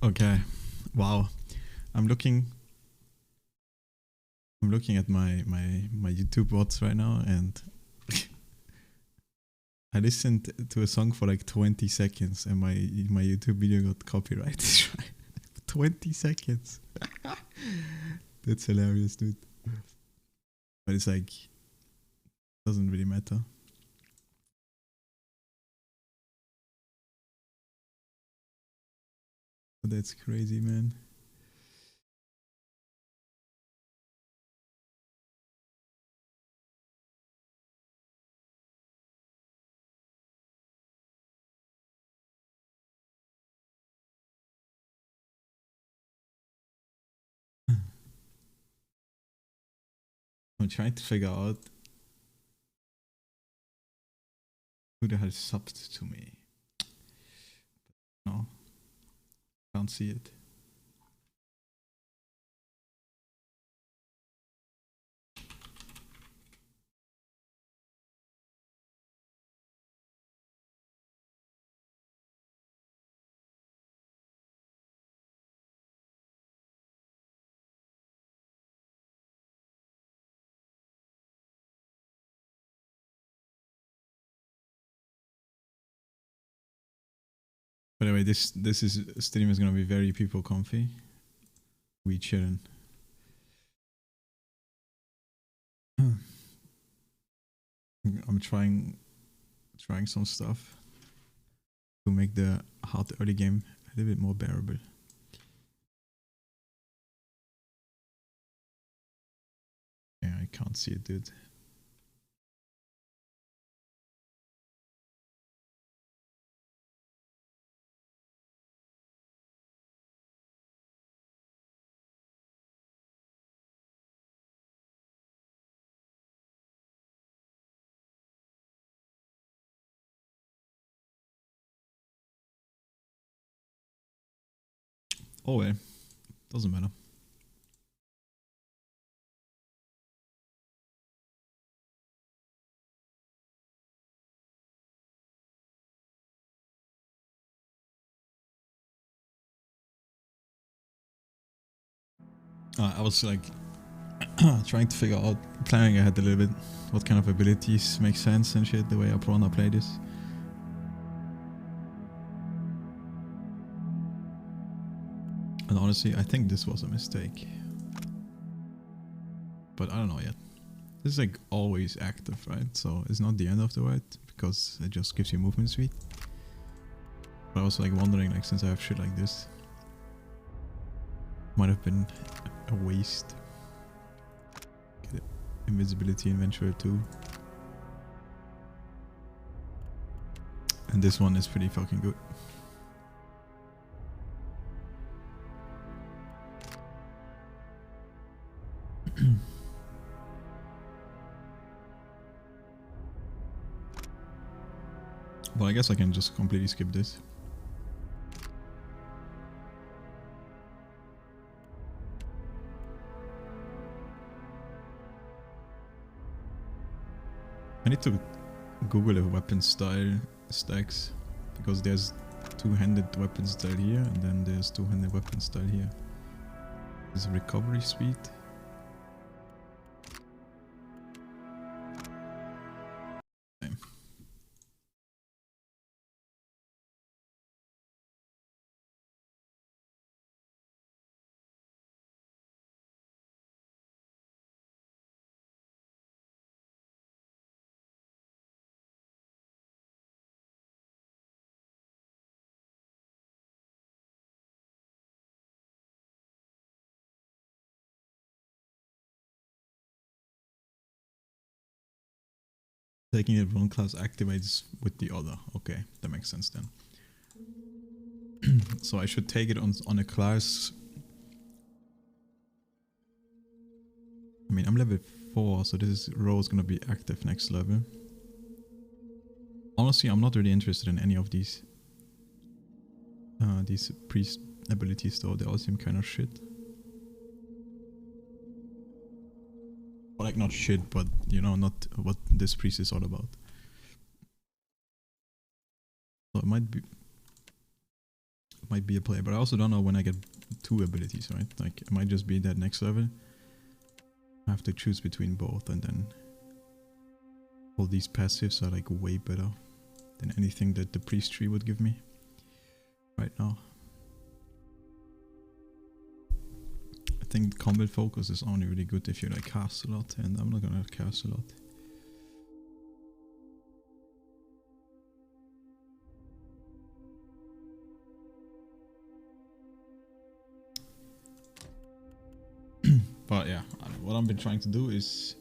Okay. Wow. I'm looking at my YouTube watch right now, and I listened to a song for like 20 seconds and my YouTube video got copyrighted. 20 seconds. That's hilarious, dude. But it's like, doesn't really matter. But that's crazy, man. I'm trying to figure out who the hell subbed to me. No, can't see it. By the way, this stream is gonna be very peepoComfy. We chillin'. I'm trying some stuff to make the hard early game a little bit more bearable. Yeah, I can't see it, dude. Oh well, doesn't matter. I was like trying to figure out, planning ahead a little bit, what kind of abilities make sense and shit, the way I wanna play this. And honestly, I think this was a mistake. But I don't know yet. This is like always active, right? So it's not the end of the world, because it just gives you movement speed. But I was like wondering, like, since I have shit like this, might have been a waste. Get it. Invisibility in Venture 2. And this one is pretty fucking good. Well, I guess I can just completely skip this. I need to Google a weapon style stacks, because there's two-handed weapon style here, and then there's two-handed weapon style here. There's recovery speed. Same. Taking it one class activates with the other. Okay, that makes sense then. So I should take it on a class. I mean, I'm level 4, so this row is gonna be active next level. Honestly, I'm not really interested in any of these priest abilities, though. They all seem kind of shit. Well, like, not shit, but, you know, not what this priest is all about. So it might might be a play, but I also don't know when I get 2 abilities, right? Like, it might just be that next level I have to choose between both, and then all these passives are like way better than anything that the priest tree would give me right now. I think combat focus is only really good if you like cast a lot, and I'm not gonna cast a lot. But yeah, what I've been trying to do is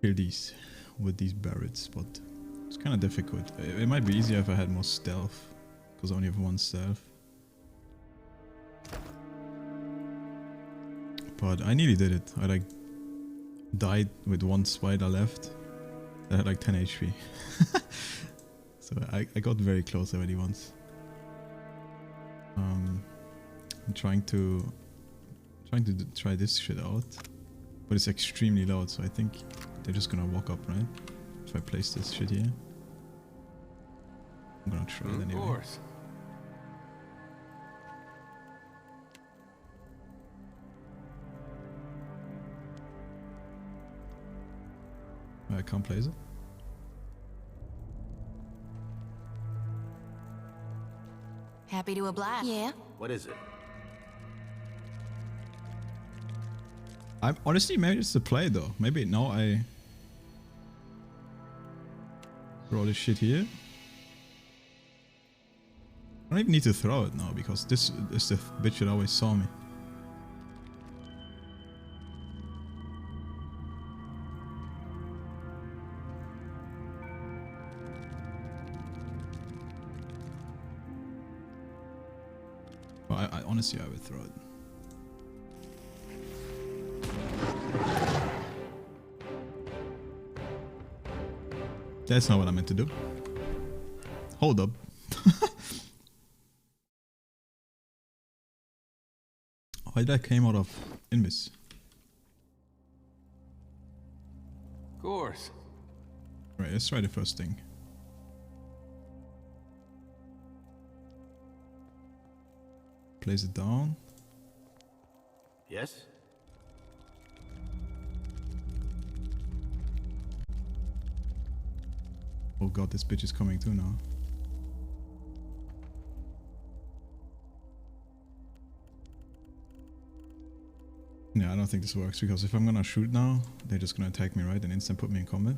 kill these with these barrets, but it's kind of difficult. It might be easier if I had more stealth, because I only have 1 stealth. But I nearly did it. I like died with 1 spider left that had like 10 HP. So I got very close already once. I'm trying to try this shit out, but it's extremely loud, so I think they're just gonna walk up, right? If I place this shit here, I'm gonna try it anyway. Of course. I can't place it. Happy to oblige. Yeah. What is it? I'm honestly, maybe it's the play though. Maybe now I throw this shit here. I don't even need to throw it now, because this is the bitch that always saw me. Well, I honestly, I would throw it. That's not what I meant to do. Hold up. Why that came out of Invis? Of course. Right, let's try the first thing. Place it down. Yes? Oh god, this bitch is coming too now. Yeah, I don't think this works, because if I'm gonna shoot now, they're just gonna attack me, right? And instant put me in combat.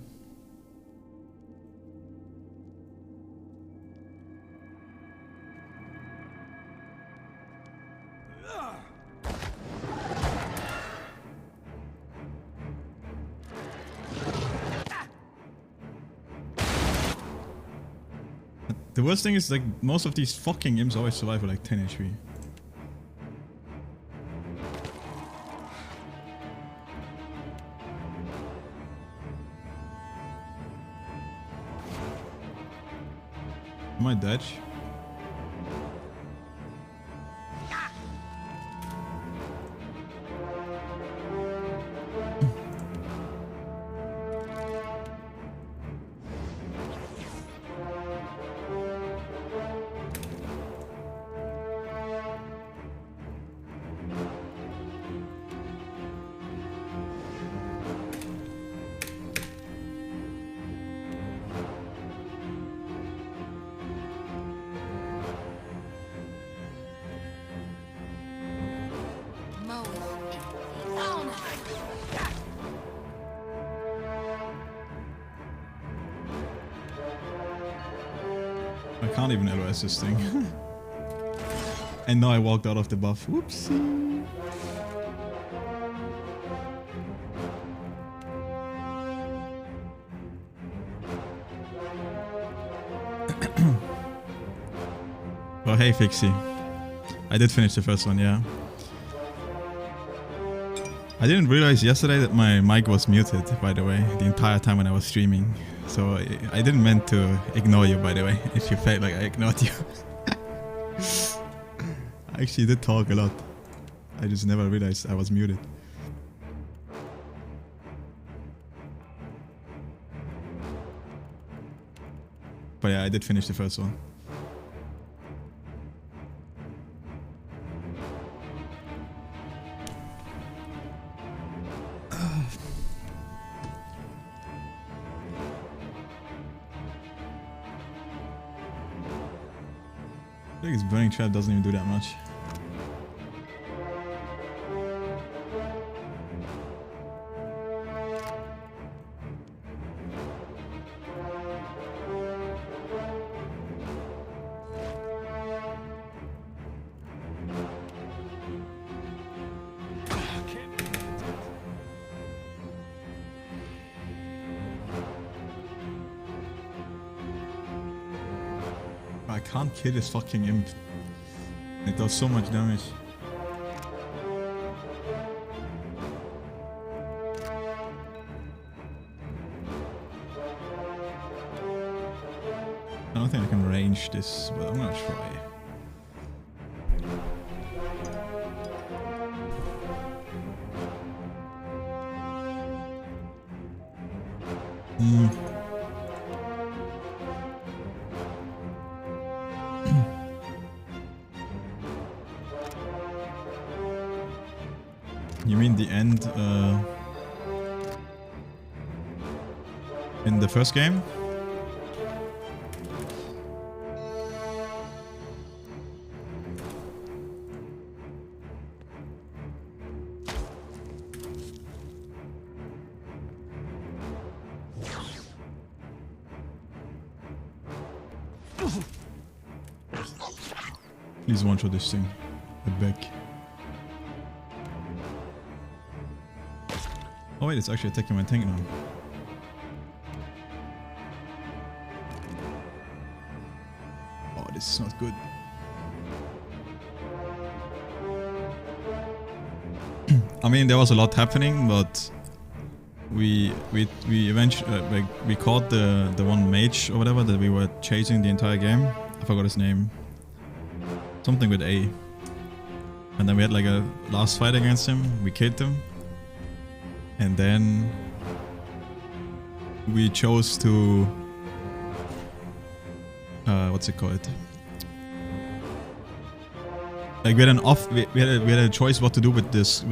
The worst thing is, like, most of these fucking imps always survive with like 10 HP. I might dodge. I can't even LOS this thing. And now I walked out of the buff. Whoopsie. Oh, hey, Fixie. I did finish the first one, yeah. I didn't realize yesterday that my mic was muted, by the way, the entire time when I was streaming. So I didn't meant to ignore you, by the way, if you felt like I ignored you. I actually did talk a lot. I just never realized I was muted. But yeah, I did finish the first one. I think his burning trap doesn't even do that much. I can't kill this fucking imp. It does so much damage. I don't think I can range this, but I'm gonna try. You mean the end in the first game? Please one-shot this thing. The back. Oh wait, it's actually attacking my tank now. Oh, this is not good. I mean, there was a lot happening, but we eventually we caught the one mage or whatever that we were chasing the entire game. I forgot his name. Something with A. And then we had like a last fight against him. We killed him. And then we chose to what's it called? Like we had a choice what to do with this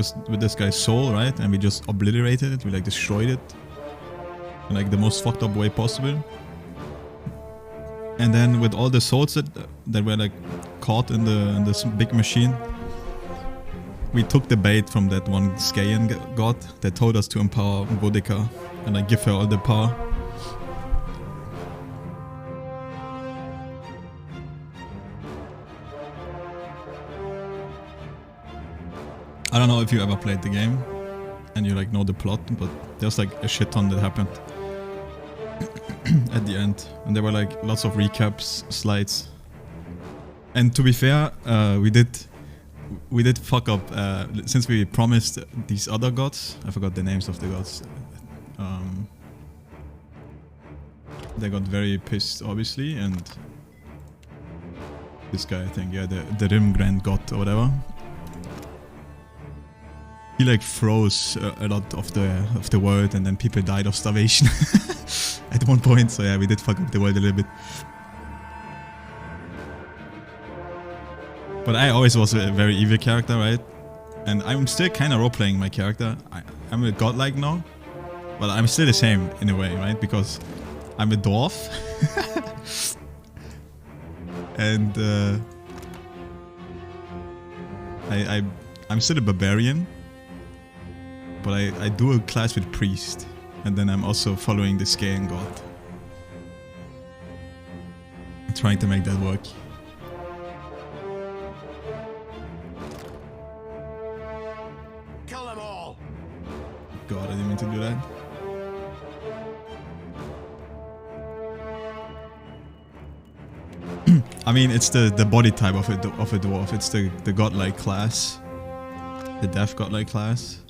guy's soul, right? And we just obliterated it. We like destroyed it in like the most fucked up way possible. And then with all the souls that were like caught in this big machine, we took the bait from that one Skayan god that told us to empower Boudica and like give her all the power. I don't know if you ever played the game and you like know the plot, but there's like a shit ton that happened at the end, and there were like lots of recaps, slides. And to be fair, we did fuck up since we promised these other gods. I forgot the names of the gods. They got very pissed, obviously, and this guy, I think, yeah, the Rim Grand God or whatever. He like froze a lot of the world, and then people died of starvation at one point. So yeah, we did fuck up the world a little bit. But I always was a very evil character, right? And I'm still kind of role-playing my character. I'm a godlike now, but I'm still the same in a way, right? Because I'm a dwarf. And I'm still a barbarian. But I do a class with priest. And then I'm also following the Skayan god. I'm trying to make that work. Kill them all. God, I didn't mean to do that. I mean, it's the body type of a dwarf. It's the godlike class, the death godlike class.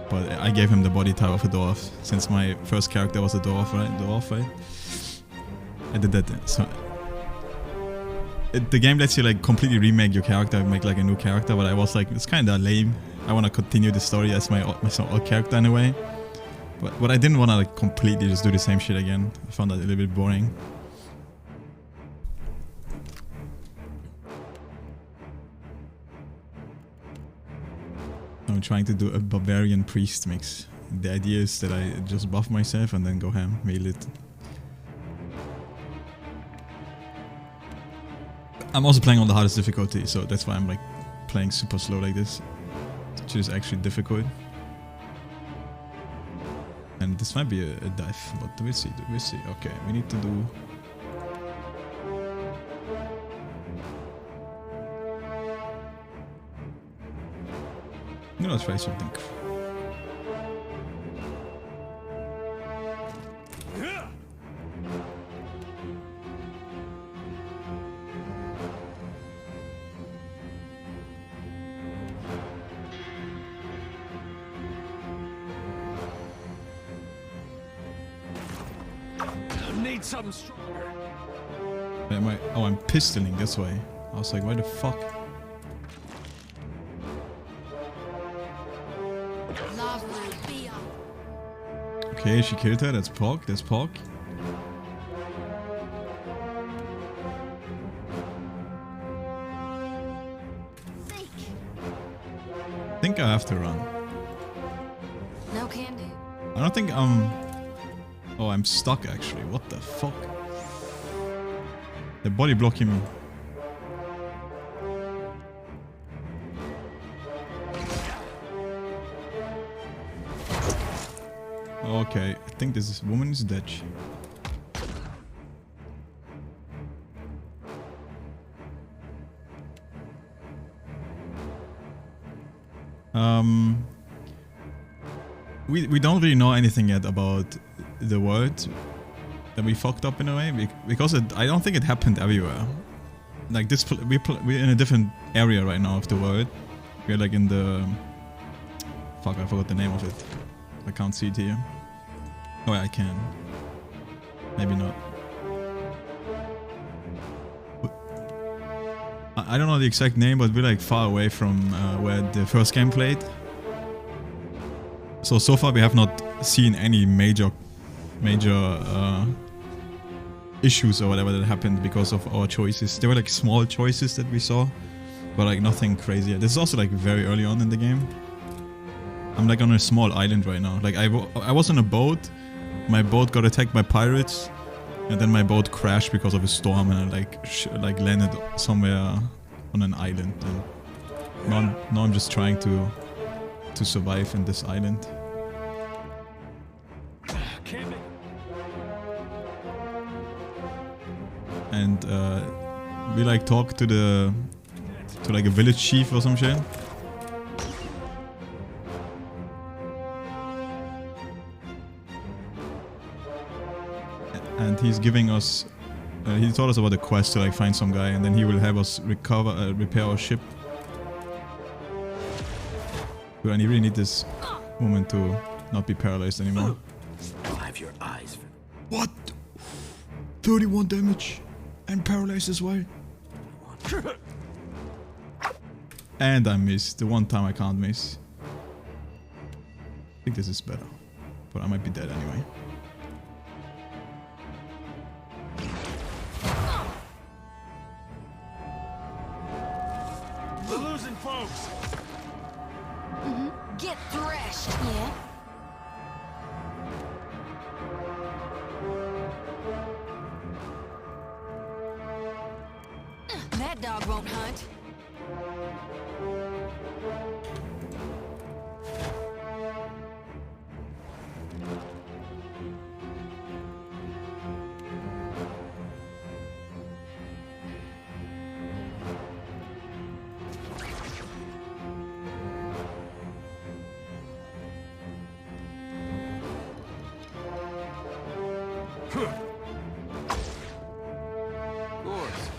But I gave him the body type of a dwarf since my first character was a dwarf, right? I did that. So the game lets you like completely remake your character, and make like a new character. But I was like, it's kind of lame. I want to continue the story as my old character in a way. But I didn't want to like completely just do the same shit again. I found that a little bit boring. I'm trying to do a barbarian priest mix. The idea is that I just buff myself and then go ham, melee it. I'm also playing on the hardest difficulty, so that's why I'm like playing super slow like this, which is actually difficult. And this might be a dive, but we'll see, we'll see. Okay, we need to do... I'm gonna try something. Need something stronger. Am I? Oh, I'm pistoling this way. I was like, why the fuck? Okay, she killed her. That's pork. That's pork. I think I have to run. No can do. I don't think Oh, I'm stuck actually. What the fuck? The body blocking me. Okay, I think this woman is dead. We don't really know anything yet about the world that we fucked up in a way, because I don't think it happened everywhere. Like this, we're in a different area right now of the world. We're like in the... Fuck, I forgot the name of it. I can't see it here. Oh yeah, I can. Maybe not. I don't know the exact name, but we're like far away from where the first game played. So far we have not seen any major issues or whatever that happened because of our choices. There were like small choices that we saw, but like nothing crazy. This is also like very early on in the game. I'm like on a small island right now. Like I was on a boat, my boat got attacked by pirates, and then my boat crashed because of a storm, and I like landed somewhere on an island. And now I'm just trying to survive in this island. And we like talk to like a village chief or some shit. And he's giving us, he told us about a quest to like find some guy, and then he will have us repair our ship. And you really need this woman to not be paralyzed anymore. I'll have your eyes. What? 31 damage and paralyzed as well. And I missed. The one time I can't miss. I think this is better, but I might be dead anyway. We're losing folks. Get threshed. Yeah. That dog won't hunt. Of course.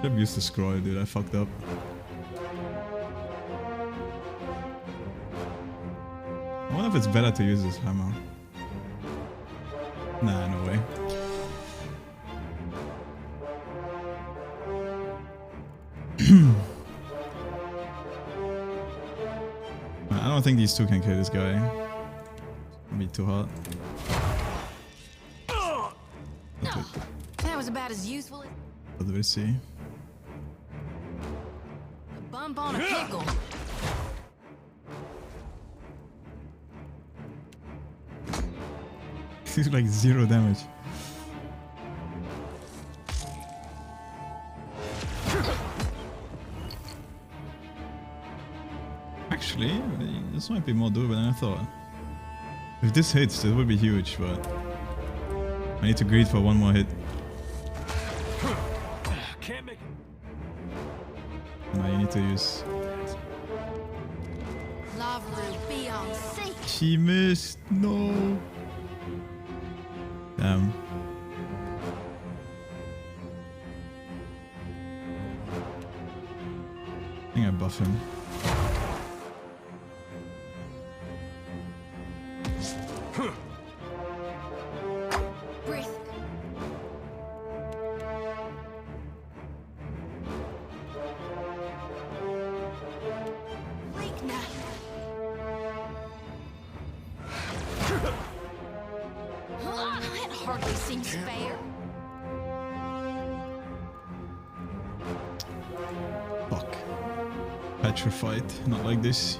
I've used the scroll, dude. I fucked up. I wonder if it's better to use this hammer. Nah, no way. I don't think these two can kill this guy. It'll be too hard. No, that was about as useful as But we'll see. a bump on a pickle. This is like 0 damage. Actually, this might be more doable than I thought. If this hits, this would be huge, but I need to greed for one more hit. Can't make Now you need to use. Love root Beyonce. She missed. No. Damn. I think I buff him. Breath. Leak now. That hardly seems fair. Fuck. Petrified. Not like this.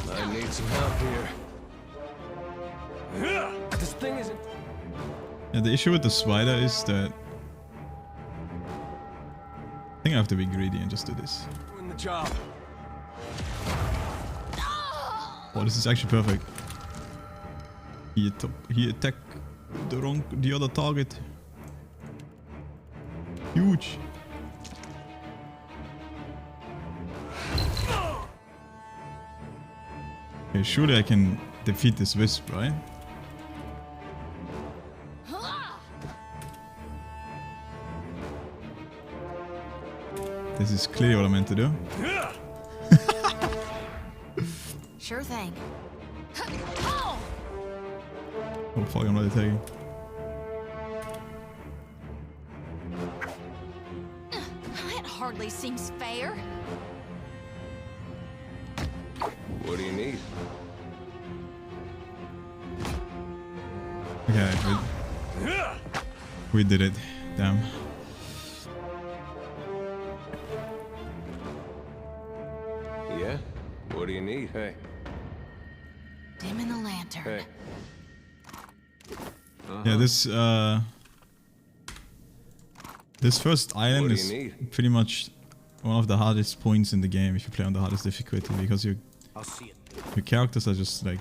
I need some help here. This thing isn't. Yeah, the issue with the spider is that I think I have to be greedy and just do this. Doing the job. Oh, this is actually perfect. He attacked the other target. Huge. Okay, surely I can defeat this wisp, right? This is clearly what I meant to do. Sure thing. Oh fuck, I'm not attacking. That hardly seems fair. What do you need? Okay, we did it. Damn. Yeah? What do you need? Hey. Dimming the lantern. Hey. Yeah, this first island What do is you need? pretty much one of the hardest points in the game if you play on the hardest difficulty, because your characters are just like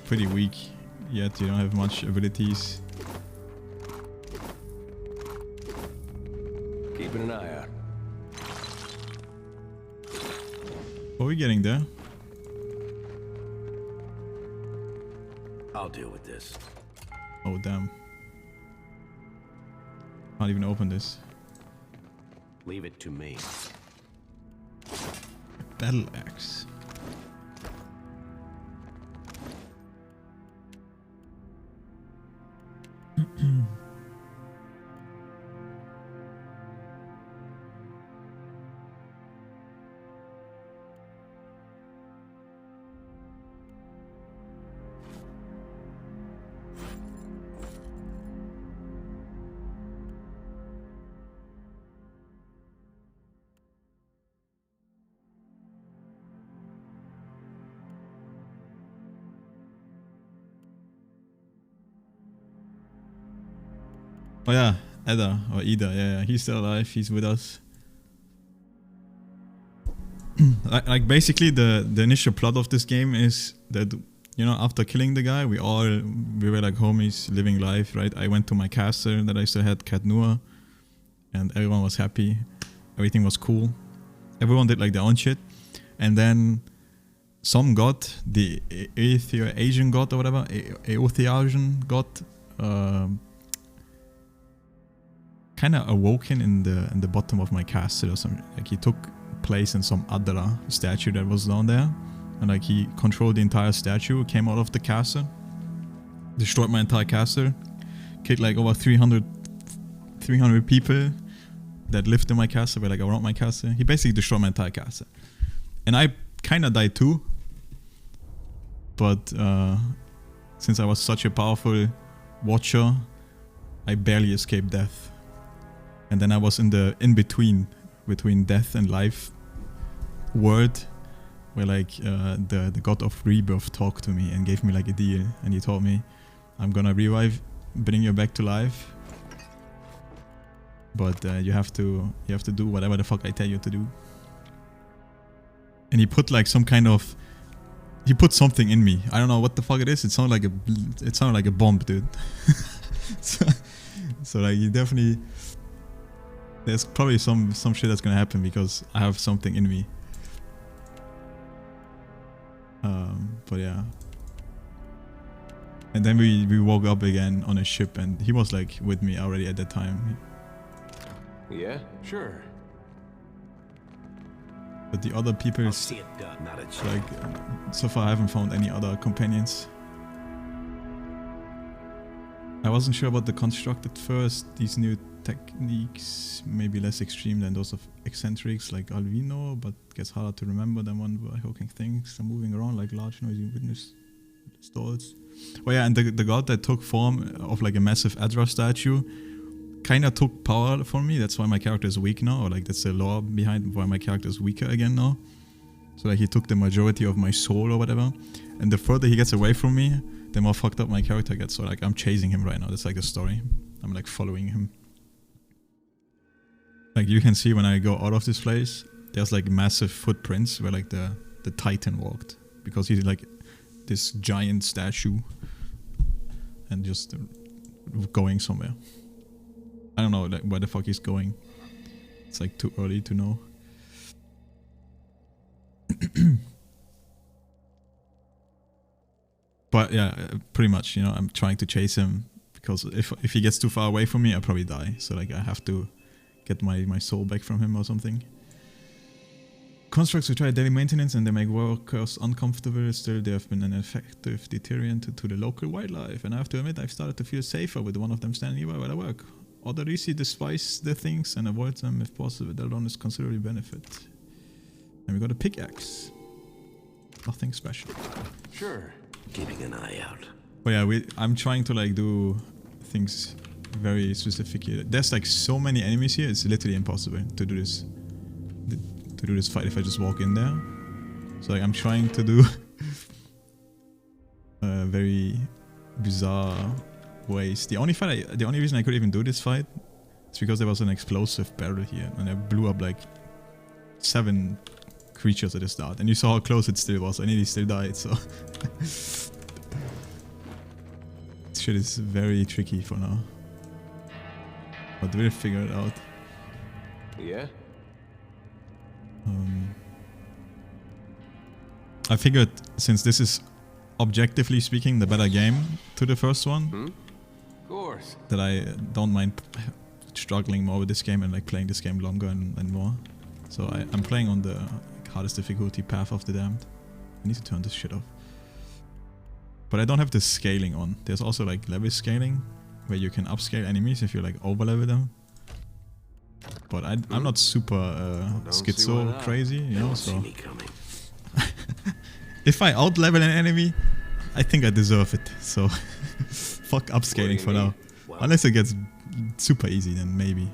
pretty weak, yet you don't have much abilities. Keeping an eye out. Are we getting there? I'll deal with this. Oh damn. Can't even open this. Leave it to me. Battle axe. Oh yeah, Eda or Ida, yeah, he's still alive. He's with us. like basically the initial plot of this game is that, you know, after killing the guy, we were like homies living life, right? I went to my castle that I still had, Katnua, and everyone was happy. Everything was cool. Everyone did like their own shit, and then some god, the Asian god or whatever, Aethiopian god, kind of awoken in the bottom of my castle or something. Like he took place in some other statue that was down there. And like he controlled the entire statue, came out of the castle, destroyed my entire castle, killed like over 300 people that lived in my castle, but like around my castle. He basically destroyed my entire castle. And I kind of died too. But since I was such a powerful watcher, I barely escaped death. And then I was in the in-between, between death and life world, where like the god of rebirth talked to me and gave me like a deal. And he told me, I'm gonna revive, bring you back to life. But you have to do whatever the fuck I tell you to do. And he put like some kind of, he put something in me. I don't know what the fuck it is. It sounded like a bomb, dude. so like he definitely, there's probably some shit that's gonna happen because I have something in me. But yeah. And then we woke up again on a ship, and he was like with me already at that time. Yeah, sure. But the other people, like, so far I haven't found any other companions. I wasn't sure about the construct at first. These new techniques may be less extreme than those of eccentrics like Alvino, but gets harder to remember than one by hooking things and moving around like large noisy witness stalls. Oh yeah, and the god that took form of like a massive Adra statue kind of took power from me. That's why my character is weak now, or like that's the lore behind why my character is weaker again now. So like he took the majority of my soul or whatever, and the further he gets away from me, the more fucked up my character gets. So like I'm chasing him right now. That's like the story. I'm like following him. Like you can see when I go out of this place, there's like massive footprints where like the Titan walked, because he's like this giant statue and just going somewhere. I don't know like where the fuck he's going. It's like too early to know. But yeah, pretty much, you know, I'm trying to chase him, because if he gets too far away from me, I'll probably die. So like I have to get my soul back from him or something. Constructs require daily maintenance and they make workers uncomfortable. Still, they have been an effective deterrent to the local wildlife. And I have to admit, I've started to feel safer with one of them standing nearby while I work. Others despise the things and avoid them if possible. That alone is considerably benefit. And we got a pickaxe. Nothing special. Sure. Keeping an eye out. But yeah, I'm trying to like do things very specific here. There's like so many enemies here, it's literally impossible to do this. To do this fight if I just walk in there. So like I'm trying to do very bizarre ways. The only reason I could even do this fight is because there was an explosive barrel here, and I blew up like 7 creatures at the start, and you saw how close it still was. I nearly still died, so this shit is very tricky for now, but we'll figure it out. Yeah. I figured, since this is objectively speaking the better game to the first one, Of course. that I don't mind struggling more with this game and like playing this game longer and more. So I'm playing on the hardest difficulty, Path of the Damned. I need to turn this shit off. But I don't have the scaling on. There's also like level scaling, where you can upscale enemies if you like overlevel them. But I'm not super schizo crazy, you know, so if I outlevel an enemy, I think I deserve it. So fuck upscaling for now. Wow. Unless it gets super easy, then maybe.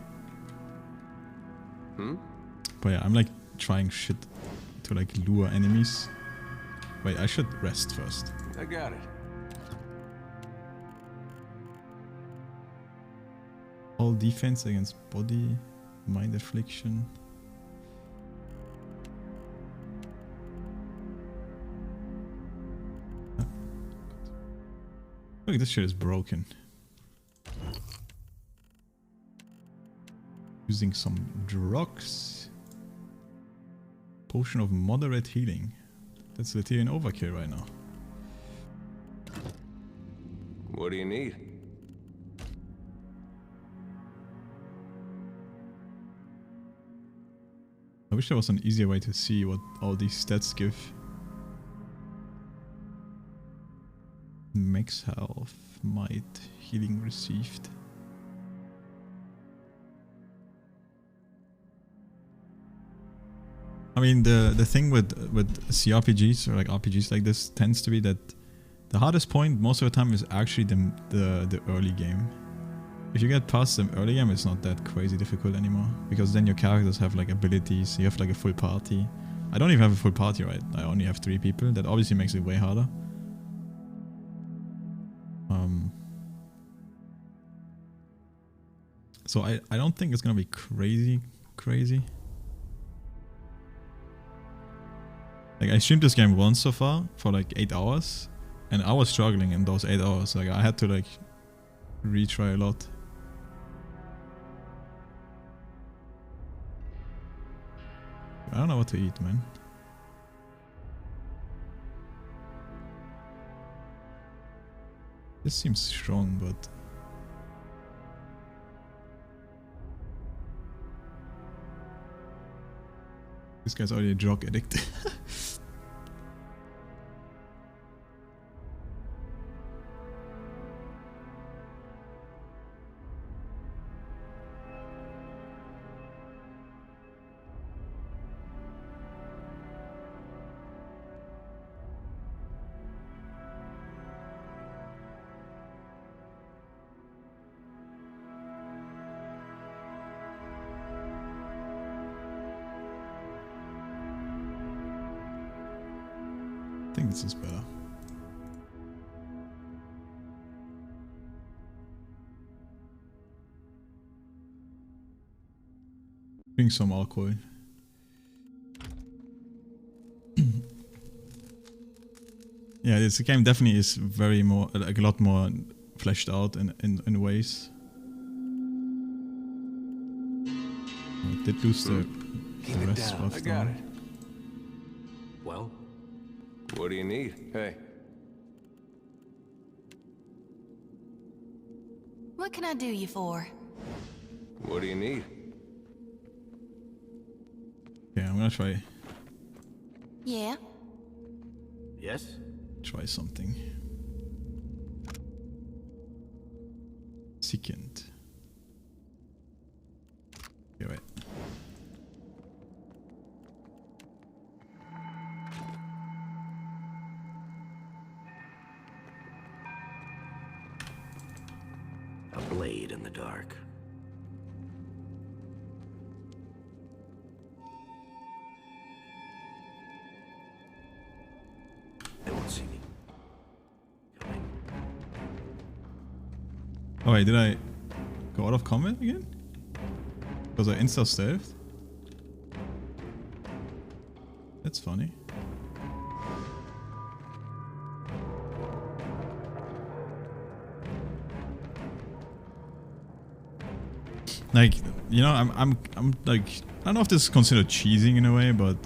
But yeah, I'm like trying shit to like lure enemies. Wait, I should rest first. I got it. All defense against body, mind affliction. Look, this shit is broken. Using some drugs. Potion of moderate healing. That's literally an overkill right now. What do you need? I wish there was an easier way to see what all these stats give. Max health, might, healing received. I mean, the thing with CRPGs or like RPGs like this tends to be that the hardest point most of the time is actually the early game. If you get past the early game, it's not that crazy difficult anymore, because then your characters have like abilities, you have like a full party. I don't even have a full party, right? I only have 3 people. That obviously makes it way harder. So I don't think it's gonna be crazy. Like, I streamed this game once so far for like 8 hours, and I was struggling in those 8 hours. Like, I had to like retry a lot. I don't know what to eat, man. This seems strong, but this guy's already a drug addict. I think this is better. Drink some alcohol. Yeah, this game definitely is very more, like a lot more fleshed out in ways. I did lose the rest of I got them. it. Well, what do you need? Hey. What can I do you for? What do you need? Yeah, I'm gonna try Yeah? Yes? something. Second. Okay, wait. A blade in the dark. They won't see me. Coming. Oh wait, did I go out of combat again? Because I insta-stealthed? That's funny. Like, you know, I'm like, I don't know if this is considered cheesing in a way, but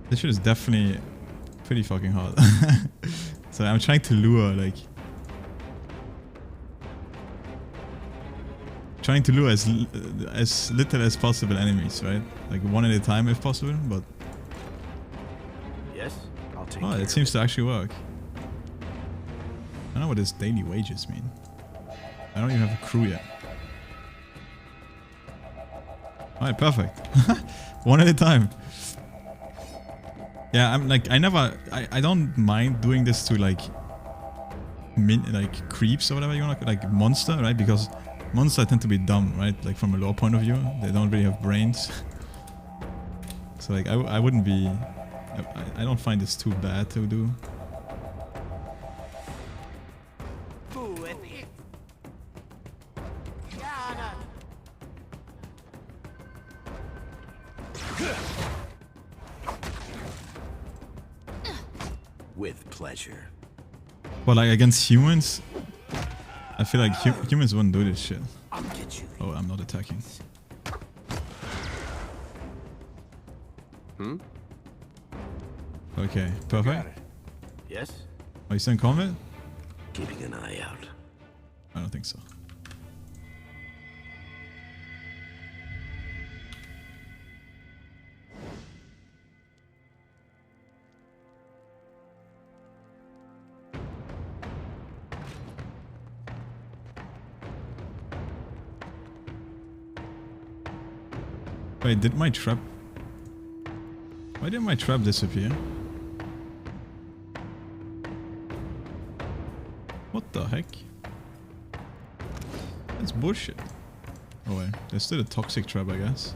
this shit is definitely pretty fucking hard. So I'm trying to lure, like, as little as possible enemies, right? Like one at a time if possible, but Yes, I'll take oh, care it of seems to actually work. I don't know what his daily wages mean. I don't even have a crew yet. Alright, perfect. One at a time. Yeah, I'm like, I don't mind doing this to like like creeps or whatever you want to, like monster, right? Because monsters tend to be dumb, right? Like from a lore point of view, they don't really have brains. So like, I wouldn't be, I don't find this too bad to do. with pleasure. But like against humans, I feel like humans wouldn't do this shit. I'll get you. Oh, I'm not attacking. Okay, perfect. Yes? Are you still in combat? Keeping an eye out. I don't think so. Wait, did my trap... Why did my trap disappear? What the heck? That's bullshit. Oh wait, there's still a toxic trap, I guess.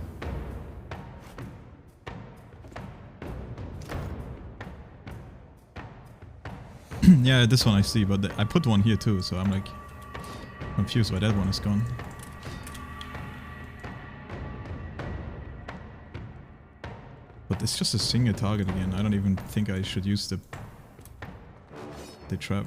Yeah, this one I see, but I put one here too, so I'm like confused why that one is gone. But it's just a single target again. I don't even think I should use the trap.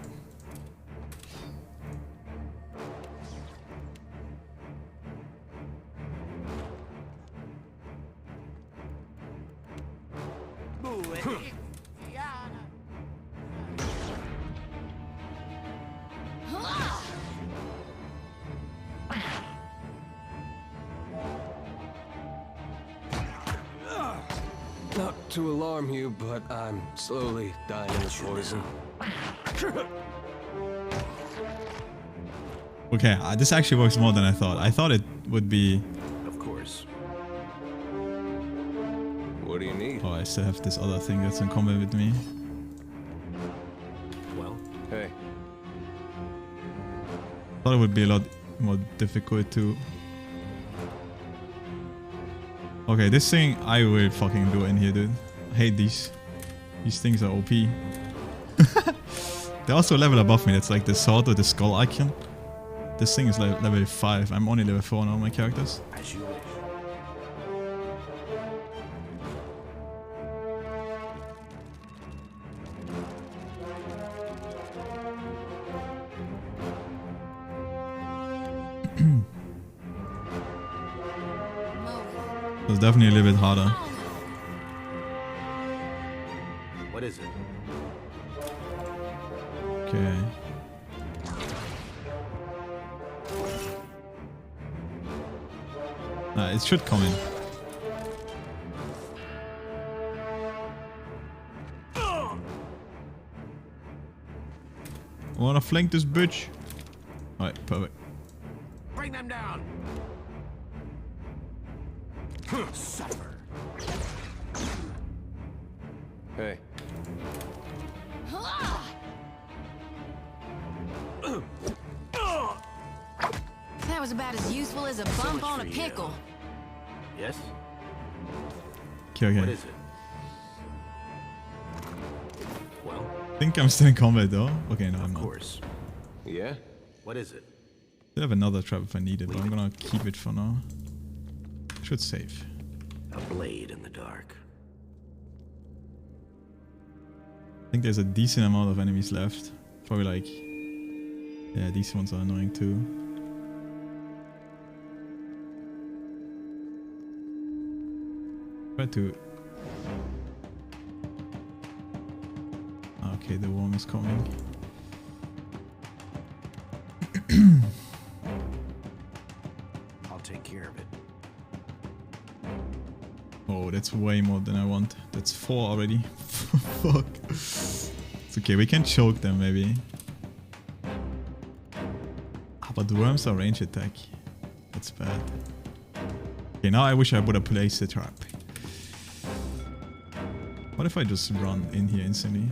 Not to alarm you, but I'm slowly dying of poison. Okay, this actually works more than I thought. I thought it would be... Of course. What do you need? Oh, I still have this other thing that's in combat with me. Well, Hey, Thought it would be a lot more difficult to... Okay, this thing I will fucking do in here, dude. I hate these. These things are OP. They're also a level above me. It's like the sword with the skull icon. This thing is level 5. I'm only level 4 on all my characters. as you wish. So it's definitely a little bit harder. What is it? Okay. It should come in. I wanna flank this bitch. Alright, perfect. Bring them down. Suffer. hey. That was about as useful as a bump on a for you. pickle. Yes? Okay, What okay. is it? Well, I think I'm still in combat though. Okay, no, I'm of not. course. Yeah? What is it? I have another trap if I need it, but I'm gonna keep it for now. Should save. A blade in the dark. I think there's a decent amount of enemies left. Probably like... Yeah, these ones are annoying too. Try to... Okay, the worm is coming. I'll take care of it. Oh, that's way more than I want. That's 4 already. Fuck. It's okay, we can choke them maybe. Ah, but the worms are range attack. That's bad. Okay, now I wish I would have placed the trap. What if I just run in here instantly?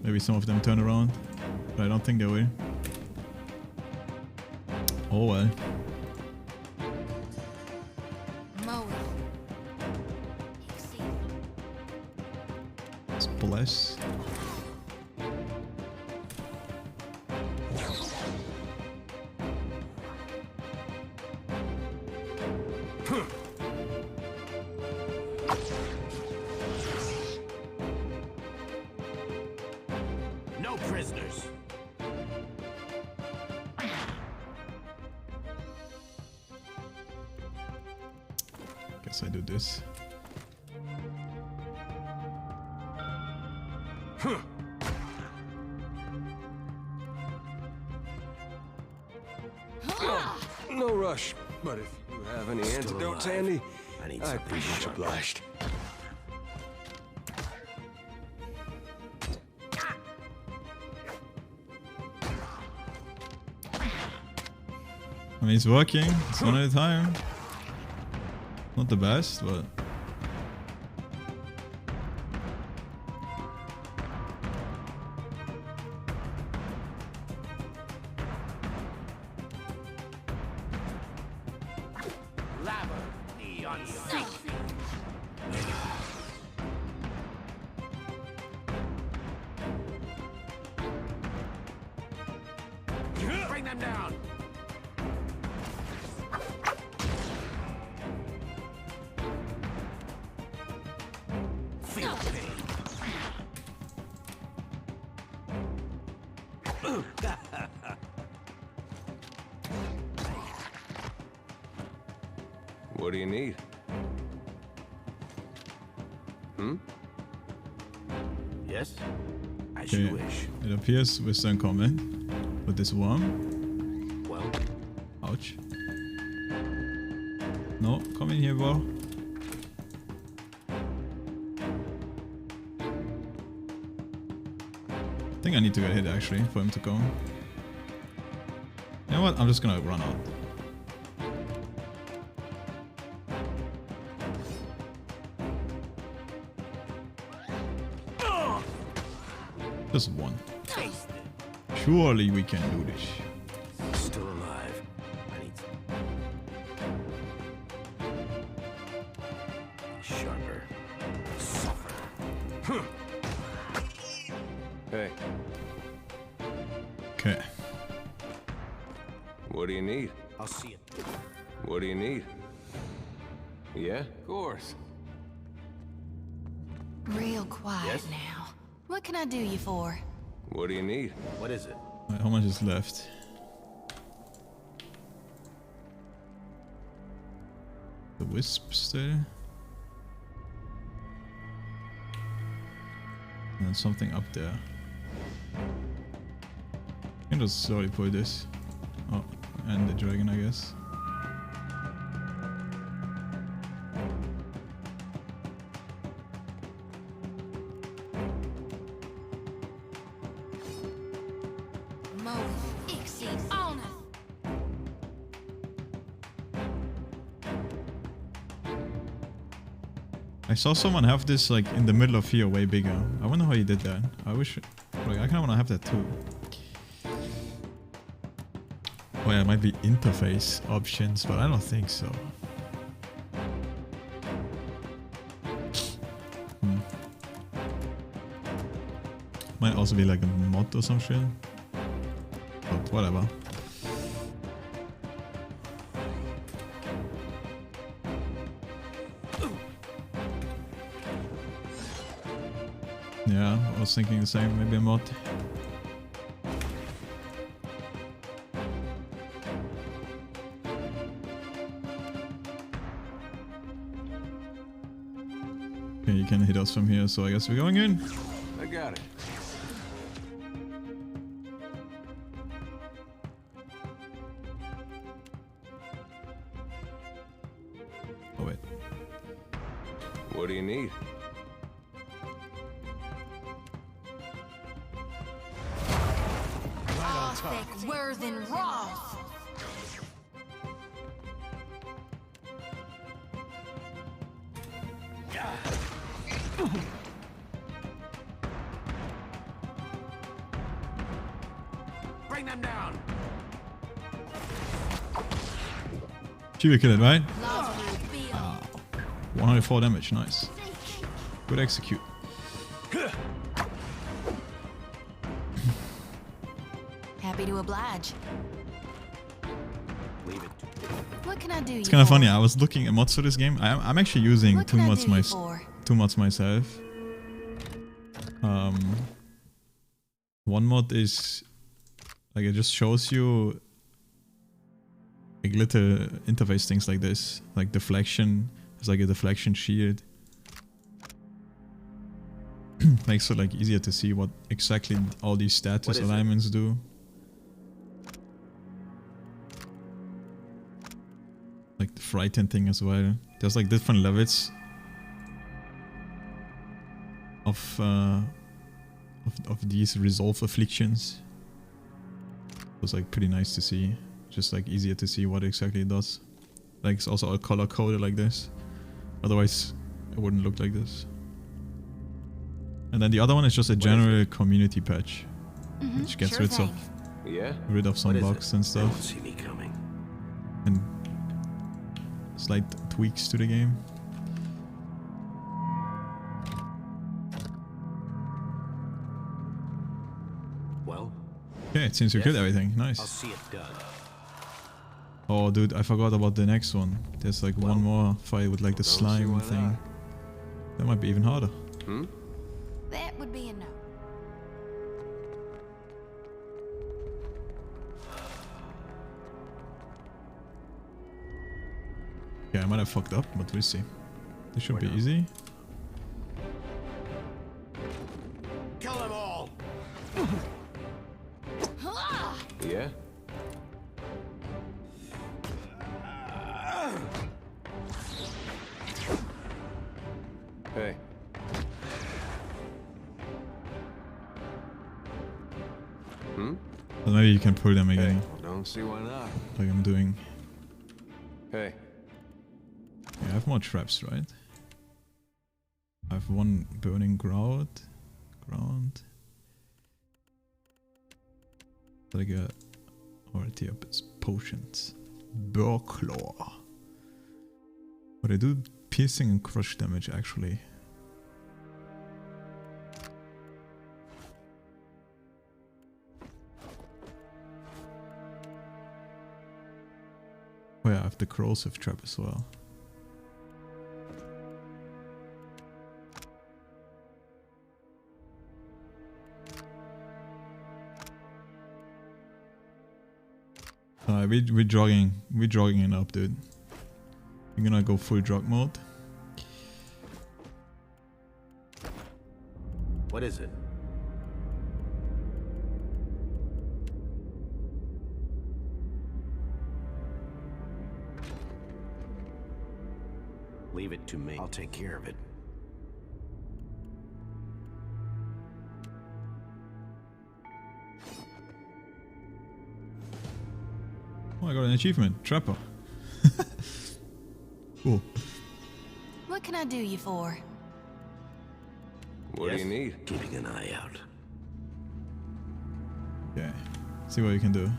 Maybe some of them turn around. But I don't think they will. Oh well. Mow it. Bless. No prisoners. Guess I do this. No rush, but if you have any antidotes alive. handy, I need I'd something be much sharp. obliged. I mean, it's working. It's one at a time. Not the best, but Lava, neon sight. Bring them down. Feel pain. What do you need? Hmm? Yes? As okay. you wish. It appears we're still in combat with this worm. Well, Ouch. No, come in here, bro. I think I need to get hit actually for him to come. You know what? I'm just gonna run out. Just one. taste it. Surely we can do this. Still alive. I need sharper. Suffer. Hey, Okay. what do you need? I'll see it. What do you need? Yeah, of course. Real quiet Yes? now. What can I do you for? What do you need? What is it? Alright, how much is left? The wisps there. And then something up there. I can just slowly pull this. Oh, and the dragon, I guess. I saw someone have this like in the middle of here way bigger. I wonder how he did that. I wish, like, I kind of want to have that too. Oh yeah, it might be interface options, but I don't think so. Might also be like a mod or some shit. But whatever. Yeah, I was thinking the same, maybe a mod. Okay, you can hit us from here, so I guess we're going in. I got it. Oh wait. What do you need? Thick, Worthen Roth. Bring them down. She will kill it, right? Laws will be on. 104 damage, nice. Good execute. Happy to oblige. Leave it. What can I do you It's kind of for? funny, I was looking at mods for this game. I'm actually using What two can I mods do you for? myself. One mod is like it just shows you like little interface things like this, like deflection. It's like a deflection shield. Makes it like easier to see what exactly all these status What is it? alignments do. Like the frighten thing as well. There's like different levels of these resolve afflictions. It was like pretty nice to see. Just like easier to see what exactly it does. Like it's also all color coded like this. Otherwise, it wouldn't look like this. And then the other one is just a general community patch, which gets Sure rid thing. of some What is bugs it? and They don't stuff, see me coming. and slight tweaks to the game. Well, Okay, it seems we killed everything. I'll Nice. see it done. Oh, dude, I forgot about the next one. There's like one more fight with like the don't see slime why thing. not. That might be even harder. Hmm? That would be a no. Yeah, I might have fucked up, but we'll see. This should Why be not? easy. Kill them all! Yeah? Hey. Hmm? But maybe you can pull them Hey. again, Don't see why not. like I'm doing. Hey. Yeah, I have more traps, right? I have one burning ground. Like a already up its potions. Burklaw. But I do piercing and crush damage actually. Oh yeah, I have the corrosive trap as well. We're jogging it up, dude. We're gonna go full jog mode. What is it? Leave it to me. I'll take care of it. Oh, I got an achievement, Trapper. Cool. What can I do you for? What do you need? Keeping an eye out. Okay, see what you can do.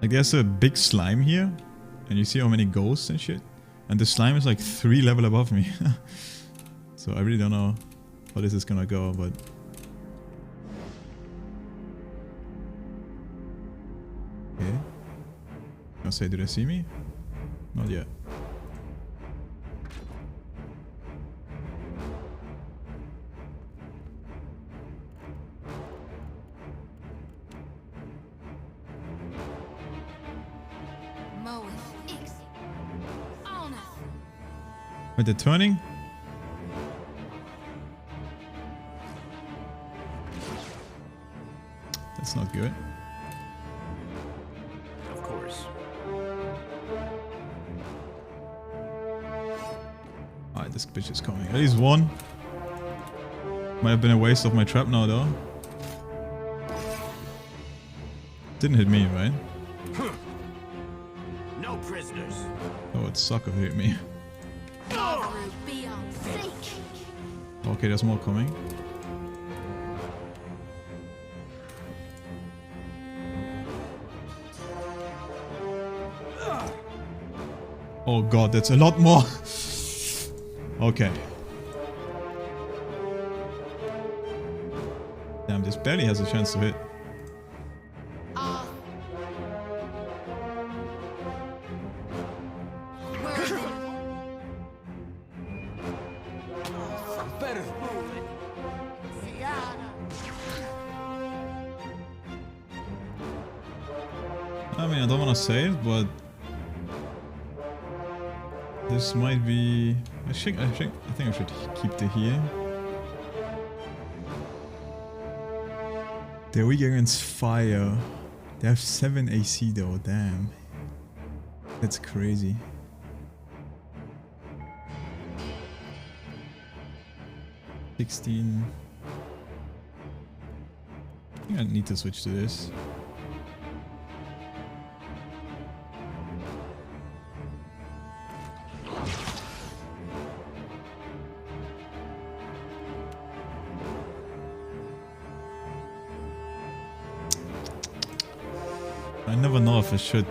Like there's a big slime here, and you see how many ghosts and shit. And the slime is like 3 levels above me. So I really don't know how this is gonna go, but... Okay. I'll say, do they see me? Not yet. Wait, they're turning? That's not good. Of course. Alright, this bitch is coming. At least one. Might have been a waste of my trap now though. Didn't hit me, right? No prisoners. Oh, it suck if it hit me. Okay, there's more coming. Oh god, that's a lot more. Okay. Damn, this barely has a chance to hit. Better. I mean, I don't want to save, but this might be. I think I should keep the heal. They're weak against fire. They have 7 AC though. Damn, that's crazy. I think I need to switch to this. I never know if I should.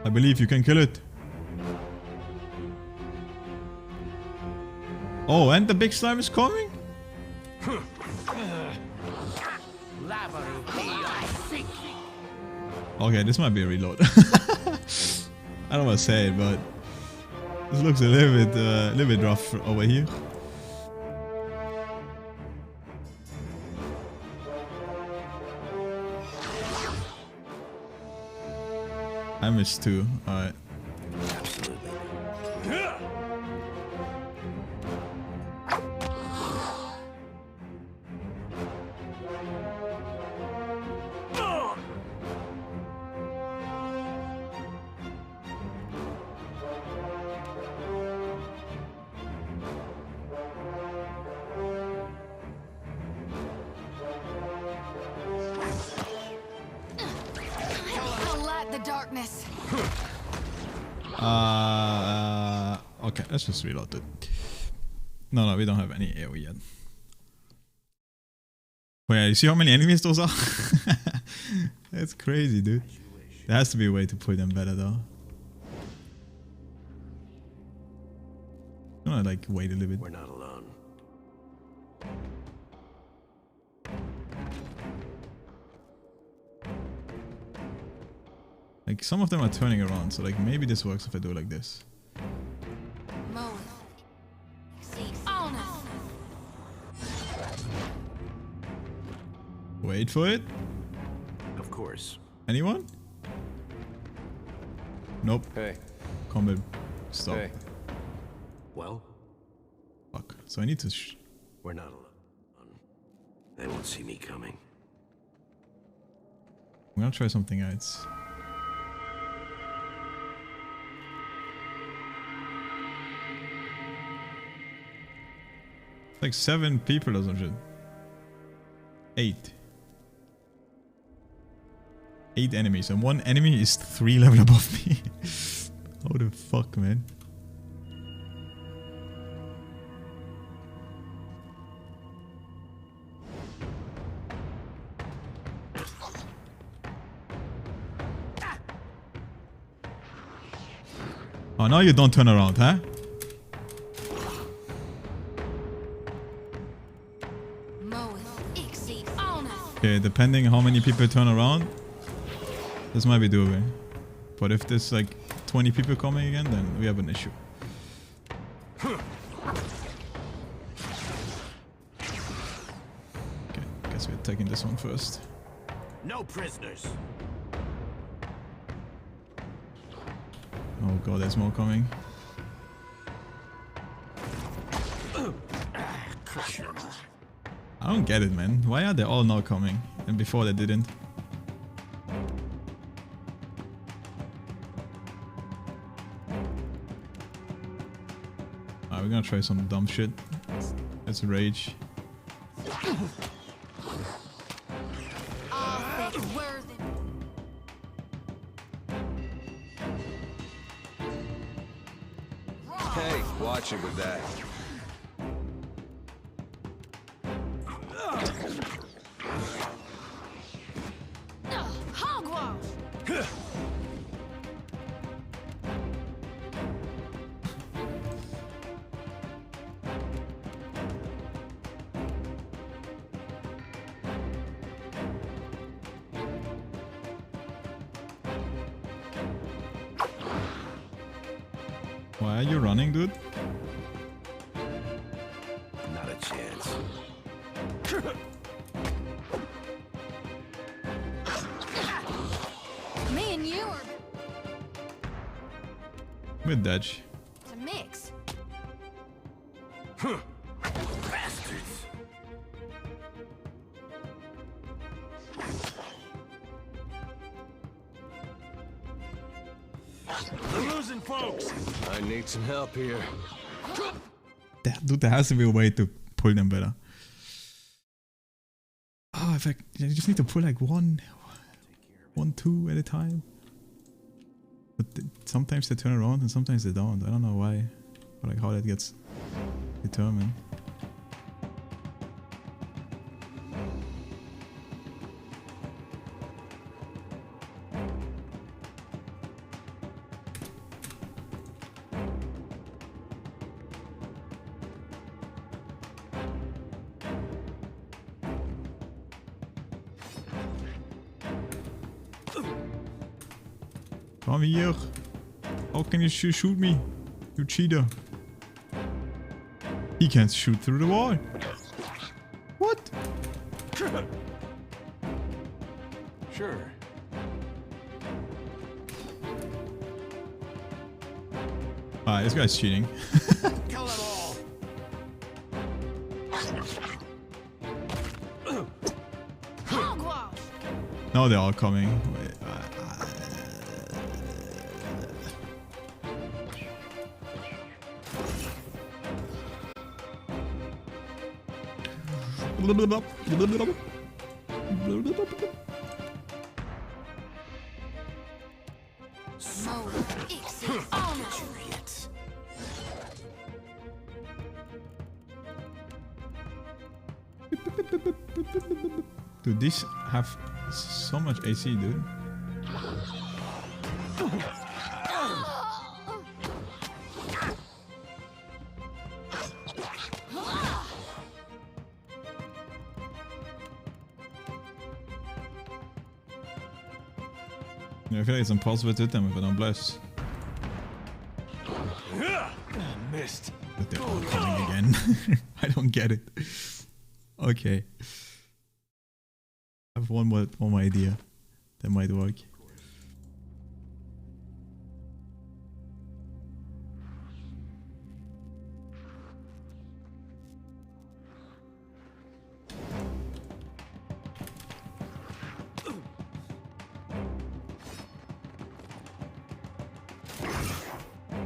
I believe you can kill it. Oh, and the big slime is coming? Okay, this might be a reload. I don't want to say it, but this looks a little bit rough over here. I missed 2. Alright. Absolutely. I'll light the darkness. Okay, let's just reload it. No, we don't have any AoE yet. Oh yeah, you see how many enemies those are? That's crazy, dude. There has to be a way to pull them better though. I'm gonna like wait a little bit. We're not alone. Like some of them are turning around, so like maybe this works if I do it like this. Mowing. On us. Wait for it. Of course. Anyone? Nope. Hey. Combat. Stop. Hey. Well, Fuck. So I need to we're not alone. They won't see me coming. I'm gonna try something else. Like 7 people or some shit. 8. 8 enemies, and 1 enemy is 3 level above me. How the fuck, man? Oh, now you don't turn around, huh? Okay, depending how many people turn around, this might be doable. But if there's like 20 people coming again, then we have an issue. Okay, guess we're taking this one first. No prisoners. Oh god, there's more coming. I don't get it, man. Why are they all now coming? And before they didn't? Alright, we're gonna try some dumb shit. Let's rage. Hey, watch it with that. Why are you running, dude? Not a chance. Me and you are With dodge. to mix. Bastards. We're losing folks. I need some help here. Dude, there has to be a way to pull them better. Oh, if I just need to pull like one, 2 at a time. But sometimes they turn around and sometimes they don't. I don't know why for like how that gets determined. Come here. How can you shoot me? You cheater. He can't shoot through the wall. What? Sure. Ah, this guy's cheating. Kill them all! Hogwash! Now they're all coming. Wait, Mo Ixie Ono! Dude, these have so much AC, dude. Yeah, I feel like it's impossible to hit them if I don't bless. Missed. But they're all coming again. I don't get it. Okay. I have one more idea that might work.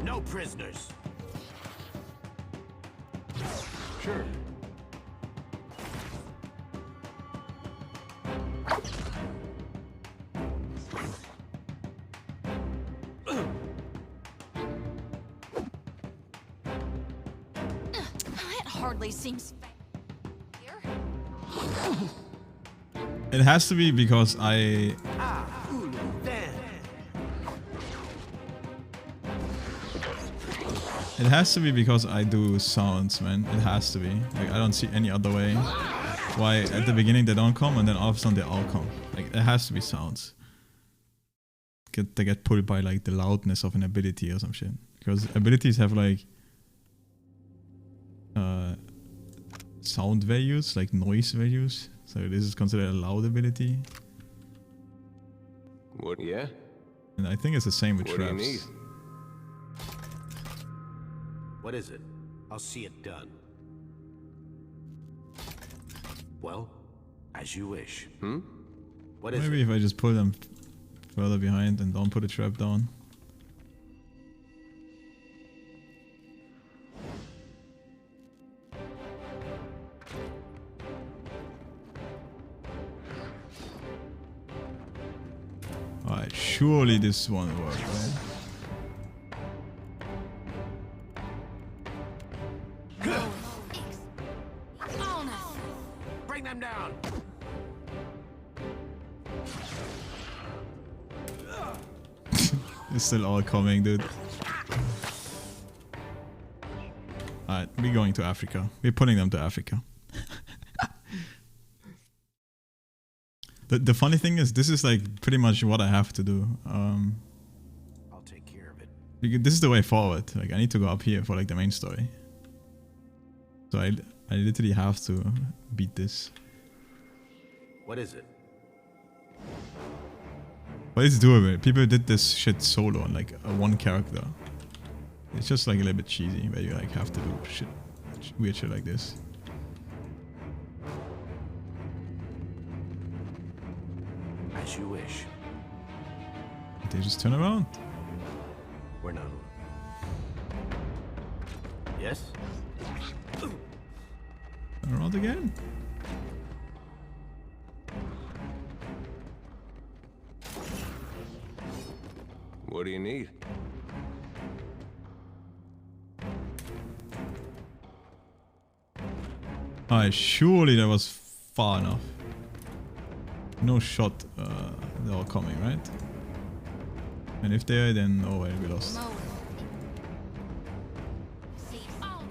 No prisoners. Sure. It hardly seems fair. It has to be because I... It has to be because I do sounds, man. It has to be. Like, I don't see any other way. Why at the beginning they don't come and then all of a sudden they all come. Like, it has to be sounds. They get pulled by like the loudness of an ability or some shit. Because abilities have like sound values, like noise values. So this is considered a loud ability. What? Yeah? And I think it's the same with What do you traps. need? What is it? I'll see it done. Well, as you wish. Hmm? What is Maybe it? if I just pull them further behind and don't put a trap down. Alright, surely this won't work, right? Ono! Bring them down! It's still all coming, dude. Alright, we're going to Africa. We're putting them to Africa. The funny thing is, this is like pretty much what I have to do. I'll take care of it. Because this is the way forward. Like, I need to go up here for like the main story. So I literally have to beat this. What is it? But it's doable. People did this shit solo on like one character. It's just like a little bit cheesy where you like have to do shit, weird shit like this. As you wish. They just turn around. We're not alone. Yes? Turn around again. What do you need? Alright, surely that was far enough. No shot, they're all coming, right? And if they are, then oh well, we lost. Mow it. See, oh.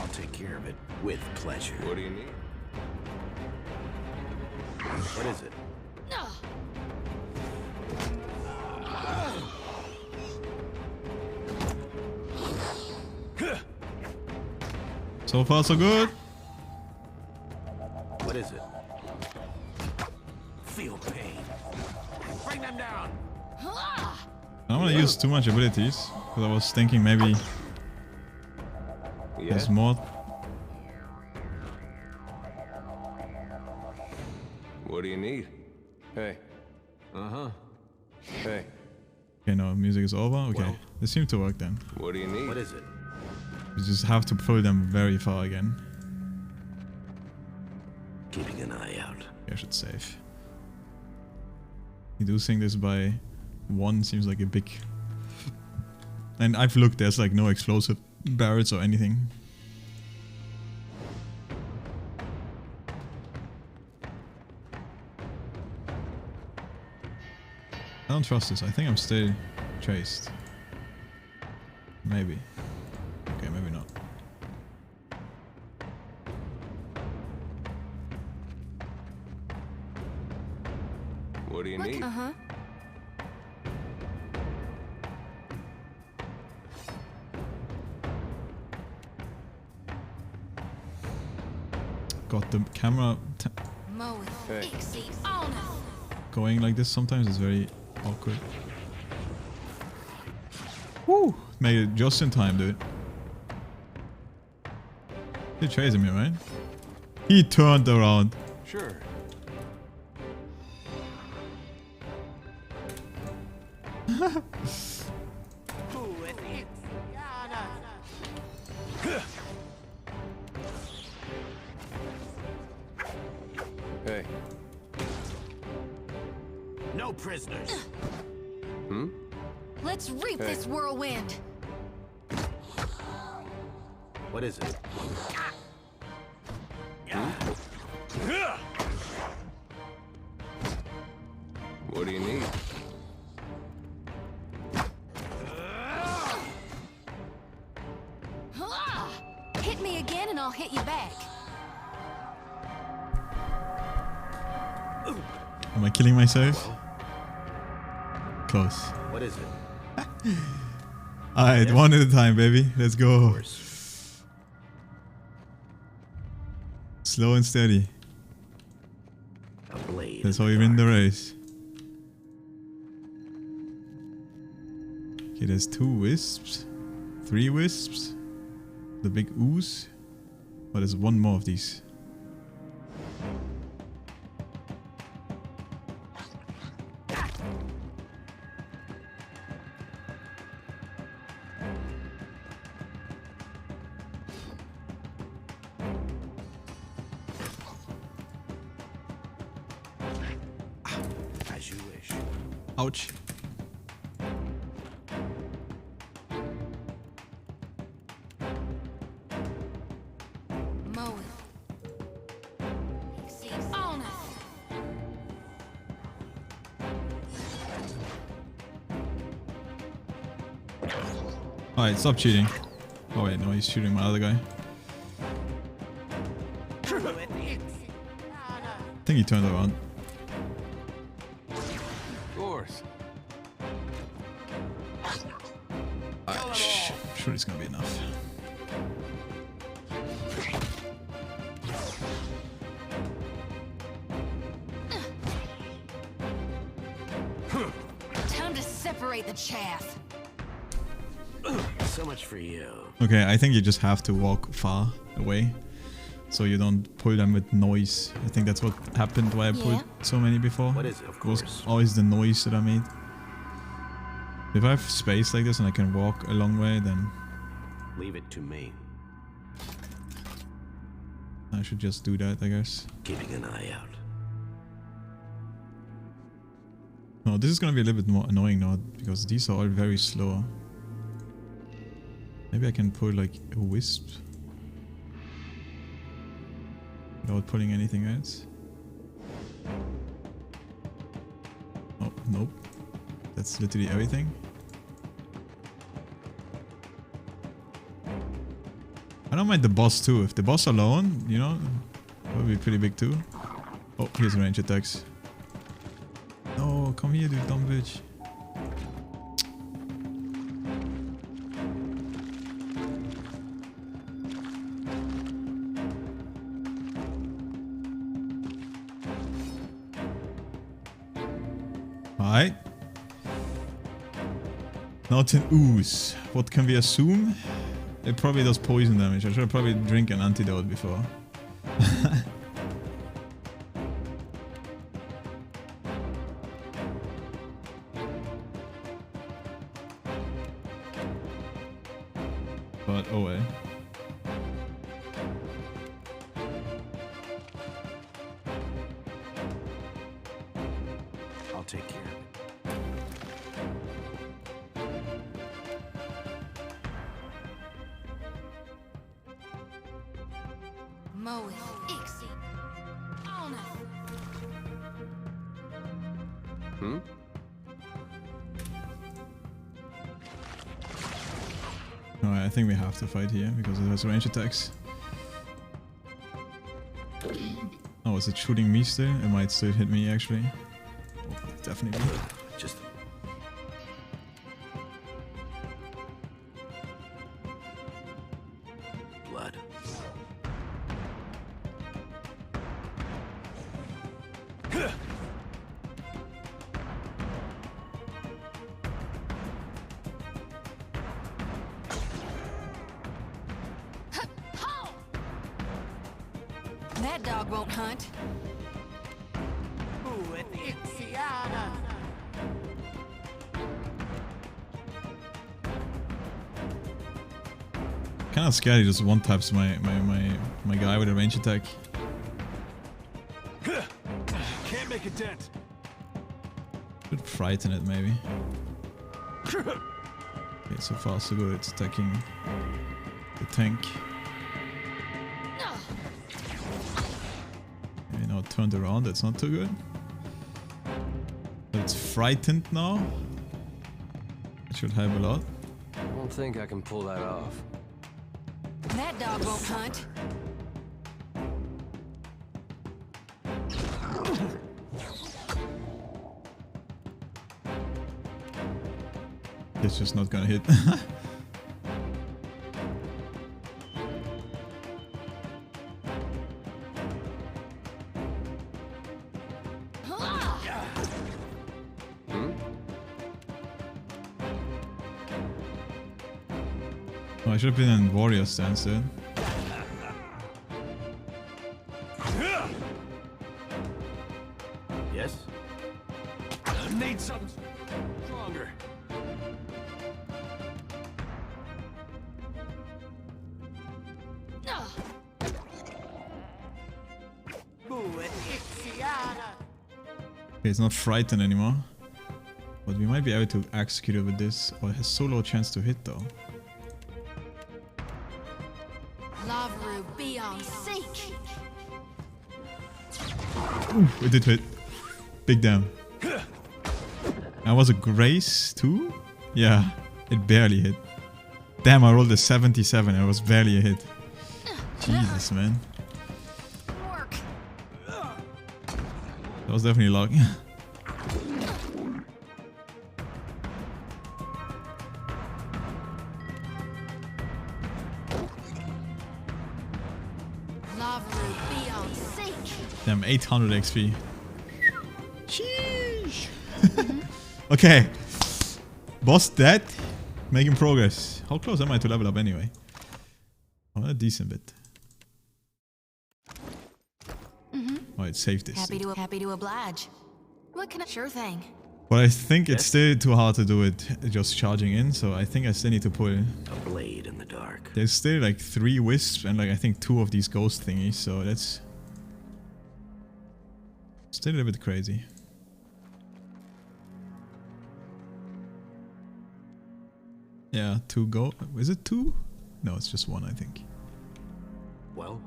I'll take care of it with pleasure. What do you need? What is it? Ugh. So far so good. What is it? Feel pain. Bring them down. Ah! I don't want to use too much abilities, because I was thinking maybe Yeah? there's more. What do you need? Hey. Uh-huh. Hey. Okay, no, music is over. Okay, Well. this seemed to work then. What do you need? What is it? You just have to pull them very far again. Keeping an eye out. I should save. Reducing this by 1 seems like a big... And I've looked, there's like no explosive barrels or anything. I don't trust this. I think I'm still chased. Maybe. Okay, maybe not. What do you need? Uh-huh. Got the camera Mow it. Hey. See, oh no. going like this sometimes is very awkward. Woo! Made it just in time, dude. He's chasing me, right? He turned around. Sure. Hey. No prisoners. Hmm? Let's reap Hey. this whirlwind. What is it? What do you need? Ah! Hit me again and I'll hit you back. Am I killing myself? Close. What is it? Alright, one at a time, baby. Let's Of go. course. Slow and steady. A blade. That's in how the you win the dark. race. Okay, there's 2 wisps. 3 wisps. The big ooze. Oh, there's 1 more of these. As you wish. Ouch. Mow it. See, oh no. Alright, stop cheating. Oh wait, no, he's shooting my other guy. I think he turned around. Of course. Alright, sure it's gonna be enough. Time to separate the chaff. So much for you. Okay, I think you just have to walk far away. So you don't pull them with noise. I think that's what happened why I pulled Yeah. so many before. What is it? Of It was course. always the noise that I made. If I have space like this and I can walk a long way, then Leave it to me. I should just do that, I guess. Keeping an eye out. No, this is gonna be a little bit more annoying now, because these are all very slow. Maybe I can pull like a wisp without pulling anything else. Oh, nope. That's literally everything. I don't mind the boss too. If the boss alone, you know, that would be pretty big too. Oh, here's range attacks. No, come here, you dumb bitch. Alright. Now it's an ooze. What can we assume? It probably does poison damage. I should probably drink an antidote before. But oh well. I'll take care of it. Moe Ixie. Honor. Hmm? Alright, I think we have to fight here because it has range attacks. Oh, is it shooting me still? It might still hit me actually. Oh, definitely. Just blood. That dog won't hunt. Kinda scary, just one taps my guy with a range attack. Can't make a dent. Should frighten it maybe. Okay, so far so good. It's attacking the tank. Okay, now it turned around. That's not too good. But it's frightened now. It should help a lot. I don't think I can pull that off. That dog won't hunt. It's just not gonna hit. Oh, I should have been in warrior stance then. Yes? Need something stronger. Okay, it's not frightened anymore. But we might be able to execute it with this. Oh, it has so low chance to hit though. Lavru be on sync. Ooh, it did hit. Big damn. And was a grace too? Yeah, it barely hit. Damn, I rolled a 77 and it was barely a hit. Jesus, man. Work. That was definitely luck. Lavru be on sync. Damn, 800 XP. Sheesh. Okay. Boss dead. Making progress. How close am I to level up anyway? Oh, a decent bit. Oh, it saved this. Happy to oblige. What can I? Sure thing. But I think it's still too hard to do it just charging in, so I think I still need to pull. A blade in the dark. There's still like 3 wisps and like I think 2 of these ghost thingies, so that's still a little bit crazy. Yeah, 2 go. Is it 2? No, it's just 1, I think. Well,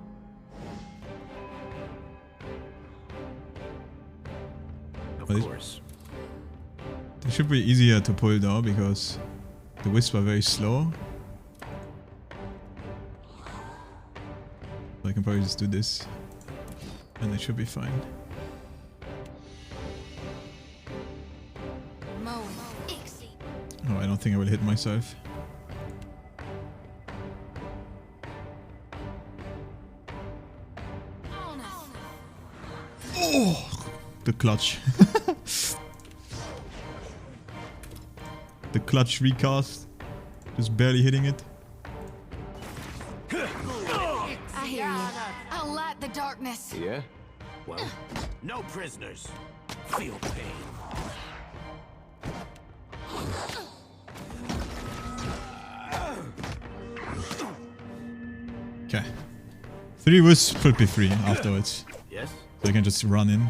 of What course. It should be easier to pull though, because the wisps are very slow. So I can probably just do this, and it should be fine. Oh, I don't think I will hit myself. Oh, the clutch. The clutch recast. Just barely hitting it. I hear you. I'll light the darkness. Yeah? Well, no prisoners. Feel pain. Okay. 3 wisps should be free afterwards. Yes? So I can just run in.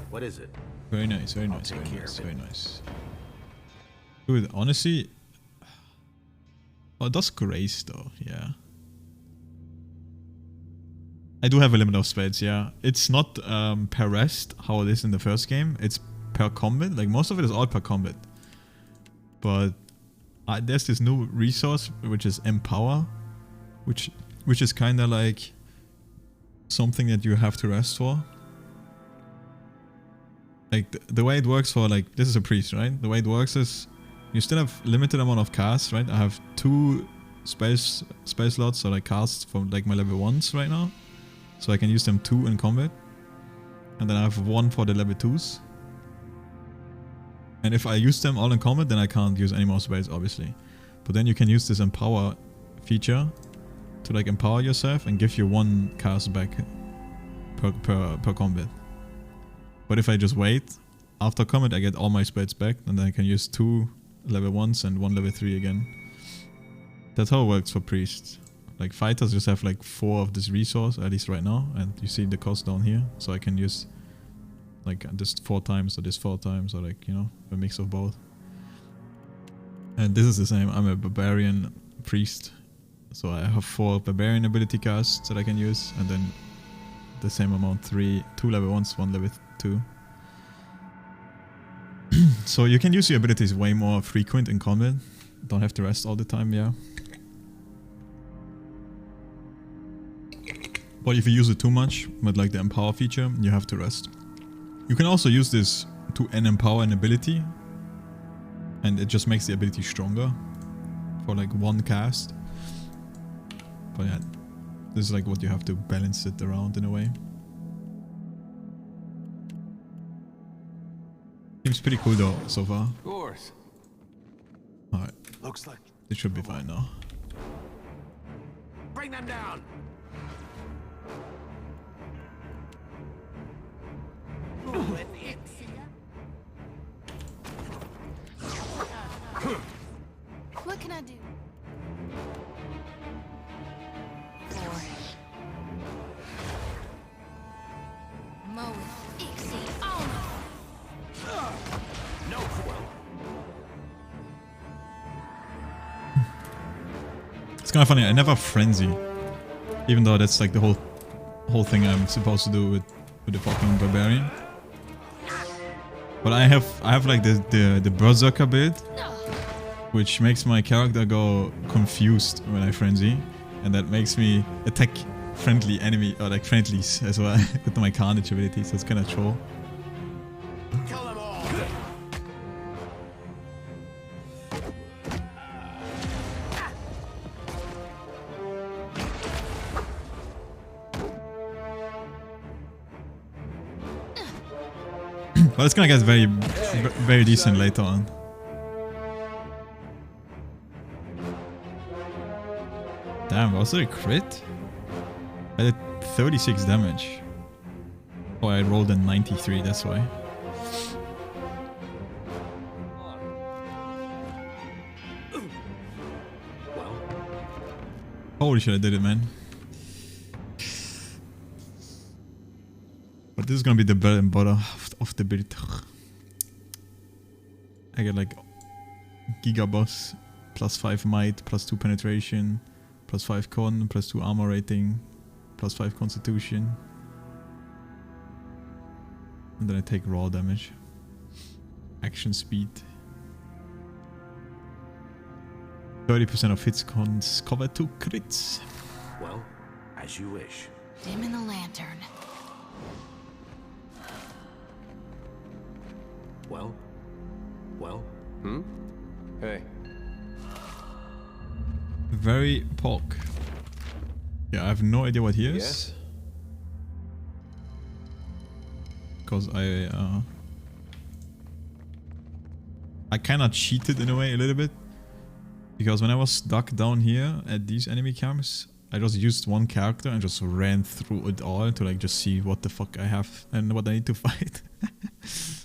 What is it? Very nice, very nice, very nice, very nice. Dude, honestly... Oh, it does grace though, yeah. I do have a limit of spells, yeah. It's not per rest, how it is in the first game. It's per combat. Like, most of it is all per combat. But there's this new resource, which is Empower. Which is kind of like something that you have to rest for. Like, the way it works for, like, this is a priest, right? The way it works is, you still have limited amount of casts, right? I have 2 spell slots, so like casts from like my level 1s right now. So I can use them 2 in combat. And then I have 1 for the level 2s. And if I use them all in combat, then I can't use any more spells, obviously. But then you can use this Empower feature to like empower yourself and give you 1 cast back per combat. But if I just wait, after combat I get all my spells back, and then I can use 2 level 1s and 1 level 3 again. That's how it works for priests. Like, fighters just have like 4 of this resource, at least right now, and you see the cost down here. So I can use like this 4 times or this 4 times, or like, you know, a mix of both. And this is the same. I'm a barbarian priest, so I have 4 barbarian ability casts that I can use, and then the same amount, 2 level 1s, 1 level 2. So you can use your abilities way more frequent in combat. Don't have to rest all the time, yeah. But if you use it too much, with like the Empower feature, you have to rest. You can also use this to empower an ability, and it just makes the ability stronger for like 1 cast. But yeah, this is like what you have to balance it around in a way. Seems pretty cool though, so far. Of course. Alright, Looks like. it should be fine now. Bring them down. What can I do? 4. Mow it. Exceed. Oh No. Well, It's kind of funny, I never frenzy. Even though that's like the whole thing I'm supposed to do with the fucking barbarian. But I have like the berserker build, which makes my character go confused when I frenzy, and that makes me attack friendly enemy or like friendlies as well with my carnage ability, so it's kind of troll. kill them all. But it's gonna get very decent later on. Damn, was it a crit? I did 36 damage. Oh, I rolled a 93, that's why. Well, Holy shit, I did it, man. But this is gonna be the bread and butter of the build. I get like Giga Boss, plus 5 might, plus 2 penetration, plus 5 con, plus 2 armor rating, plus 5 constitution. And then I take raw damage. Action speed. 30% of hits cons cover 2 crits. Well, as you wish. Dim in the lantern. Well? Hey. Very pork. Yeah, I have no idea what he is. Yes? Because I kind of cheated in a way a little bit. Because when I was stuck down here at these enemy camps, I just used one character and just ran through it all to like just see what the fuck I have and what I need to fight.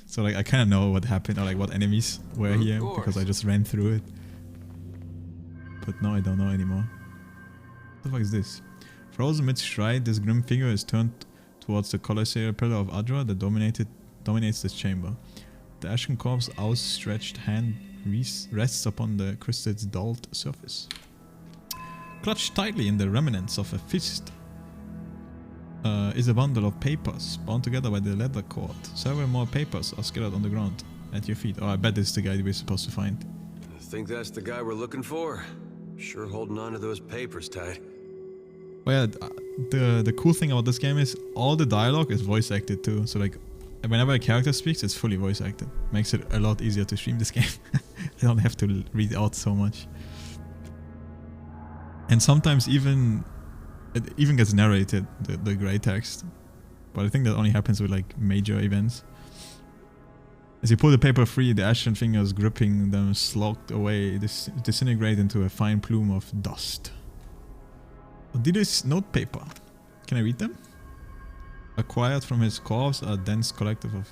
So like I kind of know what happened or like what enemies were here because I just ran through it. But now I don't know anymore. What the fuck is this? Frozen mid-stride, this grim figure is turned towards the colossal pillar of Adra that dominates this chamber. The ashen corpse's outstretched hand rests upon the crystal's dulled surface. Clutched tightly in the remnants of a fist is a bundle of papers bound together by the leather cord. Several more papers are scattered on the ground at your feet. Oh, I bet this is the guy we're supposed to find. I think that's the guy we're looking for. Sure holding on to those papers tight. Well, yeah, the cool thing about this game is all the dialogue is voice acted too. So like, whenever a character speaks, it's fully voice acted. Makes it a lot easier to stream this game. I don't have to read out so much. And sometimes it even gets narrated, the grey text. But I think that only happens with like major events. As you pull the paper free, the ashen fingers gripping them slogged away, disintegrate into a fine plume of dust. Odiris notepaper. Can I read them? Acquired from his corpse are a dense collective of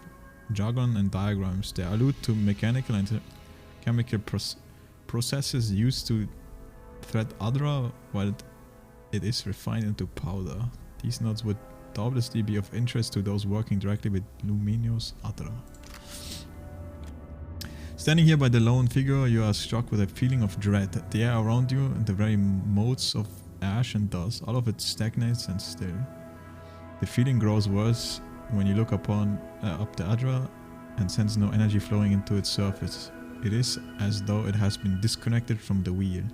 jargon and diagrams. They allude to mechanical and chemical processes used to thread Adra while it is refined into powder. These notes would doubtlessly be of interest to those working directly with luminous Adra. Standing here by the lone figure, you are struck with a feeling of dread. The air around you and the very motes of ash and dust, all of it stagnates and still. The feeling grows worse when you look up the Adra and sense no energy flowing into its surface. It is as though it has been disconnected from the wheel.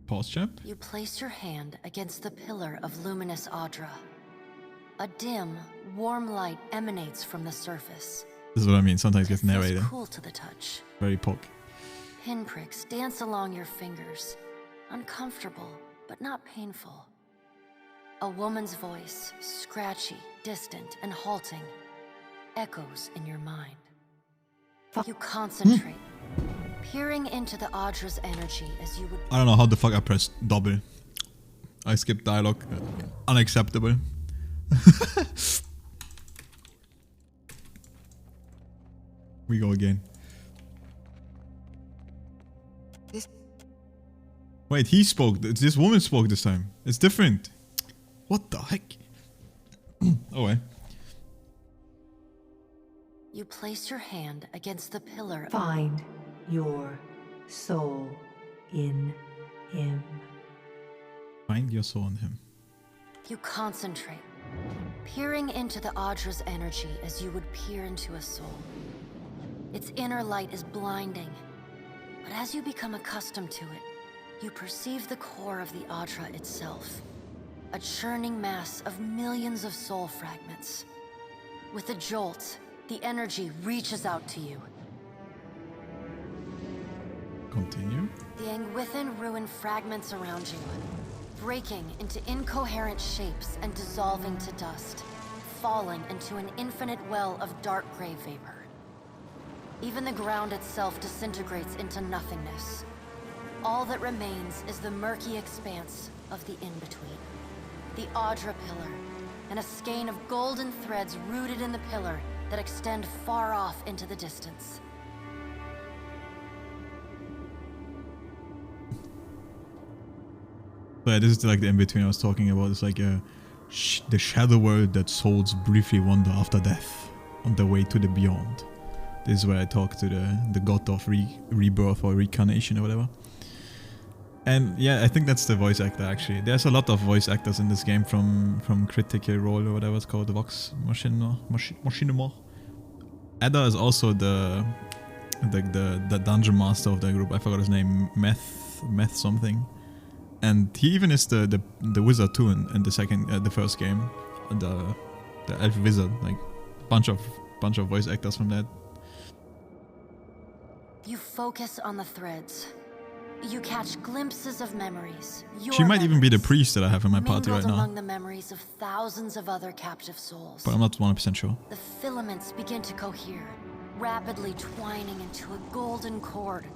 Pause, chap. You place your hand against the pillar of luminous Adra. A dim, warm light emanates from the surface. This is what I mean. Sometimes it gets narrated. Feels cool to the touch. Very poke. Pinpricks dance along your fingers, uncomfortable but not painful. A woman's voice, scratchy, distant, and halting, echoes in your mind. You concentrate, peering into the Adra's energy as you would... I don't know how the fuck I pressed double. I skipped dialogue. Unacceptable. We go again. Wait, he spoke. This woman spoke this time. It's different. What the heck? Oh, well. You place your hand against the pillar. Find your soul in him. Find your soul in him. You concentrate, peering into the Adra's energy as you would peer into a soul. Its inner light is blinding, but as you become accustomed to it, you perceive the core of the Adra itself, a churning mass of millions of soul fragments. With a jolt, the energy reaches out to you. Continue. The Anguithan ruin fragments around you, breaking into incoherent shapes and dissolving to dust, falling into an infinite well of dark gray vapor. Even the ground itself disintegrates into nothingness. All that remains is the murky expanse of the in-between. The Adra pillar, and a skein of golden threads rooted in the pillar that extend far off into the distance. So yeah, this is like the in-between I was talking about. It's like the shadow world that souls briefly wander after death on their way to the beyond. This is where I talk to the god of rebirth or reincarnation or whatever. And yeah, I think that's the voice actor actually. There's a lot of voice actors in this game from Critical Role or whatever it's called, the Vox Machinima. Ada is also the dungeon master of that group. I forgot his name, Meth something. And he even is the wizard too in the first game, the elf wizard, like bunch of voice actors from that. You focus on the threads. You catch glimpses of memories. She might even be the priest that I have in my party right now. Among the memories of thousands of other captive souls. But I'm not 100% sure. The filaments begin to cohere, rapidly twining into a golden cord.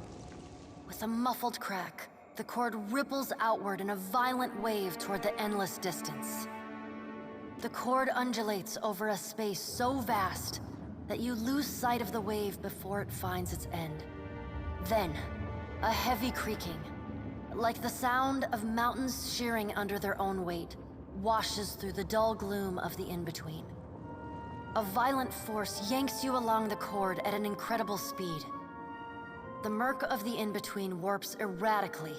With a muffled crack, the cord ripples outward in a violent wave toward the endless distance. The cord undulates over a space so vast that you lose sight of the wave before it finds its end. Then, a heavy creaking, like the sound of mountains shearing under their own weight, washes through the dull gloom of the in-between. A violent force yanks you along the cord at an incredible speed. The murk of the in-between warps erratically,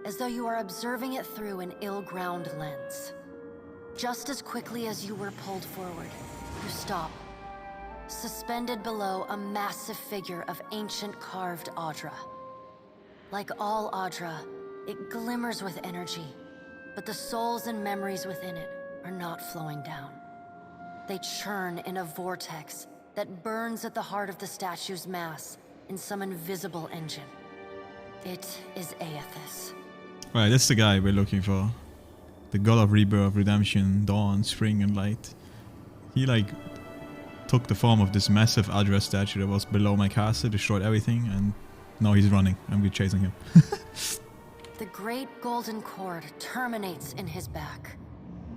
as though you are observing it through an ill-ground lens. Just as quickly as you were pulled forward, you stop, suspended below a massive figure of ancient carved Audra. Like all Audra, it glimmers with energy, but the souls and memories within it are not flowing down. They churn in a vortex that burns at the heart of the statue's mass in some invisible engine. It is Aethys. Right, that's the guy we're looking for. The god of rebirth, redemption, dawn, spring, and light. He like took the form of this massive Audra statue that was below my castle, destroyed everything, and now he's running, and we're chasing him. The great golden cord terminates in his back,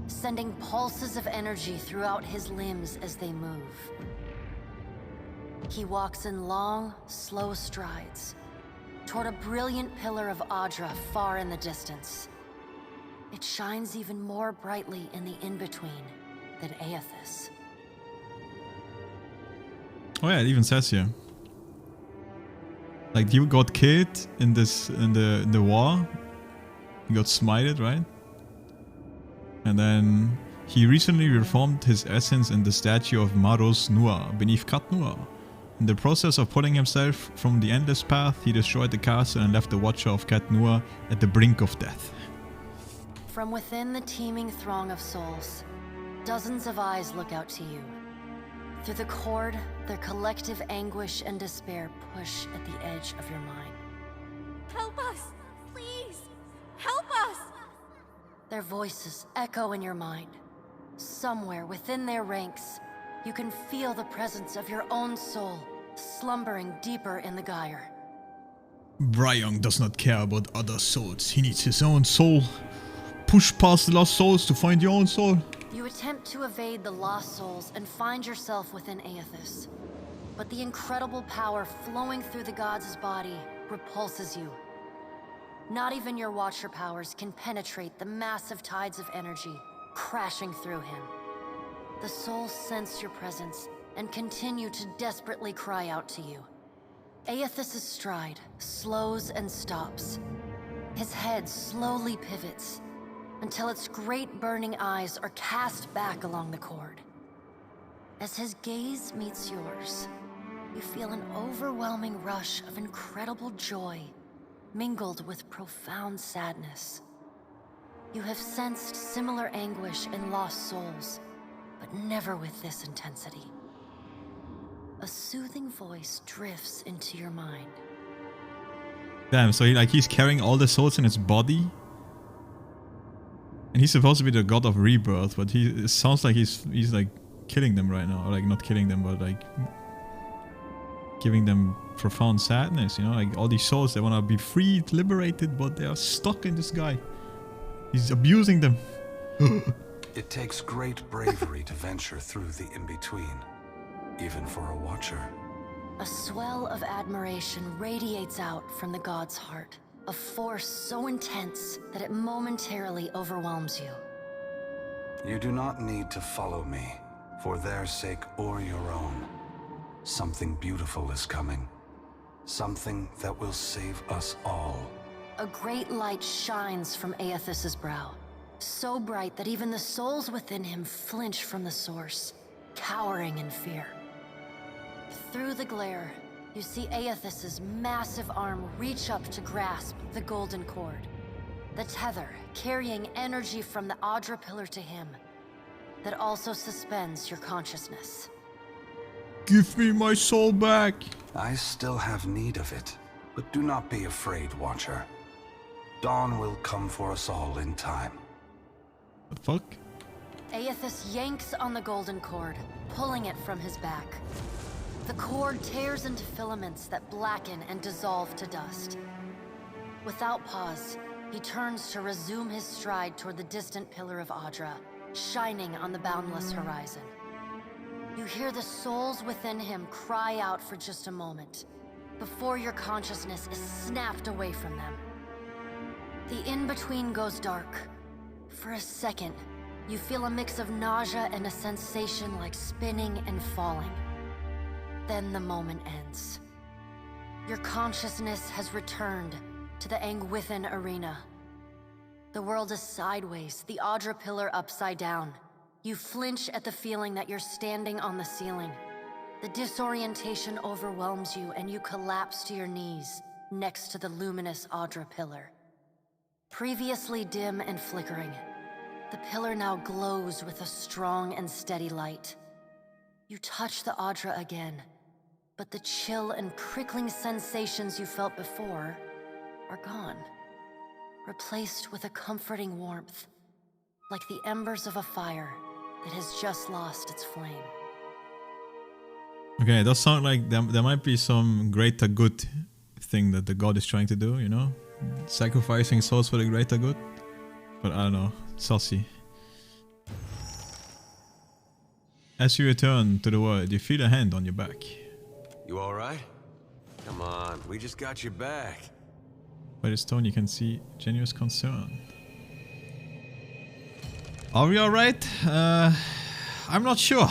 sending pulses of energy throughout his limbs as they move. He walks in long, slow strides toward a brilliant pillar of Audra far in the distance. It shines even more brightly in the in-between than Aethys. Oh yeah, it even says here. Like he got killed in the war. He got smited, right? And then he recently reformed his essence in the statue of Maros Nua beneath Kat Nua. In the process of pulling himself from the endless path, he destroyed the castle and left the Watcher of Kat Nua at the brink of death. From within the teeming throng of souls, dozens of eyes look out to you. Through the cord, their collective anguish and despair push at the edge of your mind. Help us! Please! Help us! Their voices echo in your mind. Somewhere within their ranks, you can feel the presence of your own soul, slumbering deeper in the gyre. Bryong does not care about other souls. He needs his own soul. Push past the lost souls to find your own soul. You attempt to evade the lost souls and find yourself within Aethys. But the incredible power flowing through the god's body repulses you. Not even your Watcher powers can penetrate the massive tides of energy crashing through him. The souls sense your presence and continue to desperately cry out to you. Aethys' stride slows and stops. His head slowly pivots until its great burning eyes are cast back along the cord. As his gaze meets yours, you feel an overwhelming rush of incredible joy mingled with profound sadness. You have sensed similar anguish in lost souls, but never with this intensity. A soothing voice drifts into your mind. Damn, so he's carrying all the souls in his body? And he's supposed to be the god of rebirth, but it sounds like he's like killing them right now. Or like not killing them, but like giving them profound sadness, you know? Like all these souls, they want to be freed, liberated, but they are stuck in this guy. He's abusing them. It takes great bravery to venture through the in-between, even for a Watcher. A swell of admiration radiates out from the god's heart. a force so intense that it momentarily overwhelms you. You do not need to follow me, for their sake or your own. Something beautiful is coming. Something that will save us all. A great light shines from Aethys's brow, so bright that even the souls within him flinch from the source, cowering in fear. Through the glare, you see Aethys's massive arm reach up to grasp the golden cord. The tether carrying energy from the Audra pillar to him, that also suspends your consciousness. Give me my soul back! I still have need of it, but do not be afraid, Watcher. Dawn will come for us all in time. What the fuck? Aethys yanks on the golden cord, pulling it from his back. The cord tears into filaments that blacken and dissolve to dust. Without pause, he turns to resume his stride toward the distant pillar of Audra, shining on the boundless horizon. You hear the souls within him cry out for just a moment, before your consciousness is snapped away from them. The in-between goes dark. For a second, you feel a mix of nausea and a sensation like spinning and falling. Then the moment ends. Your consciousness has returned to the Angwithan arena. The world is sideways, the Audra pillar upside down. You flinch at the feeling that you're standing on the ceiling. The disorientation overwhelms you and you collapse to your knees next to the luminous Audra pillar. Previously dim and flickering, the pillar now glows with a strong and steady light. You touch the Audra again, but the chill and prickling sensations you felt before are gone, replaced with a comforting warmth, like the embers of a fire that has just lost its flame. Okay, it does sound like there might be some greater good thing that the god is trying to do, you know? Sacrificing souls for the greater good. But I don't know, saucy. As you return to the world, you feel a hand on your back. You alright? Come on, we just got your back. By the stone you can see genuine concern. Are we alright? I'm not sure.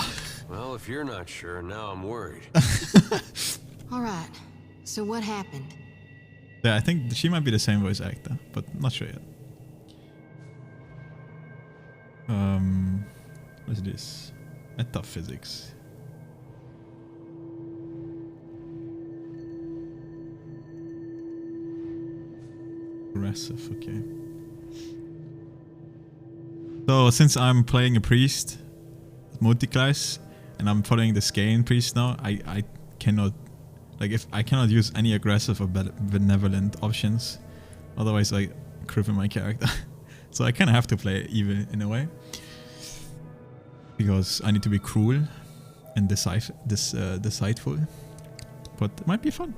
Well, if you're not sure, now I'm worried. Alright, so what happened? Yeah, I think she might be the same voice actor, but not sure yet. What is this? Metaphysics. Aggressive, okay. So since I'm playing a priest, multi-class, and I'm following the Skaen priest now, I cannot, like, if I cannot use any aggressive or benevolent options, otherwise I cripple my character. So I kind of have to play evil in a way, because I need to be cruel and decideful, but it might be fun.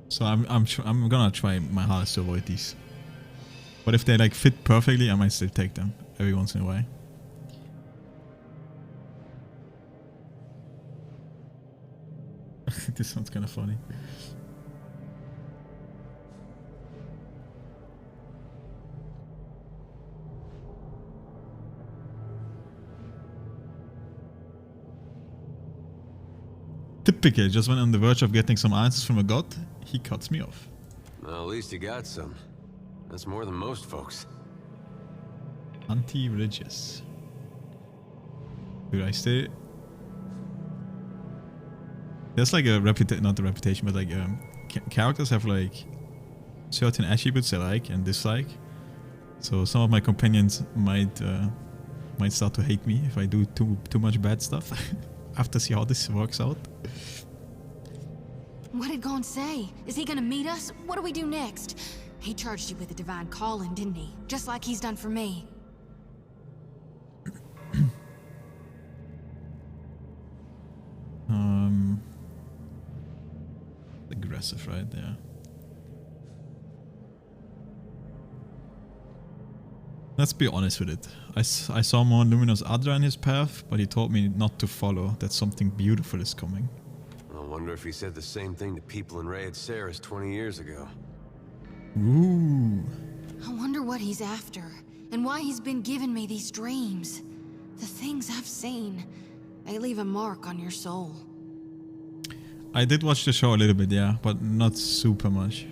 So I'm gonna try my hardest to avoid these. But if they like fit perfectly, I might still take them every once in a while. This sounds kind of funny. Typical, just when on the verge of getting some answers from a god, he cuts me off. Well, at least you got some. That's more than most folks. Anti-religious. Dude, I stay... There's like a reputation, not a reputation, but like characters have like certain attributes I like and dislike. So some of my companions might start to hate me if I do too much bad stuff. I have to see how this works out. What did Gon say? Is he gonna meet us? What do we do next? He charged you with a divine calling, didn't he? Just like he's done for me. Aggressive right there. Let's be honest with it. I saw more luminous Adra in his path, but he told me not to follow, that something beautiful is coming. Well, Wonder if he said the same thing to people in Ray at Sarah's 20 years ago. Ooh. I wonder what he's after, and why he's been giving me these dreams. The things I've seen, they leave a mark on your soul. I did watch the show a little bit, yeah, but not super much.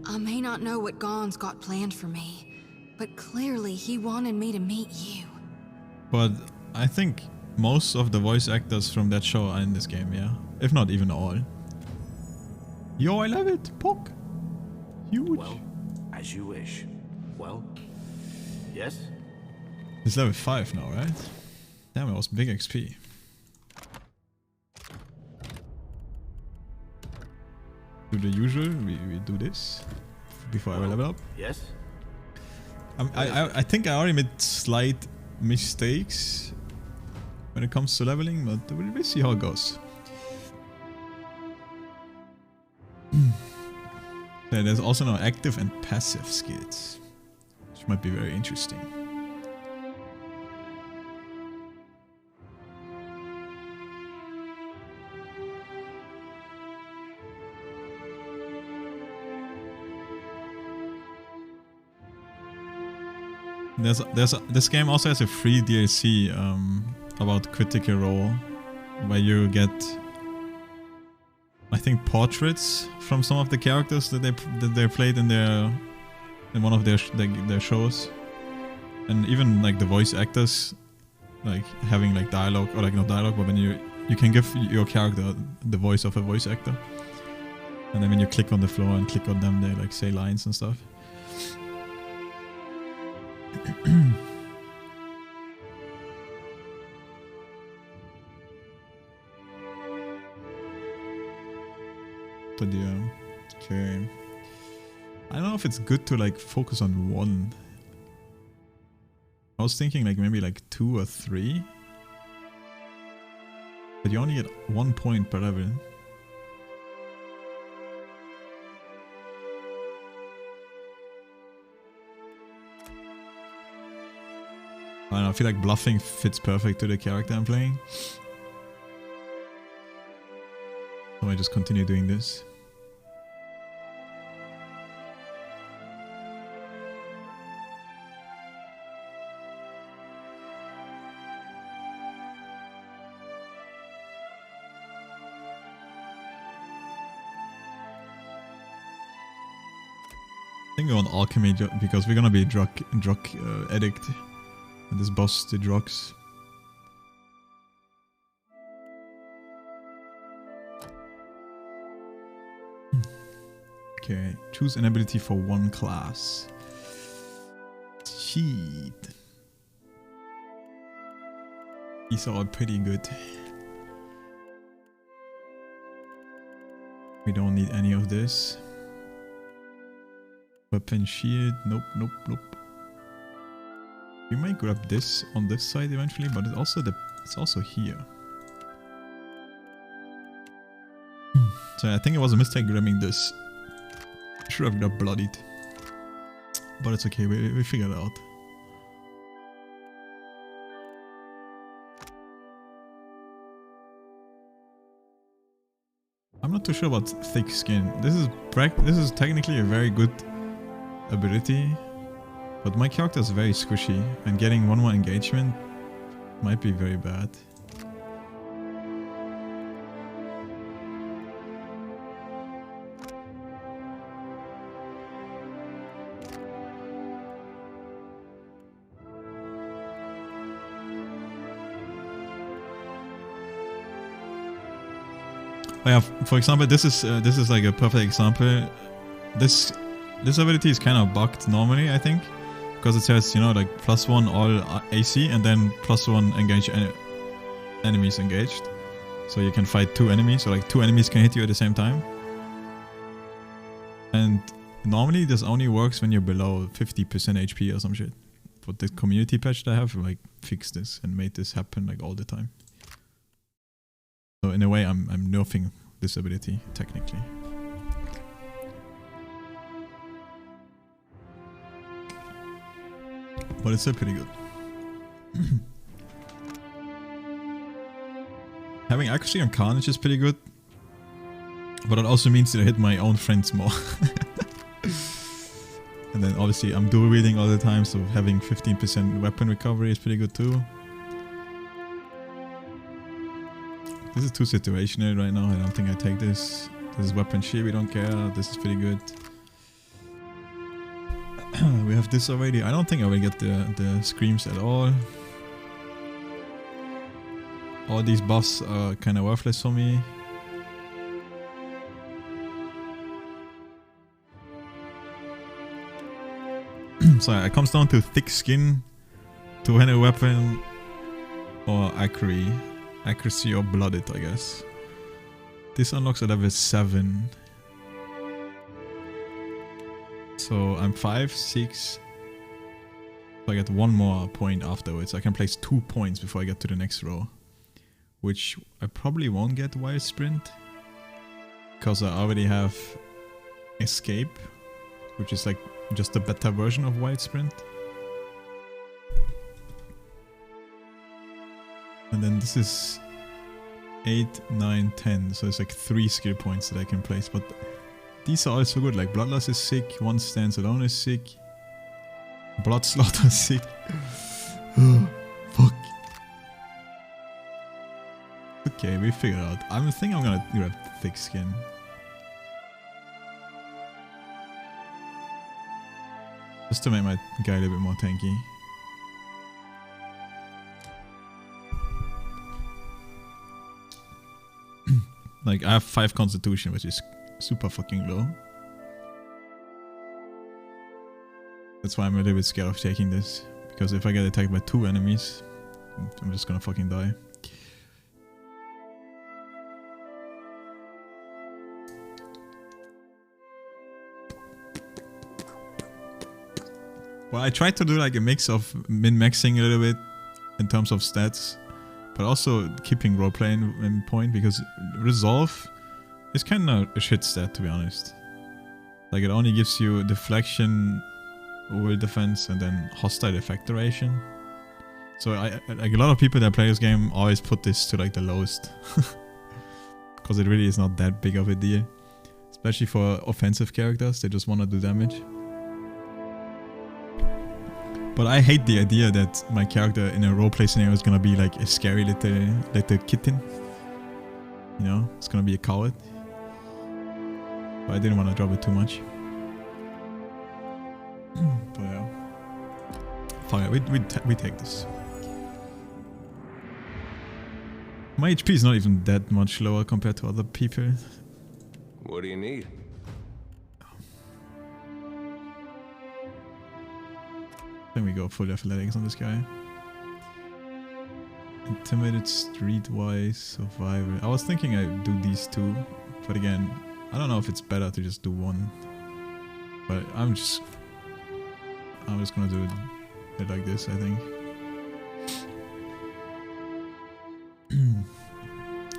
I may not know what Gon's got planned for me, but clearly he wanted me to meet you. But I think most of the voice actors from that show are in this game, yeah? If not even all. Yo, I love it! Pock! Huge! Well, as you wish. Well, yes? It's level 5 now, right? Damn, it was big XP. Do the usual, we do this before I level up. Yes? I think I already made slight mistakes when it comes to leveling, but we'll see how it goes. Yeah, there's also now active and passive skills, which might be very interesting. This game also has a free DLC about Critical Role, where you get, I think, portraits from some of the characters that they played in one of their shows, and even like the voice actors, like having like dialogue, or like not dialogue, but when you can give your character the voice of a voice actor, and then when you click on the floor and click on them, they like say lines and stuff. But yeah, okay. I don't know if it's good to like focus on one. I was thinking like maybe like 2 or 3. But you only get 1 point per level. I don't know, I feel like bluffing fits perfect to the character I'm playing. So I just continue doing this. I think we want alchemy because we're gonna be drug addict. And this boss the drugs. Okay, choose an ability for one class. Cheat. These are all pretty good. We don't need any of this. Weapon shield, nope, nope, nope. We might grab this on this side eventually, but it's also here. So I think it was a mistake grabbing this. Should have got bloodied, but it's okay. We figured it out. I'm not too sure about thick skin. This is technically a very good ability. But my character is very squishy, and getting one more engagement might be very bad. Oh yeah, for example, this is like a perfect example. This ability is kind of bugged normally, I think. Because it says, you know, like +1 all AC and then +1 engage enemies engaged. So you can fight 2 enemies, so like 2 enemies can hit you at the same time. And normally this only works when you're below 50% HP or some shit. But the community patch that I have like fixed this and made this happen like all the time. So in a way I'm nerfing this ability technically. But it's still pretty good. Having accuracy on Carnage is pretty good. But it also means that I hit my own friends more. And then obviously I'm dual wielding all the time, so having 15% weapon recovery is pretty good too. This is too situational right now. I don't think I take this. This is weapon shear, we don't care. This is pretty good. We have this already. I don't think I will get the screams at all. All these buffs are kind of worthless for me. So it comes down to thick skin, two-handed weapon, or accuracy or blooded, I guess. This unlocks at level 7. So I'm 5, 6. So I get one more point afterwards. I can place 2 points before I get to the next row. Which I probably won't get wild sprint. Because I already have escape. Which is like just a better version of wild sprint. And then this is 8, 9, 10. So it's like 3 skill points that I can place. But these are also good. Like Bloodlust is sick. One Stands Alone is sick. Blood Slaughter is sick. Fuck. Okay, we figured out. I think I'm gonna grab thick skin. Just to make my guy a little bit more tanky. Like, I have 5 constitution, which is super fucking low. That's why I'm a little bit scared of taking this. Because if I get attacked by 2 enemies, I'm just gonna fucking die. Well, I tried to do like a mix of min-maxing a little bit in terms of stats, but also keeping roleplay in point, because Resolve is kind of a shit stat, to be honest. Like, it only gives you deflection, will defense, and then hostile effect duration. So like a lot of people that play this game always put this to like the lowest. Because it really is not that big of a deal. Especially for offensive characters, they just want to do damage. But I hate the idea that my character in a roleplay scenario is gonna be like a scary little kitten. You know, it's gonna be a coward. But I didn't want to drop it too much. But yeah. Fuck it, we take this. My HP is not even that much lower compared to other people. What do you need? Then we go full athletics on this guy. Intimidated, streetwise, survival. I was thinking I'd do these 2, but again, I don't know if it's better to just do 1. But I'm just gonna do it like this, I think.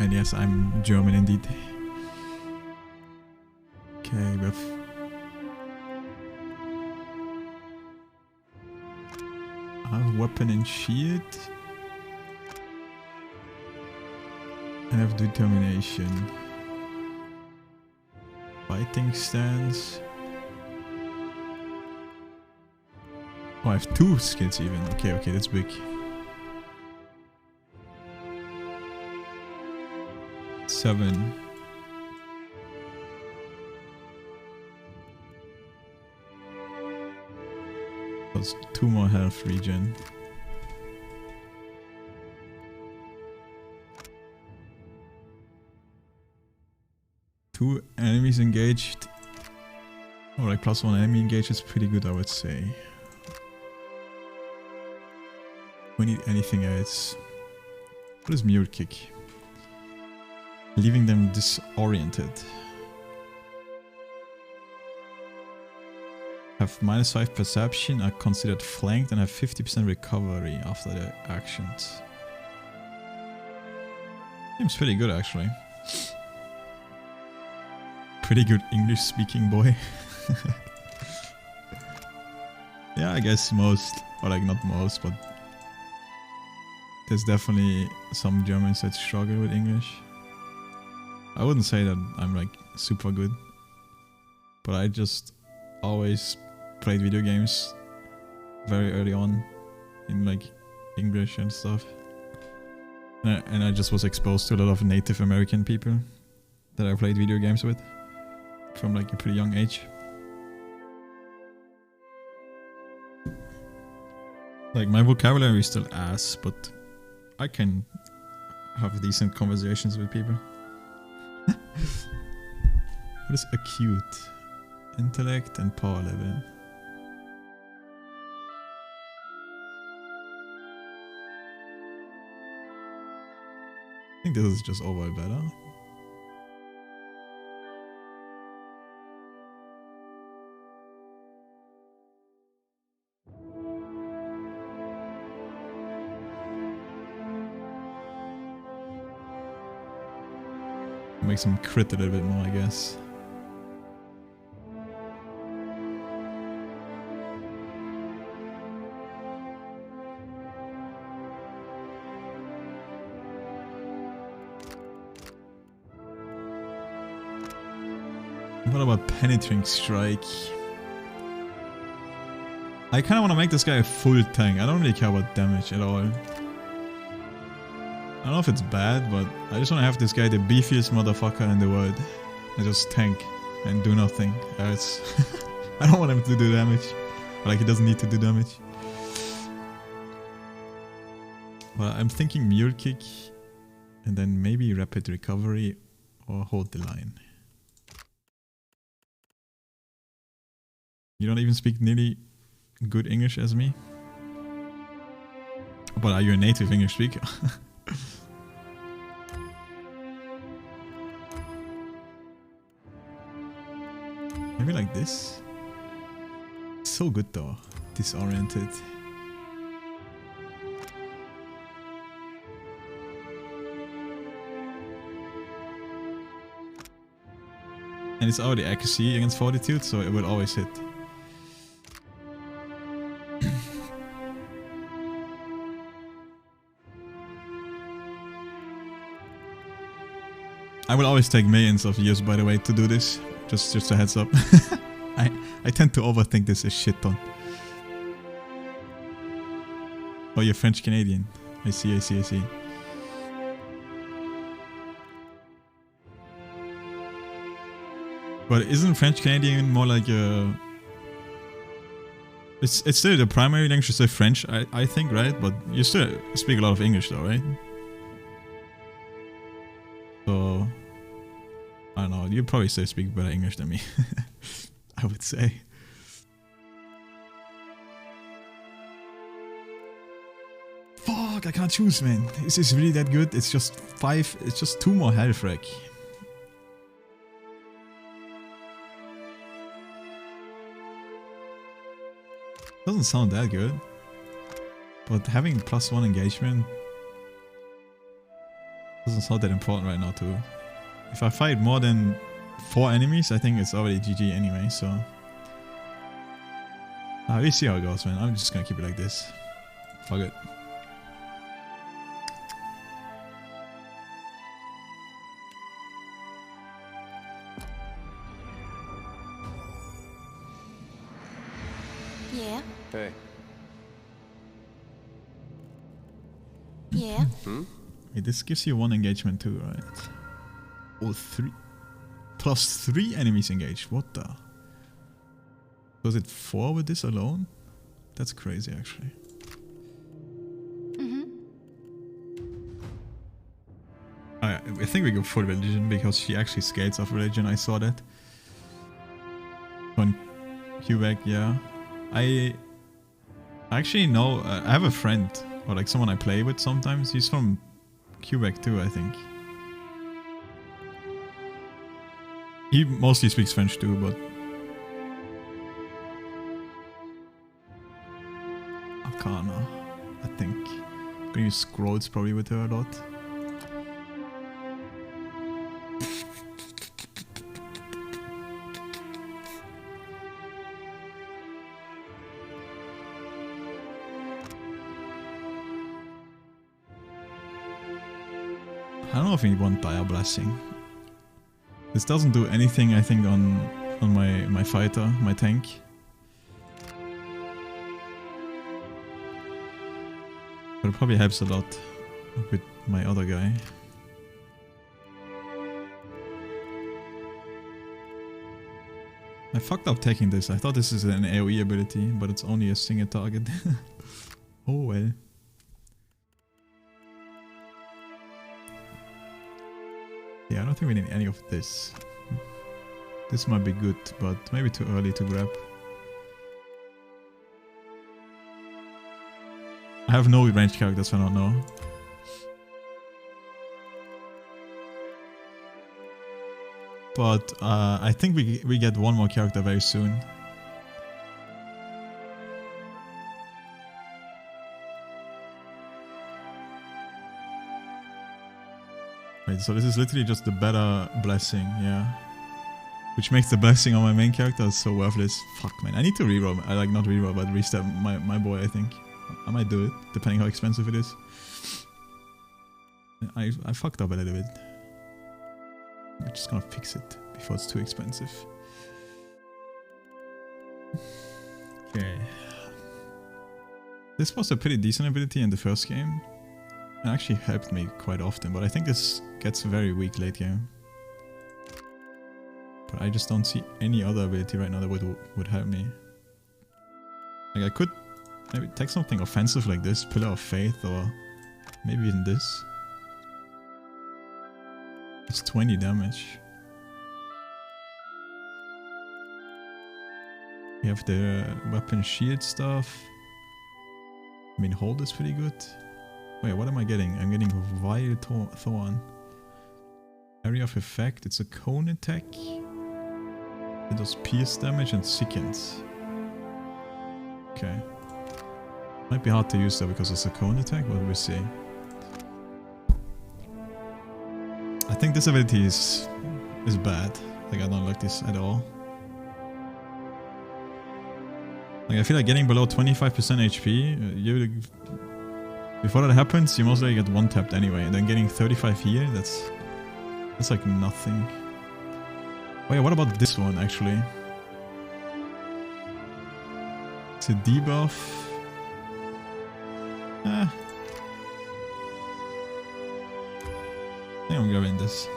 And yes, I'm German indeed. Okay, we have weapon and shield. I have determination. Fighting stance. Oh, I have 2 skills even. Okay, that's big. 7. Plus 2 more health regen. Two enemies engaged. Or like plus 1 enemy engaged is pretty good, I would say. We need anything else. What is Mule Kick? Leaving them disoriented. Have -5 perception, are considered flanked, and have 50% recovery after their actions. Seems pretty good, actually. Pretty good English speaking boy. Yeah, I guess most, or like not most, but there's definitely some Germans that struggle with English. I wouldn't say that I'm like super good, but I just always played video games very early on in like English and stuff. And I just was exposed to a lot of Native American people that I played video games with from like a pretty young age. Like my vocabulary is still ass, but I can have decent conversations with people. What is acute? Intellect and power level. I think this is just overall better. Makes him crit a little bit more, I guess. What about penetrating strike? I kind of want to make this guy a full tank. I don't really care about damage at all. I don't know if it's bad, but I just want to have this guy the beefiest motherfucker in the world. And just tank and do nothing else. I don't want him to do damage. Like, he doesn't need to do damage. Well, I'm thinking Mule Kick. And then maybe Rapid Recovery or Hold the Line. You don't even speak nearly good English as me? But are you a native English speaker? Maybe like this? So good though. Disoriented. And it's already accuracy against fortitude, so it will always hit. I will always take millions of years, by the way, to do this. Just a heads up. I tend to overthink this a shit ton. Oh, you're French Canadian. I see. But isn't French Canadian more like a... It's still the primary language to say French, I think, right? But you still speak a lot of English though, right? So... I don't know, you probably still speak better English than me. I would say. Fuck, I can't choose, man. Is this really that good? It's just 5, it's just 2 more health rack. Doesn't sound that good. But having +1 engagement doesn't sound that important right now too. If I fight more than 4 enemies, I think it's already GG anyway, so... we see how it goes, man. I'm just gonna keep it like this. Fuck it. Yeah? Hey. Yeah? Wait, this gives you 1 engagement too, right? Oh, 3. +3 enemies engaged. What the? Was it 4 with this alone? That's crazy, actually. I think we go for religion because she actually skates off religion. I saw that. On Quebec, yeah. I actually know. I have a friend or like someone I play with sometimes. He's from Quebec too, I think. He mostly speaks French too, but... Arcana, I think. I'm gonna use scrolls probably with her a lot. I don't know if we want Dire Blessing. This doesn't do anything, I think, on my fighter, my tank. But it probably helps a lot with my other guy. I fucked up taking this. I thought this is an AoE ability, but it's only a single target. Oh well. Yeah, I don't think we need any of this. This might be good, but maybe too early to grab. I have no ranged characters, so I don't know. But I think we get one more character very soon. Wait, so this is literally just the better blessing, yeah. Which makes the blessing on my main character so worthless. Fuck, man. I need to reroll. I like not reroll, but restep my boy, I think. I might do it, depending how expensive it is. I fucked up a little bit. I'm just gonna fix it before it's too expensive. Okay. This was a pretty decent ability in the first game. It actually helped me quite often, but I think this gets very weak late game. But I just don't see any other ability right now that would help me. Like I could maybe take something offensive like this, Pillar of Faith, or maybe even this. It's 20 damage. We have the weapon shield stuff. I mean, hold is pretty good. Wait, what am I getting? I'm getting Vile Thorn. Area of effect, it's a cone attack. It does pierce damage and sickens. Okay. Might be hard to use though because it's a cone attack, but we'll see. I think this ability is bad. Like I don't like this at all. Like I feel like getting below 25% HP, before that happens, you most likely get one tapped anyway, and then getting 35 here, that's like nothing. Wait, what about this one actually? It's a debuff. I think I'm grabbing this.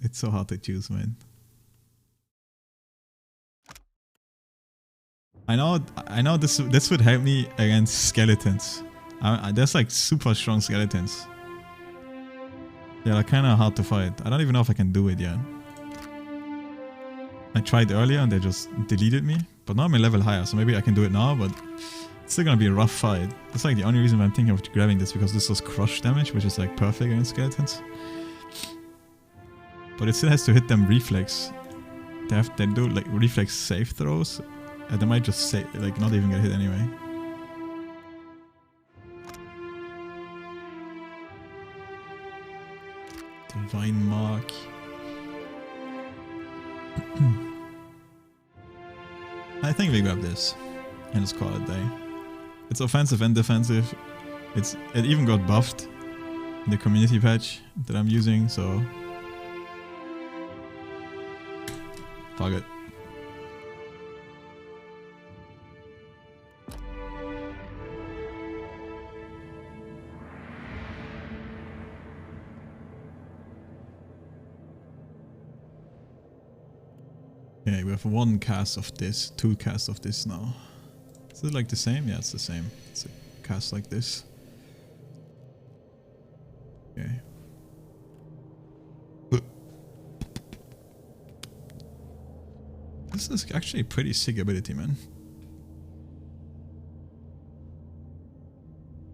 It's so hard to choose, man. I know this would help me against skeletons. There's like super strong skeletons. Yeah, they're kind of hard to fight. I don't even know if I can do it yet. I tried earlier and they just deleted me. But now I'm a level higher, so maybe I can do it now, but it's still gonna be a rough fight. That's like the only reason why I'm thinking of grabbing this, because this does crush damage, which is like perfect against skeletons. But it still has to hit them reflex. They do like reflex save throws, and they might just say like not even get hit anyway. Divine Mark. I think we grab this and just call it a day. It's offensive and defensive. It even got buffed in the community patch that I'm using, so fuck it. Okay, we have one cast of this, two casts of this now. Is it like the same? Yeah, it's the same. It's a cast like this. Okay. This is actually a pretty sick ability, man.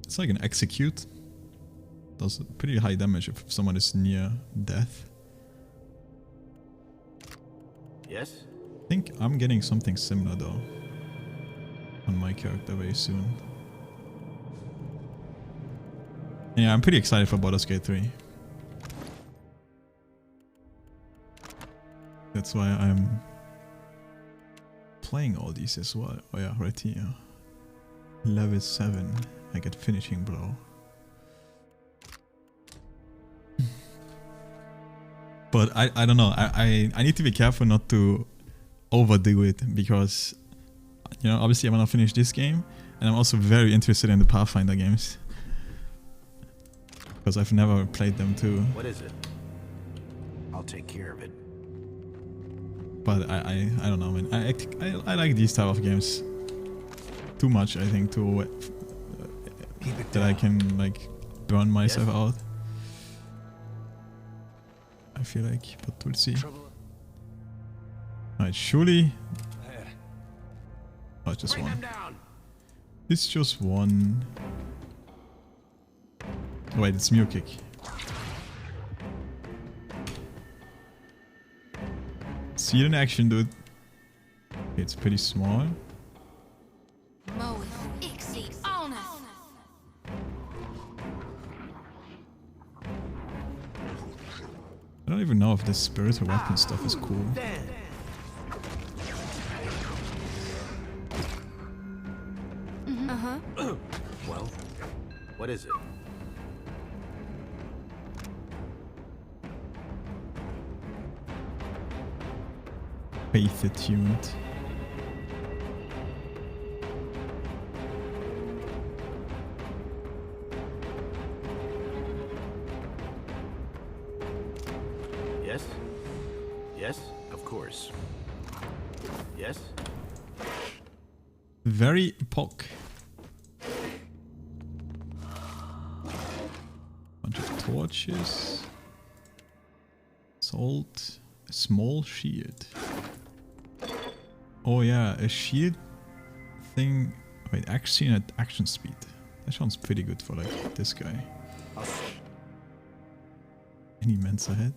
It's like an execute. Does pretty high damage if someone is near death. Yes? I think I'm getting something similar though on my character very soon. Yeah, I'm pretty excited for Baldur's Gate 3. That's why I'm playing all these as well? Oh yeah, right here. Level 7. I get finishing blow. But I don't know. I need to be careful not to overdo it, because you know, obviously I want to finish this game, and I'm also very interested in the Pathfinder games, because I've never played them too. What is it? I'll take care of it. But I don't know, man. I like these type of games too much, I think, to that I can like burn myself out. I feel like, but we'll see. Alright, surely. Oh, it's just one. It's just one. Wait, it's Mew Kick. See it in action, dude. Okay, it's pretty small. I don't even know if this spiritual weapon stuff is cool. Well, what is it? Faith attuned. Yes? Yes, of course. Yes? Very POC. Bunch of torches. Salt. A small shield. Oh yeah, a shield thing. Wait, action at action speed. That sounds pretty good for like this guy. Any ments ahead?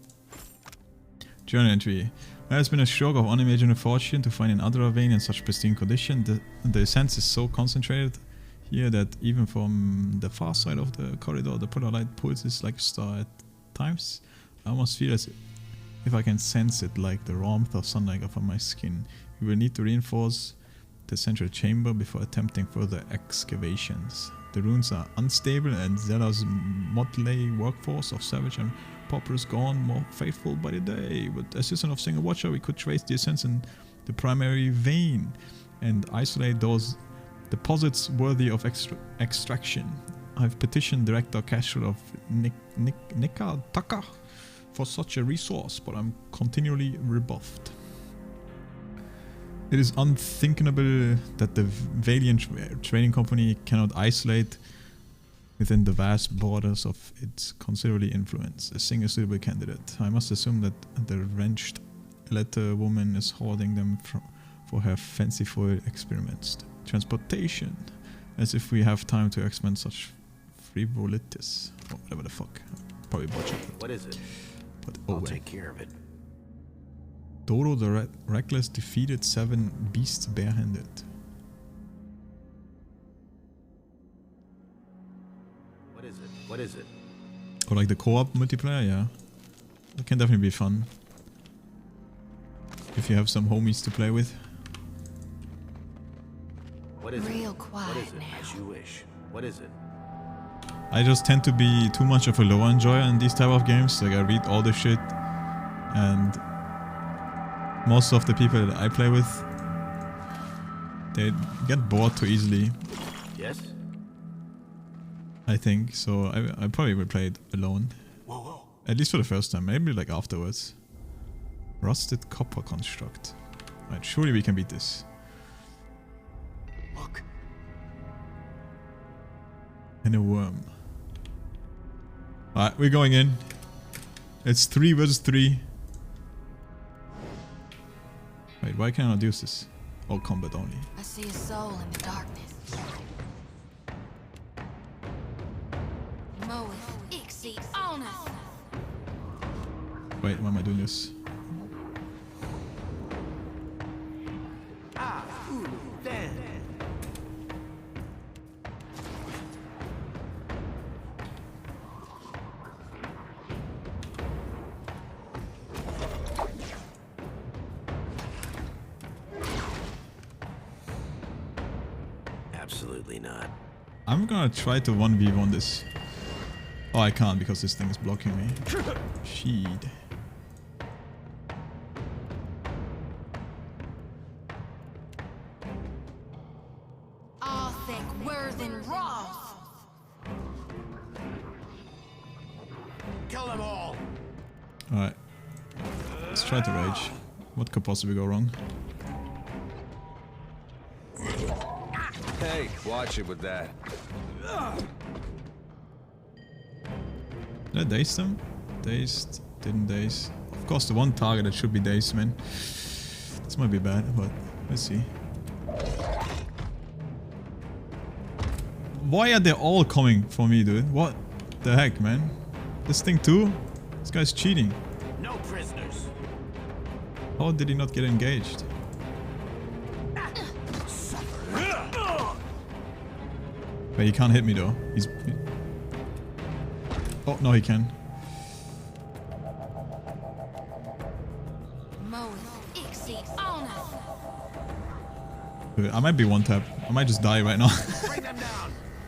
Journal entry. There has been a stroke of unimaginable fortune to find another vein in such pristine condition. The essence is so concentrated here that even from the far side of the corridor, the polar light pulses like a star at times. I almost feel as if I can sense it, like the warmth of sunlight upon my skin. We will need to reinforce the central chamber before attempting further excavations. The ruins are unstable, and Zella's motley workforce of savage and paupers gone more faithful by the day. With the assistance of Single Watcher, we could trace the ascents in the primary vein and isolate those deposits worthy of extraction. I've petitioned Director Castro of Nikataka for such a resource, but I'm continually rebuffed. It is unthinkable that the Valiant trading company cannot isolate within the vast borders of its considerably influence a single suitable candidate. I must assume that the wrenched letter woman is hoarding them for her fanciful experiments. Transportation, as if we have time to expend such frivolities, or whatever the fuck. Probably butchered it. What is it? But I'll take care of it. Dodo the Reckless defeated 7 beasts barehanded. What is it? What is it? Or like the co-op multiplayer, yeah. That can definitely be fun. If you have some homies to play with. What is Real it? quiet What is it? now. As you wish. What is it? I just tend to be too much of a lore enjoyer in these type of games. Like I read all the shit, and most of the people that I play with, they get bored too easily. Yes? I think so. I probably will play it alone. Whoa. At least for the first time. Maybe like afterwards. Rusted copper construct. Right, surely we can beat this. Look. And a worm. Alright, we're going in. It's 3 versus 3. Wait, why can't I use this? Oh, combat only. I see a soul in the darkness. Wait, why am I doing this? Absolutely not. I'm gonna try to 1v1 this. Oh, I can't because this thing is blocking me. Shit. I think worse than Roth. Kill them all. Alright. Let's try to rage. What could possibly go wrong? Hey, watch it with that. Did I daze them? Dazed. Didn't daze. Of course, the one target that should be dazed, man. This might be bad, but let's see. Why are they all coming for me, dude? What the heck, man? This thing too? This guy's cheating. No prisoners. How did he not get engaged? But he can't hit me though. Oh, no he can. Dude, I might be one tap. I might just die right now.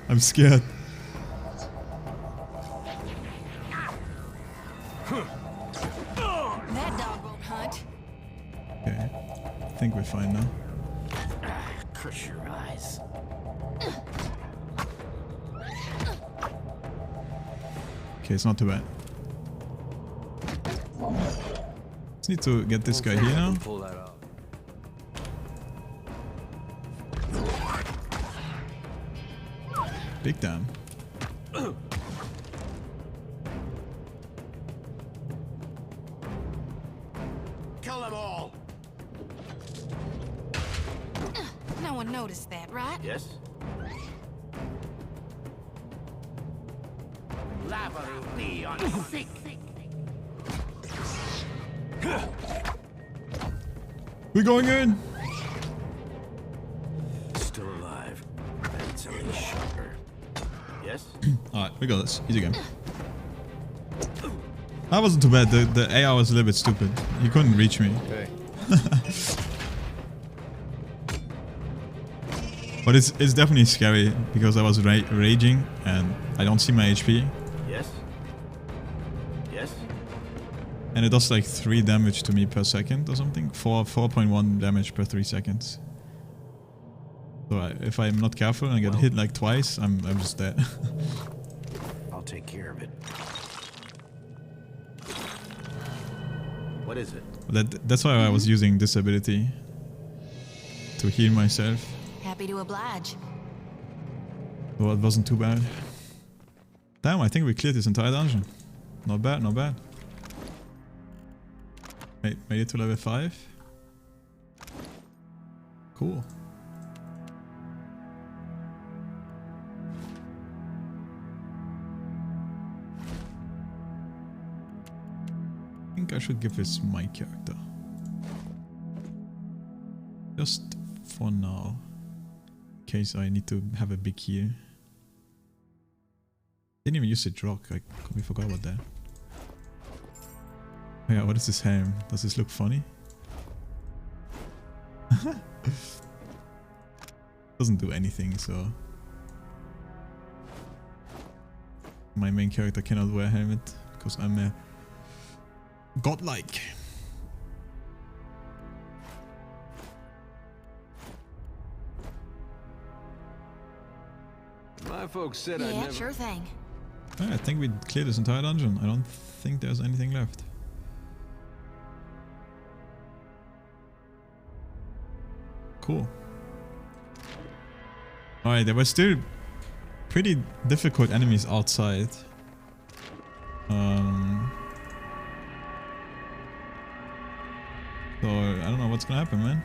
I'm scared. That dog won't hunt. Okay. I think we're fine now. Curse your eyes. Okay, it's not too bad. Just need to get this guy here now. Pull that off. Big damn. Kill them all. No one noticed that, right? Yes. Labaru be on sick. We're going in. Still alive. That's a little sharper. Yes. Alright, we got this. Easy game. That wasn't too bad. The AI was a little bit stupid. He couldn't reach me. Hey. But it's definitely scary because I was raging and I don't see my HP. Yes. Yes. And it does like 3 damage to me per second or something. 4.1 damage per 3 seconds. So if I'm not careful and I get hit like twice, I'm just dead. I'll take care of it. What is it? That's why I was using this ability to heal myself. Happy to oblige. So it wasn't too bad. Damn, I think we cleared this entire dungeon. Not bad, not bad. Made it to level 5. Cool. I think I should give this my character. Just for now. In case I need to have a big heal. Didn't even use the rock, I completely forgot about that. Oh yeah, what is this helm? Does this look funny? Doesn't do anything, so... My main character cannot wear a helmet, because I'm a... godlike. My folks said I'd Yeah, never... sure thing. Yeah, I think we cleared this entire dungeon. I don't think there's anything left. Cool. Alright, there were still pretty difficult enemies outside. So, I don't know what's gonna happen, man.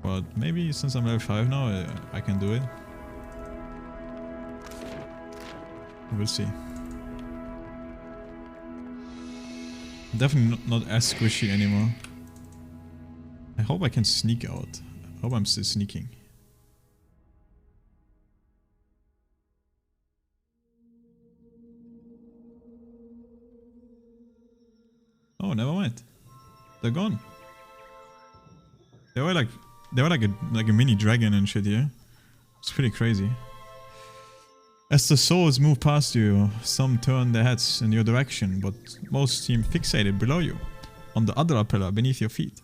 But maybe since I'm level 5 now, I can do it. We'll see. Definitely not as squishy anymore. I hope I can sneak out. I hope I'm still sneaking. Oh, never mind. They're gone. They were like They were like a mini dragon and shit here. It's pretty crazy. As the souls move past you, some turn their heads in your direction, but most seem fixated below you, on the other pillar beneath your feet.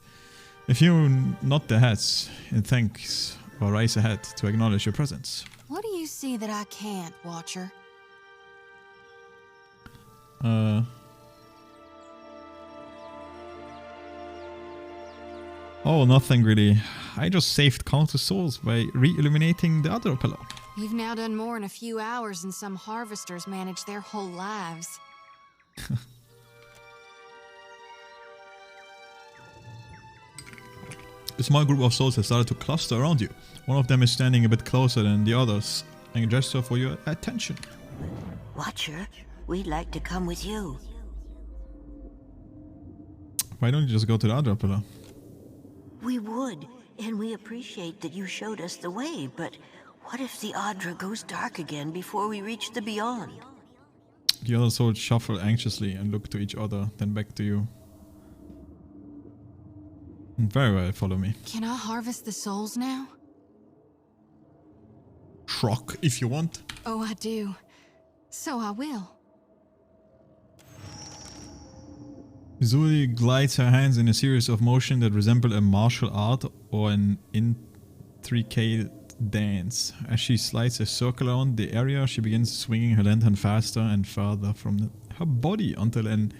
A few nod their heads in thanks or rise ahead to acknowledge your presence. What do you see that I can't, Watcher? Oh, nothing really. I just saved countless souls by re-illuminating the other pillar. You've now done more in a few hours than some harvesters manage their whole lives. A small group of souls has started to cluster around you. One of them is standing a bit closer than the others and a gesture for your attention. Watcher, we'd like to come with you. Why don't you just go to the other pillar? We would, and we appreciate that you showed us the way, but what if the Adra goes dark again before we reach the beyond? The other souls shuffle anxiously and look to each other, then back to you. Very well, follow me. Can I harvest the souls now? Shock, if you want. Oh, I do. So I will. Zuli glides her hands in a series of motions that resemble a martial art or an intricate dance. As she slides a circle around the area, she begins swinging her lantern faster and farther from her body until an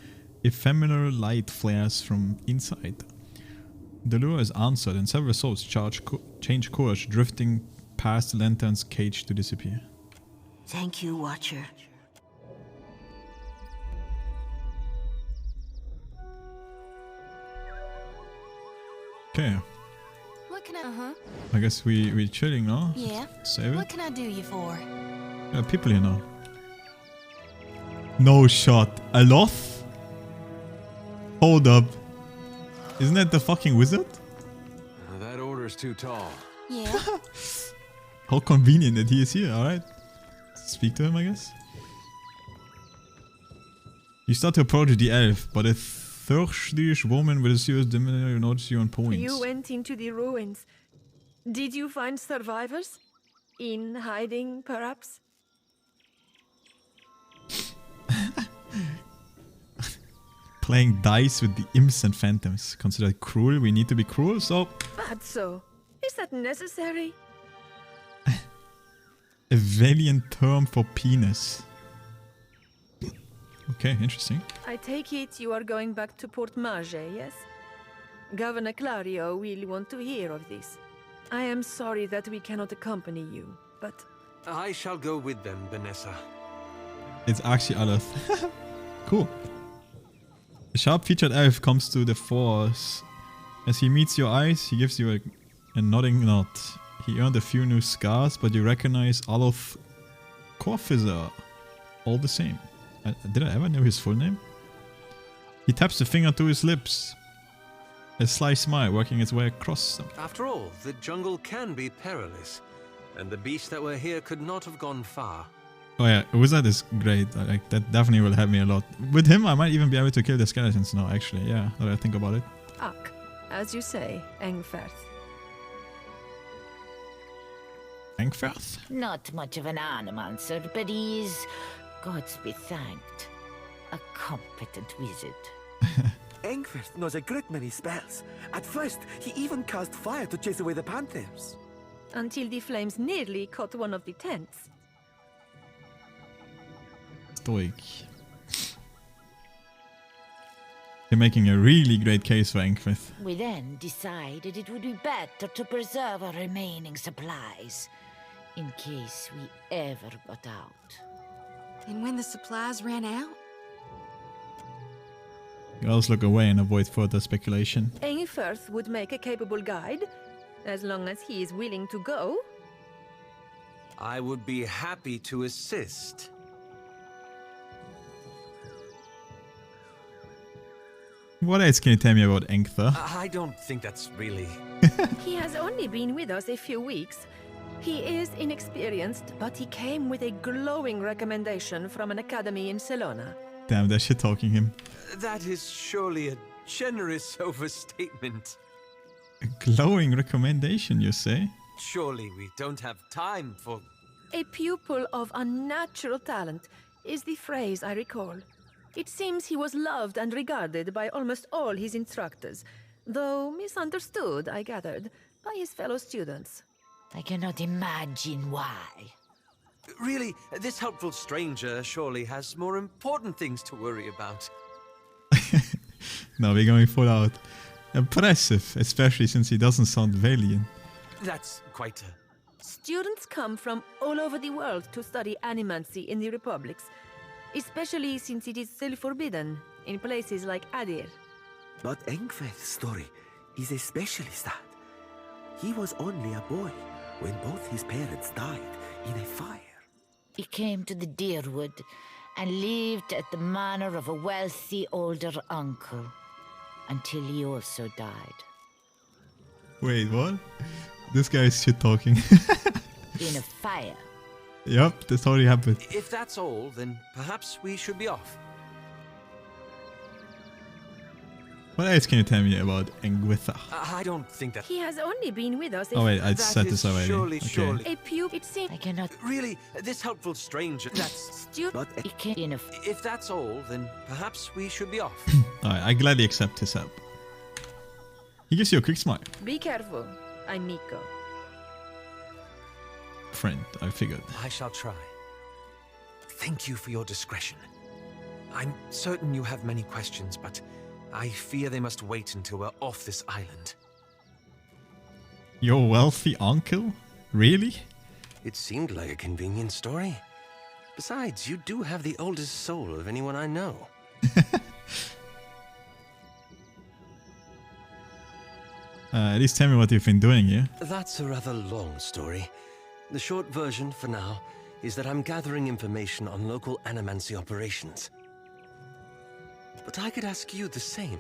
ephemeral light flares from inside. The lure is answered and several souls change course, drifting past the lantern's cage to disappear. Thank you, Watcher. Okay. What can I... I guess we chilling now. Yeah. Save it. What can I do you for? There are people here now. No shot. A Loth? Hold up. Isn't that the fucking wizard? That order's too tall. Yeah. How convenient that he is here, alright. Speak to him, I guess. You start to approach the elf, but a thirstish woman with a serious demeanor notices you on points. You went into the ruins. Did you find survivors? In hiding, perhaps? Playing dice with the imps and phantoms. Considered cruel, we need to be cruel, so... But so, is that necessary? A valiant term for penis. Okay, interesting. I take it you are going back to Port Marge, yes? Governor Clario will want to hear of this. I am sorry that we cannot accompany you, but... I shall go with them, Vanessa. It's actually Aleth. Cool. A sharp-featured elf comes to the force. As he meets your eyes, he gives you a nodding nod. He earned a few new scars, but you recognize Aleth Corfizer all the same. Did I ever know his full name? He taps a finger to his lips. A sly smile working its way across them. After all, the jungle can be perilous, and the beasts that were here could not have gone far. Oh yeah, Wizard is great. Like that definitely will help me a lot. With him, I might even be able to kill the skeletons now, actually. Yeah, now that I think about it. Ak, as you say, Engferth. Engferth? Not much of an animancer, but he's, gods be thanked, a competent wizard. Engferth knows a great many spells. At first, he even cast fire to chase away the panthers. Until the flames nearly caught one of the tents. Stoic. You're making a really great case for Engferth. We then decided it would be better to preserve our remaining supplies, in case we ever got out. And when the supplies ran out? Girls look away and avoid further speculation. Engferth would make a capable guide, as long as he is willing to go. I would be happy to assist. What else can you tell me about Engfer? I don't think that's really... He has only been with us a few weeks. He is inexperienced, but he came with a glowing recommendation from an academy in Selona. Damn, that shit talking him. That is surely a generous overstatement. A glowing recommendation, you say? Surely we don't have time for... A pupil of unnatural talent is the phrase I recall. It seems he was loved and regarded by almost all his instructors, though misunderstood, I gathered, by his fellow students. I cannot imagine why. Really, this helpful stranger surely has more important things to worry about. No, we're going full out. Impressive, especially since he doesn't sound valiant. That's quite a... Students come from all over the world to study animancy in the republics, especially since it is still forbidden in places like Adir. But Engfeth's story is especially sad. He was only a boy when both his parents died in a fire. He came to the Deerwood and lived at the manor of a wealthy older uncle until he also died. Wait, what? This guy is shit talking. In a fire. Yep, that's already happened. If that's all, then perhaps we should be off. What else can you tell me about Engwitha? I don't think that... He has only been with us. Oh wait, I said this already. Surely. A pupil. It seems. I cannot. Really, this helpful stranger. That's stupid. He came in a. If that's all, then perhaps we should be off. Alright, I gladly accept his help. He gives you a quick smile. Be careful. I'm Miko. Friend, I figured. I shall try. Thank you for your discretion. I'm certain you have many questions, but I fear they must wait until we're off this island. Your wealthy uncle? Really? It seemed like a convenient story. Besides, you do have the oldest soul of anyone I know. At least tell me what you've been doing here. That's a rather long story. The short version, for now, is that I'm gathering information on local animancy operations. But I could ask you the same.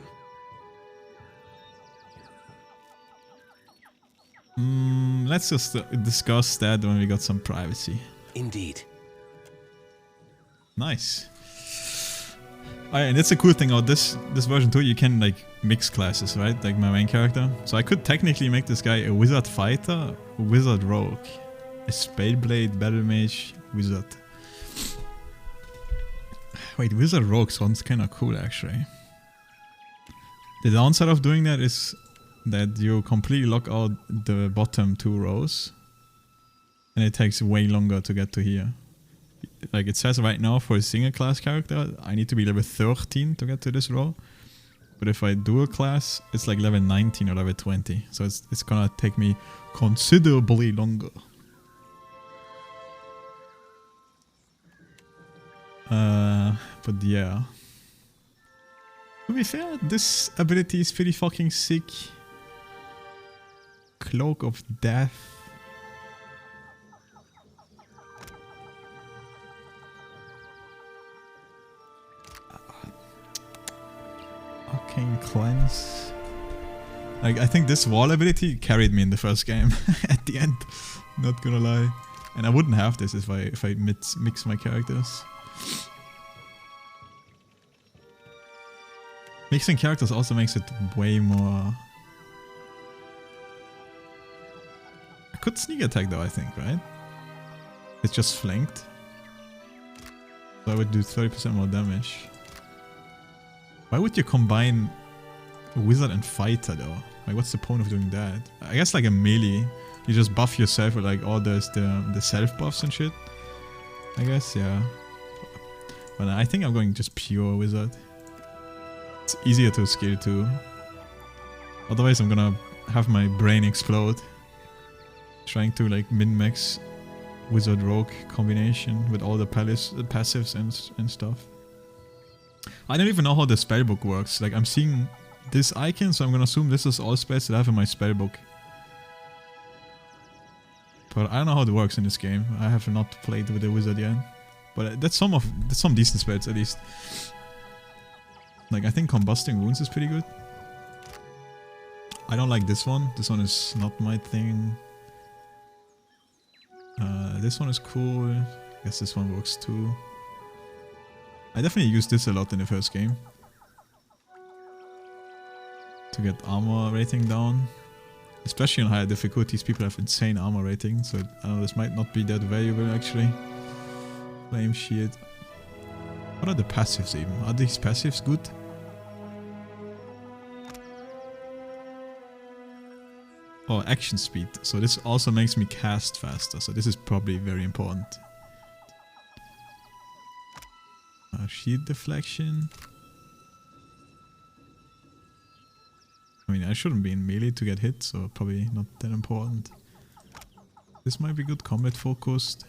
Let's just discuss that when we got some privacy. Indeed. Nice. And that's a cool thing about this version too. You can like mix classes, right? Like my main character. So I could technically make this guy a wizard fighter, a wizard rogue, a spellblade, battle mage, wizard. Wait, wizard rogue sounds kind of cool actually. The downside of doing that is that you completely lock out the bottom two rows, and it takes way longer to get to here. Like it says right now, for a single class character, I need to be level 13 to get to this row. But if I dual class, it's like level 19 or level 20. So it's gonna take me considerably longer. But yeah. To be fair, this ability is pretty fucking sick. Cloak of Death. Arcane Cleanse. Like, I think this wall ability carried me in the first game at the end. Not gonna lie. And I wouldn't have this if I mix my characters. Mixing characters also makes it way more... I could sneak attack though, I think, right? It's just flanked. So I would do 30% more damage. Why would you combine a wizard and fighter though? Like what's the point of doing that? I guess like a melee. You just buff yourself with like all the self buffs and shit. I guess, yeah. But I think I'm going just pure wizard. It's easier to scale too. Otherwise I'm gonna have my brain explode. Trying to like min-max wizard rogue combination with all the passives and stuff. I don't even know how the spellbook works. Like I'm seeing this icon, so I'm gonna assume this is all spells that I have in my spellbook. But I don't know how it works in this game. I have not played with the wizard yet. But that's some decent spells at least. Like I think Combusting Wounds is pretty good. I don't like this one. This one is not my thing. This one is cool. I guess this one works too. I definitely used this a lot in the first game. To get armor rating down. especially on higher difficulties, people have insane armor rating, so I don't know, this might not be that valuable actually. Flame shield. What are the passives even? Are these passives good? Oh, action speed. So this also makes me cast faster, so this is probably very important. Shield deflection. I mean, I shouldn't be in melee to get hit, so probably not that important. This might be good, combat focused.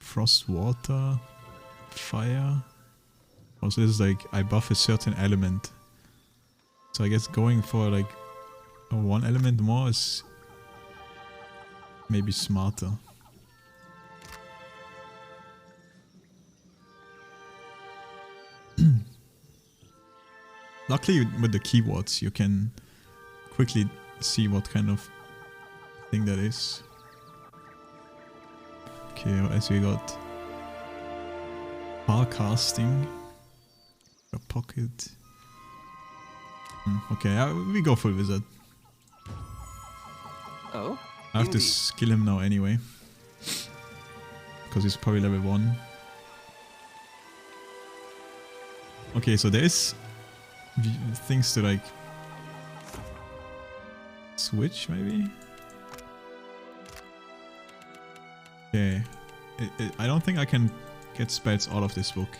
Frost, water, fire. Also, this is like, I buff a certain element. So I guess going for like one element more is maybe smarter. Luckily with the keywords you can quickly see what kind of thing that is. Okay, as we got bar casting, a pocket. Okay, we go full wizard. Oh, I have to skill him now anyway, because he's probably level 1. Okay, so there is things to like switch maybe. Okay, I don't think I can get spells out of this book.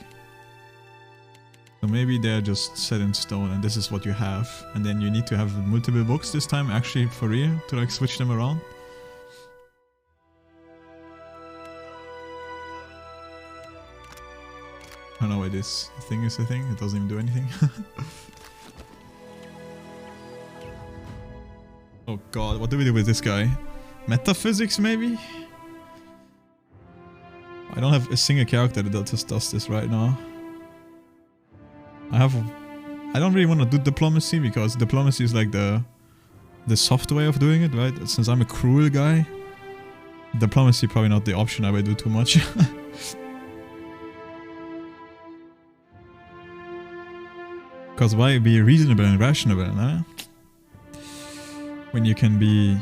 So maybe they're just set in stone and this is what you have. And then you need to have multiple books this time, actually for real, to like switch them around. I don't know why this thing is a thing, it doesn't even do anything. Oh god, what do we do with this guy? Metaphysics maybe? I don't have a single character that just does this right now. I don't really want to do diplomacy because diplomacy is like the soft way of doing it, right? Since I'm a cruel guy, diplomacy probably not the option I would do too much. Because why be reasonable and rational, nah? When you can be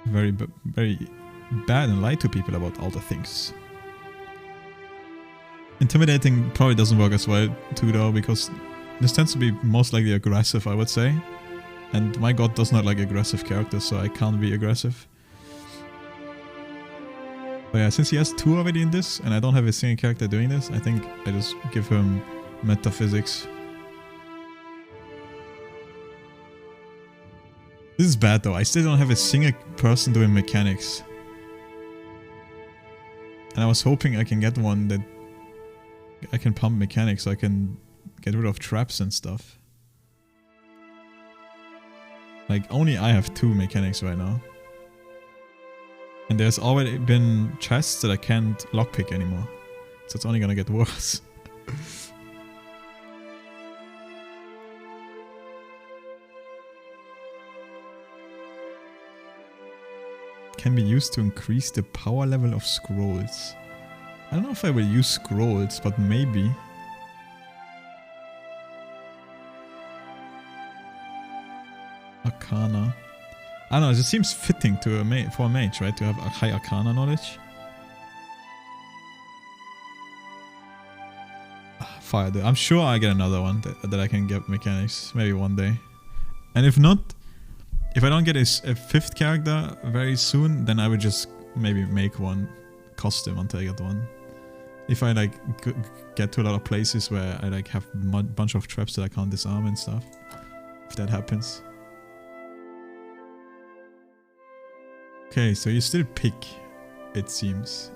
very bad and lie to people about all the things. Intimidating probably doesn't work as well too though, because this tends to be most likely aggressive, I would say. And my god does not like aggressive characters, so I can't be aggressive. But yeah, since he has 2 already in this, and I don't have a single character doing this, I think I just give him metaphysics. This is bad though, I still don't have a single person doing mechanics. And I was hoping I can get one that I can pump mechanics so I can get rid of traps and stuff. Like, only I have 2 mechanics right now. And there's already been chests that I can't lockpick anymore. So it's only gonna get worse. Can be used to increase the power level of scrolls. I don't know if I will use scrolls, but maybe. Arcana. I don't know, it just seems fitting to for a mage, right? To have a high Arcana knowledge. Fire. I'm sure I get another one that I can get mechanics. Maybe one day. And if not, if I don't get a 5th character very soon, then I would just maybe make one custom until I get one. If I like get to a lot of places where I like have a bunch of traps that I can't disarm and stuff. If that happens. Okay, so you still pick, it seems,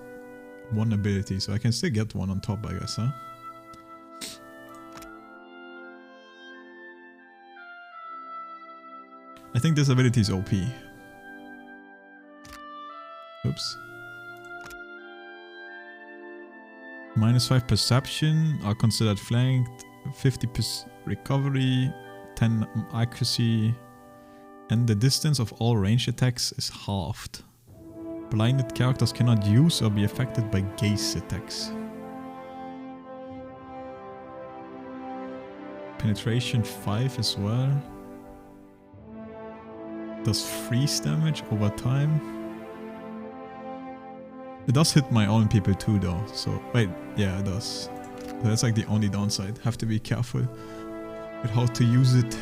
one ability, so I can still get one on top, I guess, huh? I think this ability is OP. Oops. -5 perception are considered flanked, 50% recovery, 10 accuracy, and the distance of all ranged attacks is halved. Blinded characters cannot use or be affected by gaze attacks. Penetration 5 as well. Does freeze damage over time. It does hit my own people too though, so wait, yeah it does. That's like the only downside. Have to be careful with how to use it.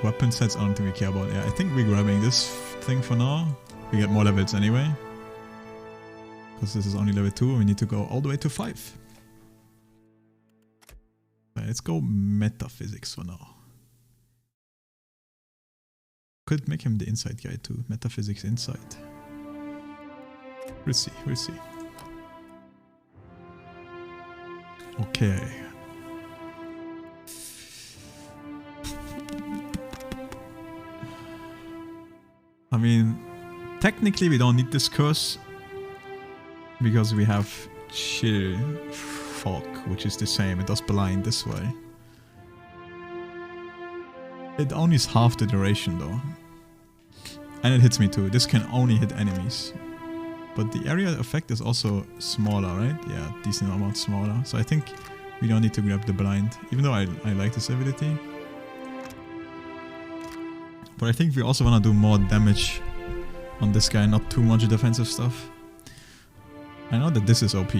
Weapon sets I don't think we care about. Yeah, I think we're grabbing this thing for now. We get more levels anyway. Because this is only level 2 and we need to go all the way to 5. Right, let's go metaphysics for now. Could make him the inside guy too. Metaphysics inside. We'll see, we'll see. Okay. I mean, technically we don't need this curse because we have chill fog, which is the same. It does blind this way. It only is half the duration though. And it hits me too. This can only hit enemies. But the area effect is also smaller, right? Yeah, decent amount smaller. So I think we don't need to grab the blind, even though I like this ability. But I think we also want to do more damage on this guy, not too much defensive stuff. I know that this is OP,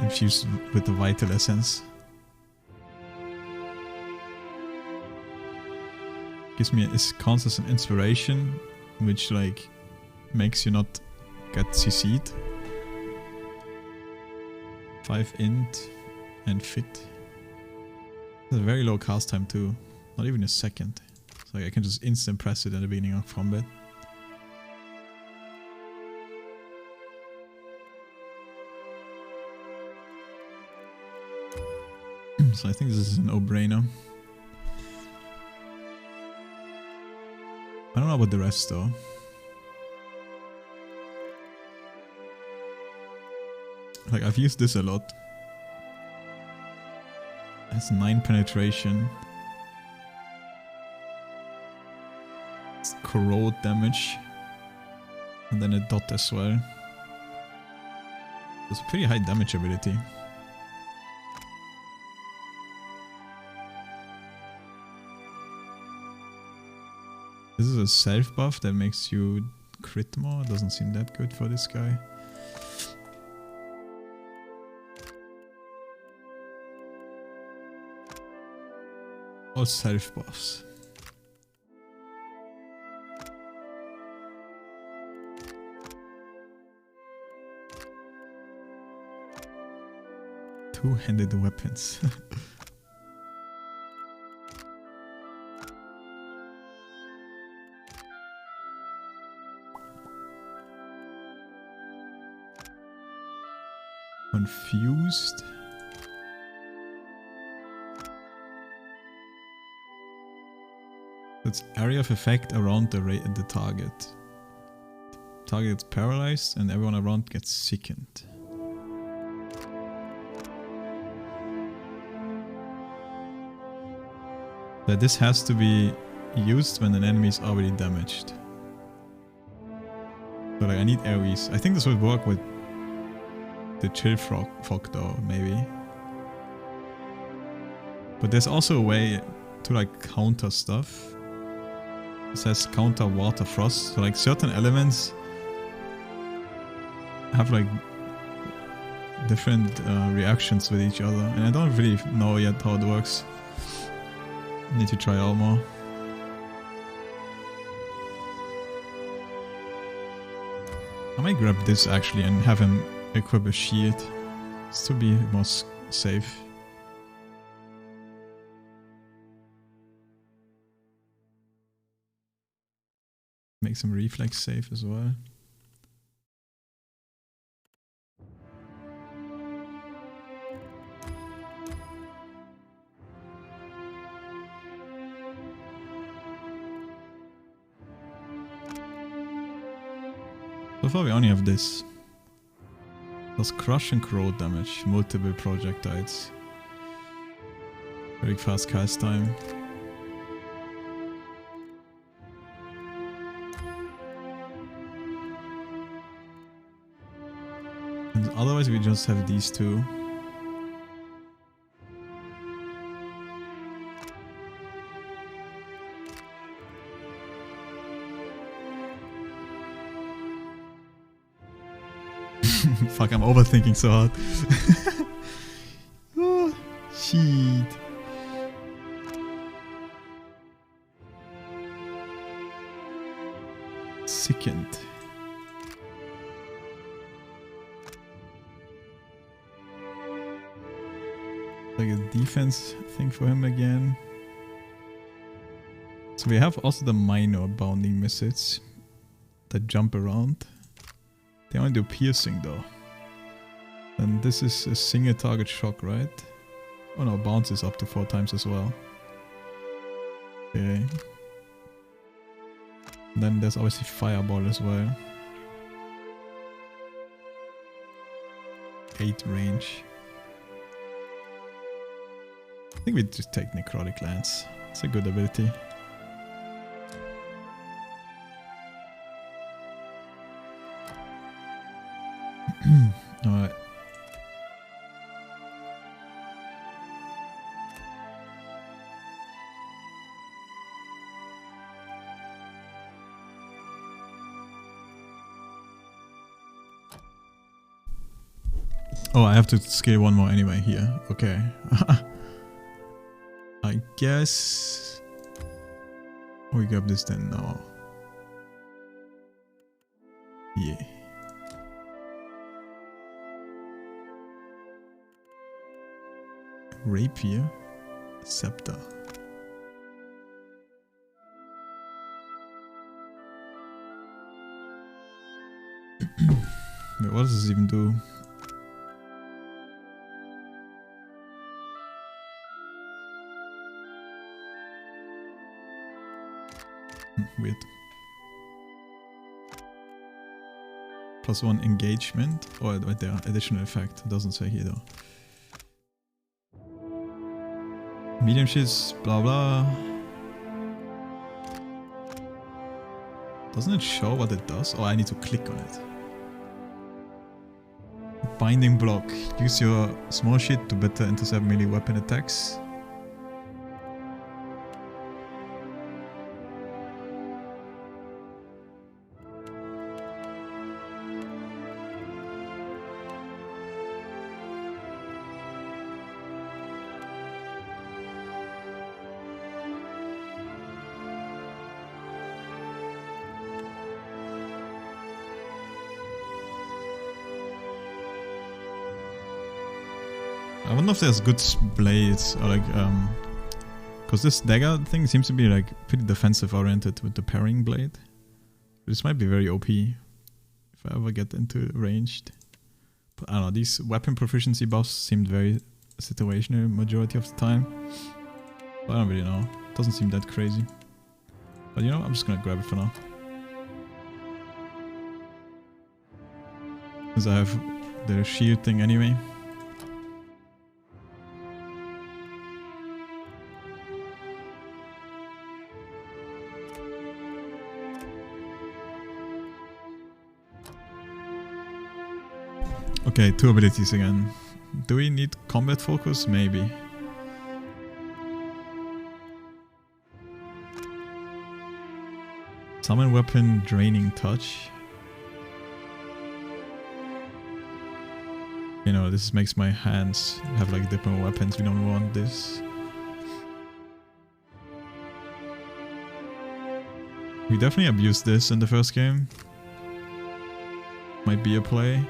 infused with the Vital Essence. Gives me, it counts as an inspiration, which like makes you not get CC'd. 5 int and fit. It's a very low cast time too, not even a second. So I can just instant press it at the beginning of combat. So I think this is a no-brainer. I don't know about the rest though. Like I've used this a lot. It has 9 penetration. It's corrode damage. And then a dot as well. It's a pretty high damage ability. This is a self buff that makes you crit more. Doesn't seem that good for this guy. All self buffs. Two-handed weapons. Confused. It's area of effect around the target. Target gets paralyzed and everyone around gets sickened. That this has to be used when an enemy is already damaged. So like I need AoEs. I think this would work with the chill fog though, maybe. But there's also a way to like counter stuff. It says counter water frost. So like certain elements have like different reactions with each other. And I don't really know yet how it works. Need to try out more. I might grab this actually and have him equip a shield. Just to be more safe. Make some reflex safe as well. So far we only have this. Does crush and corrode damage, multiple projectiles. Very fast cast time. Otherwise we just have these two. Fuck, I'm overthinking so hard. Oh, shit. Sickened. Like a defense thing for him again. So we have also the minor bounding missiles that jump around. They only do piercing though. And this is a single target shock, right? Oh no, bounces up to 4 times as well. Okay. And then there's obviously fireball as well. 8 range. I think we just take Necrotic Lance. It's a good ability. Alright. Oh, I have to scale one more anyway here. Okay. I guess we grab this then now. Yeah. Rapier, Scepter. Wait, what does this even do? Weird. +1 engagement. Oh, right there. Additional effect. It doesn't say here though. Medium shields, blah blah. Doesn't it show what it does? Oh, I need to click on it. Binding block. Use your small shield to better intercept melee weapon attacks. I wonder if there's good blades or like because this dagger thing seems to be like pretty defensive oriented with the parrying blade. This might be very OP if I ever get into ranged. But I don't know, these weapon proficiency buffs seemed very situational majority of the time. But I don't really know. Doesn't seem that crazy. But you know, I'm just gonna grab it for now. Because I have the shield thing anyway. Okay, 2 abilities again. Do we need combat focus? Maybe. Summon weapon, draining touch. You know, this makes my hands have like different weapons. We don't want this. We definitely abused this in the first game. Might be a play.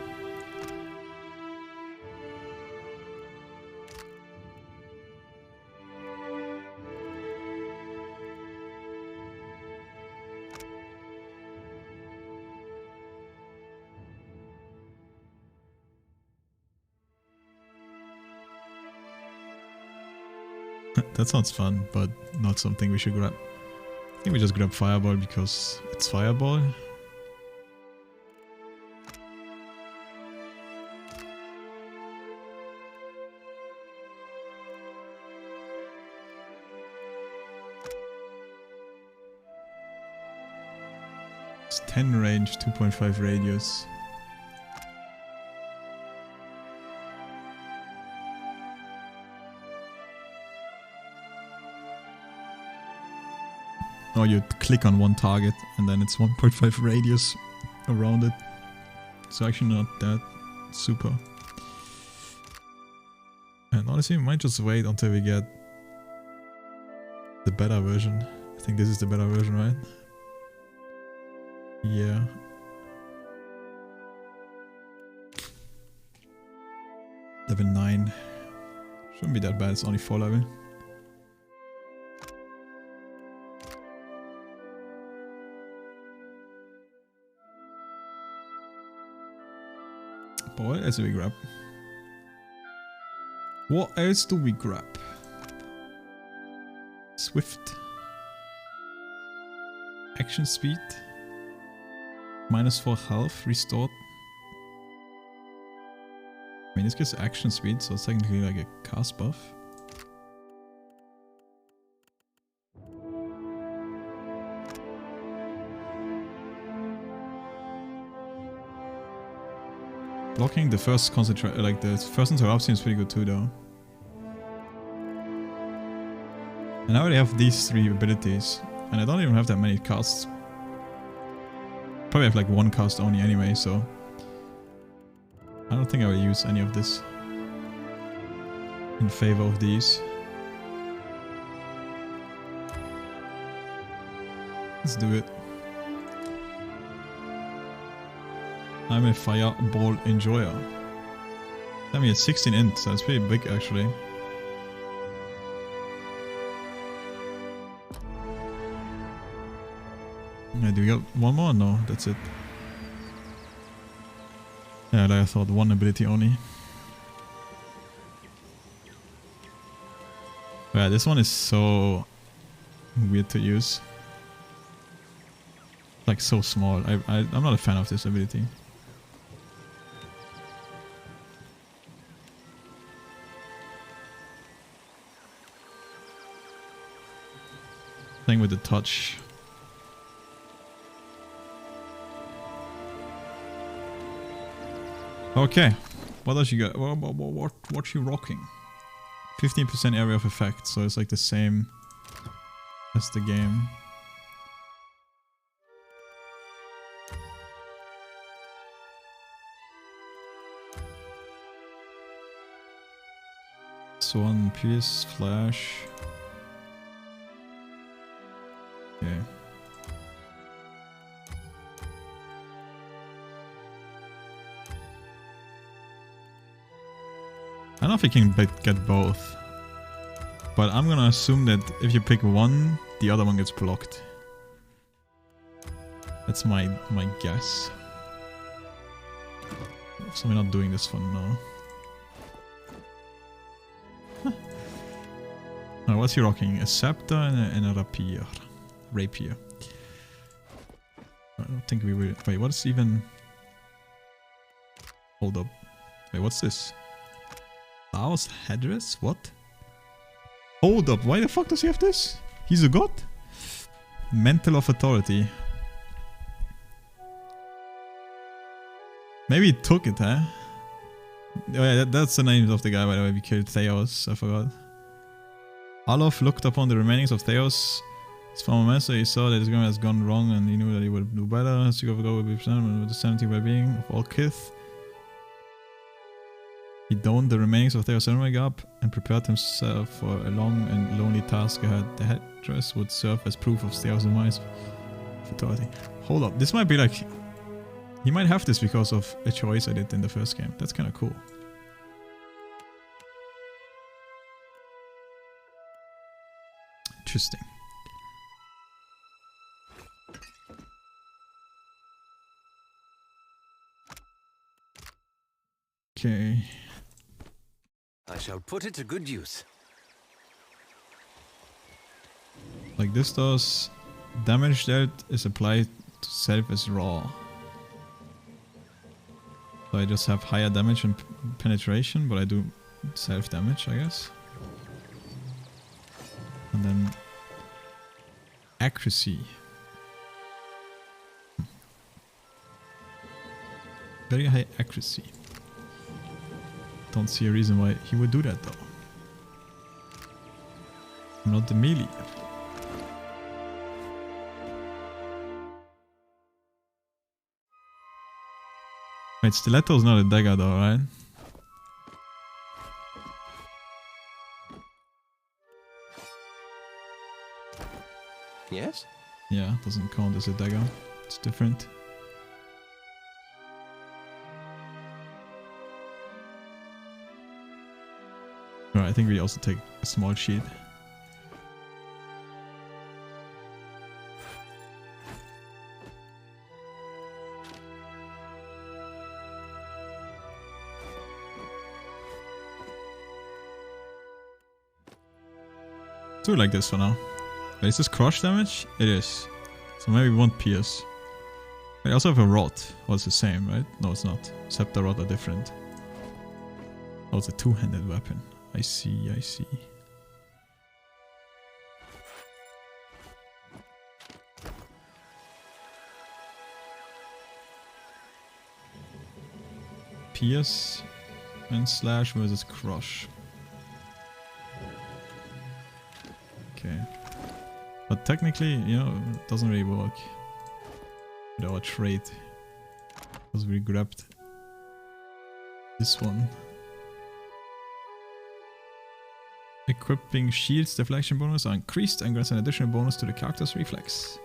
That sounds fun, but not something we should grab. I think we just grab Fireball because it's Fireball. It's 10 range, 2.5 radius. Or you click on one target and then it's 1.5 radius around it. It's actually not that super. And honestly, we might just wait until we get the beta version. I think this is the beta version, right? Yeah. Level 9. Shouldn't be that bad, it's only 4 level. But what else do we grab? What else do we grab? Swift. Action speed. -4 health restored. I mean, this gives action speed, so it's technically like a cast buff. Blocking the first concentrate, like the first interrupt seems pretty good too, though. And I already have these 3 abilities, and I don't even have that many casts. Probably have like 1 cast only anyway, so I don't think I will use any of this in favor of these. Let's do it. I'm a fireball enjoyer. I mean, it's 16 int, so it's pretty big actually. Do we got one more? No, that's it. Yeah, like I thought, 1 ability only. Yeah, this one is so weird to use. Like so small. I'm not a fan of this ability. Thing with the touch. Okay, what does she got? What's she rocking? 15% area of effect, so it's like the same as the game. Swan, Pierce, Flash. Okay. I don't know if you can get both, but I'm gonna assume that if you pick one, the other one gets blocked. That's my guess. So we're not doing this for now. Now, what's he rocking? A scepter and a rapier. Rapier. I don't think we will. Wait, what's even? Hold up. Wait, what's this? Laos headdress? What? Hold up, why the fuck does he have this? He's a god? Mantle of authority. Maybe he took it, huh? Oh yeah, that's the name of the guy, by the way. We killed Theos, I forgot. Alof looked upon the remainings of Theos. His former master, he saw that his game has gone wrong and he knew that he would do better. As you go with the sanity well-being of all kith. He donned the remainings of their ceremony up and prepared himself for a long and lonely task ahead. The headdress would serve as proof of Theos' demise. Fatality. Hold up, this might be like... He might have this because of a choice I did in the first game. That's kind of cool. Interesting. Okay. I shall put it to good use. Like this does, damage dealt is applied to self as raw. So I just have higher damage and penetration, but I do self damage, I guess. And then accuracy. Very high accuracy. Don't see a reason why he would do that though. I'm not the melee. Wait, stiletto's not a dagger though, right? Yes? Yeah, doesn't count as a dagger. It's different. Alright, I think we also take a small sheet. Do it like this for now. Wait, is this crush damage? It is. So maybe we won't pierce. I also have a rod. Oh, it's the same, right? No, it's not. Scepter rod are different. Oh, it's a two-handed weapon. I see, I see. Pierce and slash versus crush. Okay. But technically, you know, it doesn't really work with our trait. Because we grabbed this one. Equipping shields deflection bonus are increased and grants an additional bonus to the character's reflex.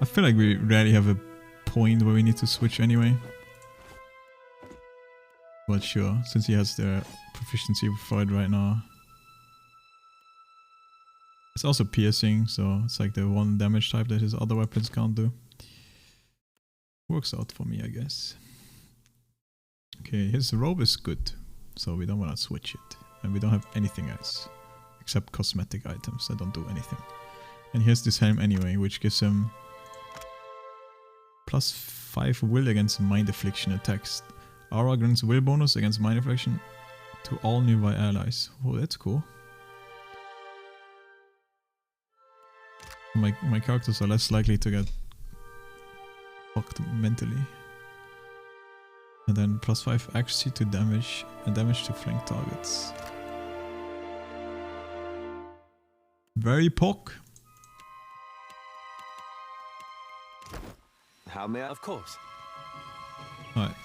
I feel like we rarely have a point where we need to switch anyway. But sure, since he has the proficiency for it right now. It's also piercing, so it's like the one damage type that his other weapons can't do. Works out for me, I guess. Okay, his robe is good, so we don't want to switch it. And we don't have anything else, except cosmetic items that don't do anything. And he has this helm anyway, which gives him +5 will against mind affliction attacks. Aura grants will bonus against mind affliction to all nearby allies. Oh, that's cool. My characters are less likely to get fucked mentally. And then +5 accuracy to damage and damage to flank targets. Very poc. How may I? Of course. Alright.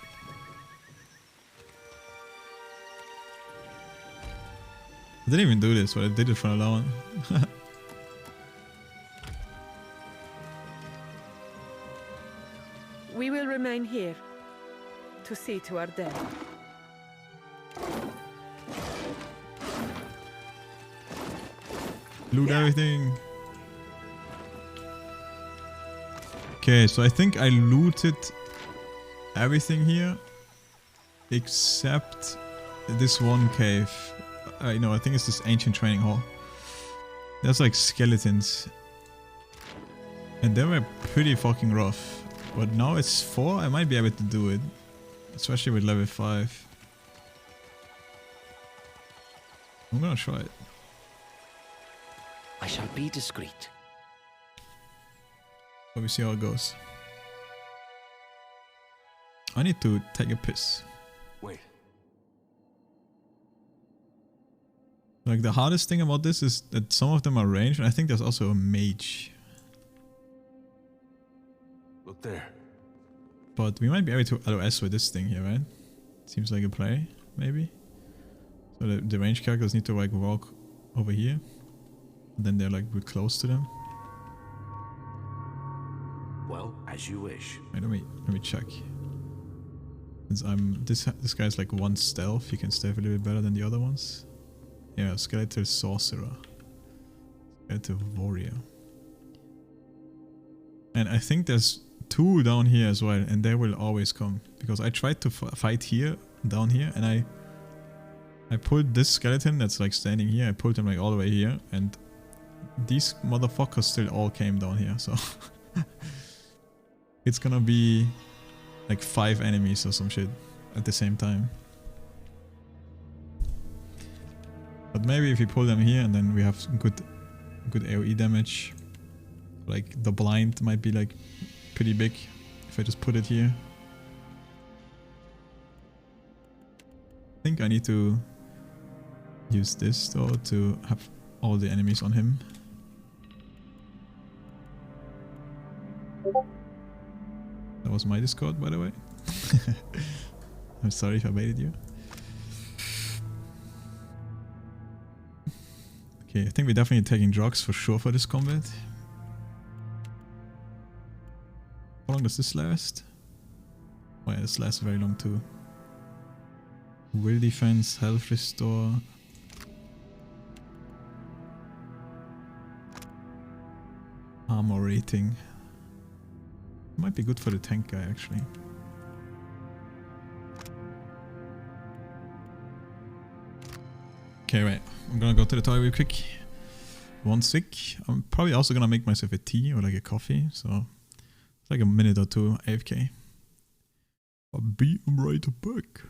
I didn't even do this, but I did it for a one. We will remain here to see to our dead. Loot everything. Okay, so I think I looted everything here except this one cave. I think it's this ancient training hall. There's like skeletons. And they were pretty fucking rough. But now it's 4, I might be able to do it. Especially with level 5. I'm gonna try it. I shall be discreet. But we see how it goes. I need to take a piss. Wait. Like the hardest thing about this is that some of them are ranged, and I think there's also a mage. Look there. But we might be able to LOS with this thing here, right? Seems like a play, maybe. So the ranged characters need to like walk over here. And then they're like we're close to them. Well, as you wish. Wait, let me check. Since this guy's like 1 stealth, he can stealth a little bit better than the other ones. Yeah, skeletal sorcerer. Skeletal warrior. And I think there's 2 down here as well, and they will always come. Because I tried to fight here, down here, and I pulled this skeleton that's like standing here, I pulled him like all the way here, and these motherfuckers still all came down here, so... It's gonna be like 5 enemies or some shit at the same time. But maybe if we pull them here and then we have good AoE damage. Like the blind might be like pretty big if I just put it here. think I need to use this though to have all the enemies on him. That was my Discord, by the way. I'm sorry if I baited you. Okay, I think we're definitely taking drugs for sure for this combat. How long does this last? Oh yeah, this lasts very long too. Will defense, health restore. Armor rating. Might be good for the tank guy actually. Okay, right. I'm gonna go to the toilet real quick. One sick. I'm probably also gonna make myself a tea or like a coffee. So it's like a minute or two AFK. I'll be right back.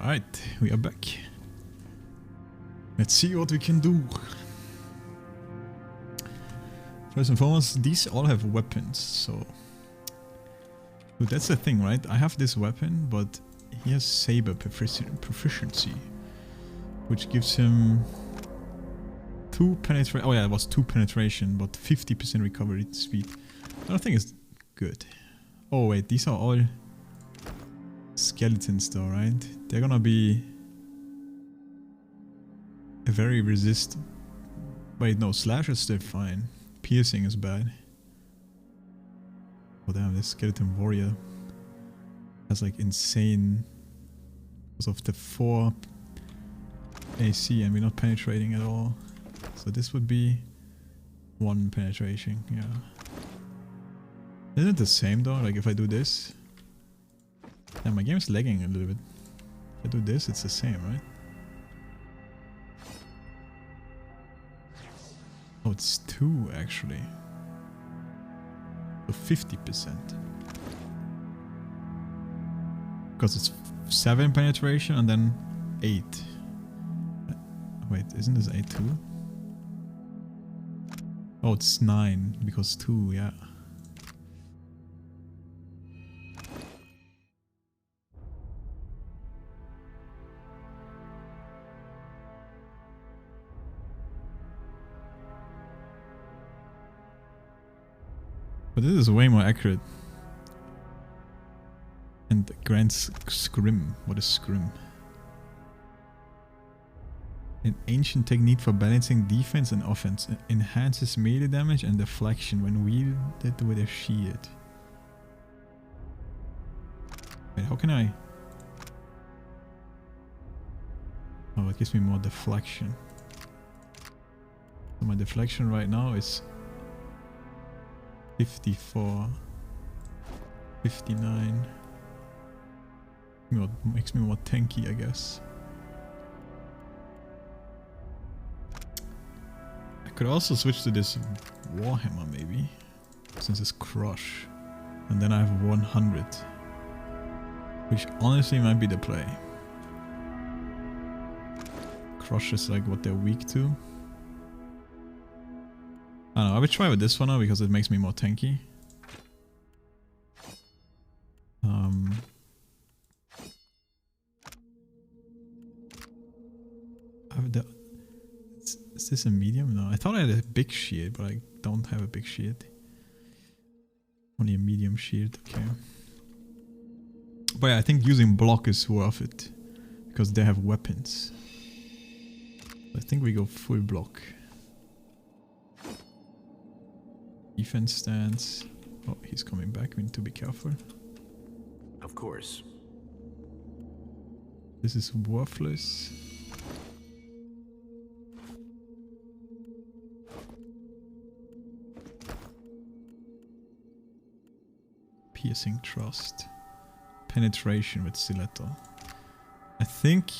Alright, we are back. Let's see what we can do. First and foremost, these all have weapons, so... Dude, that's the thing, right? I have this weapon, but he has saber proficiency. Which gives him... 2 penetration... Oh yeah, it was 2 penetration, but 50% recovery speed. I don't think it's good. Oh wait, these are all... skeletons though, right? They're gonna be... very resistant. Wait, no, slash is still fine. Piercing is bad. Oh damn, this skeleton warrior has like insane... because of the 4 AC and we're not penetrating at all. So this would be 1 penetration, yeah. Isn't it the same though? Like if I do this... Yeah, my game's lagging a little bit. If I do this, it's the same, right? Oh, it's 2 actually. So 50%. Because it's 7 penetration and then 8. Wait, isn't this 8 too? Oh, it's 9 because 2, yeah. But this is way more accurate. And grants scrim. What is scrim? An ancient technique for balancing defense and offense. It enhances melee damage and deflection when wielded with a shield. Wait, how can I... Oh, it gives me more deflection. So my deflection right now is 54, 59. Makes me more tanky, I guess. I could also switch to this Warhammer maybe, since it's crush. And then I have 100. Which honestly might be the play. Crush is like what they're weak to. I don't know, I would try with this one now because it makes me more tanky. Is this a medium? No, I thought I had a big shield, but I don't have a big shield. Only a medium shield, okay. But yeah, I think using block is worth it. Because they have weapons. I think we go full block. Defense stance. Oh, he's coming back. We need to be careful. Of course. This is worthless. Piercing thrust. Penetration with stiletto. I think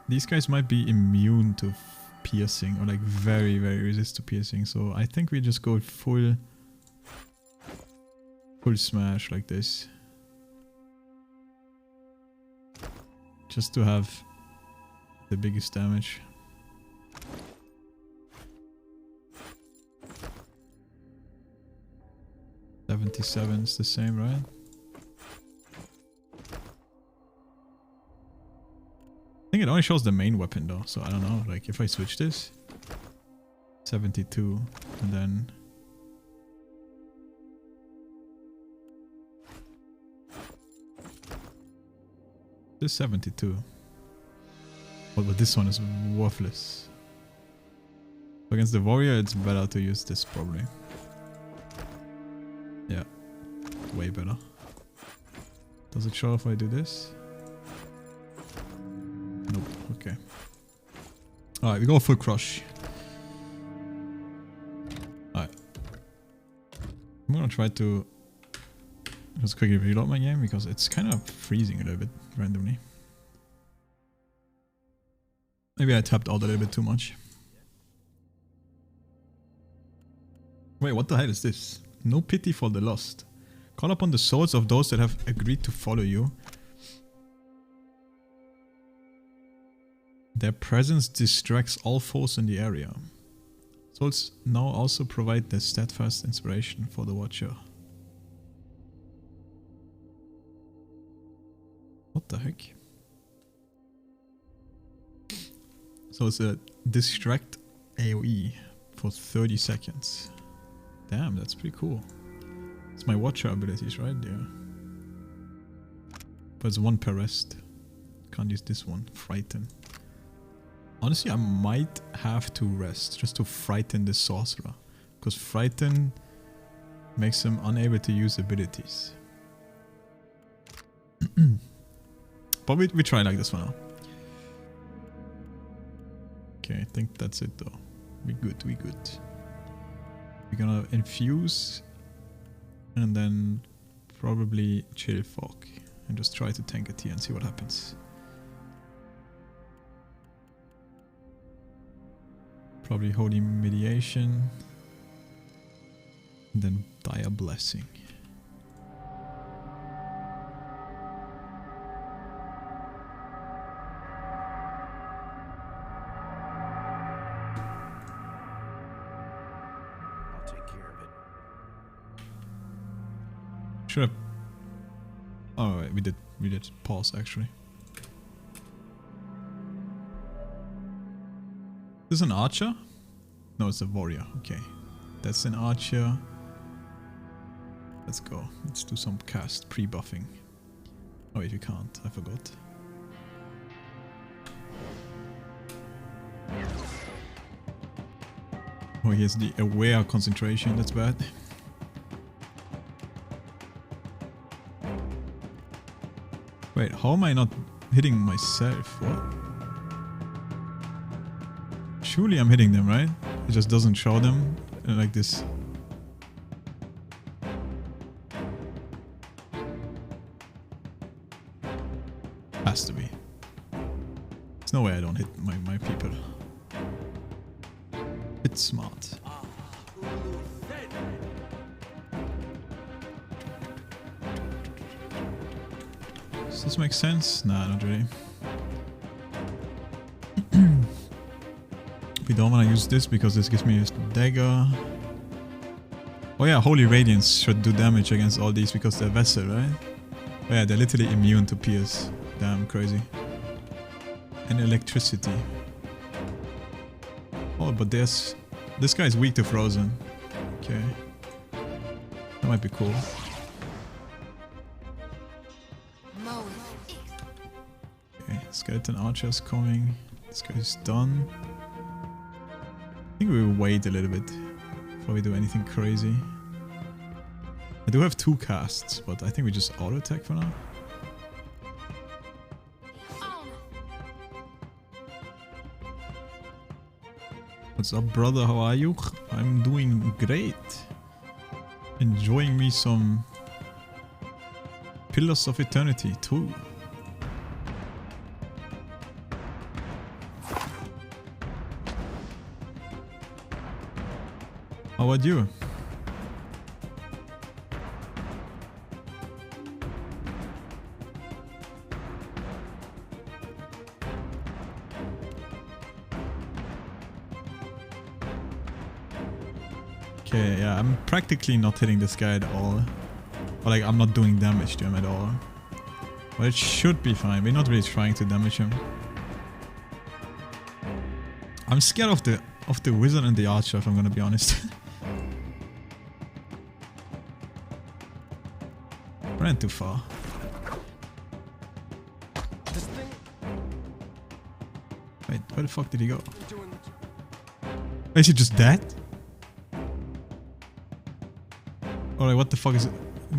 these guys might be immune to piercing or like very resist to piercing, so I think we just go full smash like this, just to have the biggest damage. $77 is the same, right? I think it only shows the main weapon though, so I don't know, like if I switch this 72 and then this 72, but this one is worthless. Against the warrior it's better to use this probably. Yeah, way better. Does it show if I do this? Nope, okay. Alright, we go full crush. Alright. I'm gonna try to just quickly reload my game because it's kind of freezing a little bit randomly. Maybe I tapped out a little bit too much. Wait, what the hell is this? No pity for the lost. Call upon the souls of those that have agreed to follow you. Their presence distracts all foes in the area. Souls now also provide the steadfast inspiration for the Watcher. What the heck? So it's a distract AoE for 30 seconds. Damn, that's pretty cool. It's my Watcher abilities, right? Yeah. But it's one per rest. Can't use this one. Frighten. Honestly, I might have to rest just to frighten the sorcerer. Because frighten makes him unable to use abilities. But we try like this for now. Okay, I think that's it though. We good, we good. We're gonna infuse and then probably chill fog and just try to tank a T and see what happens. Probably holy mediation and then dire blessing. Should have. Oh wait, we did pause actually. Is this an archer? No, it's a warrior. Okay, that's an archer. Let's go. Let's do some cast pre-buffing. Oh wait, you can't. I forgot. Oh, he has the aware concentration. That's bad. Wait, how am I not hitting myself? What? Surely I'm hitting them, right? It just doesn't show them like this. Has to be. There's no way I don't hit my people. It's smart. Does this make sense? Nah, not really. We don't want to use this because this gives me a dagger. Oh yeah, Holy Radiance should do damage against all these because they're Vessel, right? Oh yeah, they're literally immune to pierce. Damn, crazy. And electricity. Oh, but this guy's weak to frozen. Okay. That might be cool. Okay, skeleton archers coming. This guy's done. I think we'll wait a little bit before we do anything crazy. I do have 2 casts, but I think we just auto attack for now. What's up, brother? How are you? I'm doing great. Enjoying me some Pillars of Eternity too. How about you? Okay, yeah, I'm practically not hitting this guy at all. Or like, I'm not doing damage to him at all. But it should be fine. We're not really trying to damage him. I'm scared of the wizard and the archer, if I'm gonna be honest. Ran too far. Wait, where the fuck did he go? Is he just dead? Alright, what the fuck is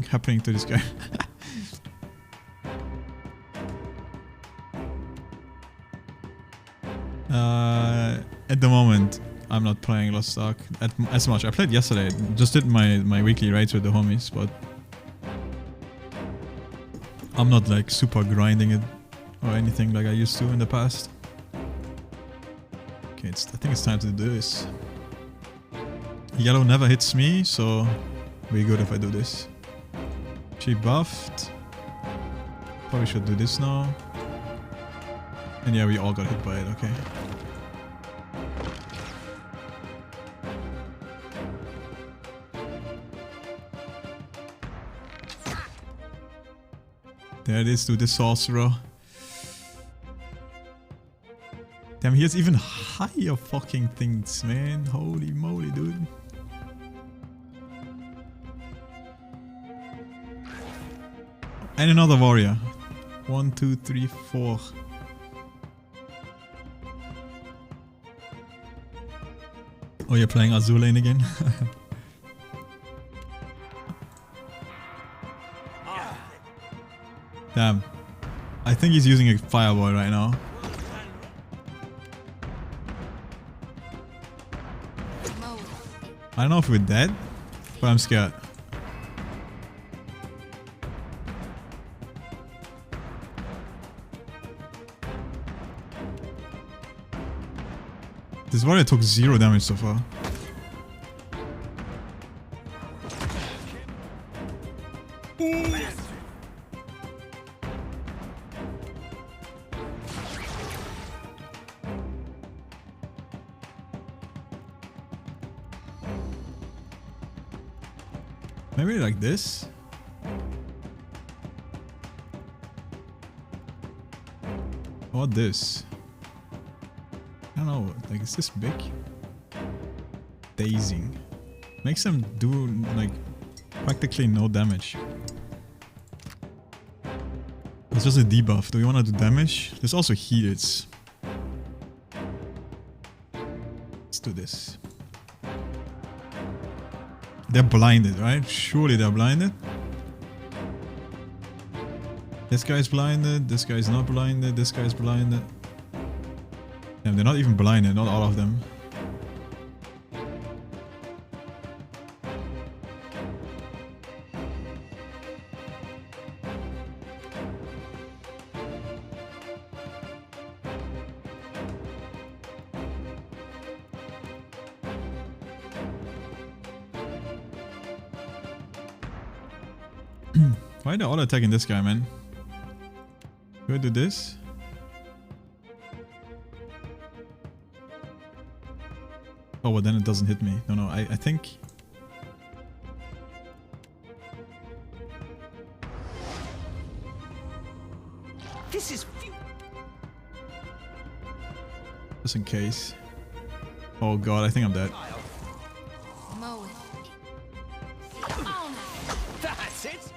happening to this guy? At the moment, I'm not playing Lost Ark as much. I played yesterday, just did my weekly raids with the homies, but I'm not like super grinding it or anything like I used to in the past. Okay, I think it's time to do this. Yellow never hits me, so we're good if I do this. She buffed. Probably should do this now. And yeah, we all got hit by it, okay. There it is, dude, the sorcerer. Damn, he has even higher fucking things, man. Holy moly, dude. And another warrior. 1, 2, 3, 4. Oh, you're playing Azur lane again? Damn. I think he's using a fireball right now. I don't know if we're dead, but I'm scared. This warrior took 0 damage so far. Maybe like this? Or this? I don't know, like is this big? Dazing. Makes them do like practically no damage. It's just a debuff. Do we want to do damage? There's also heals. Let's do this. They're blinded, right? Surely they're blinded. This guy's blinded, this guy's not blinded, this guy's blinded. Damn, they're not even blinded, not all of them. Why are they all attacking this guy, man? Can I do this? Oh, well then it doesn't hit me. No, I think... This is... Just in case. Oh god, I think I'm dead. That's it.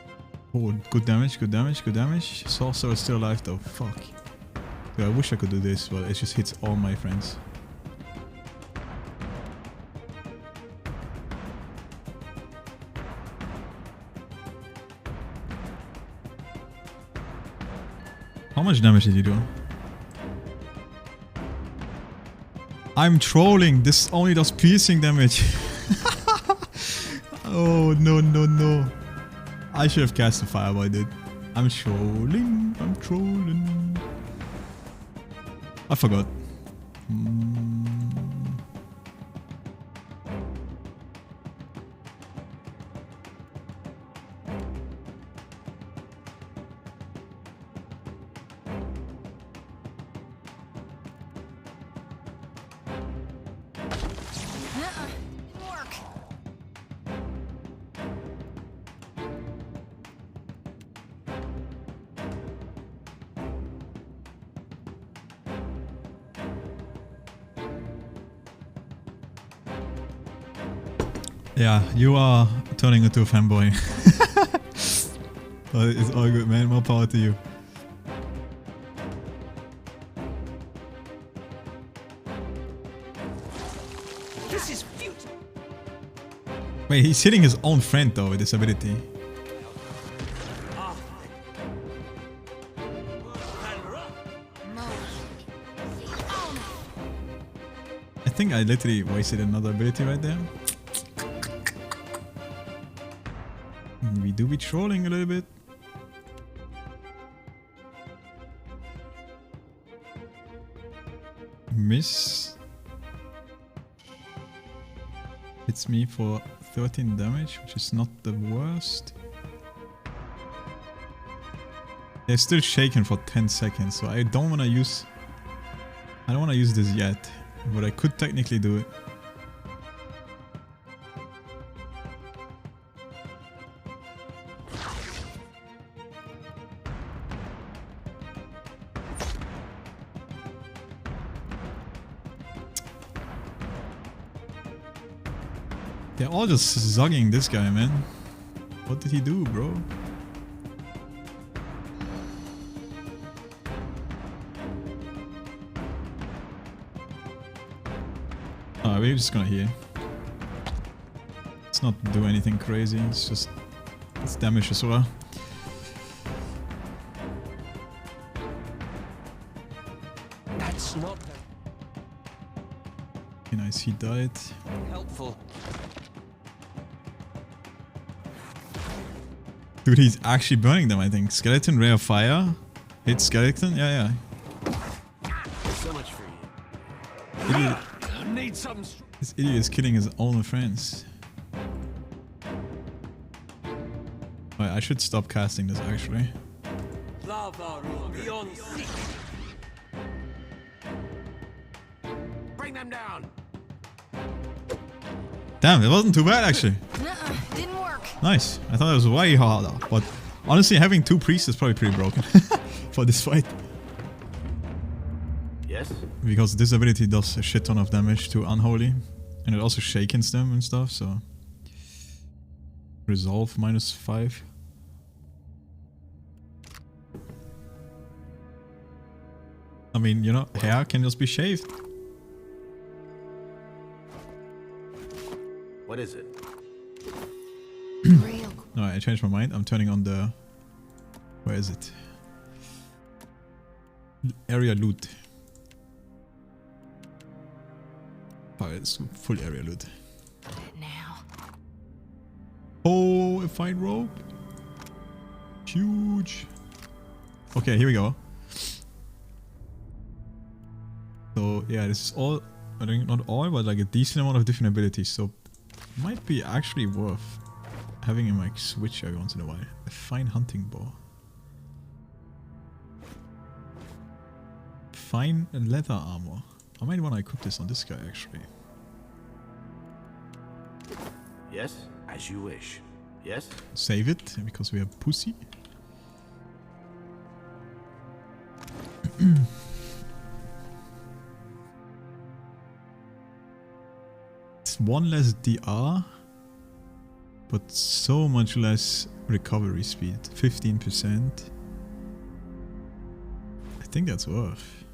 Oh, good damage, good damage, good damage. Sorcerer is still alive though, fuck. Dude, I wish I could do this, but it just hits all my friends. How much damage did you do? I'm trolling, this only does piercing damage. Oh, no. I should have cast a fireball, dude. I'm trolling, I'm trolling. I forgot. Yeah, you are turning into a fanboy. But it's all good, man. More power to you. This is futile. Wait, he's hitting his own friend though with this ability. I think I literally wasted another ability right there. We do be trolling a little bit. Miss. Hits me for 13 damage, which is not the worst. They're still shaken for 10 seconds, so I don't want to use I don't want to use this yet, but I could technically do it. They're all just zogging this guy, man. What did he do, bro? Oh, we're just gonna heal. Let's not do anything crazy. It's damage as well. That's not Okay, nice. He died. helpful. Dude, he's actually burning them, I think. Skeleton, ray of fire. Hit skeleton? Yeah. So much for you. Idiot. Need some. This idiot is killing his own friends. Alright, I should stop casting this actually. Lava beyond sea. Bring them down. Damn, it wasn't too bad actually. Didn't work. Nice. I thought it was way harder, but honestly, having 2 priests is probably pretty broken for this fight. Yes? Because this ability does a shit ton of damage to Unholy, and it also shakens them and stuff, so... Resolve -5. I mean, you know, hair can just be shaved. What is it? Alright, I changed my mind. I'm turning on the... Where is it? Area loot. Alright, it's full area loot. Now. Oh, a fine rope. Huge. Okay, here we go. So, yeah, this is all... I think not all, but like a decent amount of different abilities. So, might be actually worth having him like switch every once in a while. A fine hunting bow. Fine leather armor. I might want to equip this on this guy actually. Yes? As you wish. Yes? Save it because we are pussy. It's 1 less DR, but so much less recovery speed. 15%. I think that's worth.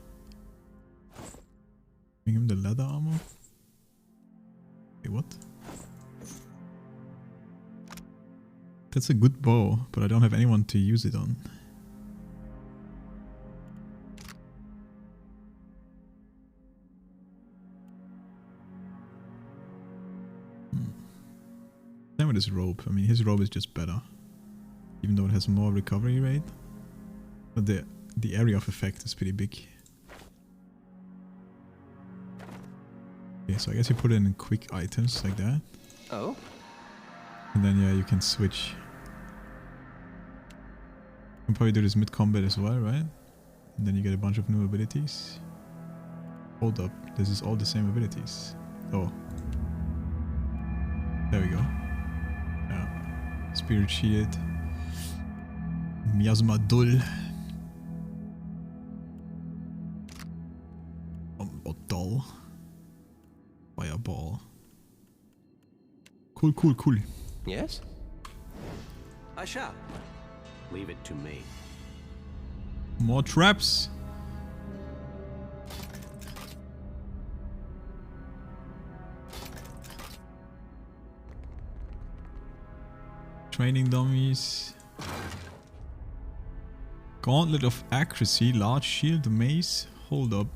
Giving him the leather armor. Wait, what? That's a good bow, but I don't have anyone to use it on. Same with his robe. I mean, his robe is just better, even though it has more recovery rate. But the area of effect is pretty big. Okay, so I guess you put it in quick items like that. Oh. And then yeah, you can switch. You can probably do this mid-combat as well, right? And then you get a bunch of new abilities. Hold up, this is all the same abilities. Oh. There we go. Yeah. Spirit Shield. Miasma Dull. Dull. Fireball. Cool, cool, cool. Yes? I shall. Leave it to me. More traps. Training dummies. Gauntlet of accuracy, large shield, mace. Hold up.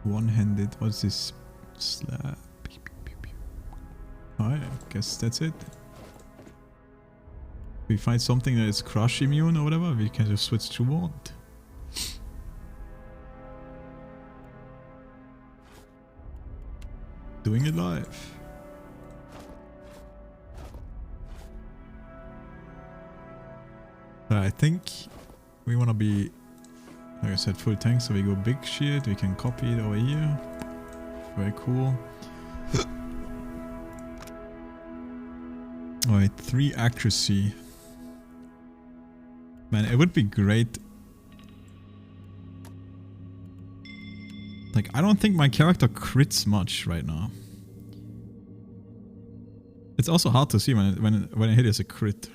One-handed. What's this? Slap. Alright, I guess that's it. If we find something that is crush immune or whatever, we can just switch to wand. Doing it live. I think we want to be, like I said, full tank. So we go big shield. We can copy it over here. Very cool. Alright, 3 accuracy. Man, it would be great. Like, I don't think my character crits much right now. It's also hard to see when it hit as a crit.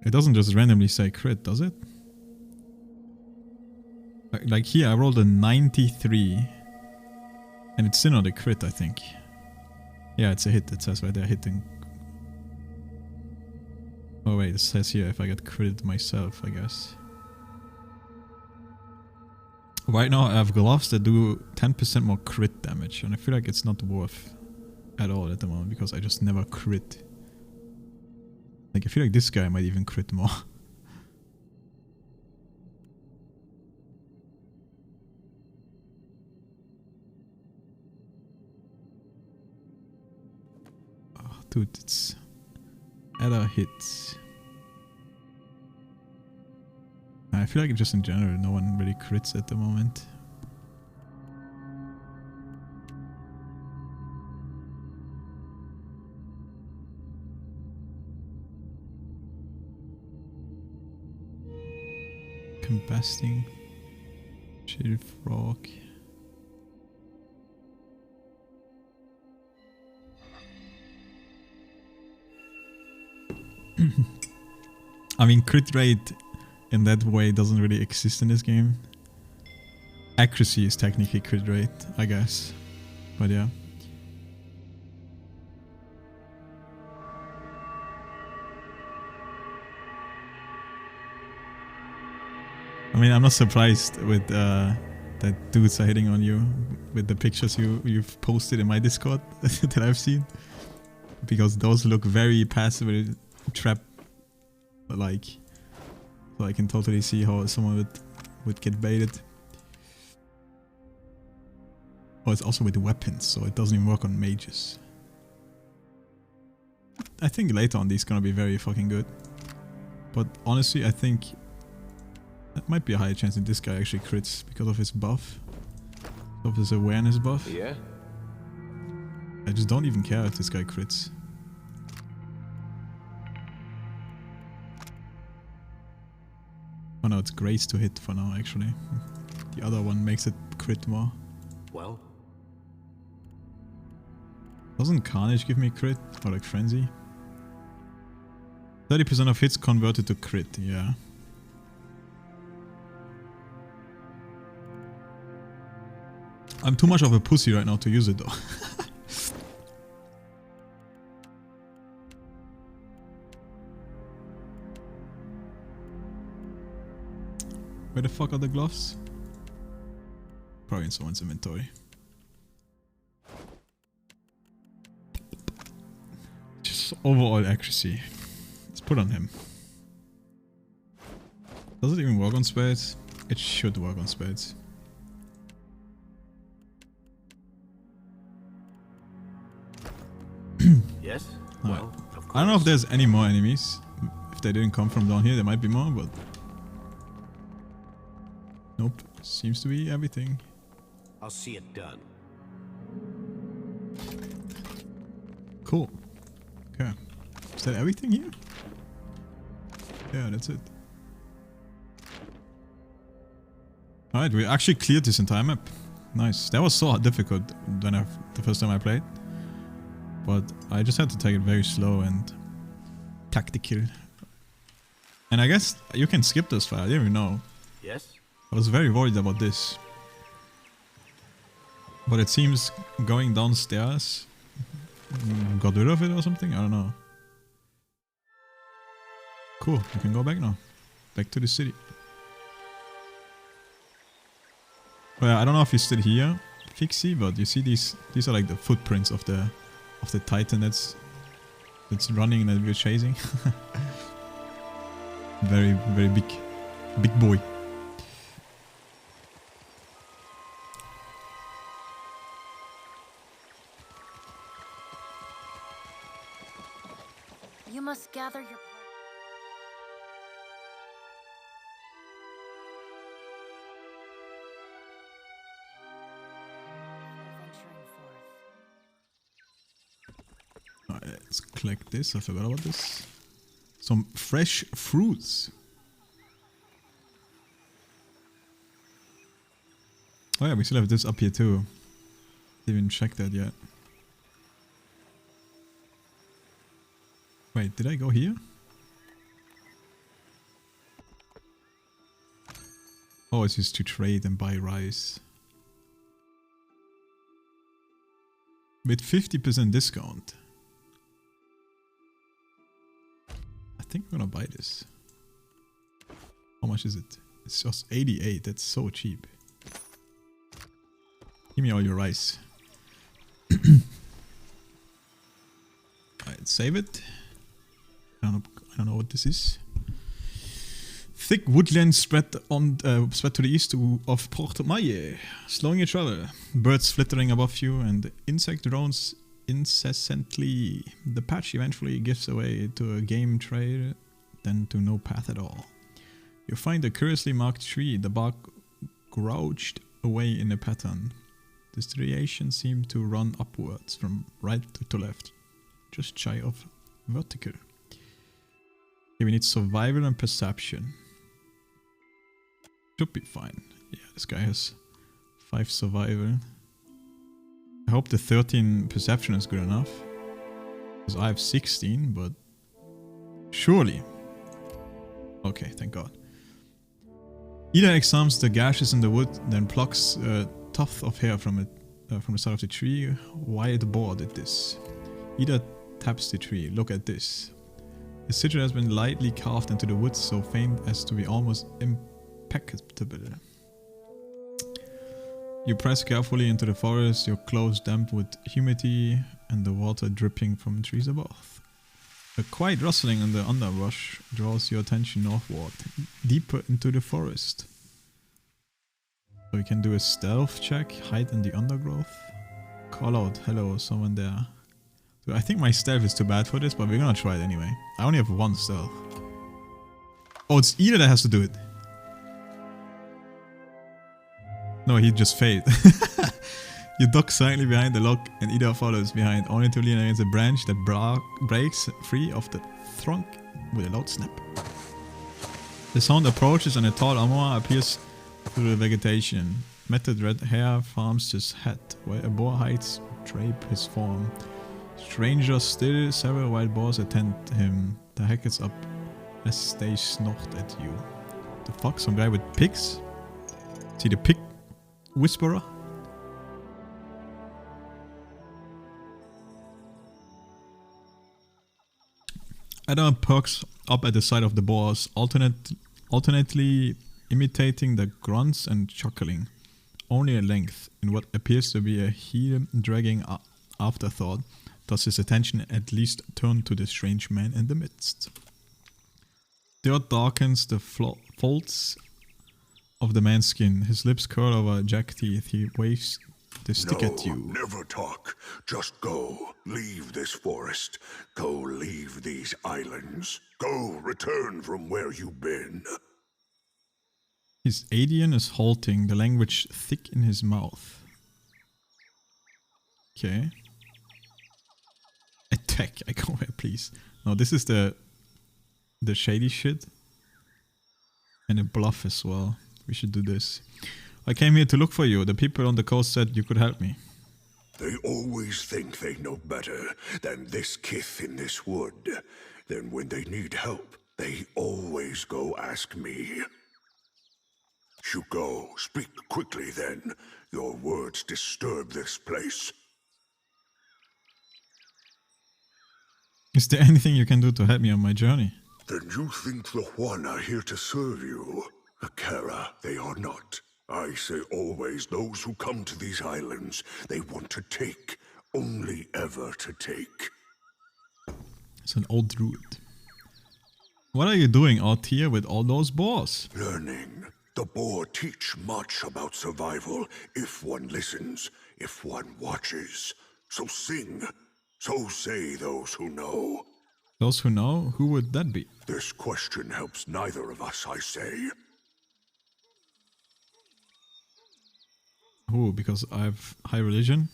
It doesn't just randomly say crit, does it? Like here, I rolled a 93. And it's still not a crit, I think. Yeah, it's a hit. It says right there, hitting. Oh wait, it says here if I get critted myself, I guess. Right now I have gloves that do 10% more crit damage. And I feel like it's not worth at all at the moment because I just never crit. Like, I feel like this guy might even crit more. Oh, dude, it's... Ada hits. I feel like just in general, no one really crits at the moment. Combusting. Shield frog. I mean, crit rate in that way doesn't really exist in this game. Accuracy is technically crit rate, I guess. But yeah. I mean, I'm not surprised with that dudes are hitting on you with the pictures you've posted in my Discord that I've seen. Because those look very passively trap-like. So I can totally see how someone would get baited. Oh, it's also with weapons, so it doesn't even work on mages. I think later on these gonna be very fucking good. But honestly, I think that might be a higher chance that this guy actually crits because of his buff. Of his awareness buff. Yeah. I just don't even care if this guy crits. Oh no, it's grace to hit for now actually. The other one makes it crit more. Well? Doesn't Carnage give me crit? Or like Frenzy? 30% of hits converted to crit, yeah. I'm too much of a pussy right now to use it though. Where the fuck are the gloves? Probably in someone's inventory. Just overall accuracy. Let's put on him. Does it even work on spades? It should work on spades. Yes? Well, I don't know if there's any more enemies. If they didn't come from down here, there might be more, but... Nope. Seems to be everything. I'll see it done. Cool. Okay. Is that everything here? Yeah, that's it. Alright, we actually cleared this entire map. Nice. That was so difficult when the first time I played. But I just had to take it very slow and tactical. And I guess you can skip this file, I didn't even know. Yes? I was very worried about this. But it seems going downstairs got rid of it or something? I don't know. Cool, we can go back now. Back to the city. Well, I don't know if you're still here, Fixie, but you see these are like the footprints of the Titan that's running and that we're chasing. Very, very big boy. You must gather your... Alright, let's collect this. I forgot about this. Some fresh fruits. Oh yeah, we still have this up here too. Didn't even check that yet. Wait, did I go here? Oh, it's just to trade and buy rice. With 50% discount. I think I'm gonna buy this. How much is it? It's just 88, that's so cheap. Give me all your rice. Alright, save it. I don't know what this is. Thick woodland spread to the east of Port Maille, slowing your travel. Birds flittering above you and insect drones incessantly. The patch eventually gives away to a game trail, then to no path at all. You find a curiously marked tree, the bark gouged away in a pattern. The striations seem to run upwards from right to left, just shy of vertical. Okay, we need survival and perception. Should be fine. Yeah, this guy has 5 survival. I hope the 13 perception is good enough. Because I have 16, but... surely. Okay, thank God. Ida examines the gashes in the wood, then plucks a tuft of hair from the side of the tree. Wyatt Boar did this. Ida taps the tree. Look at this. The sigil has been lightly carved into the wood, so faint as to be almost impeccable. You press carefully into the forest, your clothes damp with humidity and the water dripping from trees above. A quiet rustling in the underbrush draws your attention northward, deeper into the forest. So you can do a stealth check, hide in the undergrowth. Call out, hello, someone there. I think my stealth is too bad for this, but we're gonna try it anyway. I only have 1 stealth. Oh, it's Ida that has to do it. No, he just failed. You duck silently behind the log and Ida follows behind, only to lean against a branch that breaks free of the trunk with a loud snap. The sound approaches and a tall Amoa appears through the vegetation. Matted red hair forms his head, while a boar hides drape his form. Stranger still, several wild boars attend him. The heck is up as they snort at you. The fuck, some guy with pigs? See the pig whisperer? Adam perks up at the sight of the boars, alternately imitating the grunts and chuckling. Only at length, in what appears to be a heel-dragging afterthought, does his attention at least turn to the strange man in the midst. Dirt darkens the folds of the man's skin. His lips curl over jack teeth. He waves the stick at you. Never talk. Just go. Leave this forest. Go leave these islands. Go return from where you've been. His Adian is halting, the language thick in his mouth. Okay. Attack. I go away, please. No, this is the shady shit. And a bluff as well. We should do this. I came here to look for you. The people on the coast said you could help me. They always think they know better than this kith in this wood. Then when they need help, they always go ask me. You go. Speak quickly then. Your words disturb this place. Is there anything you can do to help me on my journey? Then you think the Juan are here to serve you? Akara, they are not. I say always those who come to these islands, they want to take. Only ever to take. It's an old druid. What are you doing out here with all those boars? Learning. The boar teach much about survival if one listens, if one watches. So sing. So say those who know. Those who know, who would that be? This question helps neither of us, I say. Who? Because I have high religion?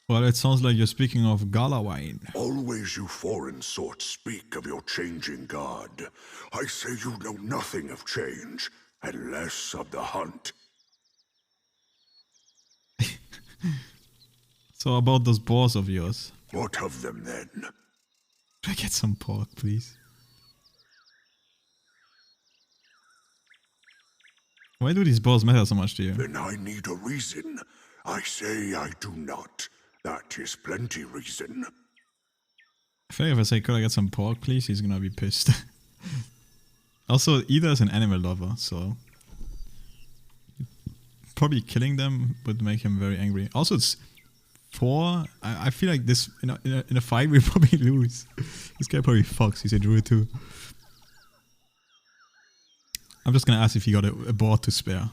Well, it sounds like you're speaking of Galawine. Always you foreign sorts speak of your changing god. I say you know nothing of change, and less of the hunt. So about those boars of yours. What of them then? Can I get some pork, please? Why do these boars matter so much to you? Then I need a reason. I say I do not. That is plenty reason. I feel like if I say, could I get some pork, please? He's gonna be pissed. Also, Ida is an animal lover, so... probably killing them would make him very angry. Also, it's 4. I feel like this, in a fight, we'll probably lose. This guy probably fucks. He's a druid too. I'm just gonna ask if he got a boar to spare.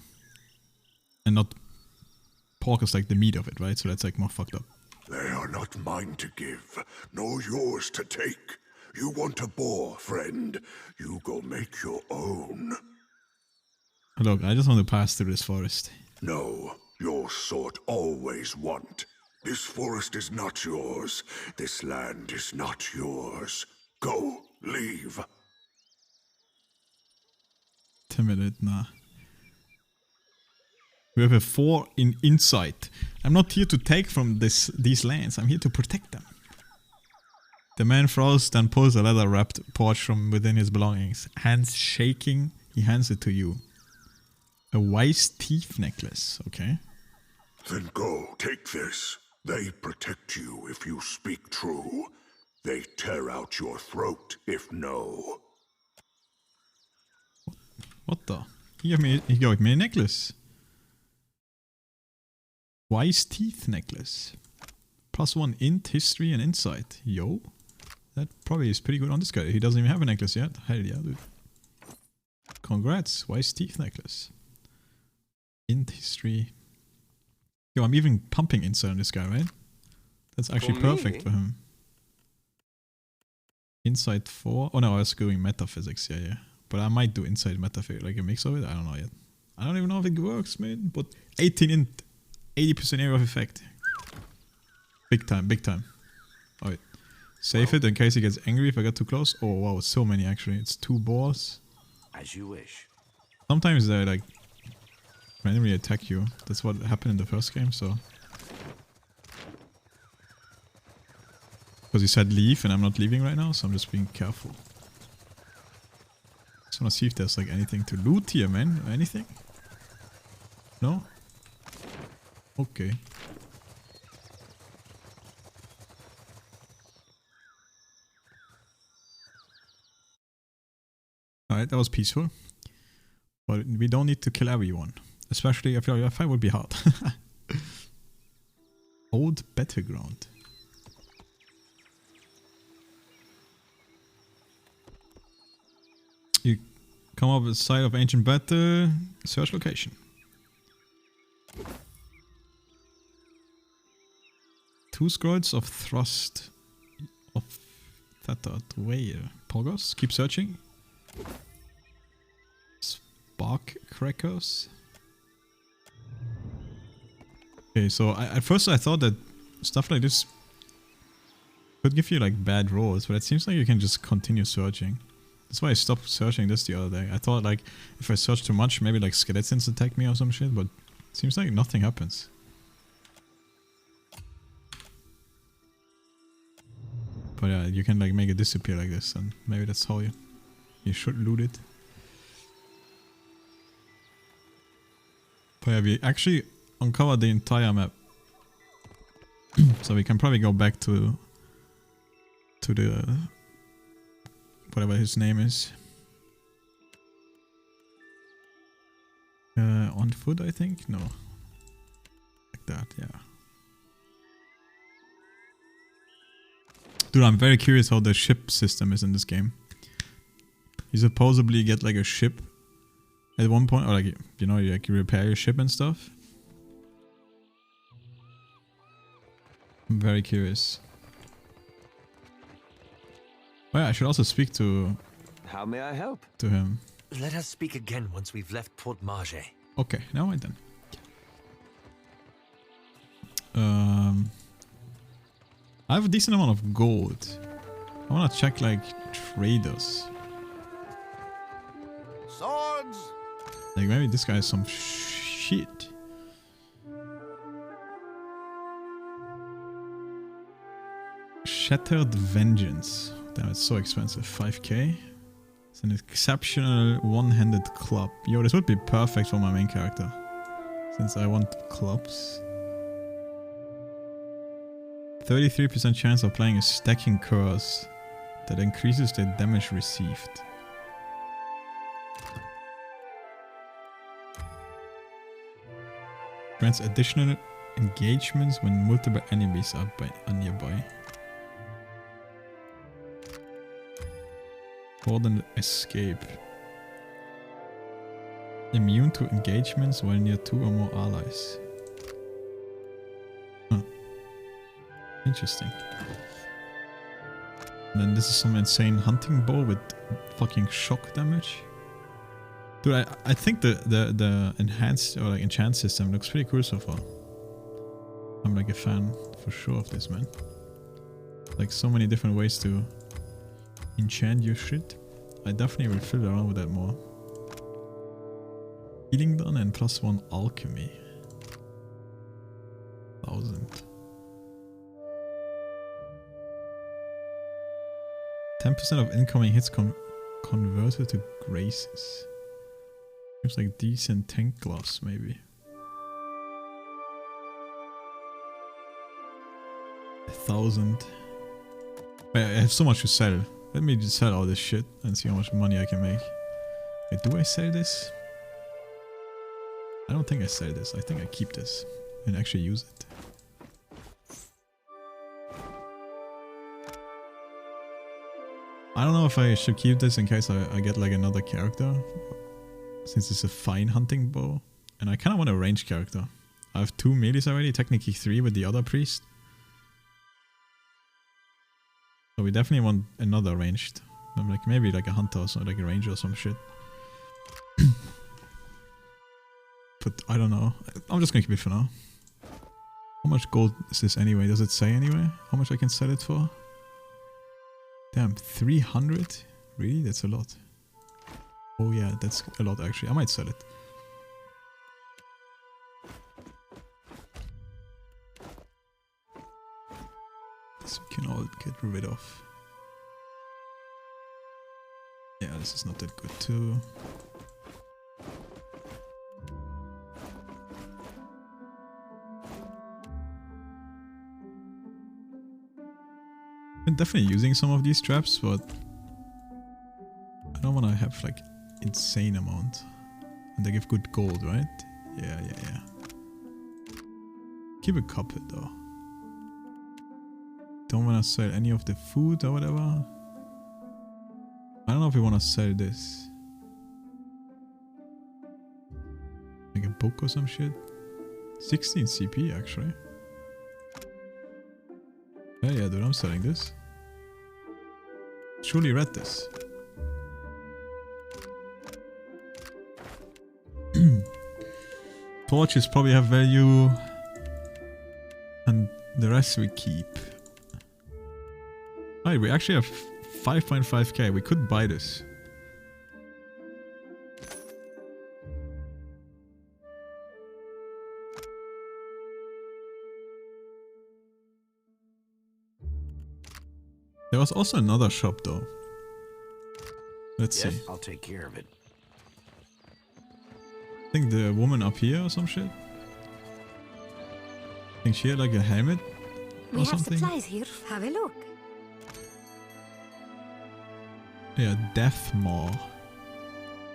And not... pork is like the meat of it, right? So that's like more fucked up. They are not mine to give, nor yours to take. You want a boar, friend. You go make your own. Look, I just want to pass through this forest. No, your sort always want. This forest is not yours. This land is not yours. Go, leave. Timid, nah. We have a 4 in insight. I'm not here to take from these lands. I'm here to protect them. The man froze, then pulls a leather-wrapped pouch from within his belongings. Hands shaking, he hands it to you. A wise teeth necklace, okay. Then go, take this. They protect you if you speak true. They tear out your throat if no. What the? He gave me a necklace. Wise teeth necklace. +1 int, history, and insight. Yo. That probably is pretty good on this guy. He doesn't even have a necklace yet. Hell yeah, dude. Congrats. Wise teeth necklace. Int, history. Yo, I'm even pumping insight on this guy, right? That's actually perfect for him. Insight 4. Oh no, I was doing metaphysics. Yeah, yeah. But I might do insight metaphysics. Like a mix of it. I don't know yet. I don't even know if it works, man. But 18 int. 80% area of effect. Big time, big time. Alright. Save it in case he gets angry if I get too close. Oh wow, so many actually. It's 2 boars. As you wish. Sometimes they like randomly attack you. That's what happened in the first game, so. Because he said leave and I'm not leaving right now, so I'm just being careful. Just wanna see if there's like anything to loot here, man. Anything? No? Okay. Alright, that was peaceful. But we don't need to kill everyone. Especially, I feel like a fight would be hard. Old battleground. You come up with the site of ancient battle. Search location. Two scrolls of thrust of Theta Whale. Pogos, keep searching. Spark crackers. Okay, so at first I thought that stuff like this could give you like bad rolls, but it seems like you can just continue searching. That's why I stopped searching this the other day. I thought like if I search too much, maybe like skeletons attack me or some shit, but it seems like nothing happens. But yeah, you can like make it disappear like this, and maybe that's how you should loot it. But yeah, we actually uncovered the entire map. So we can probably go back to the whatever his name is. On foot, I think? No. Like that, yeah. Dude, I'm very curious how the ship system is in this game. You supposedly get like a ship at one point, or like, you know, you repair your ship and stuff. I'm very curious. Oh yeah, I should also speak to How may I help? him. Let us speak again once we've left Port Marge. Okay, now I then. I have a decent amount of gold. I wanna check like traders. Swords. Like maybe this guy has some shit. Shattered Vengeance. Damn, it's so expensive. 5k. It's an exceptional one-handed club. Yo, this would be perfect for my main character. Since I want clubs. 33% chance of playing a stacking curse that increases the damage received. Grants additional engagements when multiple enemies are nearby. Cordon escape. Immune to engagements while near 2 or more allies. Huh. Interesting. And then this is some insane hunting bow with fucking shock damage. Dude, I think the enhanced or like enchant system looks pretty cool so far. I'm like a fan for sure of this, man. Like so many different ways to enchant your shit. I definitely will fiddle around with that more. Healing done and +1 alchemy. 1000. 10% of incoming hits converted to graces. Seems like decent tank gloves, maybe. 1000. Wait, I have so much to sell. Let me just sell all this shit and see how much money I can make. Wait, do I sell this? I don't think I sell this. I think I keep this and actually use it. I don't know if I should keep this in case I get like another character. Since it's a fine hunting bow. And I kind of want a ranged character. I have 2 melees already, technically 3 with the other priest. So we definitely want another ranged. Like maybe like a hunter or something, like a ranger or some shit. But I don't know. I'm just gonna keep it for now. How much gold is this anyway? Does it say anyway? How much I can sell it for? Damn, 300? Really? That's a lot. Oh yeah, that's a lot actually. I might sell it. This we can all get rid of. Yeah, this is not that good too. I'm definitely using some of these traps, but I don't want to have like insane amount. And they give good gold, right? Yeah. Keep a couple though. Don't want to sell any of the food or whatever. I don't know if we want to sell this. Like a book or some shit. 16 CP actually. Yeah, dude, I'm selling this. Surely read this. Torches probably have value. And the rest we keep. Alright, we actually have 5.5k. We could buy this. There was also another shop though. Let's see. I'll take care of it. I think the woman up here or some shit. I think she had like a helmet We or have something. supplies here. Have a look. Yeah, Death Maw.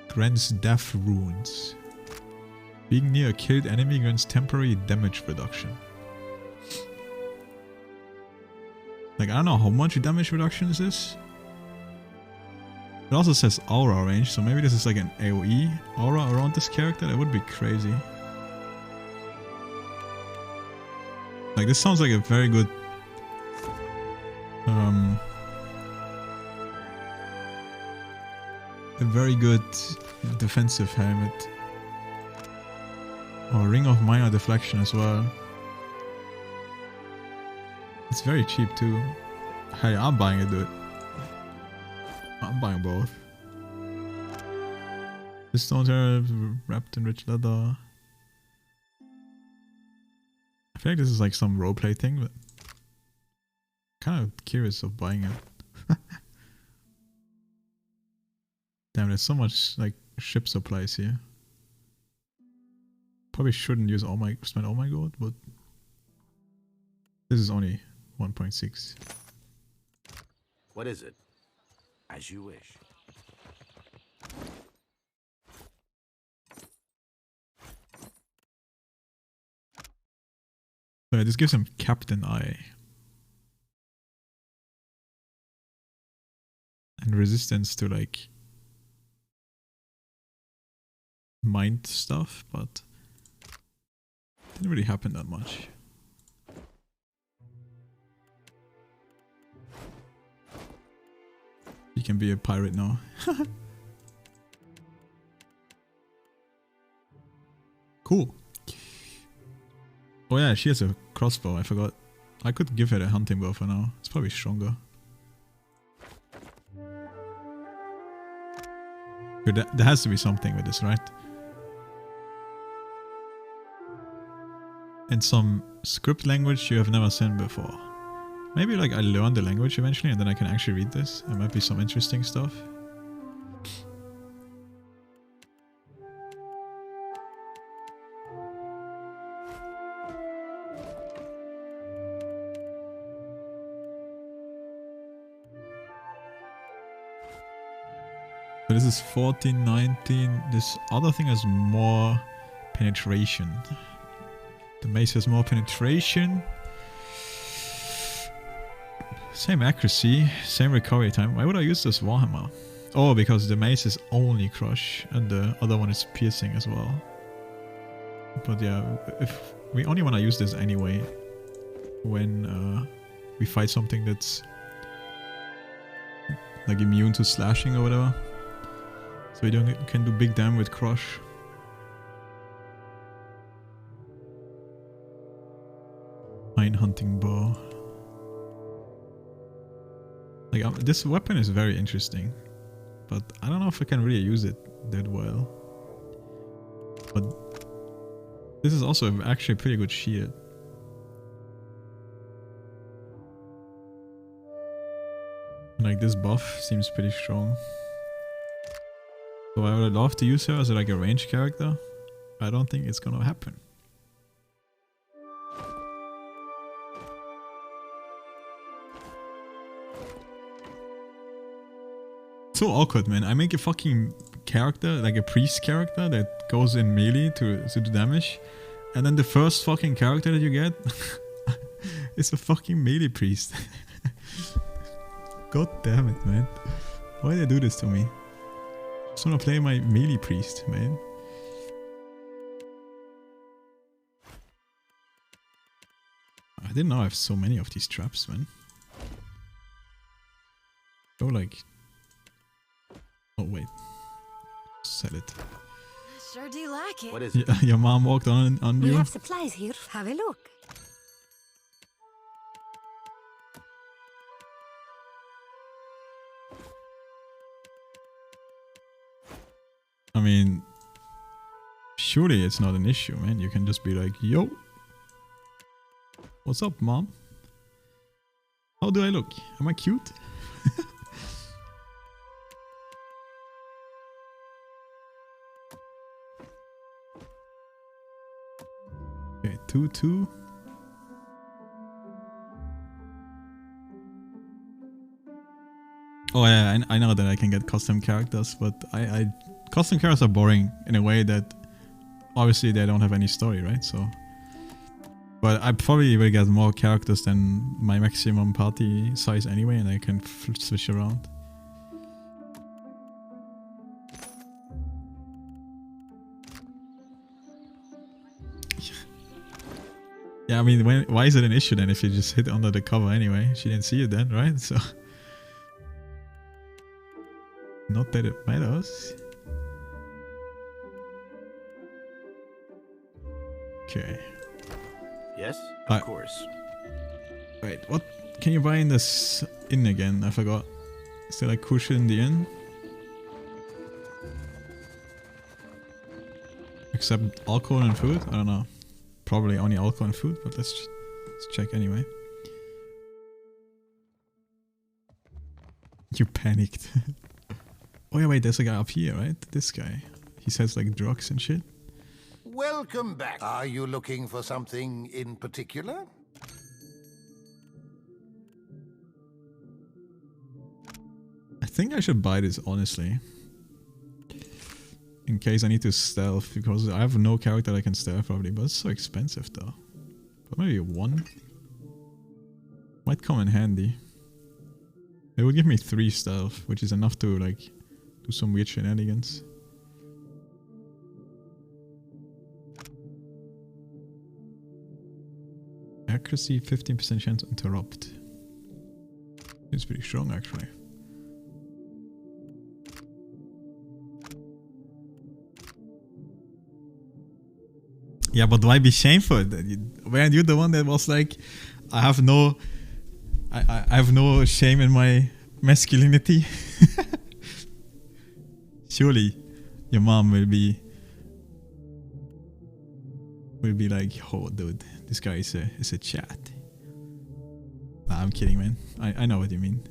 Grants death runes. Being near a killed enemy grants temporary damage reduction. Like, I don't know how much damage reduction is this. It also says aura range, so maybe this is like an AoE aura around this character. That would be crazy. Like, this sounds like a very good a very good defensive helmet. Or Ring of Minor Deflection as well. It's very cheap too. Hey, I'm buying it, dude. I'm buying both. This stones are wrapped in rich leather. I feel like this is like some roleplay thing, but kind of curious of buying it. Damn, there's so much like ship supplies here. Probably shouldn't use spend all my gold, but this is only 1.6. What is it? As you wish. So yeah, this gives him Captain Eye. And resistance to like mind stuff, but didn't really happen that much. He can be a pirate now. Cool. Oh yeah, she has a crossbow, I forgot. I could give her a hunting bow for now. It's probably stronger. But there has to be something with this, right? In some script language you have never seen before. Maybe like I learn the language eventually and then I can actually read this. There might be some interesting stuff. So this is 14, 19. This other thing has more penetration. The mace has more penetration. Same accuracy, same recovery time. Why would I use this Warhammer? Oh, because the mace is only crush and the other one is piercing as well. But yeah, if we only want to use this anyway when we fight something that's like immune to slashing or whatever. So we can do big damage with crush. Mine hunting bow. Like this weapon is very interesting, but I don't know if I can really use it that well. But this is also actually a pretty good shield. And like this buff seems pretty strong. So I would love to use her as like a ranged character. I don't think it's gonna happen. So awkward, man. I make a fucking character, like a priest character that goes in melee to do damage, and then the first fucking character that you get is a fucking melee priest. God damn it, man. Why did they do this to me? I just wanna play my melee priest, man. I didn't know I have so many of these traps, man. Go like... Oh wait, sell it. Sure do like it. What is it? Your mom walked on We you? have supplies here. Have a look. I mean, surely it's not an issue, man. You can just be like, yo, what's up, mom? How do I look? Am I cute? Okay, 2-2. Oh yeah, I know that I can get custom characters, but custom characters are boring in a way that obviously they don't have any story, right? So, but I probably will get more characters than my maximum party size anyway, and I can switch around. Yeah, I mean, why is it an issue then if you just hit under the cover anyway? She didn't see it then, right? So Not that it matters. Okay. Yes, of course. Wait, what can you buy in this inn again? I forgot. Is there like cushion in the inn? Except alcohol and food? I don't know. Probably only alcohol and food, but let's check anyway. You panicked. Oh yeah, wait, there's a guy up here, right? This guy. He says like drugs and shit. Welcome back. Are you looking for something in particular? I think I should buy this, honestly. In case I need to stealth, because I have no character that can stealth probably, but it's so expensive though. But maybe one? Might come in handy. It would give me 3 stealth, which is enough to like do some weird shenanigans. Accuracy, 15% chance to interrupt. It's pretty strong actually. Yeah, but why be shameful? Weren't you the one that was like, I have no shame in my masculinity? Surely your mom will be like, oh dude, this guy is a chat. Nah, I'm kidding, man. I know what you mean.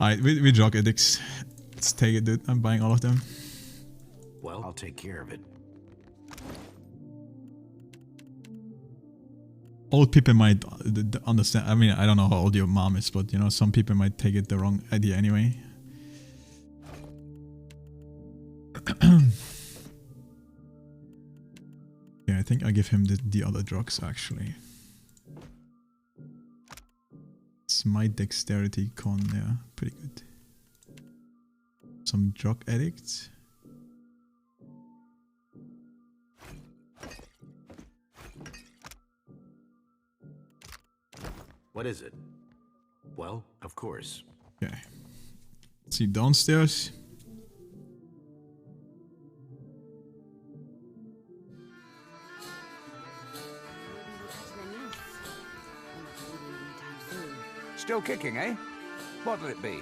Alright, we drug addicts. Let's take it, dude. I'm buying all of them. Well, I'll take care of it. Old people might understand. I mean, I don't know how old your mom is, but you know, some people might take it the wrong idea anyway. Yeah, I think I give him the other drugs actually. It's my dexterity con, yeah, pretty good. Some drug addicts. What is it? Well, of course. Okay. Let's see downstairs. Still kicking, eh? What'll it be?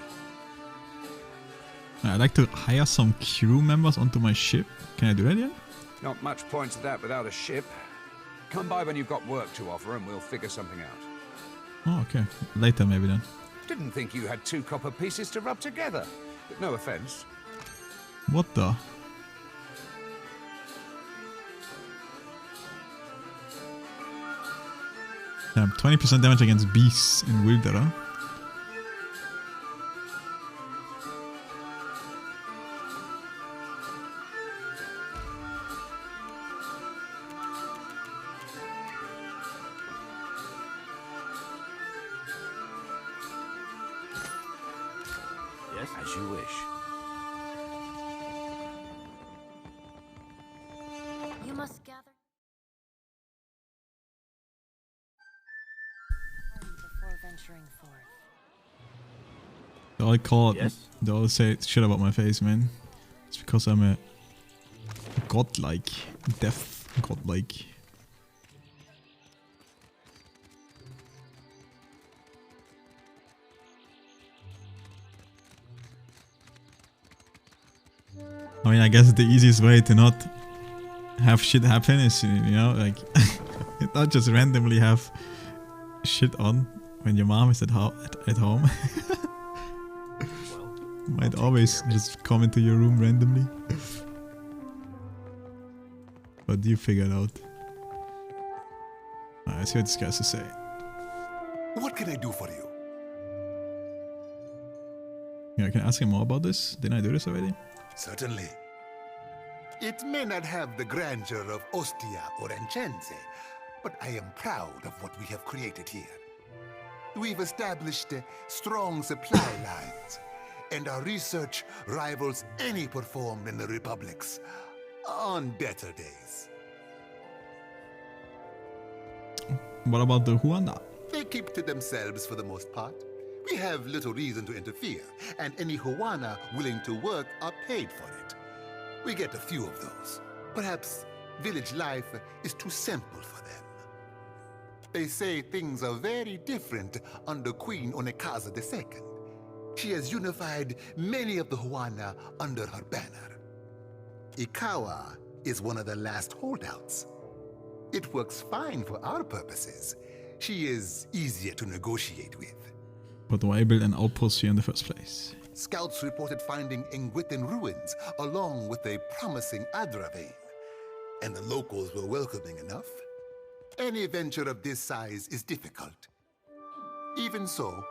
I'd like to hire some crew members onto my ship. Can I do that yet? Not much point to that without a ship. Come by when you've got work to offer and we'll figure something out. Oh, okay. Later maybe then. Didn't think you had 2 copper pieces to rub together. But no offense. What the? Damn, 20% damage against beasts in Wildera. Yes, as you wish. You must gather before venturing forth. They all call it, they all say shit about my face, man. It's because I'm a godlike, death godlike. I mean, I guess the easiest way to not have shit happen is, you know, like, not just randomly have shit on when your mom is at home. Might always just come into your room randomly. But you figure it out. Let's see what this guy has to say. What can I do for you? Yeah, can I ask him more about this? Didn't I do this already? Certainly. It may not have the grandeur of Ostia or Enchense, but I am proud of what we have created here. We've established strong supply lines, and our research rivals any performed in the Republics on better days. What about the Huanda? They keep to themselves for the most part. We have little reason to interfere, and any Huana willing to work are paid for it. We get a few of those. Perhaps village life is too simple for them. They say things are very different under Queen Onekaza II. She has unified many of the Huana under her banner. Ikawa is one of the last holdouts. It works fine for our purposes. She is easier to negotiate with. But why build an outpost here in the first place? Scouts reported finding Engwithan ruins along with a promising Adra vein, and the locals were welcoming enough. Any venture of this size is difficult. Even so,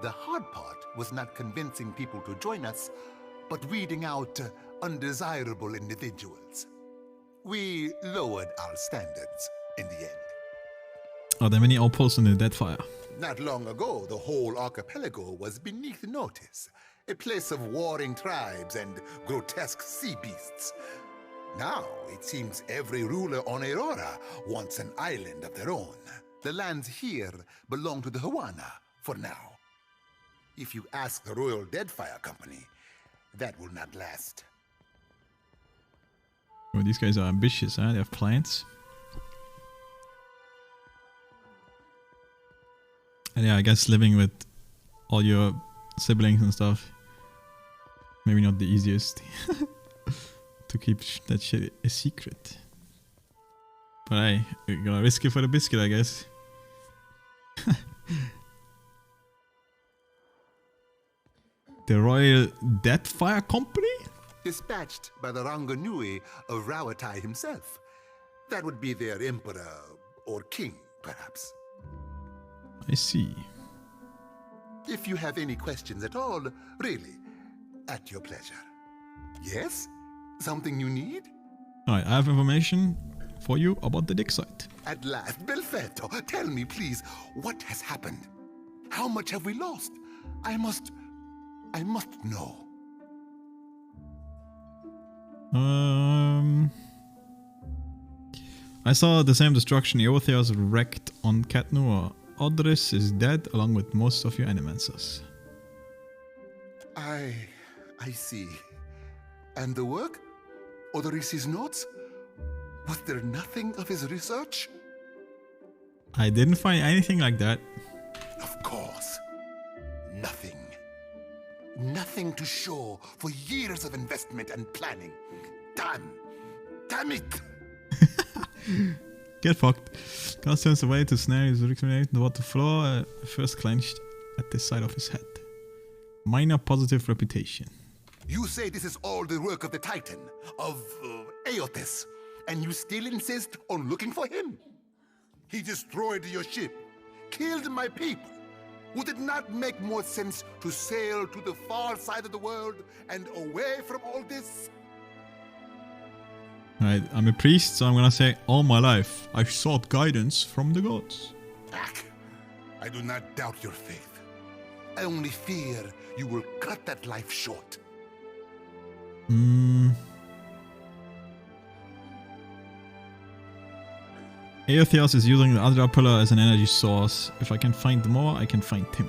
the hard part was not convincing people to join us, but weeding out undesirable individuals. We lowered our standards in the end. Are there many outposts in the Deadfire? Not long ago, the whole archipelago was beneath notice, a place of warring tribes and grotesque sea beasts. Now, it seems every ruler on Aurora wants an island of their own. The lands here belong to the Huana, for now. If you ask the Royal Deadfire Company, that will not last. Oh, these guys are ambitious, huh? They have plans. And yeah, I guess living with all your siblings and stuff, maybe not the easiest to keep that shit a secret. But hey, you're gonna risk it for the biscuit, I guess. The Royal Deadfire Company? Dispatched by the Ranganui of Rawatai himself. That would be their emperor or king, perhaps. I see. If you have any questions at all, really, at your pleasure. Yes? Something you need? Alright, I have information for you about the dig site. At last, Belfetto, tell me please, what has happened? How much have we lost? I must know. I saw the same destruction. Eotheos wrecked on Katnu. Odris is dead along with most of your animancers. I see. And the work? Odoris's notes? Was there nothing of his research? I didn't find anything like that. Of course. Nothing. Nothing to show for years of investment and planning. Damn it! Get fucked. Cast turns away to snare his recriminating about the floor, first clenched at the side of his head. Minor positive reputation. You say this is all the work of the Titan, of Aothis, and you still insist on looking for him? He destroyed your ship, killed my people. Would it not make more sense to sail to the far side of the world and away from all this? Alright, I'm a priest, so I'm gonna say all my life I've sought guidance from the gods. Back. I do not doubt your faith. I only fear you will cut that life short. Eotheos is using the Adra pillar as an energy source. If I can find more, I can find him.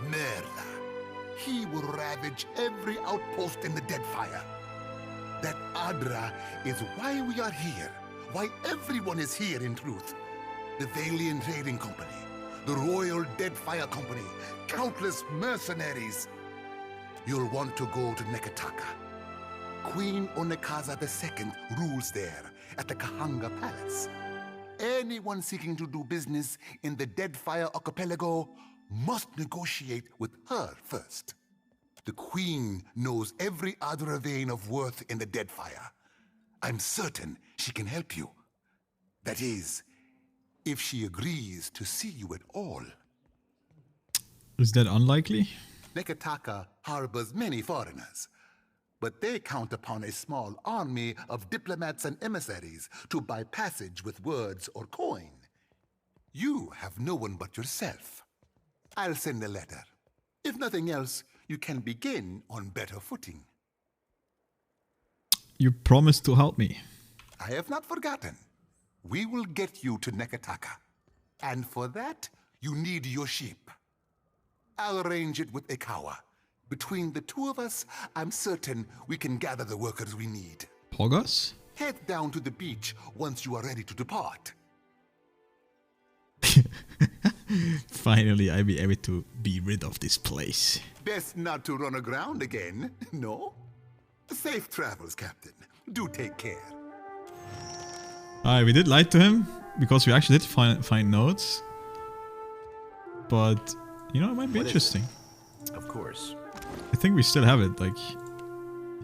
Merda. He will ravage every outpost in the Deadfire. That Adra is why we are here. Why everyone is here in truth. The Valiant Trading Company, the Royal Deadfire Company, countless mercenaries. You'll want to go to Nekataka. Queen Onekaza II rules there at the Kahanga Palace. Anyone seeking to do business in the Deadfire Archipelago must negotiate with her first. The Queen knows every Adra vein of worth in the Deadfire. I'm certain she can help you. That is, if she agrees to see you at all. Is that unlikely? Nekataka harbors many foreigners, but they count upon a small army of diplomats and emissaries to buy passage with words or coin. You have no one but yourself. I'll send a letter. If nothing else, you can begin on better footing. You promised to help me. I have not forgotten. We will get you to Nekataka. And for that, you need your ship. I'll arrange it with Ikawa. Between the two of us, I'm certain we can gather the workers we need. Poggers? Head down to the beach once you are ready to depart. Finally, I'll be able to be rid of this place. Best not to run aground again, no? Safe travels, Captain. Do take care. Alright, we did lie to him, because we actually did find notes. But, you know, it might be interesting. Of course. I think we still have it, like,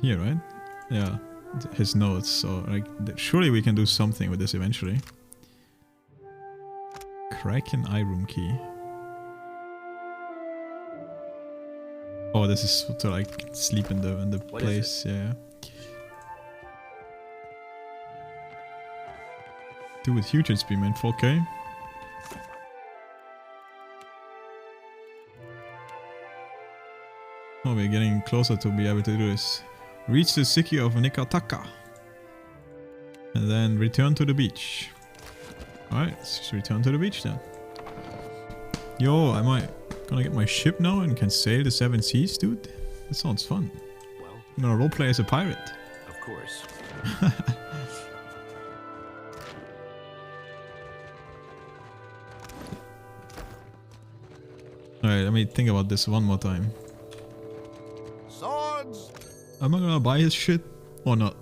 here, right? Yeah, his notes, so, like, surely we can do something with this eventually. Kraken eye room key. Oh, this is to like sleep in the place, yeah. Dude, huge HP, man, 4K. Oh, we're getting closer to be able to do this. Reach the city of Nikataka. And then return to the beach. Alright, let's just return to the beach then. Yo, am I gonna get my ship now and can sail the 7 seas, dude? That sounds fun. Well, I'm gonna roleplay as a pirate. Of course. Alright, let me think about this one more time. Swords! Am I gonna buy his shit or not?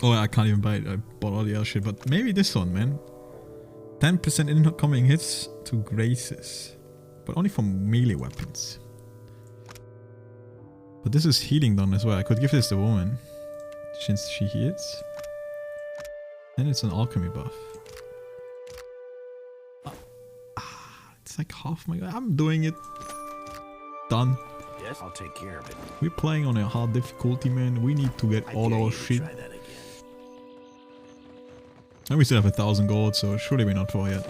Oh, I can't even buy it. I bought all the other shit, but maybe this one, man. 10% incoming hits to graces, but only for melee weapons. But this is healing done as well. I could give this to the woman since she heals. And it's an alchemy buff. It's like half my... I'm doing it. Done. Yes, I'll take care of it. We're playing on a hard difficulty, man. We need to get all our shit. And we still have 1,000 gold, so surely we're not far yet.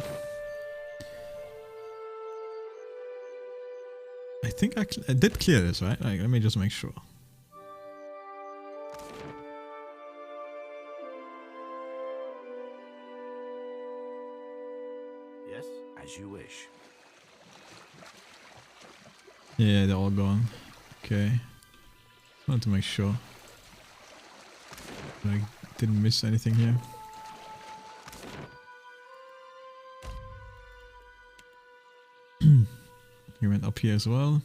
I think I did clear this, right? Like, let me just make sure. Yes, as you wish. Yeah, they're all gone. Okay. Wanted to make sure I didn't miss anything here. He went up here as well.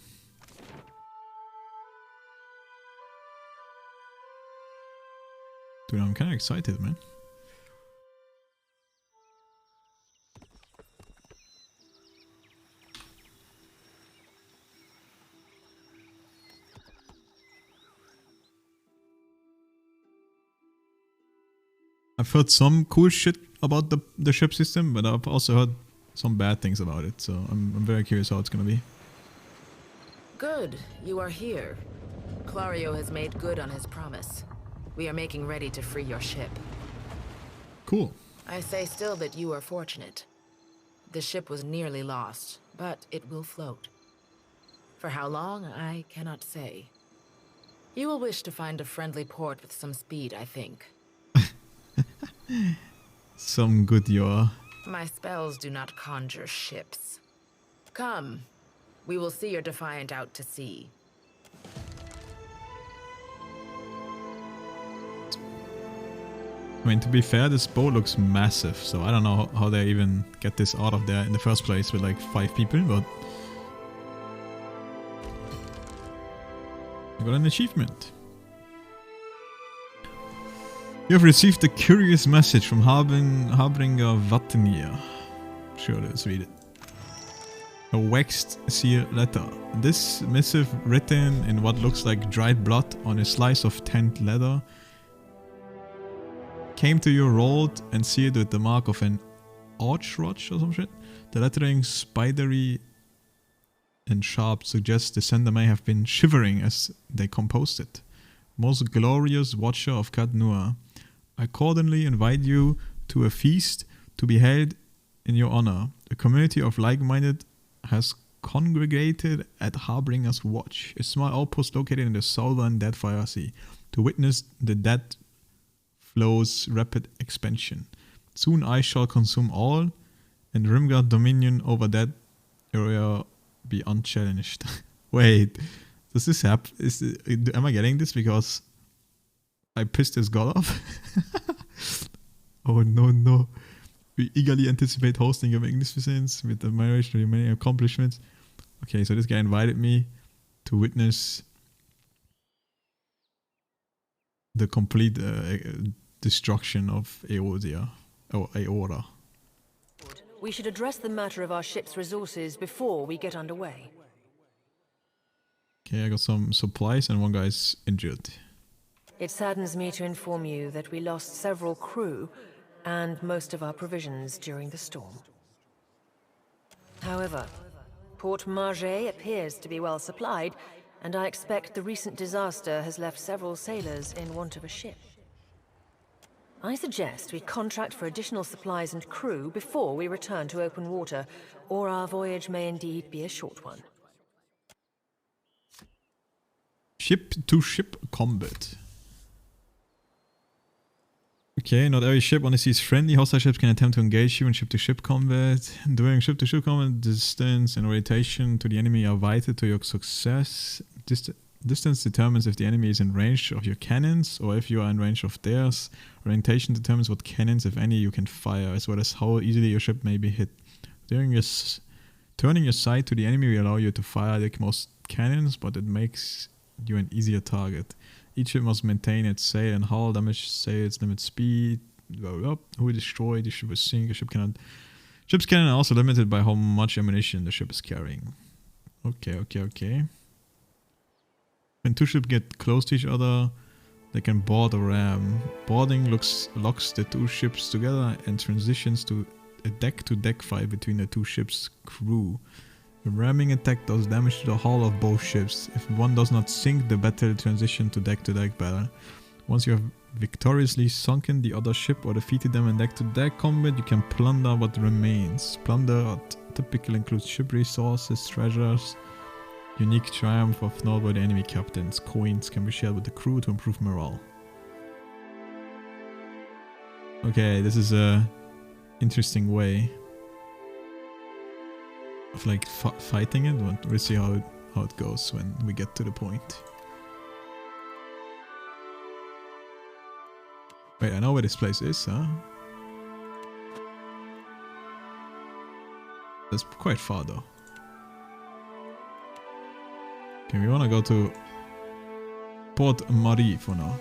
Dude, I'm kind of excited, man. I've heard some cool shit about the ship system, but I've also heard some bad things about it, so I'm very curious how it's gonna be. Good, you are here. Clario has made good on his promise. We are making ready to free your ship. Cool. I say still that you are fortunate. The ship was nearly lost, but it will float. For how long, I cannot say. You will wish to find a friendly port with some speed, I think. Some good you are. My spells do not conjure ships. Come, we will see your Defiant out to sea. I mean, to be fair, this boat looks massive, so I don't know how they even get this out of there in the first place with like 5 people, but... I got an achievement. You have received a curious message from Harbinger Vatnir. Sure, let's read it. A waxed seal letter. This missive, written in what looks like dried blood on a slice of tanned leather, came to you rolled and sealed with the mark of an archroach or some shit. The lettering, spidery and sharp, suggests the sender may have been shivering as they composed it. Most glorious watcher of Kadnua, I accordingly invite you to a feast to be held in your honor. A community of like-minded has congregated at Harbinger's Watch, a small outpost located in the southern Deadfire Sea, to witness the Dead Flow's rapid expansion. Soon I shall consume all, and Rimgard dominion over that area be unchallenged. Wait, does this happen? Am I getting this because I pissed his god off? Oh no. We eagerly anticipate hosting your magnificence with admiration of your many accomplishments. Okay, so this guy invited me to witness the complete destruction of Aeodia. Or Aeora. We should address the matter of our ship's resources before we get underway. Okay, I got some supplies and one guy's injured. It saddens me to inform you that we lost several crew and most of our provisions during the storm. However, Port Margé appears to be well supplied, and I expect the recent disaster has left several sailors in want of a ship. I suggest we contract for additional supplies and crew before we return to open water, or our voyage may indeed be a short one. Ship-to-ship combat. Okay, not every ship on the sea is friendly. Hostile ships can attempt to engage you in ship-to-ship combat. During ship-to-ship combat, distance and orientation to the enemy are vital to your success. Distance determines if the enemy is in range of your cannons or if you are in range of theirs. Orientation determines what cannons, if any, you can fire, as well as how easily your ship may be hit. Turning your sight to the enemy will allow you to fire the most cannons, but it makes you an easier target. Each ship must maintain its sail and hull, damage sails, limit speed, who will destroy, the ship will sink, Ships cannon are also limited by how much ammunition the ship is carrying. Okay. When two ships get close to each other, they can board or ram. Boarding locks the two ships together and transitions to a deck-to-deck fight between the two ships' crew. The ramming attack does damage to the hull of both ships. If one does not sink, the battle transitions to deck-to-deck battle. Once you have victoriously sunken the other ship or defeated them in deck-to-deck combat, you can plunder what remains. Plunder typically includes ship resources, treasures. Unique triumph of noteworthy enemy captains. Coins can be shared with the crew to improve morale. Okay, this is a interesting way of like fighting it, but we'll see how it goes when we get to the point. Wait, I know where this place is, huh? That's quite far though. Okay, we wanna go to Port Marie for now.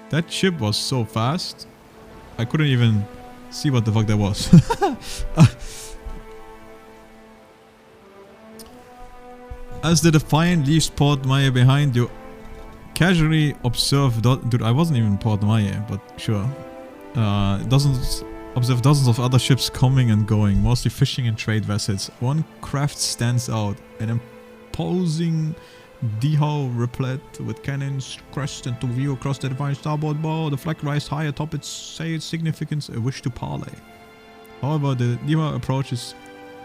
That ship was so fast, I couldn't even see what the fuck that was. As the Defiant leaves Port Marie behind, you casually observe... Dude, I wasn't even in Port Marie, but sure. Observe dozens of other ships coming and going, mostly fishing and trade vessels. One craft stands out, an imposing dhow replete with cannons crest into view across the Defiant starboard bow. The flag rises high atop its sails, significance a wish to parley. However, the dhow approaches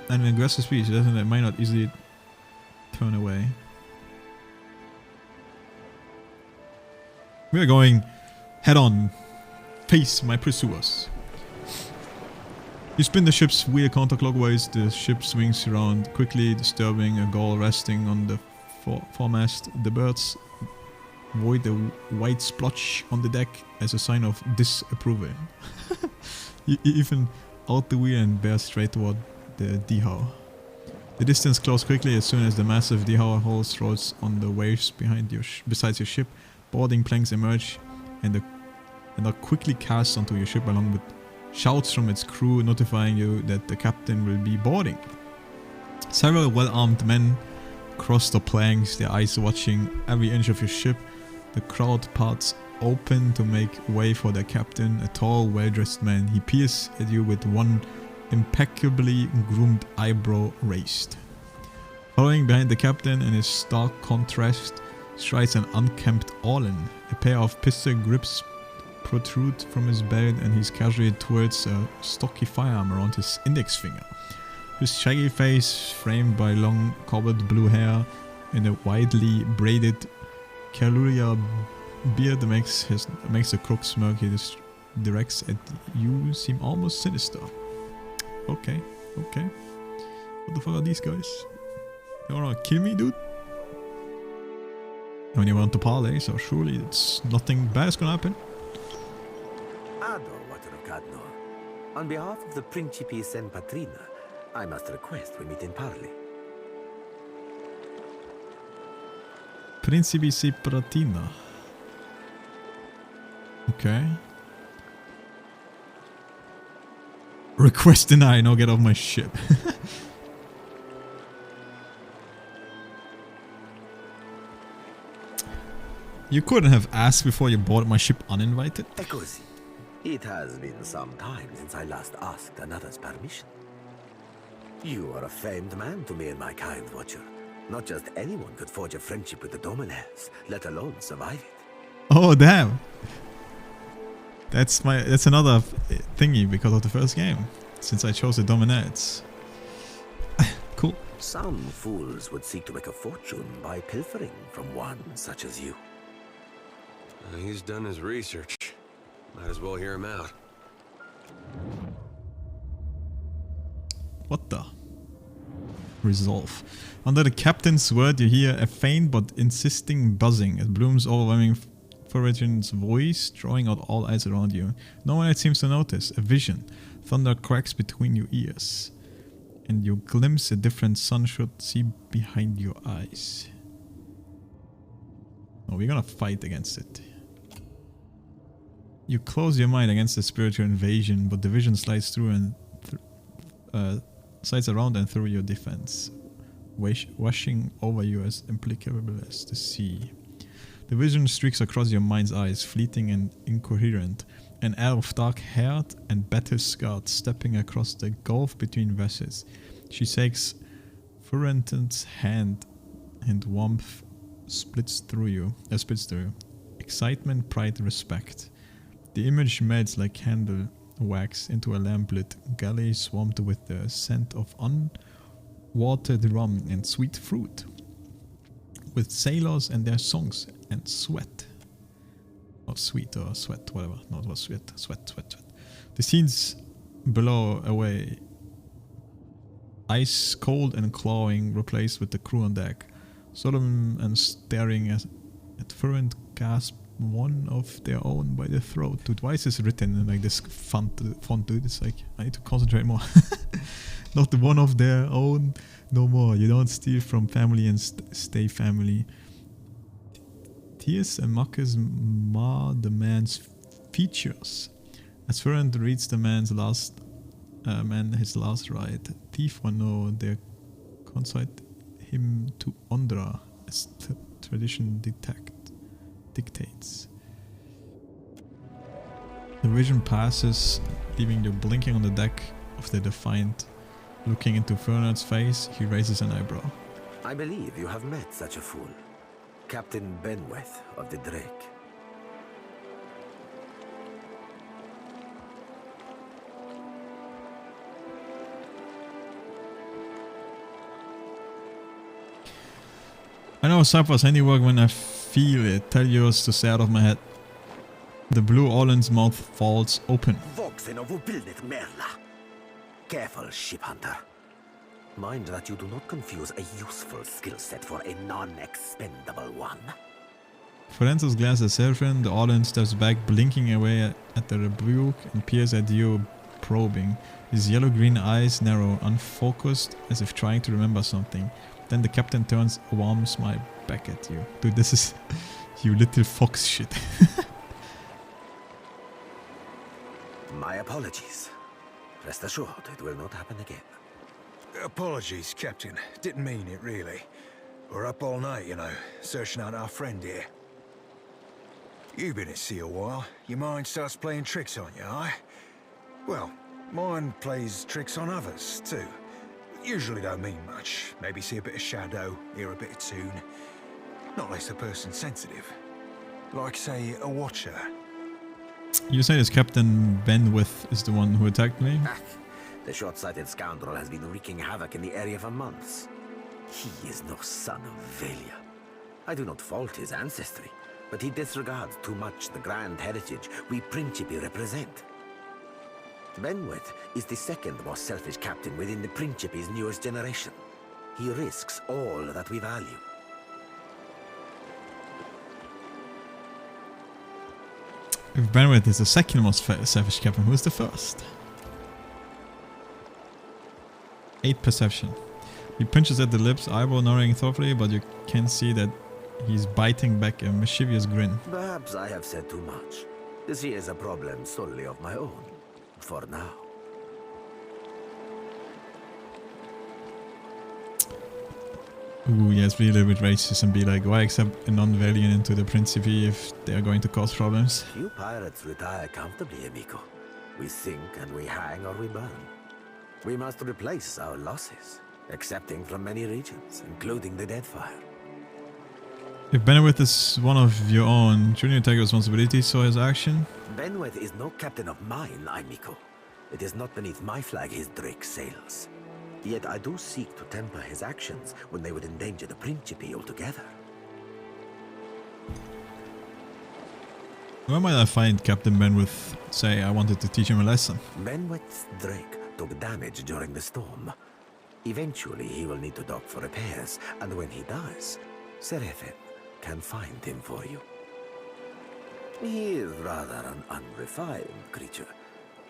at an aggressive speed, so it might not easily turn away. We are going head on, face my pursuers. You spin the ship's wheel counterclockwise, the ship swings around quickly, disturbing a gull resting on the foremast. The birds void a white splotch on the deck as a sign of disapproval. You even out the wheel and bear straight toward the dhow. The distance closes quickly as soon as the massive dhow hulls rolls on the waves besides your ship. Boarding planks emerge and are quickly cast onto your ship along with shouts from its crew notifying you that the captain will be boarding. Several well-armed men cross the planks, their eyes watching every inch of your ship. The crowd parts open to make way for their captain, a tall, well-dressed man. He peers at you with one impeccably groomed eyebrow raised. Following behind the captain in his stark contrast strides an unkempt Orlan. A pair of pistol grips protrude from his belt and he's casually towards a stocky firearm around his index finger. His shaggy face, framed by long covered blue hair and a widely braided Kaluria beard, makes the crook smirk he directs at you seem almost sinister. Okay. What the fuck are these guys? They wanna kill me, dude? I mean, you want to parley, so surely it's nothing bad is gonna happen. Ado, Water of Cadno. On behalf of the Principe Sen Patrina, I must request we meet in parley. Principe Sen Patrina. Okay. Request denied, now get off my ship. You couldn't have asked before you boarded my ship uninvited? Eccoci. It has been some time since I last asked another's permission. You are a famed man to me and my kind, Watcher. Not just anyone could forge a friendship with the Dominaires, let alone survive it. Oh damn. That's another thingy because of the first game. Since I chose the Dominaires. Cool. Some fools would seek to make a fortune by pilfering from one such as you. He's done his research. Might as well hear him out. What the? Resolve. Under the captain's word, you hear a faint but insisting buzzing. It blooms overwhelming Furigen's voice, drawing out all eyes around you. No one else seems to notice. A vision. Thunder cracks between your ears. And you glimpse a different sun should see behind your eyes. Oh, we're gonna fight against it. You close your mind against the spiritual invasion, but the vision slides through and slides around and through your defense, washing over you as implicable as the sea. The vision streaks across your mind's eyes, fleeting and incoherent. An elf, dark-haired and battle-scarred, stepping across the gulf between vessels. She shakes Furenton's hand, and warmth splits through you. Excitement, pride, respect. The image melts like candle wax into a lamplit galley swamped with the scent of unwatered rum and sweet fruit. With sailors and their songs and sweat. Or sweet or sweat, whatever. No, it was sweat. The scenes below away. Ice cold and clawing replaced with the crew on deck. Solemn and staring at Furent gasp one of their own by the throat. Dude, why is this written in like this font, dude? It's like, I need to concentrate more. Not the one of their own, no more. You don't steal from family and stay family. Tears and muckers mar the man's features. As Furent reads the man's last his last ride, thief will know their consigned him to Ondra as tradition dictates. The vision passes, leaving you blinking on the deck of the Defiant. Looking into Fernand's face, he raises an eyebrow. I believe you have met such a fool. Captain Benweth of the Drake. I know Cypher's handiwork when I feel it. Tell yours to stay out of my head. The blue Orlan's mouth falls open. Careful, ship hunter. Mind that you do not confuse a useful skill set for a non-expendable one. Ferentz's glance at Seraphin. The Orlan steps back, blinking away at the rebuke and peers at you, probing. His yellow-green eyes narrow, unfocused, as if trying to remember something. Then the captain turns a warm smile back at you. Dude, this is you little fox shit. My apologies. Rest assured, it will not happen again. Apologies, Captain. Didn't mean it, really. We're up all night, you know, searching out our friend here. You've been at sea a while. Your mind starts playing tricks on you, eh? Well, mine plays tricks on others, too. Usually don't mean much. Maybe see a bit of shadow, hear a bit of tune. Not unless the person's sensitive. Like, say, a watcher. You say this Captain Benweth is the one who attacked me? The short-sighted scoundrel has been wreaking havoc in the area for months. He is no son of Velia. I do not fault his ancestry, but he disregards too much the grand heritage we Principi represent. Benweth is the second most selfish captain within the Principe's newest generation. He risks all that we value. If Benweth is the second most selfish captain, who's the first? 8 perception. He pinches at the lips, eyebrow narrowing thoughtfully, but you can see that he's biting back a mischievous grin. Perhaps I have said too much. This here is a problem solely of my own. For now. Ooh, yes, be a little bit racist and be like, why accept a non-valiant into the Principe if they are going to cause problems? Few pirates retire comfortably, amico. We sink and we hang or we burn. We must replace our losses, accepting from many regions, including the Deadfire. If Benweth is one of your own, shouldn't you take responsibility for his action? Benweth is no captain of mine, amico. It is not beneath my flag his Drake sails. Yet I do seek to temper his actions when they would endanger the Principe altogether. Where might I find Captain Benweth? Say I wanted to teach him a lesson. Benweth's Drake took damage during the storm. Eventually he will need to dock for repairs, and when he does, Seraphin can find him for you. He is rather an unrefined creature,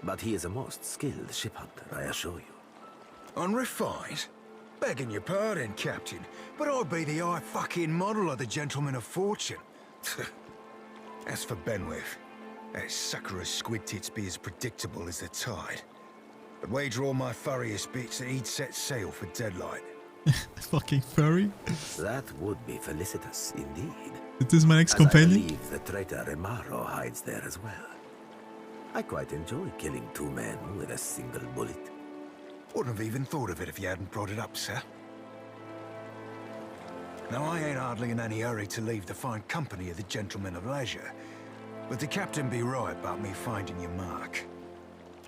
but he is a most skilled ship hunter, I assure you. Unrefined? Begging your pardon, Captain, but I'd be the high fucking model of the gentleman of fortune. As for Benweth, that sucker of squid tits be as predictable as the tide. I'd wager all my furriest bits that he'd set sail for Deadlight. Fucking furry? That would be felicitous indeed. Is this my ex-companion? I believe the traitor Remaro hides there as well. I quite enjoy killing 2 men with a single bullet. Wouldn't have even thought of it if you hadn't brought it up, sir. Now, I ain't hardly in any hurry to leave the fine company of the gentlemen of leisure, but the captain be right about me finding your mark.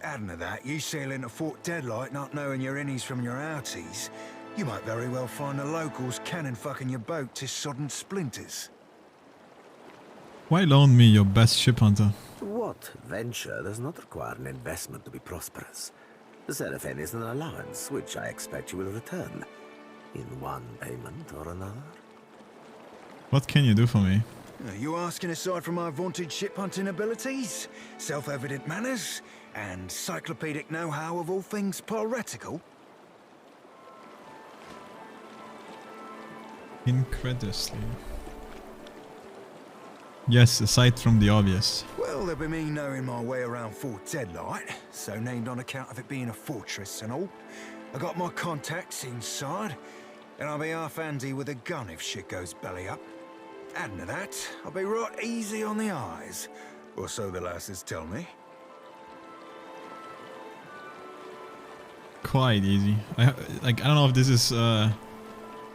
Adding to that, you sail into Fort Deadlight not knowing your innies from your outies, you might very well find the locals cannon fucking your boat to sodden splinters. Why loan me your best ship hunter? What venture does not require an investment to be prosperous? The Seraphin is an allowance, which I expect you will return, in one payment or another. What can you do for me? Are you asking aside from my vaunted ship hunting abilities, self-evident manners, and cyclopedic know-how of all things piratical? Incredulously. Yes, aside from the obvious. Well, there'll be me knowing my way around Fort Deadlight, so named on account of it being a fortress and all. I got my contacts inside, and I'll be half handy with a gun if shit goes belly up. Adding to that, I'll be right easy on the eyes, or so the lasses tell me. Quite easy. I don't know if this is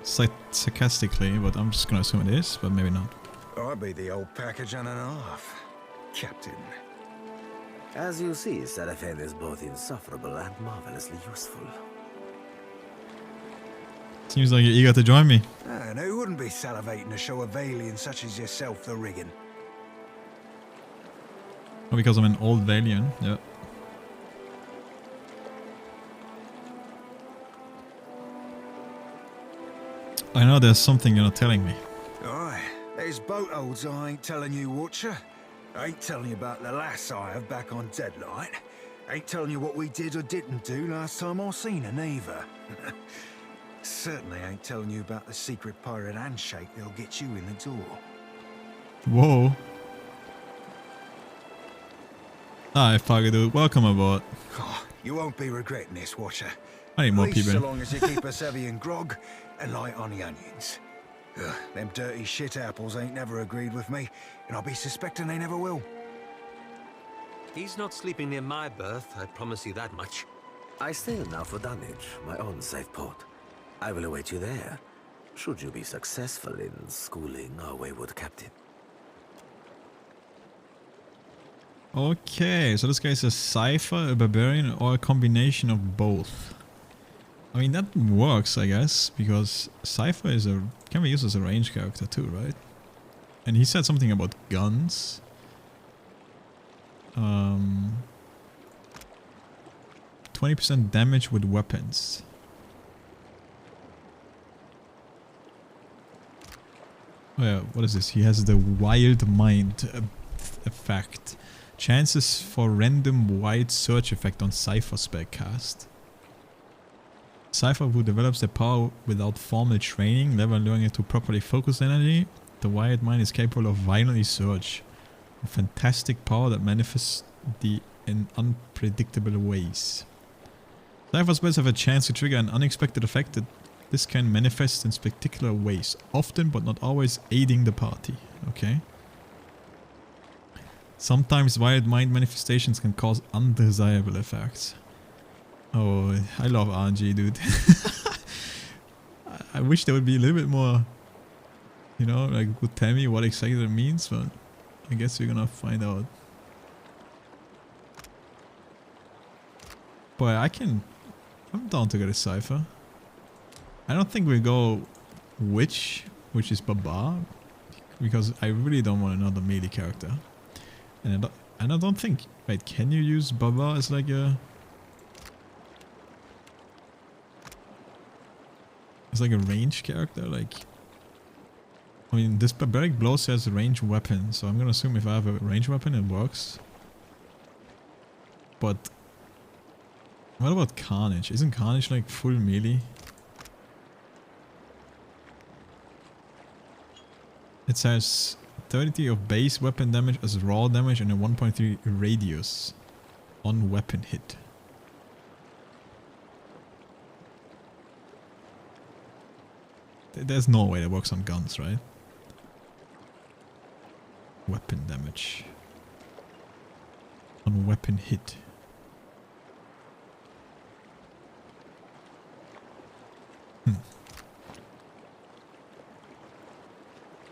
sarcastically, but I'm just gonna assume it is, but maybe not. I'll be the old package and a half, Captain. As you see, Seraphin is both insufferable and marvelously useful. Seems like you're eager to join me. And who wouldn't be salivating to show a Valiant such as yourself the rigging? Oh, because I'm an old Valiant, yeah. I know there's something you're not telling me. Aye, there's boat holds I ain't telling you, Watcher. I ain't telling you about the lass I have back on Deadlight. Ain't telling you what we did or didn't do last time I seen her, neither. Certainly ain't telling you about the secret pirate handshake that'll get you in the door. Whoa. Hi, Fagadude. Welcome aboard. Oh, you won't be regretting this, Watcher. I need more At least people. so long as you keep us heavy in grog and light on the onions. Ugh, them dirty shit apples ain't never agreed with me, and I'll be suspecting they never will. He's not sleeping near my berth, I promise you that much. I sail now for Dunwich, my own safe port. I will await you there, should you be successful in schooling our wayward captain. Okay, so this guy's a Cypher, a Barbarian, or a combination of both. I mean, that works, I guess, because Cypher is can be used as a range character too, right? And he said something about guns. 20% damage with weapons. Oh yeah, what is this? He has the Wild Mind effect. Chances for random wide search effect on Cypher spell cast. Cypher who develops the power without formal training, never learning to properly focus energy. The Wild Mind is capable of violently search. A fantastic power that manifests in unpredictable ways. Cypher spells have a chance to trigger an unexpected effect that this can manifest in spectacular ways, often but not always aiding the party. Okay. Sometimes Wild Mind manifestations can cause undesirable effects. Oh, I love RNG, dude. I wish there would be a little bit more, you know, like would tell me what exactly it means, but I guess we're gonna find out. Boy, I'm down to get a Cypher. I don't think we go Witch, which is Baba, because I really don't want another melee character. And I don't think, wait, can you use Baba as like a... It's like a range character, like... I mean, this Barbaric Blow says range weapon, so I'm gonna assume if I have a range weapon it works. But... What about Carnage? Isn't Carnage like full melee? It says 30 of base weapon damage as raw damage and a 1.3 radius on weapon hit. There's no way that works on guns, right? Weapon damage on weapon hit.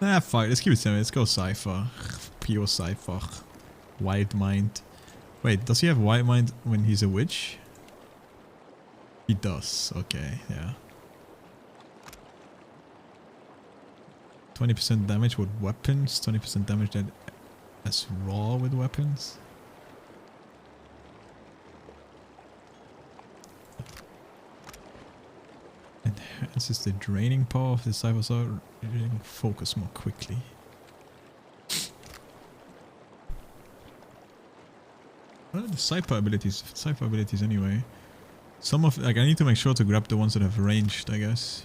Ah, fuck. Let's keep it simple. Let's go Cypher. Pure Cypher. Wild Mind. Wait, does he have Wild Mind when he's a witch? He does. Okay, yeah. 20% damage with weapons. 20% damage that as raw with weapons. Enhances the draining power of the Cypher Sword, focus more quickly. What are the Cypher abilities? Cypher abilities anyway. Some of, like, I need to make sure to grab the ones that have ranged, I guess.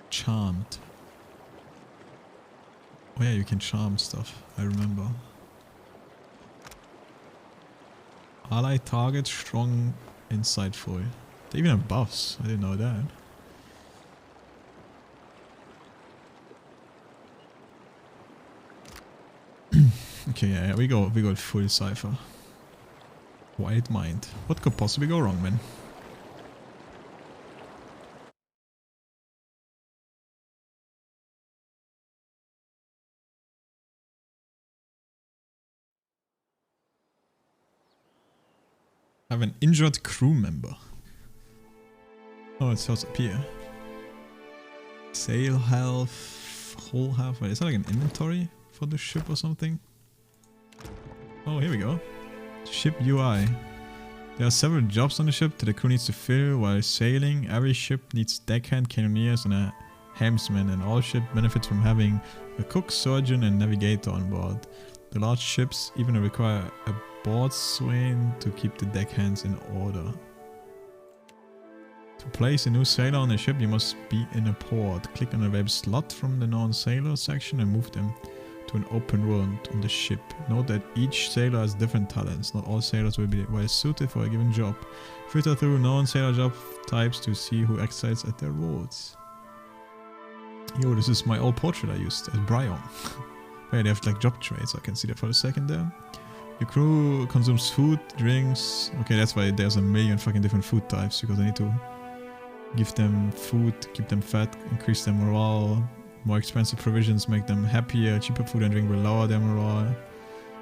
Charmed. Oh yeah, you can charm stuff, I remember. Ally target, strong, insightful. They even have buffs, I didn't know that. Okay, yeah, we go full Cypher. Wild Mind. What could possibly go wrong, man? I have an injured crew member. Oh, it starts up here. Sail health, whole health. Wait, is that like an inventory for the ship or something? Oh, here we go. Ship UI. There are several jobs on the ship that the crew needs to fill while sailing. Every ship needs deckhand, cannoneers, and a helmsman, and all ship benefits from having a cook, surgeon, and navigator on board. The large ships even require a boatswain to keep the deckhands in order. To place a new sailor on a ship, you must be in a port. Click on the web slot from the non-sailor section and move them to an open world on the ship. Note that each sailor has different talents. Not all sailors will be well suited for a given job. Filter through non-sailor job types to see who excels at their roles. Yo, this is my old portrait I used as Brian. Wait, they have like job trades. I can see that for a second there. Your crew consumes food, drinks. Okay, that's why there's a million fucking different food types, because I need to give them food, keep them fat, increase their morale. More expensive provisions make them happier. Cheaper food and drink will lower their morale.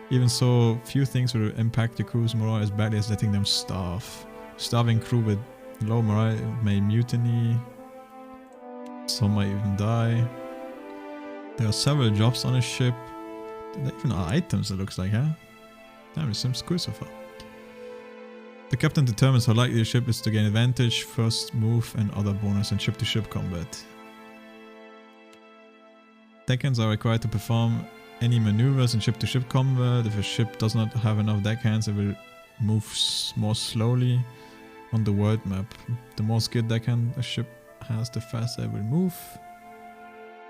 Even so, few things will impact the crew's morale as badly as letting them starve. Starving crew with low morale may mutiny. Some might even die. There are several jobs on a ship. There even are items, it looks like, huh? Damn, it seems cool so far. The captain determines how likely the ship is to gain advantage, first move, and other bonus in ship-to-ship combat. Deckhands are required to perform any maneuvers in ship-to-ship combat. If a ship does not have enough deckhands, it will move more slowly on the world map. The more skilled deckhand a ship has, the faster it will move.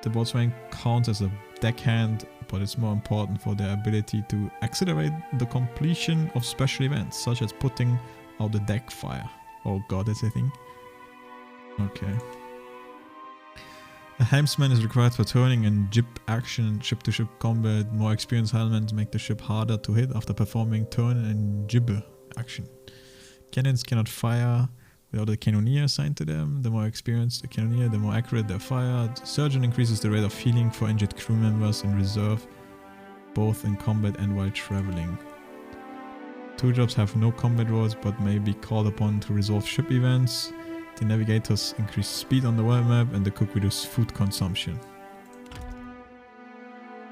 The boatswain counts as a deckhand, but it's more important for their ability to accelerate the completion of special events, such as putting out the deck fire. Oh god, that's a thing. Okay. A helmsman is required for turning and jib action ship-to-ship combat. More experienced helmsmen make the ship harder to hit after performing turn and jib action. Cannons cannot fire without a cannoneer assigned to them. The more experienced the cannoneer, the more accurate their fire. The surgeon increases the rate of healing for injured crew members in reserve, both in combat and while traveling. Two jobs have no combat roles but may be called upon to resolve ship events. The navigators increase speed on the world map and the cook reduces food consumption.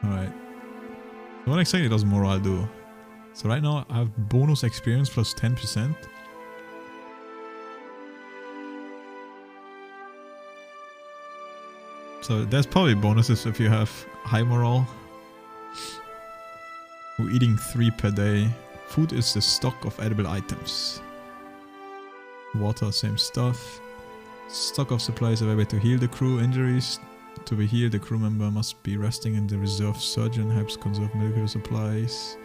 Alright. What exactly does morale do? So right now I have bonus experience plus 10%. So there's probably bonuses if you have high morale. We're eating 3 per day. Food is the stock of edible items. Water, same stuff. Stock of supplies available to heal the crew. Injuries. To be healed, the crew member must be resting in the reserve. Surgeon helps conserve medical supplies.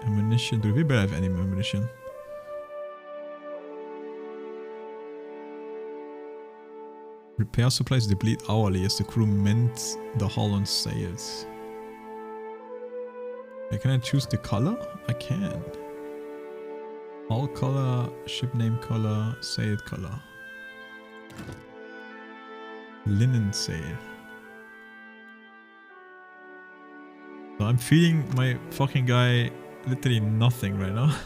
Ammunition. Do we better have any ammunition? Repair supplies deplete hourly as the crew mend the hull on sails. Can I choose the color? I can. Hull color, ship name color, sail color. Linen sail. So I'm feeding my fucking guy literally nothing right now.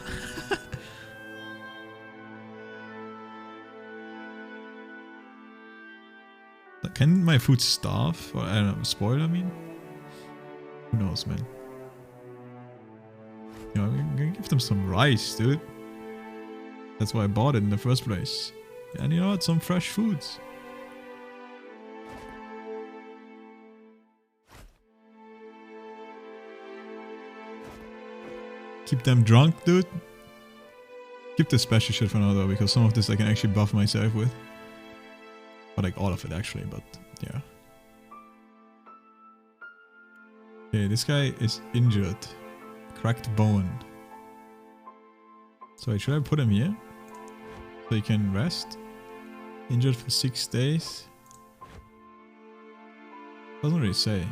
Can my food starve? Or I don't know, spoil, I mean? Who knows, man? You know, I'm gonna give them some rice, dude. That's why I bought it in the first place. And you know what? Some fresh foods. Keep them drunk, dude. Keep the special shit for now though, because some of this I can actually buff myself with. Or like all of it actually, but yeah. Okay, this guy is injured. Cracked bone. So wait, should I put him here? So he can rest? Injured for 6 days? Doesn't really say.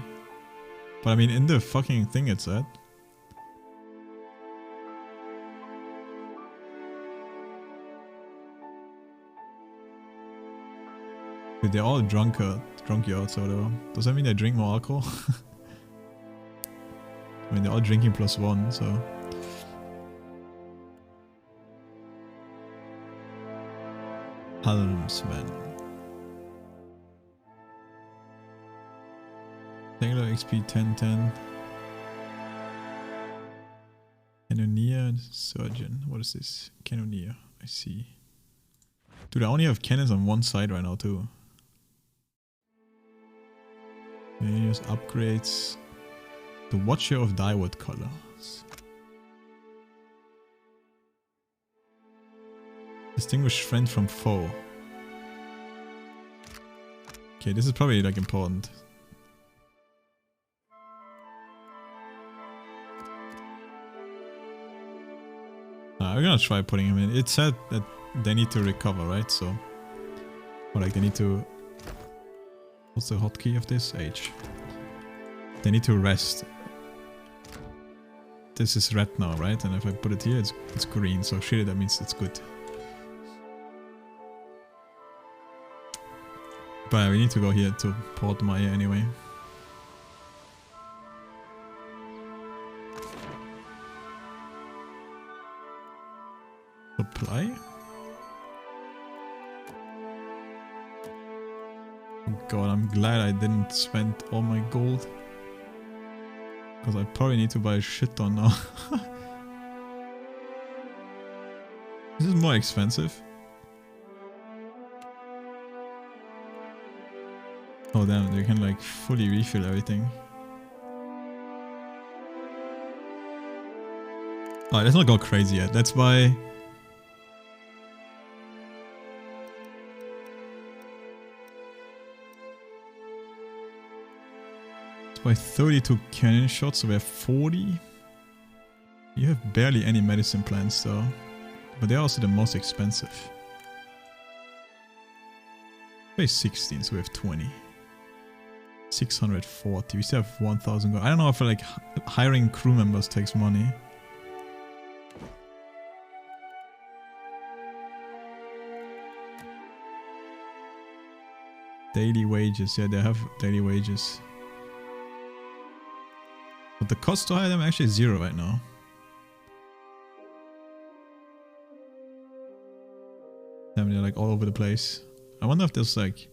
But I mean, in the fucking thing it said. Dude, they're all drunkyards or whatever. Does that mean they drink more alcohol? I mean, they're all drinking +1, so... Helmsman. Sailor XP 1010. Cannoneer, Surgeon. What is this? Cannoneer. I see. Dude, I only have cannons on one side right now too. Menus, upgrades. The Watcher of Dyewood colors. Distinguished friend from foe. Okay, this is probably like important. We're gonna try putting him in. It said that they need to recover, right? So, or like they need to. What's the hotkey of this? H. They need to rest. This is red now, right? And if I put it here, it's green. So surely that means it's good. But we need to go here to Port Maya anyway. Supply? Oh god, I'm glad I didn't spend all my gold. Because I probably need to buy a shit ton now. This is more expensive. Oh damn, you can like fully refill everything. Alright, let's not go crazy yet. Let's buy... Let's buy 32 cannon shots, so we have 40. You have barely any medicine plants though. But they're also the most expensive. Pay 16, so we have 20. 640. We still have 1,000 gold. I don't know if like hiring crew members takes money. Daily wages, yeah, they have daily wages. But the cost to hire them actually is 0 right now. Damn, they're like all over the place. I wonder if there's like...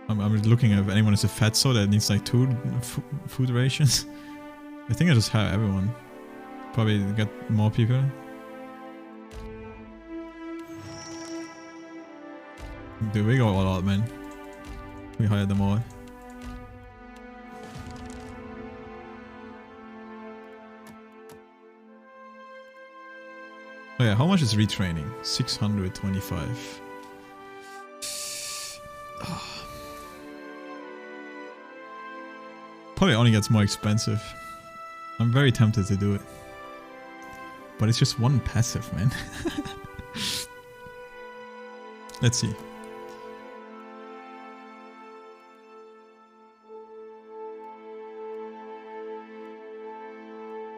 I'm looking at if anyone is a fatso that needs like 2 food rations. I think I just hire everyone. Probably get more people. Dude, we go all out, man. We hired them all. Oh yeah, how much is retraining? 625. Probably only gets more expensive. I'm very tempted to do it. But it's just one passive, man. Let's see.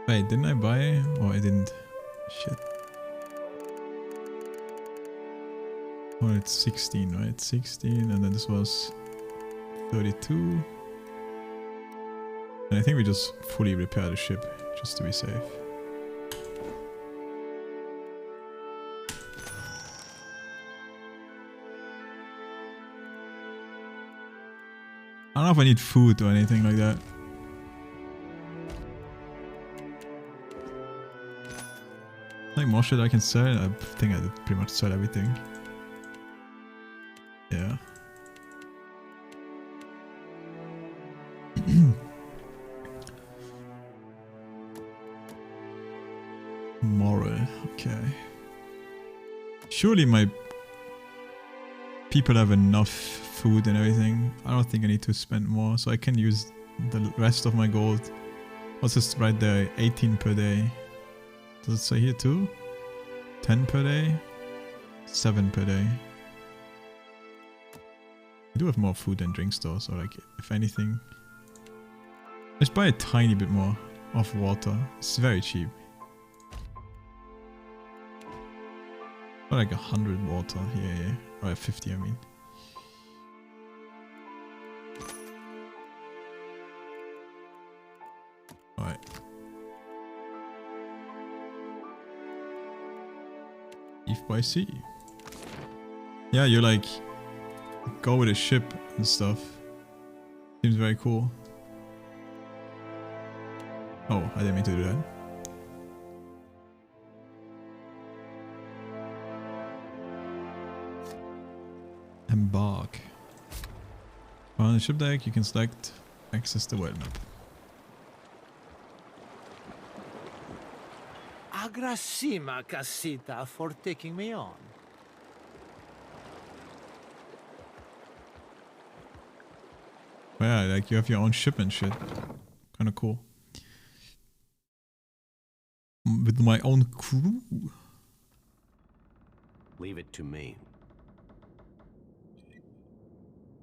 Wait, didn't I buy? Oh, I didn't. Shit. Oh, it's 16, right? 16, and then this was 32. And I think we just fully repair the ship, just to be safe. I don't know if I need food or anything like that. Like more shit I can sell. I think I did pretty much sell everything. Yeah. Moral, okay. Surely my people have enough food and everything. I don't think I need to spend more, so I can use the rest of my gold. What's this right there? 18 per day. Does it say here too? 10 per day? 7 per day. I do have more food and drinks though, so like, if anything... Let's buy a tiny bit more of water. It's very cheap. Or like 100 water, yeah. Or 50, I mean. Alright. If by sea. Yeah, you like go with a ship and stuff. Seems very cool. Oh, I didn't mean to do that. Embark. On the ship deck, you can select access the world map. Agrasima, Casita, for taking me on. Yeah, like you have your own ship and shit. Kinda cool. With my own crew. Leave it to me.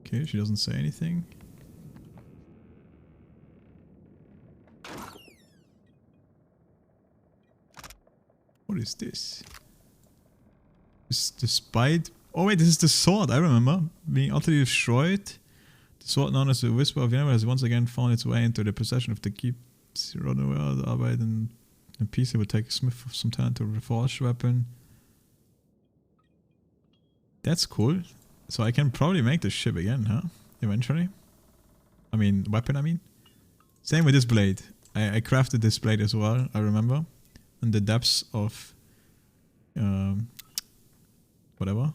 Okay, she doesn't say anything. What is this? Despite... Oh wait, this is the sword, I remember. Being utterly destroyed. The sword known as the Whisper of Yennefer has once again found its way into the possession of the keep. Arbeit and peace. It would take a smith some time to reforge the weapon. That's cool. So I can probably make the ship again, huh? Eventually. I mean, weapon, I mean. Same with this blade. I crafted this blade as well, I remember. In the depths of... whatever.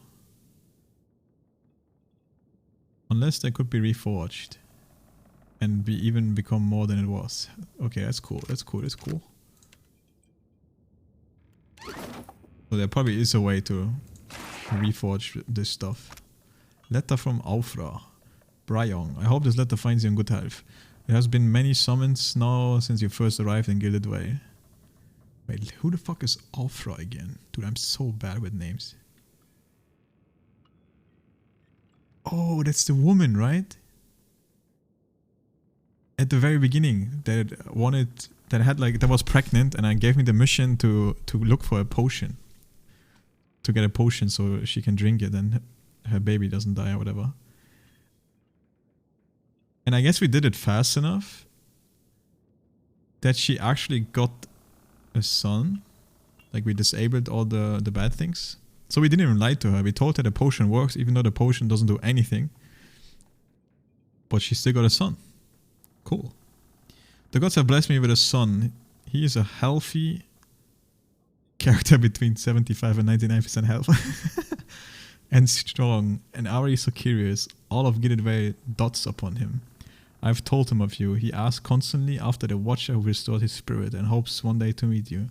Unless they could be reforged. And even become more than it was. Okay, that's cool, that's cool, that's cool. So there probably is a way to reforge this stuff. Letter from Aufra. Bryong. I hope this letter finds you in good health. There has been many summons now since you first arrived in Gilded Way. Wait, who the fuck is Aufra again? Dude, I'm so bad with names. Oh, that's the woman, right? At the very beginning, that was pregnant, and I gave me the mission to look for a potion. To get a potion so she can drink it and her baby doesn't die or whatever. And I guess we did it fast enough that she actually got a son. Like, we disabled all the bad things. So we didn't even lie to her. We told her the potion works even though the potion doesn't do anything. But she still got a son. Cool. The gods have blessed me with a son. He is a healthy character between 75 and 99% health. And strong. And already so curious. All of Gilded Way dots upon him. I've told him of you. He asks constantly after the Watcher who restored his spirit and hopes one day to meet you.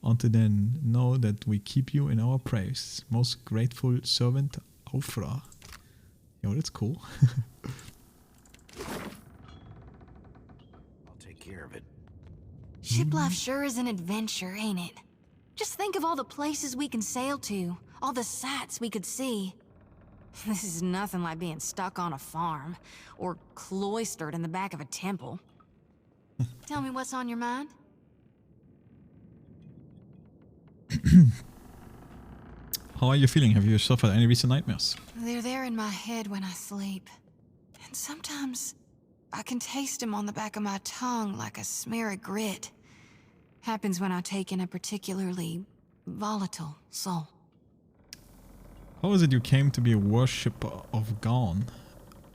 Until then, know that we keep you in our praise. Most grateful servant, Aufra. Yo, that's cool. Care of it. Ship life sure is an adventure, ain't it? Just think of all the places we can sail to, all the sights we could see. This is nothing like being stuck on a farm, or cloistered in the back of a temple. Tell me what's on your mind? How are you feeling? Have you suffered any recent nightmares? They're there in my head when I sleep. And sometimes I can taste them on the back of my tongue like a smear of grit. Happens when I take in a particularly volatile soul. How is it you came to be a worshipper of Gaon,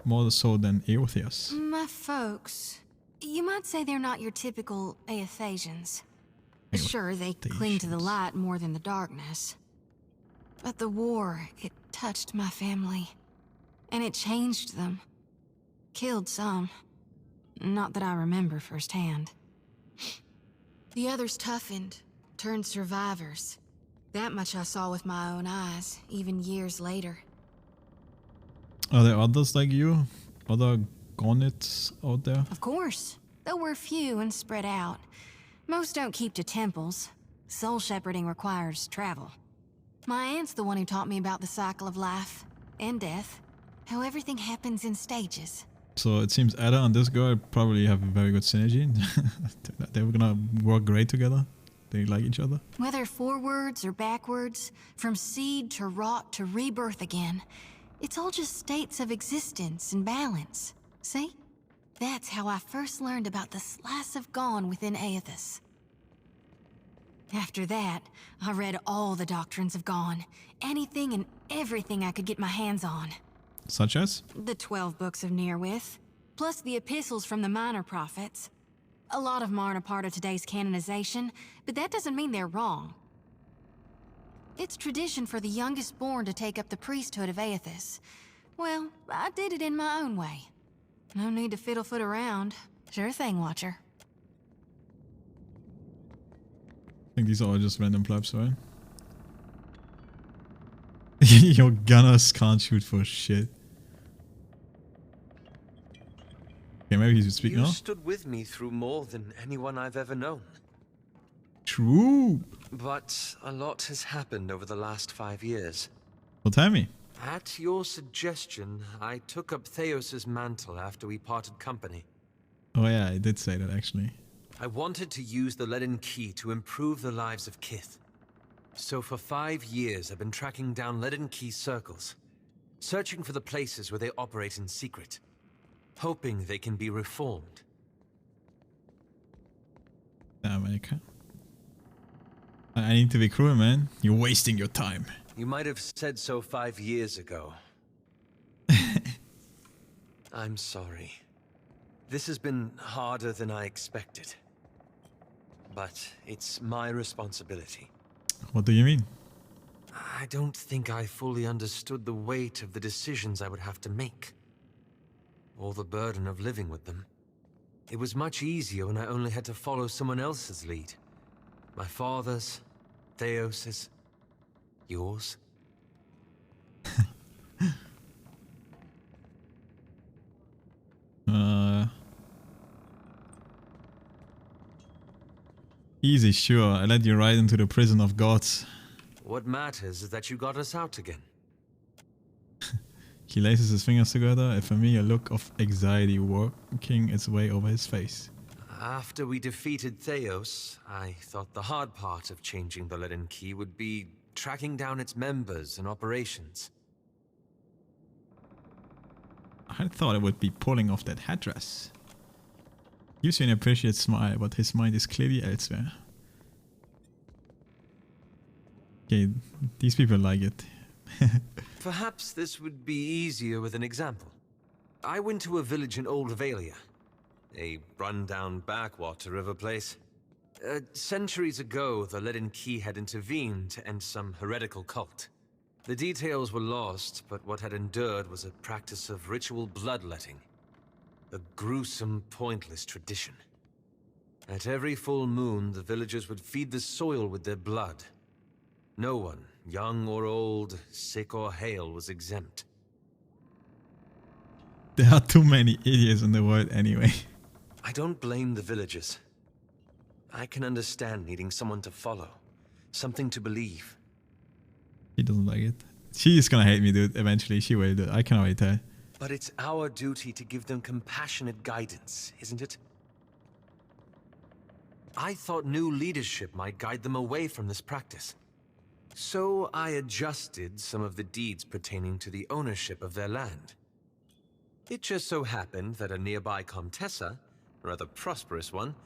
more so than Eotheus? My folks, you might say they're not your typical Aethasians. Sure, they cling to the light more than the darkness. But the war, it touched my family. And it changed them. Killed some. Not that I remember firsthand. The others toughened, turned survivors. That much I saw with my own eyes, even years later. Are there others like you? Other Gonits out there? Of course. Though we're few and spread out. Most don't keep to temples. Soul shepherding requires travel. My aunt's the one who taught me about the cycle of life and death. How everything happens in stages. So it seems Ada and this girl probably have a very good synergy. They were gonna work great together. They like each other. Whether forwards or backwards, from seed to rot to rebirth again, it's all just states of existence and balance. See? That's how I first learned about the slice of Gaon within Aethys. After that, I read all the doctrines of Gaon. Anything and everything I could get my hands on. Such as? The 12 books of Nearwith, plus the epistles from the minor prophets. A lot of them aren't a part of today's canonization, but that doesn't mean they're wrong. It's tradition for the youngest born to take up the priesthood of Aethys. Well, I did it in my own way. No need to fiddle-foot around. Sure thing, Watcher. I think these are all just random plebs, right? Your gunners can't shoot for shit. Okay, maybe he should speak now. You stood with me through more than anyone I've ever known. True. But a lot has happened over the last 5 years. Well, tell me. At your suggestion, I took up Theos's mantle after we parted company. Oh yeah, I did say that actually. I wanted to use the Leaden Key to improve the lives of Kith. So for 5 years, I've been tracking down Leaden Key circles, searching for the places where they operate in secret, hoping they can be reformed. Damn, I need to be cruel, man. You're wasting your time. You might have said so 5 years ago. I'm sorry. This has been harder than I expected. but it's my responsibility. What do you mean? I don't think I fully understood the weight of the decisions I would have to make, or the burden of living with them. It was much easier when I only had to follow someone else's lead. My father's, Theos's, yours. Easy, sure. I led you right into the prison of gods. What matters is that you got us out again. He laces his fingers together, a familiar look of anxiety working its way over his face. After we defeated Theos, I thought the hard part of changing the Leaden Key would be tracking down its members and operations. I thought it would be pulling off that headdress. Gives you an appreciative smile, but his mind is clearly elsewhere. Okay, these people like it. Perhaps this would be easier with an example. I went to a village in Old Valia, a run-down backwater of a place. Centuries ago, the Leaden Key had intervened to end some heretical cult. The details were lost, but what had endured was a practice of ritual bloodletting. A gruesome, pointless tradition. At every full moon, the villagers would feed the soil with their blood. No one, young or old, sick or hale, was exempt. There are too many idiots in the world anyway. I don't blame the villagers. I can understand needing someone to follow, something to believe. She doesn't like it. She is gonna hate me, dude. Eventually, she will, dude. I can already tell. But it's our duty to give them compassionate guidance, isn't it? I thought new leadership might guide them away from this practice. So I adjusted some of the deeds pertaining to the ownership of their land. It just so happened that a nearby Comtessa, a rather prosperous one,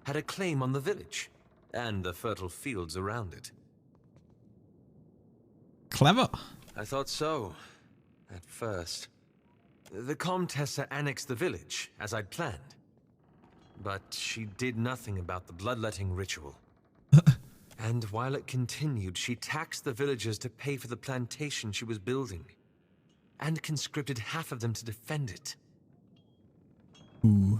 had a claim on the village and the fertile fields around it. Clever. I thought so, at first. The Comtessa annexed the village, as I'd planned. But she did nothing about the bloodletting ritual. And while it continued, she taxed the villagers to pay for the plantation she was building. And conscripted half of them to defend it. Ooh.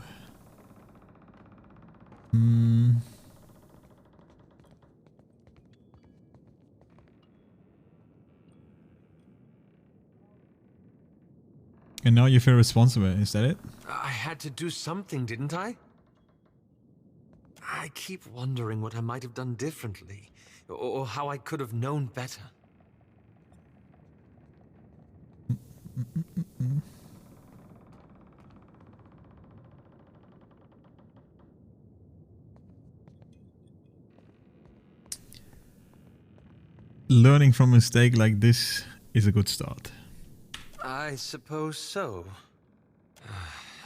And now you feel responsible, is that it? I had to do something, didn't I? I keep wondering what I might have done differently, or how I could have known better. Learning from a mistake like this is a good start. I suppose so.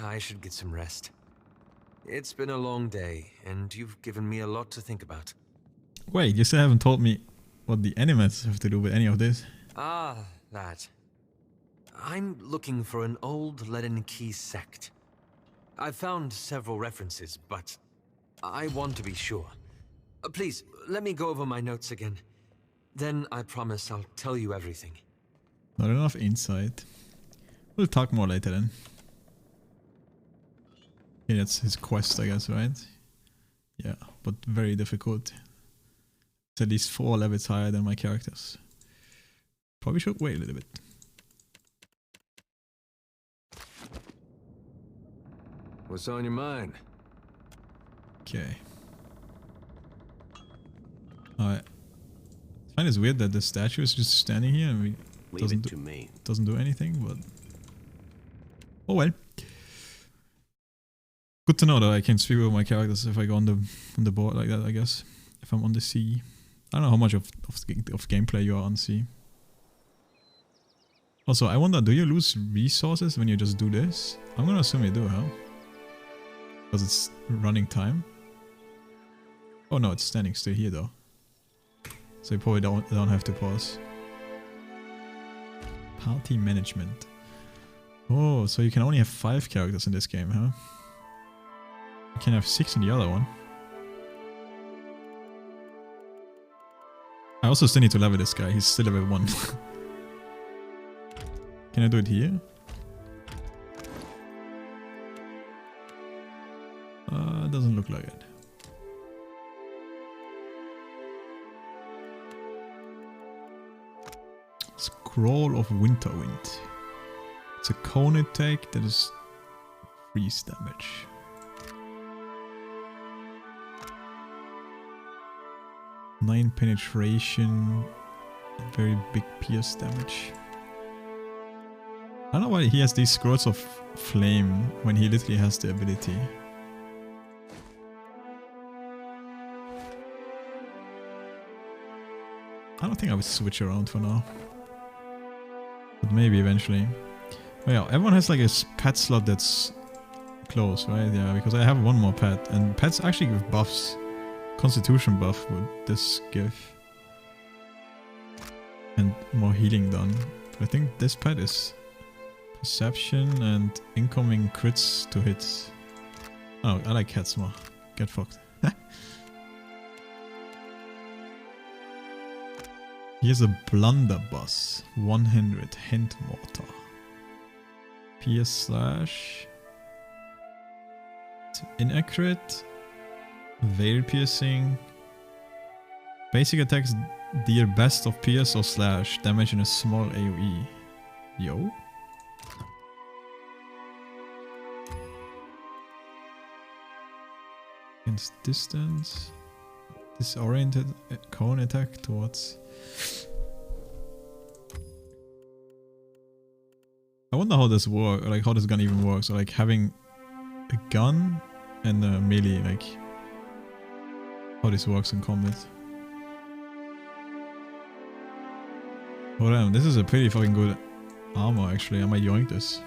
I should get some rest. It's been a long day, and you've given me a lot to think about. Wait, you still haven't told me what the animats have to do with any of this. Ah, that. I'm looking for an old Leaden Key sect. I've found several references, but I want to be sure. Please, let me go over my notes again. Then I promise I'll tell you everything. Not enough insight. We'll talk more later then. Yeah, that's his quest, I guess, right? Yeah, but very difficult. It's at least 4 levels higher than my characters. Probably should wait a little bit. What's on your mind? Okay. Alright. I find it's weird that the statue is just standing here and doesn't do anything, but oh well. Good to know that I can speak with my characters if I go on the board like that, I guess. If I'm on the sea. I don't know how much of gameplay you are on sea. Also, I wonder, do you lose resources when you just do this? I'm gonna assume you do, huh? Because it's running time. Oh no, it's standing still here though. So you probably don't have to pause. Party management. Oh, so you can only have 5 characters in this game, huh? You can have 6 in the other one. I also still need to level this guy. He's still level 1. Can I do it here? Doesn't look like it. Scroll of Winterwind. It's a cone attack that is freeze damage. Nine penetration, very big pierce damage. I don't know why he has these scrolls of flame when he literally has the ability. I don't think I would switch around for now. But maybe eventually. Oh yeah, everyone has like a pet slot that's close, right? Yeah, because I have one more pet. And pets actually give buffs. Constitution buff would this give. And more healing done. But I think this pet is perception and incoming crits to hits. Oh, I like cats more. Get fucked. Here's a blunderbuss. 100 hand mortar. Pierce slash. Inaccurate. Veil piercing. Basic attacks deal best of pierce or slash. Damage in a small AoE. Yo. Against distance. Disoriented cone attack towards. I wonder how this works, like how this gun even works. So like having a gun and a melee, like how this works in combat. Oh damn, this is a pretty fucking good armor actually. I might yoink this.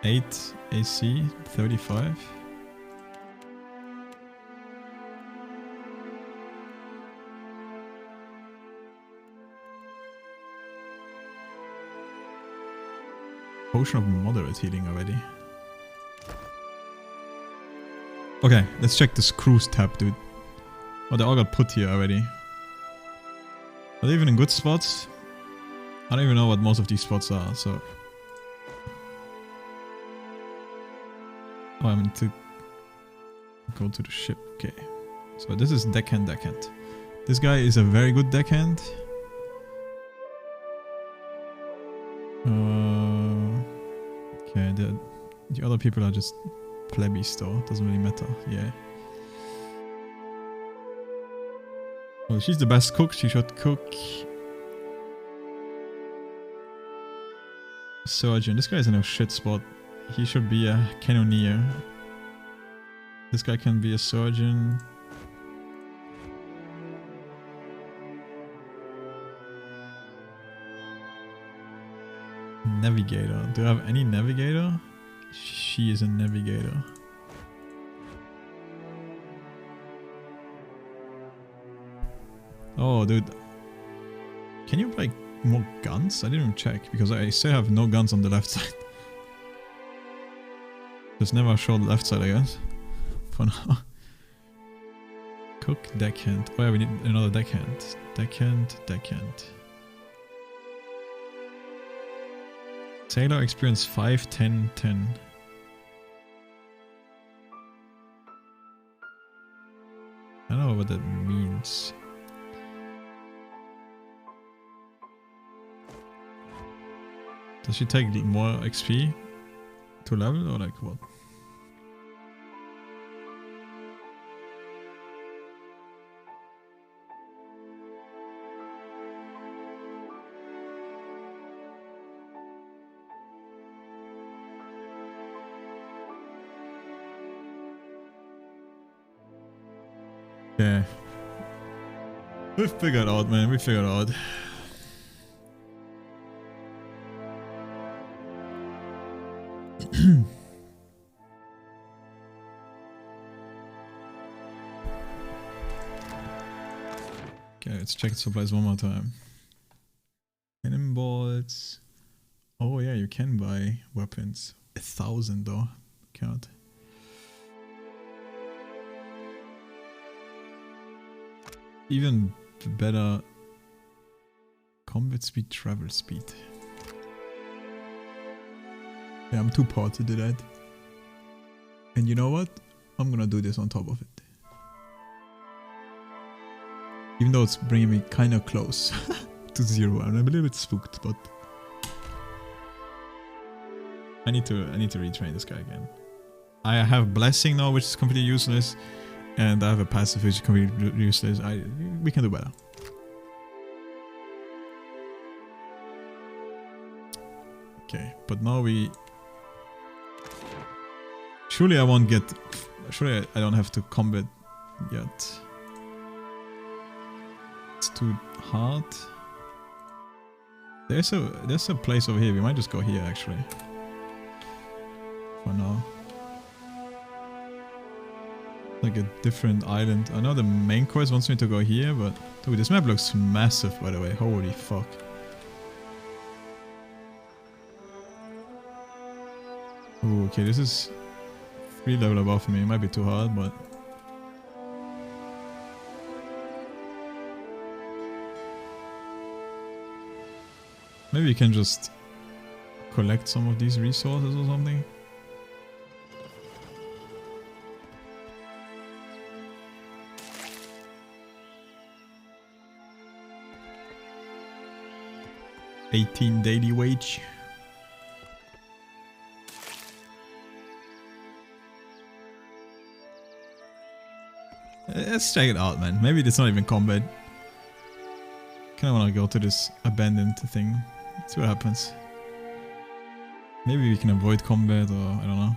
8 AC, 35. Potion of moderate healing already. Okay, let's check this cruise tab, dude. Oh, they all got put here already. Are they even in good spots? I don't even know what most of these spots are, so... Oh, I mean to go to the ship. Okay. So this is deckhand. This guy is a very good deckhand. Okay, the other people are just plebbies though, doesn't really matter, yeah. Well, she's the best cook, she should cook. Surgeon, this guy's in a shit spot. He should be a cannoneer. This guy can be a surgeon. Navigator. Do I have any navigator? She is a navigator. Oh, dude. Can you buy more guns? I didn't even check because I still have no guns on the left side. Just never show the left side, I guess. For now. Cook, deckhand. Oh yeah, we need another deckhand. Deckhand. Sailor experience 5, 10, 10. I don't know what that means. Does she take more XP to level or like what? Yeah. We figured out, man. We figured out. Okay, let's check the supplies one more time. Cannonballs. Oh yeah, you can buy weapons. 1,000 though. Can't. Even better combat speed, travel speed. Yeah, I'm too poor to do that. And you know what? I'm gonna do this on top of it. Even though it's bringing me kind of close to 0. I'm a little bit spooked, but I need to retrain this guy again. I have blessing now, which is completely useless, and I have a passive which is completely useless. We can do better. Okay, but now we... Surely I won't get... Surely I don't have to combat yet. It's too hard. There's a place over here. We might just go here actually. For now. Like a different island. I know the main quest wants me to go here, but dude, this map looks massive by the way. Holy fuck. Ooh, okay, this is 3 level above me. It might be too hard, but maybe we can just collect some of these resources or something. $18 daily wage. Let's check it out, man. Maybe it's not even combat. Kinda wanna go to this abandoned thing. See what happens. Maybe we can avoid combat, or I don't know.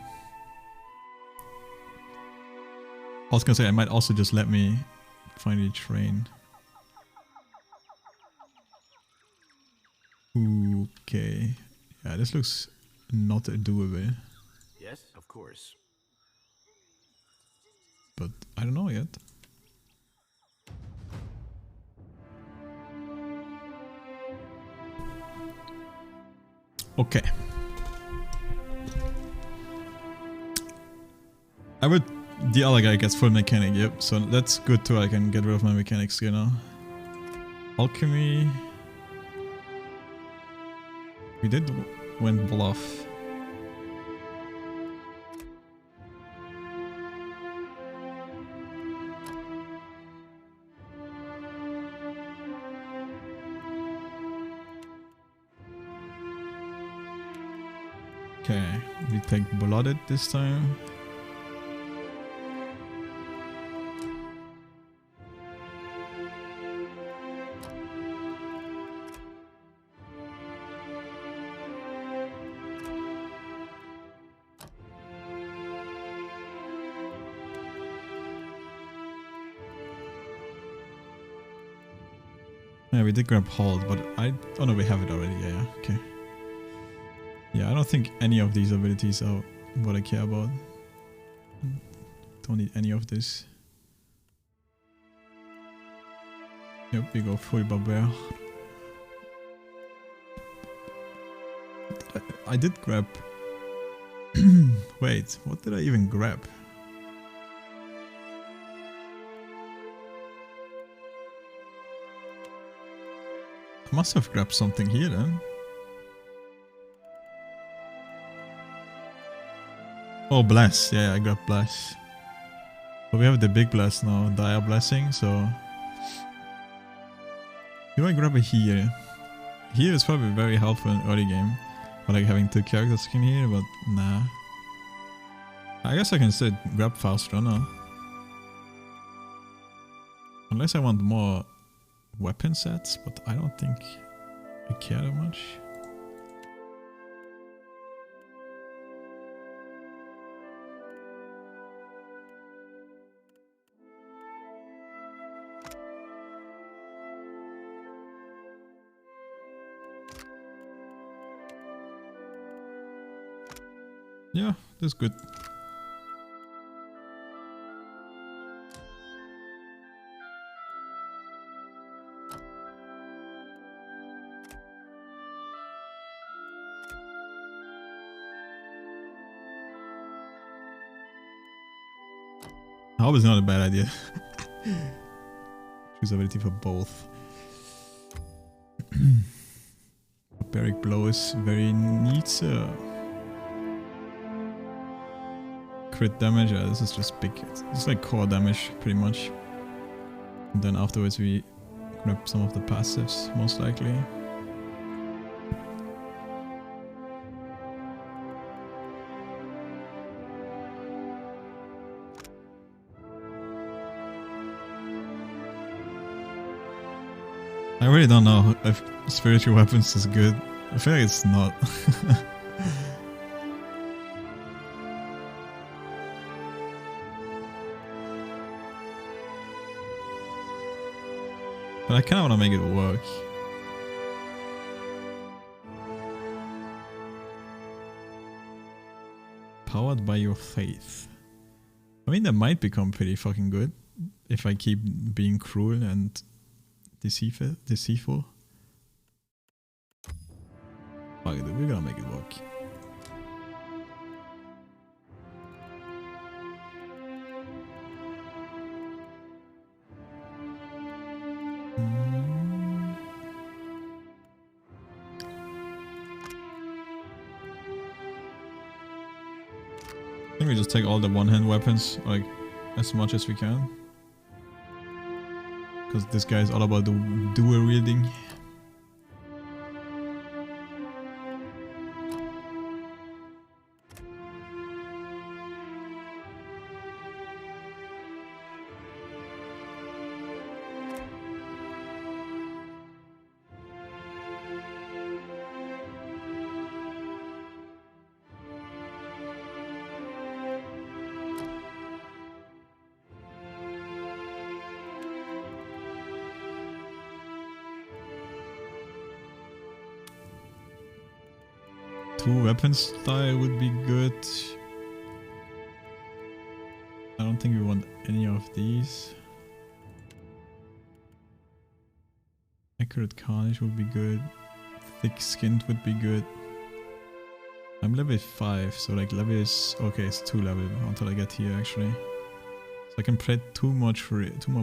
I was gonna say, I might also just let me finally train. Okay. Yeah, this looks not doable. Yes, of course. But I don't know yet. Okay. The other guy gets full mechanic, yep, so that's good too. I can get rid of my mechanics, you know. Alchemy. We did win bluff. Okay, we take blooded this time. Yeah, we did grab hold, but oh no, we have it already. Yeah, okay. Yeah, I don't think any of these abilities are what I care about. Don't need any of this. Yep, we go full barbarian. I did grab... Wait, what did I even grab? I must have grabbed something here then. Oh, bless. Yeah, I grabbed bless. But we have the big bless now, dire blessing, so... Do I grab a here? Here is probably very helpful in early game. Or like having 2 characters in here, but nah. I guess I can still grab fast runner. Unless I want more weapon sets, but I don't think I care that much. Yeah, that's good. I hope it's not a bad idea. Usability for both. Barbaric Blow is very neat. Crit damage, yeah, this is just big. It's like core damage, pretty much. And then afterwards we grab some of the passives, most likely. I really don't know if spiritual weapons is good. I feel like it's not. But I kinda wanna make it work. Powered by your faith. I mean, that might become pretty fucking good if I keep being cruel and deceitful. Fuck it, we're gonna make it work. I think we just take all the one-hand weapons, like, as much as we can. Because this guy is all about the dual wielding. Two weapon style would be good. I don't think we want any of these. Accurate Carnage would be good. Thick Skinned would be good. I'm level 5, so like level is... okay, it's 2 level until I get here actually. So I can play 2 more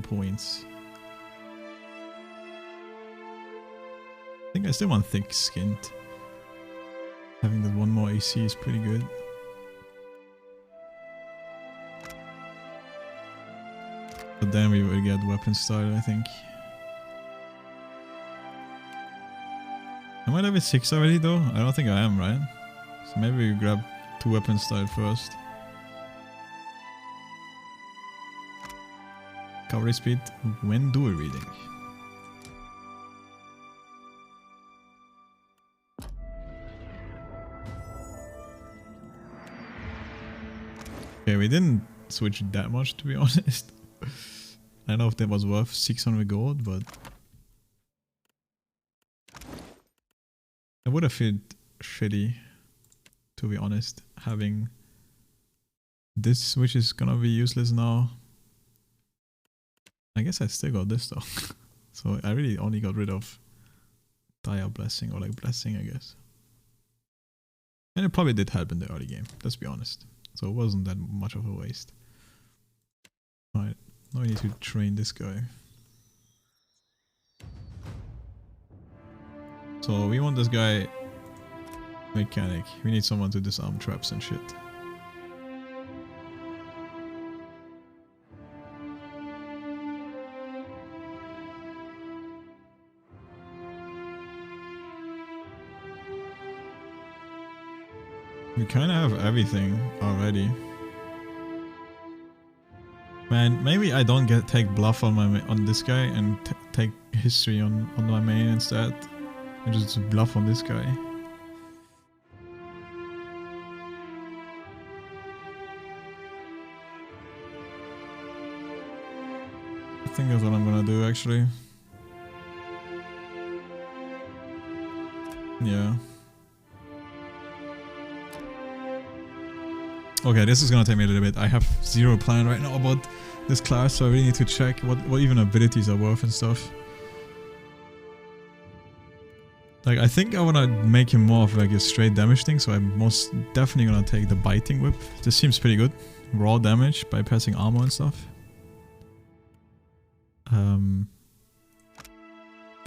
points. I think I still want Thick Skinned. Having that 1 more AC is pretty good. But then we will get weapon style, I think. Am I level 6 already though? I don't think I am, right? So maybe we grab 2 weapon style first. Coverage speed when dual reading. Okay, we didn't switch that much, to be honest. I don't know if that was worth 600 gold, but it would have felt shitty, to be honest, having this, which is gonna be useless now. I guess I still got this though. So I really only got rid of Dire Blessing, or like Blessing, I guess. And it probably did help in the early game, let's be honest. So it wasn't that much of a waste. Alright, now we need to train this guy. So we want this guy mechanic. We need someone to disarm traps and shit. We kind of have everything already. Man, maybe I don't take bluff on this guy and take history on my main instead, and just bluff on this guy. I think that's what I'm gonna do actually. Yeah. Okay, this is gonna take me a little bit. I have zero plan right now about this class, so I really need to check what even abilities are worth and stuff. Like, I think I wanna make him more of like a straight damage thing, so I'm most definitely gonna take the biting whip. This seems pretty good. Raw damage, bypassing armor and stuff.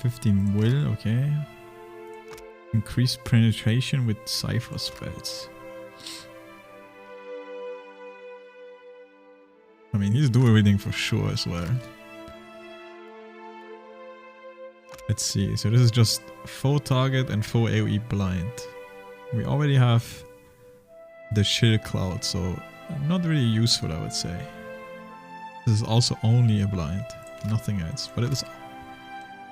15 will, okay. Increased penetration with cipher spells. I mean, he's doing everything for sure as well. Let's see, so this is just full target and full AoE blind. We already have the chill cloud, so not really useful, I would say. This is also only a blind, nothing else. But it is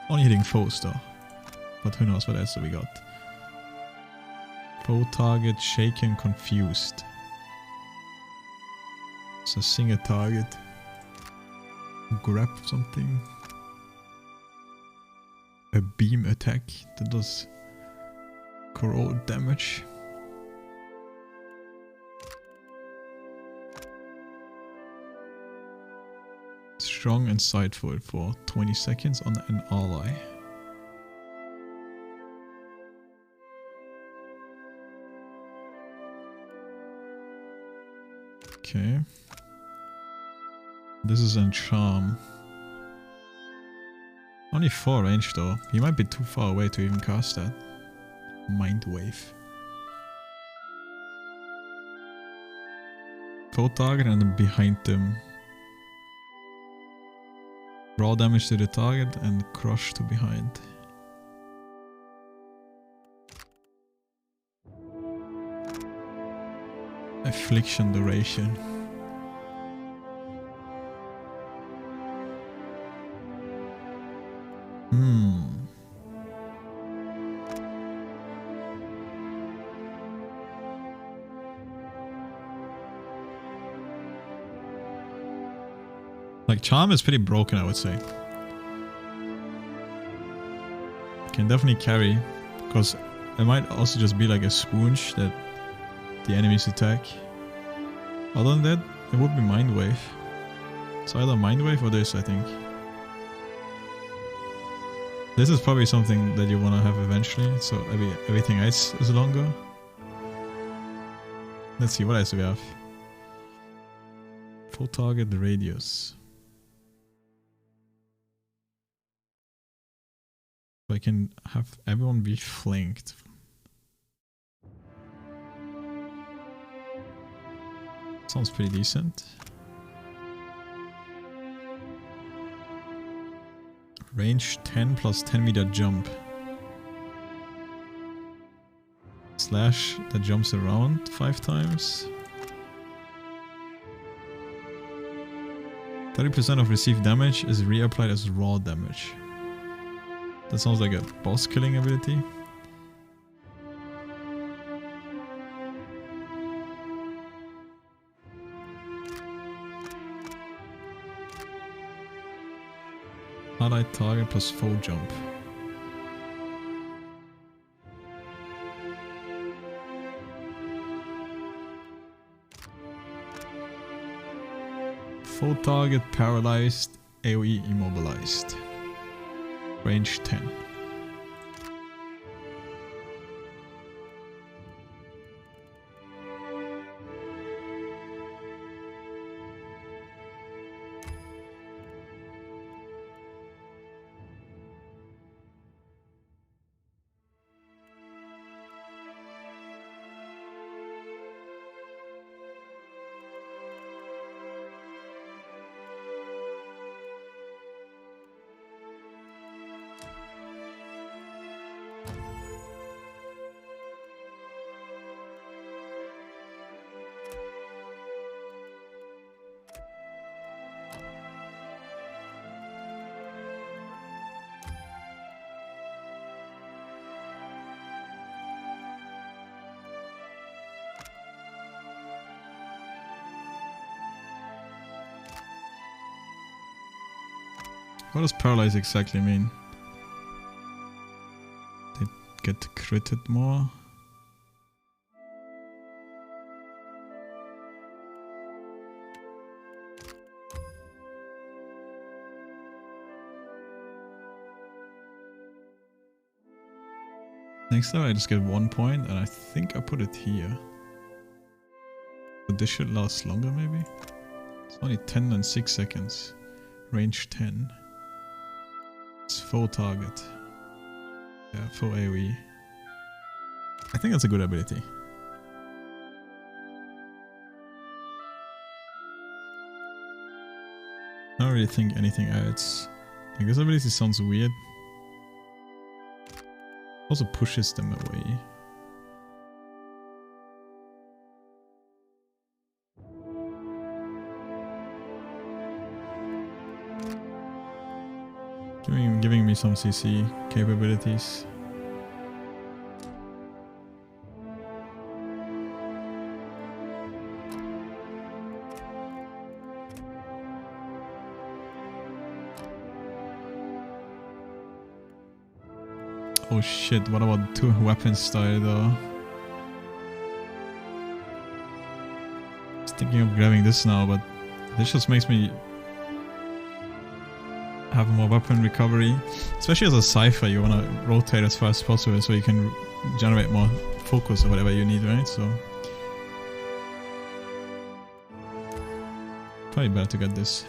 only hitting foes though. But who knows what else we got. Full target, shaken, confused. So sing a target. Grab something. A beam attack that does corrode damage. Strong and sightful for 20 seconds on an ally. Okay. This is a charm. Only 4 range though. He might be too far away to even cast that. Mind wave. Full target and then behind them. Raw damage to the target and crush to behind. Affliction duration. Like, charm is pretty broken, I would say. Can definitely carry, because it might also just be like a sponge that the enemies attack. Other than that, it would be Mind Wave. It's either Mind Wave or this, I think. This is probably something that you want to have eventually, so everything else is longer. Let's see, what else do we have? Full target radius. So I can have everyone be flanked. Sounds pretty decent. Range 10 plus 10 meter jump. Slash that jumps around 5 times. 30% of received damage is reapplied as raw damage. That sounds like a boss killing ability. Highlight target plus full jump. Full target paralyzed, AoE immobilized. Range 10. What does paralyze exactly mean? They get critted more? Next time I just get 1 point and I think I put it here. But this should last longer maybe? It's only 10 and 6 seconds. Range 10. It's full target. Yeah, for AoE. I think that's a good ability. I don't really think anything else. Like, this ability sounds weird. Also pushes them away. Giving me some CC capabilities. Oh shit, what about 2 weapon style though? I was thinking of grabbing this now, but this just makes me have more weapon recovery. Especially as a sci-fi, you wanna rotate as fast as possible so you can generate more focus or whatever you need, right? So probably better to get this.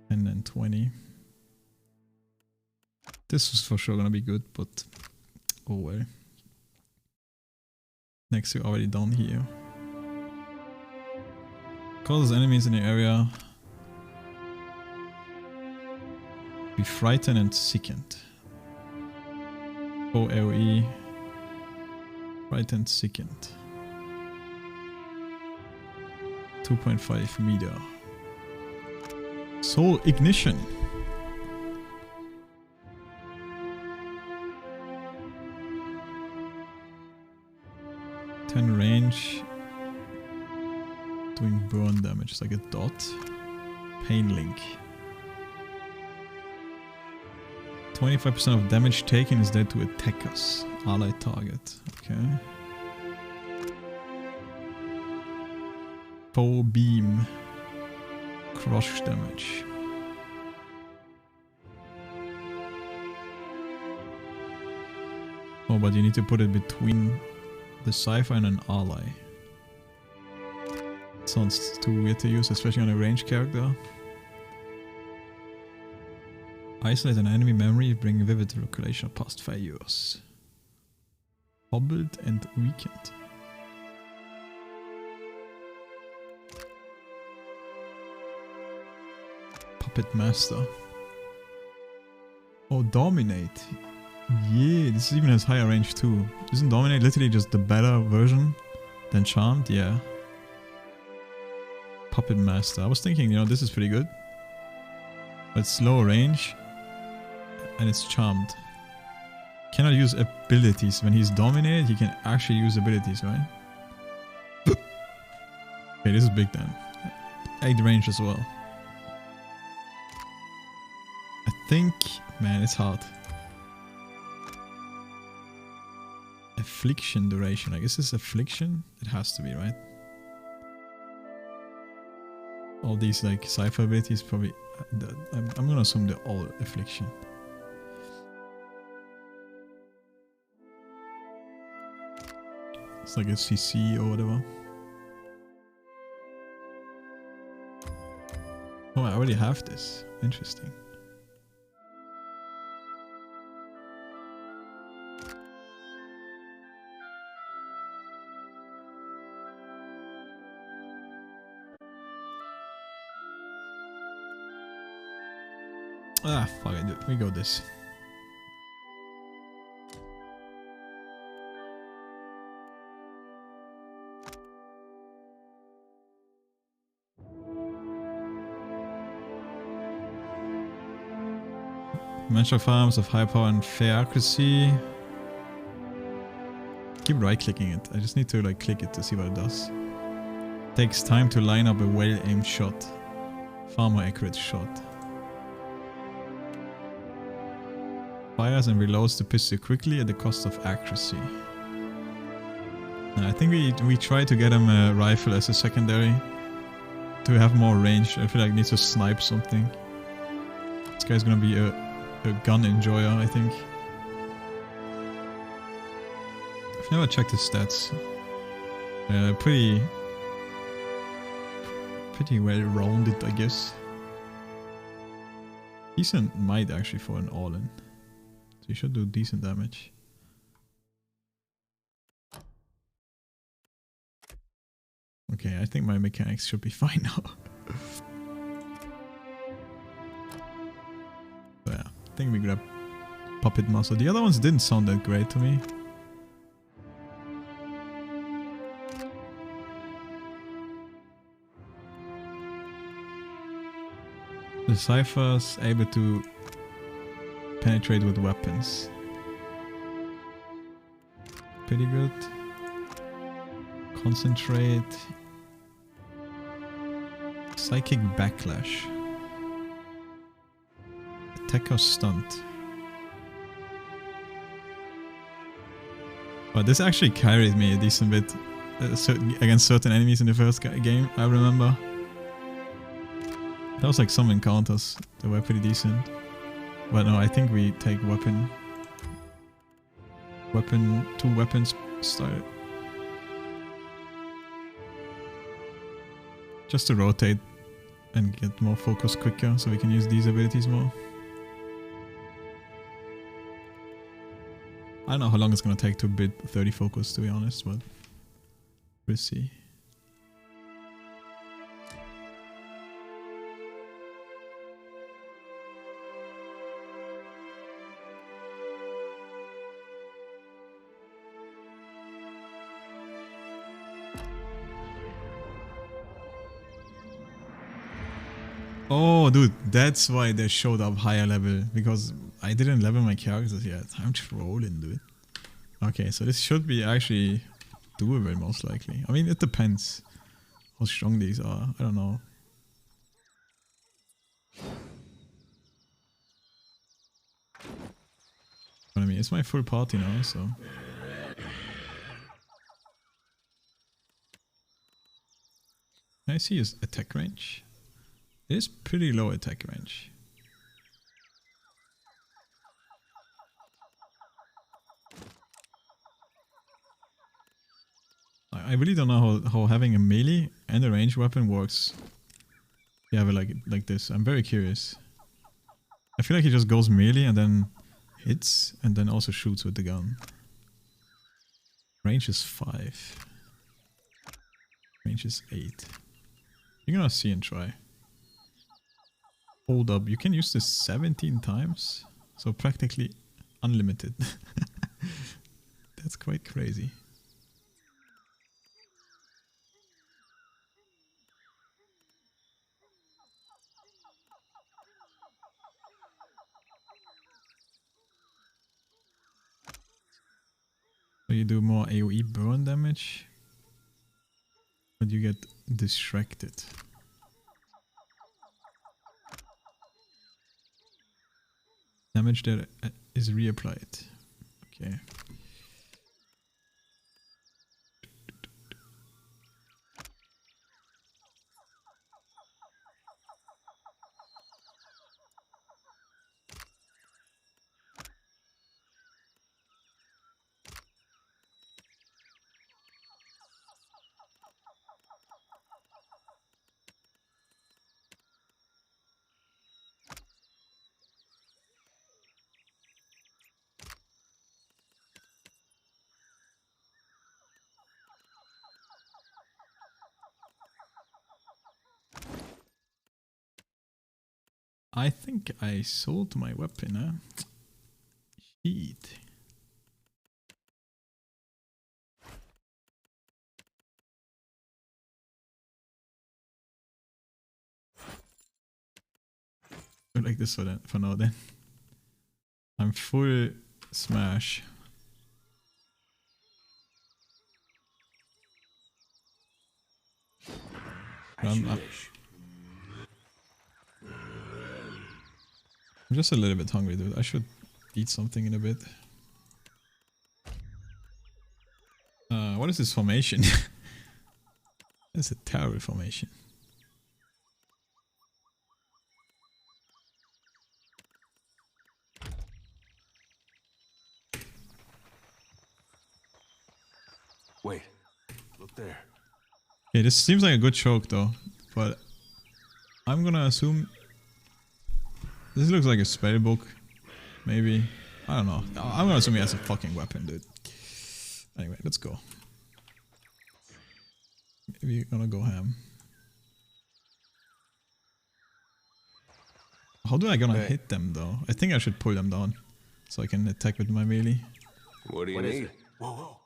And then 20. This was for sure gonna be good, but oh well. Next we're already done here. Causes enemies in the area be frightened and sickened. Oh, AoE. Frightened, sickened. 2.5 meter. Soul ignition. Range, doing burn damage, it's like a dot. Pain link. 25% of damage taken is dead to attackers. Allied target. Okay. Foe beam. Crush damage. Oh, but you need to put it between the sci-fi and an ally. Sounds too weird to use, especially on a ranged character. Isolate an enemy memory, bring vivid recollection of past failures. Hobbled and weakened. Puppet Master. Oh, Dominate. Yeah, this even has higher range too. Isn't Dominate literally just the better version than Charmed? Yeah. Puppet Master. I was thinking, you know, this is pretty good. But it's low range. And it's Charmed. Cannot use abilities. When he's Dominated, he can actually use abilities, right? Okay, this is big then. 8 range as well. I think... Man, it's hard. Affliction duration. I guess it's affliction. It has to be, right? All these like sci-fi abilities probably. I'm gonna assume they're all affliction. It's like a CC or whatever. Oh, I already have this. Interesting. Ah, fuck it, we go this. Mention farms of high power and fair accuracy. Keep right clicking it. I just need to like click it to see what it does. Takes time to line up a well aimed shot. Far more accurate shot. Fires and reloads the pistol quickly at the cost of accuracy. I think we try to get him a rifle as a secondary to have more range. I feel like he needs to snipe something. This guy's gonna be a gun enjoyer, I think. I've never checked his stats. Pretty well rounded, I guess. Decent might actually for an all-in. So you should do decent damage. Okay, I think my mechanics should be fine now. So yeah, I think we grab Puppet Muscle. The other ones didn't sound that great to me. The Cypher's able to penetrate with weapons. Pretty good. Concentrate. Psychic Backlash. Attack or stunt. But this actually carried me a decent bit against certain enemies in the first game, I remember. That was like some encounters that were pretty decent. But no, I think we take weapon 2 weapons style. Just to rotate and get more focus quicker so we can use these abilities more. I don't know how long it's gonna take to bid 30 focus, to be honest, but we'll see. Oh, dude, that's why they showed up higher level, because I didn't level my characters yet. I'm trolling, dude. Okay, so this should be actually doable, most likely. I mean, it depends how strong these are. I don't know. But I mean, it's my full party now, so... I see his attack range. It is pretty low attack range. I really don't know how having a melee and a ranged weapon works. You have it like this. I'm very curious. I feel like he just goes melee and then hits and then also shoots with the gun. Range is 5. Range is 8. You're gonna see and try. Hold up, you can use this 17 times, so practically unlimited. That's quite crazy. So you do more AoE burn damage, but you get distracted. Damage that is reapplied. Okay. I think I sold my weapon, huh? Shit. I like this for now then. I'm full smash. I'm just a little bit hungry, dude. I should eat something in a bit. What is this formation? That's a terrible formation. Wait, look there. Okay, this seems like a good choke though, but I'm gonna assume This looks like a spell book. Maybe. I don't know. I'm gonna assume he has a fucking weapon, dude. Anyway, let's go. Maybe we're gonna go ham. How do I gonna hit them though? I think I should pull them down so I can attack with my melee. What do you need? Whoa, whoa.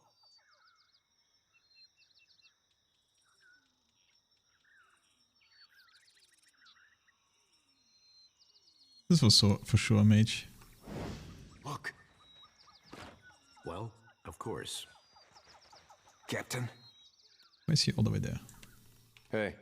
This was for sure a mage. Look. Well, of course. Captain? Why is he all the way there? Hey.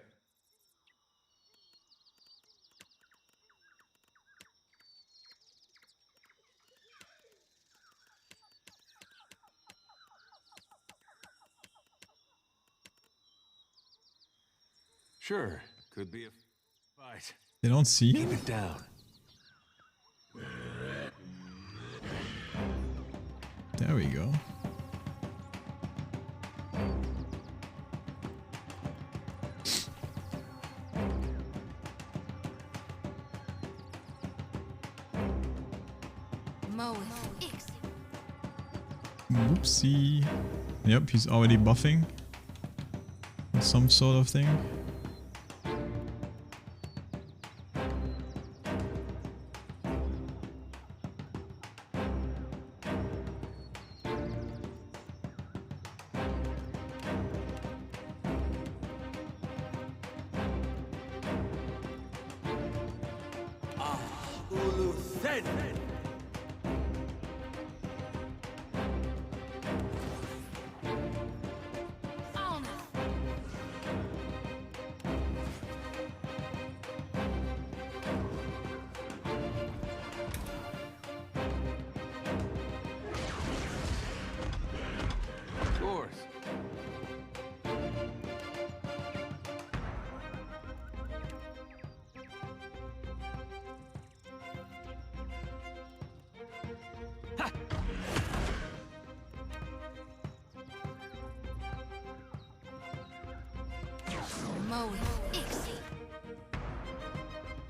Sure, could be a fight. They don't see Keep him? it down. There we go. Whoopsie. Yep, he's already buffing. Some sort of thing.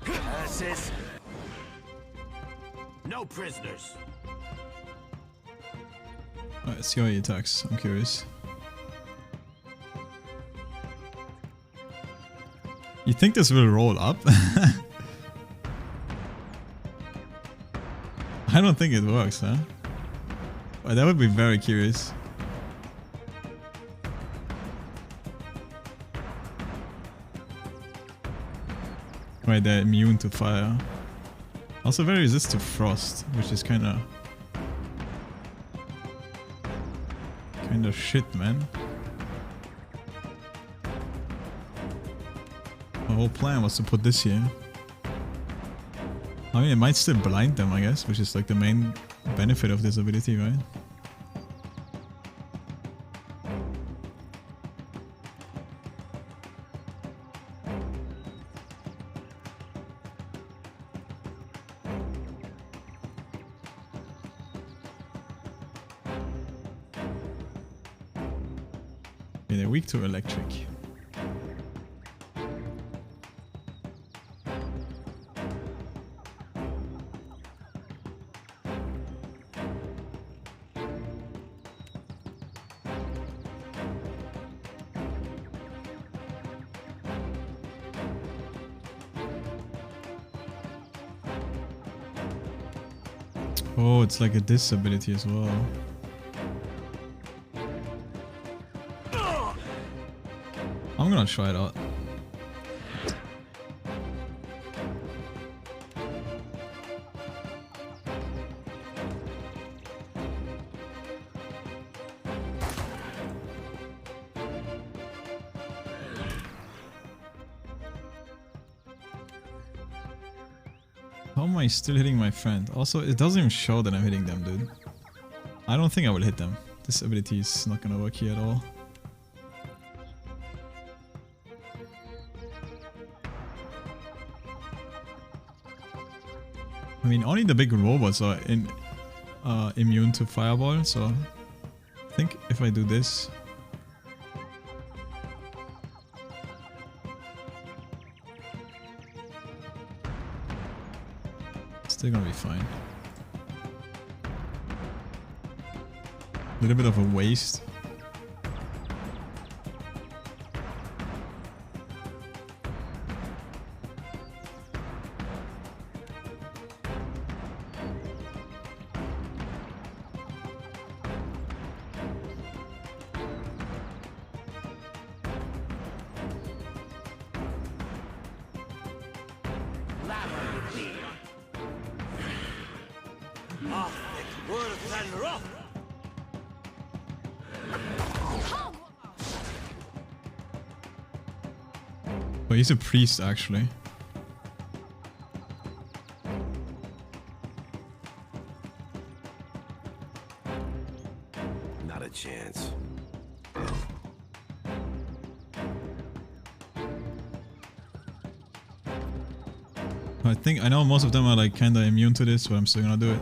Curses. No prisoners. Alright, see how he attacks. I'm curious. You think this will roll up? I don't think it works, huh? But that would be very curious. Right, they're immune to fire. Also very resistant to frost, which is kinda shit, man. My whole plan was to put this here. I mean, it might still blind them, I guess, which is like the main benefit of this ability, right? Okay, they're weak to electric. Oh, it's like a disability as well. I'm gonna try it out. How am I still hitting my friend? Also, it doesn't even show that I'm hitting them, dude. I don't think I will hit them. This ability is not gonna work here at all. I mean, only the big robots are immune to fireball, so I think if I do this... Still gonna be fine. A little bit of a waste. Oh, he's a priest actually. Not a chance. I know most of them are like kinda immune to this, but I'm still gonna do it.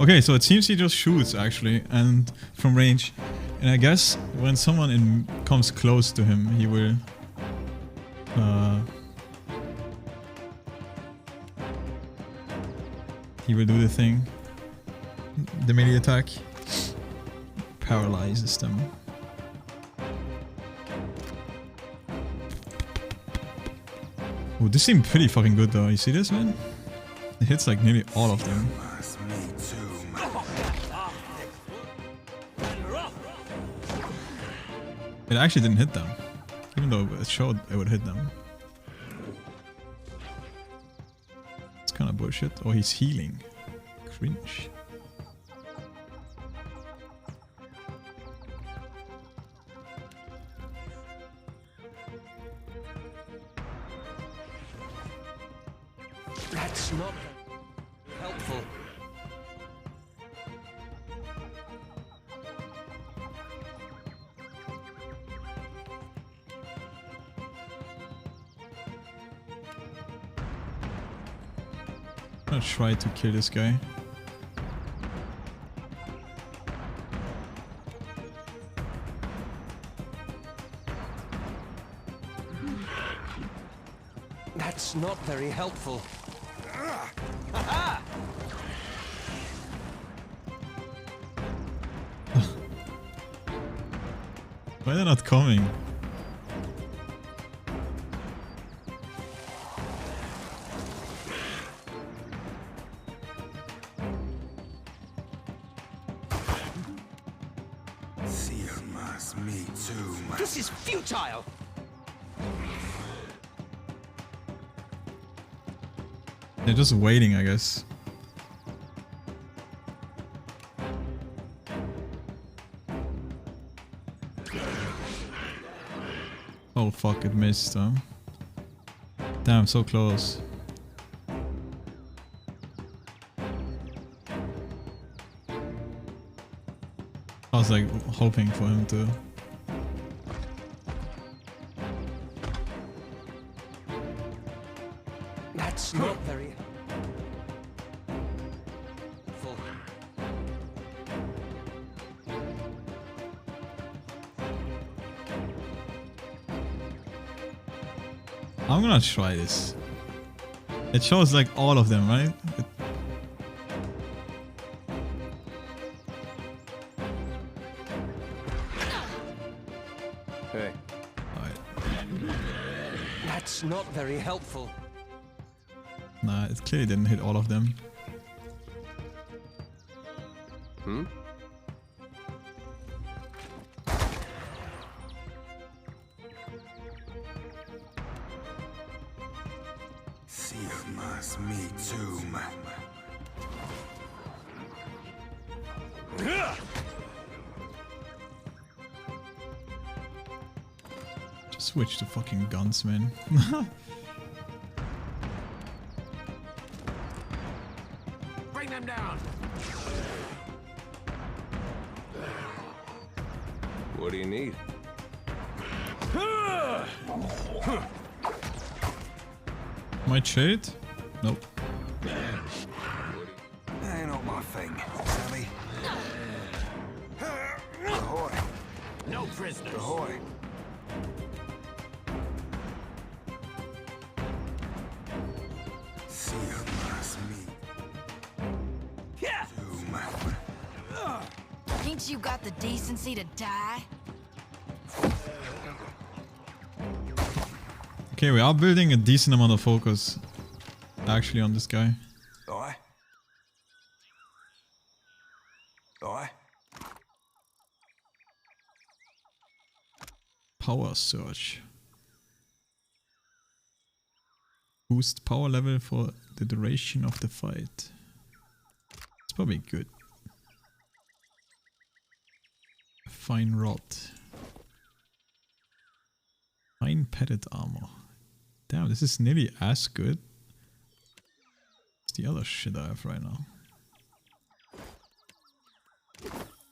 Okay, so it seems he just shoots actually, and from range. And I guess when someone comes close to him, he will do the thing. The melee attack paralyzes them. Oh, this seemed pretty fucking good though. You see this, man? It hits like nearly all of them. It actually didn't hit them, even though it showed it would hit them. It's kind of bullshit. Oh, he's healing. Cringe. That's not helpful. I'm gonna try to kill this guy. That's not very helpful. Why are they not coming? This is futile. They're just waiting, I guess. Oh fuck, it missed, huh? Damn, so close. I was like hoping for him to. That's not very full. I'm gonna try this. It shows like all of them, right? Hey. That's not very helpful. Nah, it clearly didn't hit all of them. Hmm? Me too, man. Just switch to fucking guns, man. Bring them down. What do you need? Might shade? Nope. Ain't not my thing, Sammy. Ahoy. No prisoners. Ahoy. See you, mass meat. Ain't you got the decency to die? Okay, we are building a decent amount of focus actually on this guy. Aye. Aye. Power surge. Boost power level for the duration of the fight. It's probably good. Fine rod. Fine padded armor. Damn, this is nearly as good as the other shit I have right now.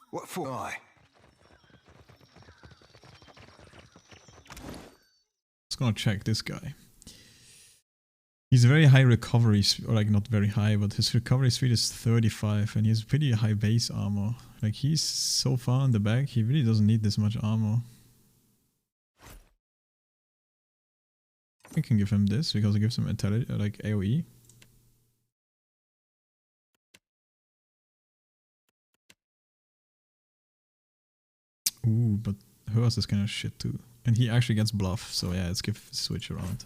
What for? Aye. Just gonna check this guy. He's very high recovery, or like not very high, but his recovery speed is 35 and he has pretty high base armor. Like he's so far in the back, he really doesn't need this much armor. We can give him this because it gives him like AoE. Ooh, but hers is kind of shit too. And he actually gets bluff, so yeah, let's give switch around.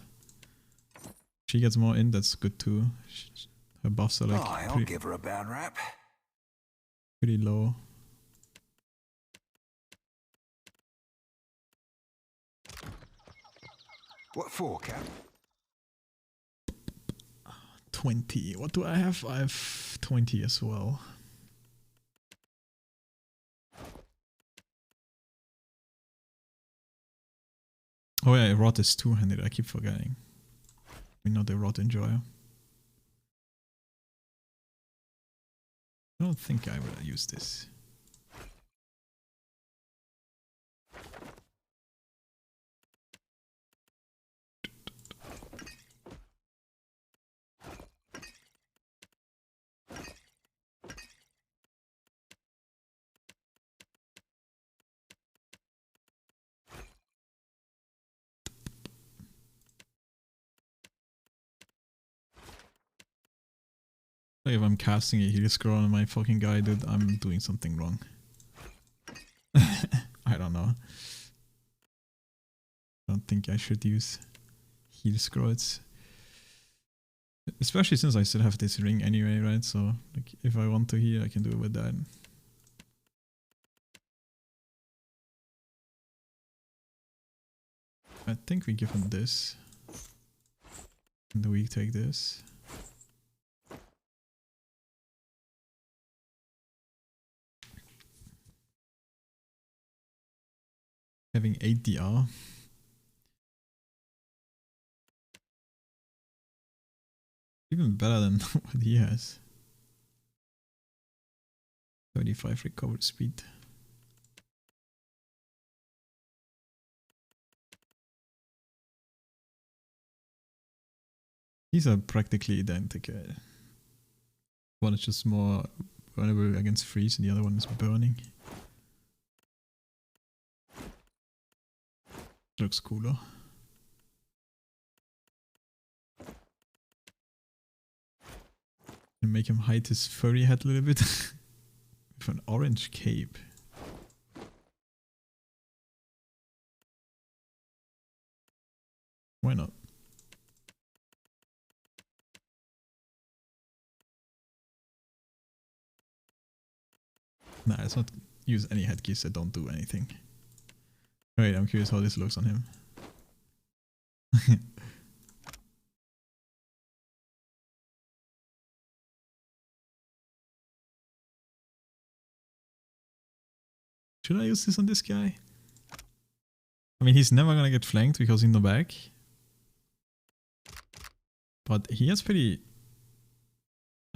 She gets more in, that's good too. Her buffs are like I'll give her a bad rap. Pretty low. What for, Cap? 20. What do I have? I have 20 as well. Oh yeah, rod is two-handed, I keep forgetting. We're not a rod enjoyer. I don't think I will use this. If I'm casting a heal scroll on my fucking guy, dude, I'm doing something wrong. I don't know. I don't think I should use heal scrolls. Especially since I still have this ring anyway, right? So like if I want to heal, I can do it with that. I think we give him this. And then we take this. Having 8 DR. Even better than what he has. 35 recovery speed. These are practically identical. One is just more vulnerable against freeze and the other one is burning. Looks cooler. And make him hide his furry head a little bit with an orange cape. Why not? Nah, let's not use any headkeys that don't do anything. Wait, I'm curious how this looks on him. Should I use this on this guy? I mean, he's never gonna get flanked because he's in the back. But he has pretty...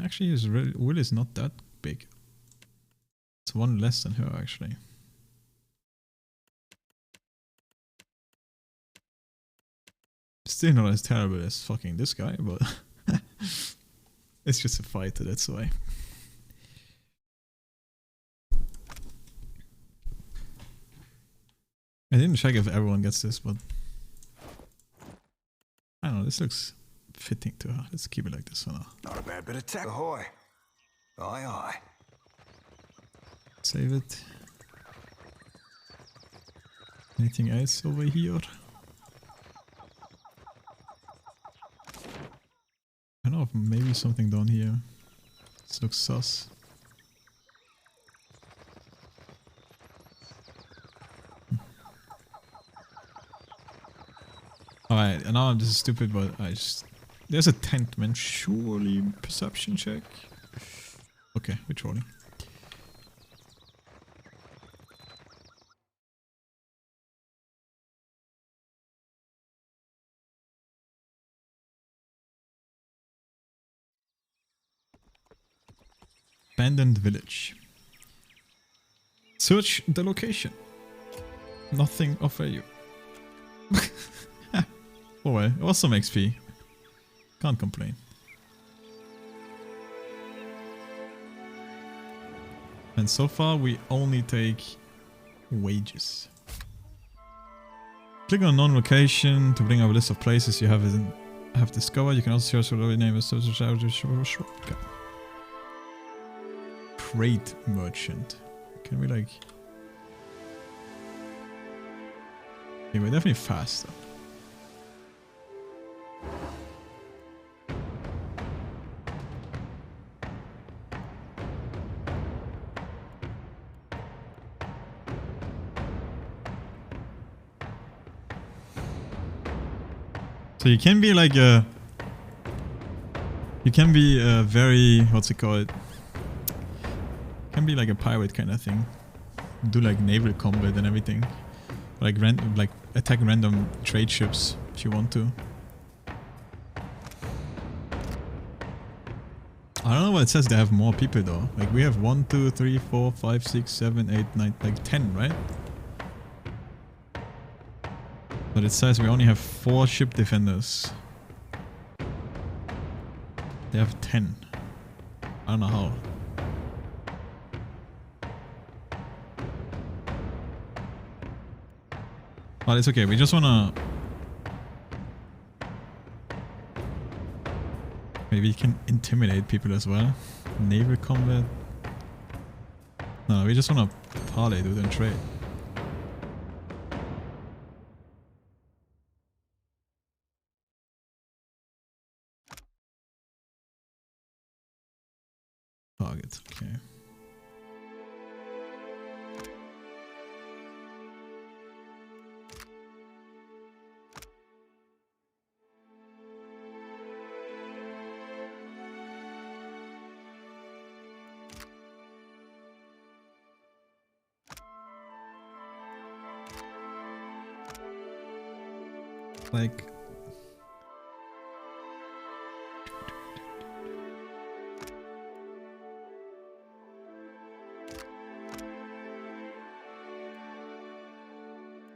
Actually, his will is not that big. It's one less than her, actually. Still not as terrible as fucking this guy, but it's just a fighter, that's why. I didn't check if everyone gets this, but I don't know, this looks fitting to her. Let's keep it like this for now. Not a bad bit of tech. Ahoy. Aye, aye. Save it. Anything else over here? I don't know, maybe something down here. This looks sus. Alright, and now this is stupid, but I just... There's a tent, man. Surely perception check. Okay, we're trolling. Abandoned village. Search the location. Nothing of value. Oh well, it was some XP. Can't complain. And so far we only take wages. Click on non-location to bring up a list of places you have discovered. You can also search for the name of okay. Trade merchant. Can we like... Okay, we're definitely faster. So you can be like a... You can be a very... What's it called? Can be like a pirate kind of thing. Do like naval combat and everything. Like attack random trade ships if you want to. I don't know what it says. They have more people though. Like we have 1, 2, 3, 4, 5, 6, 7, 8, 9, like 10, right? But it says we only have 4 ship defenders. They have 10. I don't know how. But it's okay, we just wanna... Maybe you can intimidate people as well. Naval combat. No, we just wanna parley, dude, and trade. Target, okay. Like...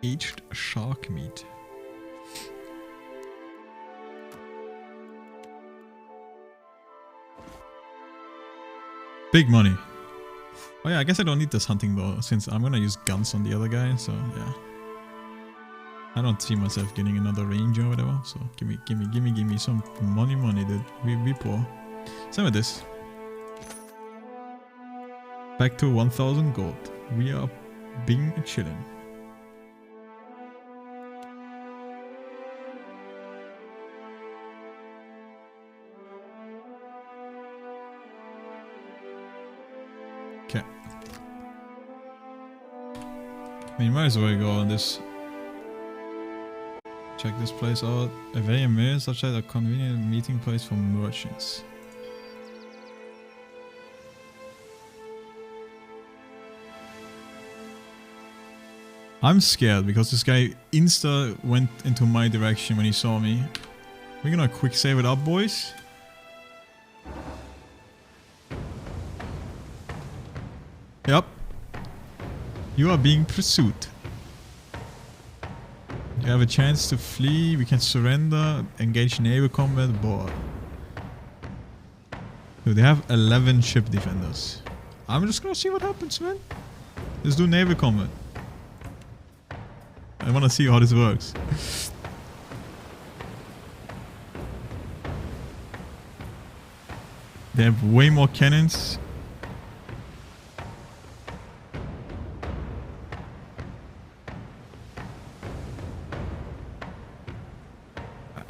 Aged shark meat. Big money. Oh yeah, I guess I don't need this hunting though, since I'm gonna use guns on the other guy, so yeah. I don't see myself getting another ranger or whatever, so give me some money, dude. We poor. Same with this. Back to 1000 gold. We are being chillin'. Okay. I mean, might as well go on this. Check this place out. A very mere such as a convenient meeting place for merchants. I'm scared because this guy insta went into my direction when he saw me. We're gonna quick save it up, boys. Yep. You are being pursued. You have a chance to flee, we can surrender, engage naval combat, board. Dude, they have 11 ship defenders. I'm just gonna see what happens, man. Let's do naval combat. I wanna see how this works. They have way more cannons.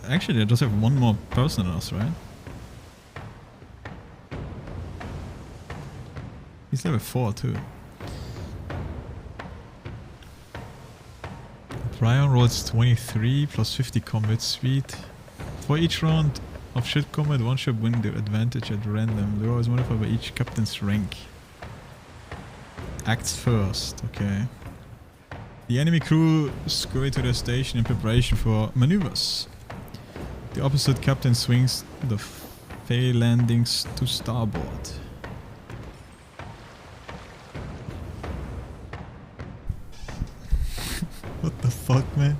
Actually, they just have one more person than us, right? He's level 4 too. Brian rolls 23 plus 50 combat speed. For each round of ship combat, one ship wins the advantage at random. The roll is modified by each captain's rank. Acts first, okay. The enemy crew scurry to their station in preparation for maneuvers. The opposite captain swings the fail landings to starboard. What the fuck, man?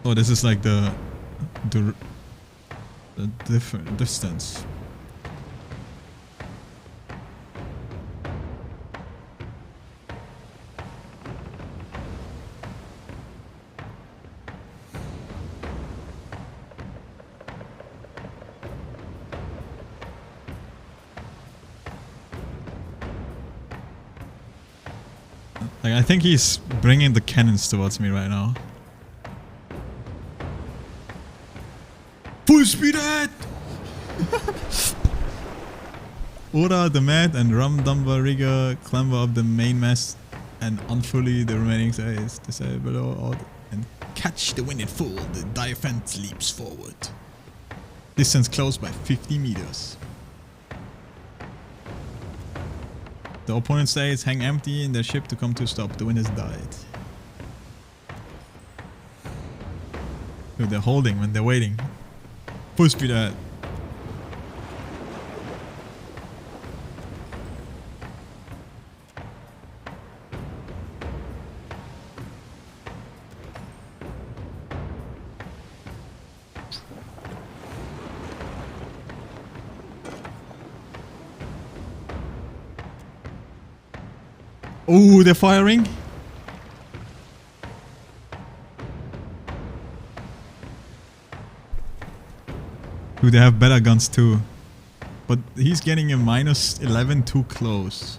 Oh, this is like the different distance. Like, I think he's bringing the cannons towards me right now. Full speed ahead! Ora, the Mad, and Rumdumber Rigger clamber up the mainmast and unfurl the remaining sails. The sail below and catch the wind in full. The Diaphantus leaps forward. Distance closed by 50 meters. The opponent sails hang empty in their ship to come to a stop. The wind has died. Dude, they're holding when they're waiting. Full speed ahead. Oh, they're firing. Dude, they have better guns too. But he's getting a minus 11 too close.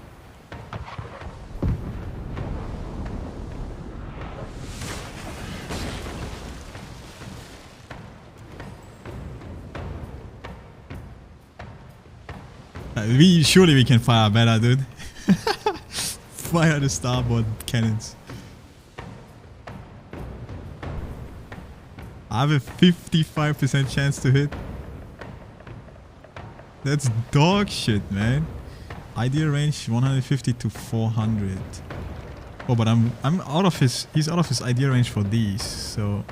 Surely we can fire better, dude. Fire the starboard cannons. I have a 55% chance to hit. That's dog shit, man. Ideal range 150 to 400. Oh, but I'm out of his. He's out of his ideal range for these, so.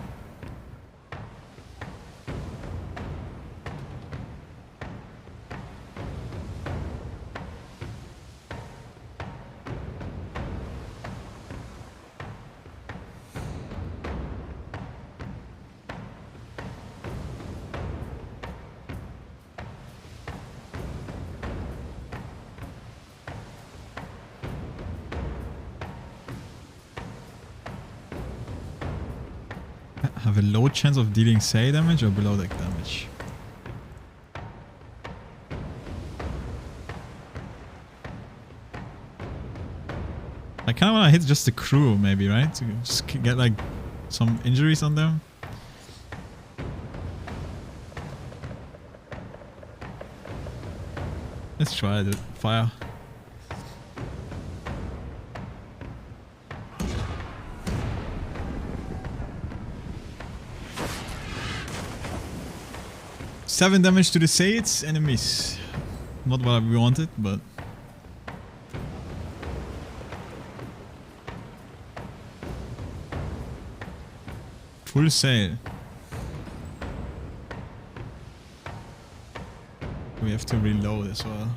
Have a low chance of dealing say damage or below deck damage. I kind of want to hit just the crew, maybe, right? To just get like some injuries on them. Let's try it. Fire. Seven damage to the Saids and a miss. Not what we wanted, but full sail. We have to reload as well.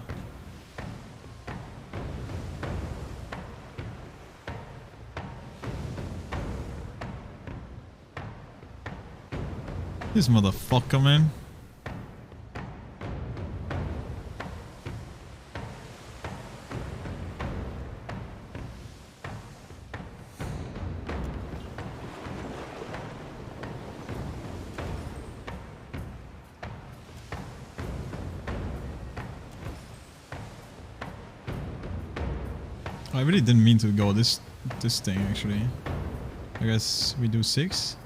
This motherfucker, man. I really didn't mean to go this thing actually. I guess we do 6.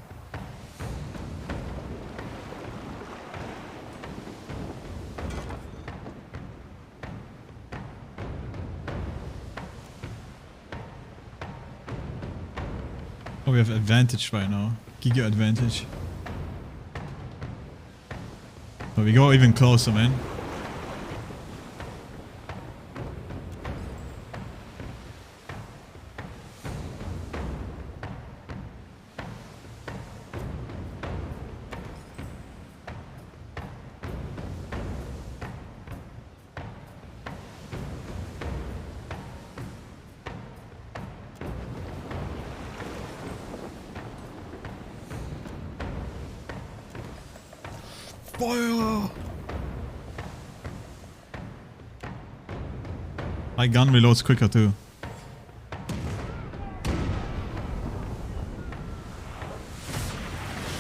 we have advantage right now. Giga advantage. But we go even closer, man. Fire! My gun reloads quicker too.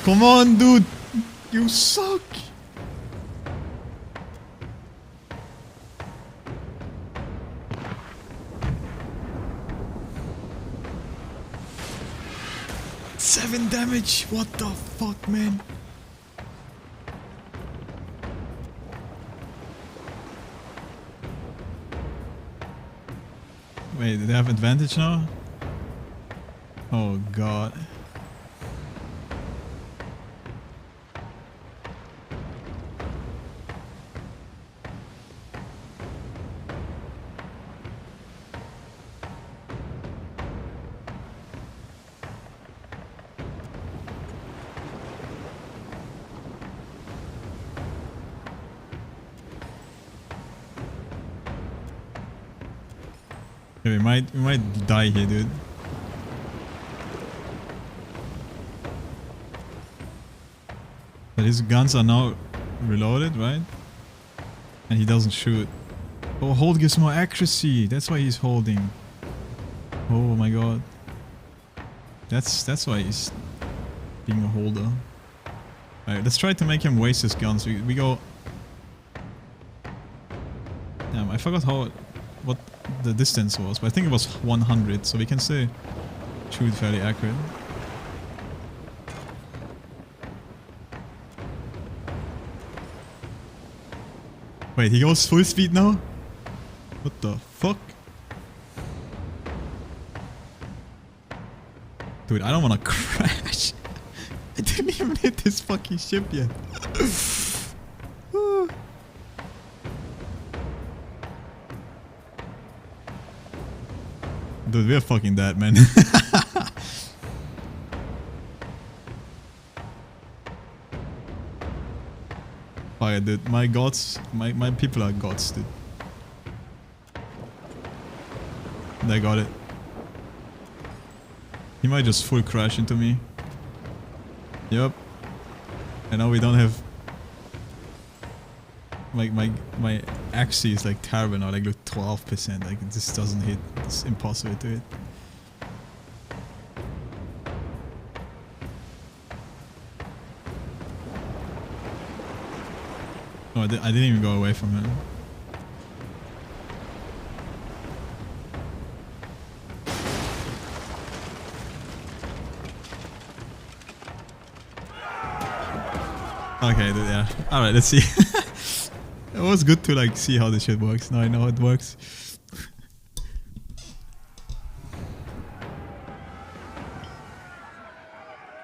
Come on, dude! You suck! Seven damage! What the fuck, man? Wait, do they have advantage now? Oh god. Yeah, we might die here, dude. But his guns are now reloaded, right? And he doesn't shoot. Oh, hold gives more accuracy. That's why he's holding. Oh my god. That's why he's being a holder. Alright, let's try to make him waste his guns. We go. Damn, I forgot what the distance was, but I think it was 100, so we can say shoot fairly accurate. Wait, he goes full speed now? What the fuck? Dude, I don't wanna crash. I didn't even hit this fucking ship yet. Dude, we're fucking dead, man. Fire, dude. My gods, my people are gods, dude. They got it. He might just full crash into me. Yep. And now we don't have... My accuracy is like terrible now, like look 12%, like this doesn't hit, it's impossible to hit. Oh, I didn't even go away from him. Okay, dude, yeah. Alright, let's see. It was good to like see how this shit works. Now I know how it works.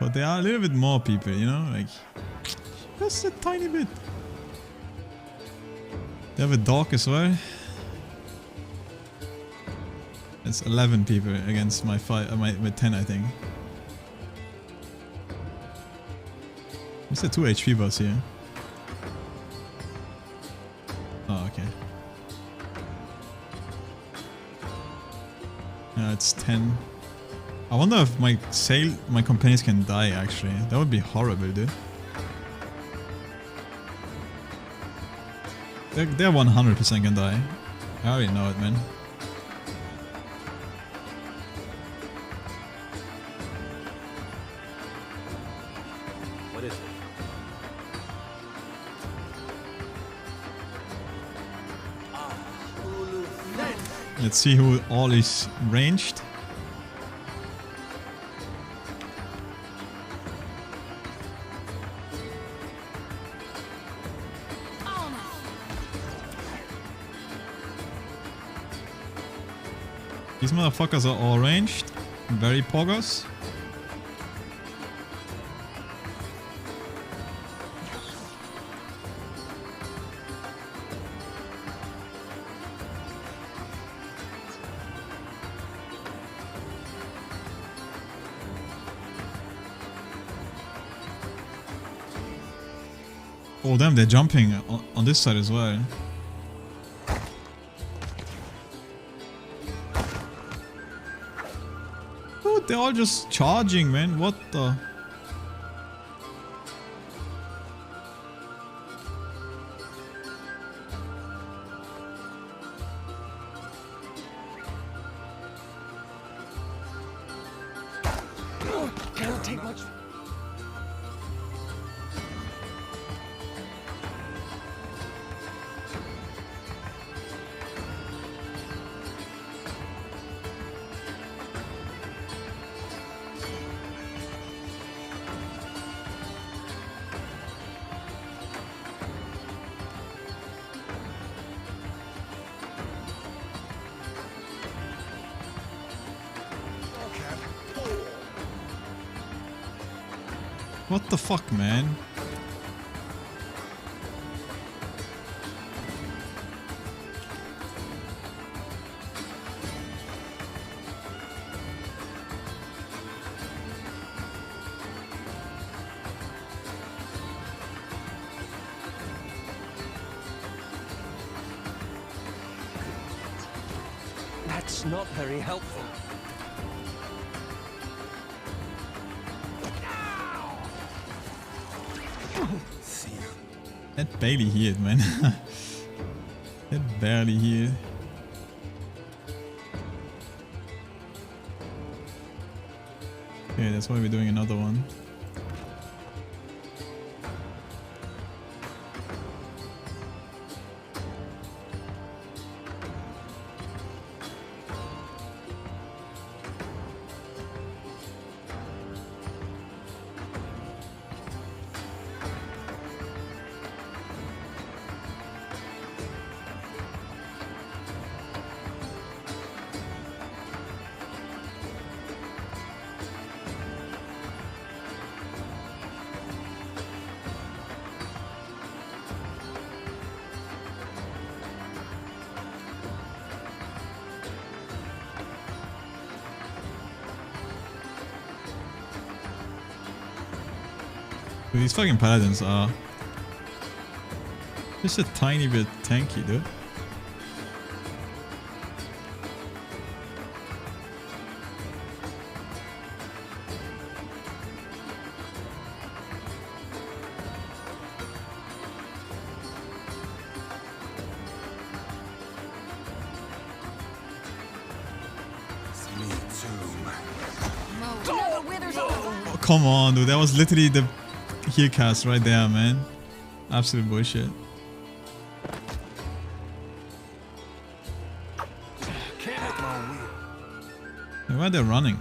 But there are a little bit more people, you know, like just a tiny bit. They have a dog as well. It's 11 people against my 10, I think. What's the 2 HP boss here? Oh, okay. It's 10. I wonder if my companions can die actually. That would be horrible, dude. They're 100% can die. I already know it, man. What is it? Let's see who all is ranged. These motherfuckers are all ranged. Very poggers. Oh damn, they're jumping on this side as well. Dude, they're all just charging, man. What the? Can't take much. What the fuck, man? That's not very helpful. That barely healed, man. That barely healed. Okay, that's why we're doing another one. Dude, these fucking paladins are just a tiny bit tanky, dude. Oh, come on, dude. That was literally the heal cast right there, man. Absolute bullshit. Why are they running?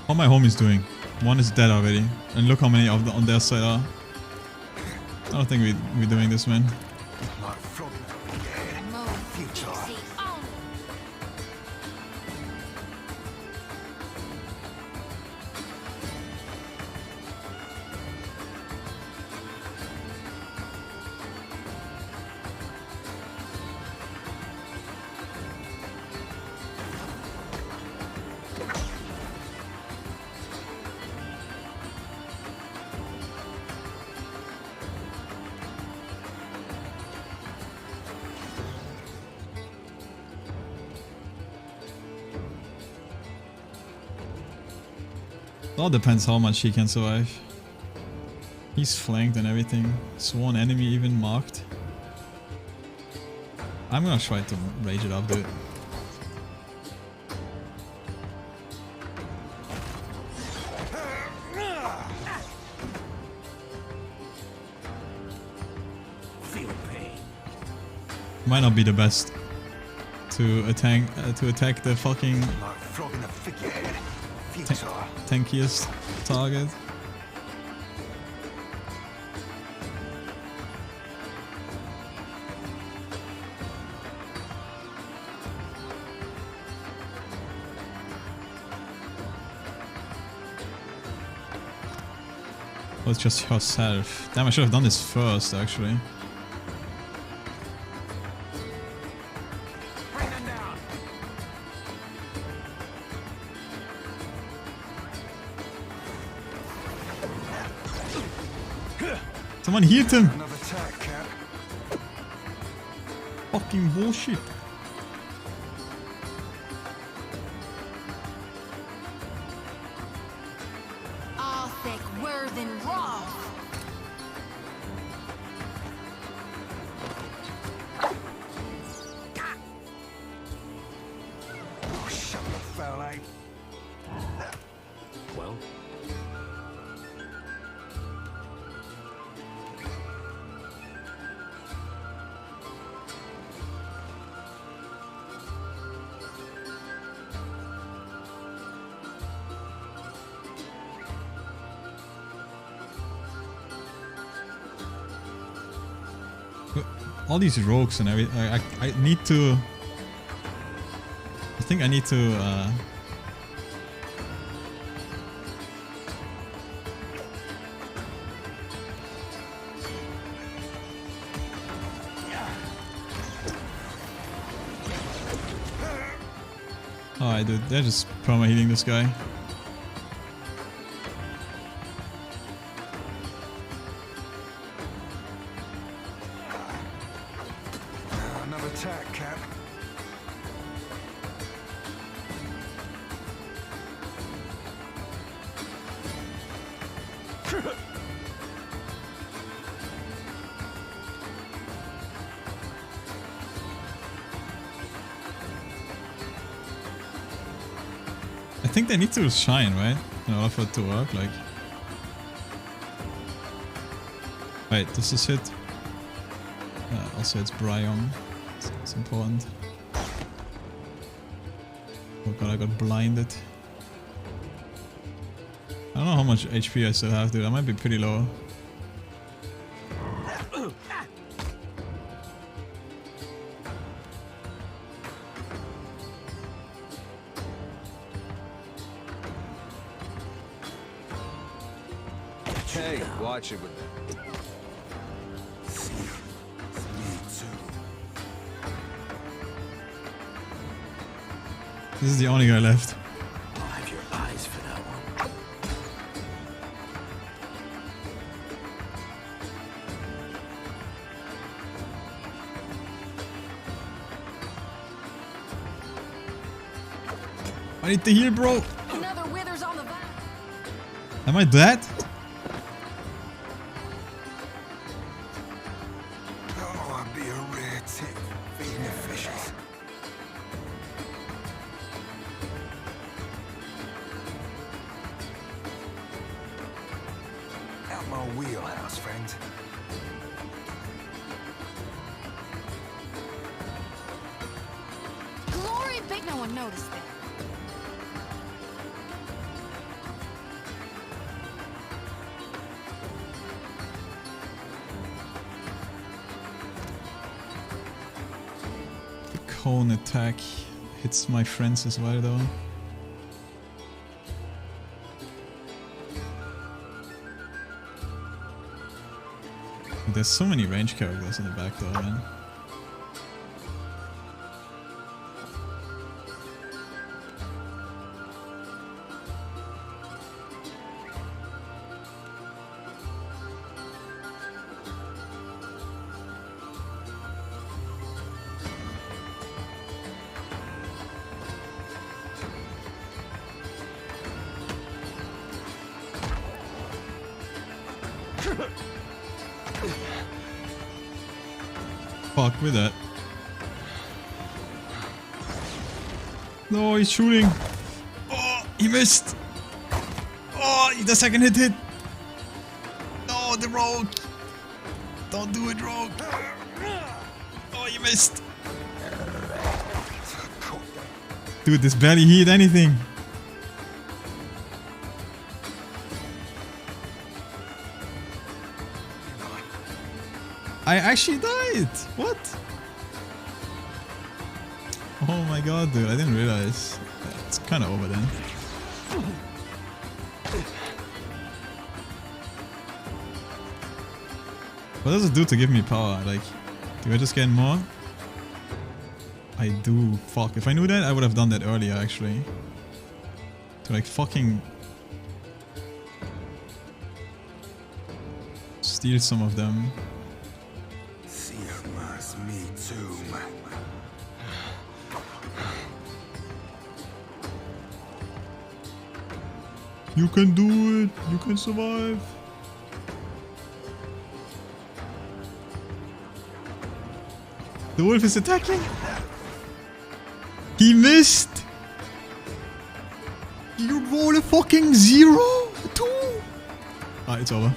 How my homies doing? One is dead already. And look how many of the on their side are. I don't think we're doing this, man. It all depends how much he can survive. He's flanked and everything. Sworn enemy even marked. I'm gonna try to rage it up, dude. Might not be the best to attack the fucking Like flogging a figurehead. Futile. tankiest target. Oh, it's just herself. Damn, I should have done this first, actually. Someone hit him! Another attack, Cap. Fucking bullshit. Oh, shut the foul, eh? Well, All these rogues and everything. I need to. I think I need to. Alright, dude, they're just perma hitting this guy. Another attack, Cap. I think they need to shine, right? In order for it to work, like... Wait, this is it. Also, it's Brion. It's important. Oh god, I got blinded. I don't know how much HP I still have, dude. I might be pretty low. Hey, watch it with that. This is the only guy left. I'll have your eyes for that one. I need to heal, bro. Another withers on the back. Am I dead? Oh, I'd be a rare tick feeding the fishes. Out my wheelhouse, friend. Glory big, no one noticed that. The cone attack hits my friends as well, though. There's so many range characters in the back door, man. Fuck with that. No, he's shooting. Oh, he missed. Oh, the second hit. No, the rogue. Don't do it, rogue. Oh, you missed. Dude, this barely hit anything. I actually died. What? Oh my god, dude. I didn't realize. It's kind of over then. What does it do to give me power? Like, do I just get more? I do. Fuck. If I knew that, I would have done that earlier, actually. To like fucking steal some of them. Me too. You can do it. You can survive. The wolf is attacking. He missed. You roll a fucking 0, 2. Ah, it's over.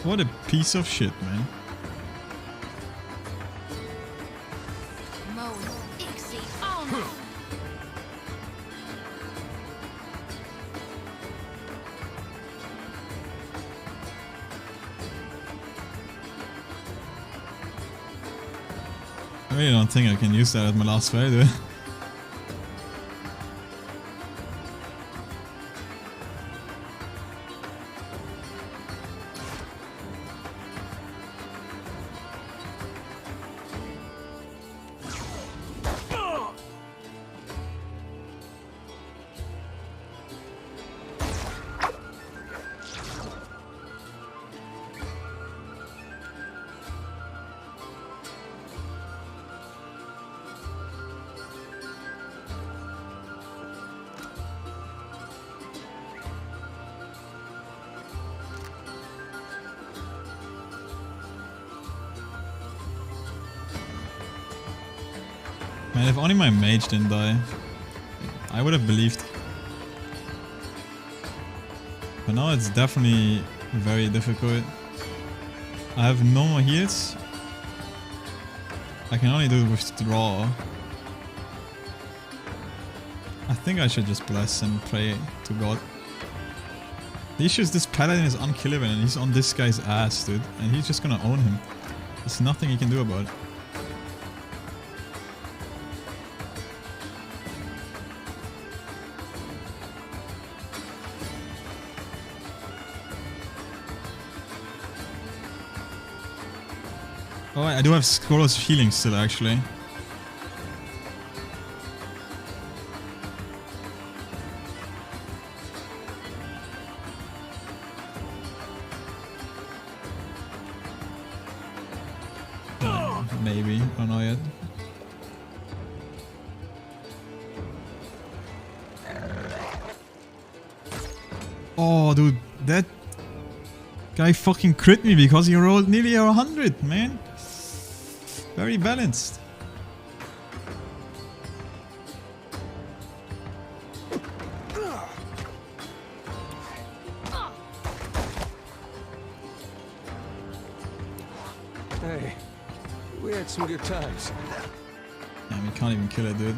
What a piece of shit, man. I really don't think I can use that as my last fight, do I? Man, if only my mage didn't die, I would have believed. But now it's definitely very difficult. I have no more heals. I can only do withdraw. I think I should just bless and pray to God. The issue is this paladin is unkillable and he's on this guy's ass, dude. And he's just gonna own him. There's nothing he can do about it. Oh, I do have Scroll of Healing still, actually. Maybe, I don't know yet. Oh, dude, that guy fucking crit me because he rolled nearly 100, man. Very balanced. Hey, we had some good times. Yeah, we can't even kill it, dude.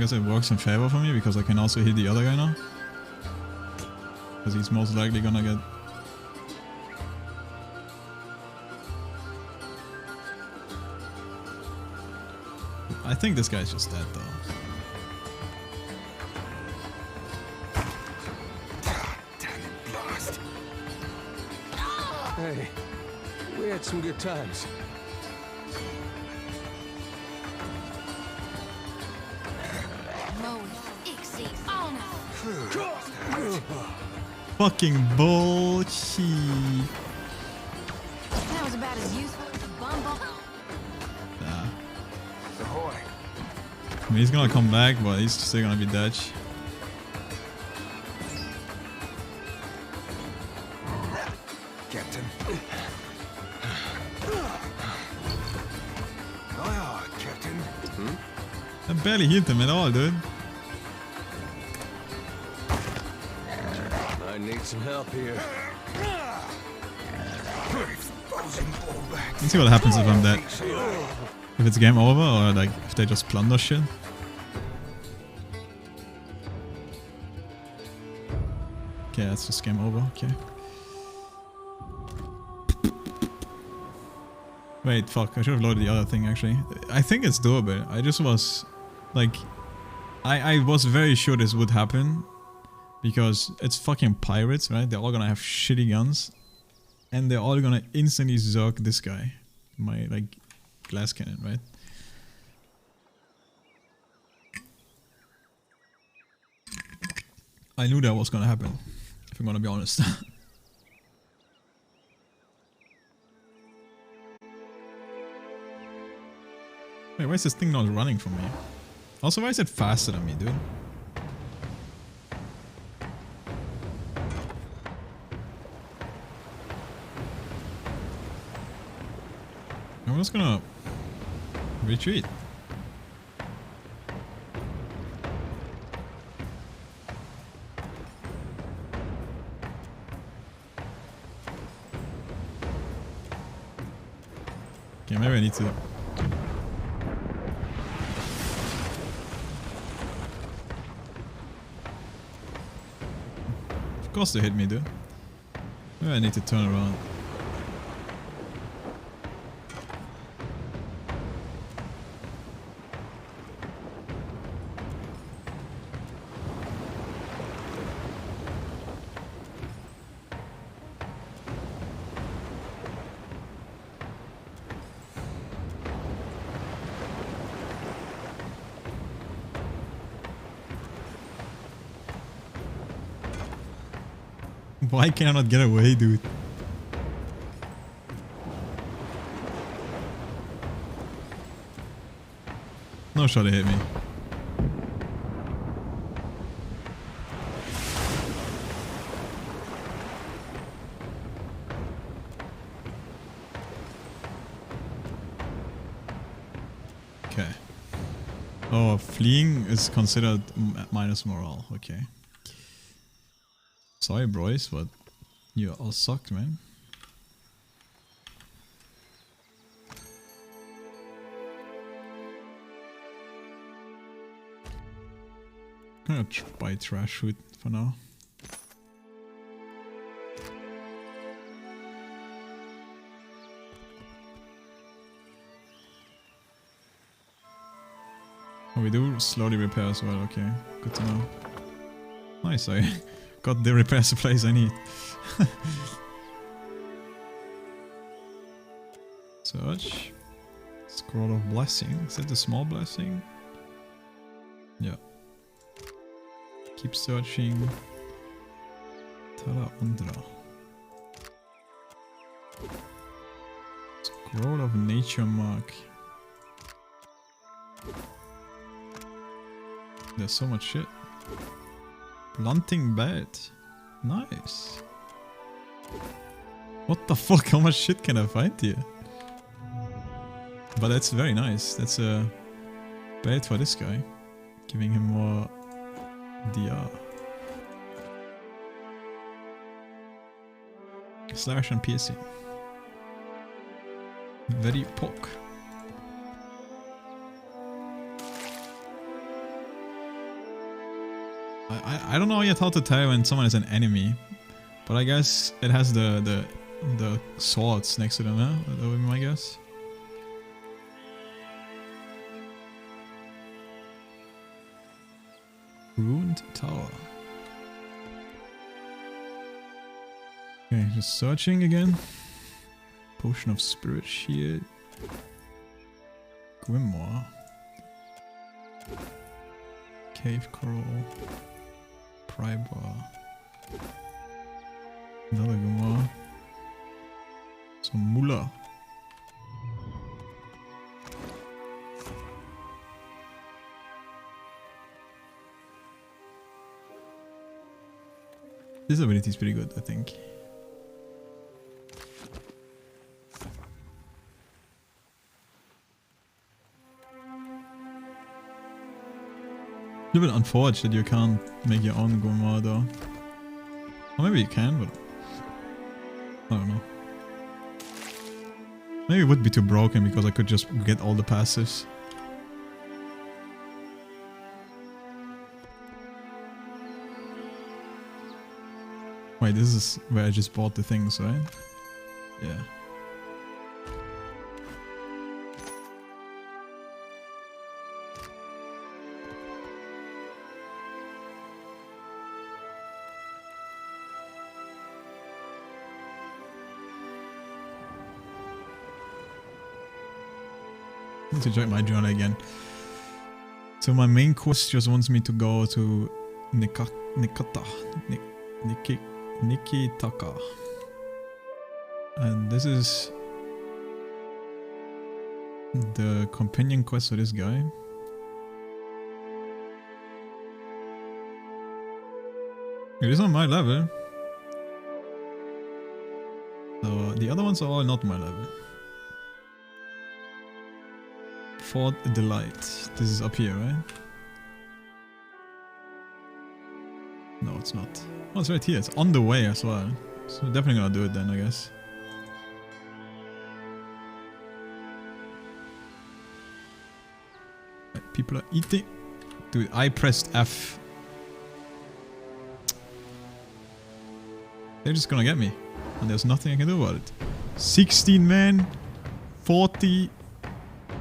guess it works in favor for me because I can also hit the other guy now. Because he's most likely gonna get... I think this guy's just dead though. Hey, we had some good times. Fucking bullshit. That was about as useful as a bumble. Nah. I mean, he's gonna come back, but he's still gonna be dead. Captain. Captain. I barely hit him at all, dude. I need some help here. Let's see what happens if I'm dead. If it's game over or like if they just plunder shit. Okay, that's just game over. Okay. Wait, fuck. I should have loaded the other thing actually. I think it's doable. I just was like... I was very sure this would happen. Because it's fucking pirates, right? They're all gonna have shitty guns. And they're all gonna instantly zerk this guy. My, like, glass cannon, right? I knew that was gonna happen. If I'm gonna be honest. Wait, why is this thing not running for me? Also, why is it faster than me, dude? I'm just gonna retreat. Okay, maybe I need to... Of course they hit me, dude. Maybe I need to turn around. Why can I not get away, dude? No shot, it hit me. Okay. Oh, fleeing is considered minus morale. Okay. Sorry, boys, but you all sucked, man. I'm gonna buy trash food for now. Oh, we do slowly repair as well, okay. Good to know. Nice, I got the repair supplies I need. Search. Scroll of Blessing. Is that the small blessing? Yeah. Keep searching. Tala Undra. Scroll of Nature Mark. There's so much shit. Blunting Bat. Nice. What the fuck? How much shit can I find here? But that's very nice. That's a bait for this guy. Giving him more DR. Slash and piercing. Very poke. I don't know yet how to tell when someone is an enemy, but I guess it has the swords next to them, huh? That would be my guess. Ruined tower. Okay, just searching again. Potion of spirit shield. Grimoire. Cave coral. Pry bar. Another grimoire. Some Muller. This ability is pretty good, I think. A little bit unfortunate that you can't make your own grimoire though. Or maybe you can, but I don't know. Maybe it would be too broken because I could just get all the passives. Wait, this is where I just bought the things, right? Yeah. Need to check my journal again. So my main quest just wants me to go to Nikitaka. And this is the companion quest for this guy. It is on my level. So the other ones are all not my level. Fort Delight. This is up here, right? No, it's not. Oh, it's right here. It's on the way as well. So we're definitely gonna do it then, I guess. People are eating. Dude, I pressed F. They're just gonna get me. And there's nothing I can do about it. 16 men. 40.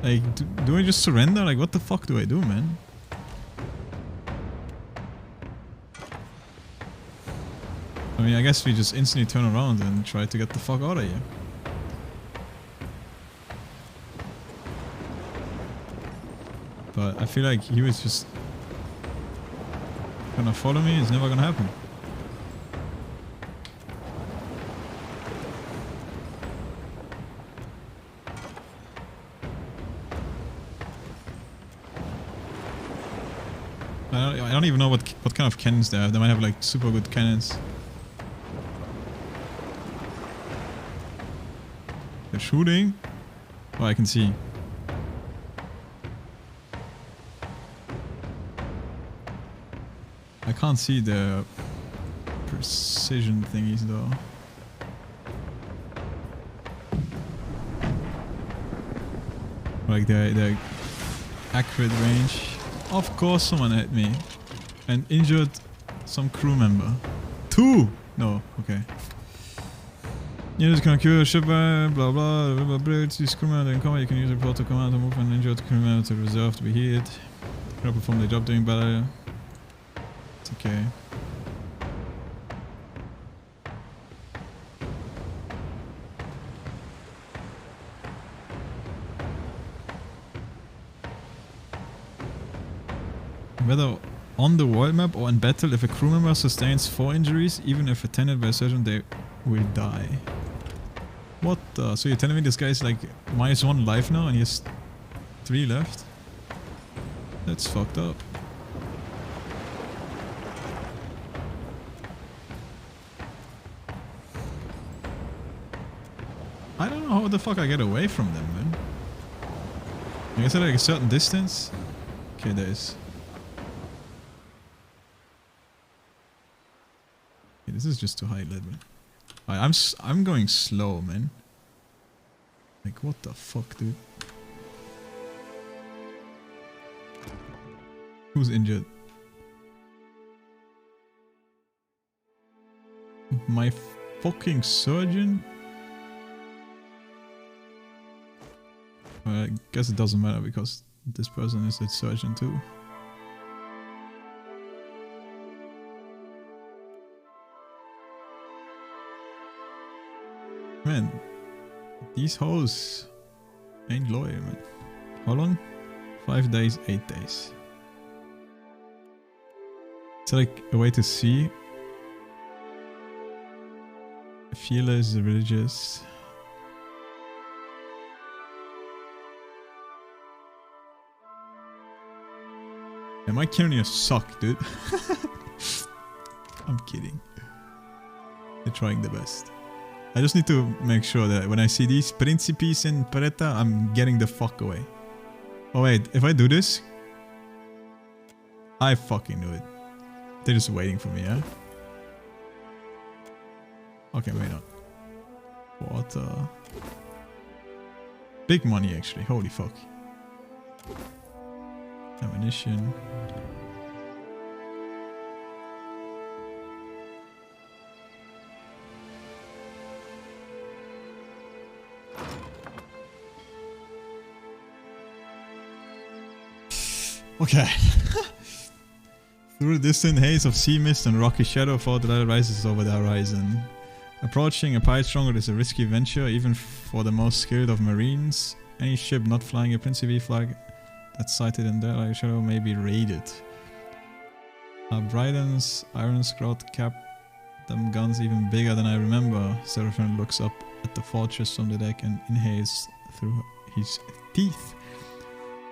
Like, do I just surrender? Like, what the fuck do I do, man? I mean, I guess we just instantly turn around and try to get the fuck out of here. But I feel like he was just gonna follow me. It's never gonna happen. I don't even know what kind of cannons they have. They might have like super good cannons. They're shooting. Oh, I can see. I can't see the precision thingies though. Like the accurate range. Of course someone hit me and injured some crew member. 2! No, okay. Units can cure a ship blah blah blah bridge. This crew member in combat, you can use a portal command to move an injured crew member to reserve to be healed. Can perform the job during battle. It's okay. Whether on the world map or in battle, if a crew member sustains 4 injuries, even if attended by a surgeon, they will die. What the? So you're telling me this guy is like -1 life now and he has 3 left? That's fucked up. I don't know how the fuck I get away from them, man. I guess at like a certain distance? Okay, there is. This is just too high level. I'm going slow, man. Like, what the fuck, dude? Who's injured? My fucking surgeon? I guess it doesn't matter because this person is a surgeon too. Man, these hoes ain't loyal, man. How long? 5 days, 8 days. It's like a way to see. Fearless, religious. Yeah, my Kyrnias suck, dude. I'm kidding. They're trying the best. I just need to make sure that when I see these Principes in Paretta, I'm getting the fuck away. Oh wait, if I do this... I fucking knew it. They're just waiting for me, yeah? Okay, wait not. What? Big money actually, holy fuck. Ammunition. Okay. Through the distant haze of sea mist and rocky shadow, fog rises over the horizon. Approaching a pirate stronghold is a risky venture, even for the most skilled of marines. Any ship not flying a Principe flag that's sighted in the shadow may be raided. Bryden's iron scrot cap, them guns even bigger than I remember. Seraphim looks up at the fortress from the deck and inhales through his teeth.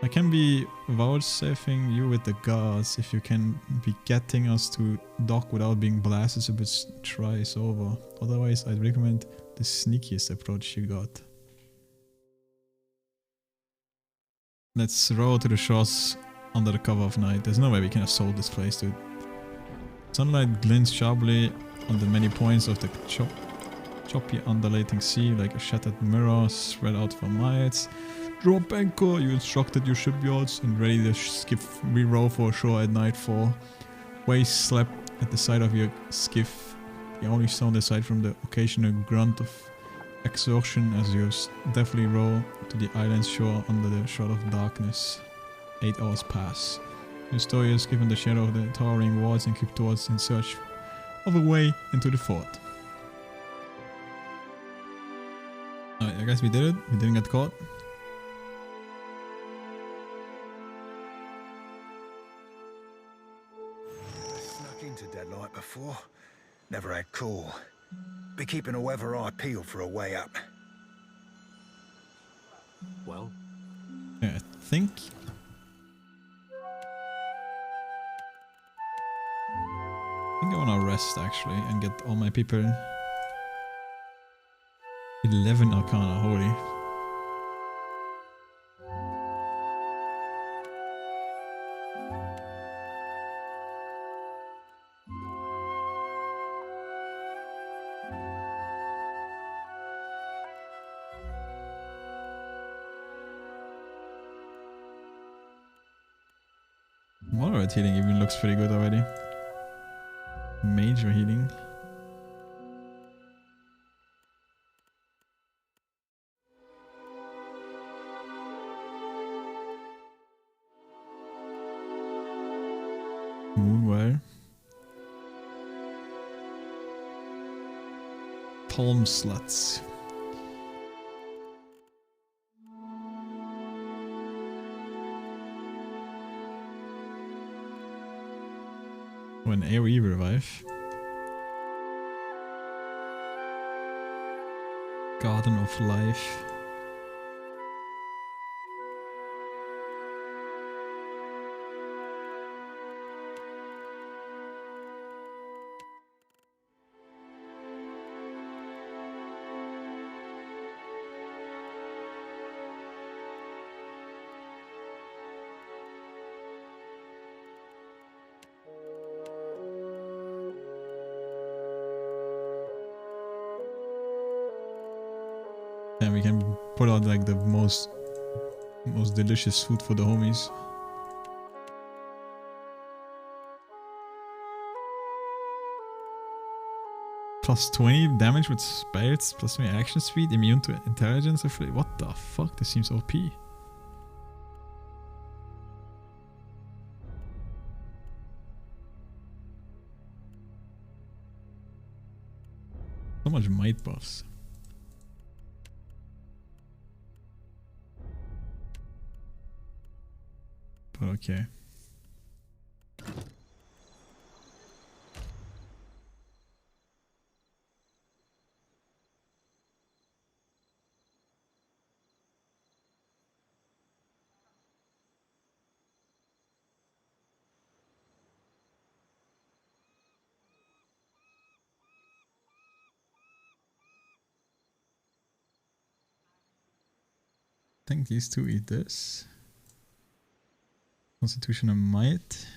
I can be vouchsafing you with the gods. If you can be getting us to dock without being blasted a bit, try is over. Otherwise, I'd recommend the sneakiest approach you got. Let's row to the shores under the cover of night. There's no way we can assault this place, dude. Sunlight glints sharply on the many points of the choppy undulating sea like a shattered mirror spread out for miles. Drop anchor, you instructed your shipyards, and ready the skiff re-row for shore at nightfall. Waves slap at the side of your skiff, the only sound aside from the occasional grunt of exhaustion as you deftly row to the island's shore under the shroud of darkness. 8 hours pass. Your story is given the shadow of the towering walls and keep towards in search of a way into the fort. Alright, I guess we did it. We didn't get caught. Into deadlight before. Never had call. Be keeping a weather eye peeled for a way up. Well? Yeah, I think... I wanna rest actually and get all my people... 11 Arcana, holy. Moderate healing even looks pretty good already. Major healing. Moonwell. Palm sluts. An AoE revive. Garden of Life. And we can put out like the most delicious food for the homies. Plus 20 damage with spells, plus 20 action speed, immune to intelligence. What the fuck? This seems OP. So much might buffs. But okay. I think these two eat this. Constitution and might.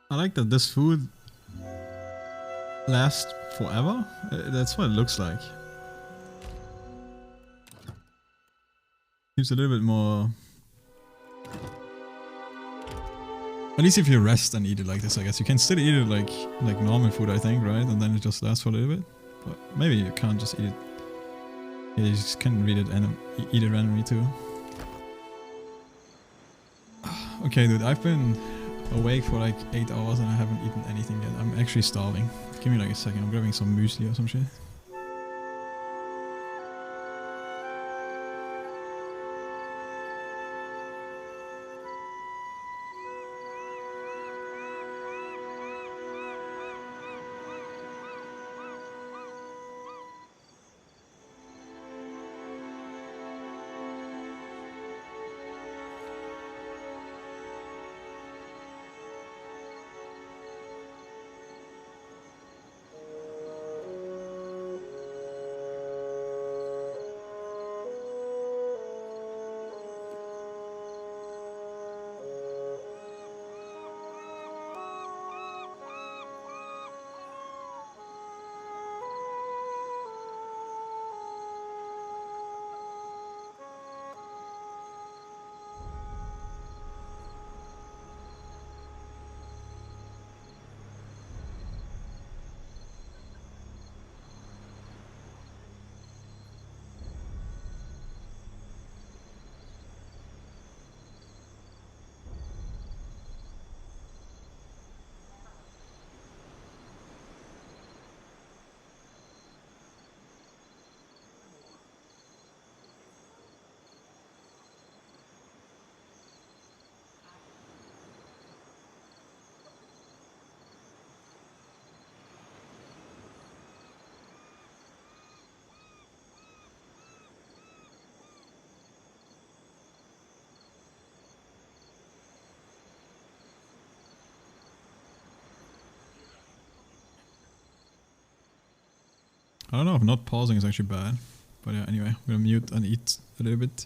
I like that this food lasts forever. That's what it looks like. Seems a little bit more... At least if you rest and eat it like this, I guess. You can still eat it like normal food, I think, right? And then it just lasts for a little bit. But maybe you can't just eat it. Yeah, you just can read it and eat it randomly too. Okay, dude, I've been awake for like 8 hours and I haven't eaten anything yet. I'm actually starving. Give me like a second. I'm grabbing some muesli or some shit. I don't know if not pausing is actually bad. But yeah, anyway, I'm gonna mute and eat a little bit.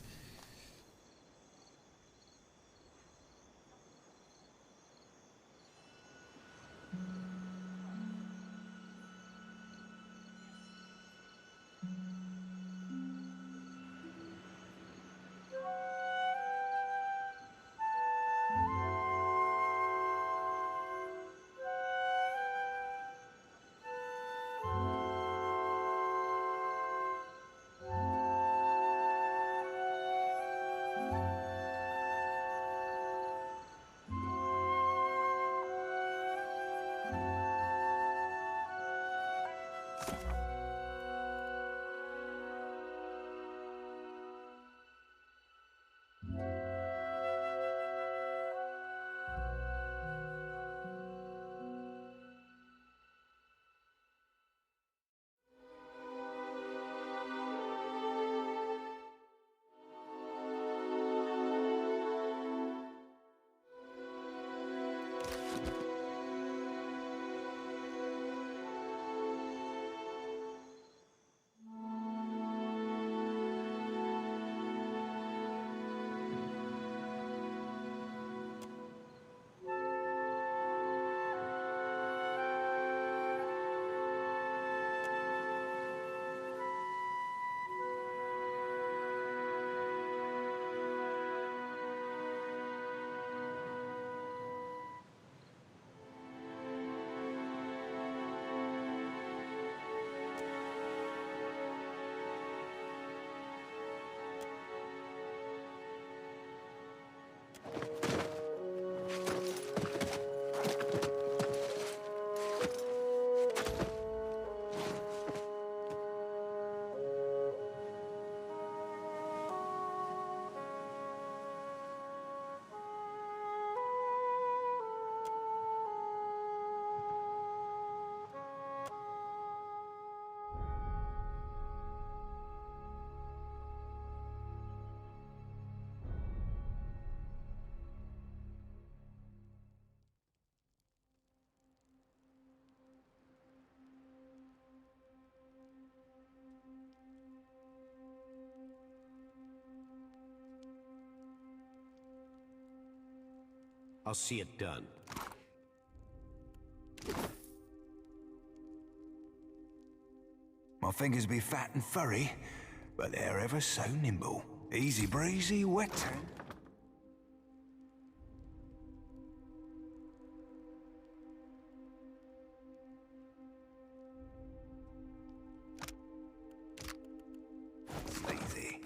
I'll see it done. My fingers be fat and furry, but they're ever so nimble. Easy breezy, wet tan. Easy.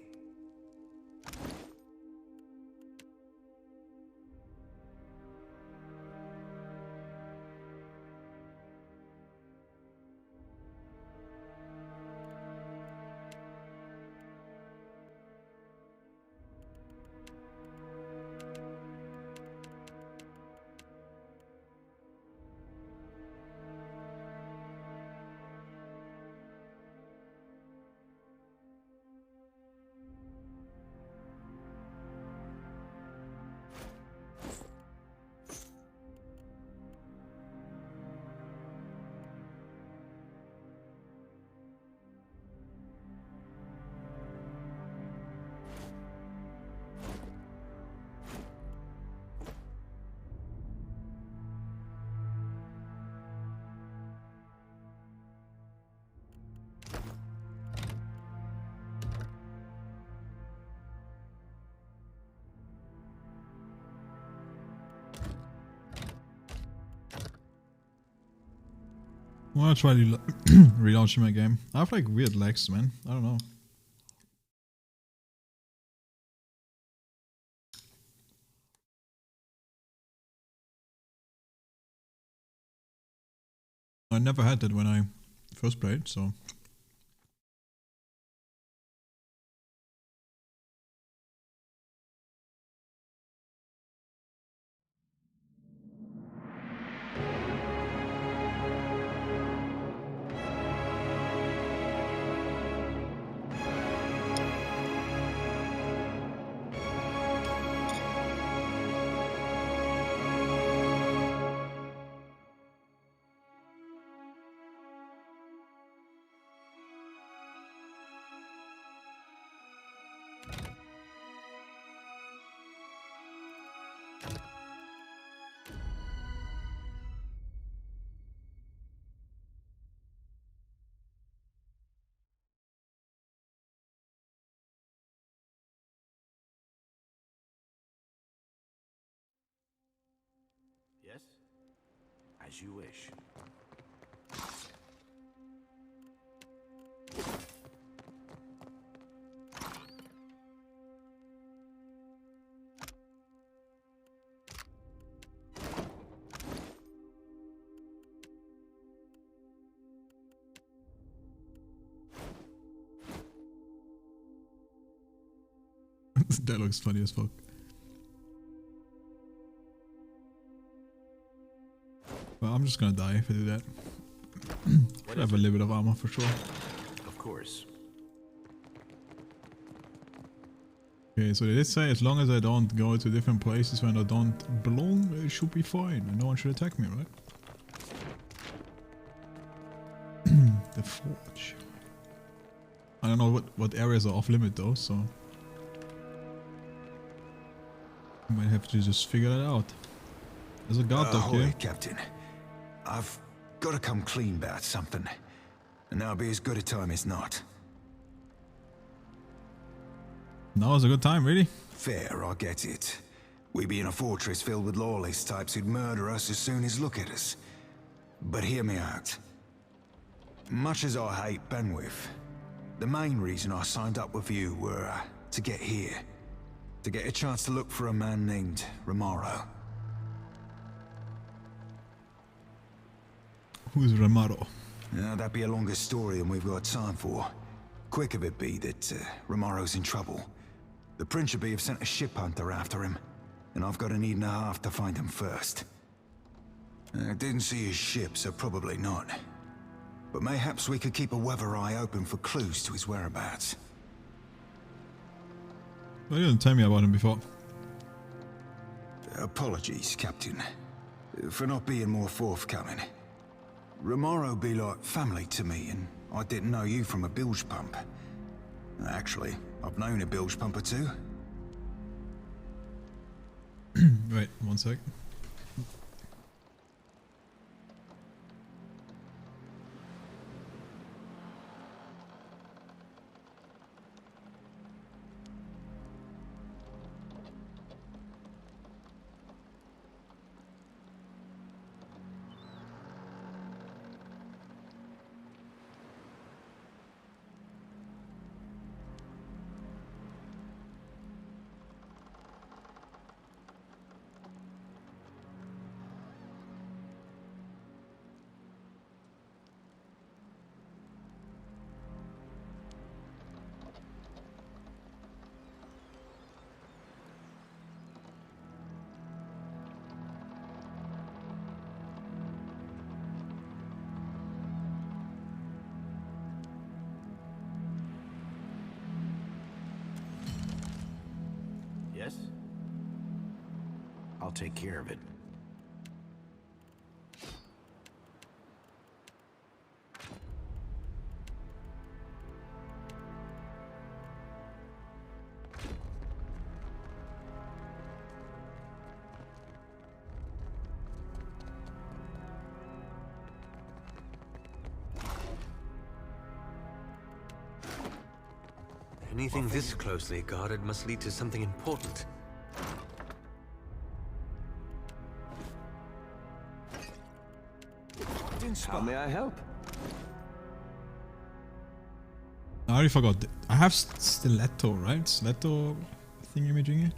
I'm gonna try relaunching my game. I have like weird lags, man. I don't know. I never had that when I first played, so. Yes? As you wish. That looks funny as fuck. Well, I'm just gonna die if I do that. I have a little bit of armor for sure. Of course. Okay, so they did say as long as I don't go to different places when I don't belong, it should be fine. And no one should attack me, right? The forge. I don't know what areas are off limit though, so I might have to just figure that out. There's a guard dog here. Captain. I've got to come clean about something, and that'll be as good a time as not. Now is a good time, really? Fair, I get it. We be in a fortress filled with lawless types who'd murder us as soon as look at us. But hear me out. Much as I hate Benwith, the main reason I signed up with you were to get here. To get a chance to look for a man named Romaro. Who's Romaro? That'd be a longer story than we've got time for. Quick of it be that Romaro's in trouble. The Principe have sent a ship hunter after him, and I've got an evening and a half to find him first. Didn't see his ship, so probably not. But mayhaps we could keep a weather eye open for clues to his whereabouts. Well, you didn't tell me about him before. Apologies, Captain, for not being more forthcoming. Romaro be like family to me, and I didn't know you from a bilge pump. Actually, I've known a bilge pump or two. Wait, one sec. I'll take care of it. Anything this closely guarded must lead to something important. How may I help? I already forgot. I have stiletto, right? Stiletto thingy-majingy?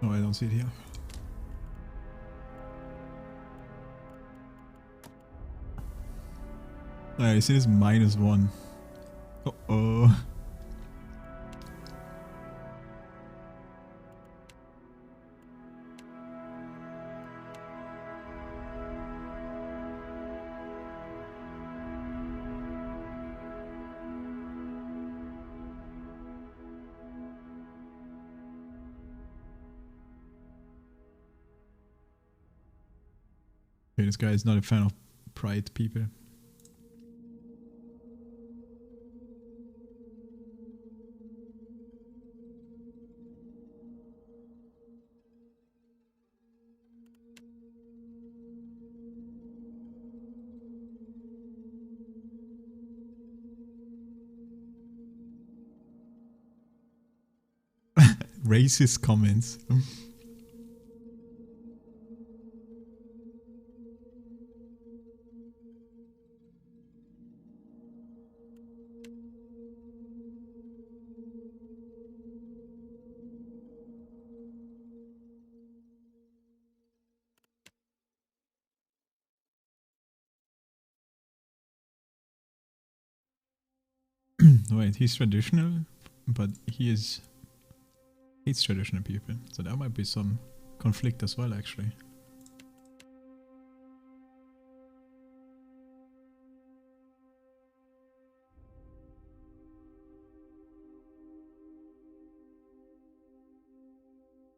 Oh, I don't see it here. Oh, you see this -1. Uh-oh. Okay, this guy is not a fan of pride people. Racist comments. Wait, he's traditional, but he hates traditional people, so there might be some conflict as well, actually.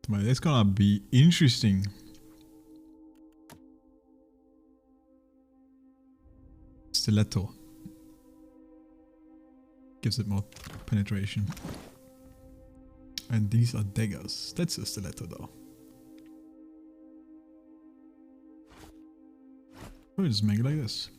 Well, that's gonna be interesting. Stiletto. Gives it more penetration. And these are daggers. That's a stiletto though. Oh, just make it like this.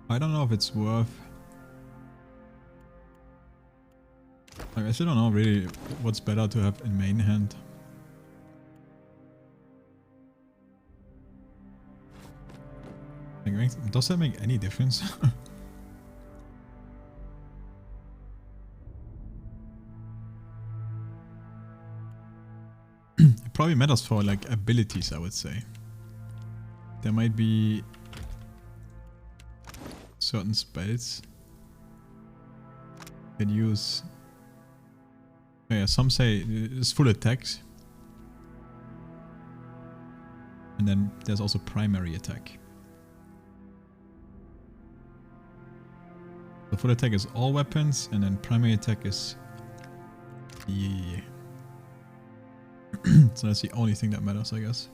I don't know if it's worth. Like, I still don't know really what's better to have in main hand. Like, does that make any difference? It probably matters for like abilities, I would say. There might be certain spells that use, yeah, some say it's full attacks, and then there's also primary attack. The full attack is all weapons, and then primary attack is the so that's the only thing that matters, I guess.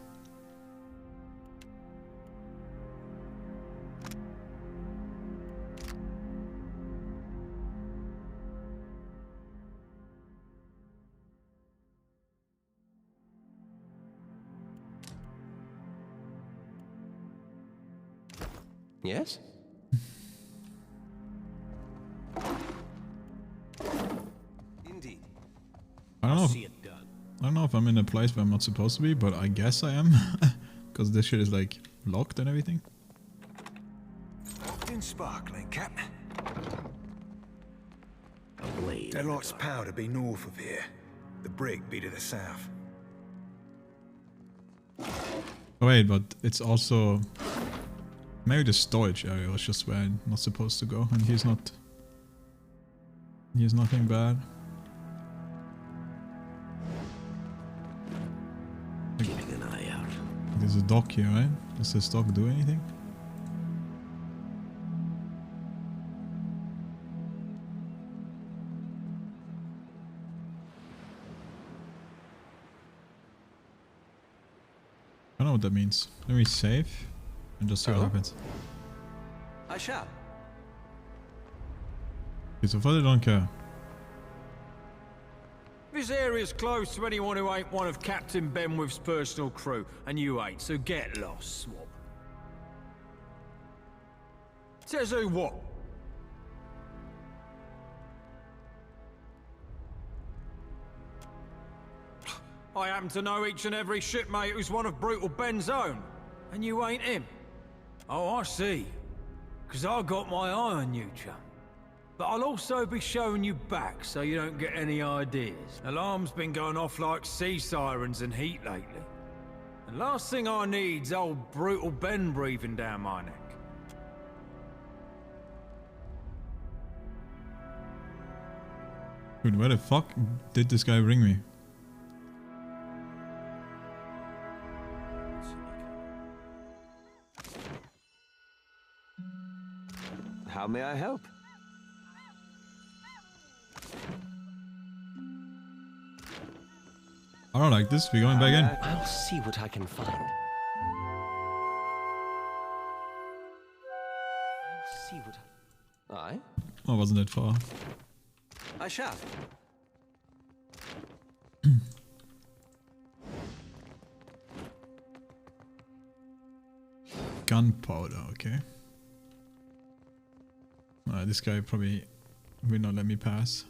Yes? Indeed. I don't know. See it done. I don't know if I'm in a place where I'm not supposed to be, but I guess I am. Because this shit is like locked and everything. Locked and sparkling, Captain. A blade. Deadlight's power to be north of here. The brig be to the south. Oh wait, but it's also... Maybe the storage area was just where I'm not supposed to go, and he's not... He's nothing bad. Keeping an eye out. There's a dock here, right? Does this dock do anything? I don't know what that means. Let me save and just see what happens. I shall. Okay, so far they don't care. This area's closed to anyone who ain't one of Captain Benwick's personal crew, and you ain't, so get lost, Swab. Says who what? I happen to know each and every shipmate who's one of Brutal Ben's own, and you ain't him. Oh, I see. 'Cause I got my eye on you, chum. But I'll also be showing you back so you don't get any ideas. Alarm's been going off like sea sirens in heat lately. And last thing I need's old Brutal Ben breathing down my neck. Dude, where the fuck did this guy bring me? How may I help? I don't like this. We're going back in. I'll see what I can find. I'll see what I... Oh, wasn't that far? I shall. Gunpowder, okay. This guy probably will not let me pass.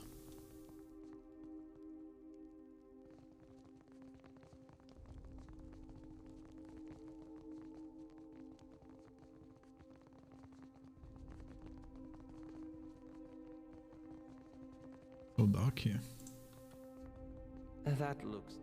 So dark here. That looks...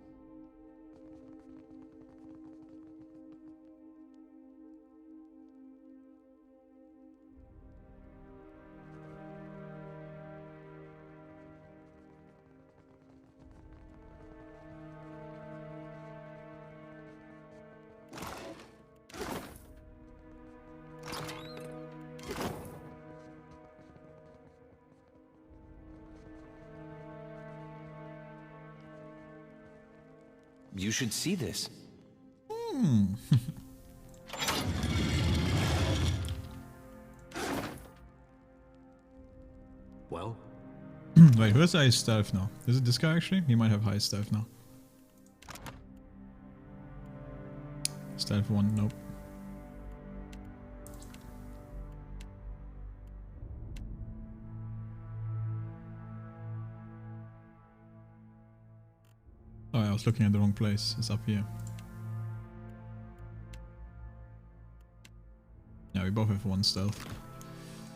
You should see this. Well? Wait, who has high stealth now? Is it this guy actually? He might have high stealth now. Stealth 1, nope. Oh, I was looking at the wrong place. It's up here. Yeah, we both have 1 stealth.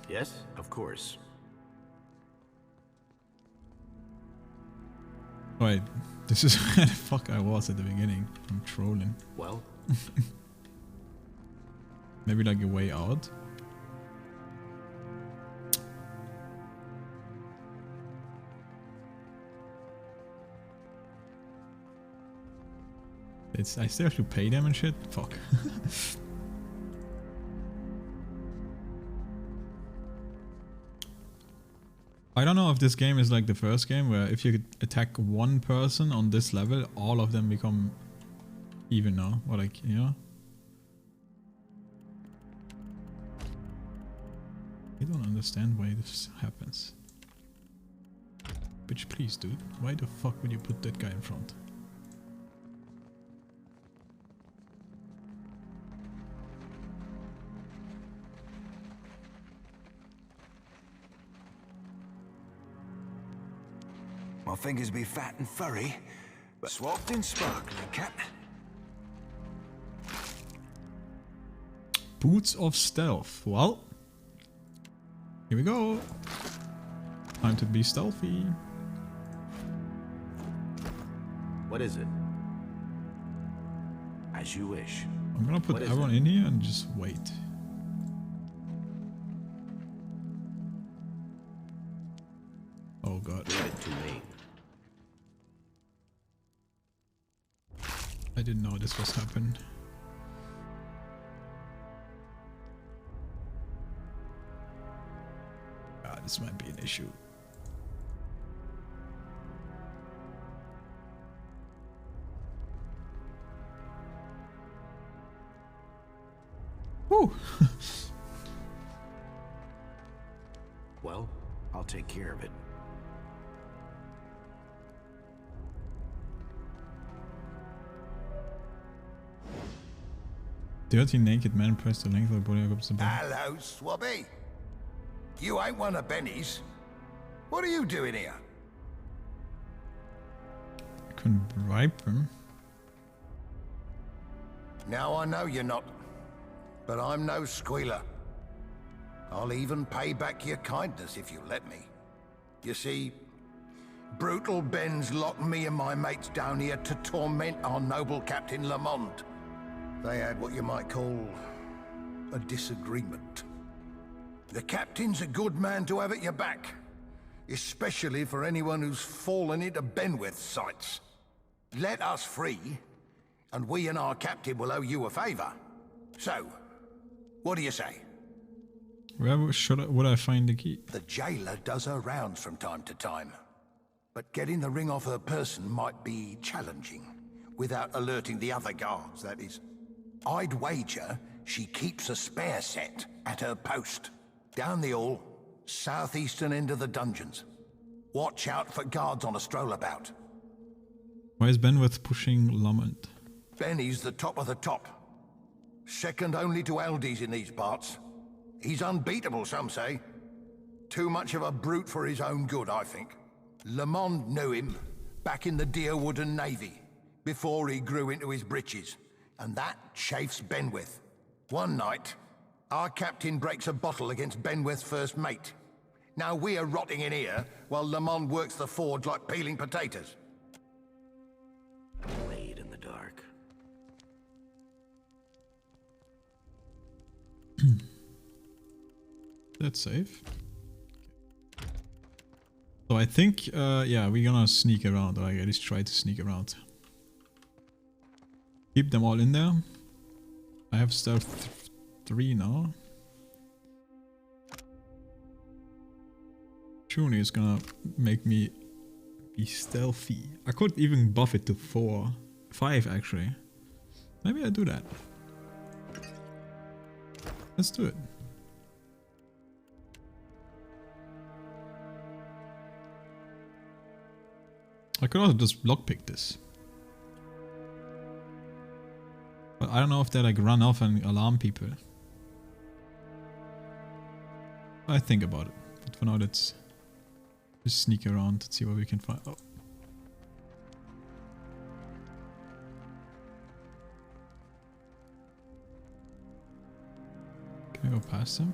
Yes, of course. Wait, this is where the fuck I was at the beginning. I'm trolling. Well? Maybe like a way out? I still have to pay them and shit? Fuck. I don't know if this game is like the first game where if you attack one person on this level, all of them become even now. Or like, you know? I don't understand why this happens. Bitch, please, dude. Why the fuck would you put that guy in front? My fingers be fat and furry, but swapped and sparkling, Captain. Boots of Stealth. Well, here we go. Time to be stealthy. What is it? As you wish. I'm gonna put everyone in here and just wait. Oh god. Leave it to me. I didn't know this was happening. Ah, this might be an issue. Woo! Well, I'll take care of it. Dirty naked man pressed the length of the body up the back. Hello, Swabby. You ain't one of Benny's. What are you doing here? I couldn't bribe him. Now I know you're not, but I'm no squealer. I'll even pay back your kindness if you let me. You see, brutal Ben's locked me and my mates down here to torment our noble Captain Lamont. They had what you might call a disagreement. The captain's a good man to have at your back, especially for anyone who's fallen into Benwith's sights. Let us free, and we and our captain will owe you a favor. So, what do you say? Where would I find the key? The jailer does her rounds from time to time, but getting the ring off her person might be challenging, without alerting the other guards, that is. I'd wager she keeps a spare set at her post. Down the hall, southeastern end of the dungeons. Watch out for guards on a stroll about. Why is Benwith pushing Lamont? Benny's the top of the top. Second only to Aldi's in these parts. He's unbeatable, some say. Too much of a brute for his own good, I think. Lamont knew him back in the Deerwooden Navy, before he grew into his britches. And that chafes Benwith. One night, our captain breaks a bottle against Benwith's first mate. Now we are rotting in here, while Lamont works the forge like peeling potatoes. Blade in the dark. That's safe. So I think, yeah, we're gonna sneak around, or at least try to sneak around. Keep them all in there. I have stealth 3 now. Juni is gonna make me be stealthy. I could even buff it to 5 actually. Maybe I do that. Let's do it. I could also just lockpick this. But I don't know if they like run off and alarm people. I think about it. But for now, let's just sneak around and see what we can find. Oh. Can I go past him?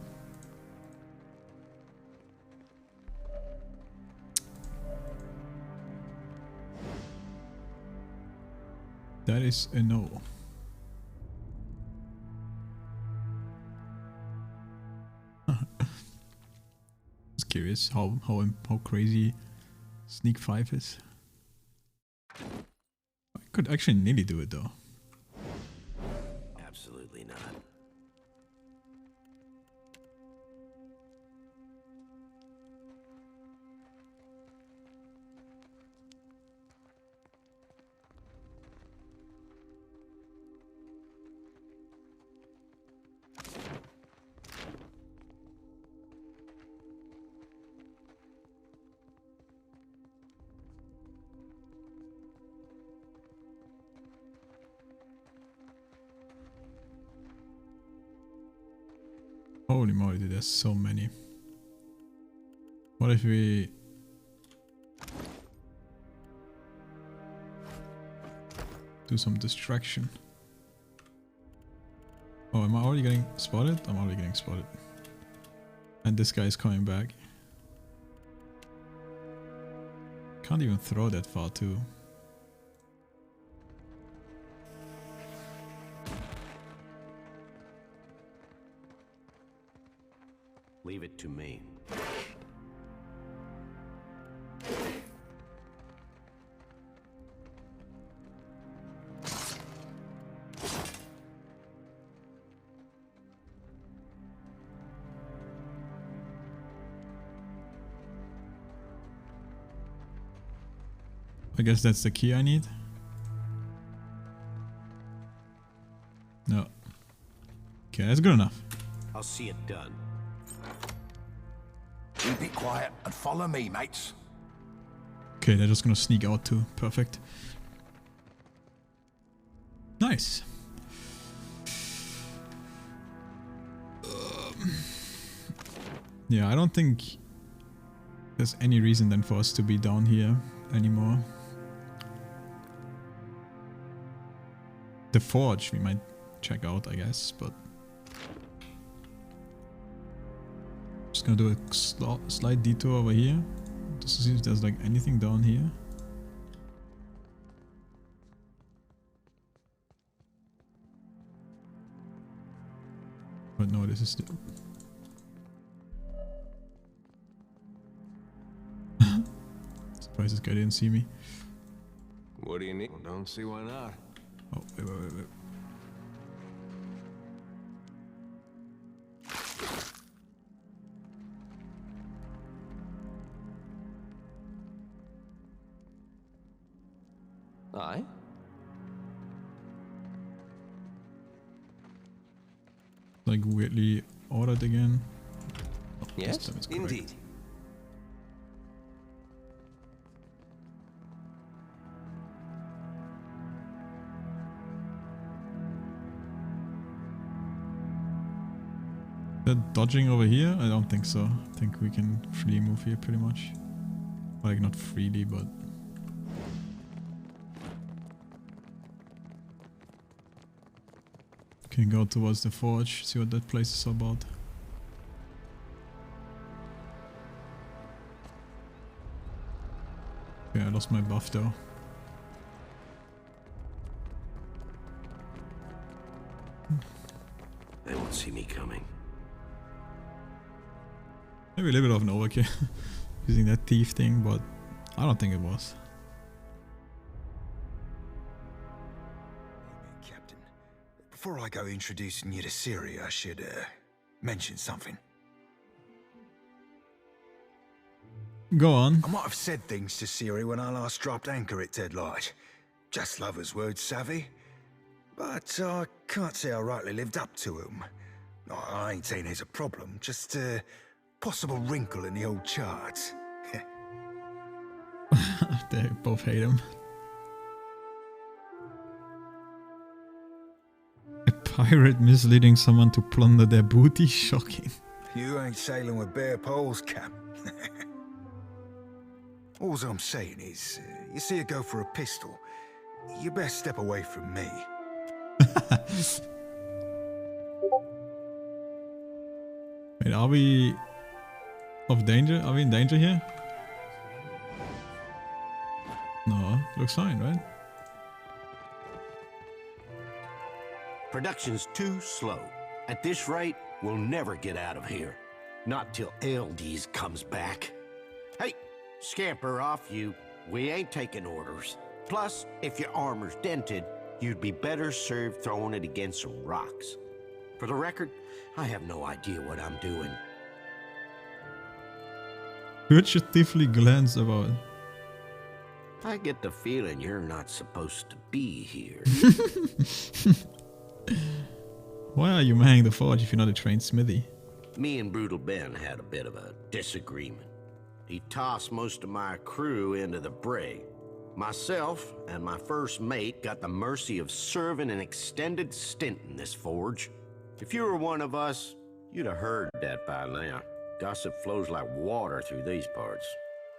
That is a no. Just curious how crazy Sneak 5 is. I could actually nearly do it though. Absolutely not. Holy moly, dude, there's so many. What if we... do some distraction? Oh, am I already getting spotted? I'm already getting spotted. And this guy is coming back. Can't even throw that far too. Leave it to me. I guess that's the key I need. No. Okay, that's good enough. I'll see it done. You be quiet and follow me, mates. Okay, they're just gonna sneak out too. Perfect. Nice. Yeah, I don't think there's any reason then for us to be down here anymore. The forge we might check out, I guess, but just gonna do a slight detour over here just to see if there's like anything down here. But no, this is the surprised this guy didn't see me. What do you need? Well, don't see why not. Oh, wait. Aye? Like weirdly ordered again. Oh, yes, indeed. They're dodging over here? I don't think so. I think we can freely move here pretty much. Like not freely, but can go towards the forge, see what that place is about. Okay, I lost my buff though. They won't see me coming. Maybe a little bit of an overkill using that thief thing, but I don't think it was. Captain, before I go introducing you to Siri, I should mention something. Go on. I might have said things to Siri when I last dropped anchor at Deadlight. Just lovers' words, savvy. But I can't say I rightly lived up to them. I ain't saying there's a problem, just a possible wrinkle in the old charts. They both hate him. A pirate misleading someone to plunder their booty? Shocking. You ain't sailing with bare poles, Cap. All I'm saying is, you see her go for a pistol, you best step away from me. Wait, are we of danger? Are we in danger here? No, looks fine, right? Production's too slow. At this rate, we'll never get out of here. Not till LDs comes back. Hey, scamper off you. We ain't taking orders. Plus, if your armor's dented, you'd be better served throwing it against some rocks. For the record, I have no idea what I'm doing. Furtively glance about. I get the feeling you're not supposed to be here. Why are you manning the forge if you're not a trained smithy? Me and Brutal Ben had a bit of a disagreement. He tossed most of my crew into the brig. Myself and my first mate got the mercy of serving an extended stint in this forge. If you were one of us, you'd have heard that by now. Gossip flows like water through these parts.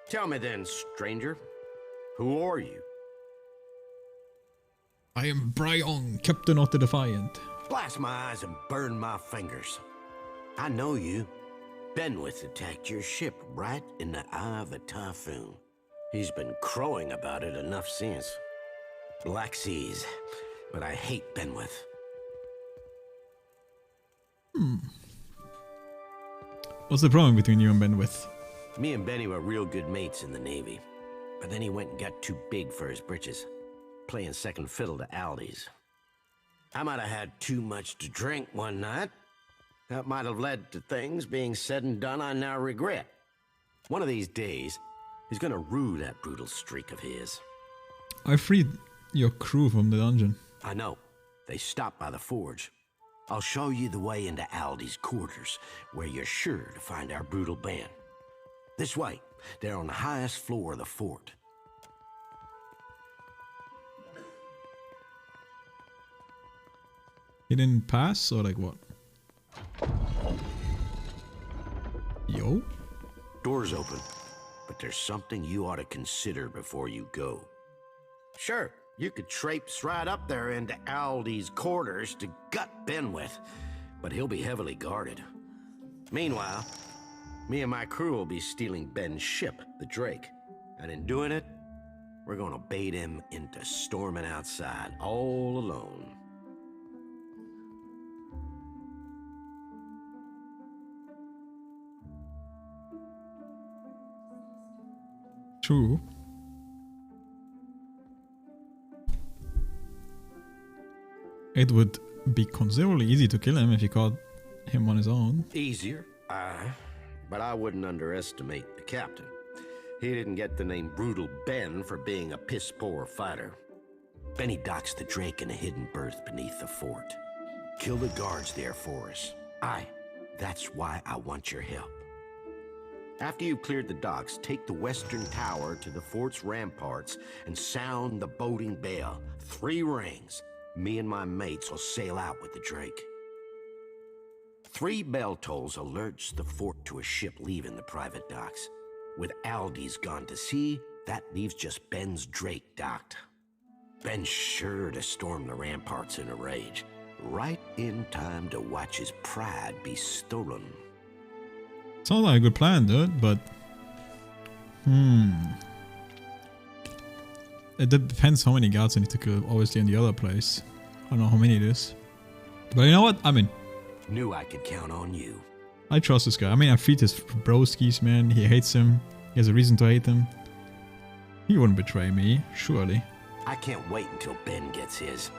Tell me then, stranger, who are you? I am Brian, Captain of the Defiant. Blast my eyes and burn my fingers. I know you. Benwith attacked your ship right in the eye of a typhoon. He's been crowing about it enough since. Black Seas, but I hate Benwith. What's the problem between you and Ben with? Me and Benny were real good mates in the Navy. But then he went and got too big for his britches, playing second fiddle to Aldi's. I might have had too much to drink one night. That might have led to things being said and done I now regret. One of these days, he's gonna rue that brutal streak of his. I freed your crew from the dungeon. I know. They stopped by the forge. I'll show you the way into Aldi's quarters, where you're sure to find our brutal band. This way. They're on the highest floor of the fort. He didn't pass, or like what? Yo? Door's open, but there's something you ought to consider before you go. Sure, you could traipse right up there into Aldi's quarters to gut Ben with, but he'll be heavily guarded. Meanwhile, me and my crew will be stealing Ben's ship, the Drake. And in doing it, we're gonna bait him into storming outside all alone. True. It would be considerably easy to kill him if you caught him on his own. Easier, aye. But I wouldn't underestimate the captain. He didn't get the name Brutal Ben for being a piss-poor fighter. Benny docks the Drake in a hidden berth beneath the fort. Kill the guards there for us. Aye, that's why I want your help. After you've cleared the docks, take the western tower to the fort's ramparts and sound the boating bell. 3 rings. Me and my mates will sail out with the Drake. 3 bell tolls alerts the fort to a ship leaving the private docks. With Aldi's gone to sea, that leaves just Ben's Drake docked. Ben's sure to storm the ramparts in a rage, right in time to watch his pride be stolen. Sounds like a good plan, dude, but... It depends how many guards I need to kill, obviously, in the other place. I don't know how many it is. But you know what? I mean... Knew I could count on you. I trust this guy. I mean, I feed his broskies, man. He hates him. He has a reason to hate him. He wouldn't betray me, surely. I can't wait until Ben gets his.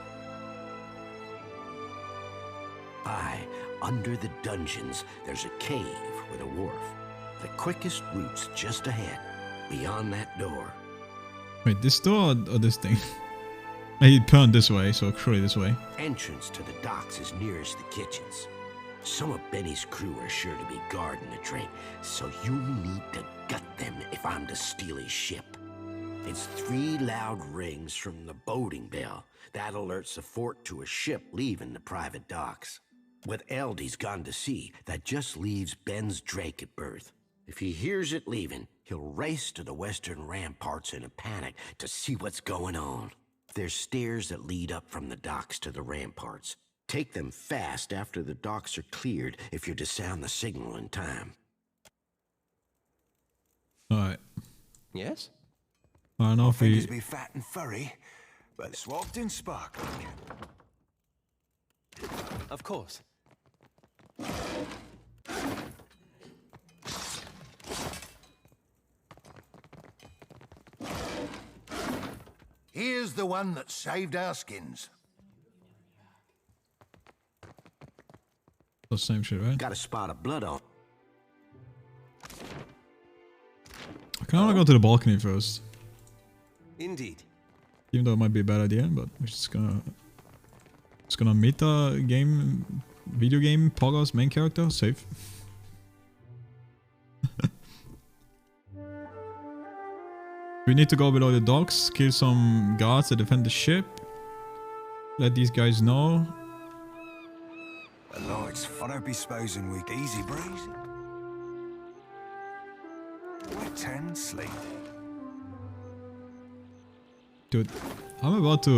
Aye, under the dungeons, there's a cave with a wharf. The quickest route's just ahead, beyond that door. Wait, this door or this thing? He turned this way, so surely this way. Entrance to the docks is nearest the kitchens. Some of Benny's crew are sure to be guarding the Drake, so you need to gut them if I'm to steal his ship. It's 3 loud rings from the boating bell. That alerts the fort to a ship leaving the private docks. With Aldi's gone to sea, that just leaves Ben's Drake at berth. If he hears it leaving, he'll race to the western ramparts in a panic to see what's going on. There's stairs that lead up from the docks to the ramparts. Take them fast after the docks are cleared if you're to sound the signal in time. Alright. Yes? I don't know if Fingers be fat and furry, but swapped and sparkling. Of course. Here's the one that saved our skins. The same shit, right? Got a spot of blood on. I kind of want to go to the balcony first. Indeed. Even though it might be a bad idea, but we're just gonna meet the video game Pogo's main character. Safe. We need to go below the docks, kill some guards that defend the ship. Let these guys know. The Lord's fodder besposen week. Easy breezy. Return sleep. Dude, I'm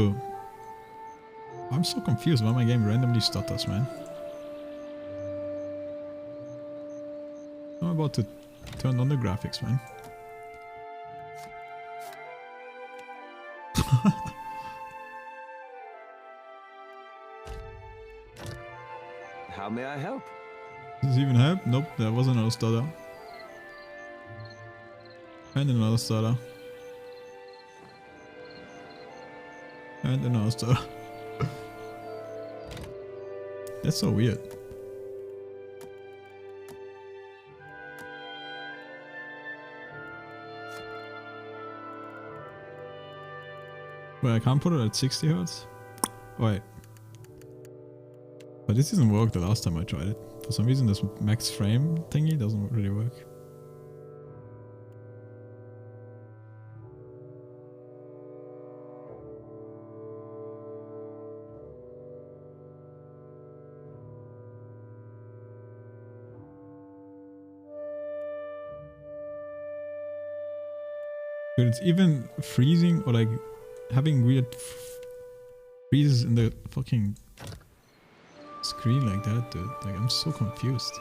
so confused why my game randomly stutters, man. I'm about to turn on the graphics, man. How may I help? Does it even help? Nope, there was another starter. And another starter. And another starter. That's so weird. Wait, I can't put it at 60 Hertz? Wait. But this didn't work the last time I tried it. For some reason this max frame thingy doesn't really work. Dude, it's even freezing or like having weird freezes in the fucking screen like that, dude. Like, I'm so confused.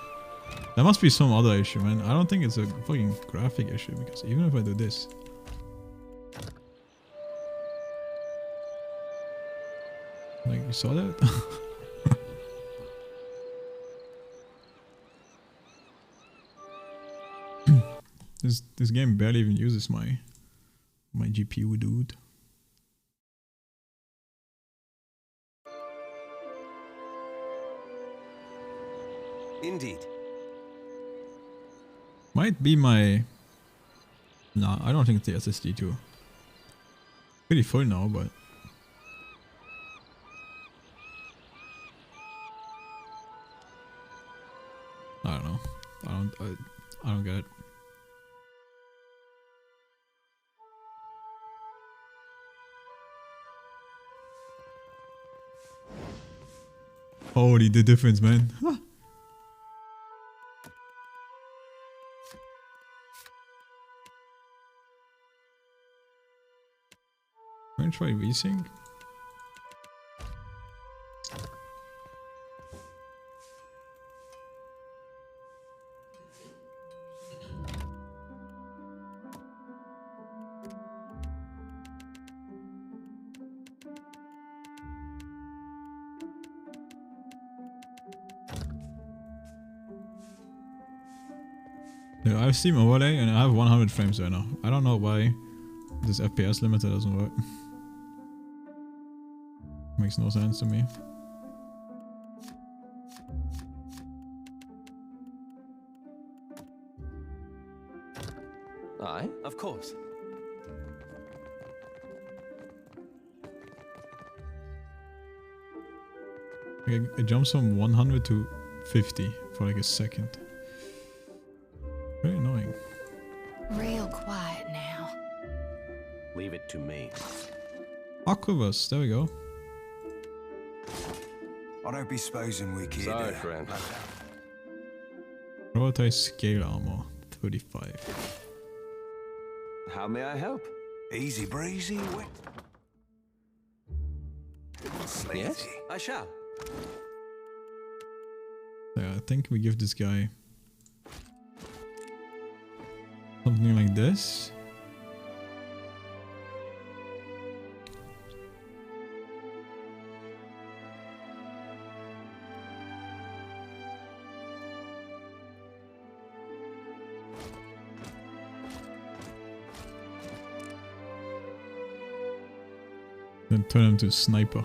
There must be some other issue, man. I don't think it's a fucking graphic issue, because even if I do this, like, you saw that? This game barely even uses my GPU, dude. Indeed. Might be my... Nah, I don't think it's the SSD too. Pretty full now, but... I don't know. I don't get it. Holy, the difference, man. I'm gonna try VSync. Yeah, I have Steam overlay and I have 100 frames right now. I don't know why this FPS limiter doesn't work. Makes no sense to me. Aye, of course. It jumps from 100 to 50 for like a second. Very annoying. Real quiet now. Leave it to me. Aquaverse, there we go. I don't be supposing we kid. Sorry, friend. Prioritize scale armor, 35. How may I help? Easy breezy. Yes, I shall. Yeah, I think we give this guy something like this. Then turn him to a sniper.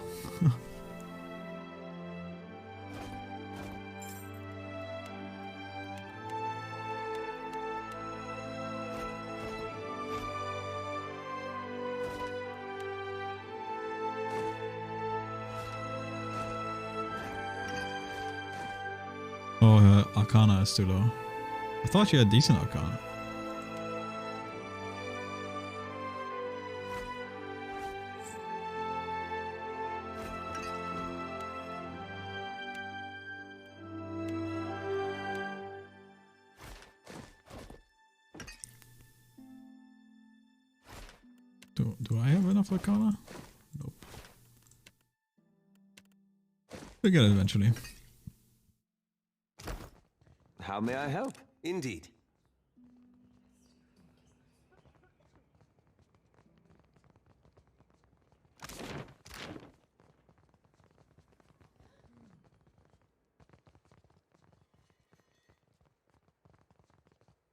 Oh, her Arcana is too low. I thought she had decent Arcana. Do I have enough Arcana? Nope. We'll get it eventually. How may I help? Indeed.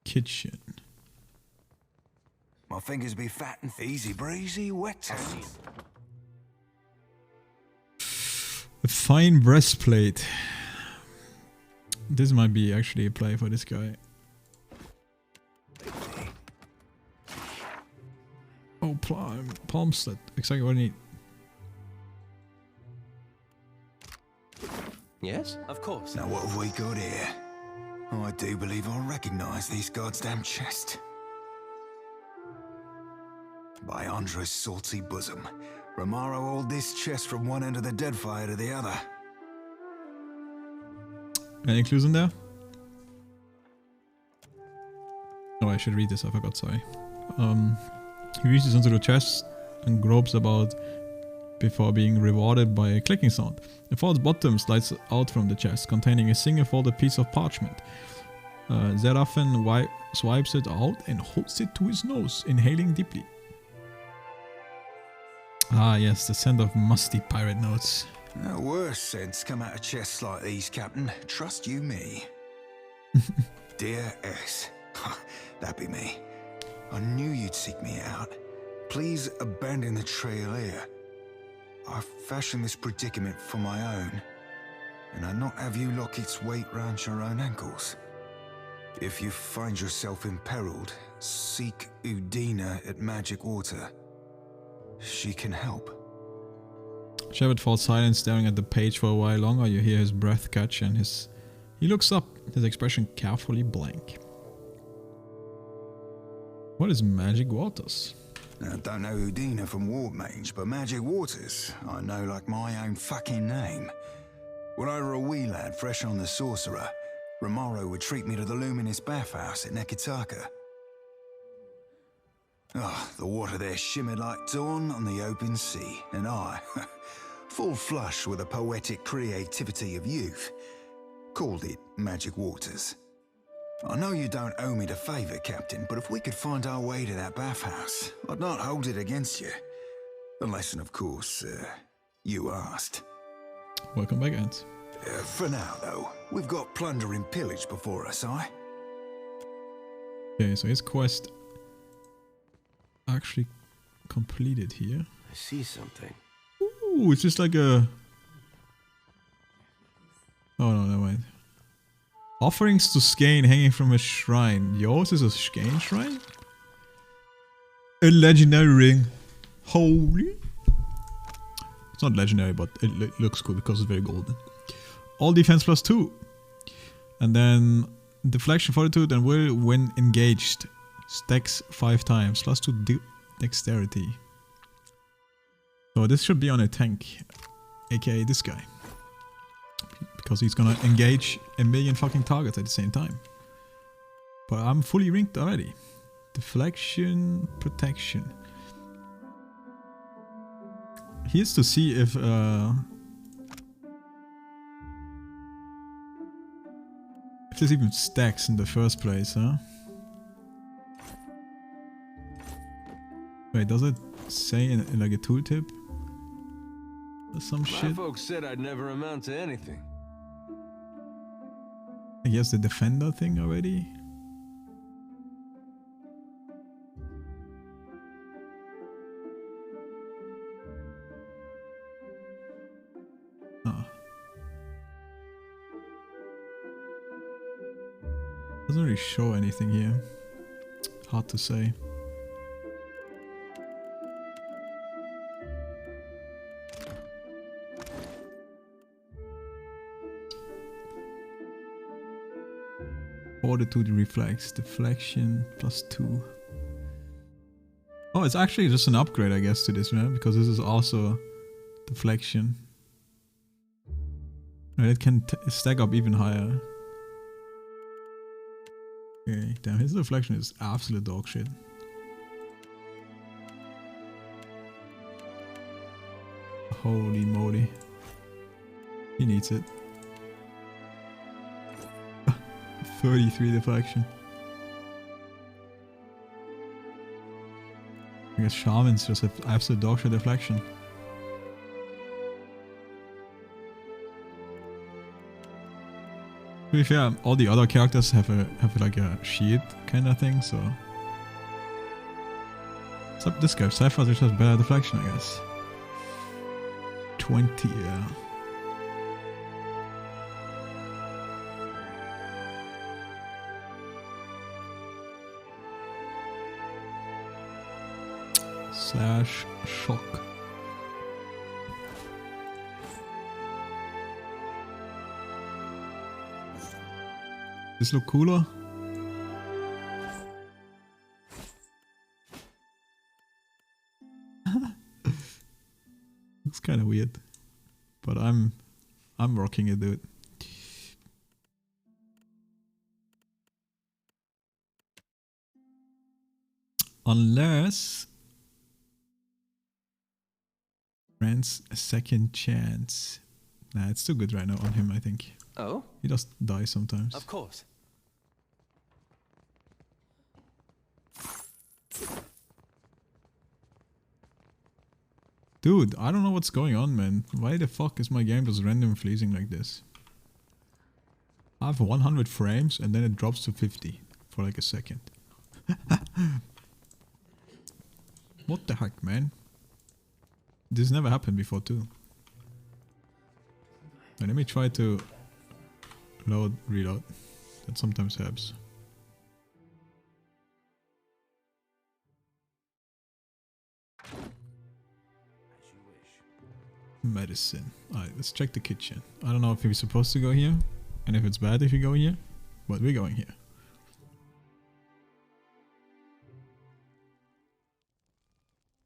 Kitchen. My fingers be fat and easy breezy, wet. A fine breastplate. This might be actually a play for this guy. Oh, palm slit. Exactly what I need. Yes? Of course. Now what have we got here? Oh, I do believe I recognize these goddamn chests. By Andre's salty bosom, Romaro hauled this chest from one end of the Deadfire to the other. Any clues in there? Oh, I should read this, I forgot, sorry. He reaches into the chest and gropes about before being rewarded by a clicking sound. A false bottom slides out from the chest, containing a single folded piece of parchment. Seraphin swipes it out and holds it to his nose, inhaling deeply. Ah yes, the scent of musty pirate notes. No worse scents come out of chests like these, Captain. Trust you me. Dear S. That be me. I knew you'd seek me out. Please abandon the trail here. I fashioned this predicament for my own, and I not have you lock its weight round your own ankles. If you find yourself imperiled, seek Udina at Magic Water. She can help. Shepard falls silent, staring at the page for a while longer. You hear his breath catch and he looks up, his expression carefully blank. What is Magic Waters? I don't know Udina from Warmage, but Magic Waters I know like my own fucking name. When I were a wee lad fresh on the Sorcerer, Romaro would treat me to the luminous bathhouse at Nekitaka. Oh, the water there shimmered like dawn on the open sea, and I, full flush with the poetic creativity of youth, called it Magic Waters. I know you don't owe me the favor, Captain, but if we could find our way to that bathhouse, I'd not hold it against you. Unless, of course, you asked. Welcome back, Ant. For now, though, we've got plunder and pillage before us, aye? Okay, so his quest actually completed here. I see something. Ooh, it's just like a... Oh no, never mind. Offerings to Skane hanging from a shrine. Yours is a Skane shrine? A legendary ring. Holy. It's not legendary, but it looks cool because it's very golden. All defense +2. And then deflection fortitude and will when engaged. Stacks 5 times. +2 dexterity. So this should be on a tank. AKA this guy. Because he's gonna engage a million fucking targets at the same time. But I'm fully rinked already. Deflection, protection. Here's to see if this even stacks in the first place, huh? Wait, does it say in like a tooltip? Or some shit? My folks said I'd never amount to anything. I guess the defender thing already. Doesn't really show anything here. Hard to say. Fortitude reflex, deflection +2. Oh, it's actually just an upgrade, I guess, to this, man, because this is also deflection. And it can stack up even higher. Okay, damn, his deflection is absolute dog shit. Holy moly. He needs it. 33 deflection. I guess shamans just have absolute dog shit deflection. be fair, all the other characters have like a shield kind of thing, so. Except this guy, Cypher, just has better deflection, I guess. 20, yeah. Slash shock. This look cooler? Looks kind of weird, but I'm rocking it, dude. Unless grants a second chance. Nah, it's too good right now on him, I think. Oh? He just dies sometimes. Of course. Dude, I don't know what's going on, man. Why the fuck is my game just random freezing like this? I have 100 frames and then it drops to 50 for like a second. What the heck, man? This never happened before too. Let me try to reload. That sometimes helps. Medicine. Alright, let's check the kitchen. I don't know if we're supposed to go here, and if it's bad if you go here, but we're going here.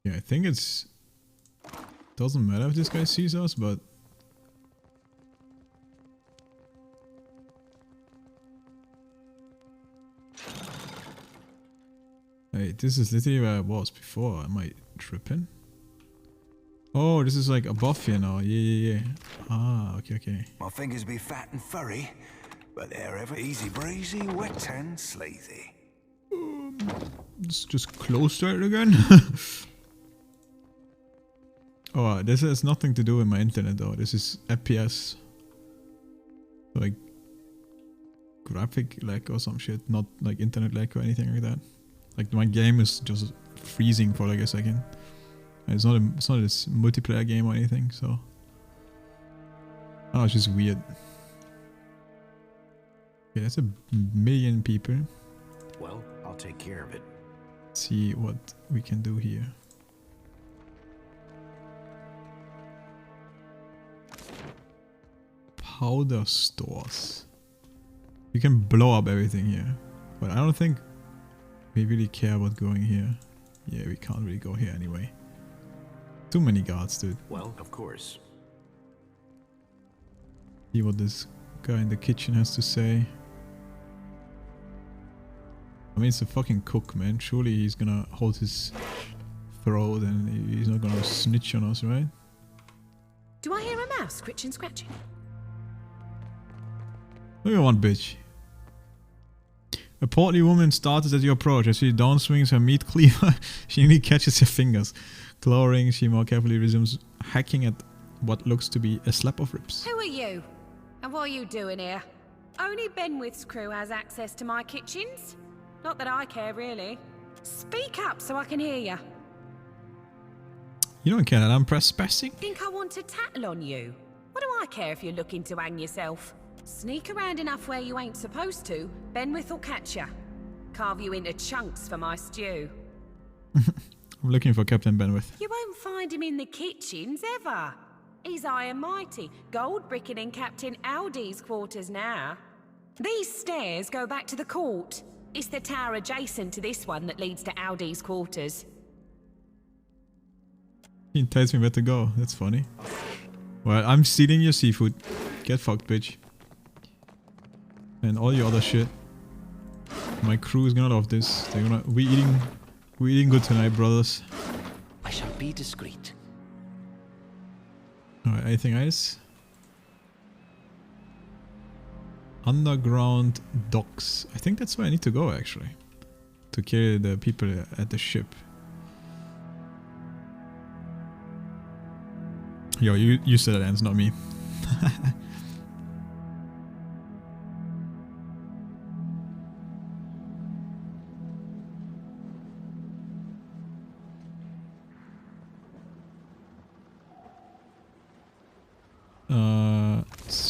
Yeah, I think it's... doesn't matter if this guy sees us, but... Hey, this is literally where I was before. Am I tripping? Oh, this is like above here now. Yeah. Ah, okay. My fingers be fat and furry, but they're ever easy breezy, wet and sleazy. Let's just close that again. Oh, this has nothing to do with my internet though. This is FPS. Like graphic lag or some shit, not like internet lag or anything like that. Like my game is just freezing for like a second. It's not this multiplayer game or anything, so oh, it's just weird. Okay, that's a million people. Well, I'll take care of it. Let's see what we can do here. Powder stores. You can blow up everything here, but I don't think we really care about going here. Yeah, we can't really go here anyway. Too many guards, dude. Well, of course. See what this guy in the kitchen has to say. I mean, it's a fucking cook, man. Surely he's gonna hold his throat and he's not gonna snitch on us, right? Do I hear a mouse scritching, scratching? Look at one bitch. A portly woman starts as you approach. As she downswings her meat cleaver, she nearly catches your fingers. Glowering, she more carefully resumes hacking at what looks to be a slab of ribs. Who are you? And what are you doing here? Only Benwith's crew has access to my kitchens. Not that I care, really. Speak up so I can hear you. You don't care that I'm trespassing? Think I want to tattle on you? What do I care if you're looking to hang yourself? Sneak around enough where you ain't supposed to, Benwith will catch you. Carve you into chunks for my stew. I'm looking for Captain Benwith. You won't find him in the kitchens, ever. He's high and mighty, gold bricking in Captain Aldi's quarters now. These stairs go back to the court. It's the tower adjacent to this one that leads to Aldi's quarters. He tells me where to go. That's funny. Well, I'm stealing your seafood. Get fucked, bitch. And all your other shit. My crew is gonna love this. They're gonna... We're eating good tonight, brothers. I shall be discreet. Alright, anything else? Underground docks. I think that's where I need to go, actually. To carry the people at the ship. Yo, you said that, Ants, not me.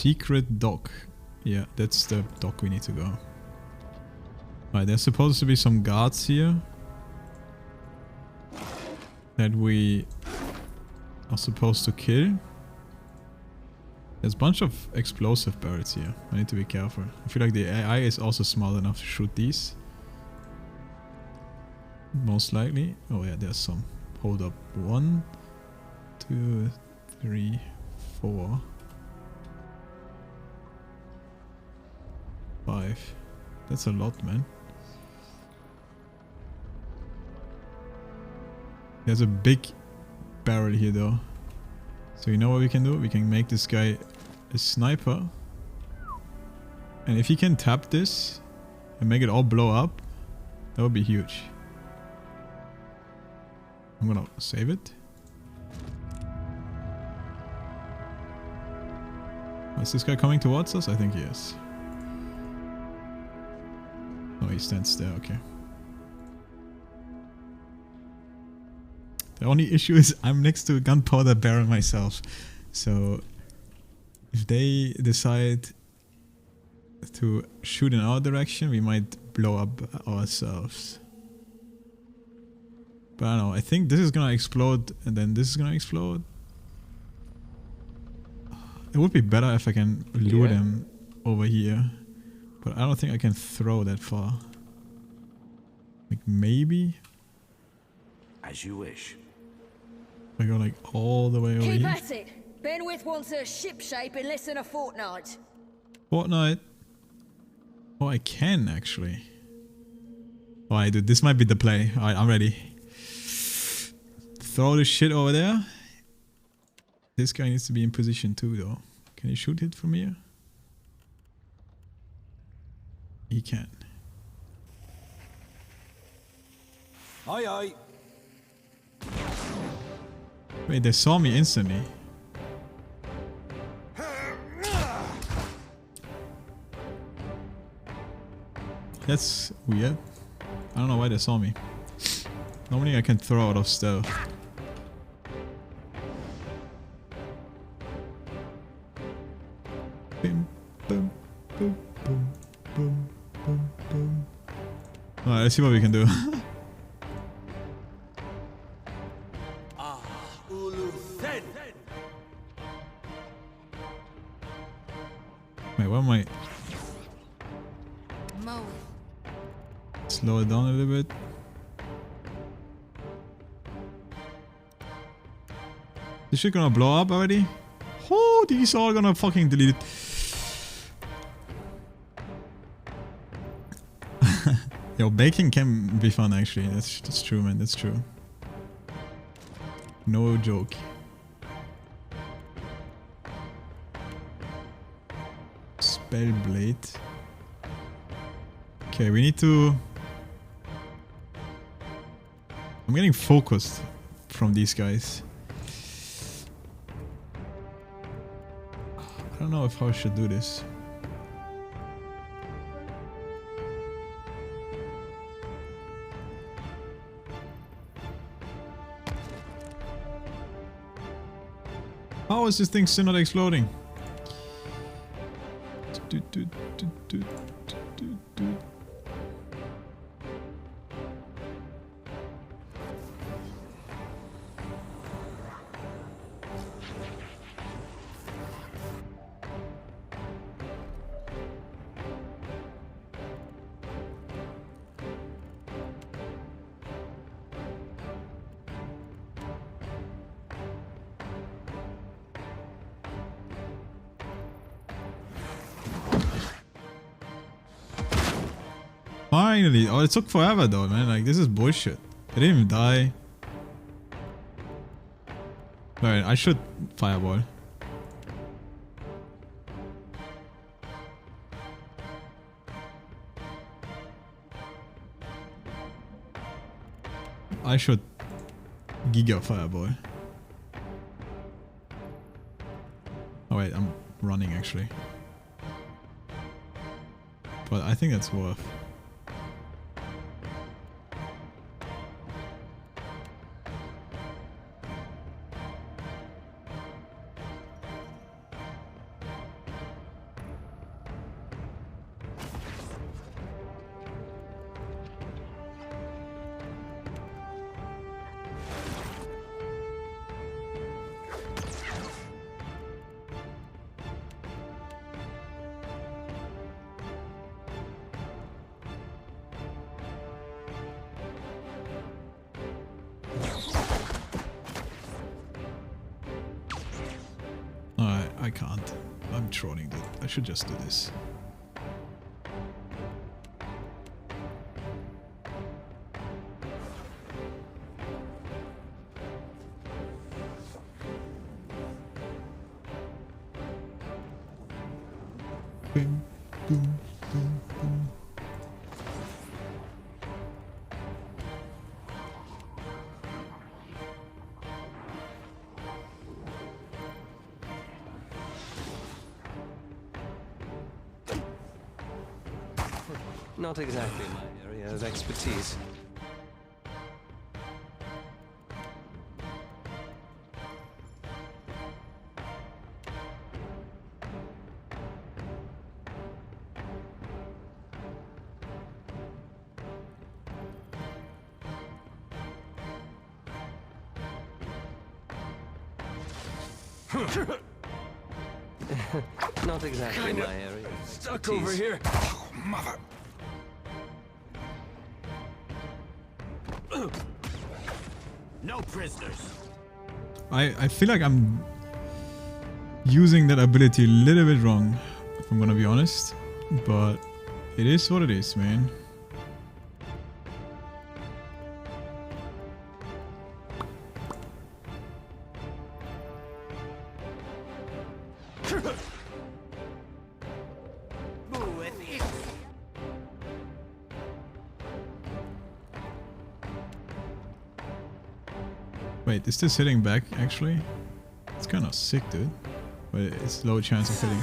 Secret dock. Yeah, that's the dock we need to go. Alright, there's supposed to be some guards here that we are supposed to kill. There's a bunch of explosive barrels here. I need to be careful. I feel like the AI is also smart enough to shoot these. Most likely. Oh yeah, there's some. Hold up. 1, 2, 3, 4, 5. That's a lot, man. There's a big barrel here though. So you know what we can do? We can make this guy a sniper. And if he can tap this and make it all blow up, that would be huge. I'm gonna save it. Is this guy coming towards us? I think he is. Oh, he stands there, okay. The only issue is I'm next to a gunpowder barrel myself. So if they decide to shoot in our direction, we might blow up ourselves. But I don't know, I think this is gonna explode and then this is gonna explode. It would be better if I can lure them over here. But I don't think I can throw that far. Like maybe? As you wish. I go like all the way over Keep here. at it! Benwith wants her ship shape in less than a fortnight. Fortnite. Oh, I can actually. Alright, dude, this might be the play. Alright, I'm ready. Throw this shit over there. This guy needs to be in position too, though. Can he shoot it from here? He can. Aye, aye. Wait, they saw me instantly. That's weird. I don't know why they saw me. Normally I can throw out of stealth. Bim, boom, boom, boom, boom, boom, boom. Alright, let's see what we can do. Wait, where am I? Slow it down a little bit. This shit gonna blow up already? Oh, these are all gonna fucking delete it. Yo, baking can be fun actually. That's true, man. That's true. No joke. Spell blade. Okay, we need to... I'm getting focused from these guys. I don't know if I should do this. How is this thing still not exploding? Finally! Oh, it took forever though, man. Like, this is bullshit. I didn't even die. Alright, I should fireball. I should giga fireball. Oh wait, I'm running actually. But I think that's worth. I can't. I'm trolling, dude. I should just do this. Boom, boom, boom, boom. Not exactly my area of expertise. Not exactly my area. Stuck over here. Oh, mother. No prisoners. I feel like I'm using that ability a little bit wrong, if I'm gonna be honest. But it is what it is, man. Wait, is this hitting back actually? It's kind of sick, dude. But it's low chance of hitting.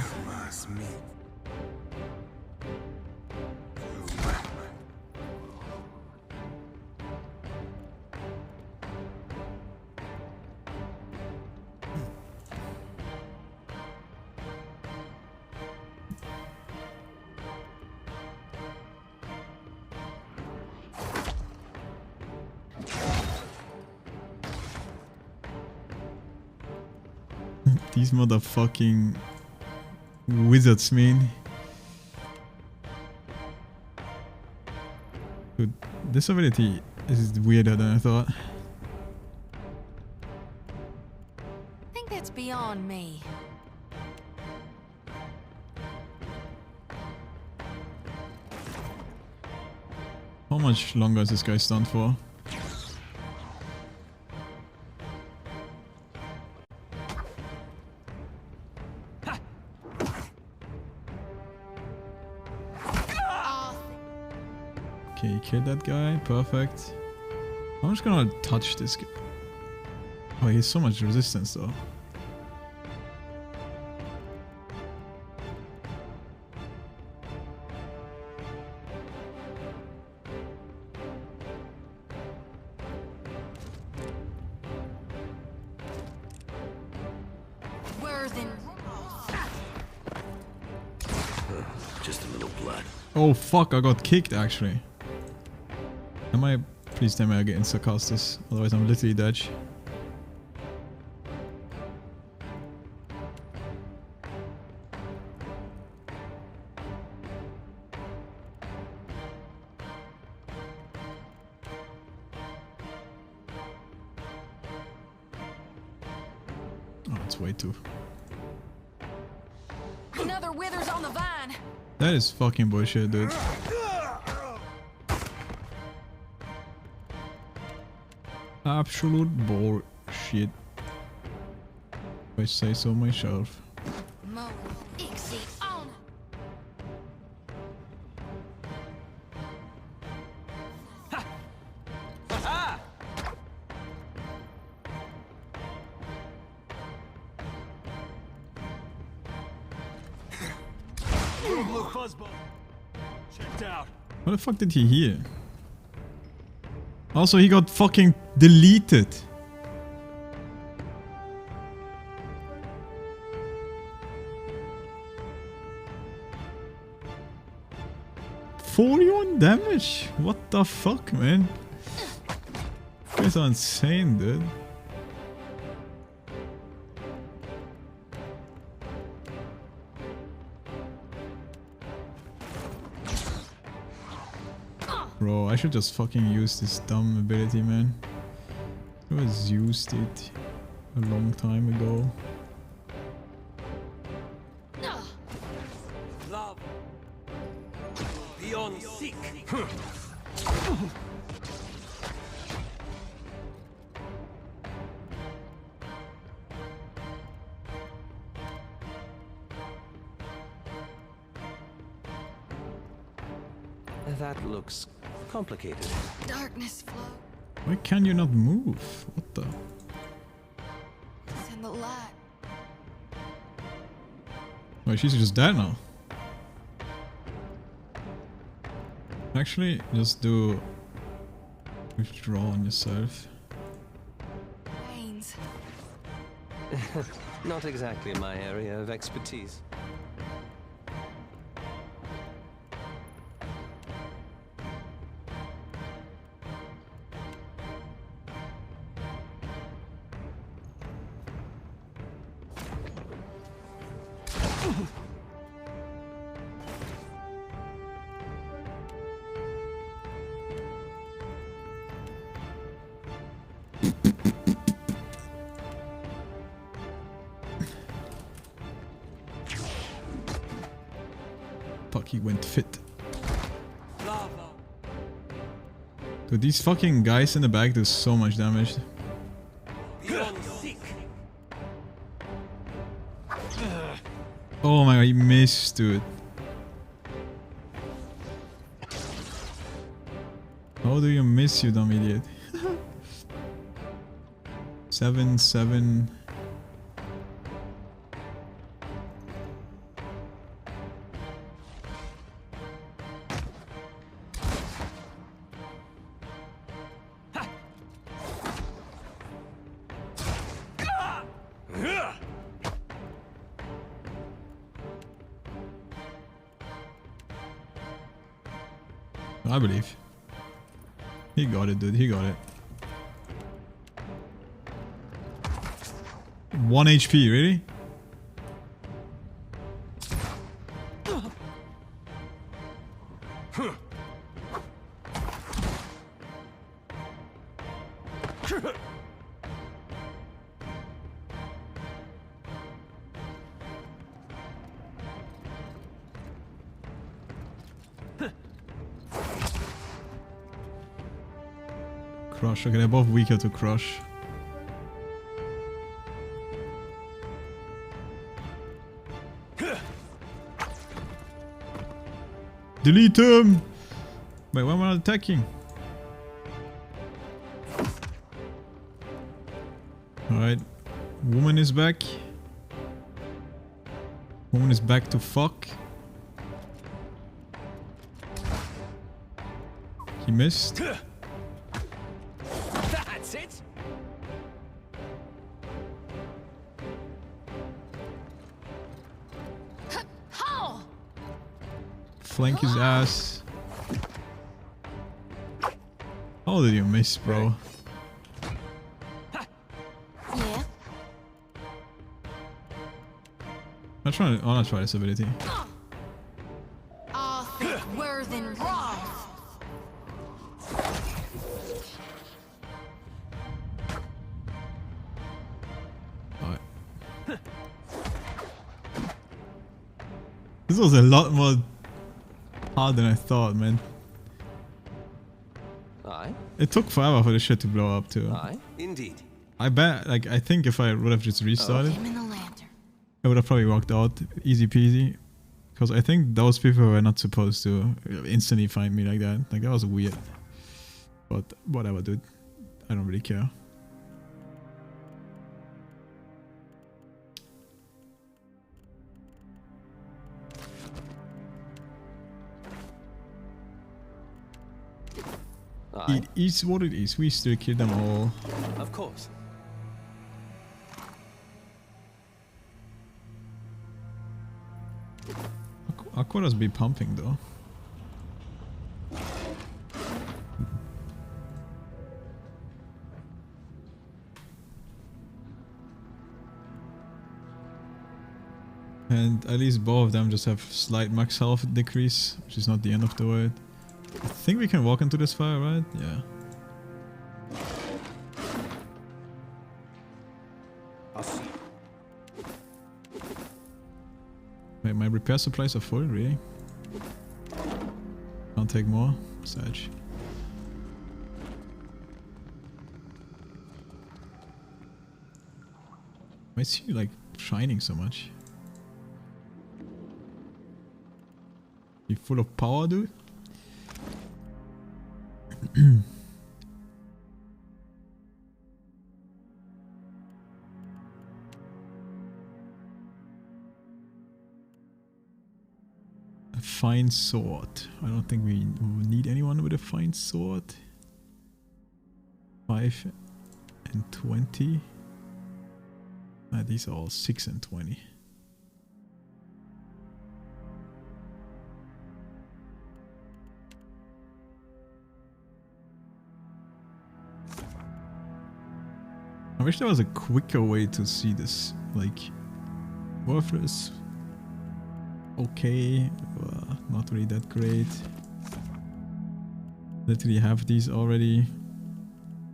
These motherfucking wizards, man. Dude, this ability is weirder than I thought. I think that's beyond me. How much longer is this guy stunned for? Okay, killed that guy. Perfect. I'm just gonna touch this guy. Oh, he has so much resistance though. Just a little blood. Oh fuck, I got kicked actually. Am I? Please tell me I get insta-cast this, otherwise I'm literally dead. Oh, it's way too. Another withers on the vine. That is fucking bullshit, dude. Absolute bullshit. If I say so myself. Checked out. What the fuck did he hear? Also, he got fucking deleted. $41 damage? What the fuck, man? You guys are insane, dude. Bro, I should just fucking use this dumb ability, man. I was used it a long time ago. Beyond seek. That looks complicated. Darkness flow. Why can you not move? What the? Send the light. Oh, she's just dead now. Actually, just do withdraw on yourself. Veins. Not exactly my area of expertise. Fuck, he went fit. Dude, these fucking guys in the back do so much damage. Oh my god, he missed, dude. How do you miss, you dumb idiot? 7-7. I believe. He got it, dude. He got it. 1 HP, really? Crush. Okay, they're both weaker to crush. Delete him! Wait, why am I not attacking? Alright. Woman is back. Woman is back to fuck. He missed. That's it. Flank his ass. How did you miss, bro? Yeah. I'm trying to. Oh, not try this ability. All think worth and wrong. Alright. This was a lot more hard than I thought, man. Aye. It took forever for the shit to blow up too. Aye. Indeed. I bet, like, I think if I would have just restarted, Him in the lantern. I would have probably walked out easy peasy. Because I think those people were not supposed to instantly find me like that. Like, that was weird. But whatever, dude. I don't really care. It is what it is. We still kill them all. Of course. Aqua's be pumping though. And at least both of them just have slight max health decrease, which is not the end of the world. I think we can walk into this fire, right? Yeah. Wait, my repair supplies are full, really? Can't take more? Sage. Why is he like shining so much? You full of power, dude? A fine sword. I don't think we need anyone with a fine sword. 5 and 20. These are all 6 and 20. I wish there was a quicker way to see this, like, worthless, okay, not really that great. Literally have these already,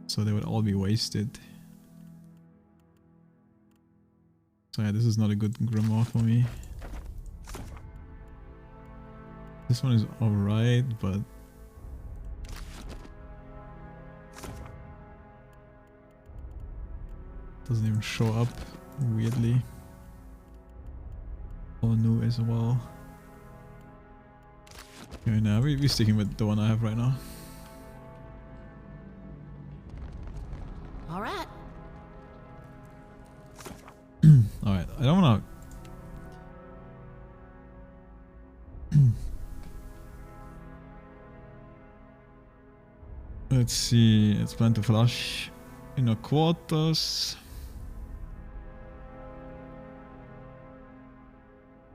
so they would all be wasted. So yeah, this is not a good grimoire for me. This one is alright, but doesn't even show up, weirdly. All new as well. Okay, now we're sticking with the one I have right now. Alright. Alright, I don't wanna... Let's see, let's plan to flush inner quarters.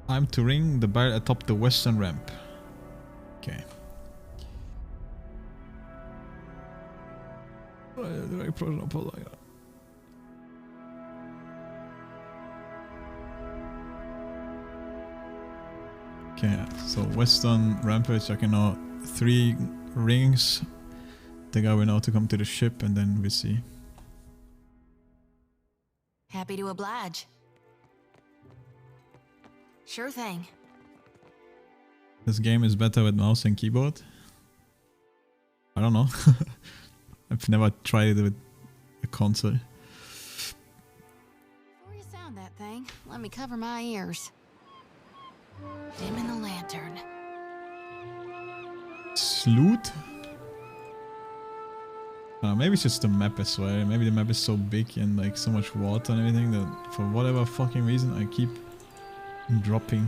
I'm to ring the barrel atop the western ramp. Okay. Okay, so western rampage, I can now 3 rings. The guy will know to come to the ship and then we see. Happy to oblige. Sure thing. This game is better with mouse and keyboard. I don't know. I've never tried it with a console. Before you sound that thing, let me cover my ears. Dimming the lantern. Sloot? Maybe it's just the map as well. Maybe the map is so big and like so much water and everything that for whatever fucking reason I keep dropping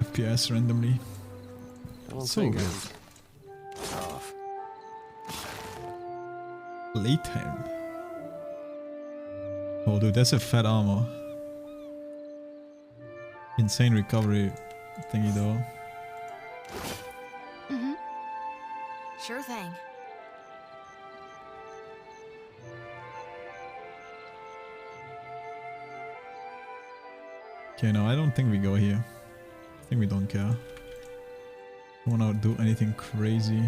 FPS randomly. So good. Playtime. Oh dude, that's a fat armor. Insane recovery thingy though. Mm-hmm. Sure thing. Okay, no, I don't think we go here. I think we don't care. Don't wanna do anything crazy.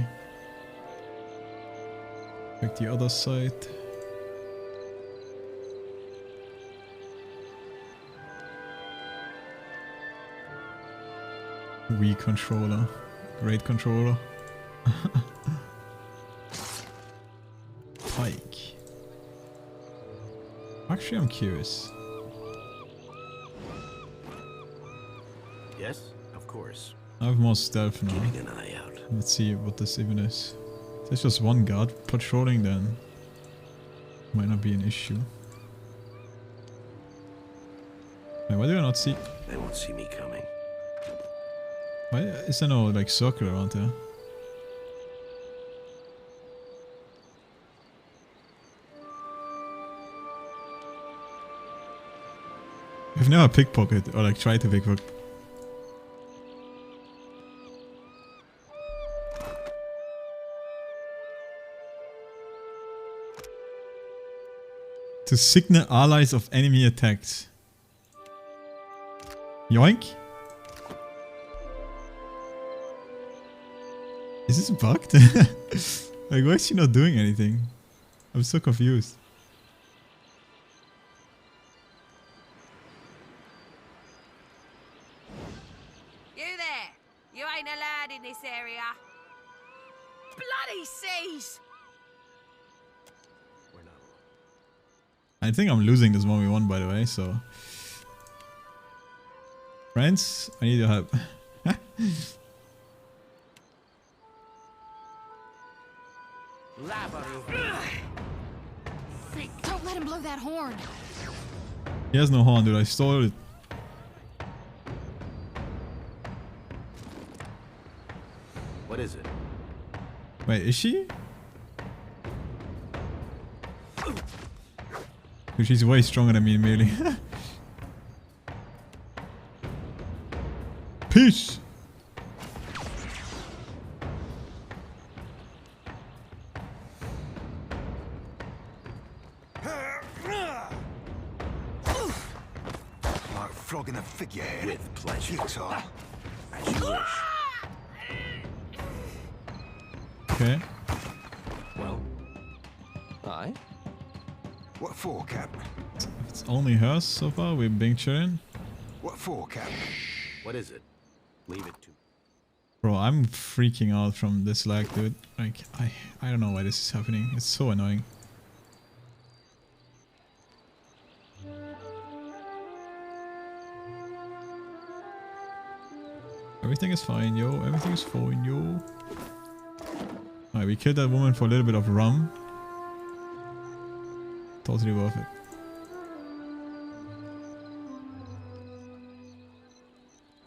Check the other side. Wii controller. Great controller. Pike. Actually, I'm curious. Yes, of course. I have more stealth now. Keeping an eye out. Let's see what this even is. If there's just one guard patrolling, then might not be an issue. Wait, why do I not see? They won't see me coming. Why is there no like circle around there? I've never pickpocket or like tried to pickpocket. To signal allies of enemy attacks. Yoink? Is this bugged? Like, why is she not doing anything? I'm so confused. You ain't allowed in this area. Bloody seas! I think I'm losing this 1v1 by the way, so... Friends, I need your help. Don't let him blow that horn. He has no horn, dude. I stole it. What is it? Wait, is she? Dude, she's way stronger than me in melee. Peace! Like flogging a figurehead. With pleasure. Guitar. As you wish. Okay. Well, aye. What for, Cap? It's only hers so far. We're being chilling. What for, Cap? What is it? Leave it to me. Bro, I'm freaking out from this lag, dude. Like, I don't know why this is happening. It's so annoying. Everything is fine, yo. Everything is fine, yo. Alright, we killed that woman for a little bit of rum. Totally worth it.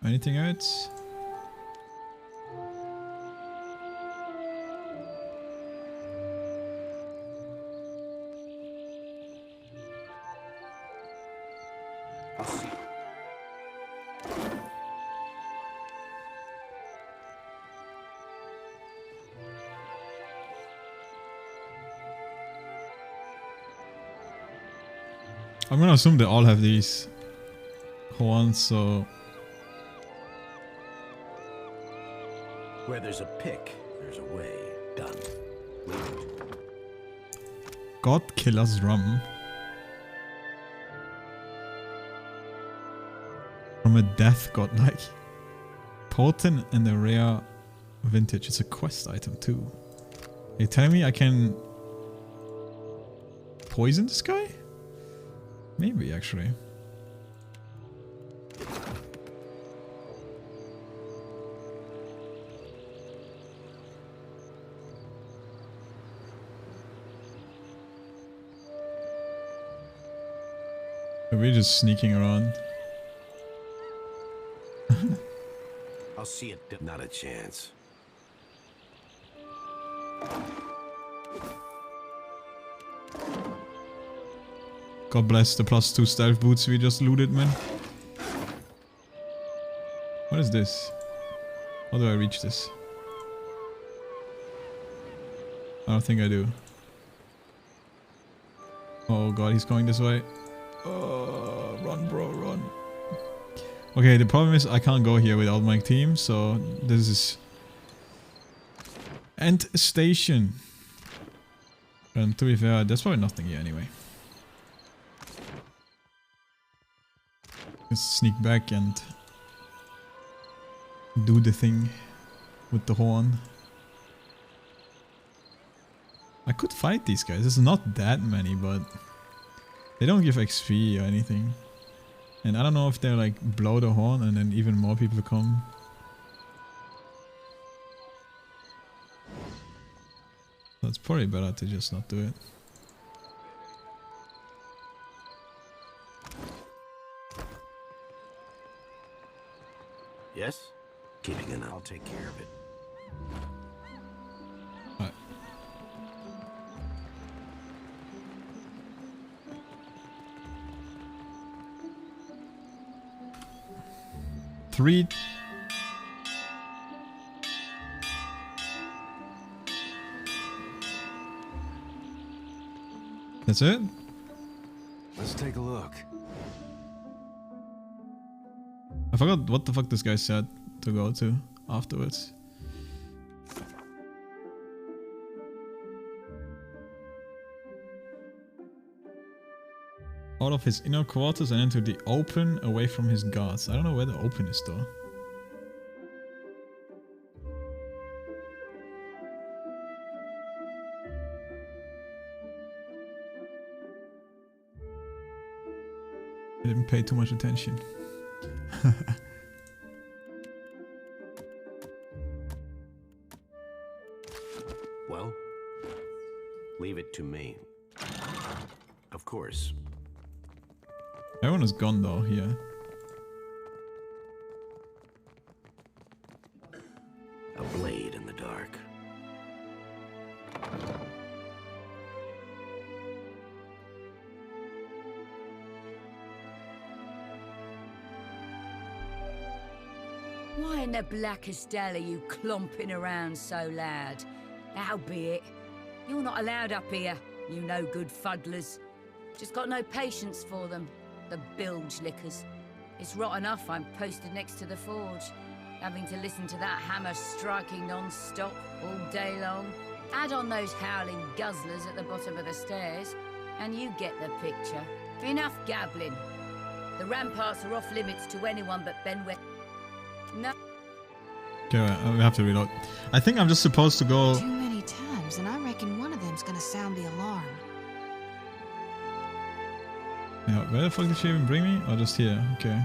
Anything else? I'll see. I'm gonna assume they all have these horns, so... Where there's a pick, there's a way. Done. Leave it. God Killer's Rum. From a death god, like... Potent and a rare vintage. It's a quest item too. You're telling me I can... poison this guy? Maybe, actually. Are we just sneaking around? I'll see it. Not a chance. God bless the +2 stealth boots we just looted, man. What is this? How do I reach this? I don't think I do. Oh god, he's going this way. Run, bro, run. Okay, the problem is I can't go here without my team, so this is... End station. And to be fair, there's probably nothing here anyway. Just sneak back and do the thing with the horn. I could fight these guys. There's not that many, but they don't give XP or anything. And I don't know if they like blow the horn and then even more people come. So it's probably better to just not do it. Yes? Keeping an eye. I'll take care of it. Alright. Three. That's it? Let's take a look. I forgot what the fuck this guy said to go to afterwards. Out of his inner quarters and into the open, away from his guards. I don't know where the open is though. I didn't pay too much attention. Well, leave it to me. Of course. Everyone is gone though here. A blade in the dark. Why in the blackest hell are you clomping around so loud? Howbeit, you're not allowed up here, you no good fuddlers. Just got no patience for them, the bilge lickers. It's rot enough I'm posted next to the forge, having to listen to that hammer striking non-stop all day long. Add on those howling guzzlers at the bottom of the stairs, and you get the picture. Enough gabbling. The ramparts are off limits to anyone but Benway. No. Okay, we have to reload. I think I'm just supposed to go. Too many times, and I reckon one of them's gonna sound the alarm. Yeah, where the fuck did she even bring me? Oh, just here. Okay.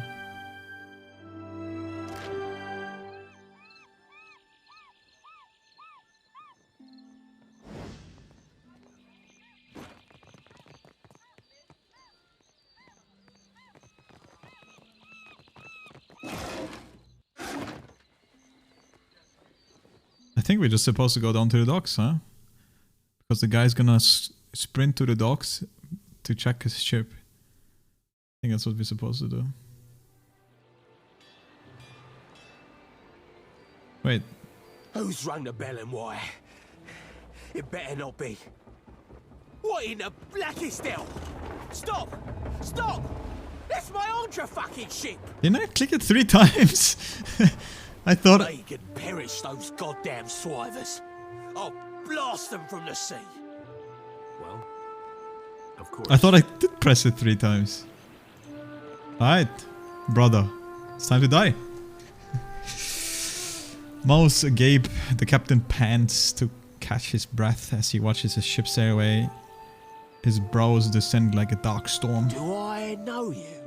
I think we're just supposed to go down to the docks, huh? Because the guy's gonna sprint to the docks to check his ship. I think that's what we're supposed to do. Wait. Who's rung the bell and why? It better not be. What in the blackest hell? Stop! Stop! That's my Andra fucking ship! Didn't I click it 3 times? I thought... They can perish, those goddamn swivers. I'll blast them from the sea. Well, of course. I thought I did press it 3 times. Alright, brother. It's time to die. Mouse agape, the captain pants to catch his breath as he watches his ship sail away. His brows descend like a dark storm. Do I know you?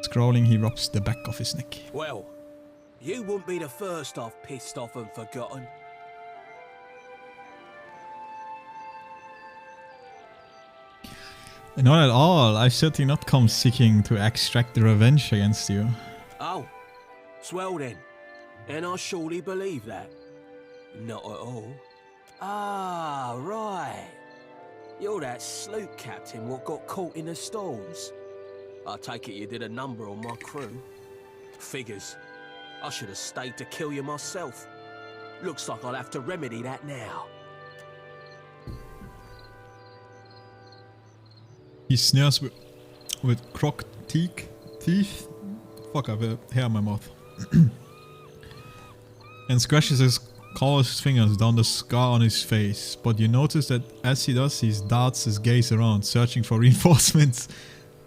Scrolling, he rubs the back of his neck. Well, you wouldn't be the first I've pissed off and forgotten. Not at all. I've certainly not come seeking to extract the revenge against you. Oh, swell then. And I surely believe that. Not at all. Ah, right. You're that sloop captain what got caught in the storms. I take it you did a number on my crew. Figures. I should have stayed to kill you myself. Looks like I'll have to remedy that now. He sneers with crooked teeth. Fuck, I have a hair in my mouth. And scratches his calloused fingers down the scar on his face. But you notice that as he does, he darts his gaze around, searching for reinforcements.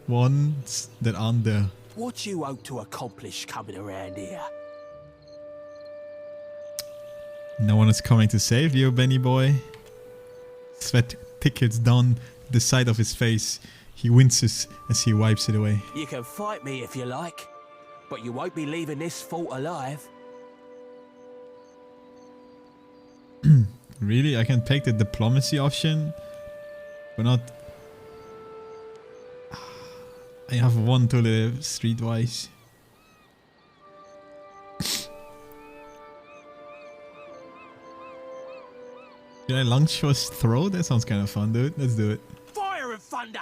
Ones that aren't there. What you hope to accomplish coming around here? No one is coming to save you, Benny boy. Sweat tickles down the side of his face. He winces as he wipes it away. You can fight me if you like, but you won't be leaving this fort alive. Really? I can take the diplomacy option? We're not... I have 1 to live, streetwise. Can I launch his throat? That sounds kind of fun, dude. Let's do it. Fire and thunder!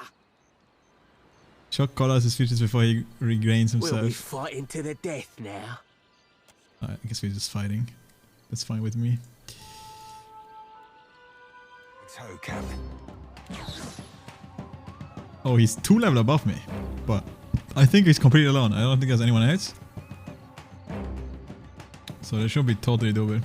Shock collars his features before he regains himself. We'll be fighting to the death now. I guess we're just fighting. That's fine with me. So, Cap. Oh, he's 2 level above me. But I think he's completely alone. I don't think there's anyone else. So that should be totally doable.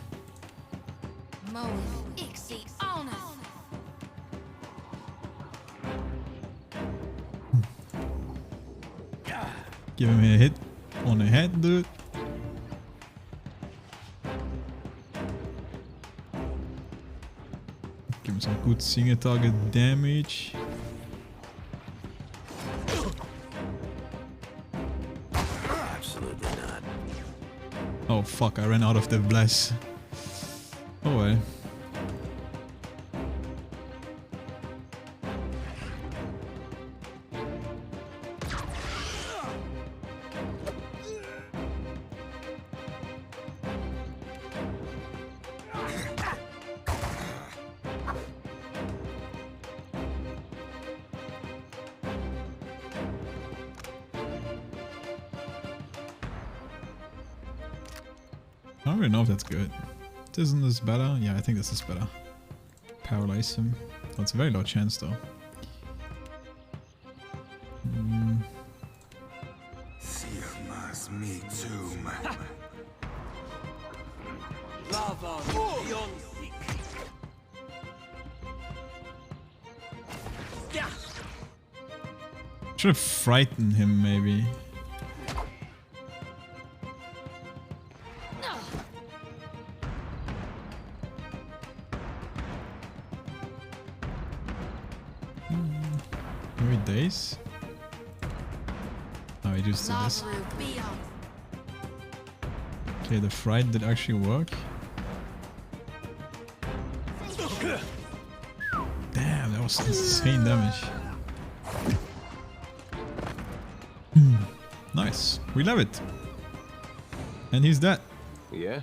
Give him a hit on the head, dude. Give him some good single target damage. fuck, I ran out of the bless. Oh well. I don't really know if that's good. Isn't this better? Yeah, I think this is better. Paralyze him. Oh, it's a very low chance though. Should have frightened him maybe. Maybe days? No, he just did this. Okay, the fright did actually work. Damn, that was insane damage. Nice. We love it. And he's dead. Yeah?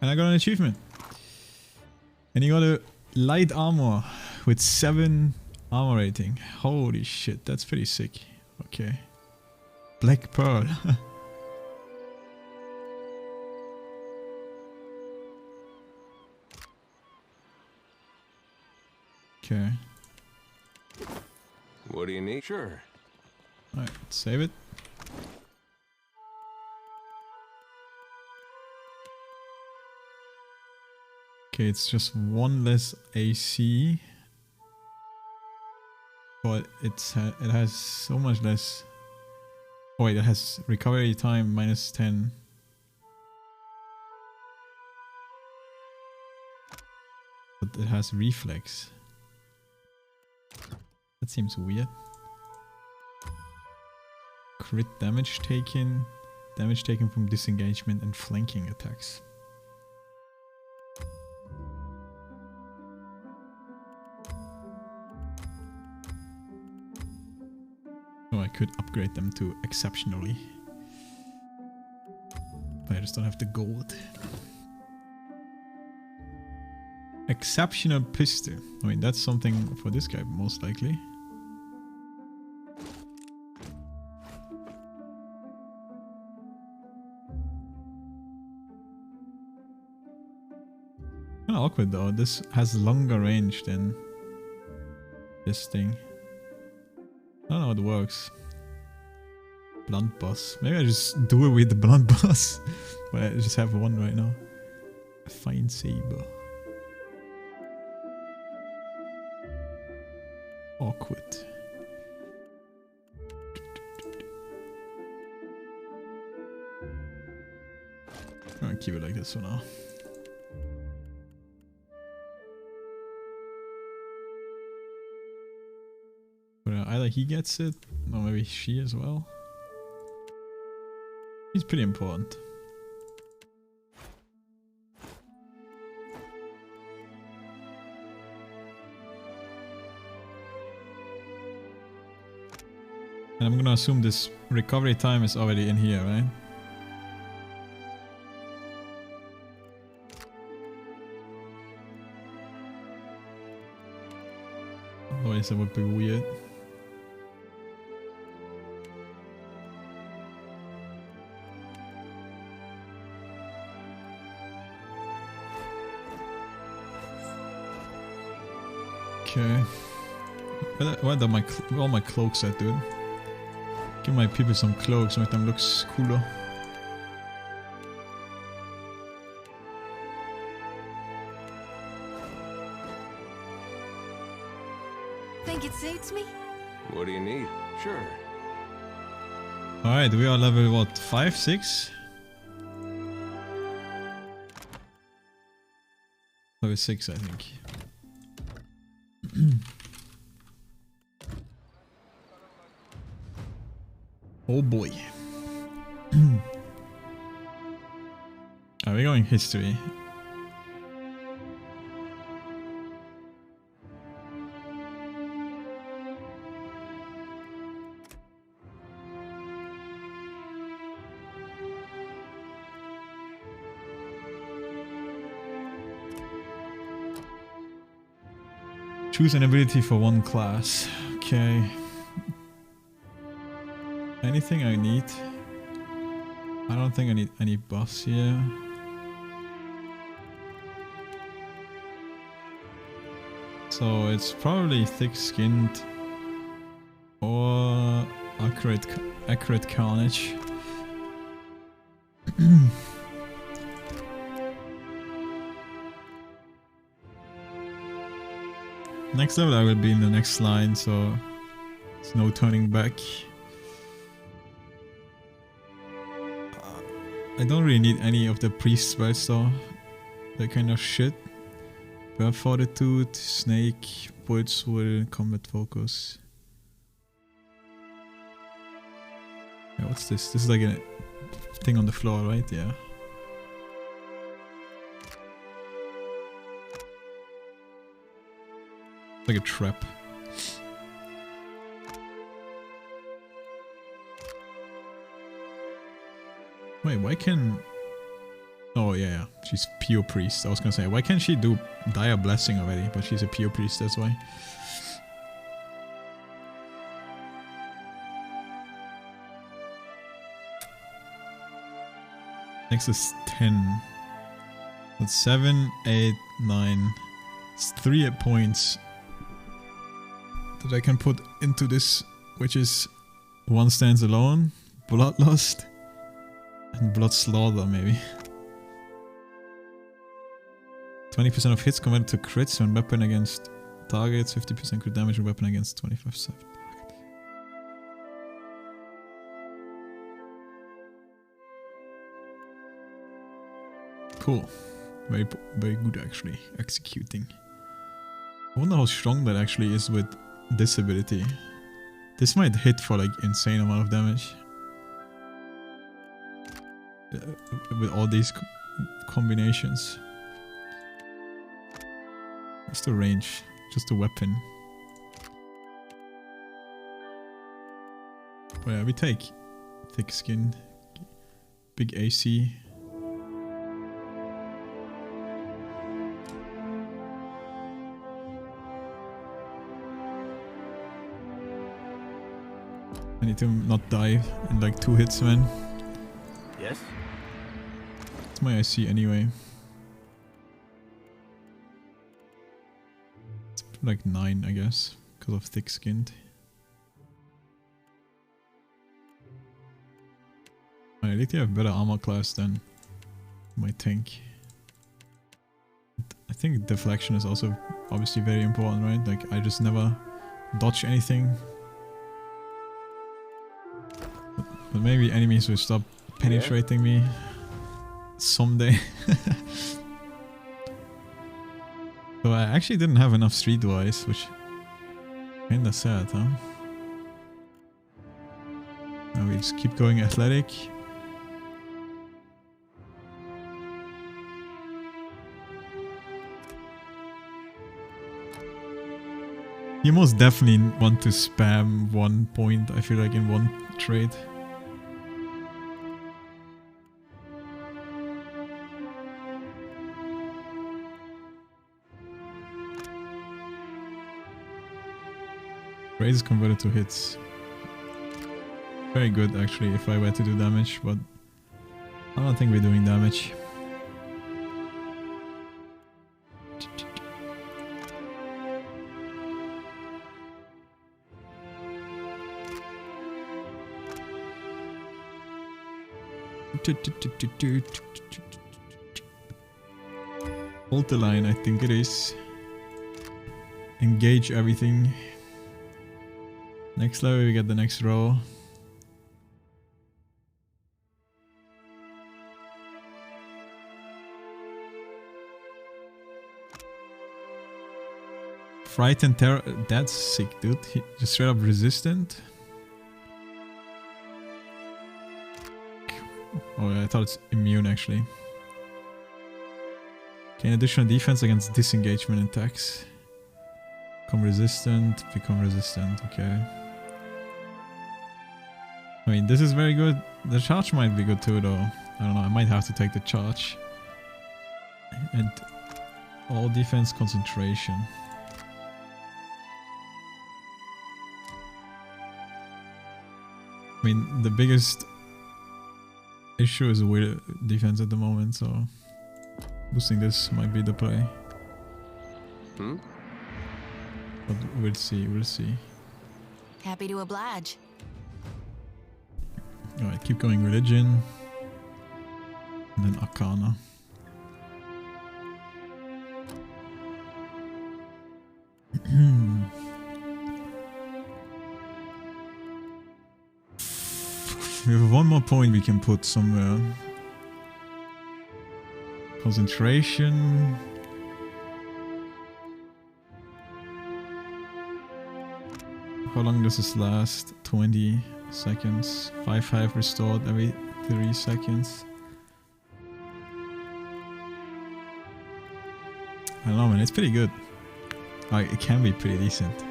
And I got an achievement. And he got a light armor with 7 armor rating. Holy shit, that's pretty sick. Okay. Black Pearl. Okay. What do you need? Sure. Alright, save it. Okay, it's just 1 less AC. But it has so much less. Oh wait, it has recovery time -10. But it has reflex. That seems weird. Crit damage taken. Damage taken from disengagement and flanking attacks. Oh, I could upgrade them to exceptionally. But I just don't have the gold. Exceptional pistol. I mean, that's something for this guy, most likely. Kind of awkward though. This has longer range than this thing. I don't know how it works. Blunt boss. Maybe I just do it with the blunt boss. But I just have one right now. A fine saber. Awkward. I'm gonna keep it like this for now. But either he gets it, or maybe she as well. He's pretty important. And I'm gonna assume this recovery time is already in here, right? Otherwise that would be weird. Okay. Where are all my cloaks at, dude? Give my people some cloaks, make them look cooler. Think it suits me? What do you need? Sure. Alright, we are level what? 5, 6? Level 6, I think. Oh boy. Are we going history? Choose an ability for one class. Okay. Anything I need? I don't think I need any buffs here. So it's probably thick-skinned or accurate carnage. Next level I will be in the next line, so there's no turning back. I don't really need any of the priest spells though. They're kind of shit. Bear Fortitude, Snake, Bullet Swill, Combat Focus. Yeah, what's this? This is like a thing on the floor, right? Yeah. Like a trap. Wait, why can... Oh yeah, she's pure priest. I was gonna say, why can't she do dire blessing already? But she's a pure priest, that's why. Next is 10. That's 7, 8, 9. It's 3 points that I can put into this, which is 1 stands alone, Bloodlust, and Blood Slaughter maybe. 20% of hits converted to crits when weapon against targets, 50% crit damage when weapon against 25% target. Cool. Very good actually, executing. I wonder how strong that actually is with this ability. This might hit for like insane amount of damage. With all these combinations. What's the range? Just a weapon. But yeah, we take thick skin, big AC. I need to not die in like 2 hits, man. Yes? It's my IC anyway. It's like 9, I guess, because of thick-skinned. I think they have better armor class than my tank. I think deflection is also obviously very important, right? Like, I just never dodge anything. But maybe enemies will stop penetrating me someday. So I actually didn't have enough streetwise, which kinda sad, huh? Now we just keep going athletic. You most definitely want to spam 1 point, I feel like, in one trade. Raise is converted to hits. Very good actually if I were to do damage, but I don't think we're doing damage. Hold the line, I think it is. Engage everything. Next level we get the next row. Fright and terror, that's sick, dude. He just straight up resistant. Oh yeah, I thought it's immune actually. Gain additional defense against disengagement attacks. Become resistant, okay. I mean, this is very good. The charge might be good too, though. I don't know, I might have to take the charge. And all defense concentration. I mean, the biggest issue is with defense at the moment, so boosting this might be the play. But we'll see, we'll see. Happy to oblige. Alright, keep going religion. And then arcana. We have one more point we can put somewhere. Concentration. How long does this last? 20 seconds. 5 restored every 3 seconds. I don't know, man, it's pretty good. Like, it can be pretty decent.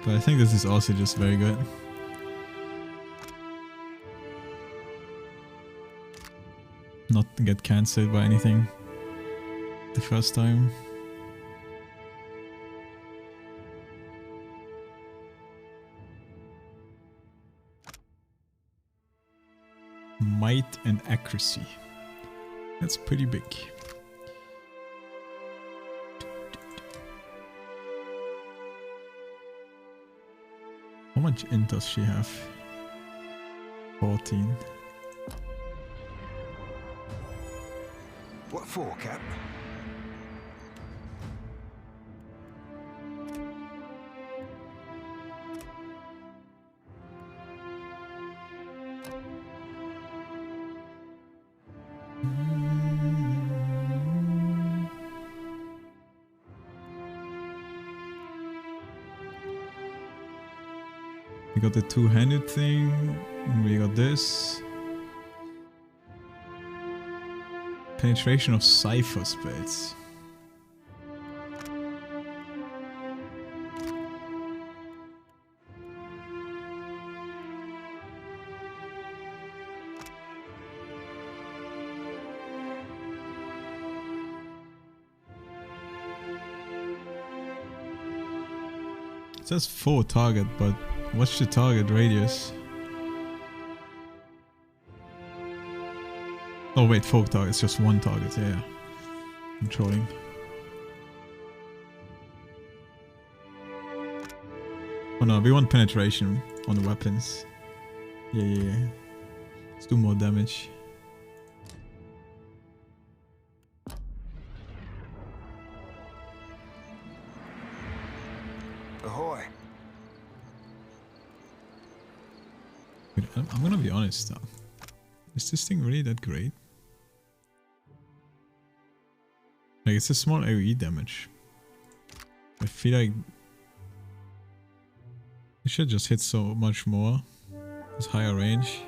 But I think this is also just very good. Not to get cancelled by anything the first time. Might and accuracy. That's pretty big. How much int does she have? 14. What for, Cap? We got the two-handed thing, and we got this. Penetration of cipher spells. It says 4 target, but what's the target radius? Oh wait, 4 targets, just 1 target, yeah. I'm trolling. Oh no, we want penetration on the weapons. Yeah. Let's do more damage. Ahoy. Wait, I'm gonna be honest though. Is this thing really that great? Like, it's a small AoE damage. I feel like it should just hit so much more. It's higher range.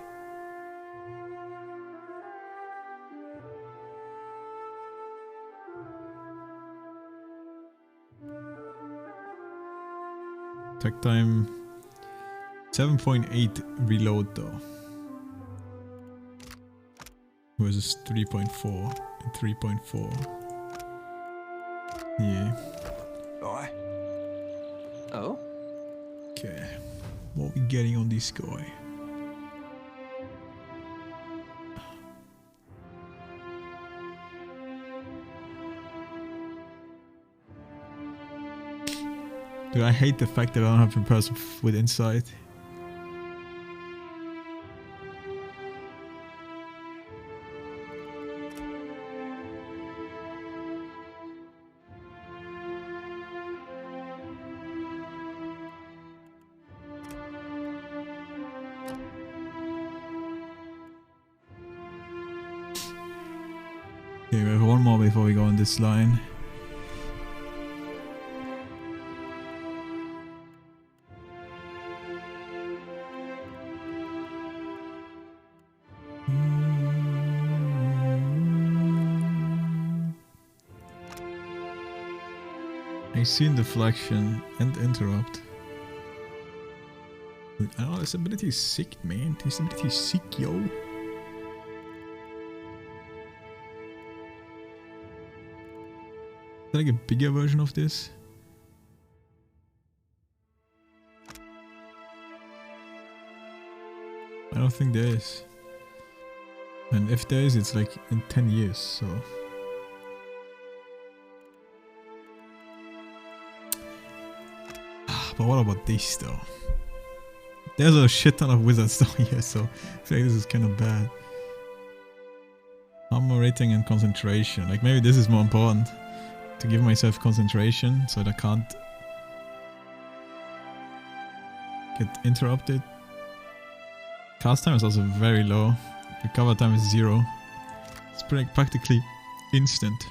Attack time 7.8 reload though. Versus 3.4 and 3.4. Yeah. Aye. Oh? Okay. What are we getting on this guy? Dude, I hate the fact that I don't have a person with insight. Okay, we have one more before we go on this line. scene deflection and interrupt. Oh, this ability is sick, man. This ability is sick, yo. Is there like a bigger version of this? I don't think there is. And if there is, it's like in 10 years, so... But what about this though? There's a shit ton of wizards down here, so I feel like this is kind of bad. Armor rating and concentration. Like maybe this is more important. To give myself concentration so that I can't get interrupted. Cast time is also very low. Recover time is 0. It's practically instant.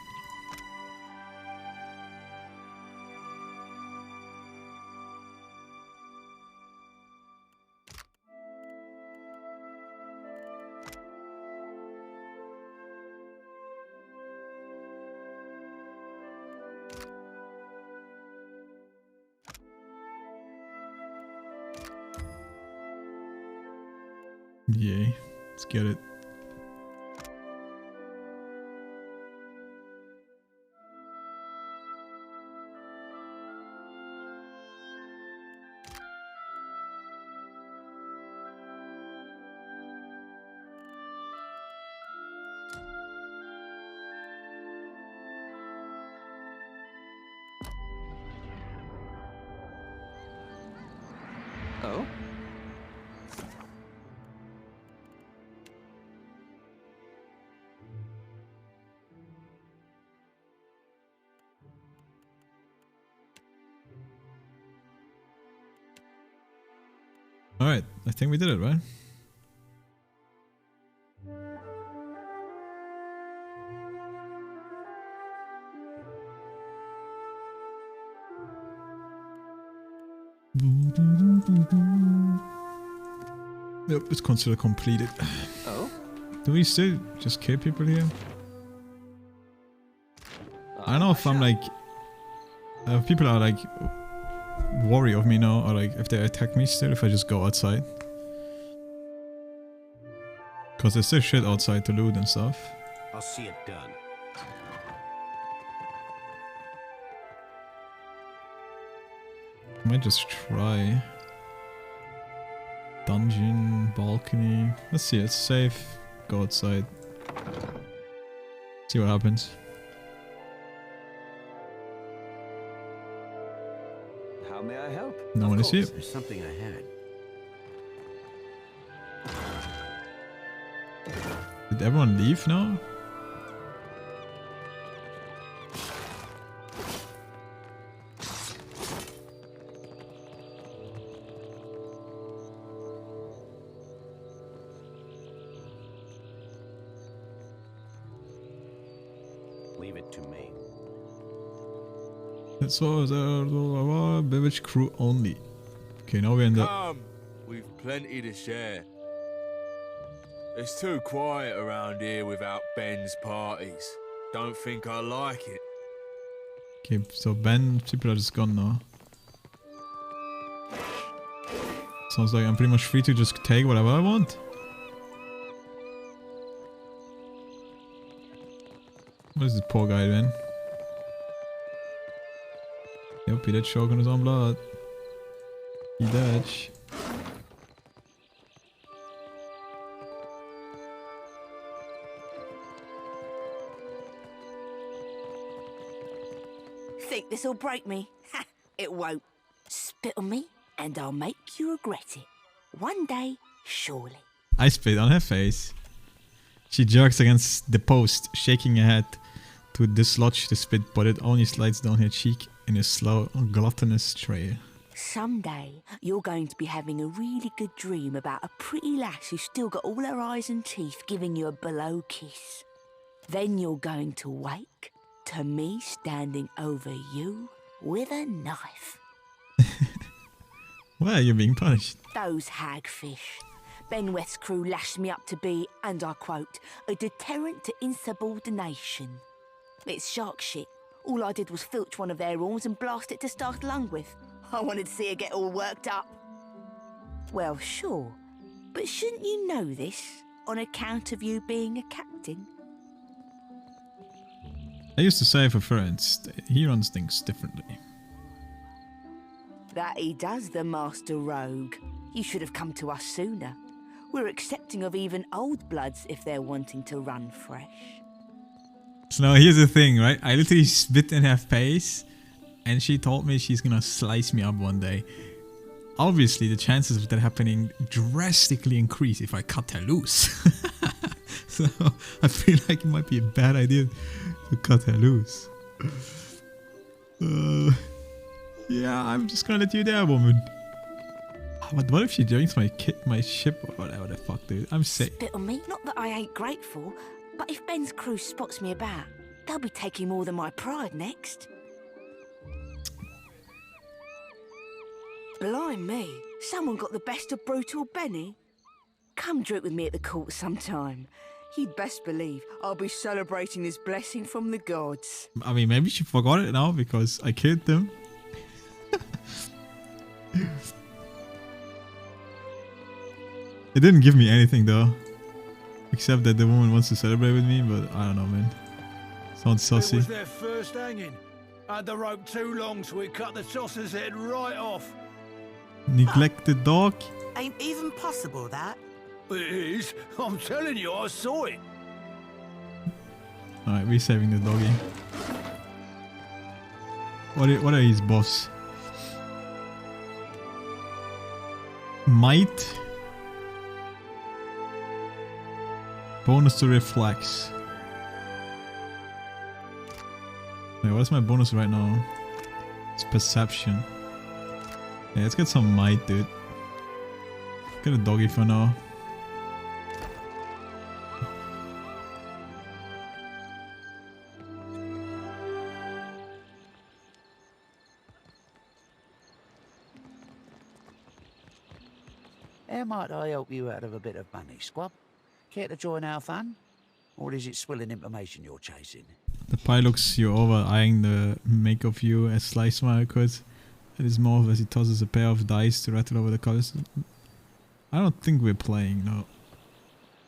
Yay, let's get it. Oh? Alright, I think we did it, right? Yep, it's considered completed. Oh? Do we still just kill people here? I don't know if I'm like... people are like... worry of me now, or like if they attack me still if I just go outside. Cause there's still shit outside to loot and stuff. I'll see it done. Might just try. Dungeon, balcony. Let's see, it's safe. Go outside. See what happens. How may I help? No one is here. There's something I had. Did everyone leave now? Leave it to me. It's all beverage crew only. Okay, now we're in the... Come, we've plenty to share. It's too quiet around here without Ben's parties. Don't think I like it. Okay, so Ben, people are just gone now. Sounds like I'm pretty much free to just take whatever I want. What is this poor guy then? Yep, he did choke on his own blood. He dead. Think this'll break me? Ha! It won't. Spit on me, and I'll make you regret it. One day, surely. I spit on her face. She jerks against the post, shaking her head to dislodge the spit, but it only slides down her cheek in a slow, gluttonous trail. Someday, you're going to be having a really good dream about a pretty lass who's still got all her eyes and teeth giving you a below kiss. Then you're going to wake to me standing over you with a knife. Why are you being punished? Those hagfish. Ben West's crew lashed me up to be, and I quote, a deterrent to insubordination. It's shark shit. All I did was filch one of their horns and blast it to start lung with. I wanted to see her get all worked up. Well, sure. But shouldn't you know this on account of you being a captain? I used to say for friends, he runs things differently. That he does, the master rogue. You should have come to us sooner. We're accepting of even old bloods if they're wanting to run fresh. So now here's the thing, right? I literally spit in her face and she told me she's gonna slice me up one day. Obviously, the chances of that happening drastically increase if I cut her loose. So I feel like it might be a bad idea to cut her loose. Yeah, I'm just gonna let you there, woman. What if she joins my ship or whatever the fuck, dude? I'm sick. Spit on me? Not that I ain't grateful, but if Ben's crew spots me about, they'll be taking more than my pride next. Blimey, someone got the best of brutal Benny. Come drink with me at the court sometime. You'd best believe I'll be celebrating this blessing from the gods. I mean, maybe she forgot it now because I killed them. It didn't give me anything though. Except that the woman wants to celebrate with me, but I don't know, man. Sounds saucy. It was their first hanging. Had the rope too long, so we cut the tosser's head right off. Neglected dog? Ain't even possible, that. It is. I'm telling you, I saw it. Alright, we're saving the doggy. What are his boss? Might. Bonus to reflex. Wait, what's my bonus right now? It's perception. Yeah, let's get some might, dude. Get a doggy for now. How might I help you out of a bit of money, squab? Care to join our fun? Or is it swilling information you're chasing? The pie looks you over, eyeing the make of you as sly smile could. It is more as he tosses a pair of dice to rattle over the colors. I don't think we're playing, no.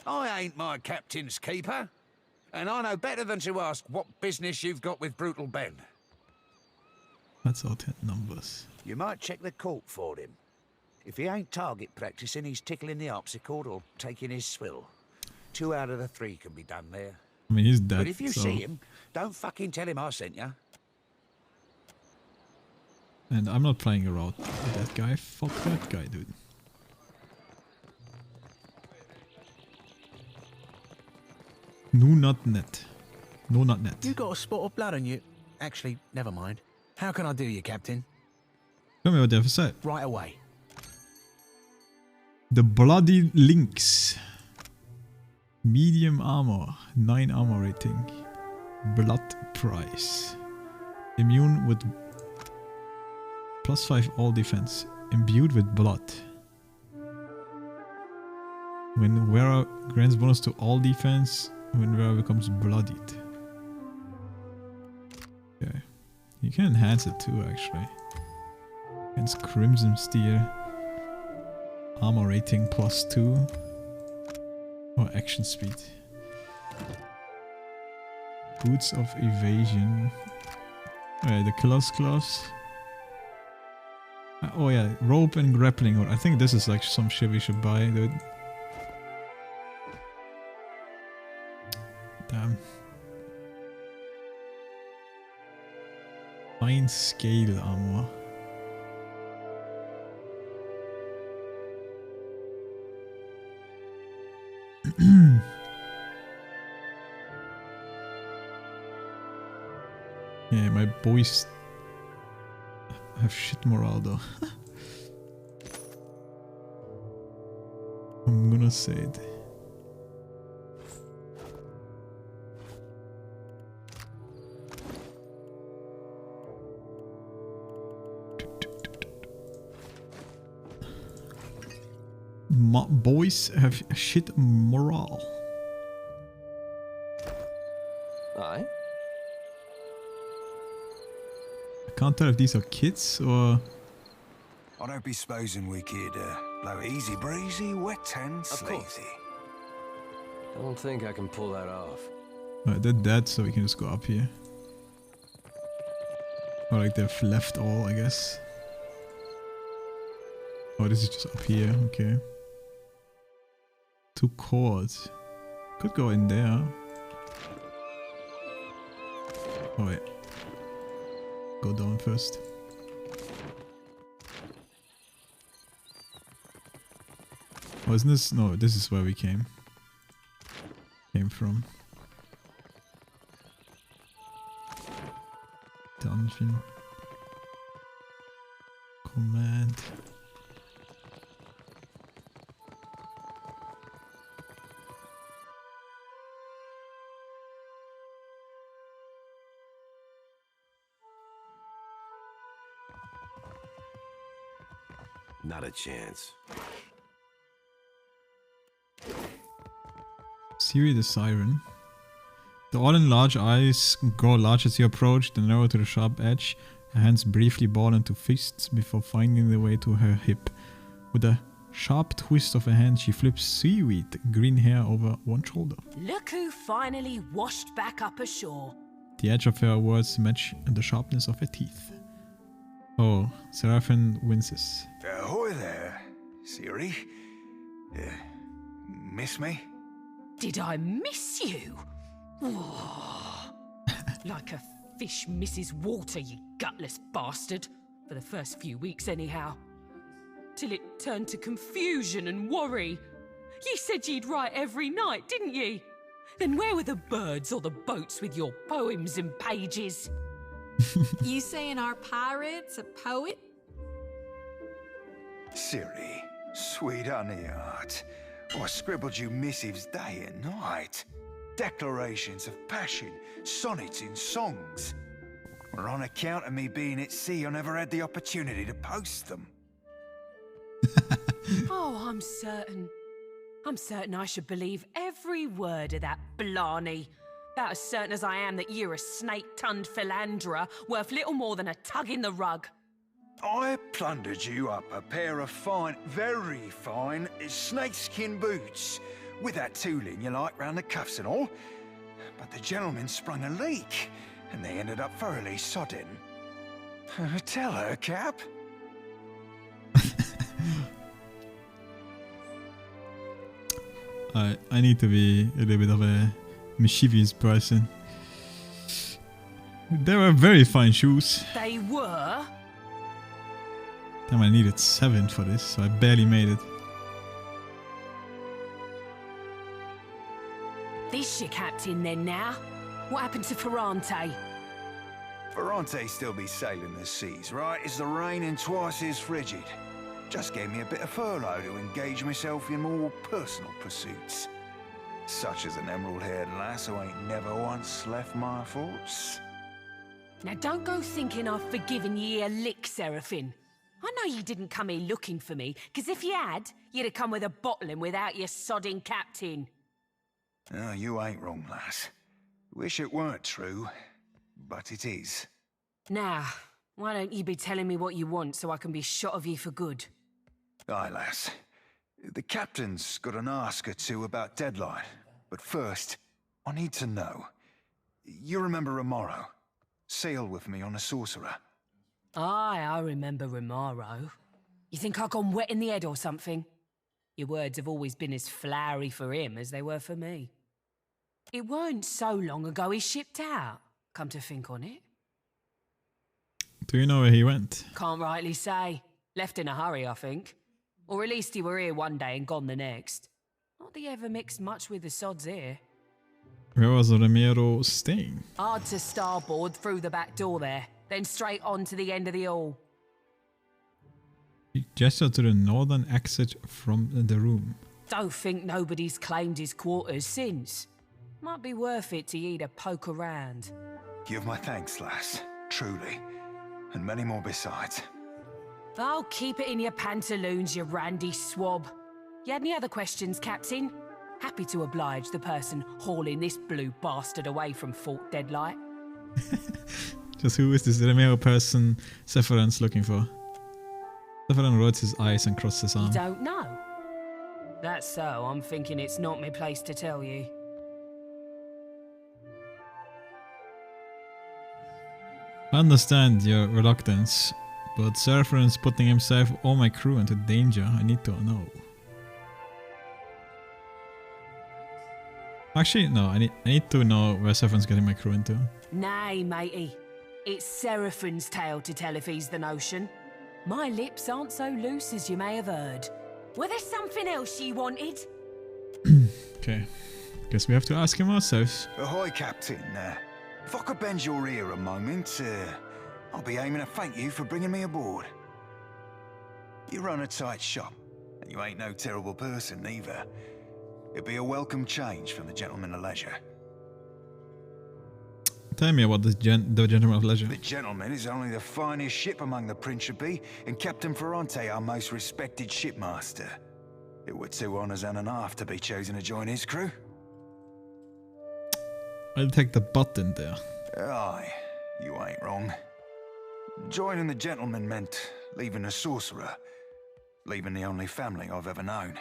I ain't my captain's keeper. And I know better than to ask what business you've got with Brutal Ben. That's all 10 numbers. You might check the court for him. If he ain't target practicing, he's tickling the harpsichord or taking his swill. 2 out of the 3 can be done there. I mean, he's dead. But if you so. see him, don't fucking tell him I sent you. And I'm not playing around with that guy. Fuck that guy, dude. No, not net. No, not net. You got a spot of blood on you. Actually, never mind. How can I do you, Captain? Tell me what they have to say. Right away. The Bloody Lynx. Medium armor. 9 armor rating. Blood price. Immune with +5 all defense. Imbued with blood. When wearer grants bonus to all defense. When wearer becomes bloodied. Okay. You can enhance it too, actually. Against Crimson Steel. Armor rating +2. Or action speed. Boots of evasion. The killer's gloves. Oh yeah, rope and grappling. I think this is like some shit we should buy, dude. Damn. Fine scale armor. Yeah, my boys have shit morale though. I'm gonna say it. Boys have shit morale. Aye. Can't tell if these are kids or... I don't be supposing we could blow easy breezy, wet and sleazy. I don't think I can pull that off. Alright, they're dead, so we can just go up here. Or like they've left all, I guess. Oh, this is just up here, okay. 2 cords. Could go in there. Oh wait. Go down first. Oh, isn't this? No, this is where we came from. Dungeon. Command. Not a chance. Siri the Siren. The all-in-large eyes grow large as you approach, then narrow to the sharp edge. Her hands briefly ball into fists before finding their way to her hip. With a sharp twist of her hand, she flips seaweed green hair over one shoulder. Look who finally washed back up ashore. The edge of her words match the sharpness of her teeth. Oh, Seraphim winces. Ahoy there, Siri. Miss me? Did I miss you? Like a fish misses water, you gutless bastard. For the first few weeks anyhow. Till it turned to confusion and worry. You said you'd write every night, didn't ye? Then where were the birds or the boats with your poems and pages? You saying our pirate's a poet? Siri, sweet honeyheart. I scribbled you missives day and night. Declarations of passion, sonnets in songs. Well, on account of me being at sea, I never had the opportunity to post them. Oh, I'm certain I should believe every word of that blarney. About as certain as I am that you're a snake-tongued philanderer worth little more than a tug in the rug. I plundered you up a pair of fine, very fine, snakeskin boots, with that tooling you like round the cuffs and all. But the gentleman sprung a leak, and they ended up thoroughly sodden. Tell her, Cap. I need to be a little bit of a mischievous person. They were very fine shoes. They were? Damn, I needed 7 for this, so I barely made it. This your captain then now? What happened to Ferrante? Ferrante still be sailing the seas, right? Is the rain and twice as frigid. Just gave me a bit of furlough to engage myself in more personal pursuits. Such as an emerald-haired lass who ain't never once left my thoughts. Now don't go thinking I've forgiven ye a lick, Seraphim. I know you didn't come here looking for me, because if you had, you'd have come with a bottle and without your sodding captain. Oh, you ain't wrong, lass. Wish it weren't true, but it is. Now, why don't you be telling me what you want so I can be shot of you for good? Aye, lass. The captain's got an ask or two about deadline. But first, I need to know. You remember Romaro? Sailed with me on a sorcerer. Aye, I remember Romaro. You think I've gone wet in the head or something? Your words have always been as flowery for him as they were for me. It weren't so long ago he shipped out, come to think on it. Do you know where he went? Can't rightly say. Left in a hurry, I think. Or at least he were here one day and gone the next. Not that he ever mixed much with the sods here. Where was Romero staying? Hard to starboard through the back door there, then straight on to the end of the hall. He gestured to the northern exit from the room. Don't think nobody's claimed his quarters since. Might be worth it to ye to poke around. Give my thanks, lass. Truly. And many more besides. Oh, keep it in your pantaloons, you randy swab. You had any other questions, Captain? Happy to oblige the person hauling this blue bastard away from Fort Deadlight. Just who is this Remero person Sephiron's looking for? Sephiron rolls his eyes and crosses his You arm. don't know? That's so. I'm thinking it's not my place to tell you. I understand your reluctance, but Sephiron's putting himself or my crew into danger. I need to know. Actually, no. I need to know where Sephiron's getting my crew into. Nay, matey. It's Seraphine's tale to tell if he's the notion. My lips aren't so loose as you may have heard. Were there something else you wanted? Okay. Guess we have to ask him ourselves. Ahoy, Captain. If I could bend your ear a moment, I'll be aiming to thank you for bringing me aboard. You run a tight shop, and you ain't no terrible person neither. It'd be a welcome change from the Gentleman of Leisure. Tell me about the Gentleman of Leisure. The Gentleman is only the finest ship among the Principe, and Captain Ferrante our most respected shipmaster. It were 2 honors and a half to be chosen to join his crew. I detect the button there. Aye, you ain't wrong. Joining the Gentleman meant leaving the Sorcerer, leaving the only family I've ever known.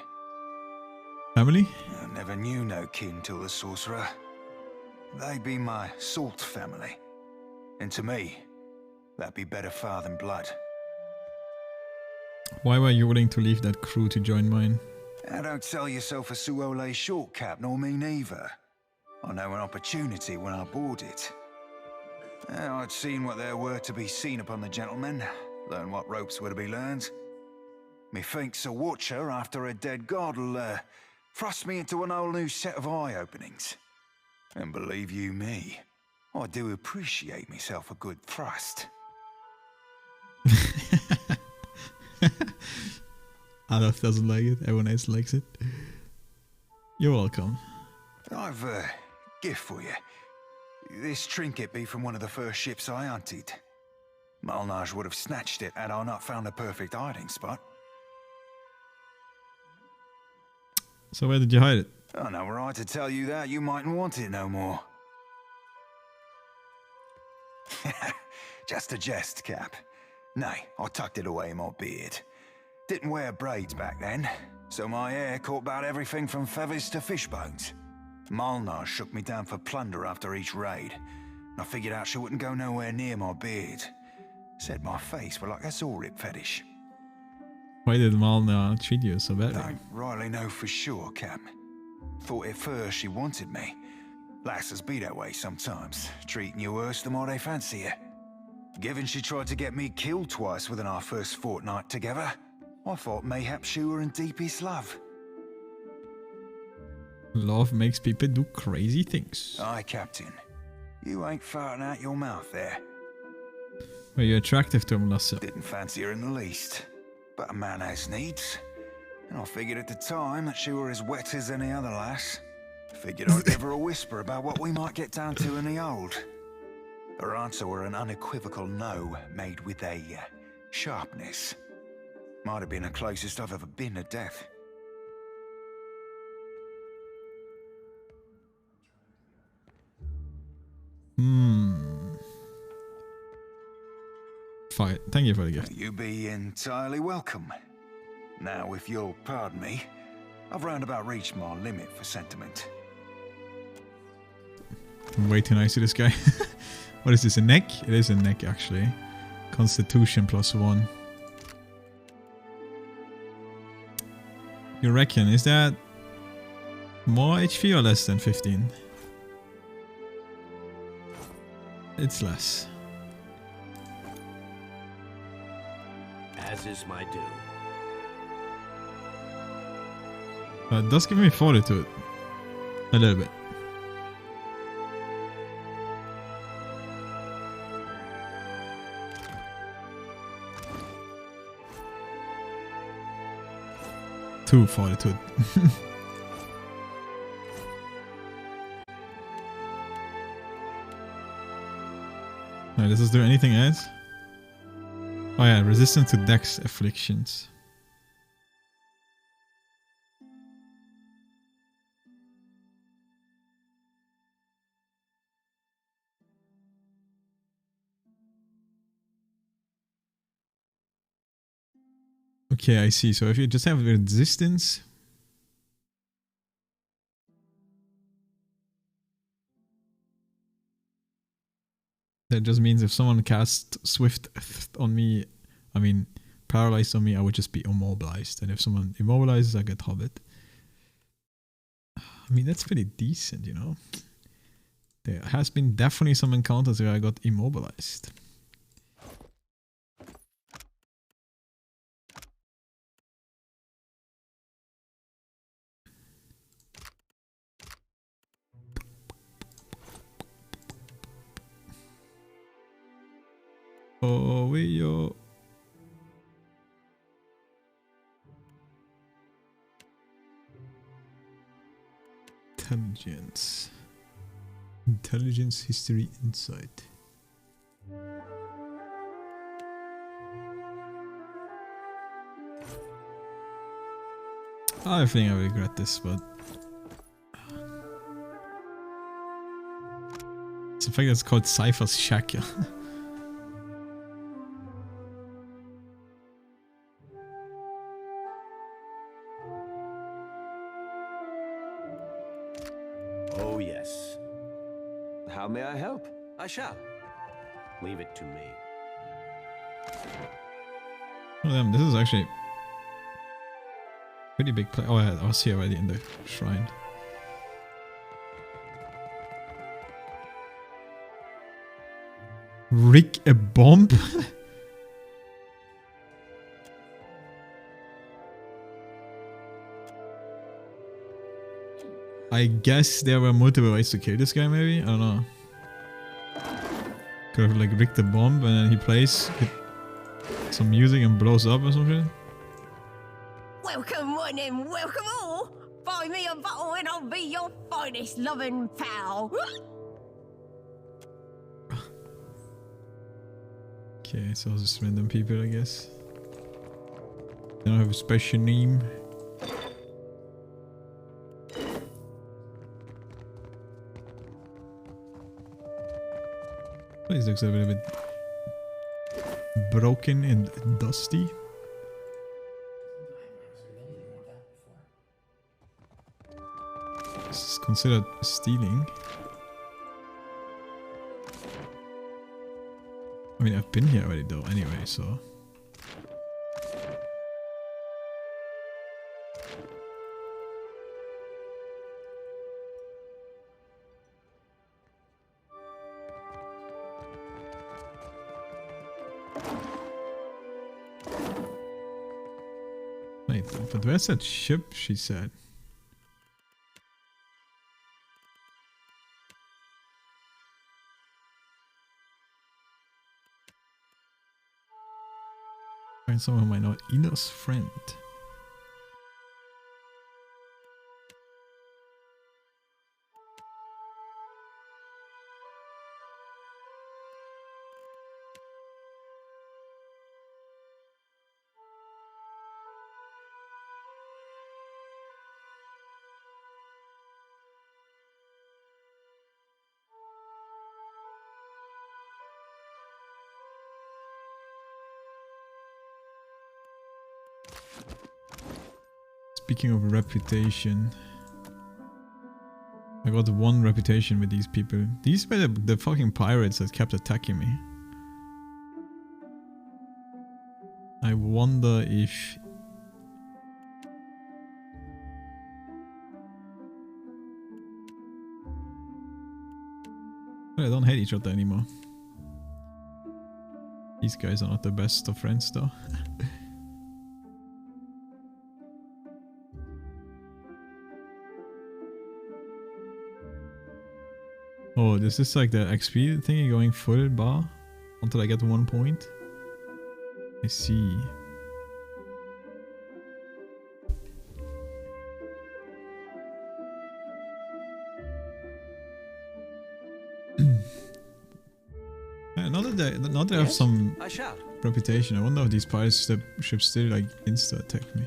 Family? I never knew no kin till the Sorcerer. They be my salt family. And to me, that'd be better far than blood. Why were you willing to leave that crew to join mine? Don't sell yourself a Suole short, Cap, nor me neither. I know an opportunity when I bought it. I'd seen what there were to be seen upon the Gentleman, learn what ropes were to be learned. Methinks a watcher after a dead god'll thrust me into an whole new set of eye-openings. And believe you me, I do appreciate myself a good thrust. Adolf doesn't like it, everyone else likes it. You're welcome. I've a gift for you. This trinket be from one of the first ships I hunted. Malnage would have snatched it had I not found a perfect hiding spot. So where did you hide it? I know were I to tell you that, you mightn't want it no more. Just a jest, Cap. Nay, I tucked it away in my beard. Didn't wear braids back then, so my hair caught about everything from feathers to fish bones. Malnar shook me down for plunder after each raid, and I figured out she wouldn't go nowhere near my beard. Said my face were like a saw-rip fetish. Why did Malna treat you so badly? Don't rightly know for sure, Cap. Thought at first she wanted me. Lasses be that way sometimes, treating you worse the more they fancy you. Given she tried to get me killed twice within our first fortnight together, I thought mayhap she were in deepest love. Love makes people do crazy things. Aye, Captain. You ain't farting out your mouth there. Were you attractive to him, Lasse? Didn't fancy her in the least. But a man has needs. And I figured at the time that she were as wet as any other lass. Figured I'd give her a whisper about what we might get down to in the old. Her answer were an unequivocal no, made with a sharpness. Might have been the closest I've ever been to death. Fine. Thank you for the gift. You be entirely welcome. Now, if you'll pardon me, I've roundabout reached my limit for sentiment. I'm way too nice to this guy. What is this, a neck? It is a neck, actually. Constitution +1. You reckon, is that more HP or less than 15? It's less. As is my due. But it does give me fortitude. A little bit. Two fortitude. Alright, does this do anything else? Oh yeah, resistant to dex afflictions. Okay, I see. So if you just have resistance, that just means if someone casts Swift on me, I mean paralyzed on me, I would just be immobilized. And if someone immobilizes, I get Hobbit. I mean, that's pretty decent, you know. There has been definitely some encounters where I got immobilized. Oh, we yo. Intelligence. Intelligence, history, insight. I think I regret this, but it's the fact that it's called Cypher's Shackle. Oh, yes. How may I help? I shall. Leave it to me. Oh damn, this is actually pretty big play. Oh, I was here already in the shrine. Rig a bomb? I guess there were multiple ways to kill this guy, maybe? I don't know. Could have like rigged the bomb and then he plays some music and blows up or something. Welcome one and welcome all. Buy me a bottle and I'll be your finest loving pal. Okay, so just random people, I guess. They don't have a special name. This looks a little bit broken and dusty. This is considered stealing. I mean, I've been here already though, anyway, so... Wait, but where's that ship, she said? Find someone who might know Ina's friend. Speaking of reputation, I got 1 reputation with these people. These were the fucking pirates that kept attacking me. I wonder if... Well, they don't hate each other anymore. These guys are not the best of friends though. Oh, this is like the XP thingy going full bar until I get 1 point. I see. Now that I have some reputation, I wonder if these pirate ships still like insta attack me.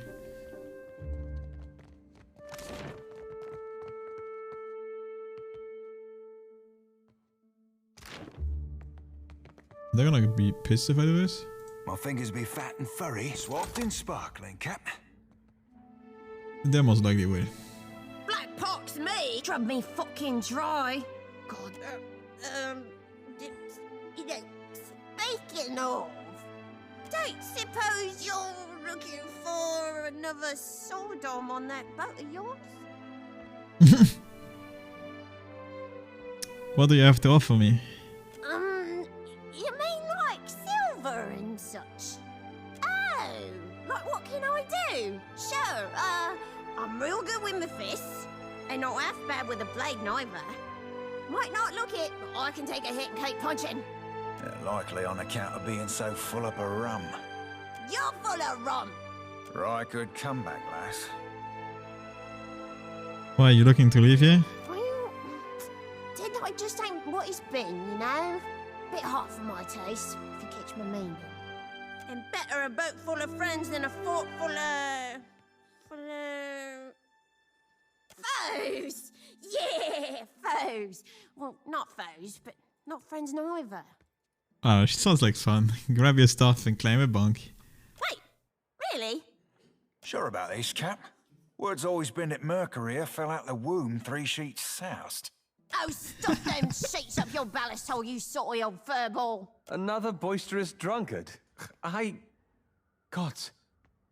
They're gonna be pissed if I do this. My fingers be fat and furry, swapped and sparkling, Cap. They most likely will. Black pox me! Drub me fucking dry. God. You know, speaking of, don't suppose you're looking for another Sodom on that boat of yours? What do you have to offer me? You mean like silver and such? Oh, like what can I do? Sure, I'm real good with my fists, and not half bad with a blade neither. Might not look it, but I can take a hit and keep punching. Likely on account of being so full up of rum. You're full of rum. Right, good comeback, lass. Why, are you looking to leave here? Well, I just ain't what it's been, you know? Bit hot for my taste, if you catch my meaning. And better a boat full of friends than a fort full of... foes! Yeah, foes! Well, not foes, but not friends neither. Oh, she sounds like fun. Grab your stuff and claim a bunk. Wait, really? Sure about this, Cap. Word's always been that Mercury fell out the womb 3 sheets soused. Oh, stuff them sheets up your ballast hole, you sorty old furball. Another boisterous drunkard. God,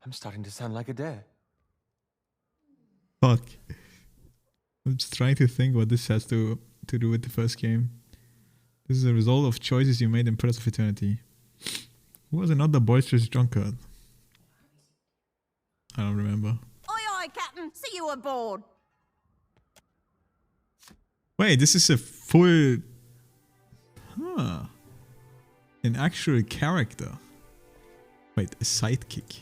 I'm starting to sound like a dare. Fuck. I'm just trying to think what this has to do with the first game. This is a result of choices you made in Pillars of Eternity. Who was another boisterous drunkard? I don't remember. Aye, Captain. See you aboard. Wait, this is a full... Huh. An actual character. Wait, a sidekick.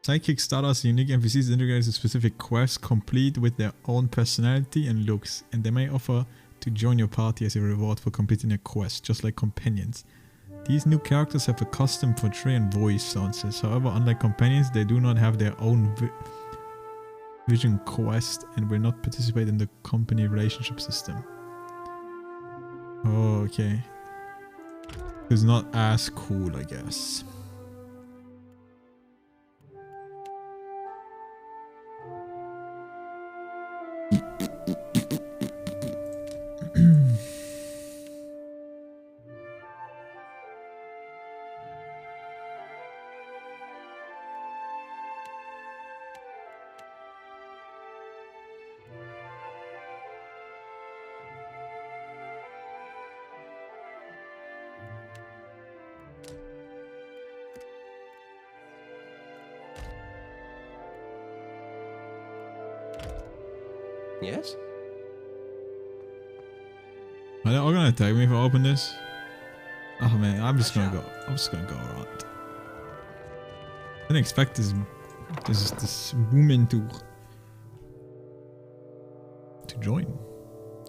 Sidekick starters are unique NPCs integrated to specific quests, complete with their own personality and looks, and they may offer to join your party as a reward for completing a quest, just like companions. These new characters have a custom portray and voice sounds. However, unlike companions, they do not have their own vision quest and will not participate in the company relationship system. Oh, okay. It's not as cool, I guess. Yes? Are they all gonna attack me if I open this? Oh man, I'm just gonna go around. I didn't expect this woman to join.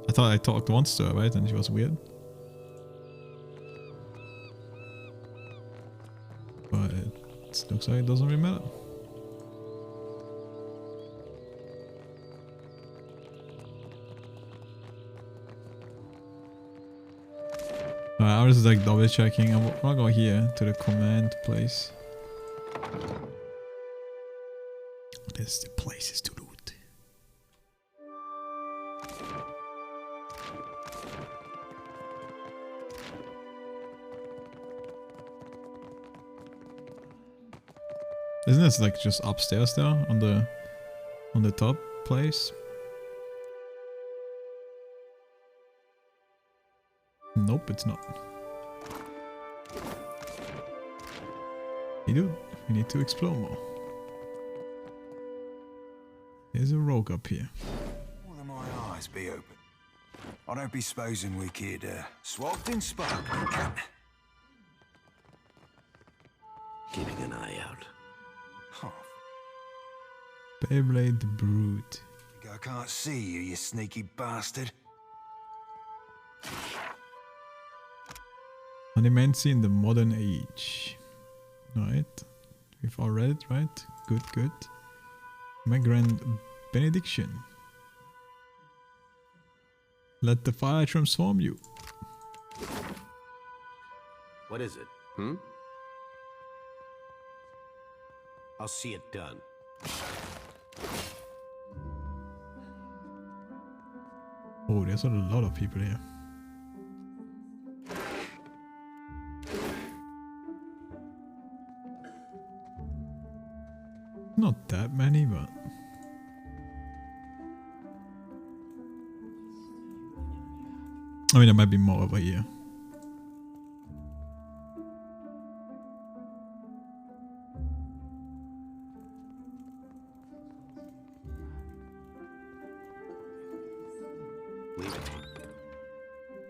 I thought I talked once to her, right? And she was weird. But it looks like it doesn't really matter. I was like double checking. I'll go here to the command place. There's the places to loot. Isn't this like just upstairs there on the top place? Nope, it's not. Hey dude, we need to explore more. There's a rogue up here. Will my eyes be open? I don't be supposing we could swapped and sparkling, Cap. Keeping an eye out. Huh. Beyblade Brood. I can't see you, you sneaky bastard. Animancy in the modern age. Right. We've all read it, right? Good, good. My grand benediction. Let the fire transform you. What is it? I'll see it done. Oh, there's a lot of people here. Not that many, but... I mean, there might be more over here.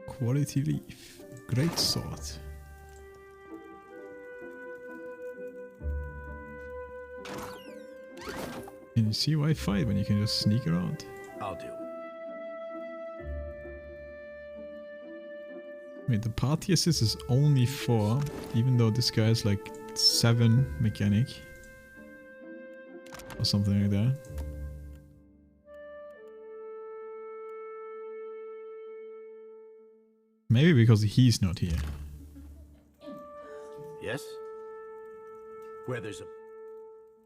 Quality leaf. Great sword. Can you see why fight when you can just sneak around? I'll do. Wait, the party assist is only 4, even though this guy is like 7 mechanic. Or something like that. Maybe because he's not here. Yes? Where there's a...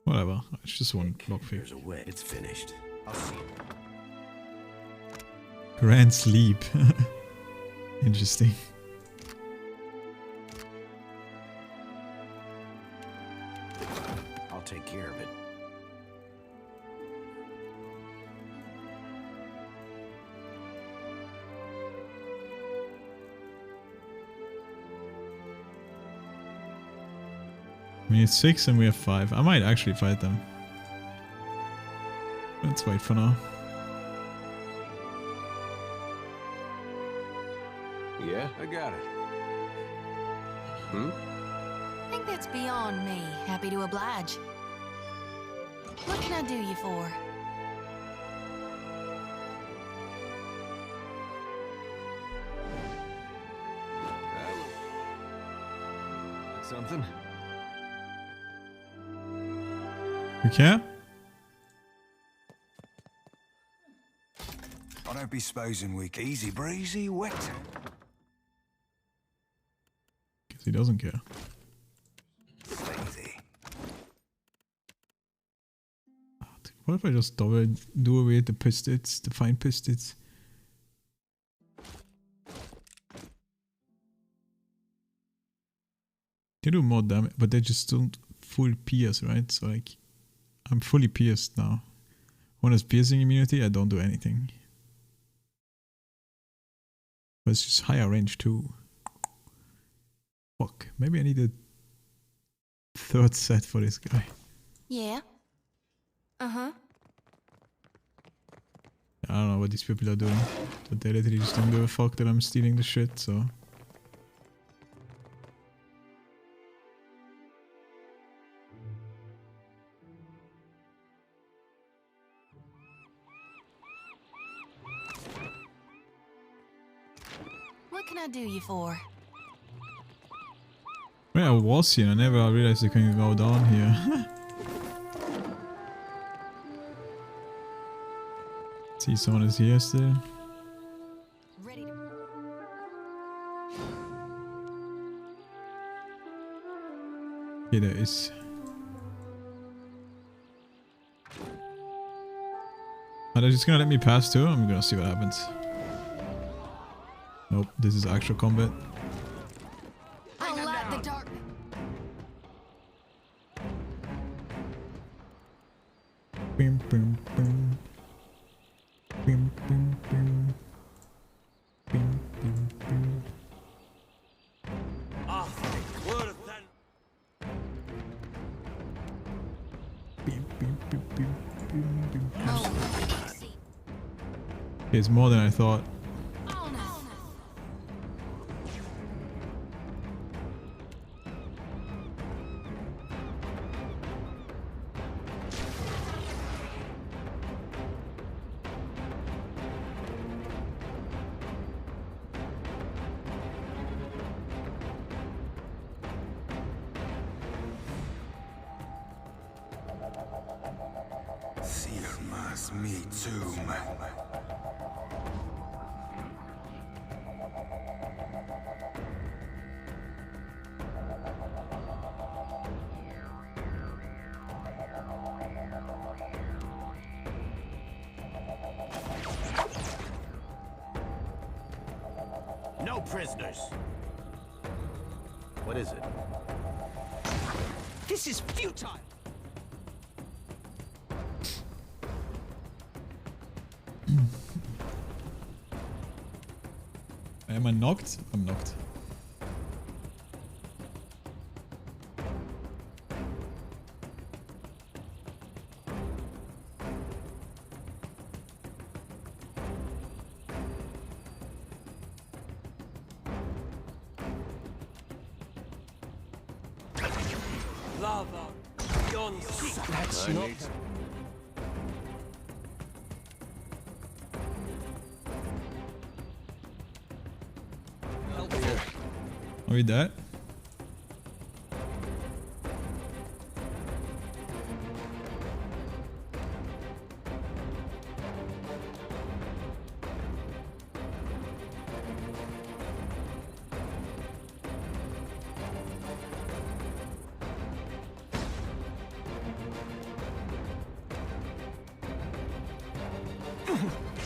Whatever, it's just one lockpick. There's a way. It's finished. I'll see it. Grand sleep. Interesting. I'll take care of it. We need 6 and we have 5. I might actually fight them. Let's wait for now. Yeah, I got it. I think that's beyond me. Happy to oblige. What can I do you for? Something? You care? I don't be supposing we easy breezy wet. Guess he doesn't care. Easy. What if I just do away the pistons, the fine pistons? They do more damage, but they just don't full pierce, right? So like, I'm fully pierced now. One has piercing immunity, I don't do anything. But it's just higher range too. Fuck, maybe I need a 3rd set for this guy. Yeah. Uh-huh. I don't know what these people are doing, but they literally just don't give a fuck that I'm stealing the shit, so... What can I do you for? Where I was here, I never realized I can go down here. See, someone is here still. Ready to... Okay, there is. Are they just gonna let me pass too? I'm gonna see what happens. Nope, this is actual combat. I'll light the dark. Bim, bim, bim. Bim, bim, bim. Bim, bim, bim. Bim, bim, bim, bim, bim, bim. It's more than I thought. Me too, man. No prisoners. What is it? This is futile. Am I knocked? I'm knocked. Lava. Yon. That's not. Are we dead?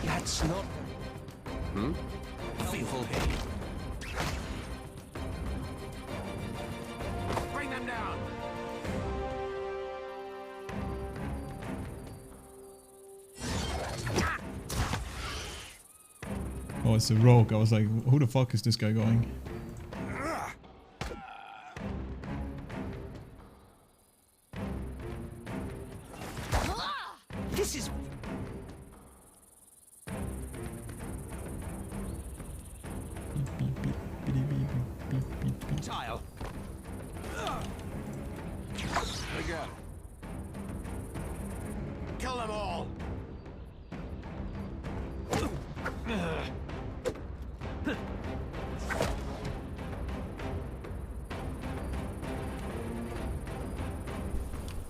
That's not. Hmm? Fearful pain. Bring them down. Oh, it's a rogue. I was like, who the fuck is this guy going? This is. Tile. We go. Kill them all.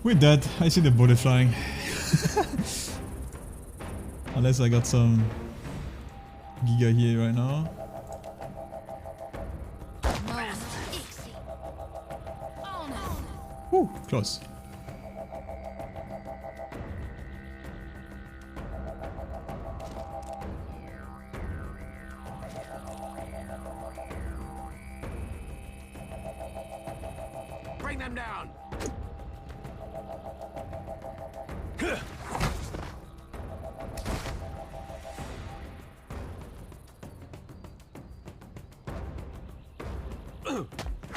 We're dead. I see the bullet flying. Unless I got some Giga here right now. Whew, close. Bring them down.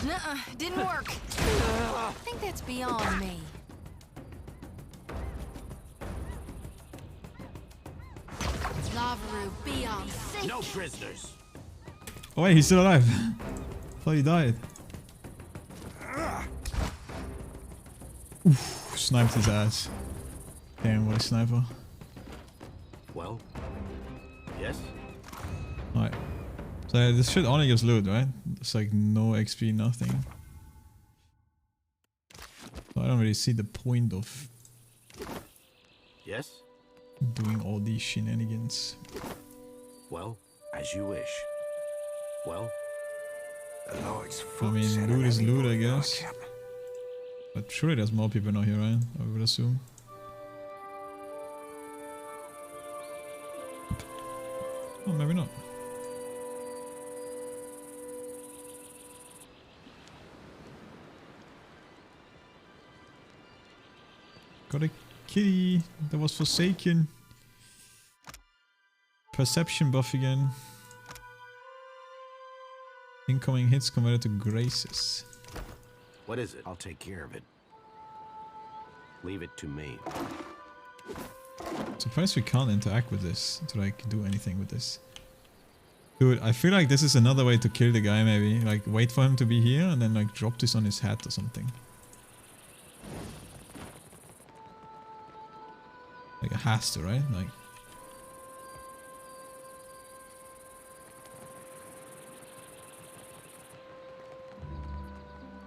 Nuh-uh, didn't work. I think that's beyond me. Lavaru, beyond sick. No prisoners. Oh wait, he's still alive. Thought he died. Oof, sniped his ass. Damn, what a sniper. Well, yes. Alright. So this shit only gives loot, right? It's like no XP, nothing. So I don't really see the point of Yes. doing all these shenanigans. Well, as you wish. Well, I mean, loot is loot, I guess. But surely there's more people not here, right? I would assume. Oh, maybe not. Got a kitty that was forsaken. Perception buff again. Incoming hits converted to graces. what is it? I'll take care of it. Leave it to me. Surprised we can't interact with this to like do anything with this. Dude, I feel like this is another way to kill the guy maybe. Like wait for him to be here and then like drop this on his head or something. Like it has to, right? Like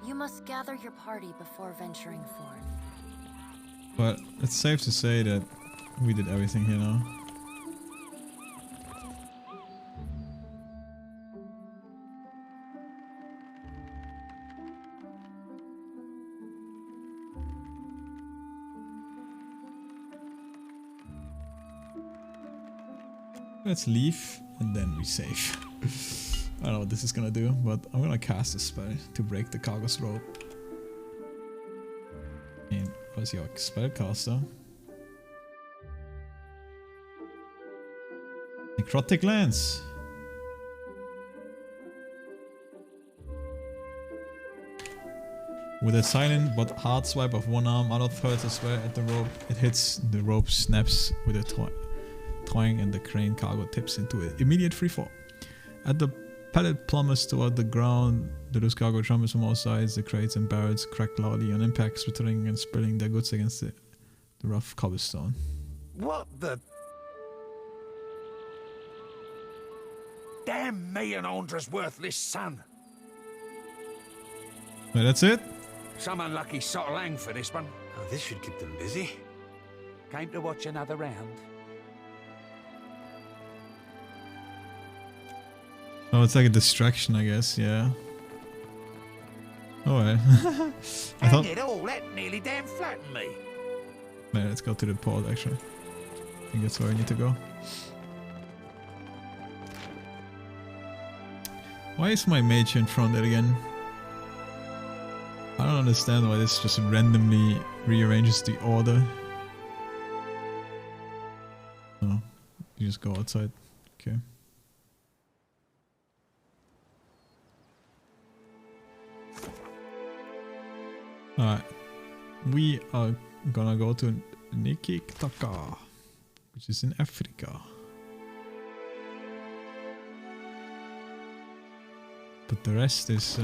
You must gather your party before venturing forth. but it's safe to say that we did everything here now. Let's leave and then we save. I don't know what this is gonna do, but I'm gonna cast a spell to break the cargo's rope. And what's your spellcaster? Necrotic Lance. With a silent but hard swipe of one arm, other thirds a swear at the rope. It hits, the rope snaps with a twang and the crane cargo tips into an immediate freefall. As the pallet plummets toward the ground, the loose cargo trembles from all sides. The crates and barrels crack loudly on impact, splittering and spilling their goods against the rough cobblestone. What the... Damn me and Andra's worthless son. Well, that's it? Some unlucky sot of lang for this one. Oh, this should keep them busy. Came to watch another round. Oh, it's like a distraction, I guess, yeah. Oh well. I thought... Hang it all, that nearly damn flattened me. Man, let's go to the port, actually. I think that's where I need to go. Why is my mage in front there again? I don't understand why this just randomly rearranges the order. Oh, you just go outside. Okay. Alright. We are gonna go to Nikitaka, which is in Africa. But the rest is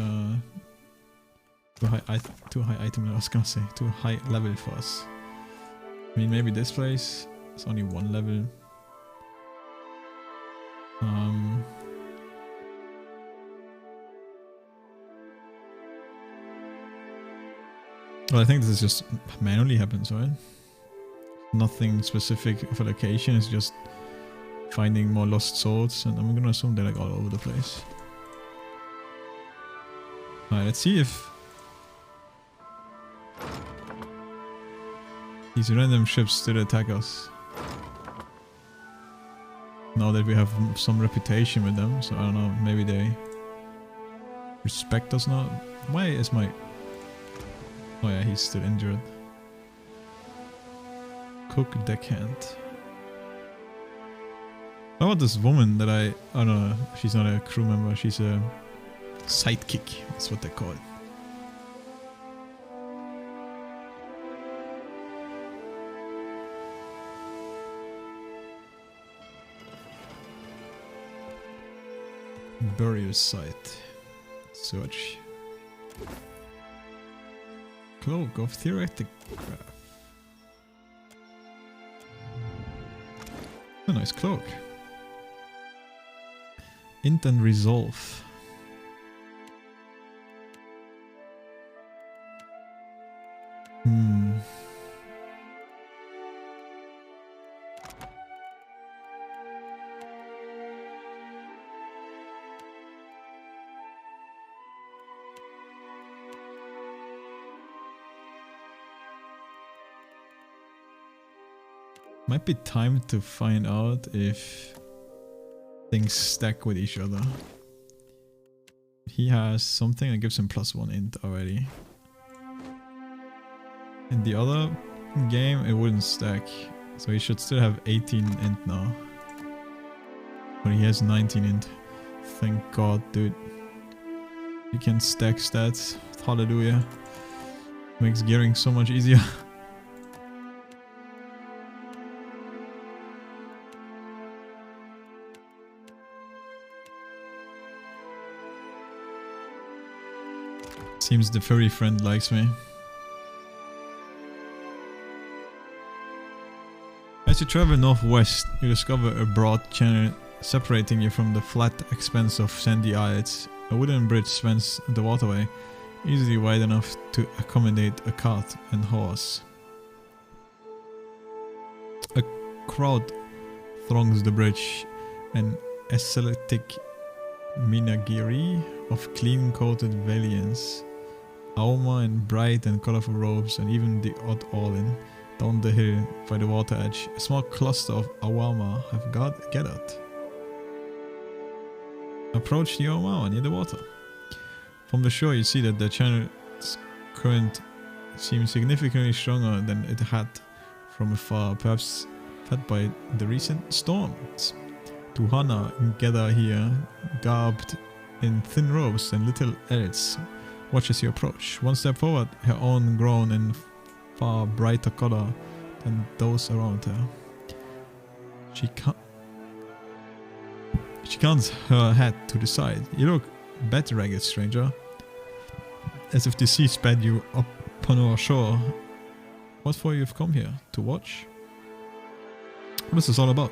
too high item, I was gonna say, too high level for us. I mean, maybe this place is only 1 level. Well, I think this is just manually happens, right? Nothing specific of a location, it's just finding more lost souls, and I'm gonna assume they're like all over the place. Alright, let's see if these random ships still attack us. Now that we have some reputation with them, so I don't know, maybe they respect us now. Why is my... Oh yeah, he's still injured. Cook deckhand. How about this woman that I don't know, she's not a crew member, she's a sidekick, that's what they call it. Burial site. Search. Cloak of Theoretic Graph. A nice cloak. Int and Resolve. Might be time to find out if things stack with each other. He has something that gives him +1 int already. In the other game it wouldn't stack, so he should still have 18 int now. But he has 19 int. Thank God, dude. You can stack stats. Hallelujah. Makes gearing so much easier. Seems the furry friend likes me. As you travel northwest, you discover a broad channel separating you from the flat expanse of sandy isles. A wooden bridge spans the waterway, easily wide enough to accommodate a cart and horse. A crowd throngs the bridge, an aesthetic menagerie of clean-coated valiants. Auma in bright and colorful robes, and even the odd Orlin down the hill by the water edge. A small cluster of Awama have gathered. approach the Omawa near the water. From the shore you see that the channel's current seems significantly stronger than it had from afar, perhaps fed by the recent storms. Two Hana gather here, garbed in thin robes and little elves. Watch as you approach. One step forward, her own grown in far brighter color than those around her. She cants her head to the side. You look bat-ragged, stranger. As if the sea sped you upon our shore. What for you've come here? To watch? What is this all about?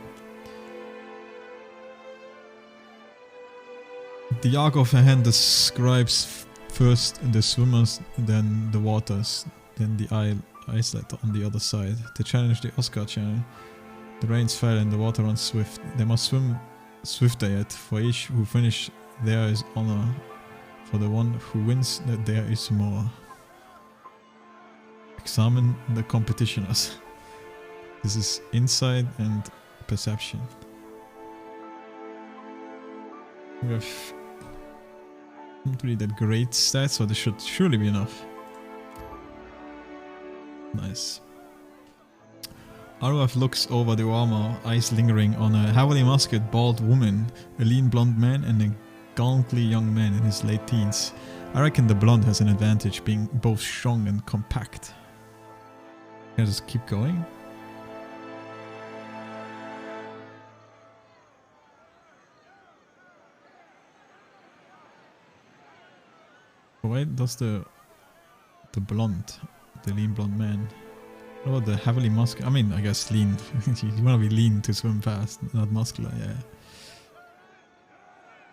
The arc of her hand describes first the swimmers, then the waters, then the islet on the other side. To challenge the Oscar channel, the rains fell and the water runs swift. They must swim swifter yet. For each who finish, there is honor. For the one who wins, that there is more. Examine the competitioners. This is insight and perception. We have not really that great stats, so this should surely be enough. Nice. Arwaf looks over the armor, eyes lingering on a heavily masked bald woman, a lean blonde man, and a gauntly young man in his late teens. I reckon the blonde has an advantage, being both strong and compact. Can I just keep going? Why does the blonde, the lean blonde man? What about the heavily muscular? I mean, I guess lean. You want to be lean to swim fast, not muscular, yeah.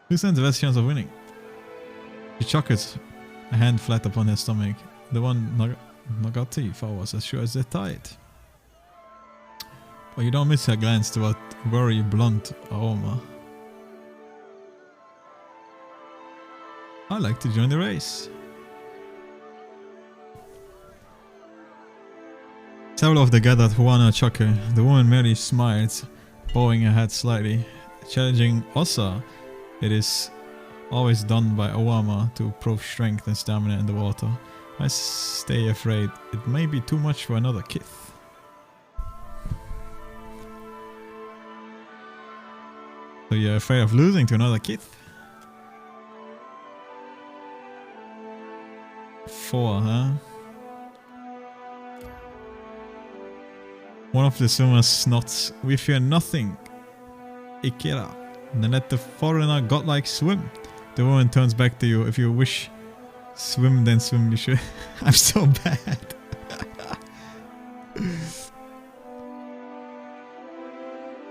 Who stands the best chance of winning? She chuckles, a hand flat upon her stomach. The one Nagati was as sure as the tide. But you don't miss her glance toward very blunt Aoma. I'd like to join the race. Several of the gathered Juana chuckle. The woman merely smiles, bowing her head slightly. Challenging Osa, it is always done by Awama to prove strength and stamina in the water. I stay afraid it may be too much for another kith. So you're afraid of losing to another kith? 4, huh? One of the swimmers snots. We fear nothing. Ikera. Then let the foreigner godlike swim. The woman turns back to you. If you wish swim, then swim you should. I'm so bad.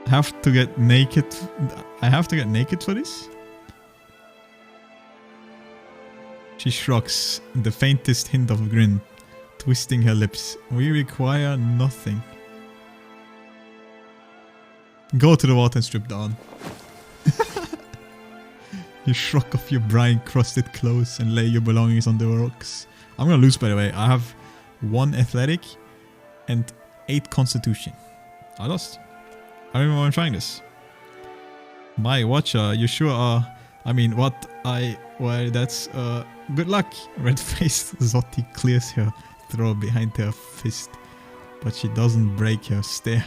Have to get naked. I have to get naked for this? She shrugs, the faintest hint of a grin, twisting her lips. We require nothing. Go to the water and strip down. You shrug off your brine-crusted clothes and lay your belongings on the rocks. I'm gonna lose, by the way. I have 1 athletic and 8 constitution. I lost. I don't even want to try this. My watcher, you sure are. I mean, what I. Well, that's good luck. Red-faced Zoti clears her throat behind her fist, but she doesn't break her stare.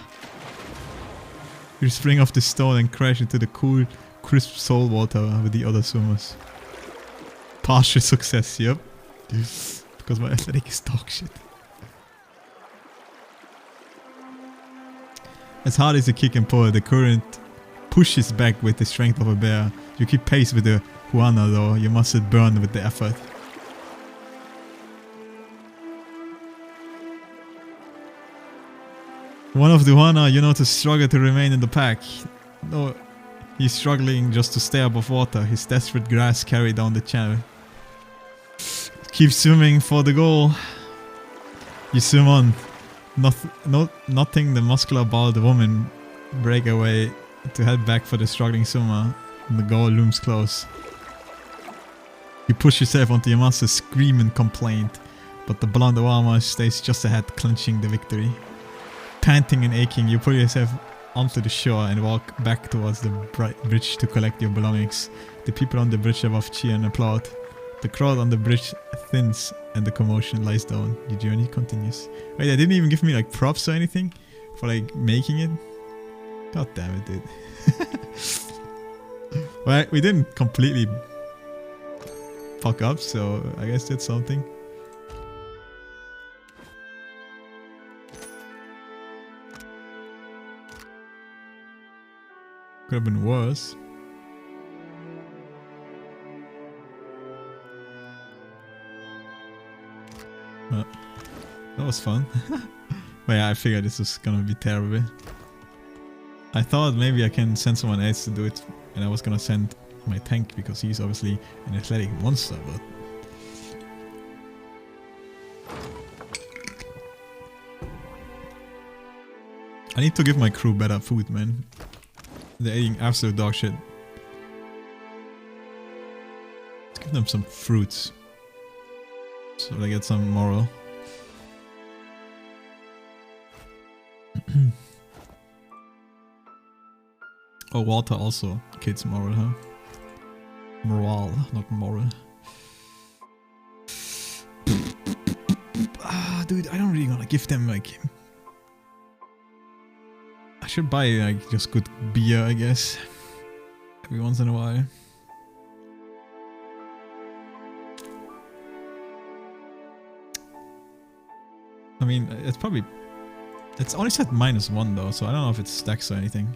You spring off the stone and crash into the cool, crisp salt water with the other swimmers. Partial success, yep. Because my athletic is dog shit. As hard as you kick and pull, the current pushes back with the strength of a bear. You keep pace with the Juana though, you mustn't burn with the effort. One of the Juana, you notice, struggle to remain in the pack. No, he's struggling just to stay above water, his desperate grasp carried down the channel. Keep swimming for the goal. You swim on. Nothing the muscular bald woman break away to head back for the struggling swimmer. The goal looms close. You push yourself onto your master's scream and complaint, but the blonde Awama stays just ahead, clenching the victory. Panting and aching, you pull yourself onto the shore and walk back towards the bridge to collect your belongings. The people on the bridge above cheer and applaud. The crowd on the bridge thins and the commotion lies down. Your journey continues. Wait, they didn't even give me like props or anything for like making it? God damn it, dude. Well, we didn't completely fuck up, so I guess that's something. Could have been worse. That was fun. But yeah, I figured this was gonna be terrible. I thought maybe I can send someone else to do it, and I was gonna send my tank because he's obviously an athletic monster, but I need to give my crew better food, man. They're eating absolute dog shit. Let's give them some fruits so they get some moral. Oh, water also kids moral, huh? Morale, not moral. Ah, dude, I don't really wanna give them like. I should buy like just good beer, I guess, every once in a while. I mean, it's probably. It's only set -1 though, so I don't know if it stacks or anything.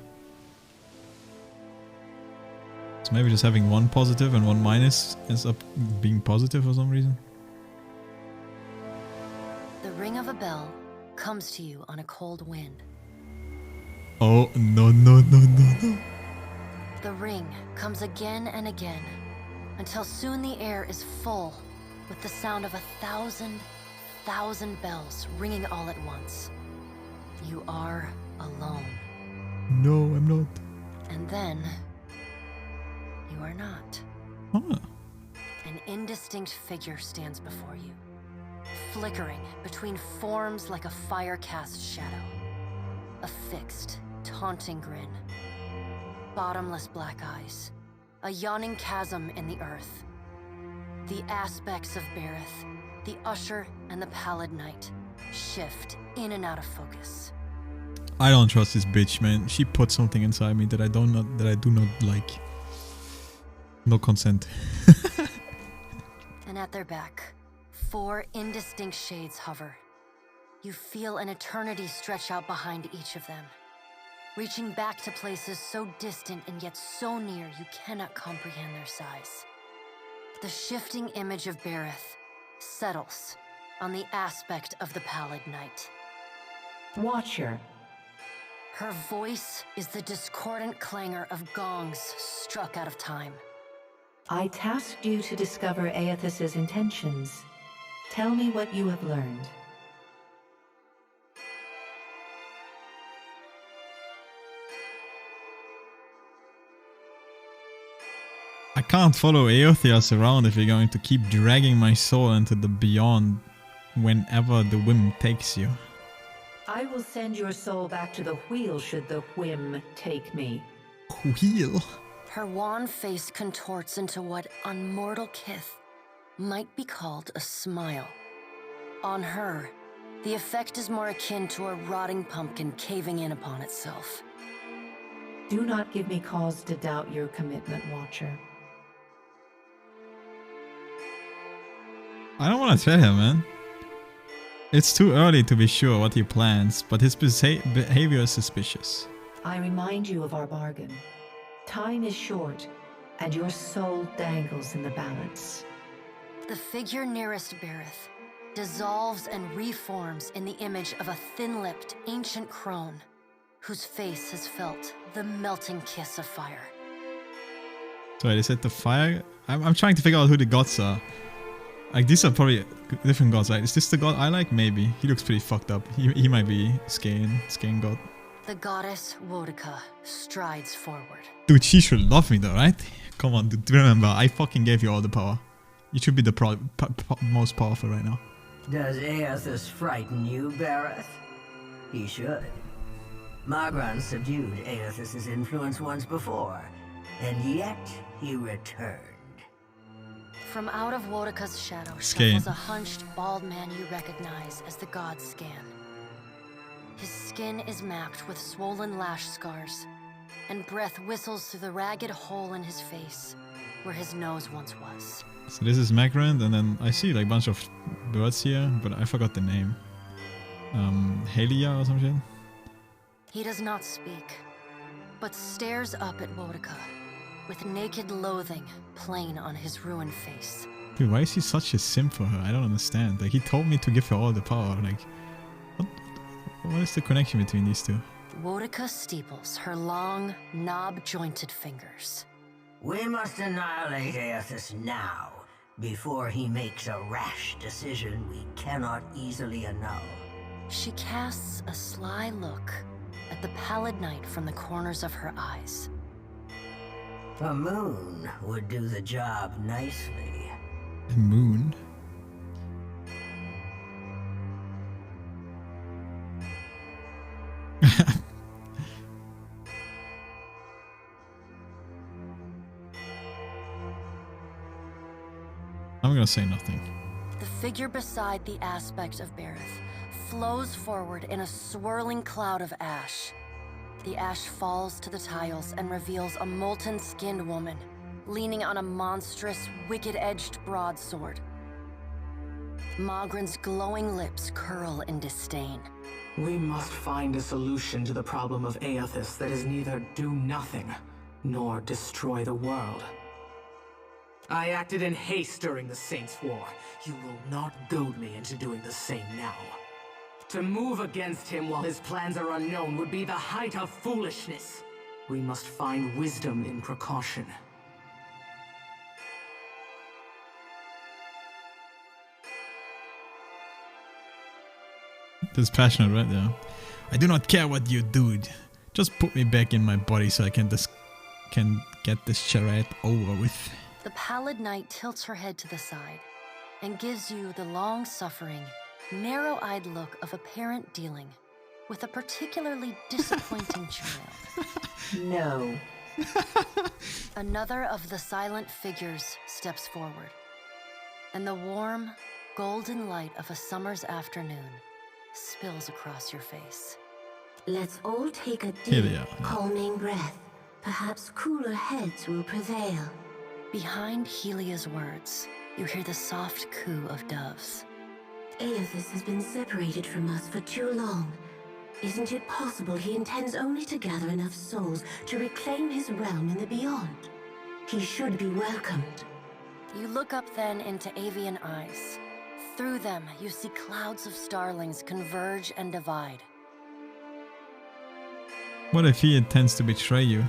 So maybe just having one positive and one minus ends up being positive for some reason. The ring of a bell comes to you on a cold wind. Oh, no, no, no, no, no. The ring comes again and again, until soon the air is full with the sound of 1,000 bells ringing all at once. You are alone. No, I'm not. And then, you are not. Huh. An indistinct figure stands before you, flickering between forms like a fire-cast shadow. A fixed, taunting grin. Bottomless black eyes. A yawning chasm in the earth. The aspects of Bareth, the Usher and the Pallid Knight, shift in and out of focus. I don't trust this bitch, man. She put something inside me that I do not like. No consent. And at their back, 4 indistinct shades hover. You feel an eternity stretch out behind each of them, reaching back to places so distant and yet so near you cannot comprehend their size. The shifting image of Bareth settles on the aspect of the Pallid Knight. Watcher. Her voice is the discordant clangor of gongs struck out of time. I tasked you to discover Aethys's intentions. Tell me what you have learned. I can't follow Aethys around if you're going to keep dragging my soul into the beyond whenever the whim takes you. I will send your soul back to the wheel should the whim take me. Wheel? Her wan face contorts into what on mortal kith might be called a smile. On her, the effect is more akin to a rotting pumpkin caving in upon itself. Do not give me cause to doubt your commitment, Watcher. I don't want to tell him, man. It's too early to be sure what he plans, but his behavior is suspicious. I remind you of our bargain. Time is short, and your soul dangles in the balance. The figure nearest Bareth dissolves and reforms in the image of a thin-lipped ancient crone whose face has felt the melting kiss of fire. Sorry, they said the fire? I'm trying to figure out who the gods are. Like, these are probably different gods, right? Is this the god I like? Maybe. He looks pretty fucked up. He might be Skain god. The goddess Wodica strides forward. Dude, she should love me though, right? Come on, dude, remember, I fucking gave you all the power. You should be the most powerful right now. Does Aethys frighten you, Bareth? He should. Margron subdued Aethys' influence once before, and yet he returned. From out of Wodika's shadow Scan. shuffles a hunched, bald man you recognize as the god Scan. His skin is mapped with swollen lash scars, and breath whistles through the ragged hole in his face, where his nose once was. So this is Magrand, and then I see like a bunch of birds here, but I forgot the name. Halia or some shit? He does not speak, but stares up at Wodika, with naked loathing plain on his ruined face. Dude, why is he such a simp for her? I don't understand. Like, he told me to give her all the power. Like, what is the connection between these two? Wodika steeples her long, knob-jointed fingers. We must annihilate Aethys now, before he makes a rash decision we cannot easily annul. She casts a sly look at the pallid night from the corners of her eyes. A moon would do the job nicely. A moon? I'm gonna say nothing. The figure beside the aspect of Berith flows forward in a swirling cloud of ash. The ash falls to the tiles and reveals a molten-skinned woman, leaning on a monstrous, wicked-edged broadsword. Magran's glowing lips curl in disdain. We must find a solution to the problem of Aethys that is neither do nothing, nor destroy the world. I acted in haste during the Saints' War. You will not goad me into doing the same now. To move against him while his plans are unknown would be the height of foolishness. We must find wisdom in precaution. That's passionate, right? Yeah. I do not care what you do. Just put me back in my body so I can get this charade over with. The pallid knight tilts her head to the side and gives you the long-suffering, narrow-eyed look of a parent dealing with a particularly disappointing child. No. Another of the silent figures steps forward, and the warm, golden light of a summer's afternoon spills across your face. Let's all take a Here deep, they are. calming breath. Perhaps cooler heads will prevail. Behind Helia's words, you hear the soft coo of doves. Aethys has been separated from us for too long. Isn't it possible he intends only to gather enough souls to reclaim his realm in the beyond? He should be welcomed. You look up then into avian eyes. Through them, you see clouds of starlings converge and divide. What if he intends to betray you?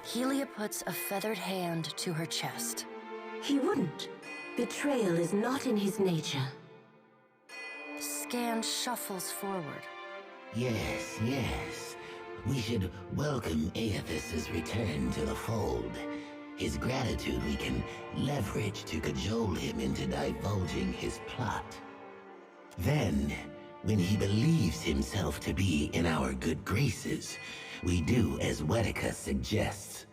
Helia puts a feathered hand to her chest. He wouldn't. Betrayal is not in his nature. Scan shuffles forward. Yes, yes. We should welcome Aethys' return to the fold. His gratitude we can leverage to cajole him into divulging his plot. Then, when he believes himself to be in our good graces, we do as Wodika suggests,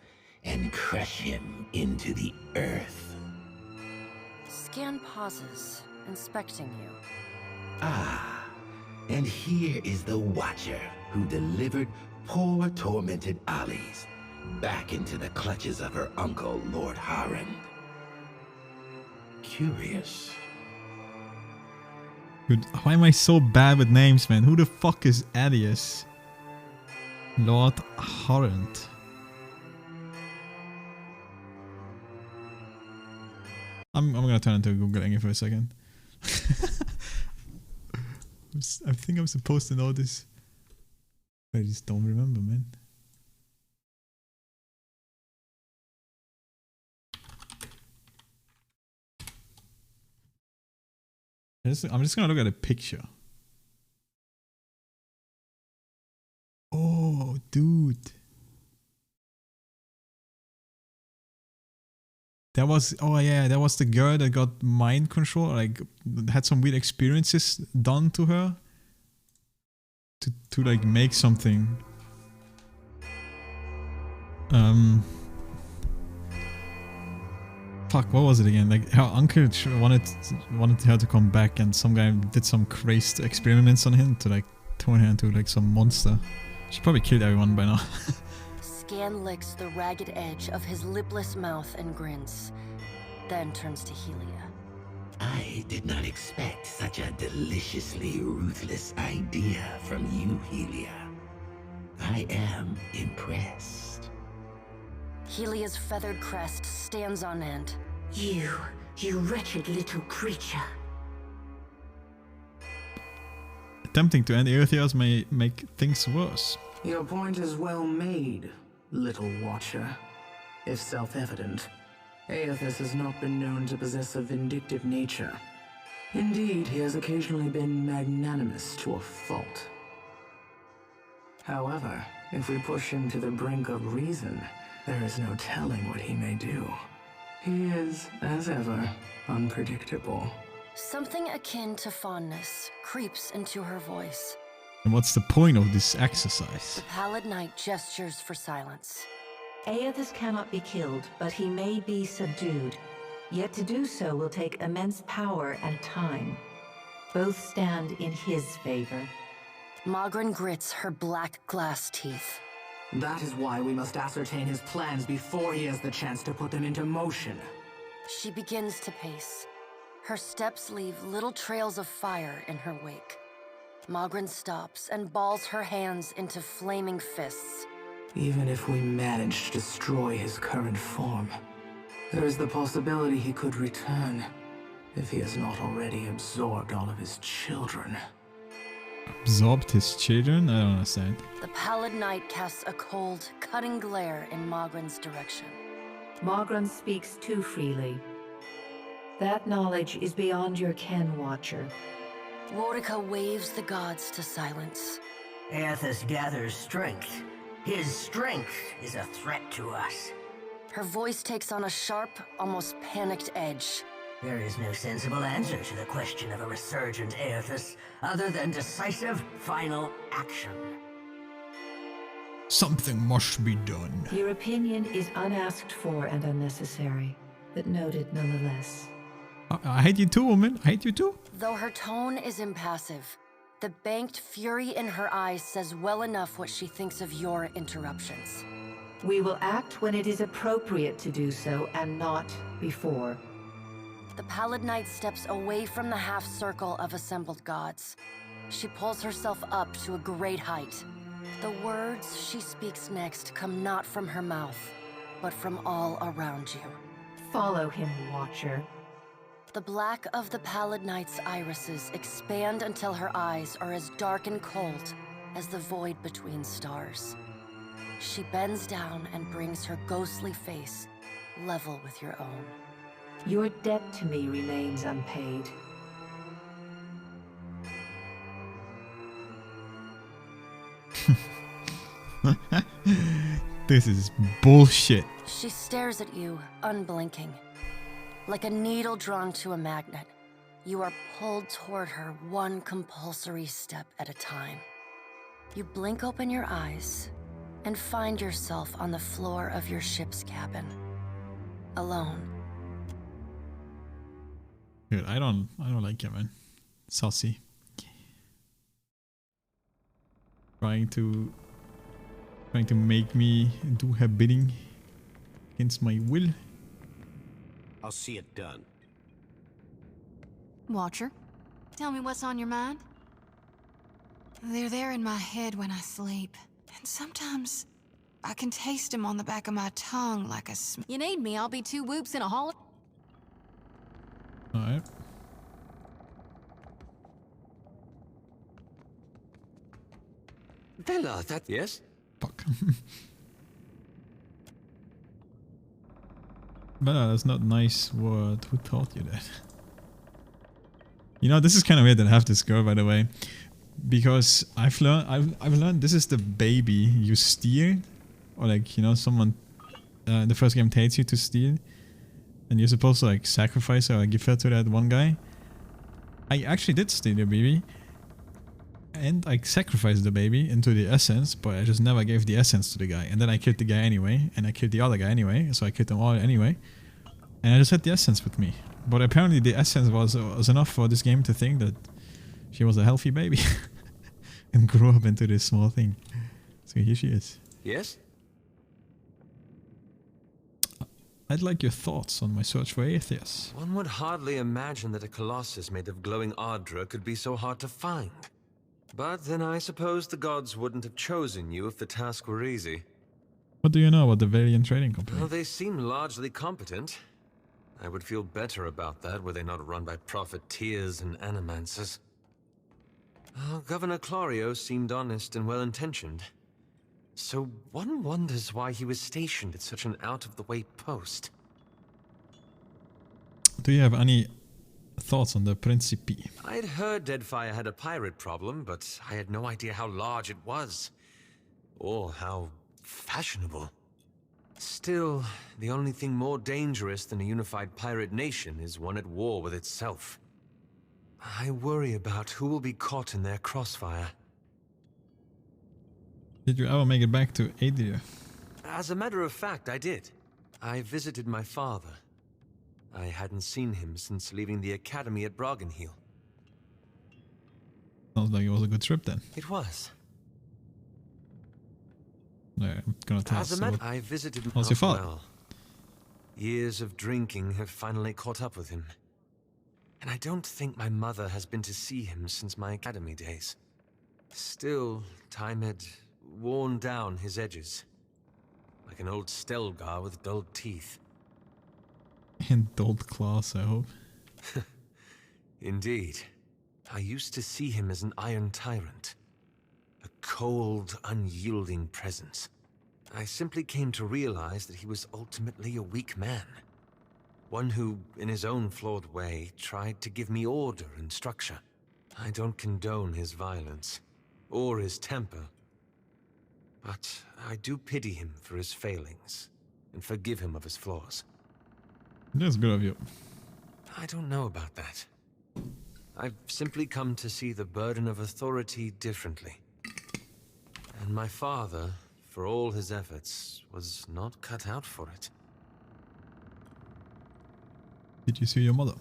and crush him into the earth. Scan pauses, inspecting you. Ah, and here is the Watcher who delivered poor tormented Alice back into the clutches of her uncle, Lord Harren. Curious. Dude, why am I so bad with names, man? Who the fuck is Adius? Lord Harrent. I'm gonna turn into a Google English for a second. I think I'm supposed to know this. I just don't remember, man. I'm just gonna look at a picture. Oh, dude. That was, oh yeah, that was the girl that got mind control, like had some weird experiences done to her to like make something. Fuck, what was it again? Like her uncle wanted her to come back, and some guy did some crazy experiments on him to like turn her into like some monster. She probably killed everyone by now. Scan licks the ragged edge of his lipless mouth and grins, then turns to Helia. I did not expect such a deliciously ruthless idea from you, Helia. I am impressed. Helia's feathered crest stands on end. You wretched little creature. Attempting to end Earthias may make things worse. Your point is well made, little watcher. If self-evident, Aethys has not been known to possess a vindictive nature. Indeed, he has occasionally been magnanimous to a fault. However, if we push him to the brink of reason, there is no telling what he may do. He is, as ever, unpredictable. Something akin to fondness creeps into her voice. And what's the point of this exercise? The Pallid Knight gestures for silence. Aethys cannot be killed, but he may be subdued. Yet to do so will take immense power and time. Both stand in his favor. Magrin grits her black glass teeth. That is why we must ascertain his plans before he has the chance to put them into motion. She begins to pace. Her steps leave little trails of fire in her wake. Magrin stops and balls her hands into flaming fists. Even if we manage to destroy his current form, there is the possibility he could return, if he has not already absorbed all of his children. Absorbed his children? I don't understand. The Pallid Knight casts a cold, cutting glare in Magrin's direction. Magrin speaks too freely. That knowledge is beyond your ken, Watcher. Worika waves the gods to silence. Aethys gathers strength. His strength is a threat to us. Her voice takes on a sharp, almost panicked edge. There is no sensible answer to the question of a resurgent Aethys other than decisive, final action. Something must be done. Your opinion is unasked for and unnecessary, but noted nonetheless. I hate you too, woman. I hate you too. Though her tone is impassive, the banked fury in her eyes says well enough what she thinks of your interruptions. We will act when it is appropriate to do so, and not before. The Pallid Knight steps away from the half-circle of assembled gods. She pulls herself up to a great height. The words she speaks next come not from her mouth, but from all around you. Follow him, Watcher. The black of the Pallid Knight's irises expand until her eyes are as dark and cold as the void between stars. She bends down and brings her ghostly face level with your own. Your debt to me remains unpaid. This is bullshit. She stares at you, unblinking. Like a needle drawn to a magnet, you are pulled toward her one compulsory step at a time. You blink open your eyes and find yourself on the floor of your ship's cabin, alone. Dude, I don't like it, man. Saucy. Trying to make me do her bidding against my will. I'll see it done. Watcher, tell me what's on your mind. They're there in my head when I sleep, and sometimes I can taste them on the back of my tongue like a You need me, I'll be 2 whoops in a hall. Alright. Bella, that... Yes? Fuck. Bella, that's not nice word. Who taught you that? You know, this is kind of weird that I have this girl, by the way. Because I've learned this is the baby you steal. Or like, you know, someone in the first game takes you to steal. And you're supposed to like sacrifice her or give her to that one guy. I actually did steal your baby. And I sacrificed the baby into the essence, but I just never gave the essence to the guy. And then I killed the guy anyway, and I killed the other guy anyway, so I killed them all anyway. And I just had the essence with me. But apparently the essence was enough for this game to think that she was a healthy baby. And grew up into this small thing. So here she is. Yes? I'd like your thoughts on my search for Atheus. One would hardly imagine that a colossus made of glowing Ardra could be so hard to find. But then I suppose the gods wouldn't have chosen you if the task were easy. What do you know about the Valiant Trading Company? Well, they seem largely competent. I would feel better about that were they not run by profiteers and animancers. Governor Clario seemed honest and well-intentioned. So one wonders why he was stationed at such an out-of-the-way post. Do you have any thoughts on the Principi? I'd heard Deadfire had a pirate problem, but I had no idea how large it was. Or how fashionable. Still, the only thing more dangerous than a unified pirate nation is one at war with itself. I worry about who will be caught in their crossfire. Did you ever make it back to Adria? As a matter of fact, I did. I visited my father. I hadn't seen him since leaving the academy at Broggenhiel. Sounds like it was a good trip then. It was. No, I'm gonna tell us. I visited How's your father? Well, years of drinking have finally caught up with him. And I don't think my mother has been to see him since my academy days. Still, time had worn down his edges. Like an old Stelgar with dulled teeth. And dulled claws, I hope. Indeed. I used to see him as an iron tyrant. A cold, unyielding presence. I simply came to realize that he was ultimately a weak man. One who, in his own flawed way, tried to give me order and structure. I don't condone his violence, or his temper. But I do pity him for his failings, and forgive him of his flaws. That's good of you. I don't know about that. I've simply come to see the burden of authority differently. And my father, for all his efforts, was not cut out for it. Did you see your mother?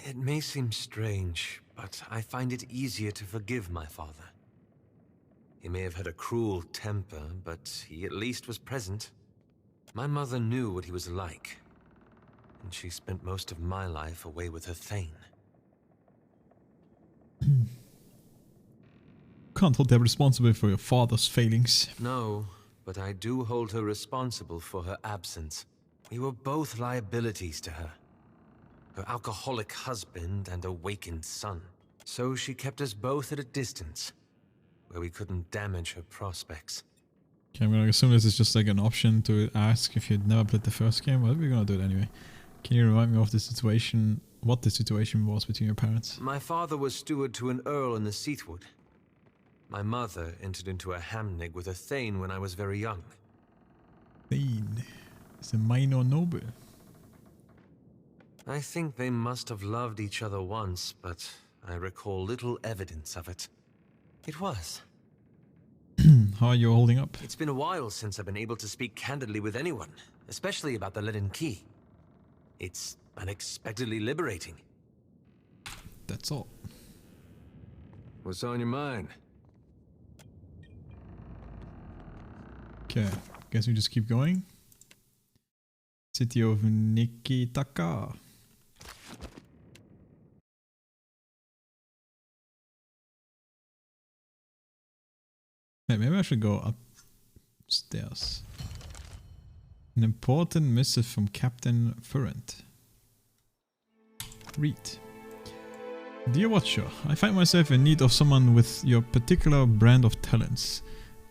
It may seem strange, but I find it easier to forgive my father. He may have had a cruel temper, but he at least was present. My mother knew what he was like, and she spent most of my life away with her Thane. Can't hold her responsible for your father's failings. No, but I do hold her responsible for her absence. We were both liabilities to her. Her alcoholic husband and awakened son. So she kept us both at a distance, where we couldn't damage her prospects. Okay, I'm gonna assume this is just like an option to ask if you'd never played the first game, but we're gonna do it anyway. Can you remind me of the situation, what the situation was between your parents? My father was steward to an earl in the Seathwood. My mother entered into a hamnig with a Thane when I was very young. Thane is a minor noble. I think they must have loved each other once, but I recall little evidence of it. It was. How are you holding up? It's been a while since I've been able to speak candidly with anyone, especially about the Leaden Key. It's unexpectedly liberating. That's all. What's on your mind? Okay, guess we just keep going. City of Nikitaka. Hey, maybe I should go upstairs. An important missive from Captain Furrent. Read. Dear Watcher, I find myself in need of someone with your particular brand of talents.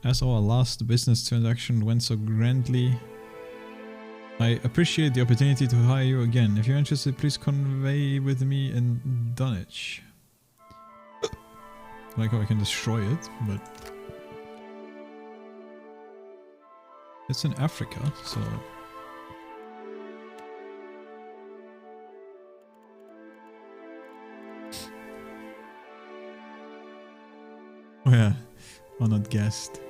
As our last business transaction went so grandly, I appreciate the opportunity to hire you again. If you're interested, please convey with me in Dunwich. I like how I can destroy it, but it's in Africa, so yeah, honored guest.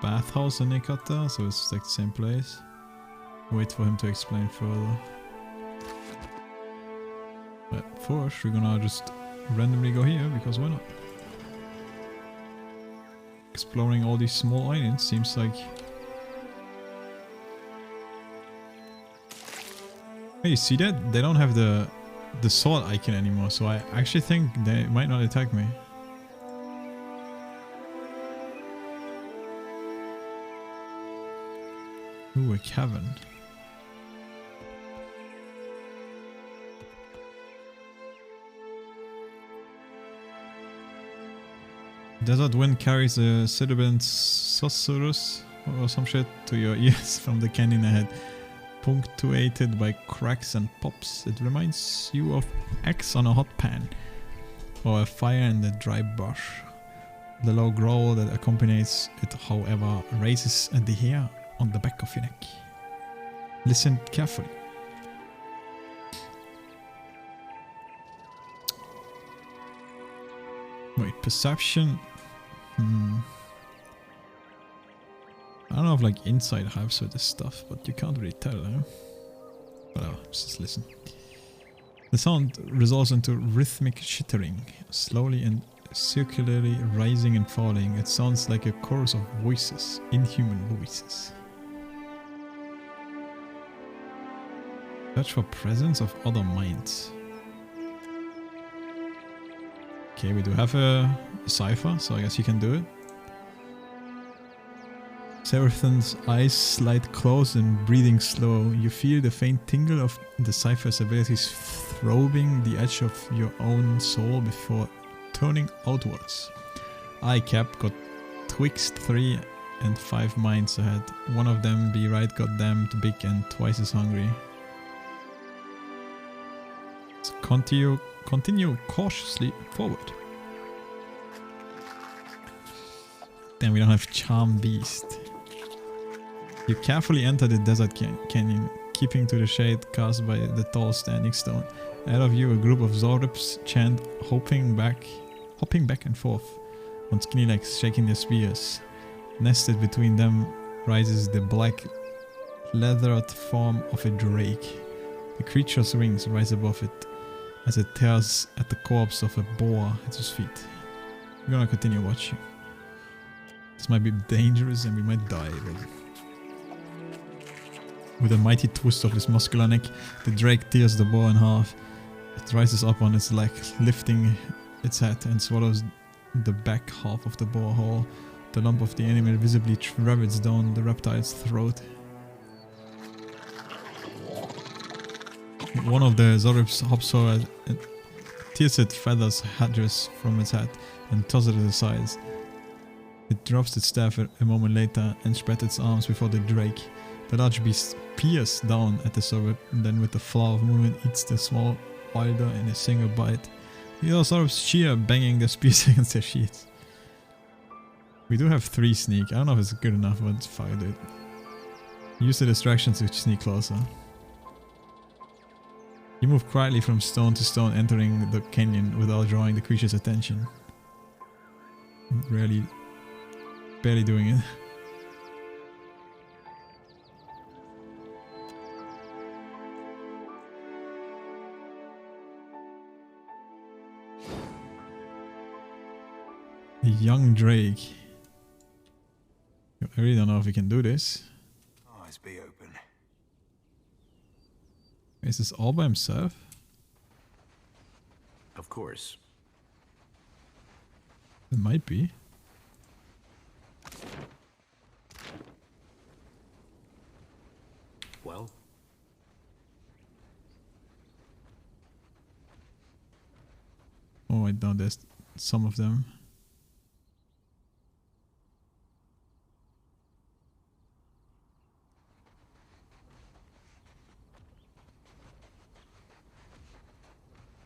Bathhouse in Nikata, so it's like the same place. Wait for him to explain further. But first, we're gonna just randomly go here, because why not? Exploring all these small islands seems like... Hey, you see that? They don't have the sword icon anymore, so I actually think they might not attack me. Ooh, a cavern. Desert wind carries a sibilant susurrus or some shit to your ears from the canyon ahead, punctuated by cracks and pops. It reminds you of eggs on a hot pan or a fire in the dry bush. The low growl that accompanies it, however, raises the hair on the back of your neck. Listen carefully. Wait, perception? I don't know if like inside helps with this stuff, but you can't really tell, eh? Whatever, just listen. The sound resolves into rhythmic chittering, slowly and circularly rising and falling. It sounds like a chorus of voices, inhuman voices. Search for presence of other minds. Okay, we do have a cipher, so I guess you can do it. Seraphim's eyes slide close and breathing slow. You feel the faint tingle of the cipher's abilities throbbing the edge of your own soul before turning outwards. ICAP got twixt 3 and 5 minds ahead. One of them be right goddamned big and twice as hungry. So continue cautiously forward. Then we don't have Charm Beast. You carefully enter the desert canyon, keeping to the shade cast by the tall standing stone. Ahead of you, a group of Zorips chant, hopping back and forth on skinny legs, shaking their spears. Nested between them rises the black, leathered form of a drake. The creature's wings rise above it as it tears at the corpse of a boar at his feet. We're gonna continue watching. This might be dangerous and we might die, but... With a mighty twist of his muscular neck, the drake tears the boar in half. It rises up on its leg, lifting its head and swallows the back half of the boar whole. The lump of the animal visibly travels down the reptile's throat. One of the Zorips hops forward and tears its feathers headdress from its head and tosses it aside. It drops its staff a moment later and spreads its arms before the drake. The large beast peers down at the Zorip and then with a flower of movement eats the small wilder in a single bite. The other Zorips cheer, banging their spears against their sheaths. We do have 3 sneak. I don't know if it's good enough, but fuck it. Use the distractions to sneak closer. You move quietly from stone to stone, entering the canyon without drawing the creature's attention. Barely doing it. A young drake. I really don't know if we can do this. Eyes be open. Is this all by himself? Of course. It might be. Well? Oh wait, no, there's some of them.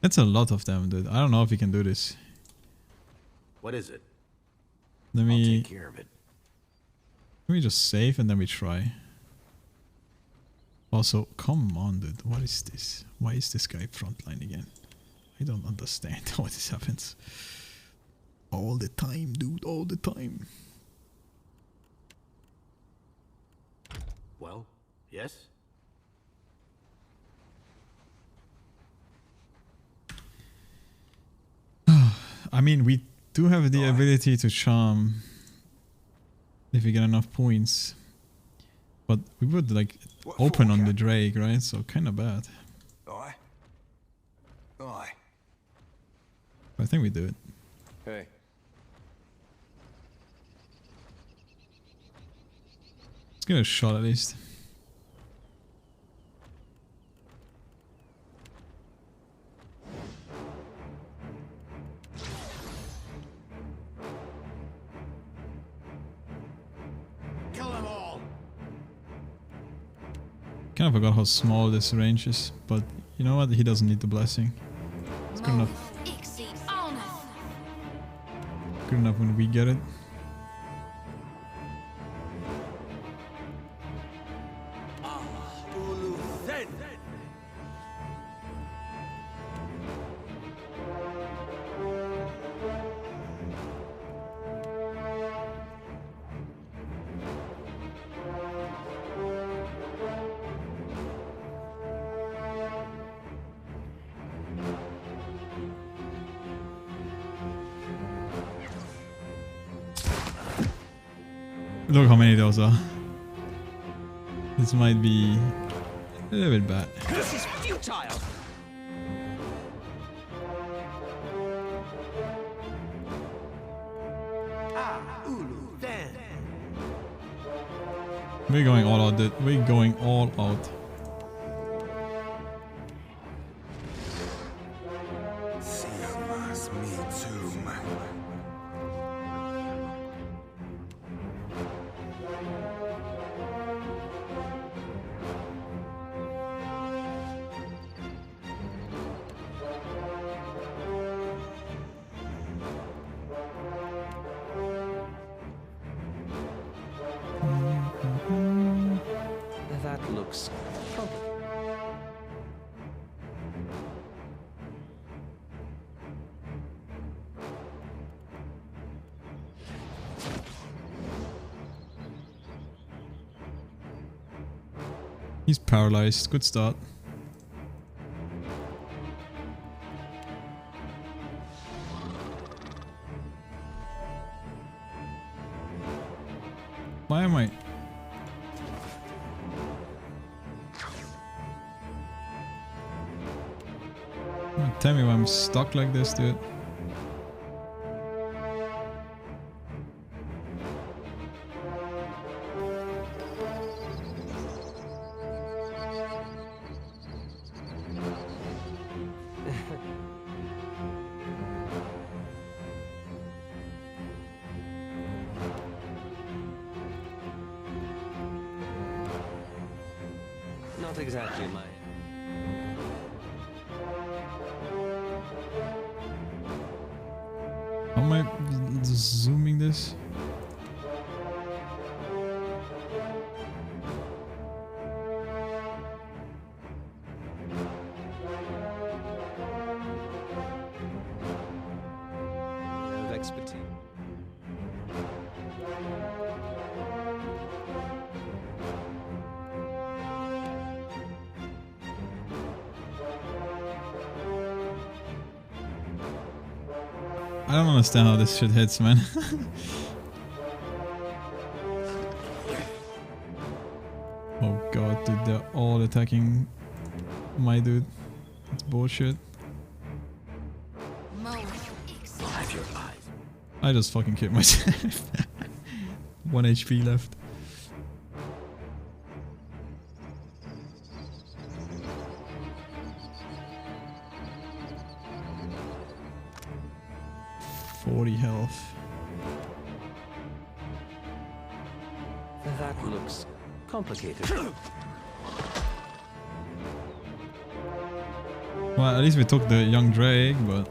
That's a lot of them, dude. I don't know if we can do this. What is it? Let I'll me take care of it. Let me just save and then we try. Also, come on, dude. What is this? Why is this guy frontline again? I don't understand how this happens. All the time, dude. All the time. Well, yes? I mean, we do have the ability to charm if we get enough points. But we would like open on the Drake, right? So kind of bad. Aye. Aye. I think we do it. Hey. Let's get a shot at least. Kill them all. Kind of forgot how small this range is, but you know what? He doesn't need the blessing. It's good enough. Good enough when we get it. Look how many those are. This might be a little bit bad. This is futile. We're going all out, dude. We're going all out. Me too, man. That looks complicated. He's paralyzed. Good start. Why am I? Tell me why I'm stuck like this, dude. Not exactly my... How am I zooming this? of expertise. I don't understand how this shit hits, man. Oh god, dude, they're all attacking my dude. It's bullshit. I just fucking killed myself. 1 HP left. Health. That looks complicated. Well, at least we took the young Drake, but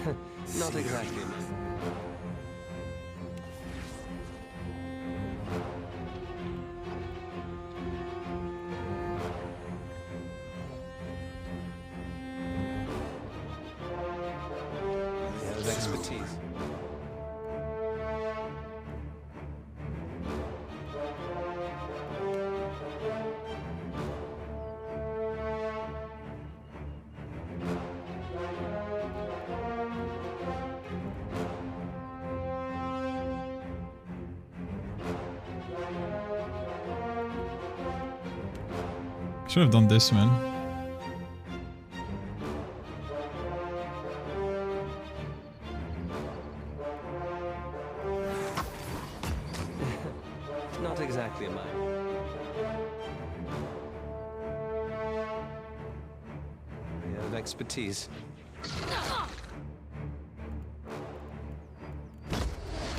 Not exactly. Of expertise. Should have done this, man. Not exactly mine. Of expertise.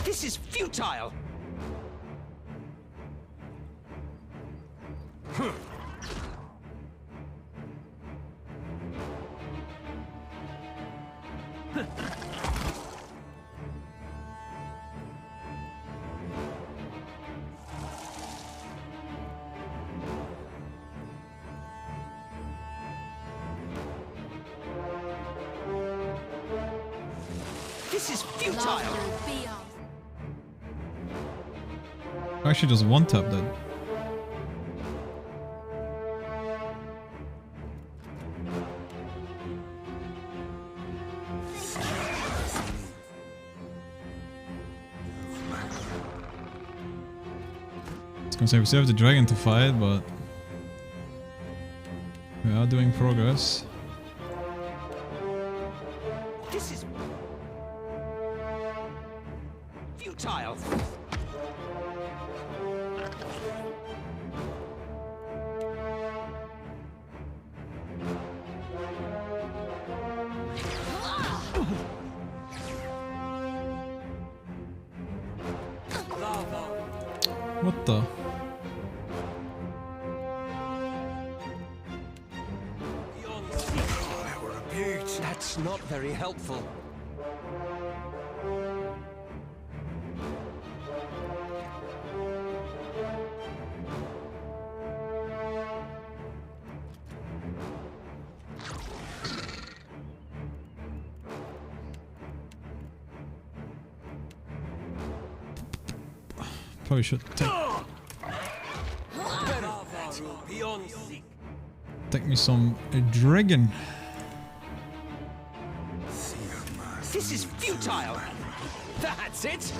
This is futile! This is futile! I actually just one tap that. I was gonna say we still have the dragon to fight, but we are doing progress. This is futile! What the? That's not very helpful. Probably should take me some dragon. This is futile! That's it!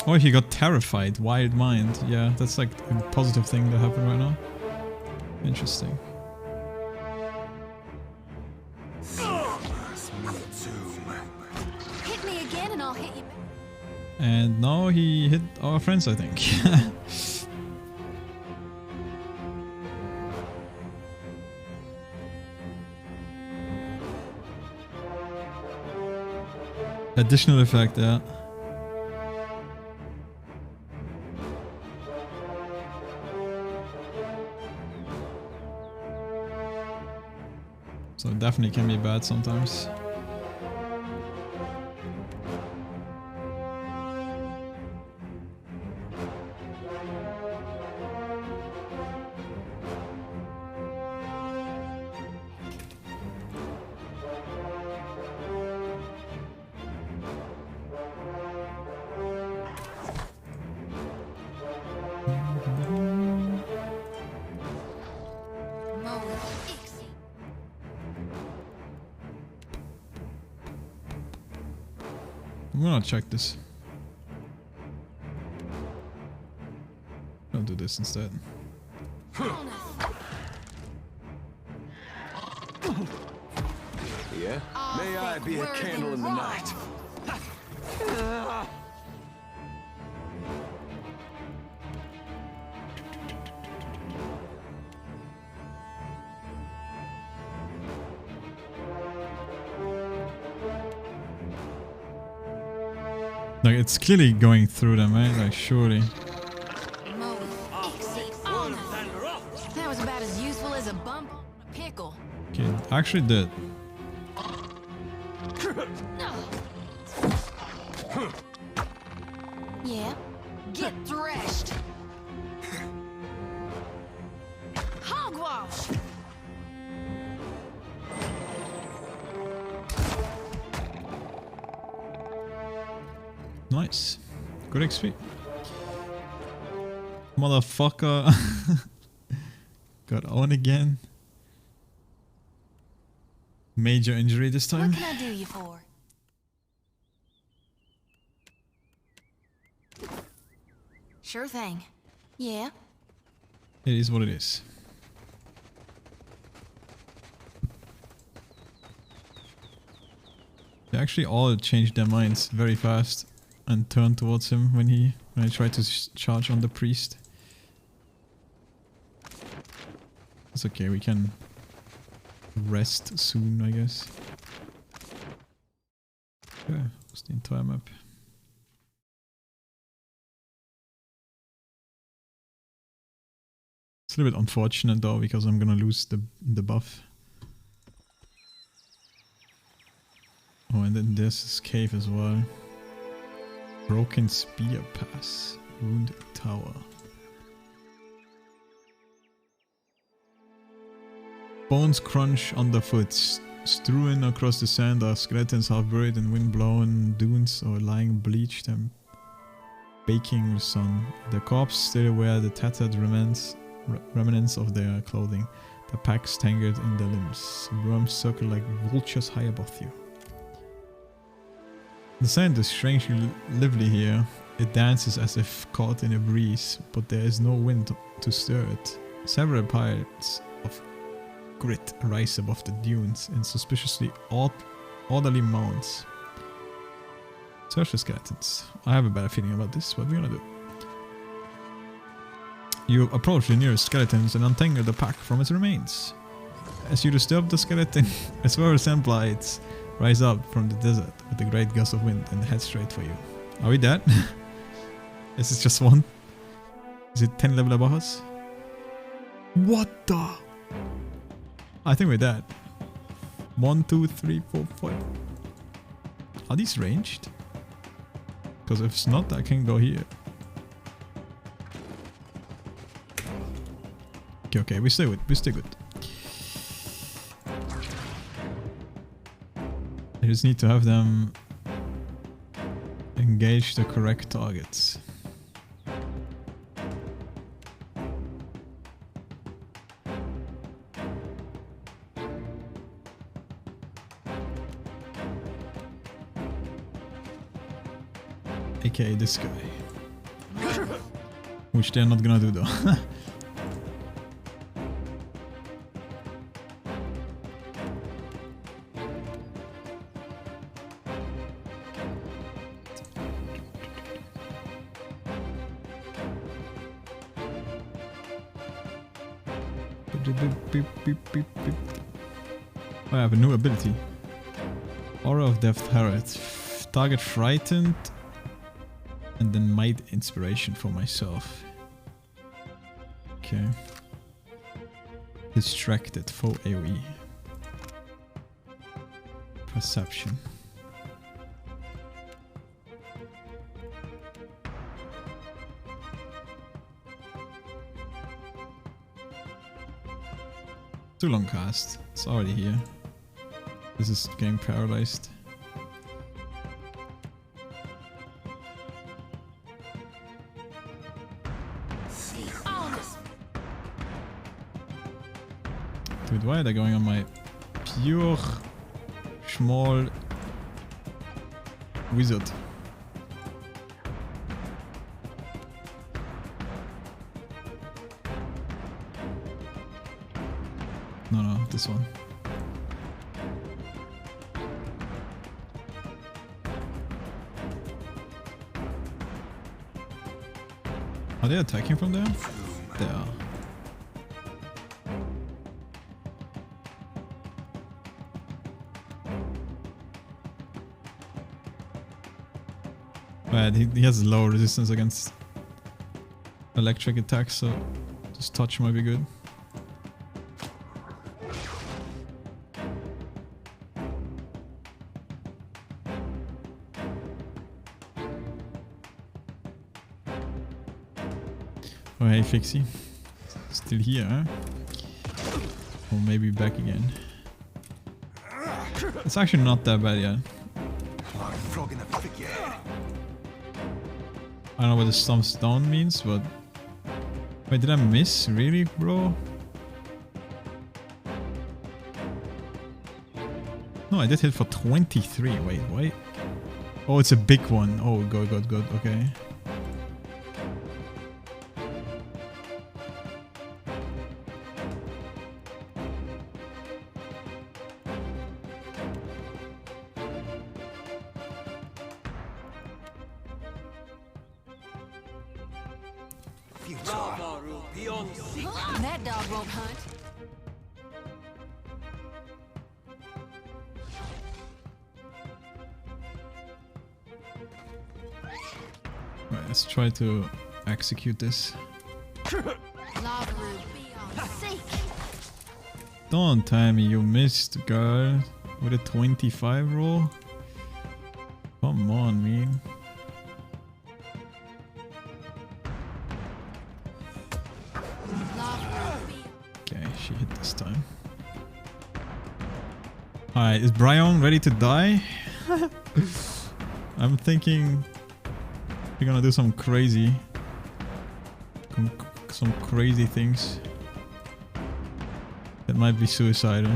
Oh, he got terrified. Wild mind. Yeah, that's like a positive thing that happened right now. Interesting. Hit me again and I'll hit you. And now he hit our friends, I think. Additional effect, yeah. So it definitely can be bad sometimes. I'm gonna check this. I'll do this instead. Yeah? May I be a candle in the night? Like, it's clearly going through them, right? Like, surely. That was about as useful as a bump on a pickle. Okay, actually did. Yeah, get threshed. Hogwash. Nice. Good XP. Motherfucker. Got on again. Major injury this time. What can I do you for? Sure thing. Yeah. It is what it is. They actually all changed their minds very fast and turned towards him when I tried to charge on the priest. It's okay, we can rest soon, I guess. Okay, that's the entire map. It's a little bit unfortunate though, because I'm gonna lose the buff. Oh, and then there's this cave as well. Broken Spear Pass. Ruined Tower. Bones crunch underfoot. Strewn across the sand are skeletons half buried in wind-blown dunes or lying bleached and baking in the sun. The corpse still wear the tattered remnants of their clothing. The packs tangled in their limbs. Worms circle like vultures high above you. The sand is strangely lively here. It dances as if caught in a breeze, but there is no wind to stir it. Several piles of grit rise above the dunes in suspiciously orderly mounds. Search for skeletons. I have a better feeling about this. What are we gonna do? You approach the nearest skeletons and untangle the pack from its remains. As you disturb the skeleton, a swirl of sand blights rise up from the desert with a great gust of wind and head straight for you. Are we dead? Is it just one? Is it 10 level above us? What the? I think we're dead. 1, 2, 3, 4, 5. Are these ranged? Because if it's not, I can go here. Okay, we stay good. I just need to have them engage the correct targets. AKA this guy. Which they're not gonna do though. I have a new ability. Aura of Death Herod. Target frightened and then might inspiration for myself. Okay. Distracted foe AoE. Perception. Too long cast. It's already here. This is getting paralyzed. Dude, why are they going on my pure small wizard? No, this one. Are they attacking from there? They are. But he has low resistance against electric attacks, so just touch might be good. Oh hey Fixie. Still here, huh? Or maybe back again. It's actually not that bad yet. I don't know what the thumbs down means, but... Wait, did I miss? Really, bro? No, I did hit for 23. Wait. Oh, it's a big one. Oh, good. Okay. That dog won't hunt. Right, let's try to execute this. Don't tell me you missed, girl, with a 25 roll. Come on, man. Okay, she hit this time. Alright, is Brian ready to die? I'm thinking we're gonna do some crazy things that might be suicidal.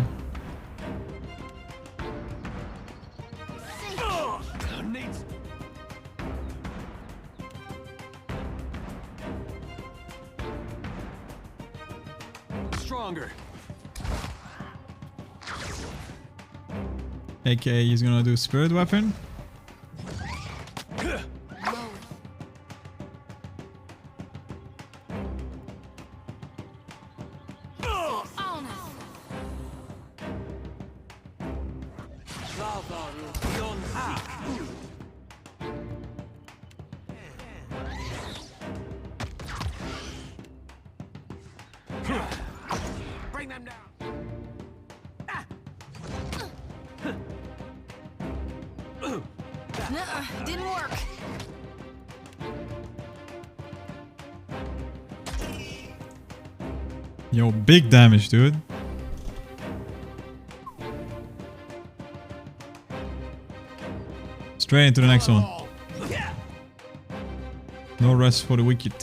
Stronger. AKA he's gonna do spirit weapon. Bring them down. Nuh-uh, didn't work. Yo, big damage, dude. Straight into the next one. No rest for the wicked.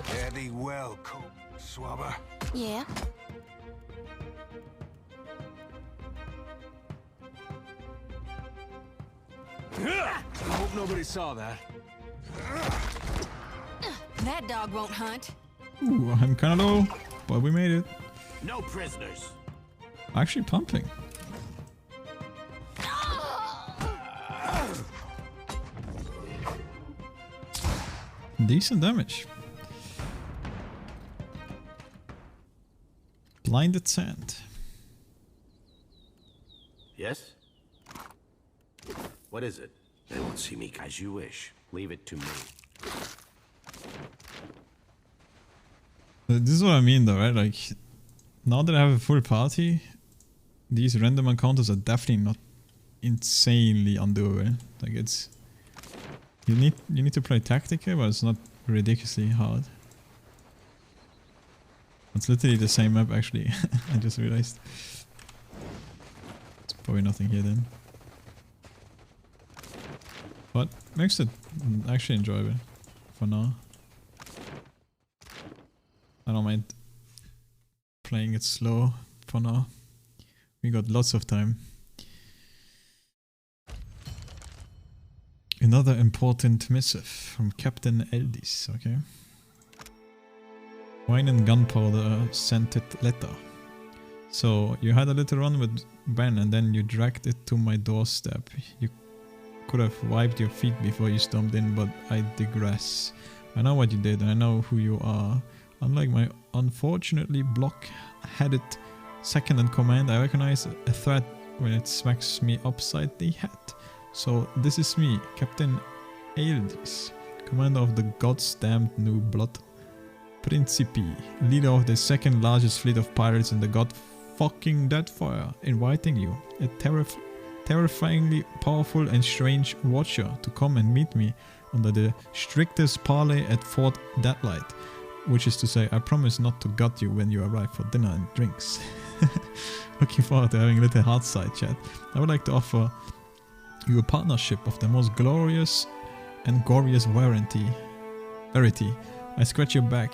Fare thee well, cool swabber. Yeah. I hope nobody saw that. That dog won't hunt. Ooh, I'm kinda low, but we made it. No prisoners. Actually pumping. Decent damage. Blinded sand. Yes? What is it? They won't see me as you wish. Leave it to me. This is what I mean though, right? Like, now that I have a full party, these random encounters are definitely not insanely undoable. Like it's... You need to play tactical, but it's not ridiculously hard. It's literally the same map actually, I just realized. It's probably nothing here then. But makes it actually enjoyable for now. I don't mind playing it slow for now. We got lots of time. Another important missive from Captain Eldis, okay. Wine and gunpowder scented letter. So you had a little run with Ben and then you dragged it to my doorstep. You could have wiped your feet before you stomped in, but I digress. I know what you did and I know who you are. Unlike my unfortunately block-headed second in command, I recognize a threat when it smacks me upside the head. So this is me, Captain Aeldis, commander of the goddamned New Blood Principe, leader of the second largest fleet of pirates in the god-fucking Deadfire, inviting you, a terrifyingly powerful and strange watcher, to come and meet me under the strictest parley at Fort Deadlight. Which is to say, I promise not to gut you when you arrive for dinner and drinks. Looking forward to having a little hard side chat. I would like to offer you a partnership of the most glorious and glorious verity. I scratch your back.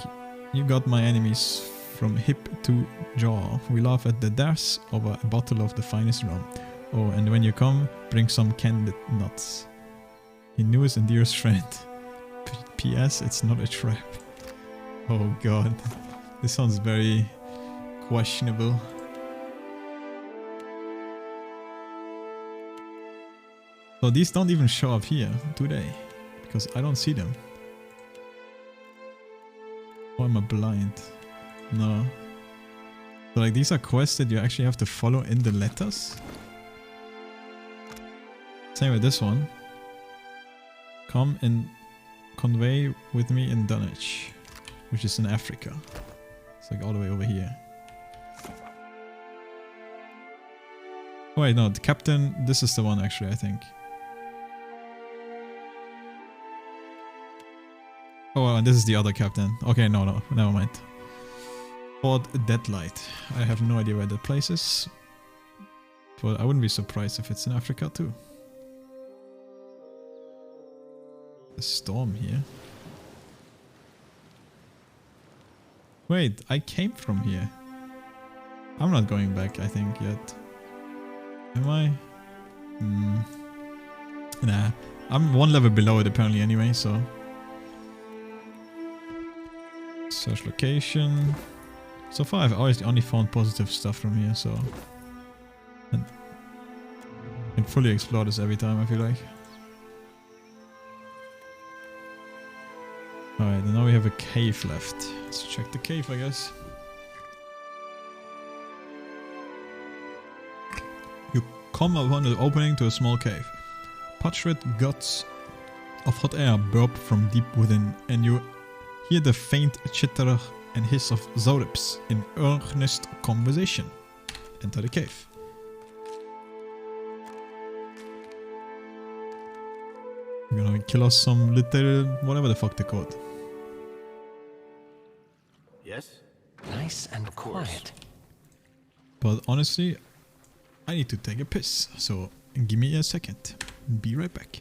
You got my enemies from hip to jaw. We laugh at the deaths over a bottle of the finest rum. Oh, and when you come, bring some candid nuts. Your newest and dearest friend. P.S. It's not a trap. Oh god, this sounds very questionable. So these don't even show up here, do they? Because I don't see them. Or am I blind? No. So like these are quests that you actually have to follow in the letters? Same with this one. Come and convey with me in Dunwich. Which is in Africa. It's like all the way over here. Oh wait, no, the captain, this is the one actually, I think. Oh, and this is the other captain. Okay, no, never mind. Fort Deadlight. I have no idea where that place is. But I wouldn't be surprised if it's in Africa too. A storm here. Wait, I came from here. I'm not going back, I think, yet. Am I? Nah. I'm one level below it apparently anyway, so... Search location. So far I've always only found positive stuff from here, so... And can fully explore this every time, I feel like. Alright, and now we have a cave left. Let's check the cave, I guess. You come upon the opening to a small cave. Putrid guts of hot air burp from deep within, and you hear the faint chitter and hiss of Zorips in earnest conversation. Enter the cave. You're gonna kill us some little... whatever the fuck they're called. Yes? Nice and quiet. But honestly, I need to take a piss, so give me a second. Be right back.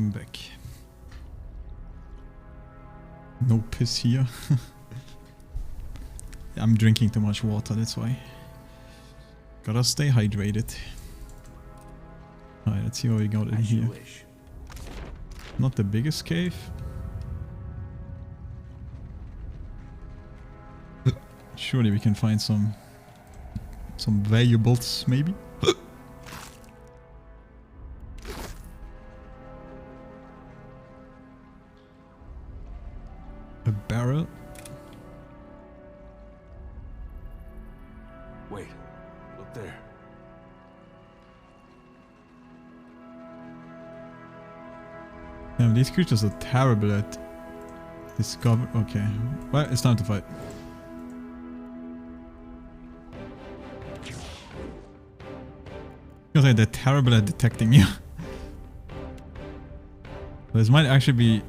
am back. No piss here. I'm drinking too much water, that's why. Gotta stay hydrated. Alright, let's see what we got in here. Not the biggest cave. Surely we can find some valuables, maybe. A barrel. Wait, look there. Damn, these creatures are terrible at discover. Okay, well, it's time to fight. Feels like they're terrible at detecting you. This might actually be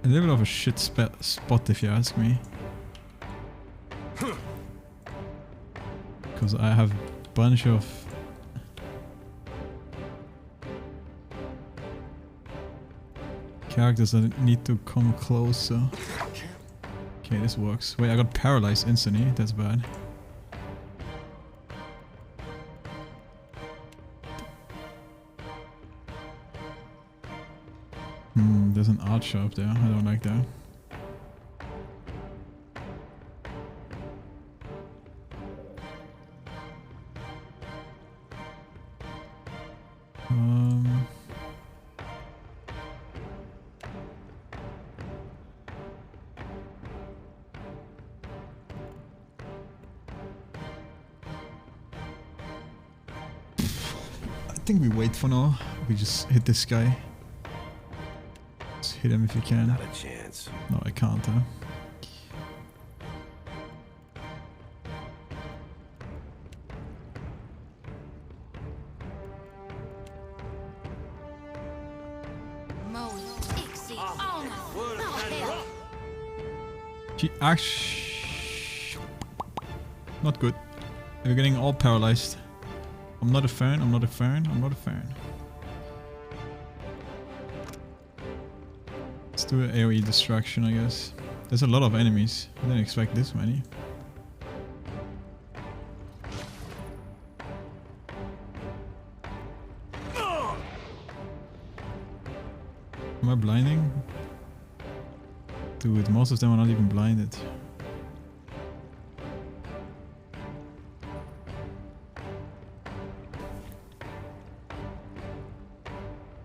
a little bit of a shit spot if you ask me. Because I have a bunch of characters that need to come closer. Okay, this works. Wait, I got paralyzed instantly. That's bad. There's an archer up there. I don't like that. I think we wait for now. We just hit this guy. Just hit him if you can. Not a chance. No, I can't, huh? She actually... Not good. We're getting all paralyzed. I'm not a fan, I'm not a fan, I'm not a fan. Let's do an AoE distraction, I guess. There's a lot of enemies. I didn't expect this many. Am I blinding? Dude, most of them are not even blinded.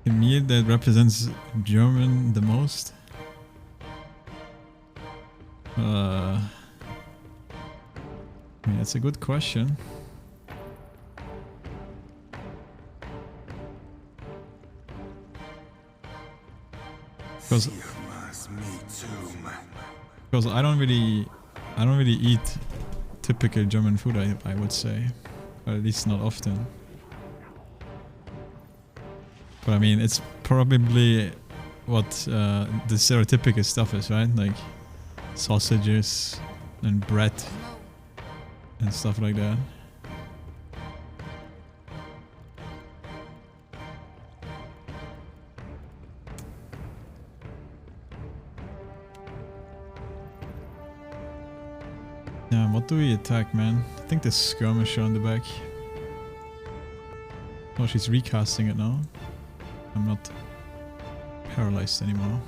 The meal that represents German the most? I mean, that's a good question. Because I don't really eat typical German food, I would say, or at least not often. But I mean, it's probably what the stereotypical stuff is, right? Like sausages and bread and stuff like that. Yeah, what do we attack, man? I think the skirmisher on the back. Oh, she's recasting it now. I'm not paralyzed anymore.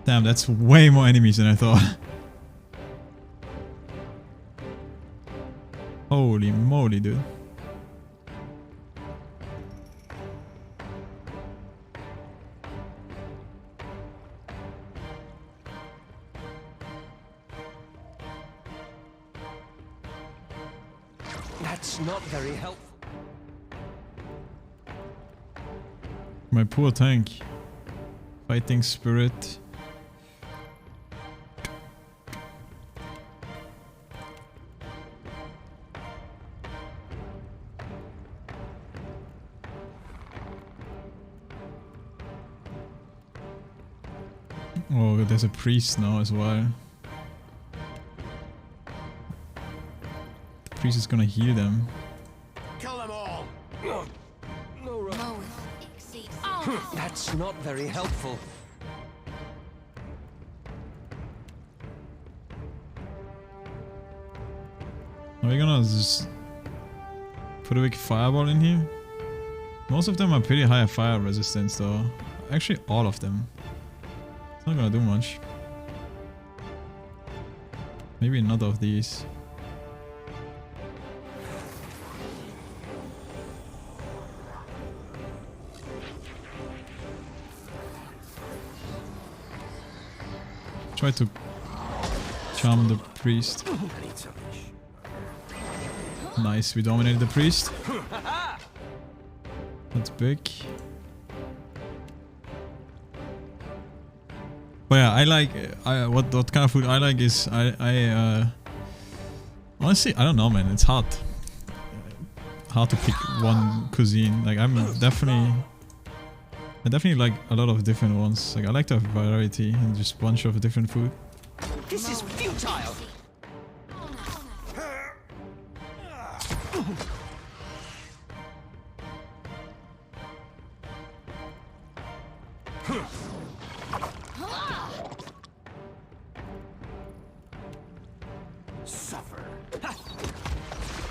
Damn, that's way more enemies than I thought. Holy moly, dude. That's not very helpful. My poor tank. Fighting spirit. Oh, there's a priest now as well. The priest is gonna heal them. Kill them all! That's not very helpful. Are we gonna just put a big fireball in here? Most of them are pretty high fire resistance though. Actually all of them. It's not gonna do much. Maybe another of these. Try to charm the priest. Nice, we dominated the priest. That's big. But yeah, I like what kind of food I like is honestly I don't know, man. It's hard to pick one cuisine. Like I definitely like a lot of different ones. Like I like to have variety and just a bunch of different food. This is futile. Suffer.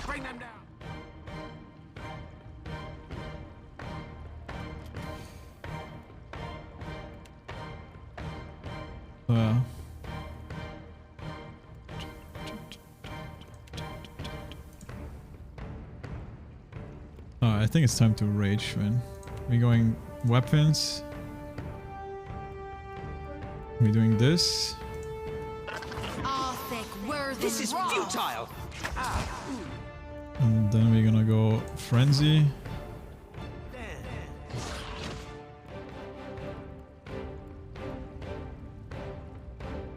Bring them down. I think it's time to rage, man. We're going weapons. We're doing this. This is futile. And then we're gonna go frenzy.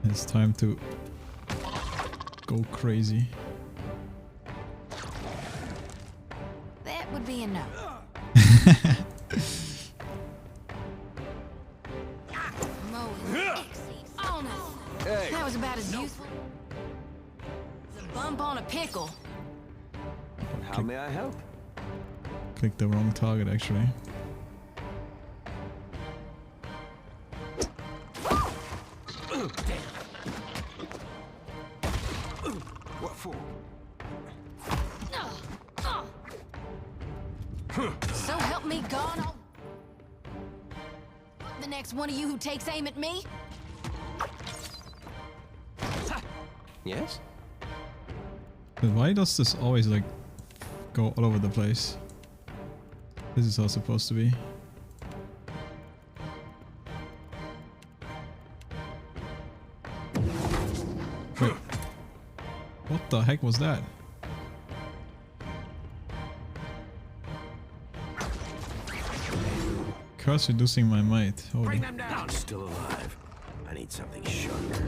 It's time to go crazy. That would be a no. Hey. That was about as useful as a bump on a pickle. How may I help? Click the wrong target, actually. What for? So help me God. The next one of you who takes aim at me? Yes? But why does this always like go all over the place? This is how it's supposed to be. Wait. What the heck was that? Curse reducing my might. Holy. Bring them down. I'm still alive. I need something sharper.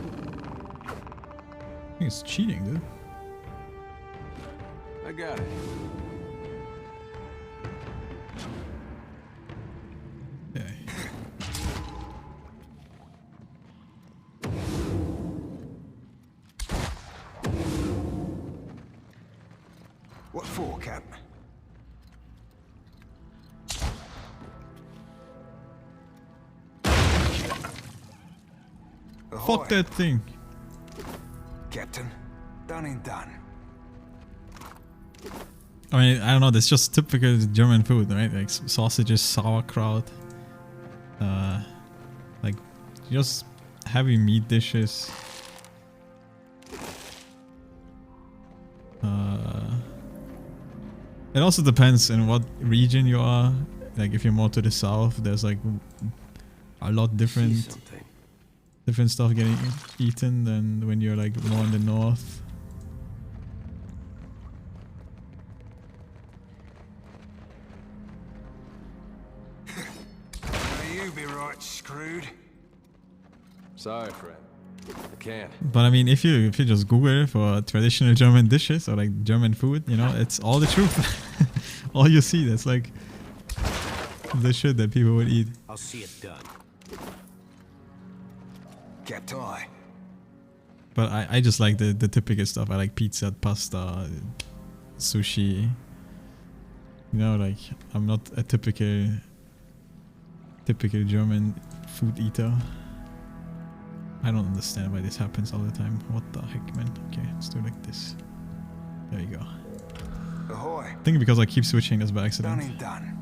I think it's cheating, dude. I got it. Okay. What for, Cap? Fuck that thing. Captain, done and done. I mean, I don't know, that's just typical German food, right? Like sausages, sauerkraut, like just heavy meat dishes. It also depends in what region you are. Like if you're more to the south, there's like a lot different stuff getting eaten than when you're like more in the north. You be right screwed. Sorry, friend. I can't. But I mean, if you just Google for traditional German dishes or like German food, you know, it's all the truth. All you see, that's like the shit that people would eat. I'll see it done. kept eye. But I just like the typical stuff. I like pizza, pasta, sushi. You know, like I'm not a typical German food eater. I don't understand why this happens all the time. What the heck, man? Okay, let's do it like this. There you go. Ahoy. I think because I keep switching this by accident. Done and done.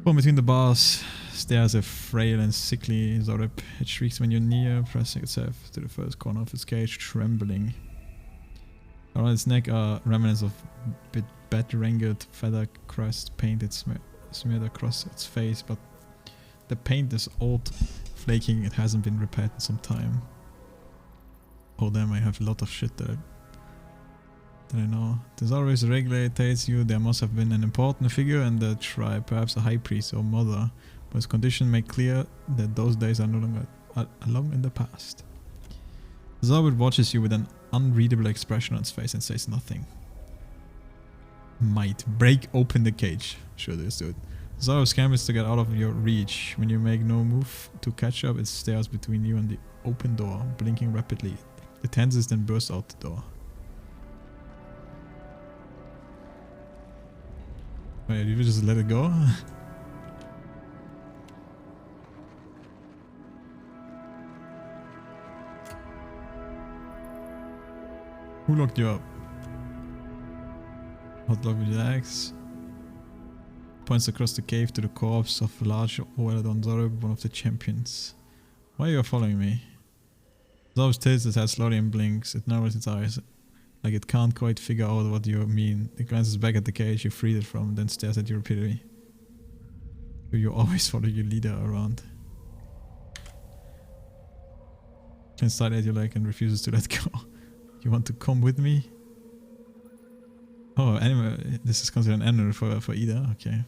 From between the bars, stares a frail and sickly Zorib. It shrieks when you're near, pressing itself to the first corner of its cage, trembling. Around its neck are remnants of bat-wrangled feather crust painted smeared across its face, but the paint is old, flaking. It hasn't been repaired in some time. Oh damn, I have a lot of shit that I know. There's always a regulator tells you there must have been an important figure in the tribe, perhaps a high priest or mother, but his condition made clear that those days are no longer long in the past. Zorbit watches you with an unreadable expression on its face and says nothing. Might break open the cage. Sure, this dude. Zorbit scrambles to get out of your reach. When you make no move to catch up, it stares between you and the open door, blinking rapidly. The tenses then burst out the door. Wait, you just let it go? Who locked you up? Hot lock with your axe. Points across the cave to the corpse of a large Oeladon Zorib, one of the champions. Why are you following me? Zorib tilts its head slowly and blinks. It narrows its eyes, like it can't quite figure out what you mean. It glances back at the cage you freed it from, then stares at you repeatedly. Do you always follow your leader around? Can start at your leg and refuses to let go. You want to come with me? Oh, animal. This is considered an animal for Ida. Okay.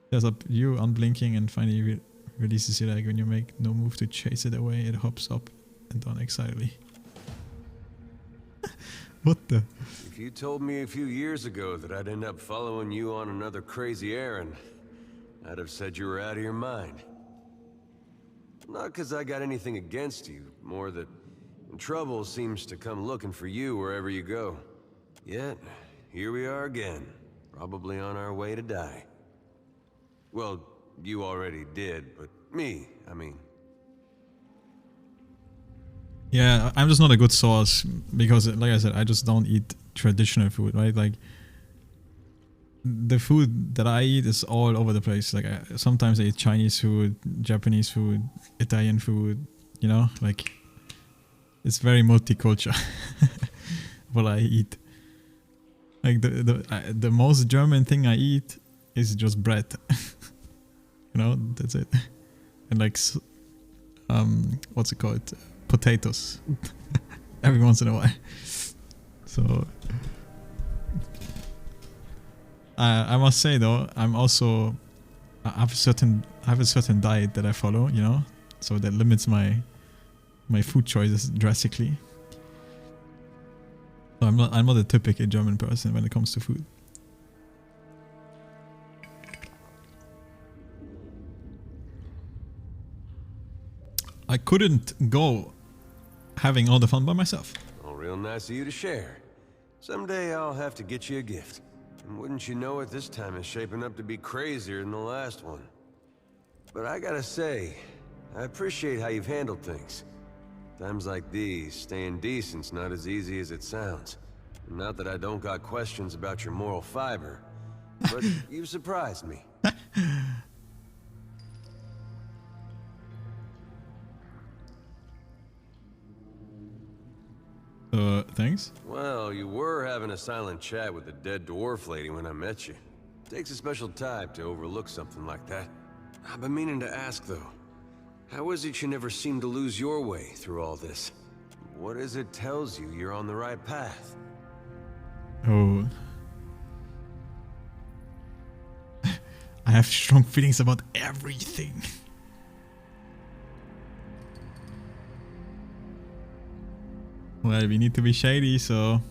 There's up you, unblinking, and finally releases your leg. When you make no move to chase it away, it hops up and down excitedly. What the? If you told me a few years ago that I'd end up following you on another crazy errand, I'd have said you were out of your mind. Not because I got anything against you, more that trouble seems to come looking for you wherever you go. Yet, here we are again, probably on our way to die. Well, you already did, but me, I mean. Yeah, I'm just not a good source because, like I said, I just don't eat traditional food, right? Like, the food that I eat is all over the place. Like, sometimes I eat Chinese food, Japanese food, Italian food, you know? Like, it's very multicultural what I eat. Like, the most German thing I eat is just bread. You know, that's it. And like, what's it called? Potatoes. Every once in a while. So I must say though, I have a certain diet that I follow, you know, so that limits my food choices drastically. So I'm not a typical German person when it comes to food. I couldn't go having all the fun by myself. Oh, real nice of you to share. Someday I'll have to get you a gift. And wouldn't you know it, this time is shaping up to be crazier than the last one. But I gotta say, I appreciate how you've handled things. Times like these, staying decent's not as easy as it sounds. Not that I don't got questions about your moral fiber, but you've surprised me. Thanks? Well, you were having a silent chat with the dead dwarf lady when I met you. Takes a special type to overlook something like that. I've been meaning to ask, though. How is it you never seem to lose your way through all this? What is it tells you you're on the right path? Oh. I have strong feelings about everything. Well, we need to be shady, so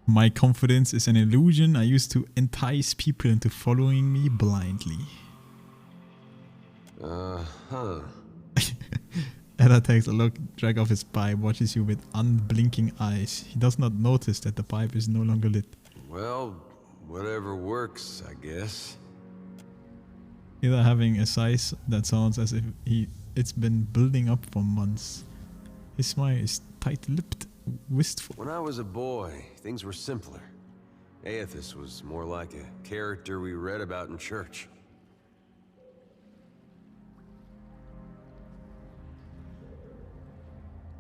my confidence is an illusion I use to entice people into following me blindly. Uh-huh. Ella takes a look, drag off his pipe, watches you with unblinking eyes. He does not notice that the pipe is no longer lit. Well, whatever works, I guess. Either having a size that sounds as if it's been building up for months. His smile is tight-lipped, wistful. When I was a boy, things were simpler. Aethys was more like a character we read about in church.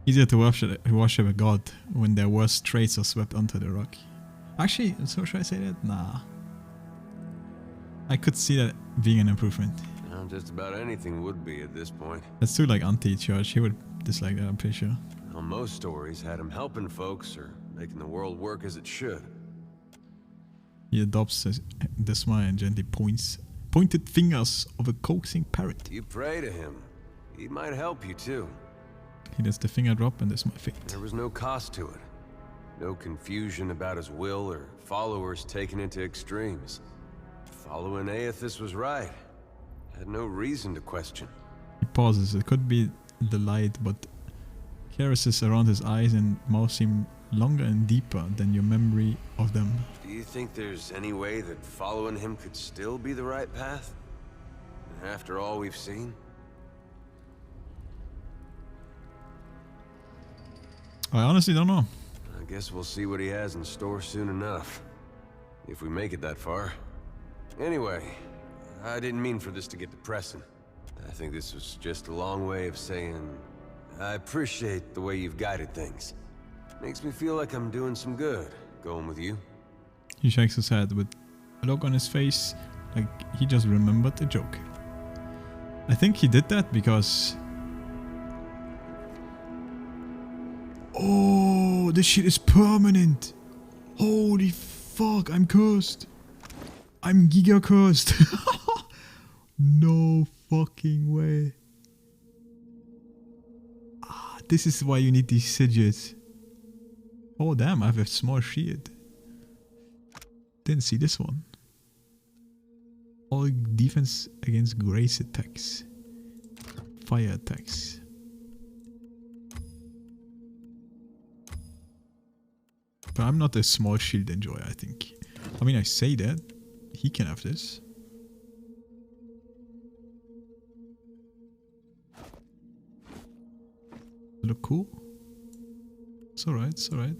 Easier to worship a god when their worst traits are swept onto the rock. Actually, so should I say that? Nah. I could see that being an improvement. Just about anything would be at this point. That's too like anti-church. He would dislike that, I'm pretty sure. Well, most stories had him helping folks or making the world work as it should. He adopts the smile and gently pointed fingers of a coaxing parrot. You pray to him. He might help you too. He lets the finger drop and the smile fade. There was no cost to it. No confusion about his will or followers taken into extremes. Following Aethys was right. Had no reason to question. He pauses. It could be the light, but caresses around his eyes and mouth seem longer and deeper than your memory of them. Do you think there's any way that following him could still be the right path? After all we've seen? I honestly don't know. I guess we'll see what he has in store soon enough. If we make it that far. Anyway, I didn't mean for this to get depressing. I think this was just a long way of saying I appreciate the way you've guided things. Makes me feel like I'm doing some good going with you. He shakes his head with a look on his face like he just remembered the joke. I think he did that because... Oh, this shit is permanent. Holy fuck, I'm cursed. I'm giga cursed. No fucking way. Ah, this is why you need these sigils. Oh damn, I have a small shield. Didn't see this one. All defense against grace attacks. Fire attacks. But I'm not a small shield enjoyer, I think. I mean, I say that. He can have this. Look cool. It's alright, it's alright.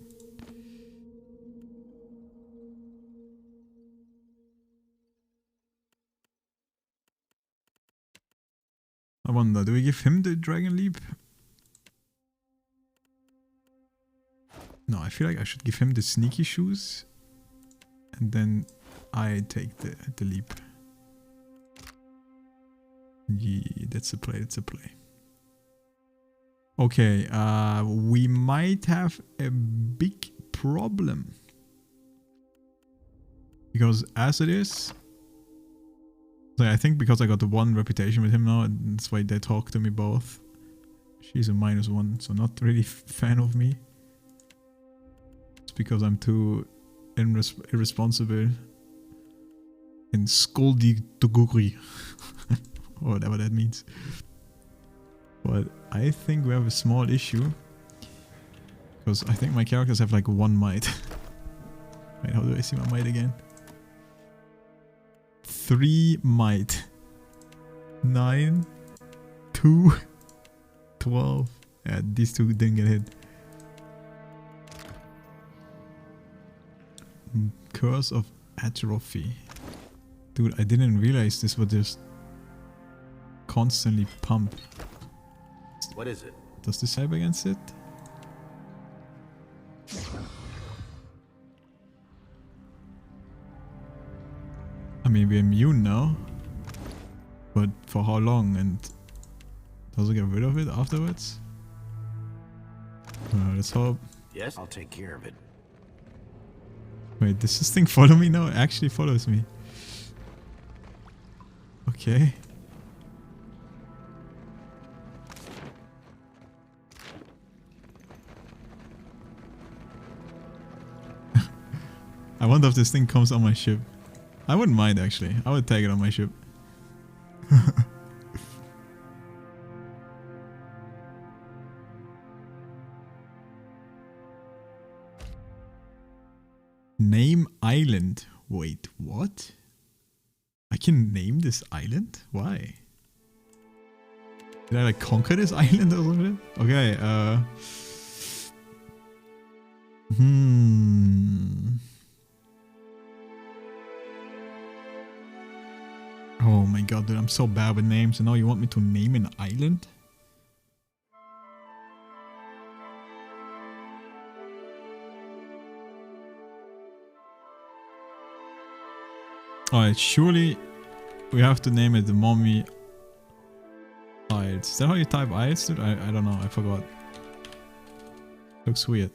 I wonder, do we give him the Dragon Leap? No, I feel like I should give him the Sneaky Shoes. And then I take the leap. Yeah, that's a play, that's a play. Okay, we might have a big problem. Because as it is... So I think because I got the 1 reputation with him now, and that's why they talk to me both. She's a -1, so not really fan of me. It's because I'm too irresponsible. In skoldiguguri. Or whatever that means. But I think we have a small issue. Because I think my characters have like 1 might. Wait, how do I see my might again? 3 might. 9, 2, 12. Yeah, these 2 didn't get hit. Curse of Atrophy. Dude, I didn't realize this would just constantly pump. What is it? Does this help against it? I mean, we're immune now. But for how long? And does it get rid of it afterwards? Let's hope. Yes, I'll take care of it. Wait, does this thing follow me now? It actually follows me. Okay. I wonder if this thing comes on my ship. I wouldn't mind actually. I would take it on my ship. island. Wait, what? I can name this island? Why? Did I like conquer this island or something? Okay, Oh my god, dude, I'm so bad with names. And now you want me to name an island? Alright, surely we have to name it the Mommy Isles. Is that how you type Isles, dude? I don't know, I forgot. Looks weird.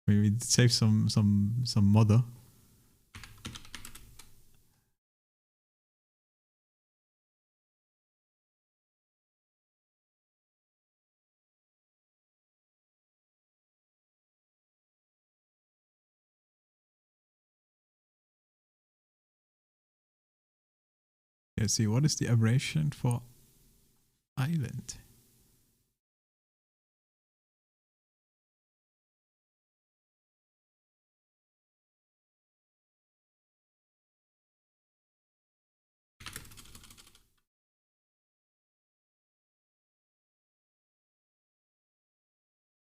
Maybe save some mother. Let's see, what is the abbreviation for island?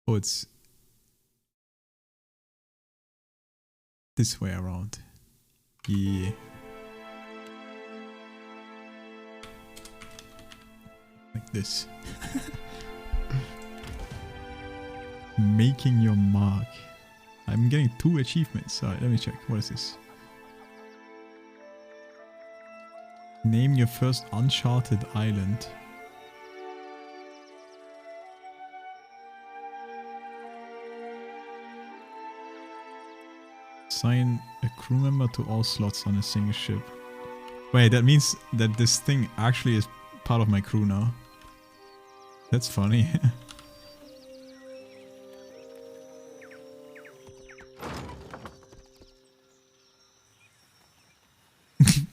Oh, it's this way around. Yeah. Like this. Making your mark. I'm getting 2 achievements. Alright, let me check. What is this? Name your first uncharted island. Assign a crew member to all slots on a single ship. Wait, that means that this thing actually is part of my crew now. That's funny.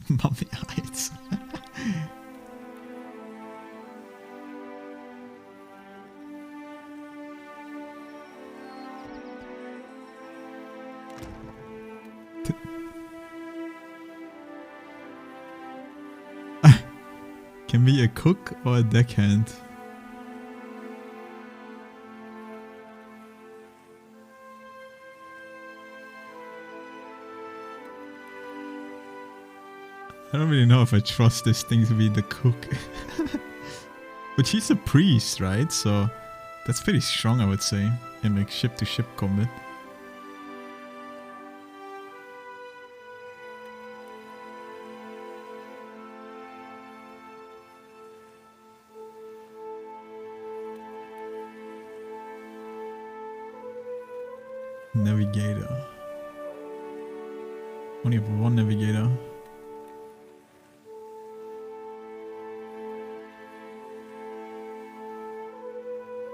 Mummy Heights. Can be a cook or a deckhand. I don't really know if I trust this thing to be the cook. But she's a priest, right? So that's pretty strong, I would say, in like ship-to-ship combat. Navigator. Only have one navigator.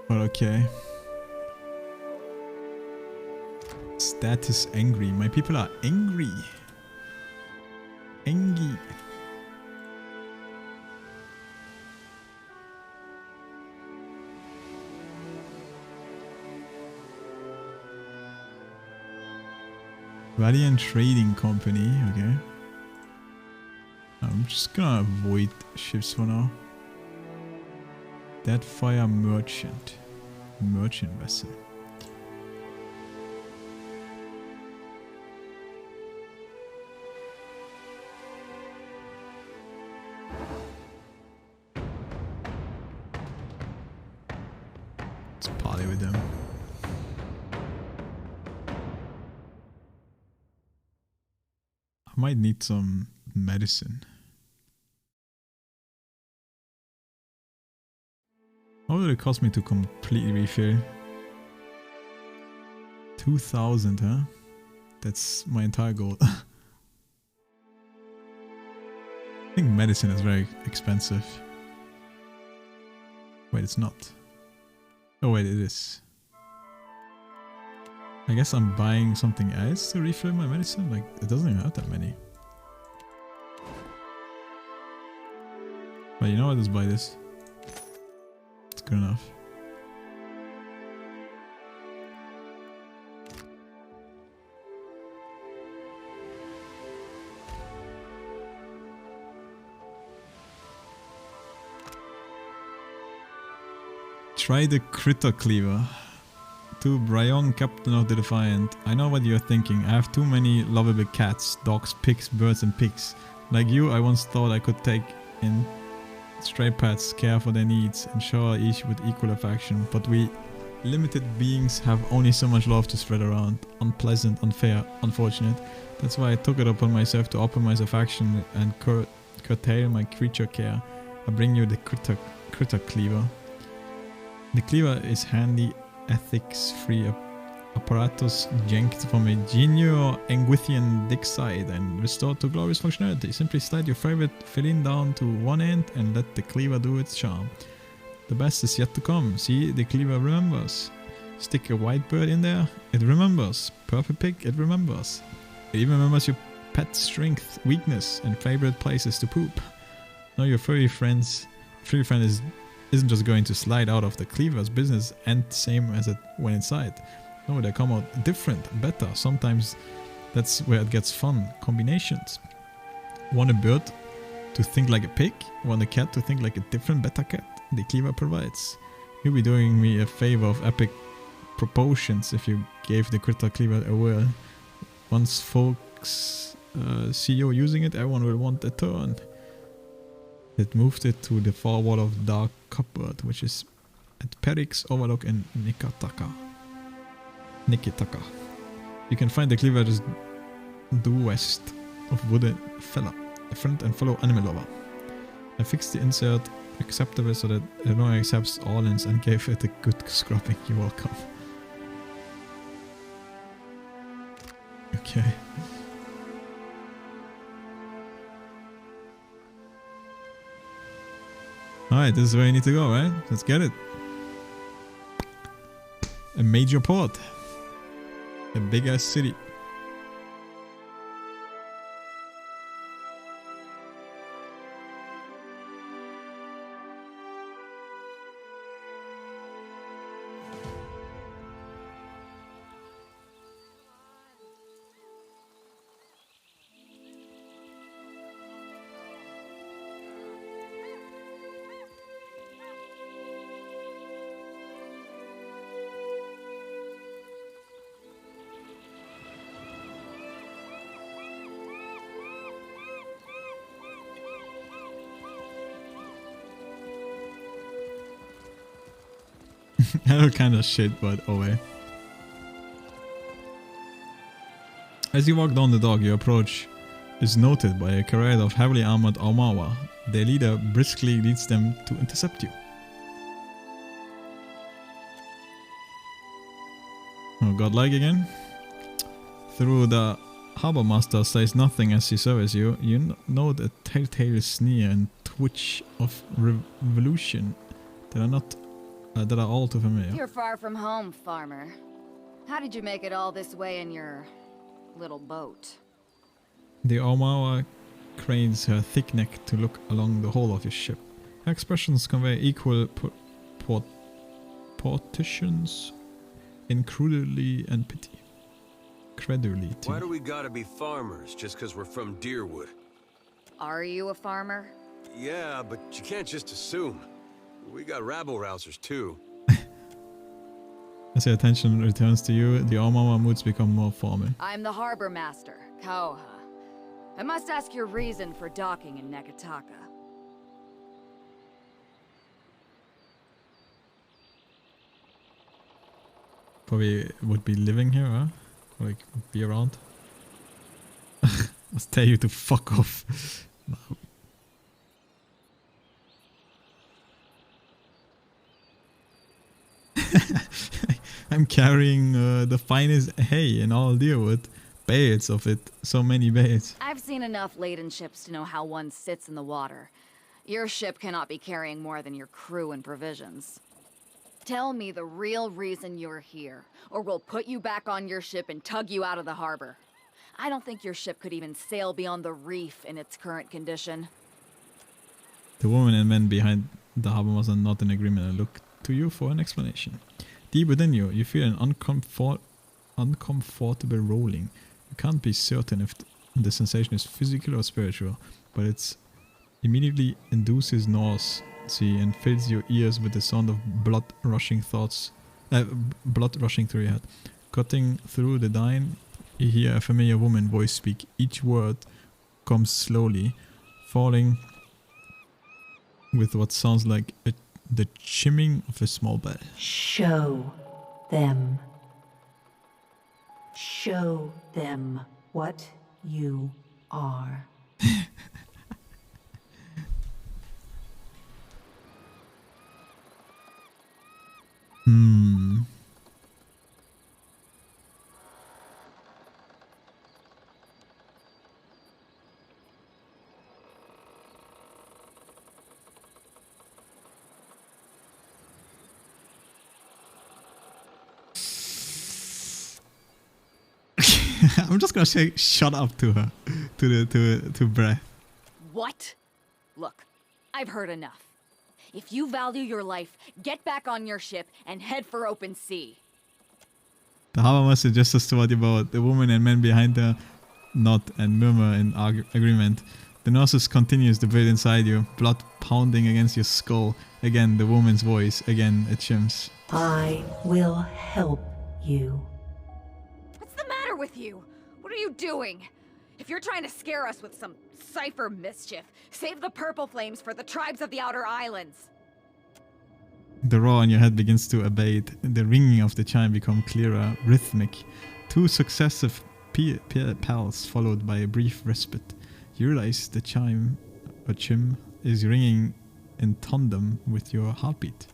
But okay. Status angry. My people are angry. Angry. Valiant Trading Company, okay. I'm just gonna avoid ships for now. Deadfire Merchant. Merchant vessel. Let's party with them. I might need some medicine. How would it cost me to completely refill? 2,000, huh? That's my entire goal. I think medicine is very expensive. Wait, it's not. Oh wait, it is. I guess I'm buying something else to refill my medicine? Like, it doesn't even have that many. But you know what, just buy this. It's good enough. Try the critter cleaver. To Brion, captain of the Defiant. I know what you're thinking. I have too many lovable cats, dogs, pigs, birds and pigs. Like you, I once thought I could take in stray pets, care for their needs, and shower each with equal affection. But we limited beings have only so much love to spread around. Unpleasant, unfair, unfortunate. That's why I took it upon myself to optimize affection and curtail my creature care. I bring you the critter cleaver. The cleaver is handy, ethics-free apparatus yanked from a Genio Anguithian dig site and restored to glorious functionality. Simply slide your favorite feline down to one end and let the cleaver do its charm. The best is yet to come. See, the cleaver remembers. Stick a white bird in there, it remembers. Purple pig, it remembers. It even remembers your pet's strength, weakness, and favorite places to poop. Now your furry friend isn't just going to slide out of the cleaver's business and same as it went inside. No, they come out different, better. Sometimes that's where it gets fun. Combinations. Want a bird to think like a pig? Want a cat to think like a different better cat? The cleaver provides. You'll be doing me a favor of epic proportions if you gave the critter cleaver a whirl. Once folks see you using it, everyone will want a turn. It moved it to the far wall of the dark cupboard, which is at Perik's Overlook in Nikitaka. You can find the cleaver just due west of Wooden Fella, a friend and fellow animal lover. I fixed the insert acceptable so that it only accepts all ends and gave it a good scrubbing. You're welcome. Okay. Alright, this is where you need to go, right? Let's get it. A major port. A big ass city. Kind of shit, but oh well. As you walk down the dock, your approach is noted by a charade of heavily armored Aumaua. Their leader briskly leads them to intercept you. Oh, godlike again? Through the harbor master says nothing as he surveys you, you note a telltale sneer and twitch of revolution that are all too familiar. You're far from home, farmer. How did you make it all this way in your little boat? The Aumaua cranes her thick neck to look along the hull of your ship. Her expressions convey equal partitions in credulity and pity. Credulity. Why do we gotta be farmers just because we're from Deerwood? Are you a farmer? Yeah, but you can't just assume. We got rabble-rousers too. As your attention returns to you, the Aumaua moods become more formal. I'm the harbor master, Kauha. I must ask your reason for docking in Nekataka. Probably would be living here, huh? Like, be around. I'll tell you to fuck off. I'm carrying the finest hay in all Deerwood. Bales of it. So many bales. I've seen enough laden ships to know how one sits in the water. Your ship cannot be carrying more than your crew and provisions. Tell me the real reason you're here, or we'll put you back on your ship and tug you out of the harbor. I don't think your ship could even sail beyond the reef in its current condition. The women and men behind the harbor must are not in agreement and look to you for an explanation. Deep within you, you feel an uncomfortable rolling. You can't be certain if the sensation is physical or spiritual, but it immediately induces nausea frequency and fills your ears with the sound of blood rushing through your head. Cutting through the din, you hear a familiar woman voice speak. Each word comes slowly, falling with what sounds like the chimming of a small bell. Show them. Show them what you are. I'm just gonna say shut up to her, to Breath. What? Look, I've heard enough. If you value your life, get back on your ship and head for open sea. The harbor master just as to what about the woman and men behind her nod and murmur in agreement. The nurses continues to breathe inside you, blood pounding against your skull. Again, the woman's voice. Again, it chims. I will help you. What's the matter with you? What are you doing? If you're trying to scare us with some cipher mischief, save the purple flames for the tribes of the Outer Islands. The roar in your head begins to abate. The ringing of the chime becomes clearer, rhythmic. 2 successive pals followed by a brief respite. You realize the chime is ringing in tandem with your heartbeat.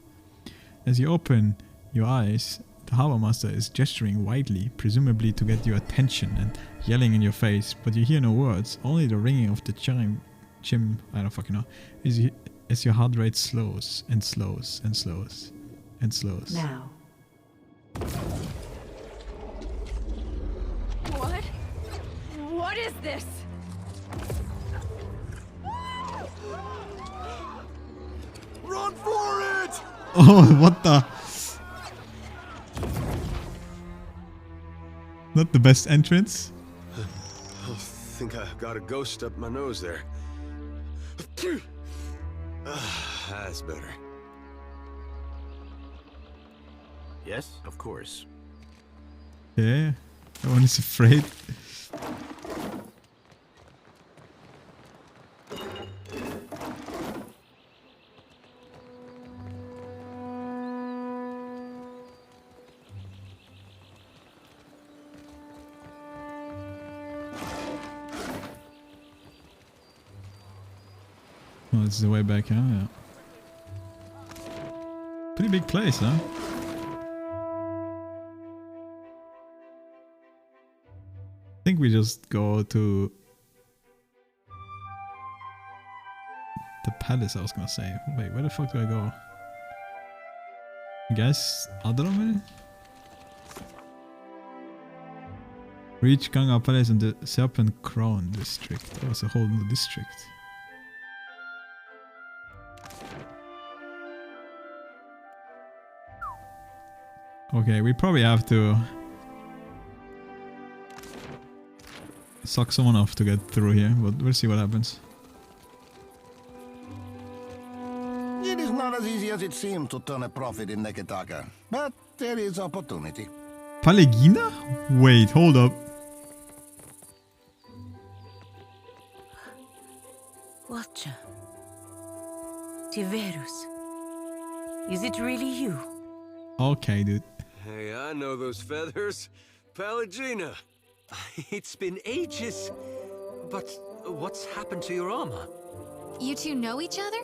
As you open your eyes, the harbor master is gesturing widely, presumably to get your attention, and yelling in your face, but you hear no words, only the ringing of the chime, I don't fucking know, as your heart rate slows and slows and slows and slows. Now. What? What is this? Run for it! Oh, what the? Not the best entrance. I think I got a ghost up my nose there. That's better. Yes, of course. Yeah, that one is afraid. Oh, this is the way back, huh? Yeah. Pretty big place, huh? I think we just go to the palace, I was gonna say. Wait, where the fuck do I go? I guess Adramel? Reach Ganga Palace and the Serpent Crown district. That was a whole new district. Okay, we probably have to suck someone off to get through here, but we'll see what happens. It is not as easy as it seems to turn a profit in Neketaka, but there is opportunity. Palegina? Wait, hold up. Watcher. Tiverus. Is it really you? Okay, dude. Hey, I know those feathers. Pallegina. It's been ages. But what's happened to your armor? You two know each other?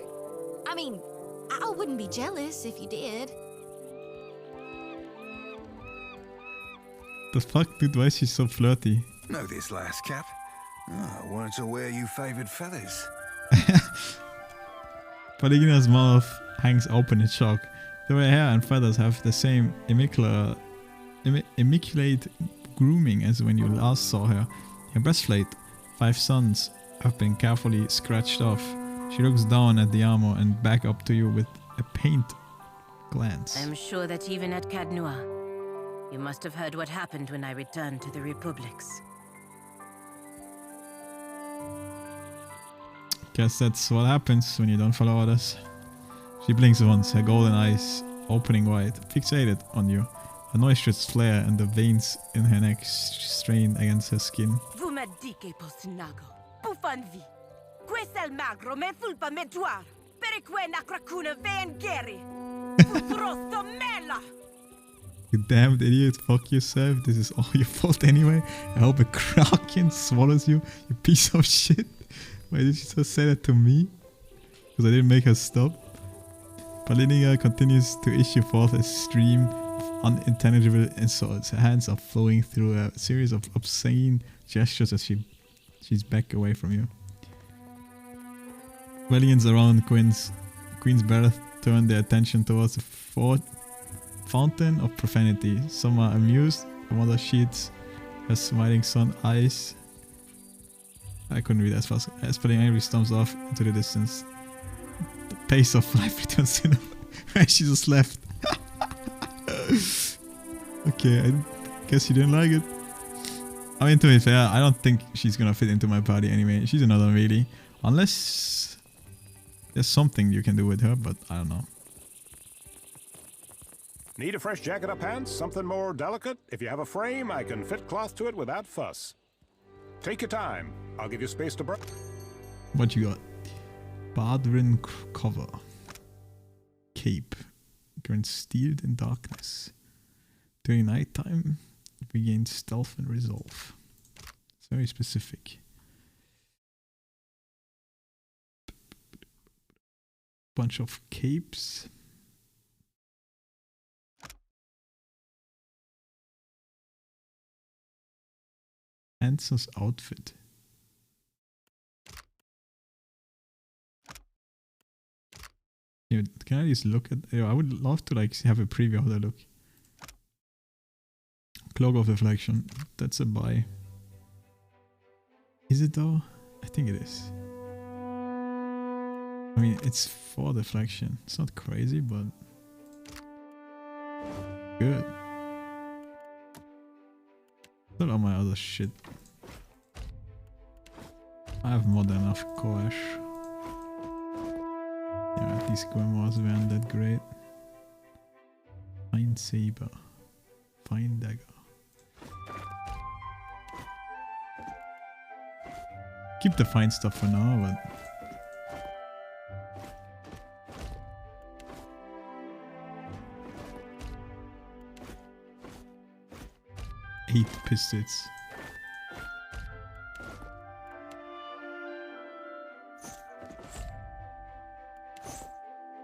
I mean, I wouldn't be jealous if you did. The fuck, dude? Why is she so flirty? Know this last Cap? Oh, I weren't aware you favoured feathers. Palegina's mouth hangs open in shock. Though her hair and feathers have the same immaculate grooming as when you last saw her. Her breastplate, 5 suns, have been carefully scratched off. She looks down at the armor and back up to you with a pained glance. I'm sure that even at Cadnua, you must have heard what happened when I returned to the Republics. Guess that's what happens when you don't follow others. She blinks once, her golden eyes opening wide, fixated on you. Her nostrils flare and the veins in her neck strain against her skin. Vous me dites postinago. Pufanvi. Questa magro me fulpa me duar. Perique nakrakuna vein geri. Futrosto mela. You damned idiot, fuck yourself. This is all your fault anyway. I hope a kraken swallows you, you piece of shit. Why did she just say that to me? Because I didn't make her stop. Paliniga continues to issue forth a stream of unintelligible insults. Her hands are flowing through a series of obscene gestures as she's back away from you. Valiants around Queen's Berth turn their attention towards the fountain of profanity. Some are amused, the mother sheets her smiling son eyes. I couldn't read as fast. Spelling angry stomps off into the distance. The pace of life returns to where she just left. Okay, I guess you didn't like it. I mean, to be fair, I don't think she's gonna fit into my party anyway. She's another really. Unless there's something you can do with her, but I don't know. Need a fresh jacket or pants? Something more delicate? If you have a frame, I can fit cloth to it without fuss. Take your time. I'll give you space to break. What you got? Badrin cover. Cape. Grants steeled in darkness. During nighttime, it regains stealth and resolve. It's very specific. Bunch of capes. Answer's outfit. Yeah, can I just look at? I would love to like have a preview of how they look. Cloak of Reflection. That's a buy. Is it though? I think it is. I mean, it's for deflection. It's not crazy, but good. What about my other shit? I have more than enough cash. Yeah, these grimoires weren't that great. Fine saber. Fine dagger. Keep the fine stuff for now, but 8 pistols.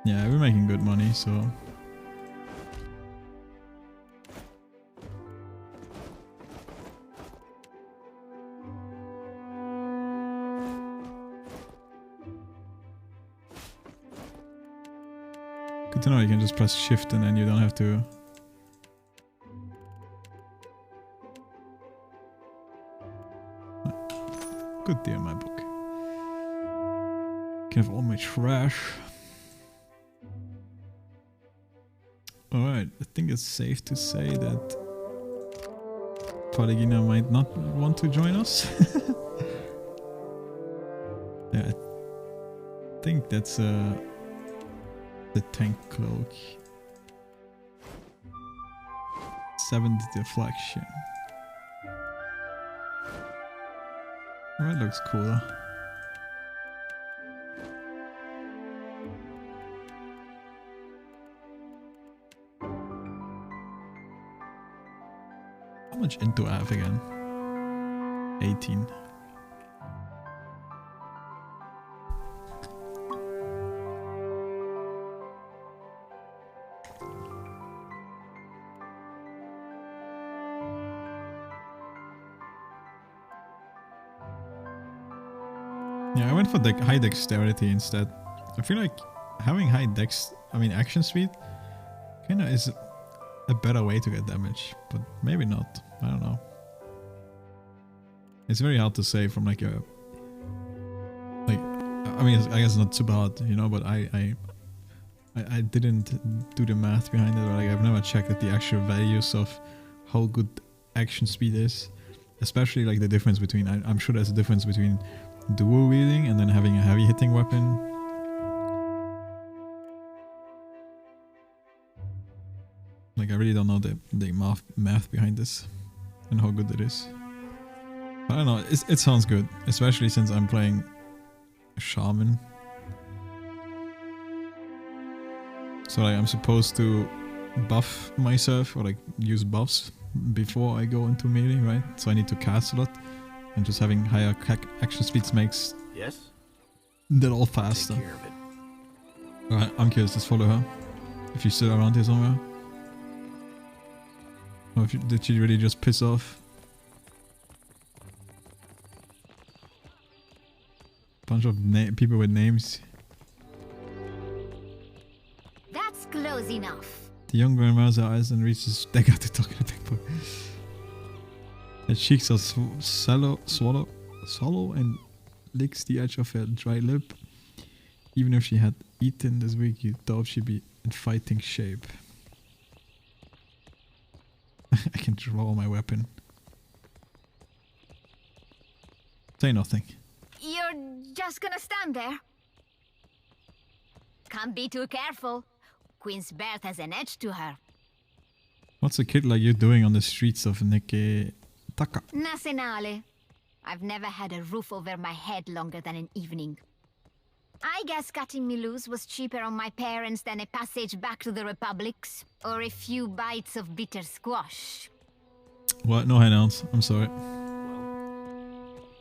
Yeah, we're making good money, so good to know you can just press shift and then you don't have to good deal, my book. Can have all my trash. Alright, I think it's safe to say that Pallegina might not want to join us. Yeah, I think that's the tank cloak. 7th deflection. That looks cool. How much into I have again? 18. Yeah, I went for the high dexterity instead. I feel like having high action speed kinda is a better way to get damage, but maybe not. I don't know. It's very hard to say from I guess not super hard, you know, but I didn't do the math behind it, or like I've never checked the actual values of how good action speed is, especially like the difference between, I'm sure there's a difference between dual wielding and then having a heavy hitting weapon. Like, I really don't know the math behind this and how good it is. I don't know, it sounds good, especially since I'm playing Shaman. So like, I'm supposed to buff myself or like use buffs before I go into melee, right? So I need to cast a lot, and just having higher action speeds makes that all faster. Alright, I'm curious, just follow her. If you're still around here somewhere. Or if did she really just piss off? Bunch of people with names. That's close enough. The young grandma's eyes and reaches dagger to talk to the big boy. Her cheeks are sallow and licks the edge of her dry lip. Even if she had eaten this week, you thought she'd be in fighting shape. I can draw my weapon. Say nothing. You're just gonna stand there? Can't be too careful. Queen's birth has an edge to her. What's a kid like you doing on the streets of Niketaka? Nasenale. I've never had a roof over my head longer than an evening. I guess cutting me loose was cheaper on my parents than a passage back to the Republics, or a few bites of bitter squash. What? No handouts. I'm sorry.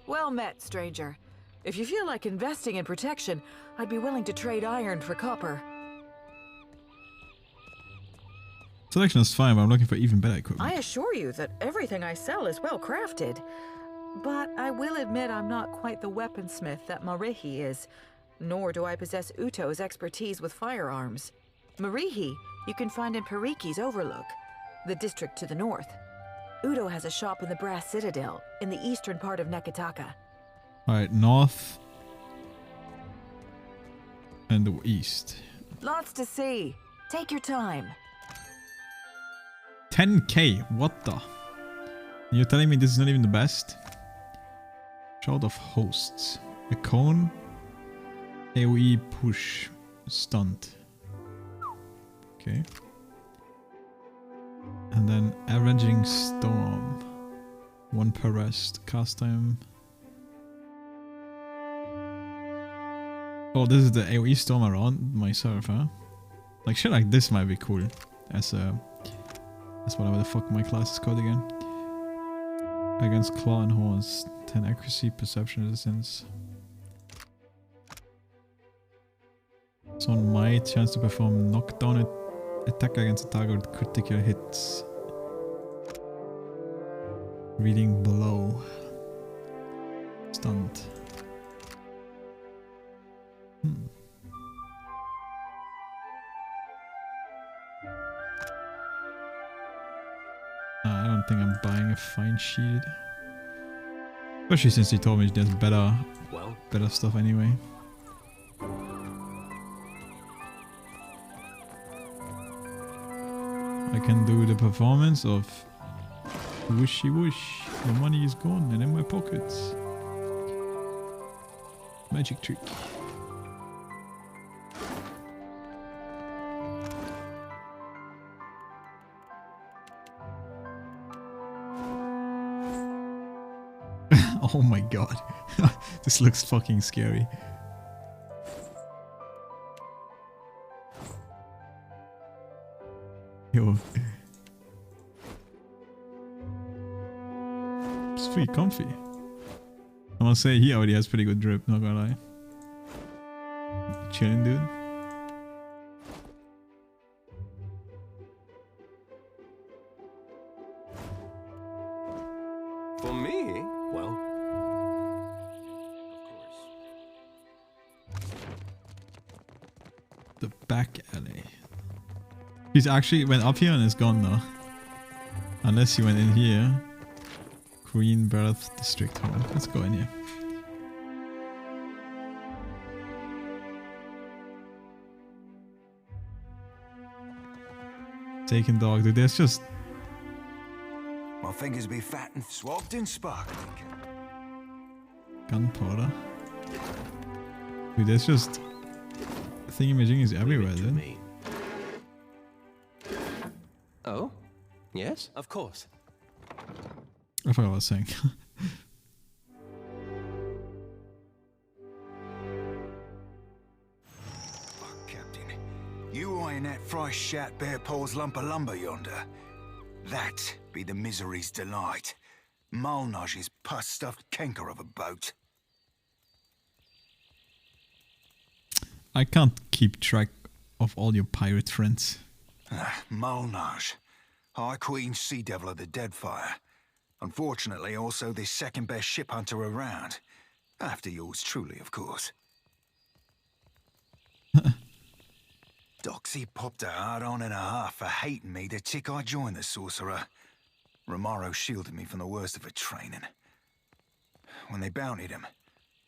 Well met, stranger. If you feel like investing in protection, I'd be willing to trade iron for copper. Selection is fine, but I'm looking for even better equipment. I assure you that everything I sell is well crafted. But I will admit I'm not quite the weaponsmith that Marihi is, nor do I possess Uto's expertise with firearms. Marihi you can find in Pariki's Overlook, the district to the north. Uto has a shop in the Brass Citadel, in the eastern part of Neketaka. Alright, north and the east. Lots to see. Take your time. 10k, what the? You're telling me this is not even the best? Shout of hosts. A cone. AoE push. Stunt. Okay. And then Avenging Storm. 1 per rest. Cast time. Oh, this is the AoE storm around myself, huh? Like shit like this might be cool. As whatever the fuck my class is called again. Against Claw and Horns. 10 accuracy, perception, resistance. Someone might chance to perform knockdown attack against a target with critical hits. Reading below. Stunt. I don't think I'm buying a fine shield. Especially since he told me there's better stuff anyway. I can do the performance of whooshy whoosh. The money is gone and in my pockets. Magic trick. Oh my god. This looks fucking scary. Yo. It's pretty comfy. I must say he already has pretty good drip, not gonna lie. Chilling, dude. For me? Well, The back alley. He's actually went up here and is gone now. Unless he went in here. Green Birth District Hall. Let's go in here. Taken dog, dude. There's just... My fingers be fat and swabbed and sparkling. gunpowder. Dude, there's just... thingamajiggies everywhere, dude. Oh? Yes? Of course. I forgot what I was saying. Captain. You eyeing that fry-shat bare paws lump of lumber yonder? That be the misery's delight. Malnage's pus-stuffed canker of a boat. I can't keep track of all your pirate friends. Malnage. High Queen Sea Devil of the Deadfire. Unfortunately, also the second best ship hunter around. After yours truly, of course. Doxy popped a hard on and a half for hating me the tick I joined the sorcerer. Romaro shielded me from the worst of her training. When they bountied him,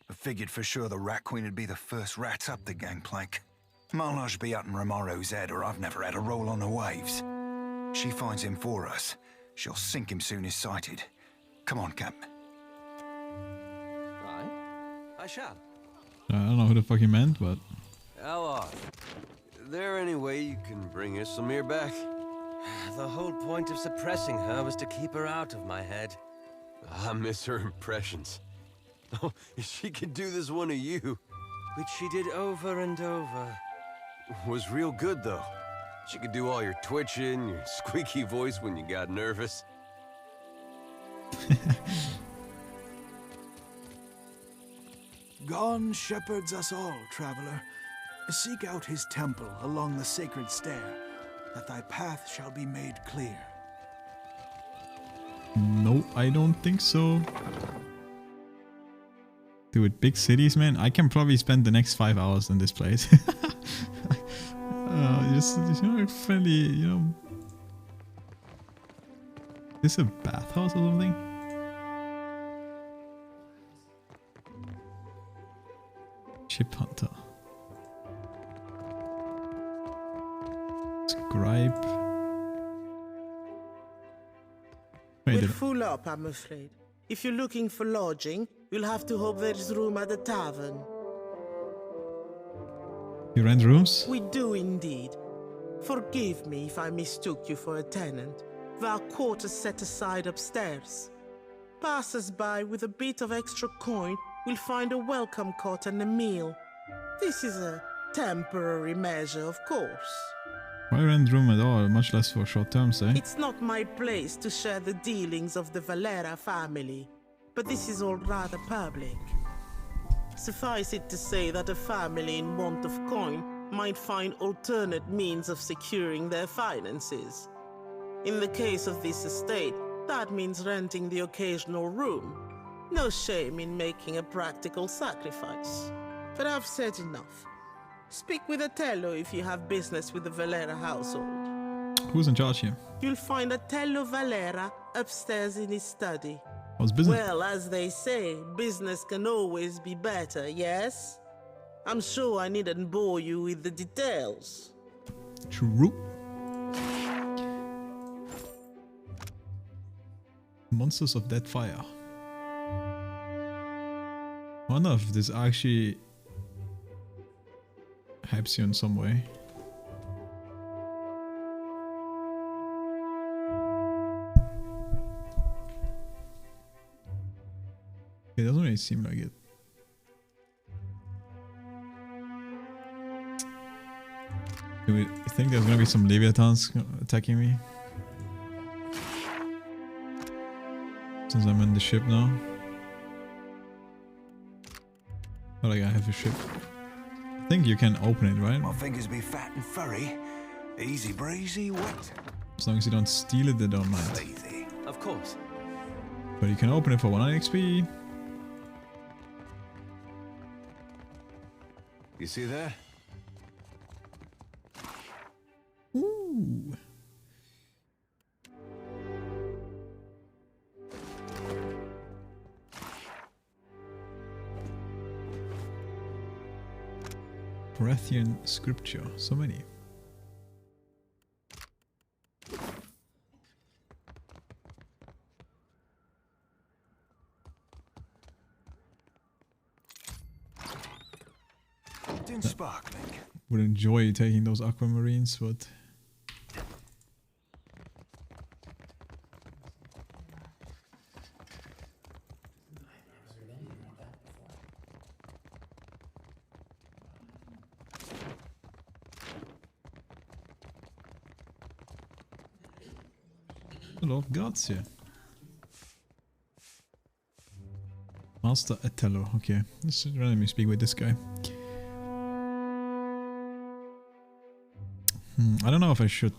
I figured for sure the Rat Queen would be the first rat up the gangplank. Malnage be up in Romaro's head, or I've never had a roll on the waves. She finds him for us. She'll sink him soon as sighted. Come on, Captain. I shall. I don't know who the fuck he meant, but... Aloy, is there any way you can bring Islamir back? The whole point of suppressing her was to keep her out of my head. I miss her impressions. Oh, if she could do this one of you. Which she did over and over. Was real good, though. She could do all your twitching, your squeaky voice when you got nervous. Gon shepherds us all, traveler. Seek out his temple along the sacred stair, that thy path shall be made clear. No, I don't think so. Dude, big cities, man. I can probably spend the next 5 hours in this place. Just, you know, friendly, you know. Is this a bathhouse or something? Ship hunter. Scribe. Wait, We're full up, I'm afraid. If you're looking for lodging, you'll have to hope there's room at the tavern. you rent rooms? We do indeed. Forgive me if I mistook you for a tenant. There are quarters set aside upstairs. Passers-by with a bit of extra coin will find a welcome cot and a meal. This is a temporary measure, of course. Why rent room at all? Much less for short terms, eh? It's not my place to share the dealings of the Valera family, but this is all rather public. Suffice it to say that a family in want of coin might find alternate means of securing their finances. In the case of this estate, that means renting the occasional room. No shame in making a practical sacrifice. But I've said enough. Speak with Otello if you have business with the Valera household. Who's in charge here? You'll find Otello Valera upstairs in his study. How's business? Well, as they say, business can always be better, yes? I'm sure I needn't bore you with the details. True. Monsters of Dead Fire. I wonder if this actually helps you in some way. It doesn't really seem like it. Do we think there's gonna be some Leviathans attacking me? Since I'm in the ship now. Not like I have a ship. I think you can open it, right? My fingers be fat and furry. Easy breezy, wet. As long as you don't steal it, they don't mind. Of course. But you can open it for 100 XP. You see that? Ooh. Breathian scripture. So many. Sparkling. Would enjoy taking those aquamarines, but A lot of gods here. Master Atello. Okay, let's randomly speak with this guy. I don't know if I should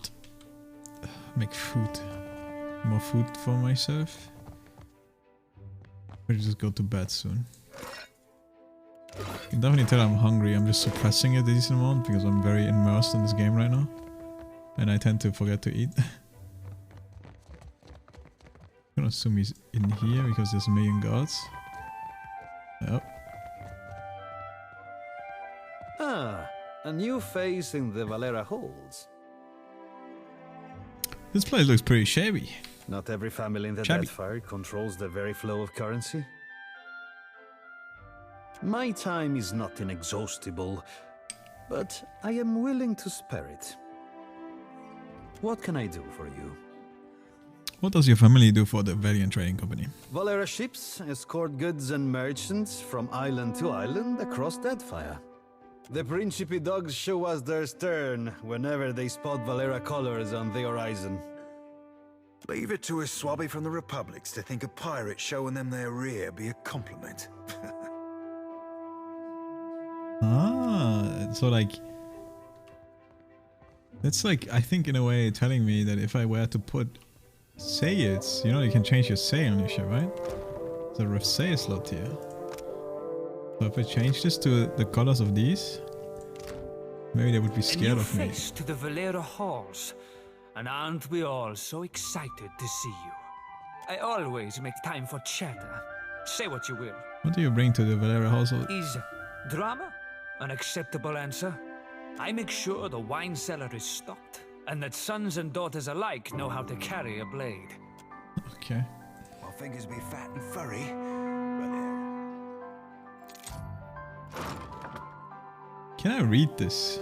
make food. More food for myself. Or just go to bed soon. I can definitely tell I'm hungry. I'm just suppressing it a decent amount because I'm very immersed in this game right now. And I tend to forget to eat. I'm gonna assume he's in here because there's a million guards. Yep. Ah, a new face in the Valera holds. This place looks pretty shabby. Not every family in the Shabby. Deathfire controls the very flow of currency. My time is not inexhaustible, but I am willing to spare it. What can I do for you? What does your family do for the Valiant Trading Company? Valera ships escort goods and merchants from island to island across Deathfire. The Principe dogs show us their stern whenever they spot Valera colors on the horizon. Leave it to a swabby from the Republics to think a pirate showing them their rear be a compliment. Ah, so like... That's like, I think in a way telling me that if I were to put sails, you know, you can change your sail on your ship, right? There's a sail slot here. So if I change this to the colors of these, maybe they would be scared of me. Face to the Valera halls, and aren't we all so excited to see you? I always make time for chatter. Say what you will. What do you bring to the Valera household? Is drama an acceptable answer? I make sure the wine cellar is stocked, and that sons and daughters alike know how to carry a blade. Okay. My fingers be fat and furry, but Can I read this?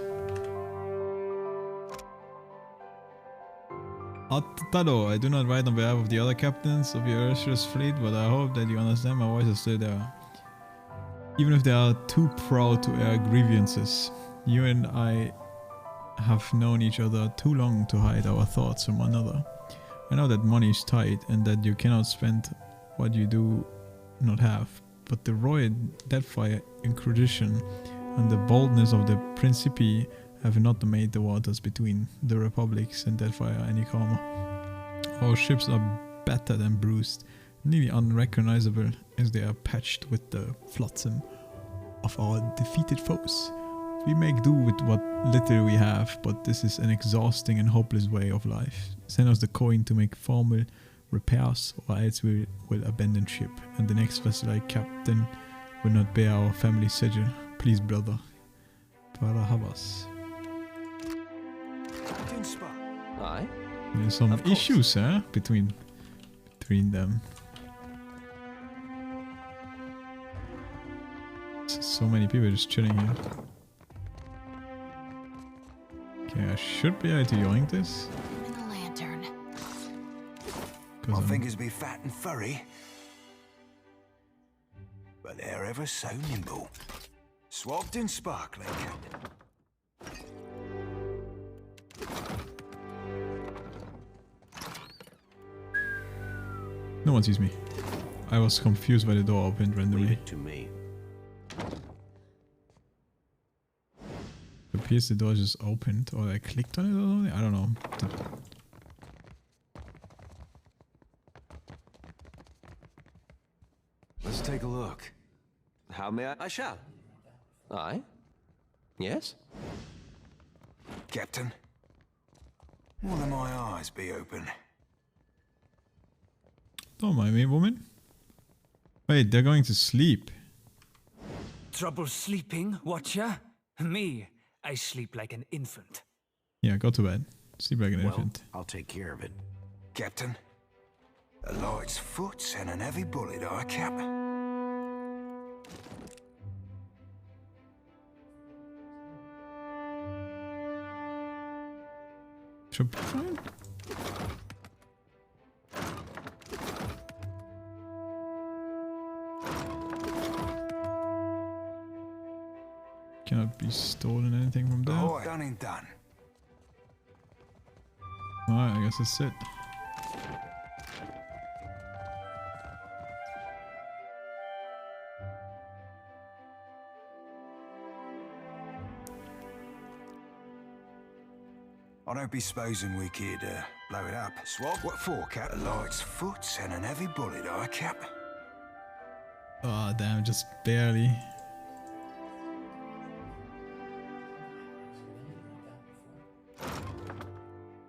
Tado, I do not write on behalf of the other captains of your illustrious fleet, but I hope that you understand my voice is still there. Even if they are too proud to air grievances, you and I have known each other too long to hide our thoughts from one another. I know that money is tight and that you cannot spend what you do not have, but the royal Deathfire Inquisition and the boldness of the Principe have not made the waters between the Republics and Deathfire any calmer. Our ships are battered and bruised, nearly unrecognizable as they are patched with the flotsam of our defeated foes. We make do with what little we have, but this is an exhausting and hopeless way of life. Send us the coin to make formal repairs, or else we will abandon ship, and the next vessel I captain will not bear our family sigil. Please, brother. Para Havas. Aye. There's some issues, between them. So many people just chilling here. Okay, I should be able to yoink this. In the lantern. my fingers be fat and furry, but they're ever so nimble. Swabbed and sparkling. No one sees me. I was confused by the door opened randomly. Leave it to me. It appears the door just opened, or I clicked on it or something? I don't know. Let's take a look. How may I? I shall. Aye? Yes? Captain, will my eyes be open? Don't mind me, woman. Wait, they're going to sleep. Trouble sleeping, Watcher? Me, I sleep like an infant. Yeah, go to bed. Sleep like an infant. I'll take care of it. Captain, a light's foot and an heavy bullet are cap. Should be fine. Cannot be stolen anything from there. Oh, done and done. Alright, I guess that's it. I don't be supposing we could blow it up. Swap? What for, Cap? A light's foot and an heavy bullet, aye, Cap? Oh damn, just barely.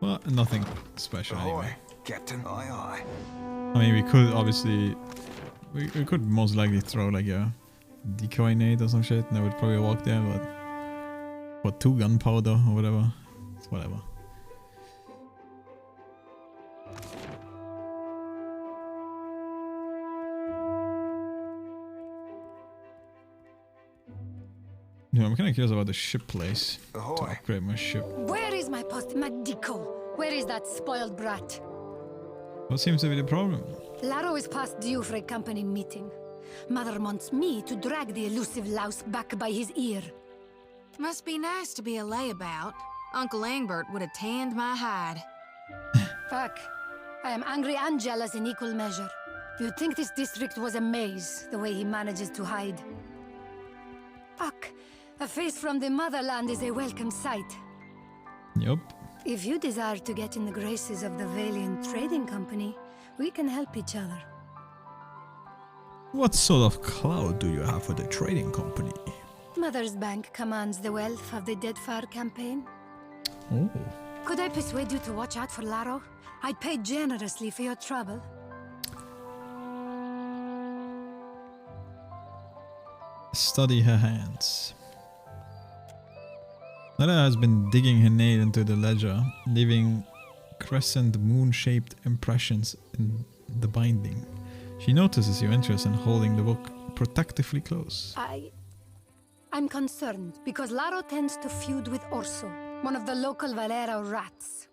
Well, nothing special anyway. Captain, aye aye. I mean, we could obviously... We could most likely throw like a decoy nade or some shit and I would probably walk there, but... What, 2 gunpowder or whatever? It's whatever. Yeah, I'm kind of curious about the ship place. Ahoy. To upgrade my ship. Where is my post medical? Where is that spoiled brat? What seems to be the problem? Laro is past due for a company meeting. Mother wants me to drag the elusive louse back by his ear. Must be nice to be a layabout. Uncle Engbert would have tanned my hide. Fuck. I am angry and jealous in equal measure. You'd think this district was a maze, the way he manages to hide. Fuck. A face from the motherland is a welcome sight. Yup. If you desire to get in the graces of the Valiant Trading Company, we can help each other. What sort of clout do you have for the trading company? Mother's Bank commands the wealth of the Deadfire campaign. Oh. Could I persuade you to watch out for Laro? I'd pay generously for your trouble. Study her hands. Nella has been digging her nail into the ledger, leaving crescent moon-shaped impressions in the binding. She notices your interest in holding the book protectively close. I'm concerned because Laro tends to feud with Orso, one of the local Valera rats.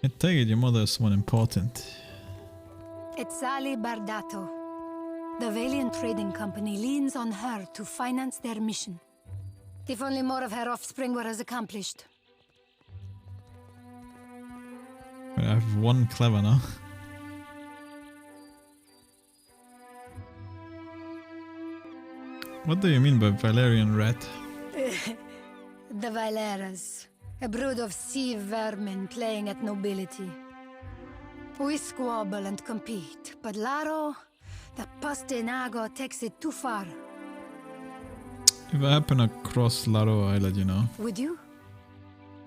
I take it your mother is someone important. It's Ali Bardato. The Valiant Trading Company leans on her to finance their mission. If only more of her offspring were as accomplished. I have one clever now. What do you mean by Valerian rat? The Valeras. A brood of sea vermin playing at nobility. We squabble and compete, but Laro, the Pastinago, takes it too far. If I happen across Laro, I'll let you know. Would you?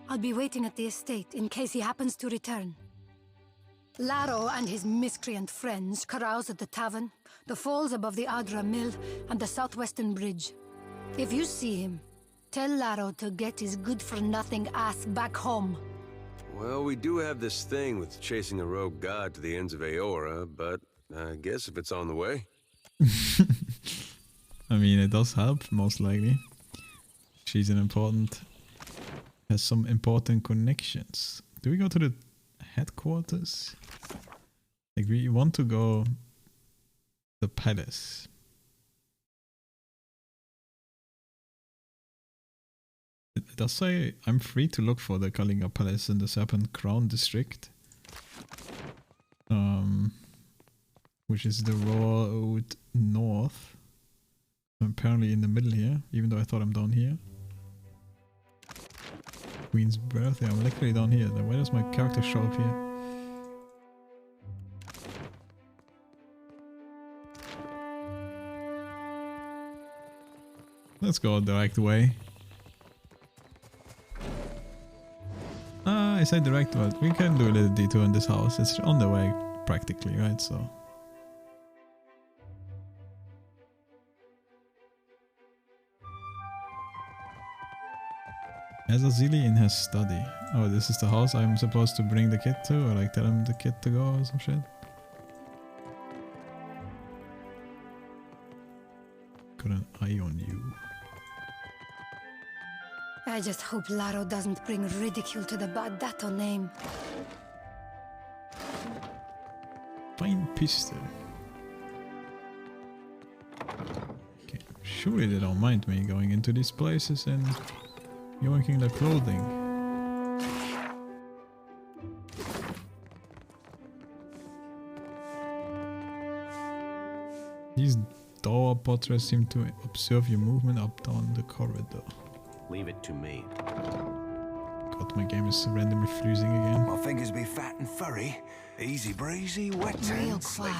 I'll be waiting at the estate in case he happens to return. Laro and his miscreant friends carouse at the tavern, the falls above the Adra Mill, and the southwestern bridge. If you see him, tell Laro to get his good-for-nothing ass back home. Well, we do have this thing with chasing a rogue god to the ends of Aora, but I guess if it's on the way. I mean, it does help, most likely. She's an important... has some important connections. Do we go to the headquarters? Like, we want to go... the palace. It does say I'm free to look for the Kalinga Palace in the Serpent Crown district. Which is the road north. I'm apparently in the middle here, even though I thought I'm down here. Queen's birthday, I'm literally down here. Then why does my character show up here? Let's go the direct way. I said direct, but we can do a little detour in this house. It's on the way, practically, right? So. Has Azili in her study. Oh, this is the house I'm supposed to bring the kid to, or like tell him the kid to go or some shit. Got an eye on you. I just hope Laro doesn't bring ridicule to the Bardato name. Fine pistol. Okay, surely they don't mind me going into these places and yoinking their clothing. These door portraits seem to observe your movement up down the corridor. Leave it to me. God, my game is randomly freezing again. My fingers be fat and furry, easy breezy, wet Real and sleepy.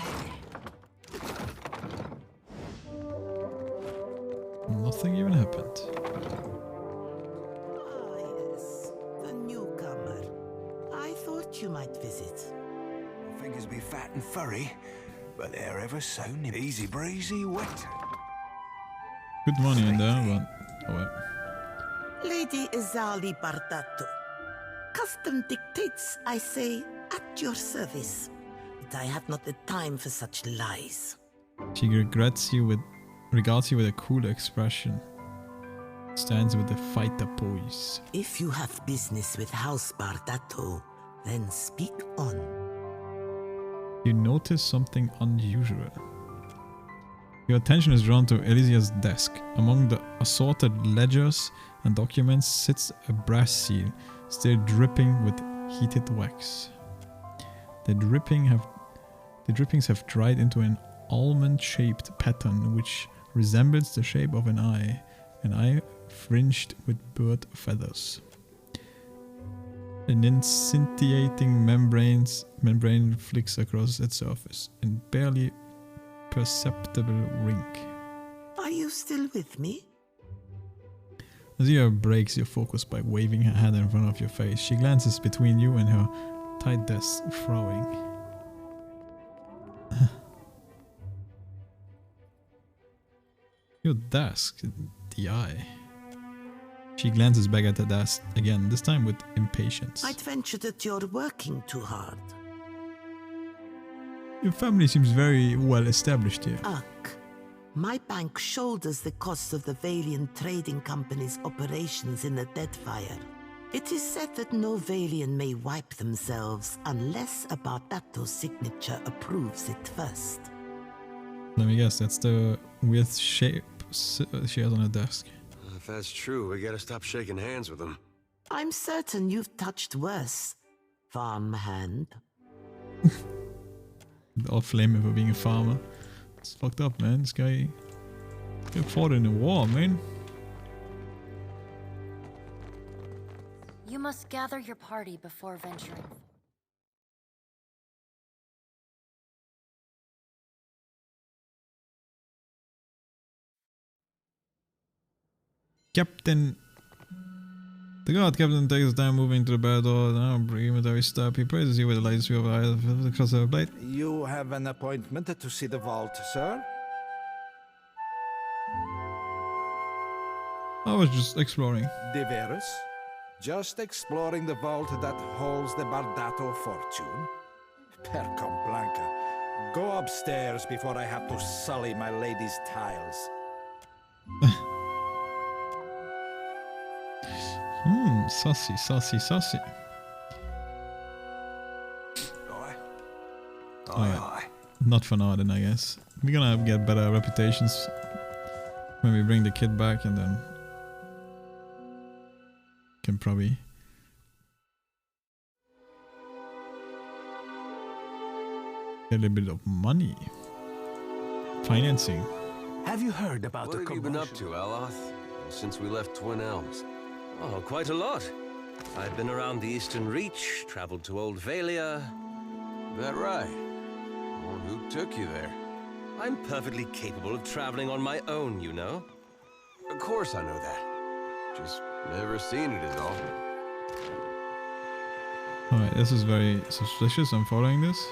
Nothing even happened. Yes, the newcomer. I thought you might visit. My fingers be fat and furry, but they're ever so easy breezy, wet. Good money in there, but oh well. Lady Izali Bardato. Custom dictates, I say, at your service. But I have not the time for such lies. She regards you with a cool expression. Stands with the fighter pose. If you have business with House Bardato, then speak on. You notice something unusual. Your attention is drawn to Elysia's desk. Among the assorted ledgers and documents sits a brass seal, still dripping with heated wax. The drippings have dried into an almond-shaped pattern which resembles the shape of an eye fringed with bird feathers. An scintillating membrane flicks across its surface, and barely perceptible wink. Are you still with me? Azia breaks your focus by waving her hand in front of your face. She glances between you and her tight desk, frowning. Your desk, the eye. She glances back at the desk again, this time with impatience. I'd venture that you're working too hard. Your family seems very well established here. My bank shoulders the costs of the Valian Trading Company's operations in the Deadfire. It is said that no Valian may wipe themselves unless a Bardato's signature approves it first. Let me guess, that's the weird shape she has on her desk. If that's true, we gotta stop shaking hands with them. I'm certain you've touched worse, farmhand. All flame for being a farmer. It's fucked up, man. This guy fought in a war, man. You must gather your party before venturing. Captain. The guard captain takes his time moving to the battle. Now, bring every step. He praises you with the latest view of the crossover blade. You have an appointment to see the vault, sir? I was just exploring. Diveris? Just exploring the vault that holds the Bardato fortune? Percom Blanca, go upstairs before I have to sully my lady's tiles. Saucy, saucy, saucy. Alright. Not for now then, I guess. We're gonna get better reputations when we bring the kid back, and then can probably get a little bit of money. Financing. Have you heard about What have you been up to, Aloth, since we left Twin Elms? Oh, quite a lot. I've been around the Eastern Reach, traveled to Old Valia. That right? Well, who took you there? I'm perfectly capable of traveling on my own, you know. Of course I know that. Just never seen it is all. Alright, this is very suspicious. I'm following this.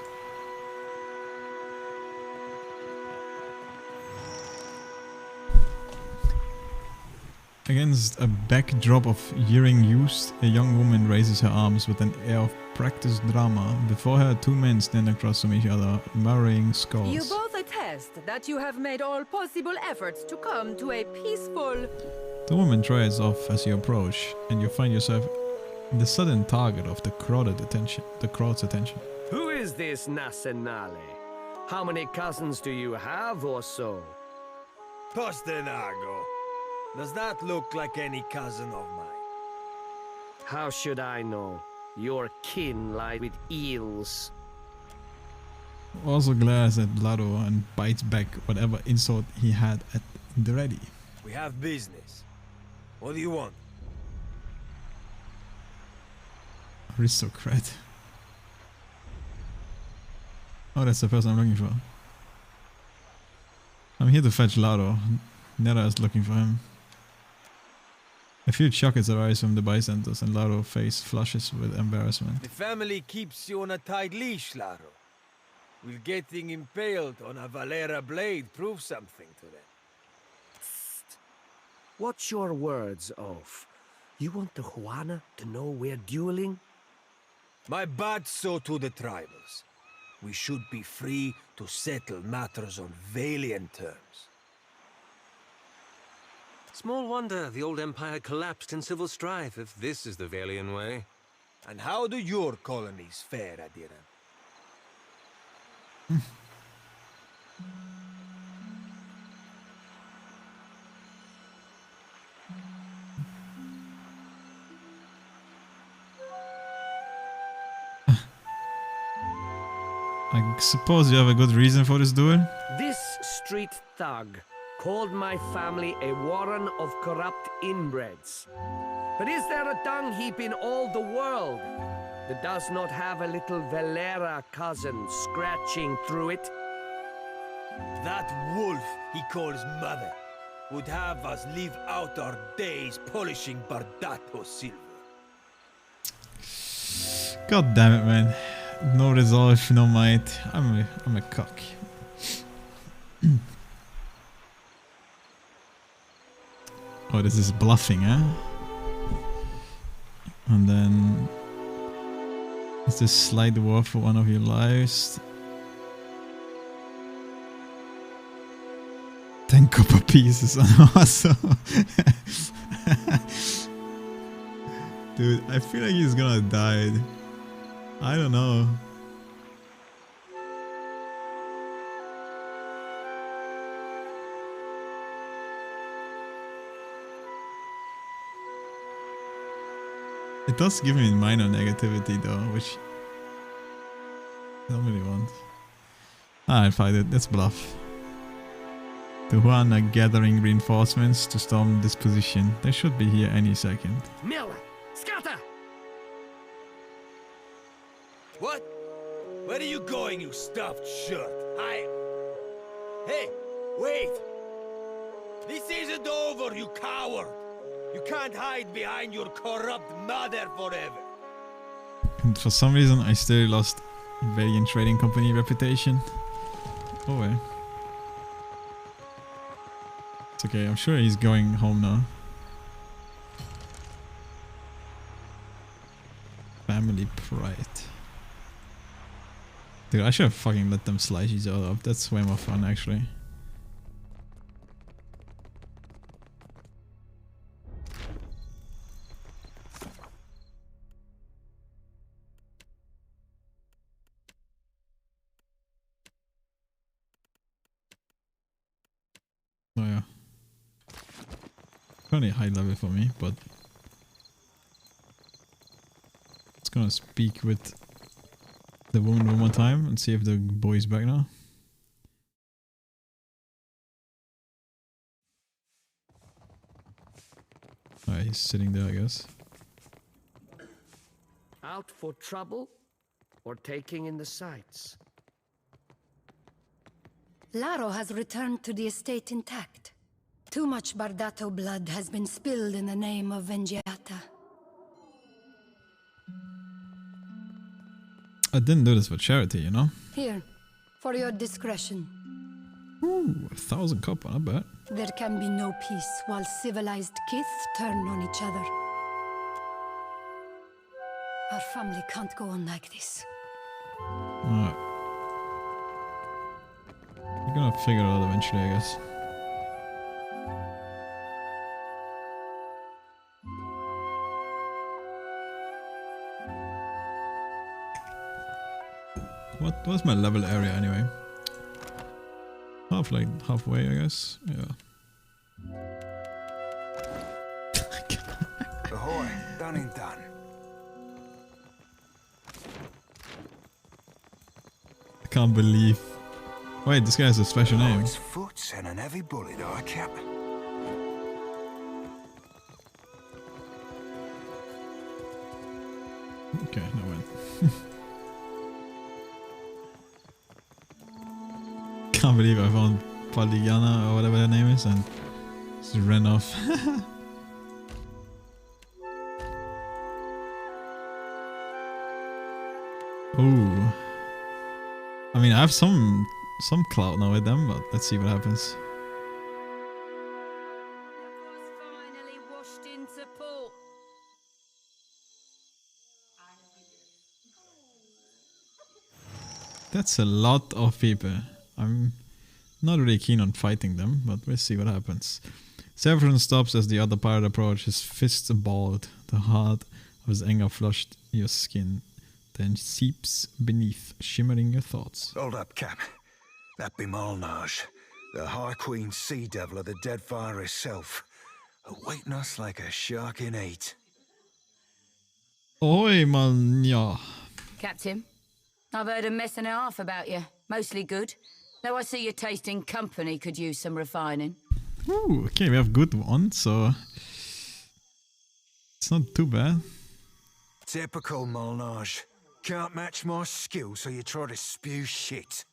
Against a backdrop of hearing used, a young woman raises her arms with an air of practiced drama. Before her, two men stand across from each other, mirroring skulls. You both attest that you have made all possible efforts to come to a peaceful... The woman drives off as you approach, and you find yourself the sudden target of the crowd's attention. Who is this Nasenale? How many cousins do you have or so? Postenago. Does that look like any cousin of mine? How should I know? Your kin lie with eels. Also glares at Lado and bites back whatever insult he had at the ready. We have business. What do you want? Aristocrat. Oh, that's the person I'm looking for. I'm here to fetch Laro. Nera is looking for him. A few chuckets arise from the bystanders and Laro's face flushes with embarrassment. The family keeps you on a tight leash, Laro. Will getting impaled on a Valera blade prove something to them? Psst. Watch your words, Oaf. You want the Juana to know we're dueling? My bad so to the tribals. We should be free to settle matters on Valiant terms. Small wonder the old empire collapsed in civil strife if this is the Valian way. And how do your colonies fare, Adira? I suppose you have a good reason for this duel? This street thug called my family a warren of corrupt inbreds. But is there a dung heap in all the world that does not have a little Valera cousin scratching through it? That wolf he calls mother would have us live out our days polishing Bardato silver. God damn it, man. No resolve, no might. I'm a cock. Oh, this is bluffing, huh? And then is this slide the war for one of your lives? 10 copper pieces. Awesome. Dude, I feel like he's gonna die. I don't know. It does give me minor negativity though, which I don't really want. I'll fight it. Let's bluff. The Huan are gathering reinforcements to storm this position. They should be here any second. Miller! Scatter! What? Where are you going, you stuffed shirt? Hey, wait! This isn't over, you coward! You can't hide behind your corrupt mother forever! And for some reason I still lost Valiant Trading Company reputation. Oh well. It's okay, I'm sure he's going home now. Family pride. Dude, I should have fucking let them slice each other up. That's way more fun actually. Oh yeah. Only high level for me, but it's gonna speak with the woman one more time and see if the boy is back now. Alright, he's sitting there, I guess. Out for trouble or taking in the sights? Laro has returned to the estate intact. Too much Bardato blood has been spilled in the name of Vengiata. I didn't do this for charity, you know? Here, for your discretion. Ooh, 1,000 copper, not bad. There can be no peace while civilized kith turn on each other. Our family can't go on like this. Alright. We're gonna figure it out eventually, I guess. What's my level area anyway? Halfway, I guess. Yeah. Ahoy, done and done. I can't believe. Wait, this guy has a special name. It's foots and an heavy bullet, our cap. Okay, no man. Can't believe I found Polyana or whatever her name is and she ran off. Ooh. I mean, I have some clout now with them, but let's see what happens. That's a lot of people. I'm not really keen on fighting them, but we'll see what happens. Severin stops as the other pirate approaches, his fists balled. The heart of his anger flushed your skin, then seeps beneath, shimmering your thoughts. Hold up, Cap. That be Malnage, the High Queen Sea Devil of the Deadfire herself, awaiting us like a shark in hate. Oi, man, ja. Captain, I've heard a mess and a half about you. Mostly good. Though I see your taste in company could use some refining. Ooh, okay, we have good ones, so it's not too bad. Typical Malnage. Can't match my skill, so you try to spew shit.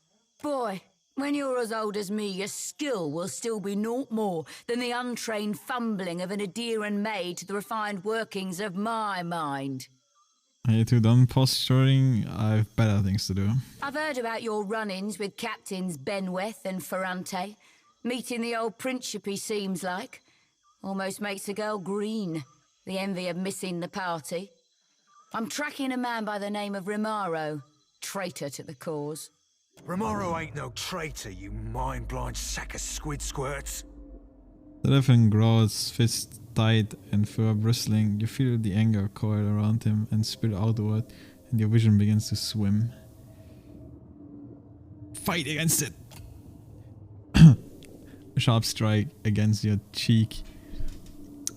Boy, when you're as old as me, your skill will still be naught more than the untrained fumbling of an Adeiran maid to the refined workings of my mind. Are you two done posturing? I have better things to do. I've heard about your run-ins with Captains Benweth and Ferrante. Meeting the old Principe seems like. Almost makes a girl green. The envy of missing the party. I'm tracking a man by the name of Rimaro. Traitor to the cause. Romaro ain't no traitor, you mind-blind sack of squid squirts. Seven growls, fist tight and fur bristling. You feel the anger coil around him and spill outward, and your vision begins to swim. Fight against it! A sharp strike against your cheek,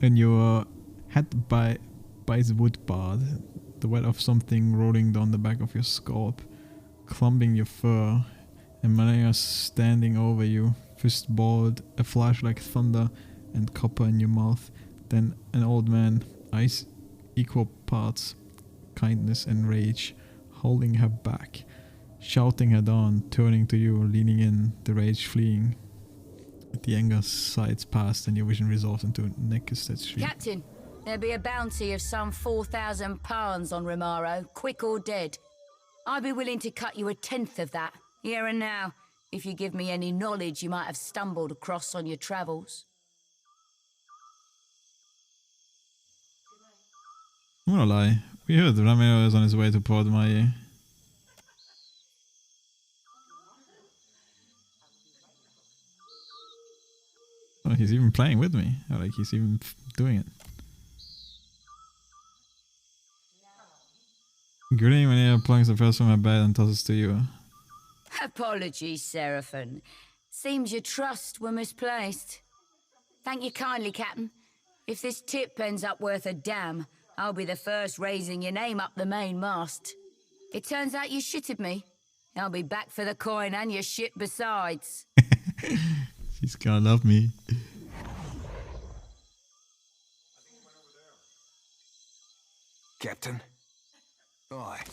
and your head bites wood bard. The weight of something rolling down the back of your scalp, clumping your fur, and Malaya standing over you, fist balled, a flash like thunder, and copper in your mouth. Then an old man, eyes equal parts kindness and rage, holding her back, shouting her down, turning to you, leaning in, the rage fleeing. The anger sides past and your vision resolves into naked street. Captain, there'll be a bounty of some 4,000 pounds on Rimaro, quick or dead. I'd be willing to cut you 1/10 of that, here and now, if you give me any knowledge you might have stumbled across on your travels. I'm gonna lie, we heard Ramiro is on his way to Port Maye. Oh, he's even playing with me. Like, he's even doing it. Grinning when he plunks the first from her bed and tosses to you. Apologies, Seraphim. Seems your trust were misplaced. Thank you kindly, Captain. If this tip ends up worth a damn, I'll be the first raising your name up the main mast. It turns out you shitted me. I'll be back for the coin and your shit besides. She's gonna love me. Captain? Aye.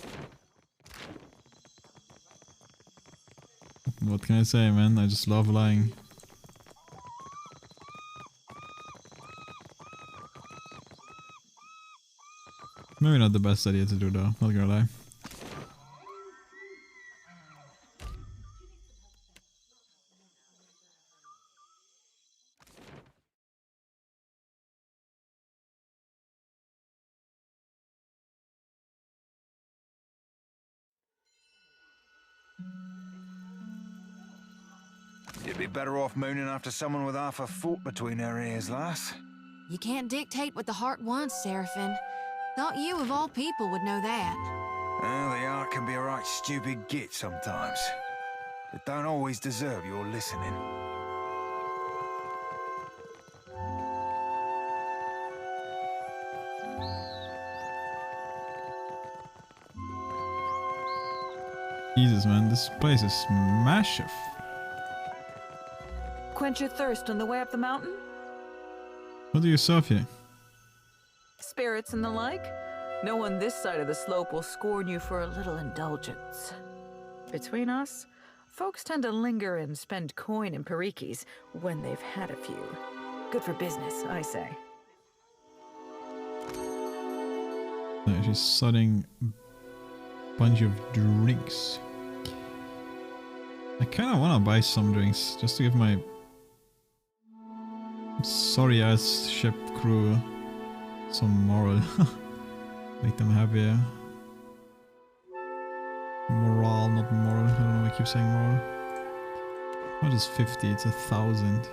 What can I say, man? I just love lying. Maybe not the best idea to do though, not gonna lie. You'd be better off mooning after someone with half a foot between her ears, lass. You can't dictate what the heart wants, Seraphim. Thought you, of all people, would know that. Well, the heart can be a right stupid git sometimes. It don't always deserve your listening. Jesus, man, this place is massive. Quench your thirst on the way up the mountain? What do you serve here? Spirits and the like? No one this side of the slope will scorn you for a little indulgence. Between us, folks tend to linger and spend coin in perikis when they've had a few. Good for business, I say. She's selling a bunch of drinks. I kind of want to buy some drinks just to give my sorry ass ship crew some moral. Make them happier. Morale, not moral. I don't know why I keep saying moral. What is 50? It's 1,000.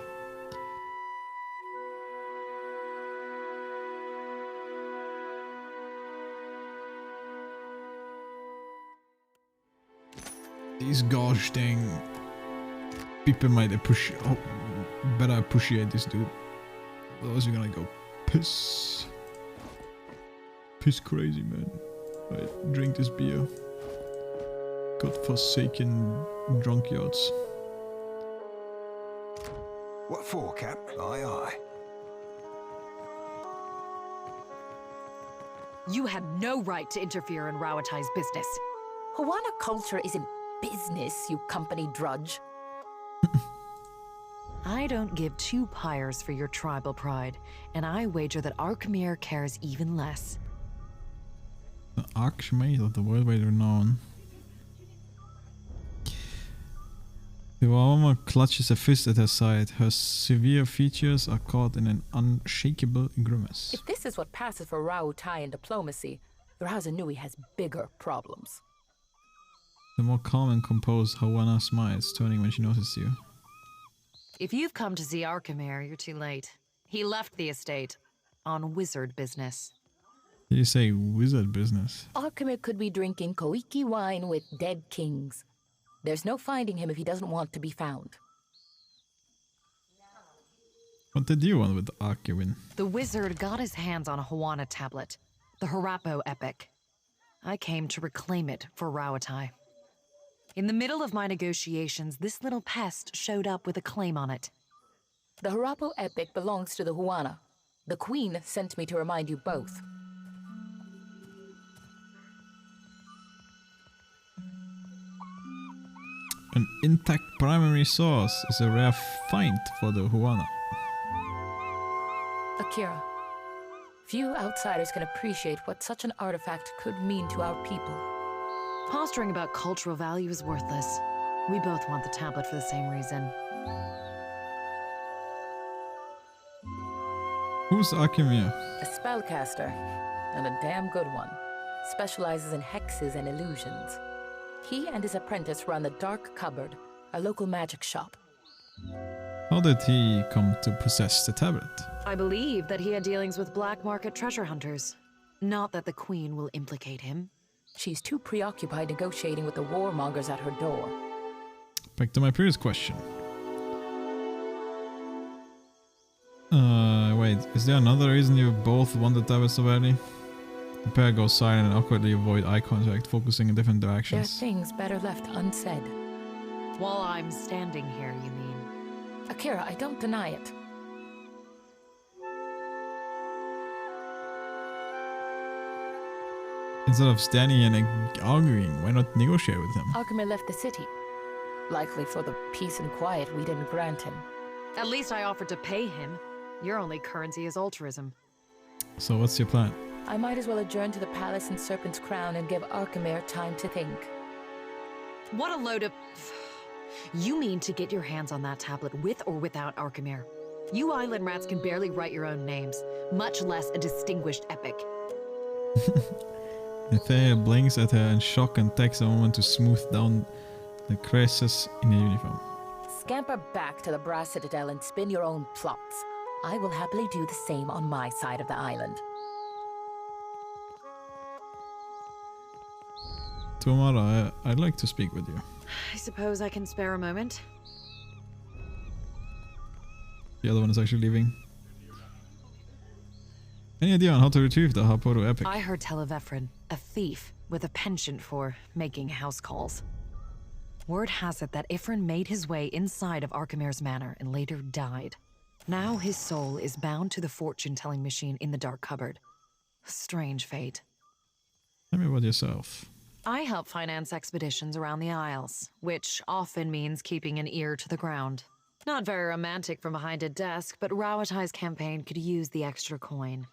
These gosh dang people might appreciate. Oh, better appreciate this dude. Otherwise, you're gonna go piss crazy, man. Right, drink this beer. Godforsaken drunkyards. What for, Cap? Aye, aye. You had no right to interfere in Rauatai's business. Huana culture isn't business, you company drudge. I don't give two pyres for your tribal pride, and I wager that Arkmir cares even less. The Archmage of the worldwide renown. The Waoma clutches a fist at her side. Her severe features are caught in an unshakable grimace. If this is what passes for Rauatai in diplomacy, Rauza Nui has bigger problems. The more calm and composed Hawana smiles, turning when she notices you. If you've come to see Arkmir, you're too late. He left the estate on wizard business. Did you say wizard business? Arkmir could be drinking Koiki wine with dead kings. There's no finding him if he doesn't want to be found. What did you want with Arkiwin? The wizard got his hands on a Huana tablet, the Harapo epic. I came to reclaim it for Rauatai. In the middle of my negotiations, this little pest showed up with a claim on it. The Harapo epic belongs to the Huana. The Queen sent me to remind you both. An intact primary source is a rare find for the Huana. Akira, few outsiders can appreciate what such an artifact could mean to our people. Posturing about cultural value is worthless. We both want the tablet for the same reason. Who's Arkmir? A spellcaster, and a damn good one. Specializes in hexes and illusions. He and his apprentice run the Dark Cupboard, a local magic shop. How did he come to possess the tablet? I believe that he had dealings with black market treasure hunters. Not that the Queen will implicate him. She's too preoccupied negotiating with the warmongers at her door. Back to my previous question. Wait, is there another reason you both want the tablet so badly? The pair go silent and awkwardly avoid eye contact, focusing in different There are directions. things better left unsaid. While I'm standing here, you mean? Akira, I don't deny it. Instead of standing and arguing, why not negotiate with him? Arkmir left the city. Likely for the peace and quiet we didn't grant him. At least I offered to pay him. Your only currency is altruism. So what's your plan? I might as well adjourn to the palace in Serpent's Crown and give Arkmir time to think. What a load of... You mean to get your hands on that tablet with or without Arkmir? You island rats can barely write your own names, much less a distinguished epic. Nathea blinks at her in shock and takes a moment to smooth down the creases in her uniform. Scamper back to the Brass Citadel and spin your own plots. I will happily do the same on my side of the island. Tomorrow, I'd like to speak with you. I suppose I can spare a moment. The other one is actually leaving. Any idea on how to retrieve the Haporu epic? I heard tell of Ephron, a thief with a penchant for making house calls. Word has it that Ephron made his way inside of Arkmir's manor and later died. Now his soul is bound to the fortune-telling machine in the Dark Cupboard. Strange fate. Tell me about yourself. I help finance expeditions around the Isles, which often means keeping an ear to the ground. Not very romantic from behind a desk, but Rauatai's campaign could use the extra coin.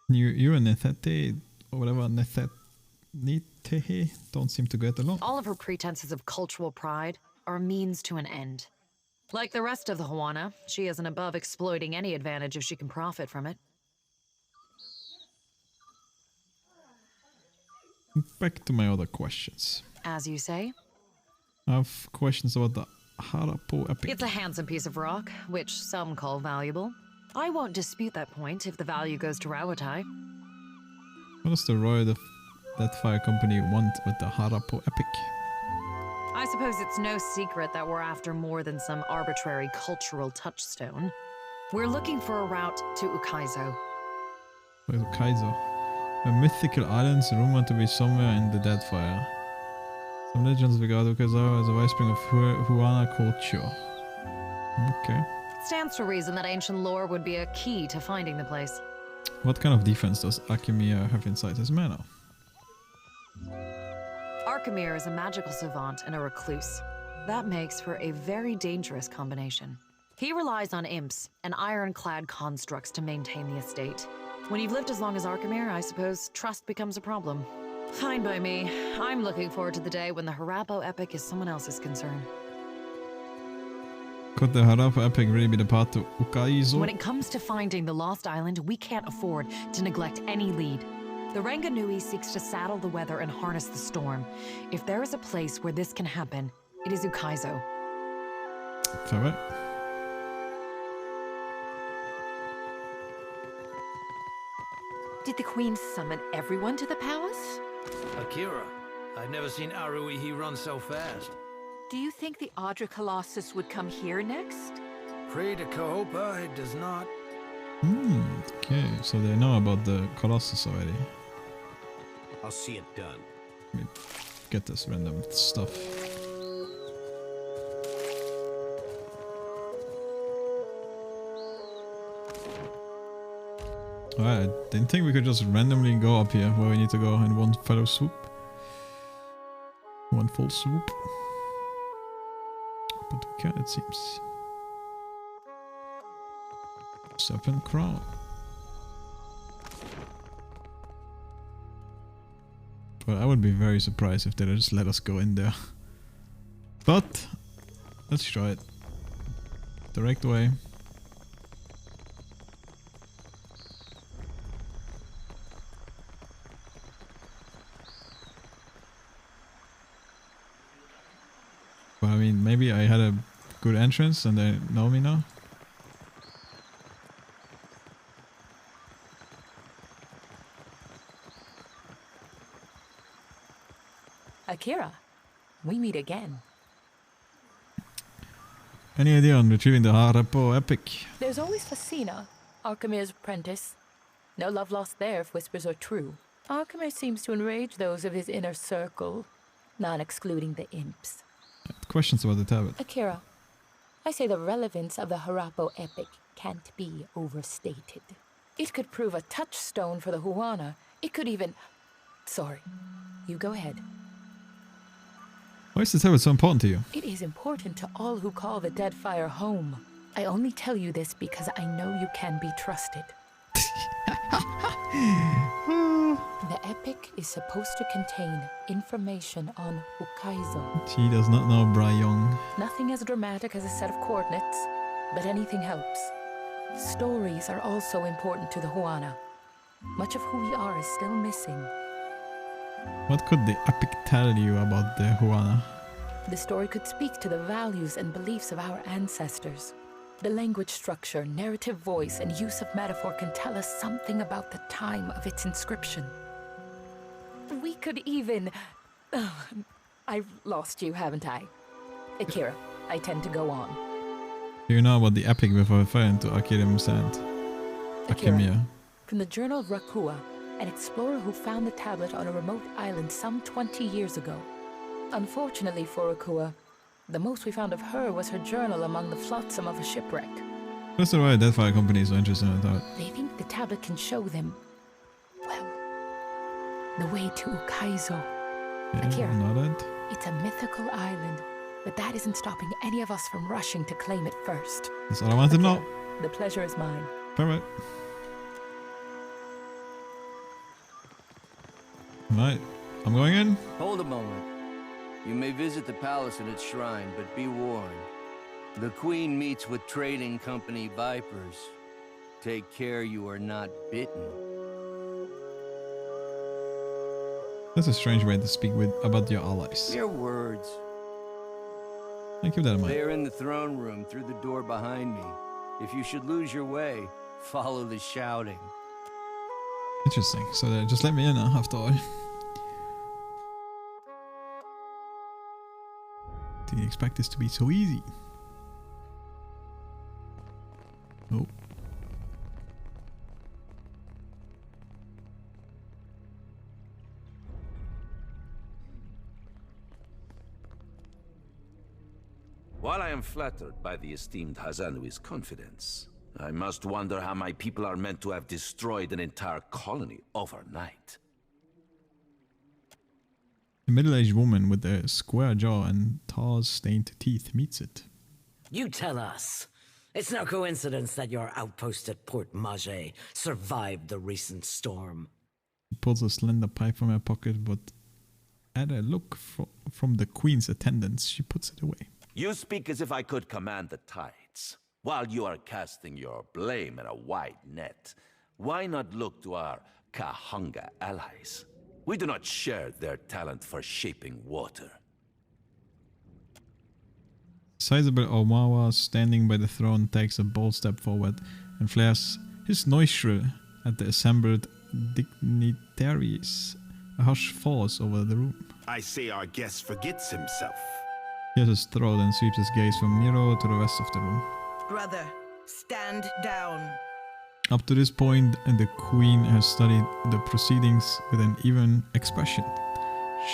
You and Nethete, or whatever, Nitehe, don't seem to get along. All of her pretenses of cultural pride are a means to an end. Like the rest of the Huana, she isn't above exploiting any advantage if she can profit from it. Back to my other questions. As you say. I have questions about the Harapo epic. It's a handsome piece of rock, which some call valuable. I won't dispute that point if the value goes to Rauatai. What does the Royal Deathfire Company want with the Harapo epic? I suppose it's no secret that we're after more than some arbitrary cultural touchstone. We're looking for a route to Ukaizo. Ukaizo. A mythical island rumored to be somewhere in the Deadfire. Some legends regard Ukaizo as a wellspring of Huana culture. Okay. Stands to reason that ancient lore would be a key to finding the place. What kind of defense does Akemiya have inside his mana? Arkemir is a magical savant and a recluse. That makes for a very dangerous combination. He relies on imps and ironclad constructs to maintain the estate. When you've lived as long as Arkemir, I suppose trust becomes a problem. Fine by me. I'm looking forward to the day when the Harapo epic is someone else's concern. Could the Harapo epic really be the path to Ukaizo? When it comes to finding the lost island, we can't afford to neglect any lead. The Ranganui seeks to saddle the weather and harness the storm. If there is a place where this can happen, it is Ukaizo. Fair. Did the Queen summon everyone to the palace? Akira, I've never seen Aruihi run so fast. Do you think the Audra Colossus would come here next? Pray to Kahopa, it does not. Okay, so they know about the Colossus already. I'll see it done. Let me get this random stuff. Alright, I didn't think we could just randomly go up here where we need to go in one fellow swoop. One full swoop. But we can, it seems. 7 crown. But I would be very surprised if they just let us go in there. But let's try it. Direct way. Well, I mean, maybe I had a good entrance and they know me now. Akira, we meet again. Any idea on retrieving the Harapo epic? There's always Facina, Archimir's apprentice. No love lost there if whispers are true. Archimir seems to enrage those of his inner circle, not excluding the imps. Questions about the tablet. Akira, I say the relevance of the Harapo epic can't be overstated. It could prove a touchstone for the Huana. It could even... Sorry, you go ahead. Why is the tablet so important to you? It is important to all who call the Deadfire home. I only tell you this because I know you can be trusted. The epic is supposed to contain information on Ukaizo. She does not know Brayong. Nothing as dramatic as a set of coordinates, but anything helps. Stories are also important to the Huana. Much of who we are is still missing. What could the epic tell you about the Huana? The story could speak to the values and beliefs of our ancestors. The language structure, narrative voice, and use of metaphor can tell us something about the time of its inscription. We could even... I've lost you, haven't I? Akira, I tend to go on. Do you know about the epic before referring to Akirim Sand? Akemiya. From the Journal of Rakua, an explorer who found the tablet on a remote island some 20 years ago. Unfortunately for Rakua, the most we found of her was her journal among the flotsam of a shipwreck. That's the Royal Deathfire Company is so interested in that. They think the tablet can show them, well, the way to Ukaizo. Yeah, Akira, nodded. it's a mythical island, but that isn't stopping any of us from rushing to claim it first. That's all I want to know. The pleasure is mine. Alright. Right, I'm going in. Hold a moment. You may visit the palace and its shrine, but be warned. The Queen meets with trading company vipers. Take care you are not bitten. That's a strange way to speak about your allies. Mere words. I keep that in mind. They are in the throne room through the door behind me. If you should lose your way, follow the shouting. Interesting. So they just let me in after all. Did you expect this to be so easy? Nope. While I am flattered by the esteemed Hazanui's confidence, I must wonder how my people are meant to have destroyed an entire colony overnight. A middle-aged woman with a square jaw and tall stained teeth meets it. You tell us. It's no coincidence that your outpost at Port Mage survived the recent storm. She pulls a slender pipe from her pocket, but at a look from the Queen's attendants, she puts it away. You speak as if I could command the tides. While you are casting your blame in a wide net, why not look to our Kahanga allies? We do not share their talent for shaping water. Sizable Omawa, standing by the throne, takes a bold step forward and flares his nostril at the assembled dignitaries. A hush falls over the room. I say our guest forgets himself. He has his throat and sweeps his gaze from Nero to the rest of the room. Brother, stand down. Up to this point, the Queen has studied the proceedings with an even expression.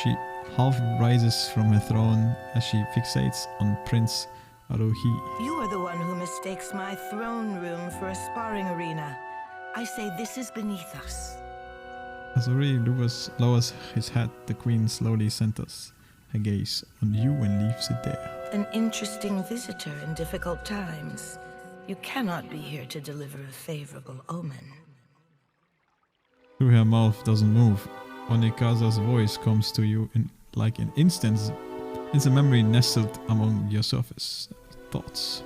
She half rises from her throne as she fixates on Prince Aruhi. You are the one who mistakes my throne room for a sparring arena. I say this is beneath us. As Aruhi lowers his head, the Queen slowly centers her gaze on you and leaves it there. An interesting visitor in difficult times. You cannot be here to deliver a favorable omen. Through her mouth doesn't move. Onikaza's voice comes to you in like an instant. It's a memory nestled among your surface thoughts.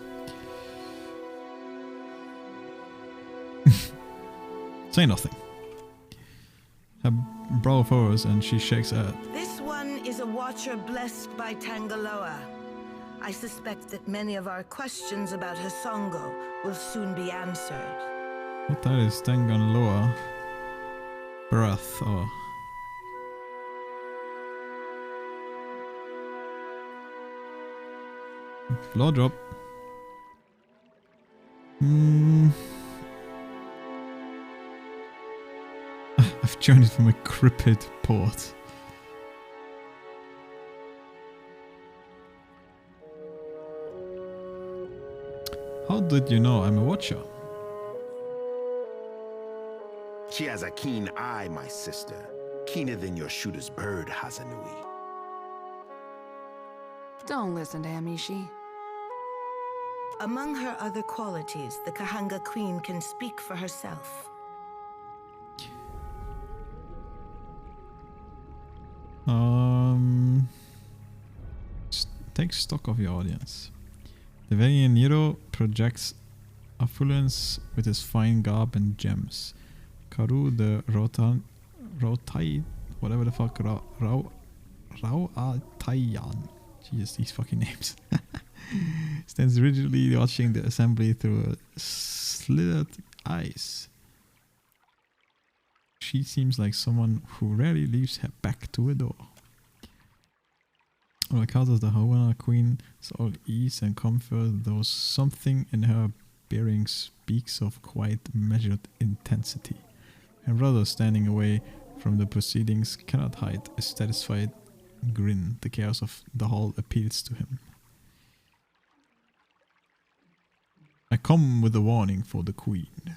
Say nothing. Her brow furrows and she shakes her head. This one is a watcher blessed by Tangaloa. I suspect that many of our questions about Hasongo will soon be answered. What that is Tangaloa? Breath or... Blood drop. I've journeyed from a crippled port. How did you know I'm a watcher? She has a keen eye, my sister. Keener than your shooter's bird, Hazanui. Don't listen to Amishi. Among her other qualities, the Kahanga Queen can speak for herself. Take stock of your audience. The Valiant Nero projects affluence with his fine garb and gems. Karu the Rotai, whatever the fuck, Rauatayan. Jesus, these fucking names. Stands rigidly watching the assembly through slitted eyes. She seems like someone who rarely leaves her back to a door. Because the Hawana Queen is all ease and comfort, though something in her bearing speaks of quite measured intensity. Her brother, standing away from the proceedings, cannot hide a satisfied grin. The chaos of the hall appeals to him. I come with a warning for the Queen.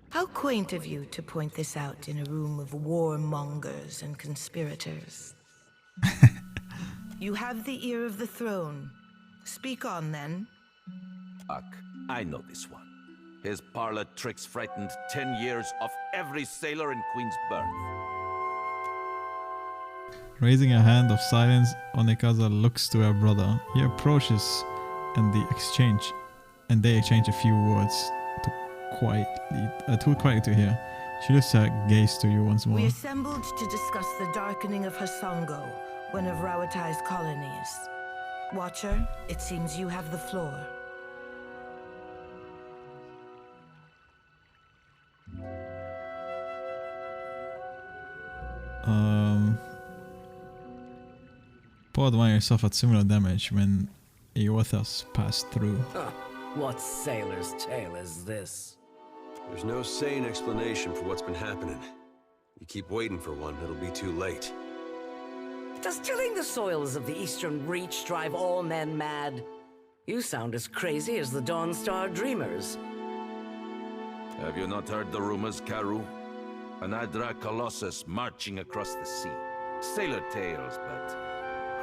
How quaint of you to point this out in a room of warmongers and conspirators. You have the ear of the throne. Speak on, then. I know this one. His parlor tricks frightened 10 years of every sailor in Queen's Birth. Raising a hand of silence, Onekaza looks to her brother. He approaches and they exchange a few words too quietly to hear. She lifts her gaze to you once more. We assembled to discuss the darkening of Hasongo, one of Rauatai's colonies. Watcher, it seems you have the floor. Podwire suffered similar damage when Eothas passed through. What sailor's tale is this? There's no sane explanation for what's been happening. You keep waiting for one, it'll be too late. Does tilling the soils of the Eastern Reach drive all men mad? You sound as crazy as the Dawnstar Dreamers. Have you not heard the rumors, Karu? An Adra Colossus marching across the sea. Sailor tales, but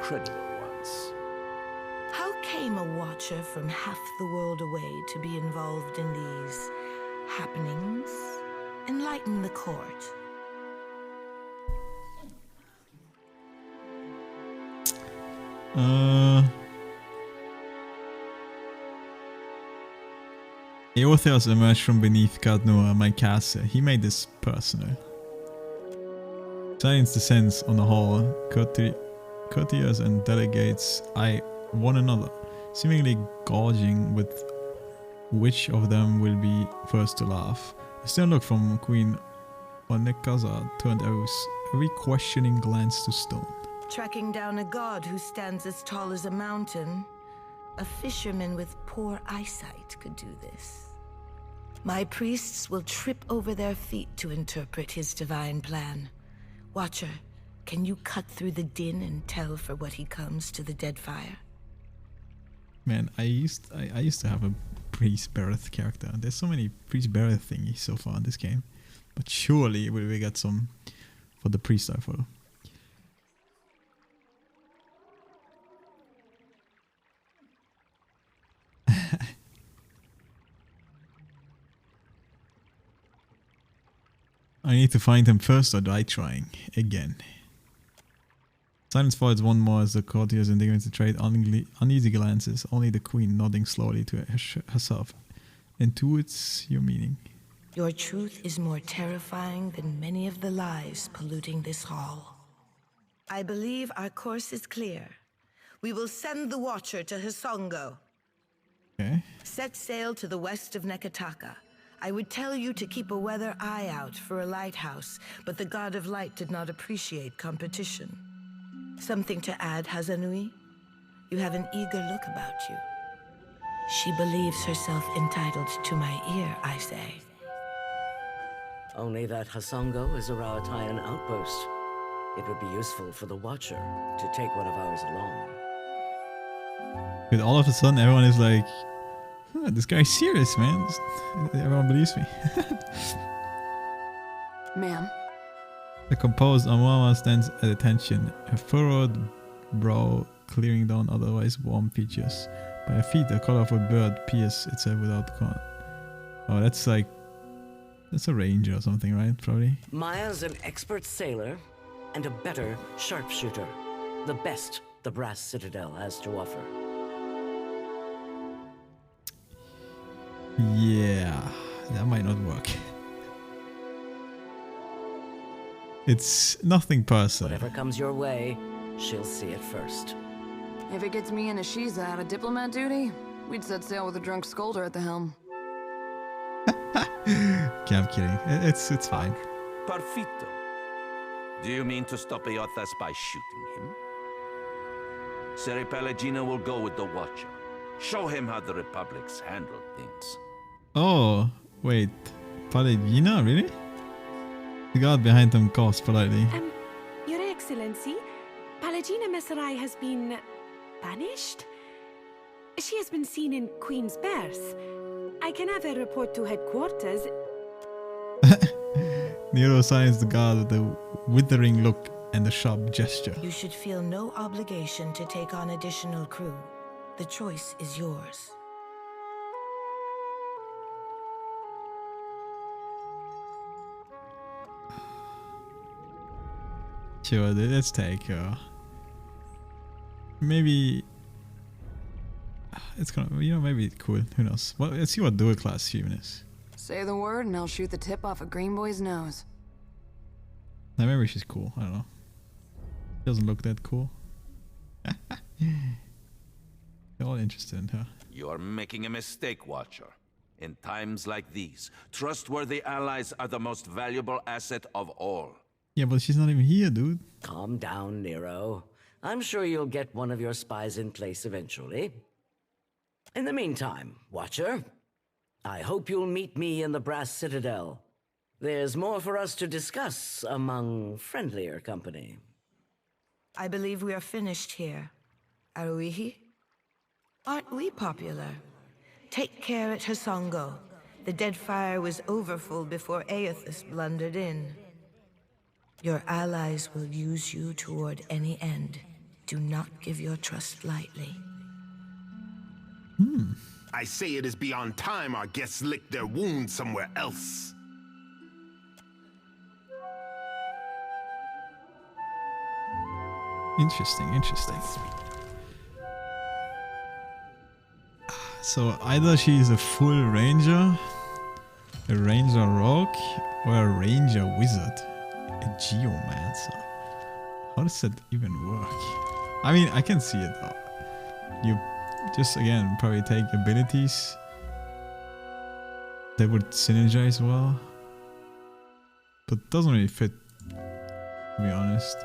credible ones. How came a Watcher from half the world away to be involved in these happenings? Enlighten the court. Eothas emerged from beneath Kadnoa, my castle. He made this personal. Silence descends on the hall. Courtiers and delegates eye one another, seemingly gauging with which of them will be first to laugh. A stern look from Queen Onekaza turned every questioning glance to stone. Tracking down a god who stands as tall as a mountain. A fisherman with poor eyesight could do this. My priests will trip over their feet to interpret his divine plan. Watcher, can you cut through the din and tell for what he comes to the Deadfire? Man, I used to have a Priest Bereth character. There's so many Priest Bereth thingies so far in this game, but surely we get some for the priest I follow. I need to find him first or die trying again. Silence falls one more as the courtiers indignant to trade uneasy glances, only the queen nodding slowly to herself. Intuits your meaning. Your truth is more terrifying than many of the lies polluting this hall. I believe our course is clear. We will send the Watcher to Hasongo. Okay. Set sail to the west of Nekataka. I would tell you to keep a weather eye out for a lighthouse, but the God of Light did not appreciate competition. Something to add, Hazanui? You have an eager look about you. She believes herself entitled to my ear, I say. Only that Hasongo is a Rauataian outpost. It would be useful for the Watcher to take one of ours along. But all of a sudden everyone is like, this guy's serious, man. Everyone believes me. Ma'am. The composed Amama stands at attention, her furrowed brow clearing down otherwise warm features. By her feet, the color of a bird pierces itself without con. Oh, that's a ranger or something, right? Probably. Maya's an expert sailor and a better sharpshooter. The best the Brass Citadel has to offer. Yeah, that might not work. It's nothing personal. Whatever comes your way, she'll see it first. If it gets me and Ashiza out of diplomat duty, we'd set sail with a drunk scolder at the helm. Okay, I'm kidding. It's fine. Perfito. Do you mean to stop Eothas by shooting him? Seri Pelagina will go with the Watcher. Show him how the Republics handle things. Oh, wait. Pallegina, really? The guard behind them coughs politely. Your Excellency, Pallegina Messerai has been banished? She has been seen in Queen's Berth. I can have her report to headquarters. Nero assigns the guard the withering look and the sharp gesture. You should feel no obligation to take on additional crew. The choice is yours. Sure, let's take her. Maybe it's gonna, you know, maybe cool. Who knows? Well, let's see what dual class human is. Say the word and I'll shoot the tip off a green boy's nose. Now maybe she's cool. I don't know. Doesn't look that cool. They're all interested in her. You are making a mistake, Watcher. In times like these, trustworthy allies are the most valuable asset of all. Yeah, but she's not even here, dude. Calm down, Nero. I'm sure you'll get one of your spies in place eventually. In the meantime, Watcher, I hope you'll meet me in the Brass Citadel. There's more for us to discuss among friendlier company. I believe we are finished here. Are we? Aren't we popular? Take care at Hasongo. The Deadfire was overfull before Aethys blundered in. Your allies will use you toward any end. Do not give your trust lightly. I say it is beyond time our guests lick their wounds somewhere else. Interesting, interesting. So either she's a full ranger, a ranger rogue, or a ranger wizard, a geomancer. How does that even work? I mean, I can see it though. You just, again, probably take abilities that would synergize well, but doesn't really fit, to be honest.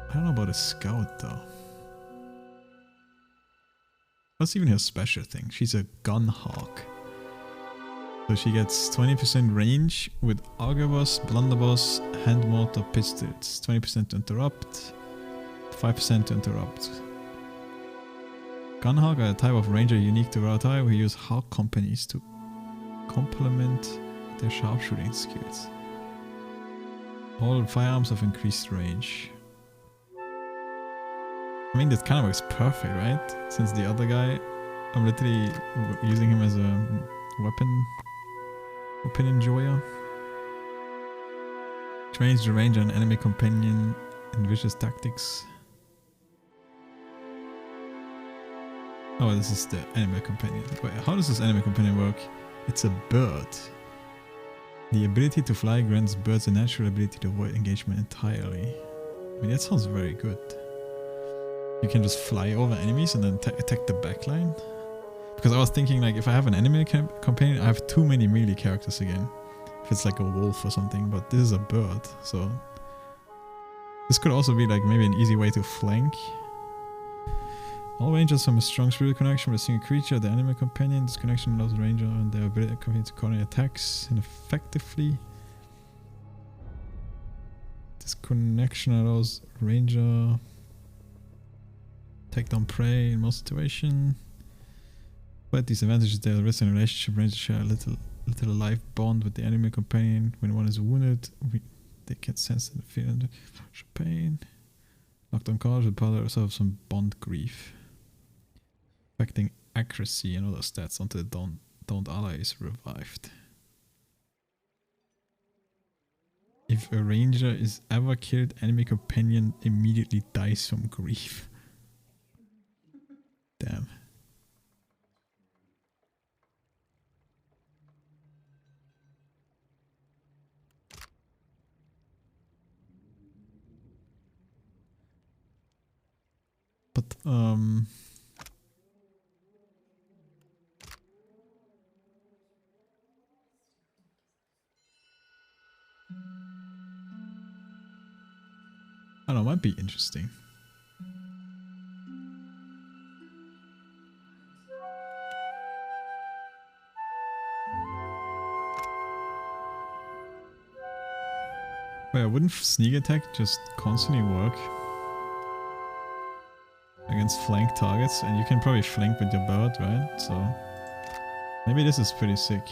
I don't know about a scout though. What's even her special thing? She's a gun hawk. So she gets 20% range with arquebus, blunderbuss, hand mortar, pistols. 20% to interrupt, 5% to interrupt. Gunhawk are a type of ranger unique to Rautai who use hawk companies to complement their sharpshooting skills. All firearms have increased range. I mean, that kind of works perfect, right? Since the other guy, I'm literally using him as a weapon enjoyer. Trains the ranger and enemy companion in vicious tactics. Oh, this is the enemy companion. Wait, how does this enemy companion work? It's a bird. The ability to fly grants birds a natural ability to avoid engagement entirely. I mean, that sounds very good. You can just fly over enemies and then attack the backline. Because I was thinking, like, if I have an enemy companion, I have too many melee characters again. If it's like a wolf or something, but this is a bird, so... This could also be like maybe an easy way to flank. All rangers have a strong spiritual connection with a single creature, the enemy companion. This connection allows the ranger and their ability to coordinate attacks and effectively. This connection allows ranger take down prey in most situations. But these advantages, they are risk in a relationship. Rangers share a little life bond with the enemy companion. When one is wounded, they can sense and feel the pain. Locked on cards with power of some bond grief. Affecting accuracy and other stats until the downed ally is revived. If a ranger is ever killed, enemy companion immediately dies from grief. Damn. But I don't know, might be interesting. Wait, wouldn't sneak attack just constantly work against flank targets? And you can probably flank with your bird, right? So maybe this is pretty sick.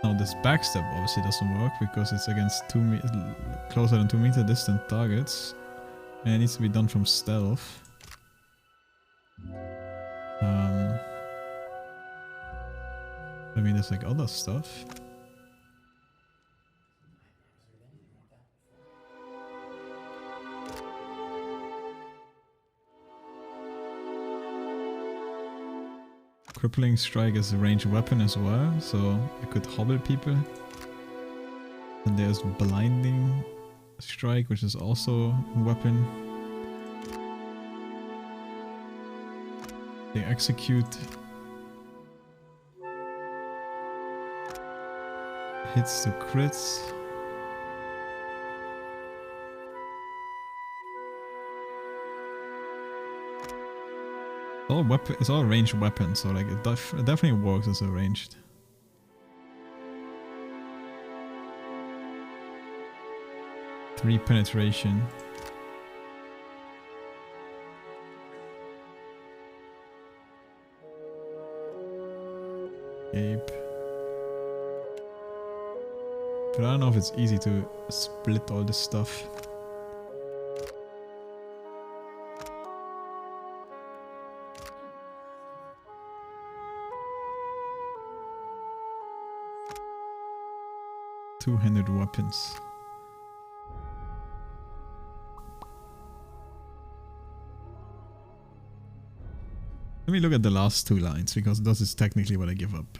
Now this backstab obviously doesn't work because it's against closer than 2 meter distant targets. And it needs to be done from stealth. I mean, there's like other stuff. Crippling strike is a ranged weapon as well, so I could hobble people. And there's blinding strike, which is also a weapon. They execute hits to crits. It's all ranged weapons, so like it definitely works as a ranged. Three penetration. Gape. But I don't know if it's easy to split all this stuff. Two-handed weapons. Let me look at the last two lines, because this is technically what I give up.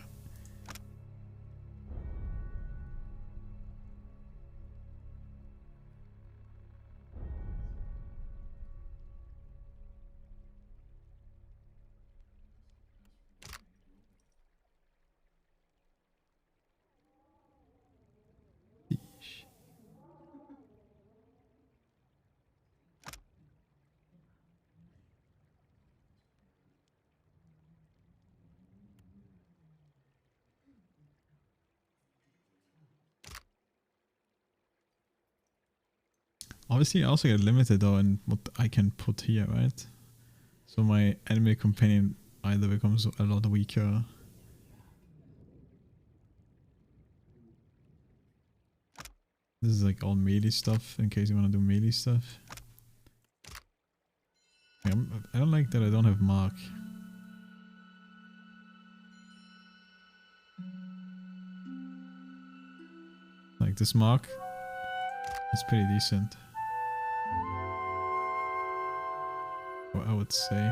Obviously, I also get limited though in what I can put here, right? So my enemy companion either becomes a lot weaker. This is like all melee stuff in case you want to do melee stuff. I don't like that I don't have mark. Like this mark is pretty decent. Or I would say.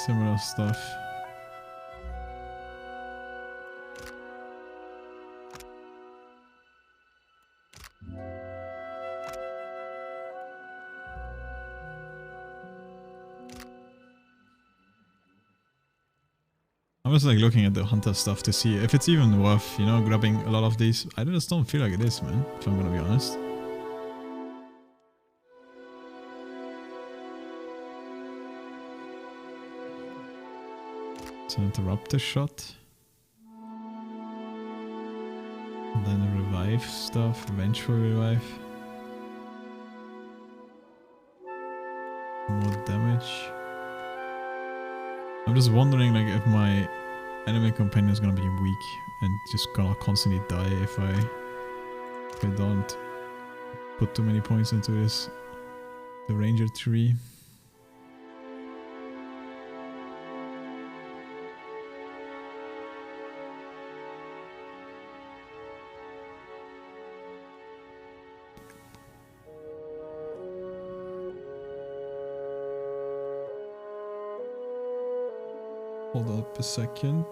Similar stuff. I'm just like looking at the hunter stuff to see if it's even worth, you know, grabbing a lot of these. I just don't feel like it is, man, if I'm gonna be honest. It's an interrupter shot. And then a revive stuff, vengeful revive. More damage. I'm just wondering like if my enemy companion is gonna be weak and just gonna constantly die if I don't put too many points into this. The ranger tree. Hold up a second.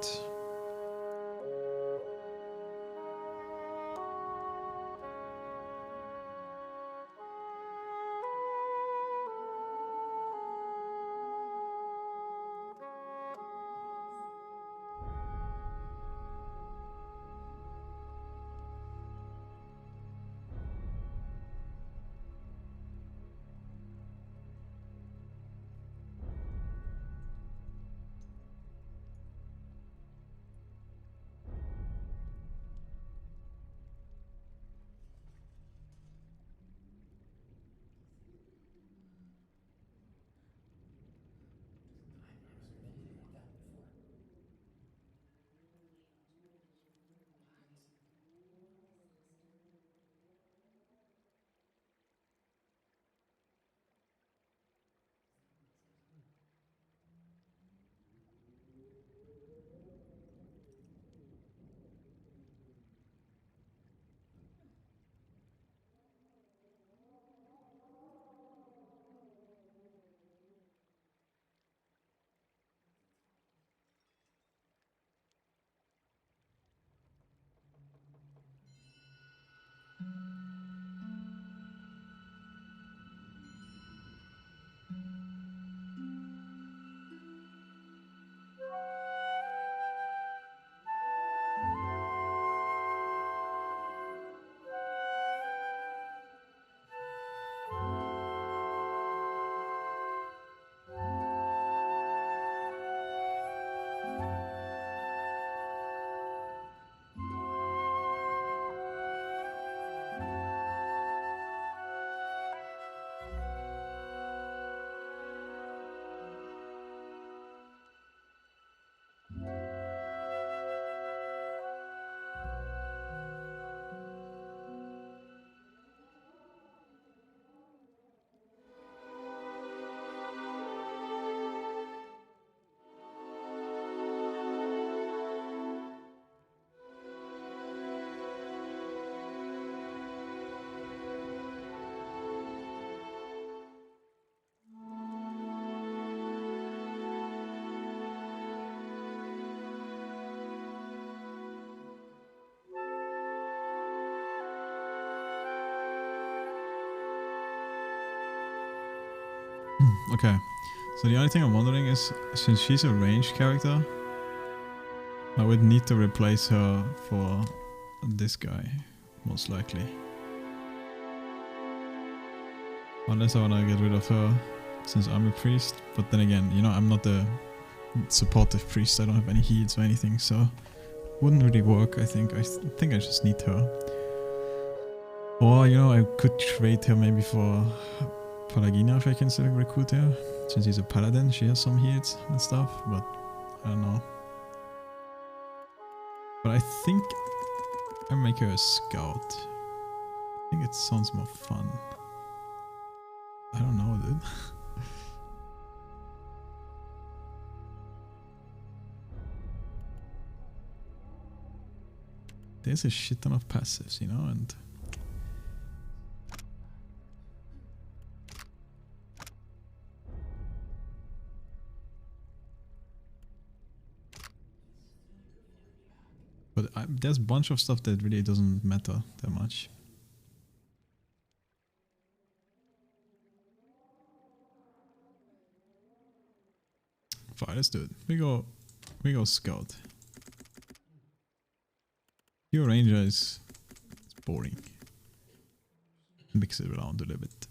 Okay. So the only thing I'm wondering is, since she's a ranged character, I would need to replace her for this guy, most likely. Unless I want to get rid of her, since I'm a priest. But then again, you know, I'm not a supportive priest. I don't have any heals or anything, so wouldn't really work. I think I just need her. Or, you know, I could trade her maybe for Palagina if I can still recruit her. Since he's a paladin, she has some heals and stuff, but I don't know. But I think I make her a scout. I think it sounds more fun. I don't know, dude. There's a shit ton of passives, you know, and but there's a bunch of stuff that really doesn't matter that much. Fine, let's do it. We go scout. Your ranger is boring. Mix it around a little bit.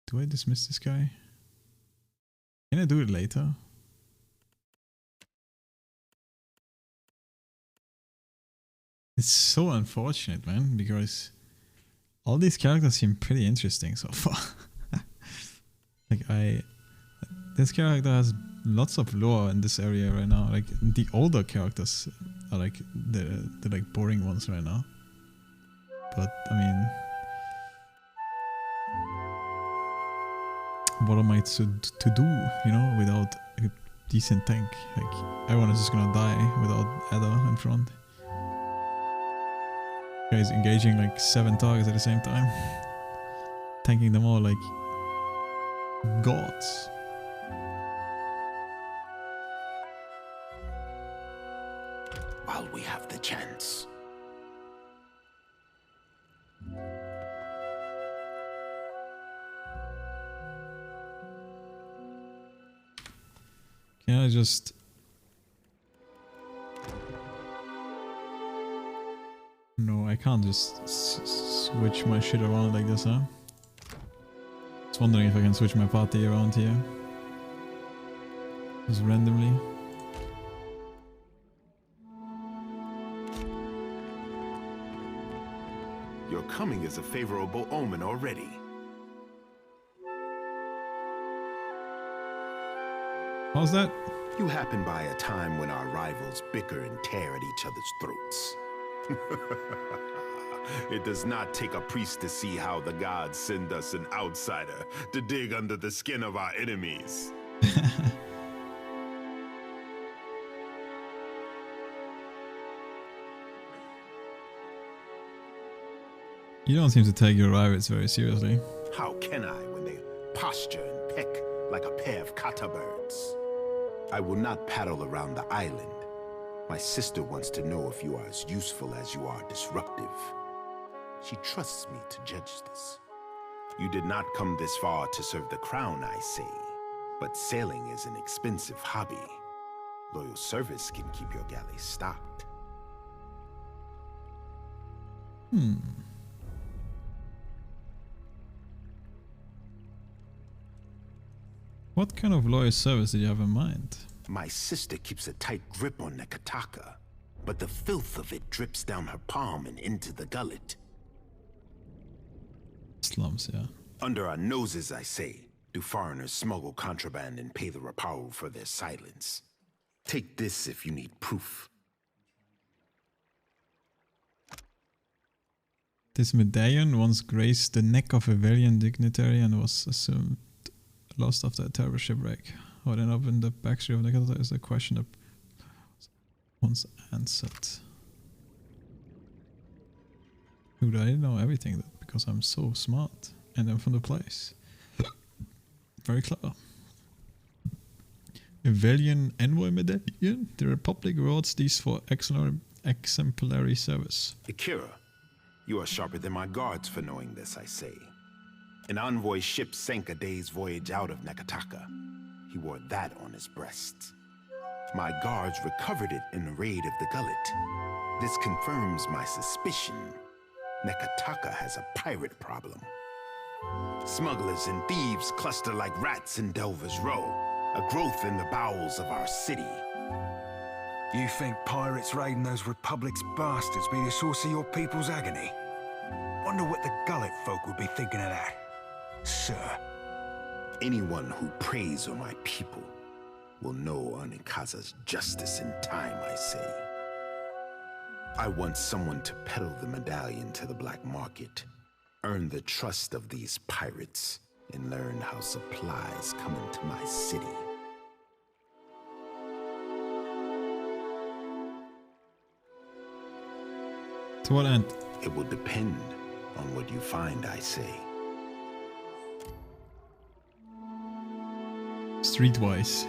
Do I dismiss this guy? Can I do it later? It's so unfortunate, man, because all these characters seem pretty interesting so far. Like this character has lots of lore in this area right now. Like the older characters are like the like boring ones right now. But I mean, what am I to do, you know, without a decent tank? Like everyone is just gonna die without Adder in front. Guys engaging like 7 targets at the same time, tanking them all like gods. While we have the chance. Can I just... No, I can't just switch my shit around like this, huh? Just wondering if I can switch my party around here. Just randomly. Your coming is a favorable omen already. How's that? You happen by a time when our rivals bicker and tear at each other's throats. It does not take a priest to see how the gods send us an outsider to dig under the skin of our enemies. You don't seem to take your rivals very seriously. How can I when they posture and peck like a pair of kata birds? I will not paddle around the island. My sister wants to know if you are as useful as you are disruptive. She trusts me to judge this. You did not come this far to serve the crown, I say. But sailing is an expensive hobby. Loyal service can keep your galley stocked. What kind of loyal service did you have in mind? My sister keeps a tight grip on Nekataka, but the filth of it drips down her palm and into the gullet. Slums, yeah. Under our noses, I say, do foreigners smuggle contraband and pay the Rapau for their silence. Take this if you need proof. This medallion once grazed the neck of a valiant dignitary and was assumed lost after a terrible shipwreck. What ended up in the backstory of Nekataka is a question that once answered. Dude, I didn't know everything because I'm so smart and I'm from the place. Very clever. A valiant envoy medallion? The Republic awards these for exemplary service. Akira, you are sharper than my guards for knowing this, I say. An envoy ship sank a day's voyage out of Nekataka. He wore that on his breast. My guards recovered it in a raid of the gullet. This confirms my suspicion. Nekataka has a pirate problem. Smugglers and thieves cluster like rats in Delver's Row, a growth in the bowels of our city. You think pirates raiding those Republic's bastards be the source of your people's agony? Wonder what the gullet folk would be thinking of that, sir. Anyone who preys on my people will know Onikaza's justice in time, I say. I want someone to peddle the medallion to the black market, earn the trust of these pirates, and learn how supplies come into my city. To what end? It will depend on what you find, I say. Streetwise.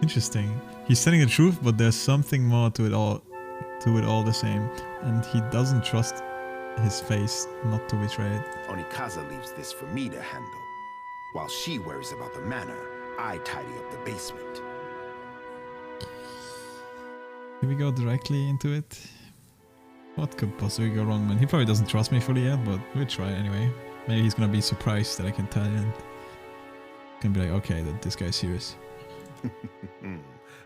Interesting. He's telling the truth, but there's something more to it all the same. And he doesn't trust his face not to betray it. Onikaza leaves this for me to handle. While she worries about the manor, I tidy up the basement. Can we go directly into it? What could possibly go wrong, man? He probably doesn't trust me fully yet, but we'll try anyway. Maybe he's gonna be surprised that I can tell him. Gonna be like, okay, that this guy's serious.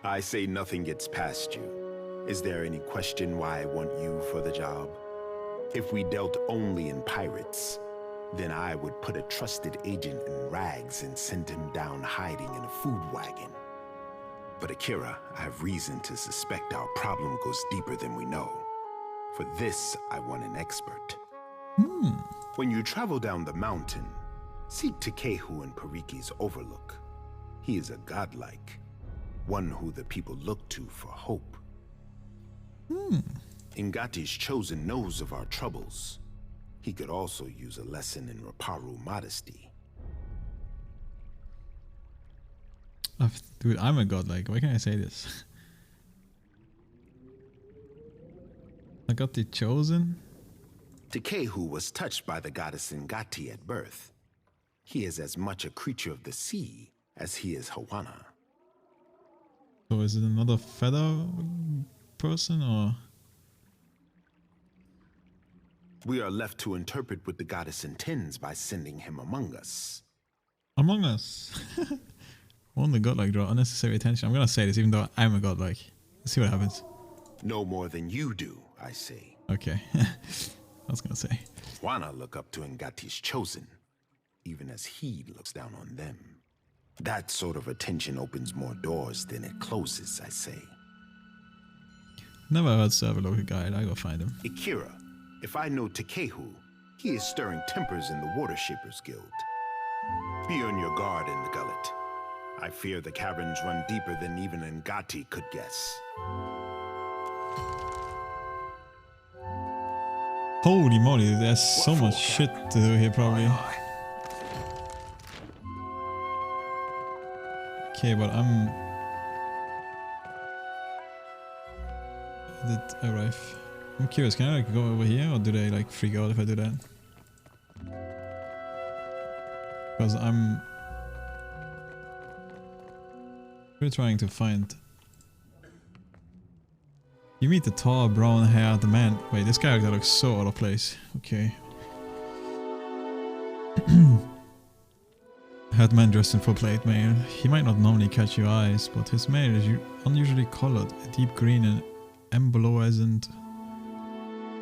I say nothing gets past you. Is there any question why I want you for the job? If we dealt only in pirates, then I would put a trusted agent in rags and send him down hiding in a food wagon. But Akira, I have reason to suspect our problem goes deeper than we know. For this, I want an expert. When you travel down the mountain, seek Takehu in Pariki's overlook. He is a godlike, one who the people look to for hope. Ngati's chosen knows of our troubles. He could also use a lesson in Raparu modesty. Dude, I'm a godlike. Why can't I say this? I got the chosen? Takehu was touched by the goddess Ngati at birth. He is as much a creature of the sea as he is Hawana. So is it another feather person or? We are left to interpret what the goddess intends by sending him among us. Among us? Won't the godlike draw unnecessary attention? I'm gonna say this even though I'm a godlike. Let's see what happens. No more than you do, I say. Okay. I was gonna say. Hawana look up to Ngati's chosen, even as he looks down on them. That sort of attention opens more doors than it closes, I say. Never heard serve a local guide. I go find him. Akira, if I know Takehu, he is stirring tempers in the Water Shapers Guild. Be on your guard in the gullet. I fear the caverns run deeper than even Ngati could guess. Holy moly, there's so much shit to do here probably. Okay, but did arrive. I'm curious, can I like go over here or do they like freak out if I do that? Because we're trying to find. You meet the tall, brown-haired man. Wait, this character looks so out of place. Okay. Head man dressed in full plate mail. He might not normally catch your eyes, but his mail is unusually colored, a deep green and emblazoned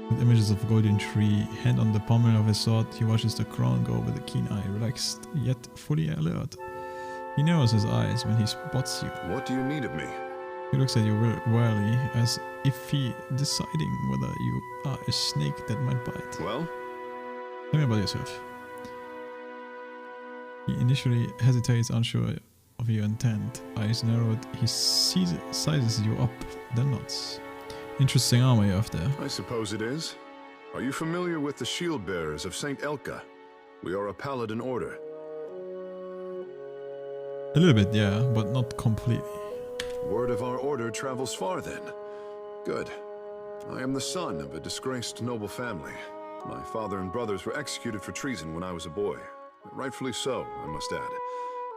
with images of a golden tree. Hand on the pommel of his sword, he watches the crown go with a keen eye, relaxed yet fully alert. He narrows his eyes when he spots you. What do you need of me? He looks at you warily, as if he deciding whether you are a snake that might bite. Well? Tell me about yourself. He initially hesitates, unsure of your intent. Eyes narrowed, he sizes you up, then nods. Interesting armor you have there. I suppose it is. Are you familiar with the shield bearers of St. Elka? We are a paladin order. A little bit, yeah, but not completely. Word of our order travels far then. Good. I am the son of a disgraced noble family. My father and brothers were executed for treason when I was a boy. Rightfully so, I must add.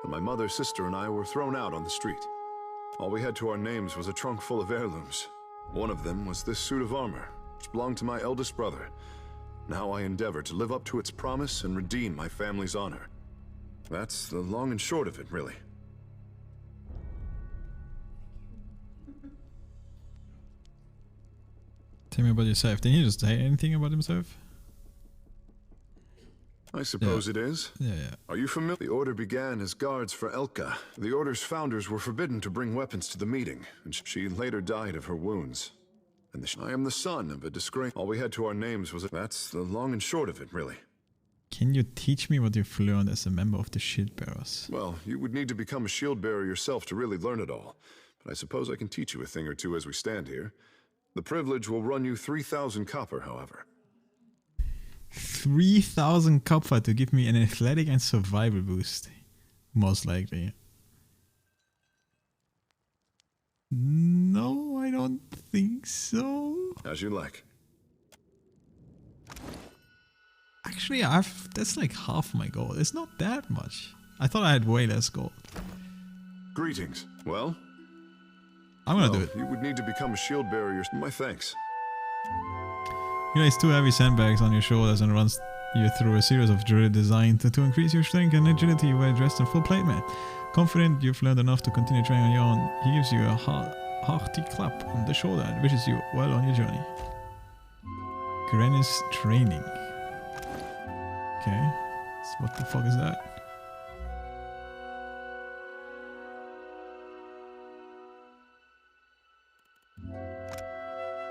And my mother, sister, and I were thrown out on the street. All we had to our names was a trunk full of heirlooms. One of them was this suit of armor, which belonged to my eldest brother. Now I endeavor to live up to its promise and redeem my family's honor. That's the long and short of it, really. Tell me about yourself. Didn't he just say anything about himself? I suppose it is. Yeah. Are you familiar? The Order began as guards for Elka. The Order's founders were forbidden to bring weapons to the meeting, and she later died of her wounds. And I am the son of a disgrace. All we had to our names was that's the long and short of it, really. Can you teach me what you've learned as a member of the Shield Bearers? Well, you would need to become a shield bearer yourself to really learn it all. But I suppose I can teach you a thing or two as we stand here. The privilege will run you 3,000 copper, however. 3,000 copper to give me an athletic and survival boost. Most likely. No, I don't think so. As you like. Actually, that's like half my gold. It's not that much. I thought I had way less gold. Greetings. Well? I'm gonna do it. You would need to become a shield bearer yourself. My thanks. He lays 2 heavy sandbags on your shoulders and runs you through a series of drills designed to increase your strength and agility while dressed in full plate, man. Confident you've learned enough to continue trying on your own, he gives you a hearty clap on the shoulder and wishes you well on your journey. Grannis training. Okay. So what the fuck is that?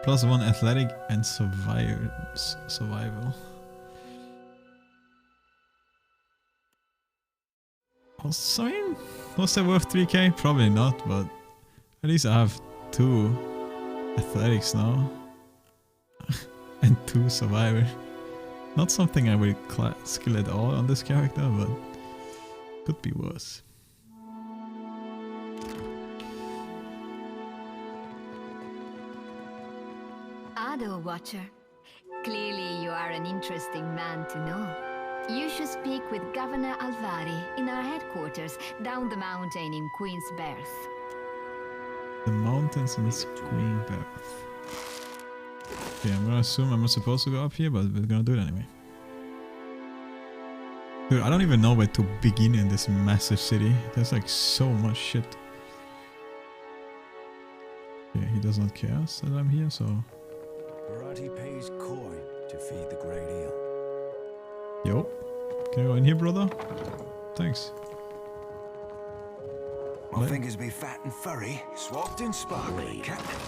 +1 athletic and survival. Also, I mean, was that worth 3k? Probably not, but at least I have 2 athletics now. And 2 survival. Not something I will skill at all on this character, but could be worse. Ado, Watcher. Clearly you are an interesting man to know. You should speak with Governor Alvari in our headquarters down the mountain in Queen's Berth. The mountains in Queen's Berth. Okay, I'm gonna assume I'm not supposed to go up here, but we're gonna do it anyway. Dude, I don't even know where to begin in this massive city. There's like so much shit. Okay, he does not care that I'm here, so... Barati pays coin to feed the great eel. Yo, can I go in here, brother? Thanks. My fingers be fat and furry, swapped and sparkly, Captain.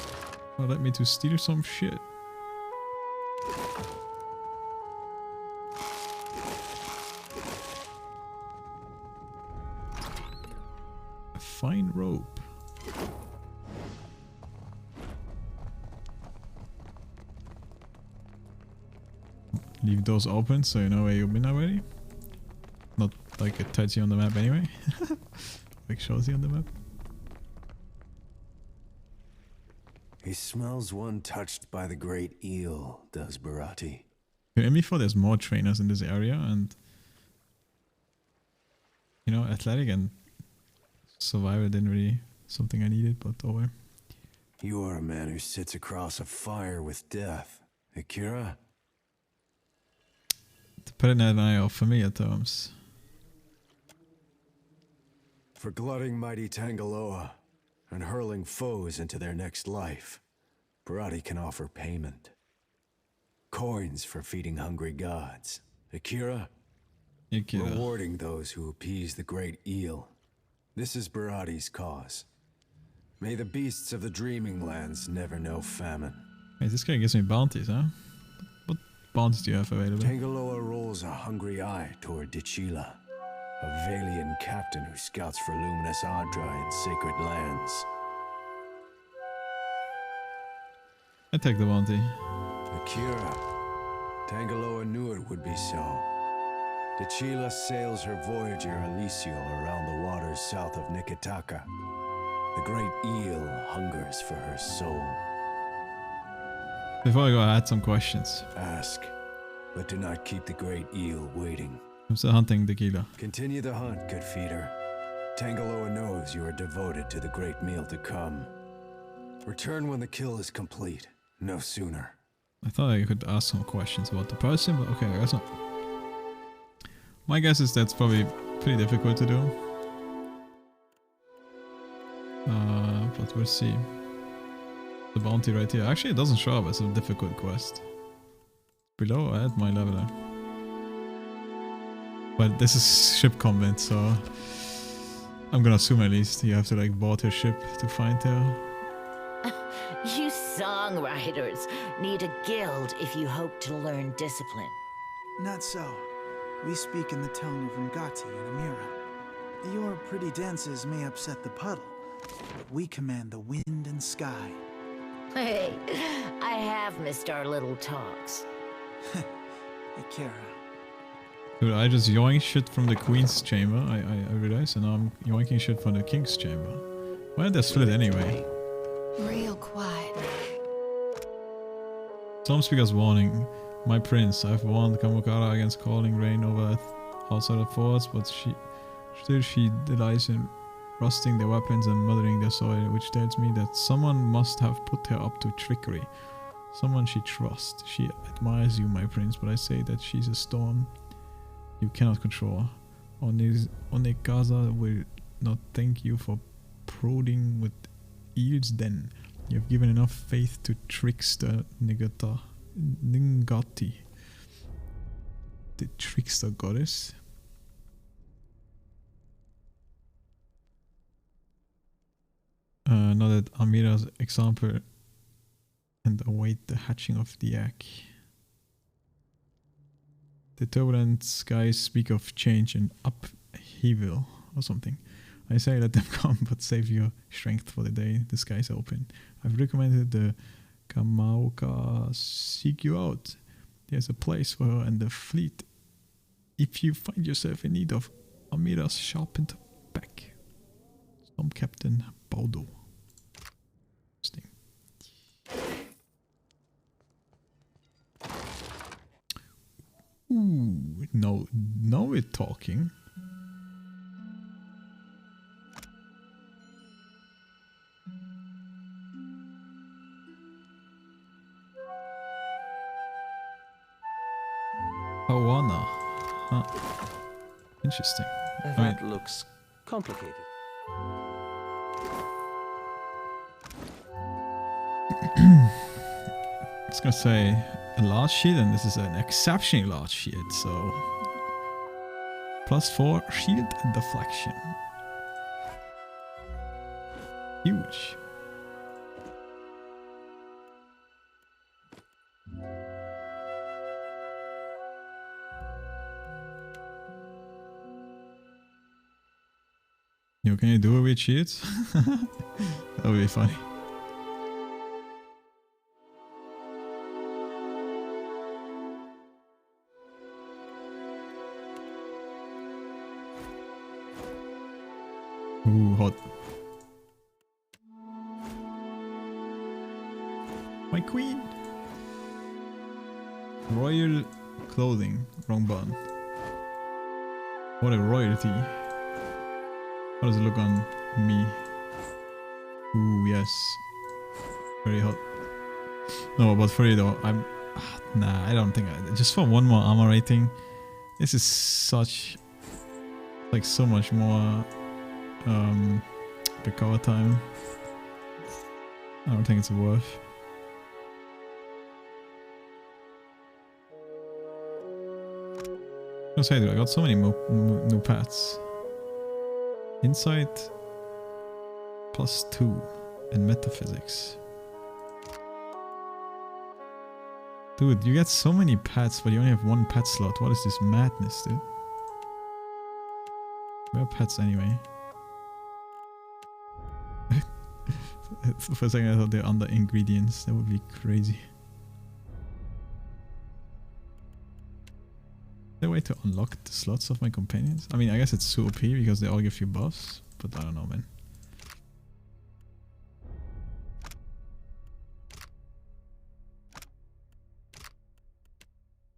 Well, let me to steal some shit. A fine rope. Leave those open so you know where you've been already. Not like it tells you on the map anyway. Like shows you on the map. He smells one touched by the great eel, does Barati. M4, there's more trainers in this area, and you know, athletic and survival didn't really something I needed, but over. You are a man who sits across a fire with death, Akira. To put it in our familiar terms. For glutting mighty Tangaloa and hurling foes into their next life, Barati can offer payment. Coins for feeding hungry gods. Akira? Rewarding those who appease the great eel. This is Barati's cause. May the beasts of the dreaming lands never know famine. Hey, this guy gives me bounties, huh? What bounties do you have available? Tangaloa rolls a hungry eye toward Dichila, a Valian captain who scouts for luminous Adra in sacred lands. I take the bounty. Akira, Tangaloa knew it would be so. Dichila sails her Voyager Elysial around the waters south of Nikitaka. The great eel hungers for her soul. Before I go, I had some questions. Ask. but do not keep the great eel waiting. I'm still hunting the killer. Continue the hunt, good feeder. Tangaloa knows you are devoted to the great meal to come. Return when the kill is complete, no sooner. I thought I could ask some questions about the person, but okay, I guess not. My guess is that's probably pretty difficult to do. But we'll see. The bounty right here. Actually, it doesn't show up as a difficult quest. Below, I had my leveler. But this is ship combat, so I'm gonna assume at least you have to like board her ship to find her. You songwriters need a guild if you hope to learn discipline. Not so. We speak in the tongue of Ngati and Amira. Your pretty dances may upset the puddle, but we command the wind and sky. Hey, I have missed our little talks. Akira. Dude, I just yoinked shit from the Queen's chamber, I realized, and now I'm yoinking shit from the King's chamber. Why did they split anyway? Real quiet. Stormspeaker's warning. My prince, I've warned Kamukara against calling rain over outside the forts, but she delights in rusting their weapons and murdering their soil, which tells me that someone must have put her up to trickery. Someone she trusts. She admires you, my prince, but I say that she's a storm you cannot control. Onekaza will not thank you for prodding with eels then. You have given enough faith to trickster Ngati. The trickster goddess. Now that Amira's example and await the hatching of the egg. The turbulent skies speak of change and upheaval or something. I say let them come, but save your strength for the day the skies open. I've recommended the Kamaoka seek you out. There's a place for her and the fleet if you find yourself in need of Amira's sharpened back. Storm Captain Baudo. Interesting. Ooh, no, now we're talking. Hawana. Huh. Interesting. That looks complicated. I was gonna say a large shield, and this is an exceptionally large shield, so +4 shield and deflection. Huge. Yo, can you do it with shields? That would be funny. Ooh, hot. My queen. Royal clothing. Wrong button. What a royalty. How does it look on me? Ooh, yes. Very hot. No, but for you though, nah, I don't think just for one more armor rating, this is such, like, so much more recover time. I don't think it's worth. I was gonna say, dude, I got so many new pets. Insight +2 and metaphysics. Dude, you get so many pets, but you only have one pet slot. What is this madness, dude? Where are pets anyway? For a second I thought they're under ingredients. That would be crazy. Is there a way to unlock the slots of my companions? I mean, I guess it's so OP because they all give you buffs, but I don't know, man.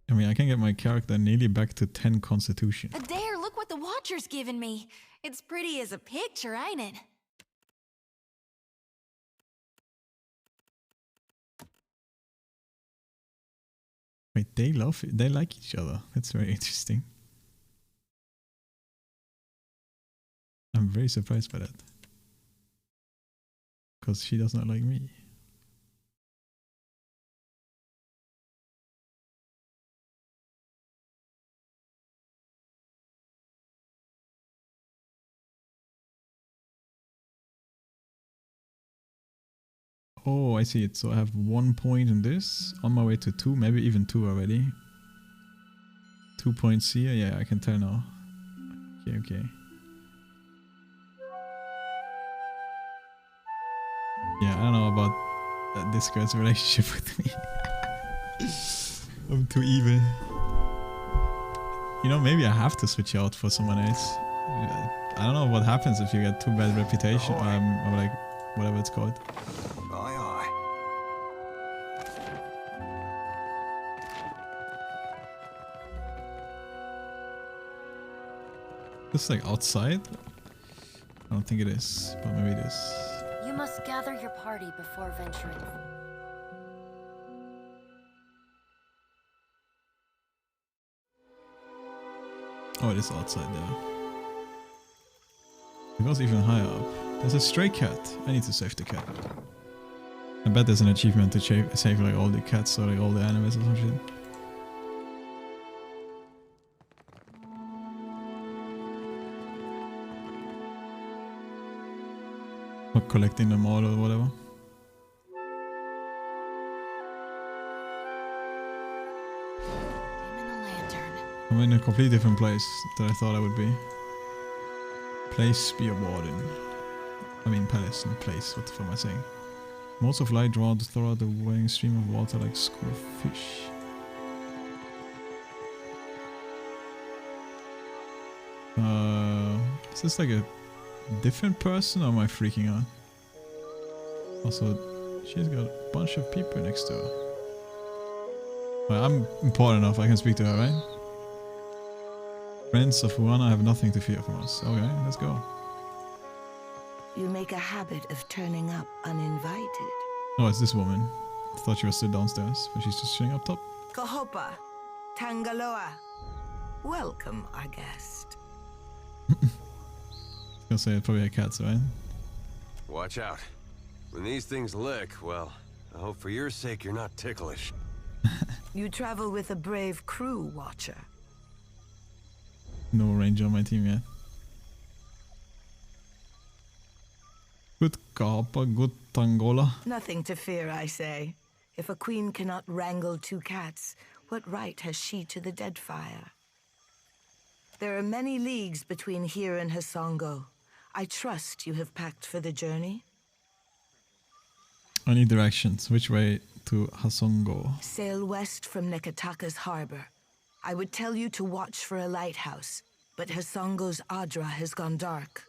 I mean, I can get my character nearly back to 10 constitution. Adair, look what the Watcher's given me. It's pretty as a picture, ain't it? Wait, they like each other. That's very interesting. I'm very surprised by that. Because she does not like me. Oh, I see it. So I have 1 point in this, on my way to 2, maybe even 2 already. 2 points here, yeah, I can tell now. Okay, okay. Yeah, I don't know about this girl's relationship with me. I'm too evil. You know, maybe I have to switch out for someone else. I don't know what happens if you get too bad reputation, or like whatever it's called. This is like outside? I don't think it is, but maybe it is. You must gather your party before venturing. Oh, it is outside there. It goes even higher up. There's a stray cat. I need to save the cat. I bet there's an achievement to save like all the cats or like all the animals or some shit. Or collecting them all or whatever. I'm in a completely different place than I thought I would be. Place be a warden. I mean palace, not place. What the fuck am I saying? Motes of light drawn throughout the waving stream of water like school of fish. Is this like a different person or am I freaking out? Also, she's got a bunch of people next to her. Well, I'm important enough, I can speak to her, right? Friends of Huana have nothing to fear from us. Okay, let's go. You make a habit of turning up uninvited. Oh, it's this woman. I thought she was still downstairs, but she's just chilling up top. Kahopa, Tangaloa. Welcome, our guest. I was gonna say it's probably a cat, right? Watch out. When these things lick, well, I hope for your sake you're not ticklish. You travel with a brave crew, Watcher. No ranger on my team yet. Good Kahopa, good Tangola. Nothing to fear, I say. If a queen cannot wrangle 2 cats, what right has she to the dead fire? There are many leagues between here and Hasongo. I trust you have packed for the journey. I need directions. Which way to Hasongo? Sail west from Nekataka's harbor. I would tell you to watch for a lighthouse, but Hasongo's Adra has gone dark.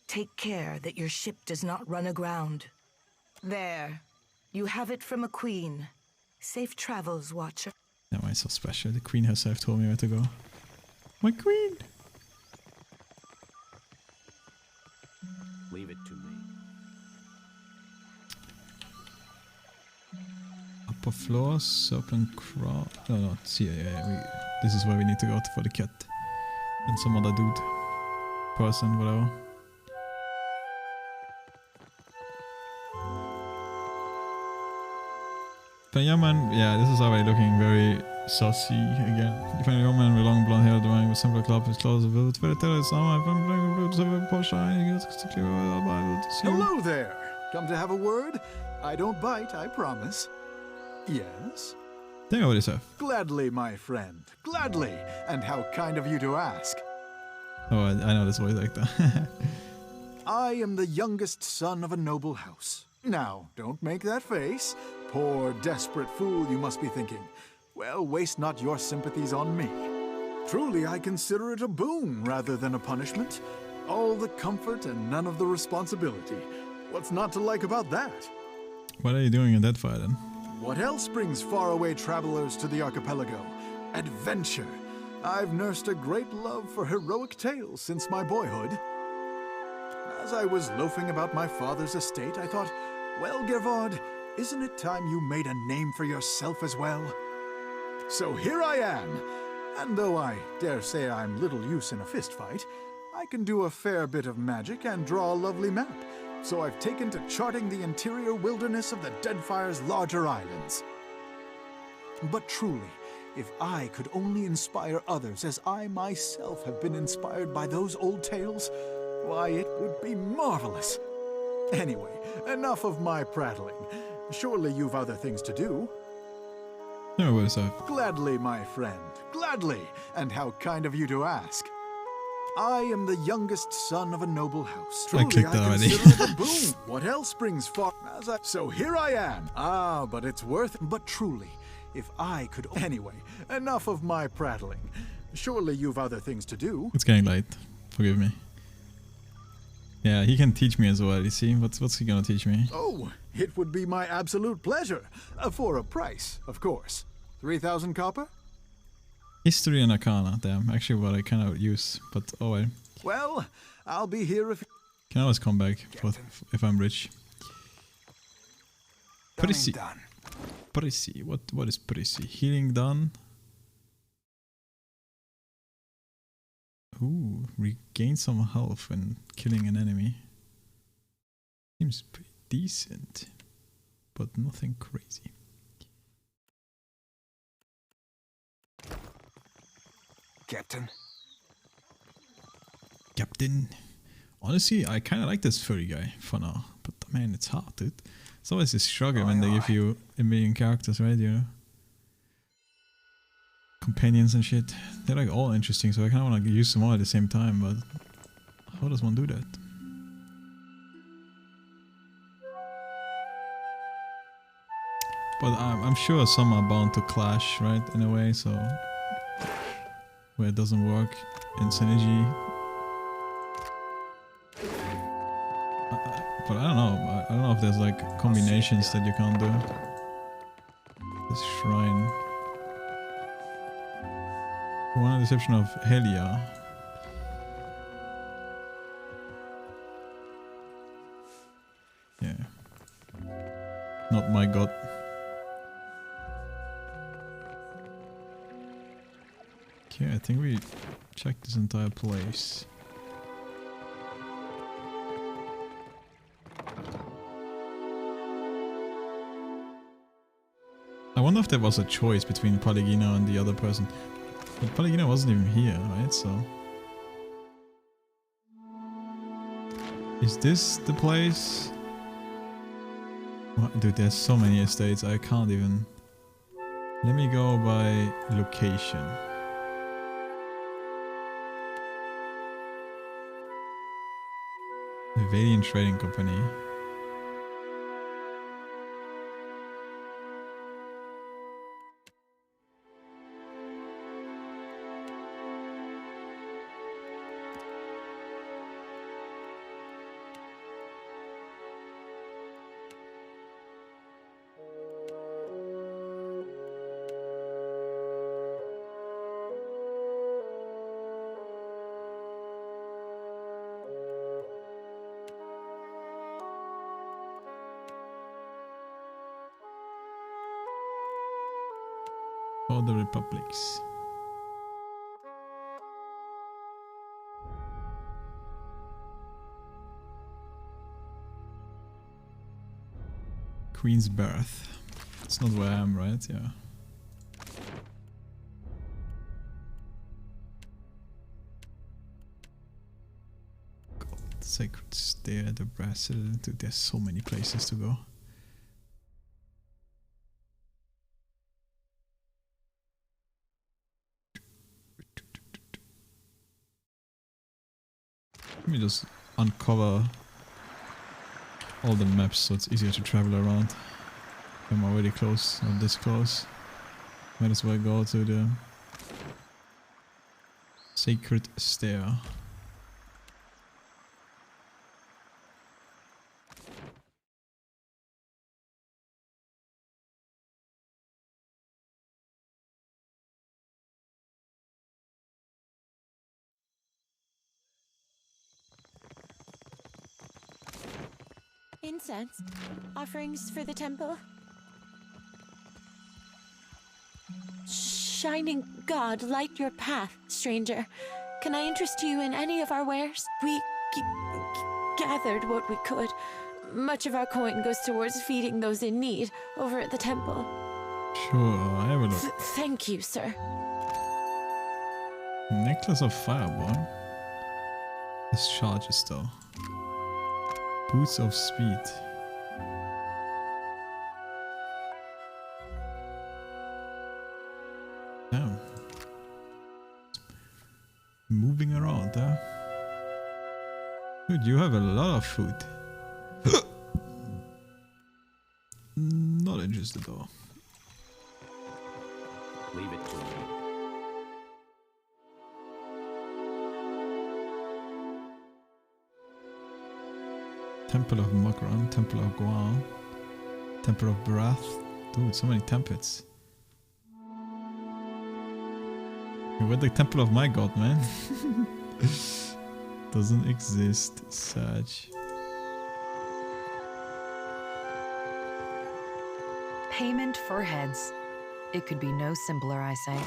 Take care that your ship does not run aground. There. You have it from a queen. Safe travels, Watcher. Am I so special? The queen herself told me where to go. My queen! Leave it to me. Upper floor, serpent crawl. No, it's here. Yeah, this is where we need to go for the cat. And some other dude. Person, whatever. But yeah, man, yeah, this is already looking very saucy again. You find a young man with long blonde hair wearing a simple club, his clothes are vivid. Hello there! Come to have a word? I don't bite, I promise. Yes? Tell me about yourself. Gladly, my friend. Gladly! And how kind of you to ask. Oh, I know this voice actor. I am the youngest son of a noble house. Now, don't make that face. Poor, desperate fool, you must be thinking. Well, waste not your sympathies on me. Truly, I consider it a boon rather than a punishment. All the comfort and none of the responsibility. What's not to like about that? What are you doing in that fire then? What else brings faraway travelers to the archipelago? Adventure. I've nursed a great love for heroic tales since my boyhood. As I was loafing about my father's estate, I thought, well, Gervard, isn't it time you made a name for yourself as well? So here I am, and though I dare say I'm little use in a fistfight, I can do a fair bit of magic and draw a lovely map, so I've taken to charting the interior wilderness of the Deadfire's larger islands. But truly, if I could only inspire others as I myself have been inspired by those old tales, why, it would be marvelous. Anyway, enough of my prattling. Surely you've other things to do. No, what's up? Gladly, my friend, gladly, and how kind of you to ask. I am the youngest son of a noble house. I Truly, clicked that already. consider it a boon. What else brings far? So here I am. Ah, but it's worth. But truly, if I could. Anyway, enough of my prattling. Surely you've other things to do. It's getting late. Forgive me. Yeah, he can teach me as well. You see, what's he gonna teach me? Oh, it would be my absolute pleasure. For a price, of course. 3,000 copper? History and Arcana. Damn, actually what I cannot use, but oh well. Well, I'll be here if... Can always come back if I'm rich. Prissy. Prissy. What is Prissy? Healing done. Ooh, regain some health when killing an enemy. Seems pretty decent, but nothing crazy. Captain. Captain. Honestly, I kind of like this furry guy for now, but man, it's hard, dude. It's always a struggle when they give you a million characters, right? You know, companions and shit. They're like all interesting, so I kind of want to use them all at the same time. But how does one do that? But I'm sure some are bound to clash, right? In a way, so where it doesn't work in synergy. But I don't know. I don't know if there's like combinations that you can't do. This shrine. One deception of Helia. Yeah. Not my god. Okay, I think we checked this entire place. I wonder if there was a choice between Pallegina and the other person. But Pallegina wasn't even here, right? So... Is this the place? Dude, there's so many estates, I can't even... Let me go by location. The Valiant Trading Company. For the republics. Queen's Birth. It's not where I am, right? Yeah. God, Sacred Stair, the Bracelet. Dude, there's so many places to go. Let me just uncover all the maps so it's easier to travel around. I'm already close, not this close. Might as well go to the Sacred Stair. Incense? Offerings for the temple? Shining God, light your path, stranger. Can I interest you in any of our wares? We gathered what we could. Much of our coin goes towards feeding those in need over at the temple. Sure, I have a look. Thank you, sir. Necklace of Fireball. This charges though. Boots of Speed. Damn. Moving around, huh? Dude, you have a lot of food. Not interested though. Leave it to me. Temple of Mugran, Temple of Guan, Temple of Brath. Dude, so many temples. Where's the Temple of my god, man? Doesn't exist, such. Payment for heads. It could be no simpler, I say.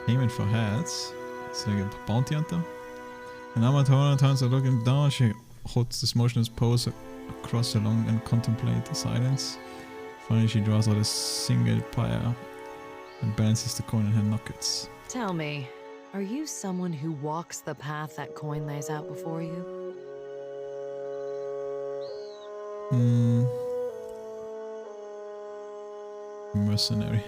Payment for heads. So like a bounty hunter. And Amatora turns are looking down. She holds this motionless pose across her lung and contemplates the silence. Finally, she draws out a single pyre and balances the coin in her nuggets. Tell me, are you someone who walks the path that coin lays out before you? Mercenary.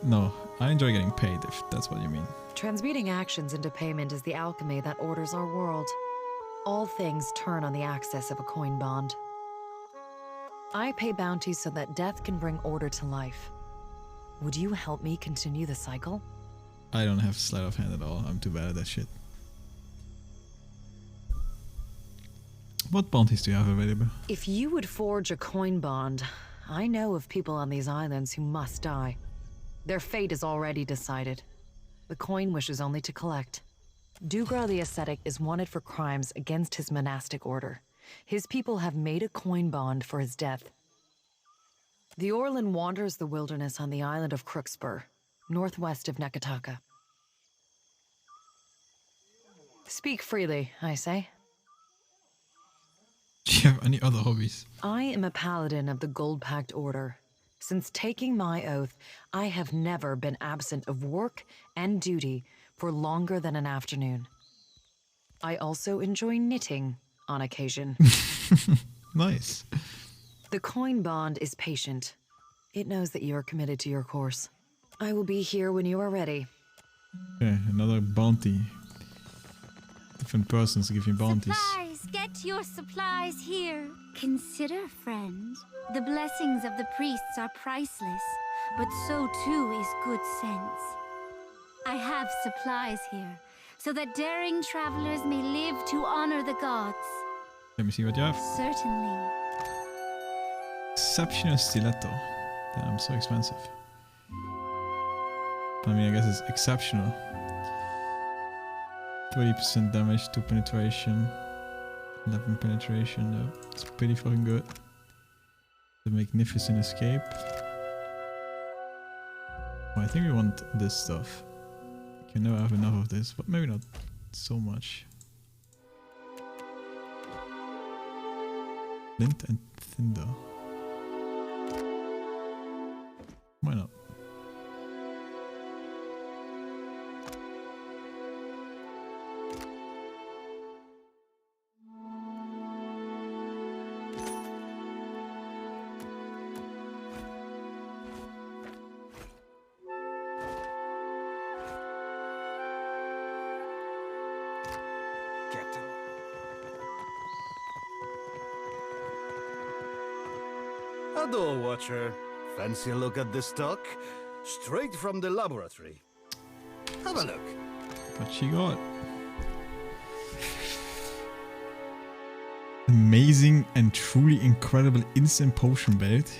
No, I enjoy getting paid if that's what you mean. Transmuting actions into payment is the alchemy that orders our world. All things turn on the axis of a coin bond. I pay bounties so that death can bring order to life. Would you help me continue the cycle? I don't have sleight of hand at all. I'm too bad at that shit. What bounties do you have available? If you would forge a coin bond, I know of people on these islands who must die. Their fate is already decided. The coin wishes only to collect. Dugra the Ascetic is wanted for crimes against his monastic order. His people have made a coin bond for his death. The Orlan wanders the wilderness on the island of Crookspur, northwest of Nekataka. Speak freely, I say. Do you have any other hobbies? I am a paladin of the Gold-Pact Order. Since taking my oath, I have never been absent of work and duty for longer than an afternoon. I also enjoy knitting on occasion. Nice. The coin bond is patient. It knows that you are committed to your course. I will be here when you are ready. Okay, another bounty. Different persons give you bounties. Supplies! Get your supplies here. Consider, friend, the blessings of the priests are priceless, but so too is good sense. I have supplies here, so that daring travelers may live to honor the gods. Let me see what you have. Certainly. Exceptional stiletto. Damn, so expensive. I mean, I guess it's exceptional. 20% damage, 2 penetration, 11 penetration. It's pretty fucking good. The magnificent escape. Oh, I think we want this stuff. You can never have enough of this, but maybe not so much. Flint and Tinder. Why not? Hello, Watcher. Fancy a look at this stock? Straight from the laboratory. Have a look. What she got? Amazing and truly incredible instant potion belt.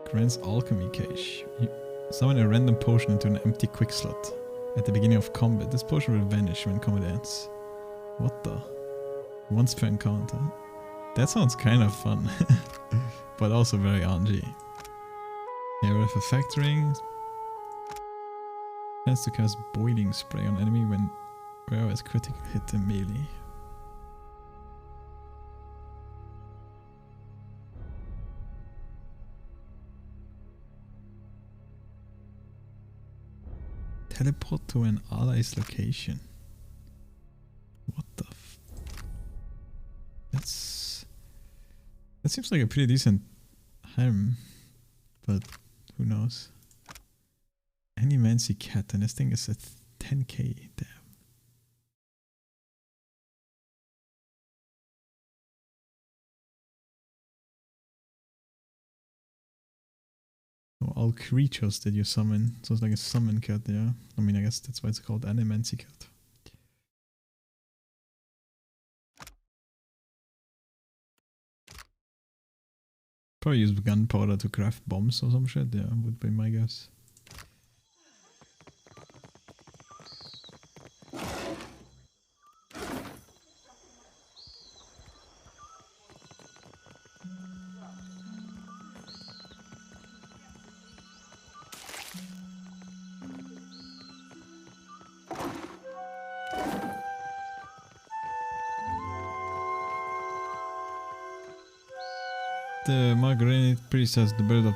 Grants alchemy cache. You summon a random potion into an empty quick slot. At the beginning of combat, this potion will vanish when combat ends. What the? Once per encounter. That sounds kind of fun. But also very RNG. Area for factoring. Chance to cast boiling spray on enemy when where is critical hit the melee. Teleport to an ally's location. What the f... That seems like a pretty decent helm, but who knows. Any Mancy cat, and this thing is at 10k, damn. Oh, all creatures that you summon, so it's like a summon cat there. I mean, I guess that's why it's called Animancy cat. Probably use gunpowder to craft bombs or some shit, yeah, would be my guess. The Margaret priest has the build of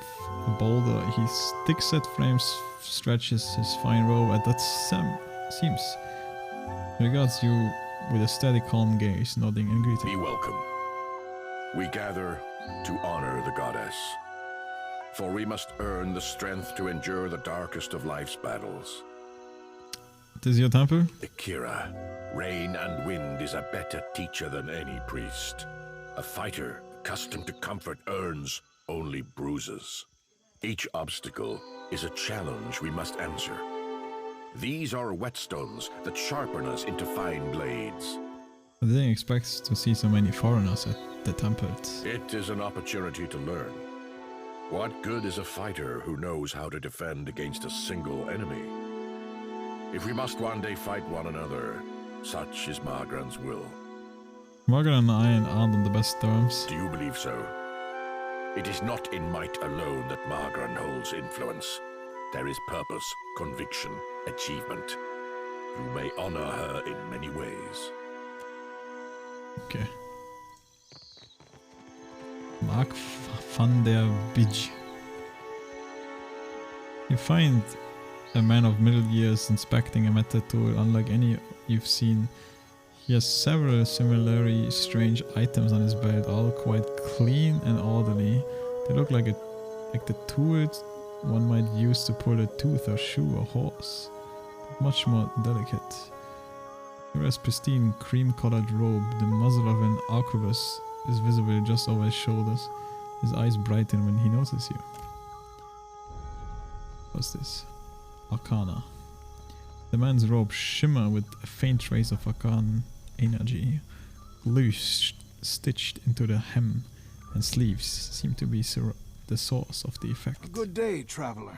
a boulder. He sticks at frames, stretches his fine robe at that seems. Regards you with a steady, calm gaze, nodding and greeting. Be welcome. We gather to honor the goddess, for we must earn the strength to endure the darkest of life's battles. This is your temple? Akira, rain and wind is a better teacher than any priest. A fighter accustomed to comfort earns only bruises. Each obstacle is a challenge we must answer. These are whetstones that sharpen us into fine blades. I didn't expect to see so many foreigners at the temple. It is an opportunity to learn. What good is a fighter who knows how to defend against a single enemy? If we must one day fight one another, such is Margran's will. Margaret and I aren't on the best terms. Do you believe so? It is not in might alone that Margran holds influence. There is purpose, conviction, achievement. You may honor her in many ways. Okay. Mark van der Bij. You find a man of middle years inspecting a metal tool unlike any you've seen. He has several similarly strange items on his belt, all quite clean and orderly. They look like the tools one might use to pull a tooth or shoe or horse, but much more delicate. He wears pristine cream-colored robe. The muzzle of an arquebus is visible just over his shoulders. His eyes brighten when he notices you. What's this? Arcana. The man's robe shimmer with a faint trace of arcane energy. Glue stitched into the hem and sleeves seem to be the source of the effect. Good day, traveler.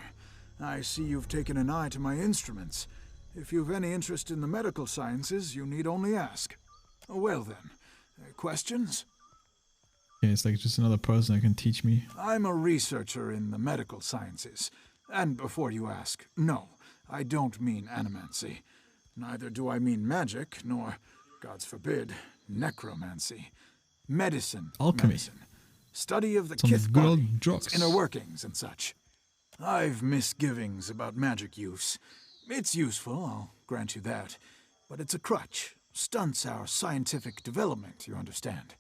I see you've taken an eye to my instruments. If you've any interest in the medical sciences, you need only ask. Well then, questions? Yeah, it's like just another person that can teach me. I'm a researcher in the medical sciences. And before you ask, no, I don't mean animancy. Neither do I mean magic, nor, gods forbid, necromancy. Medicine. Alchemy. Medicine. Study of the Some kith good body, old drugs. its inner workings and such. I've misgivings about magic use. It's useful, I'll grant you that. But it's a crutch. Stunts our scientific development, you understand.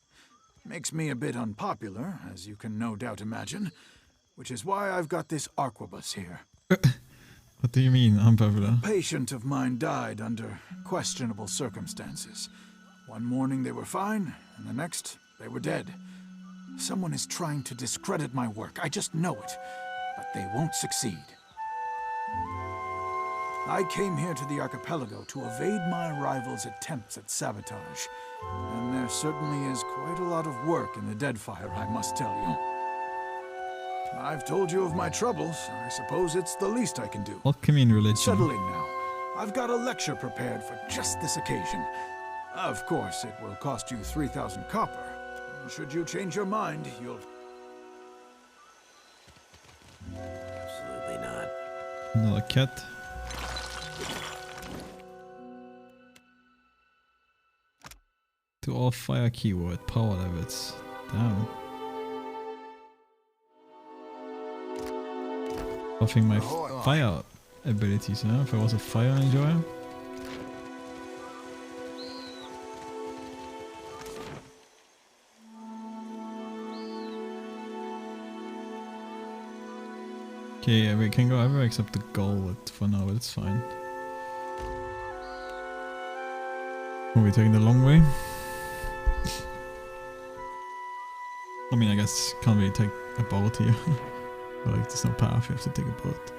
Makes me a bit unpopular, as you can no doubt imagine. Which is why I've got this arquebus here. What do you mean, unpopular? A patient of mine died under questionable circumstances. One morning they were fine, and the next they were dead. Someone is trying to discredit my work, I just know it. But they won't succeed. I came here to the archipelago to evade my rival's attempts at sabotage. And there certainly is quite a lot of work in the Deadfire, I must tell you. I've told you of my troubles. I suppose it's the least I can do. Alchemy and religion. Settling now. I've got a lecture prepared for just this occasion. Of course, it will cost you 3,000 copper. Should you change your mind, you'll... Absolutely not. Another cat. To all fire keyword power levels. Damn. Buffing my fire abilities, huh? If I was a fire enjoyer. Okay, yeah, we can go everywhere except the goal for now, but it's fine. Are we taking the long way? I mean, I guess can't really take a boat here. But like, there's no path, you have to take a boat.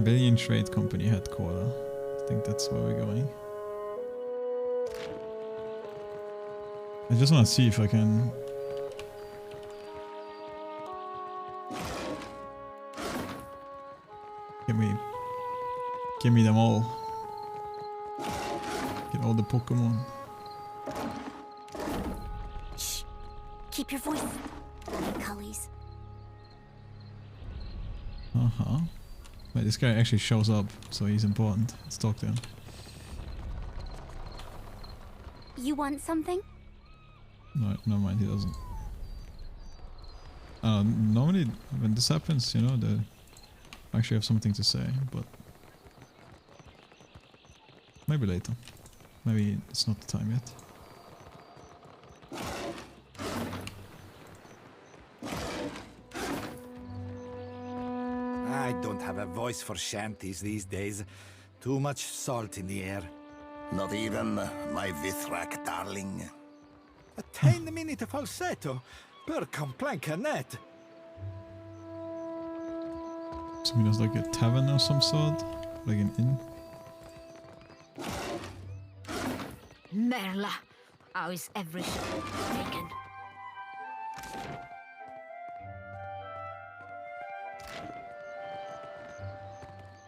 Billion Trade Company headquarters. I think that's where we're going. I just want to see if I can... Give me them all. Get all the Pokemon. Shh. Keep your voice. Cullies. Uh-huh. Wait, this guy actually shows up, so he's important. Let's talk to him. You want something? No, never mind, he doesn't. Normally, when this happens, you know, they actually have something to say, but... Maybe later. Maybe it's not the time yet. I don't have a voice for shanties these days. Too much salt in the air. Not even my Vithrak darling. A tiny minute of falsetto per complaincanet. So there's like a tavern or some sort? Like an inn? Merla, how is every ship taken?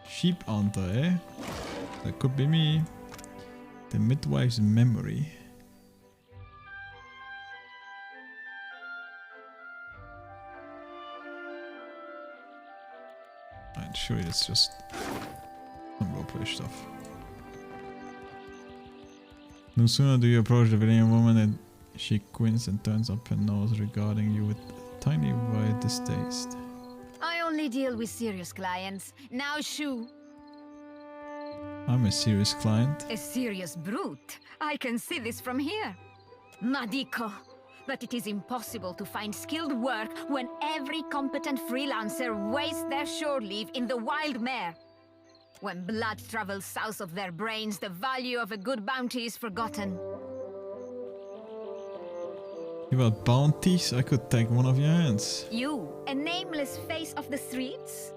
Sheep hunter, eh? That could be me. The midwife's memory. I'm sure it's just some roleplay stuff. No sooner do you approach the Villian woman than she quins and turns up her nose regarding you with a tiny white distaste. I only deal with serious clients. Now shoo. I'm a serious client. A serious brute. I can see this from here. Madiko. But it is impossible to find skilled work when every competent freelancer wastes their shore leave in the wild mare. When blood travels south of their brains, the value of a good bounty is forgotten. You want bounties? I could take one of your hands. You, a nameless face of the streets?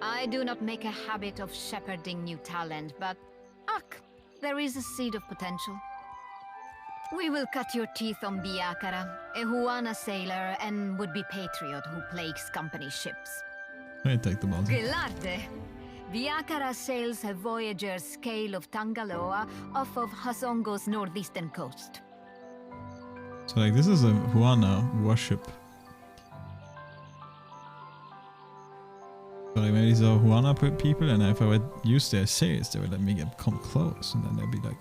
I do not make a habit of shepherding new talent, but ach, there is a seed of potential. We will cut your teeth on Biakara, a Huana sailor and would-be patriot who plagues company ships. I take the bounty. Gelarte! Biakara sails her voyager's scale of Tangaloa off of Hasongo's northeastern coast. So like this is a Huana warship. So like maybe these are Huana people, and if I would use their sails, they would let me come close, and then they'd be like,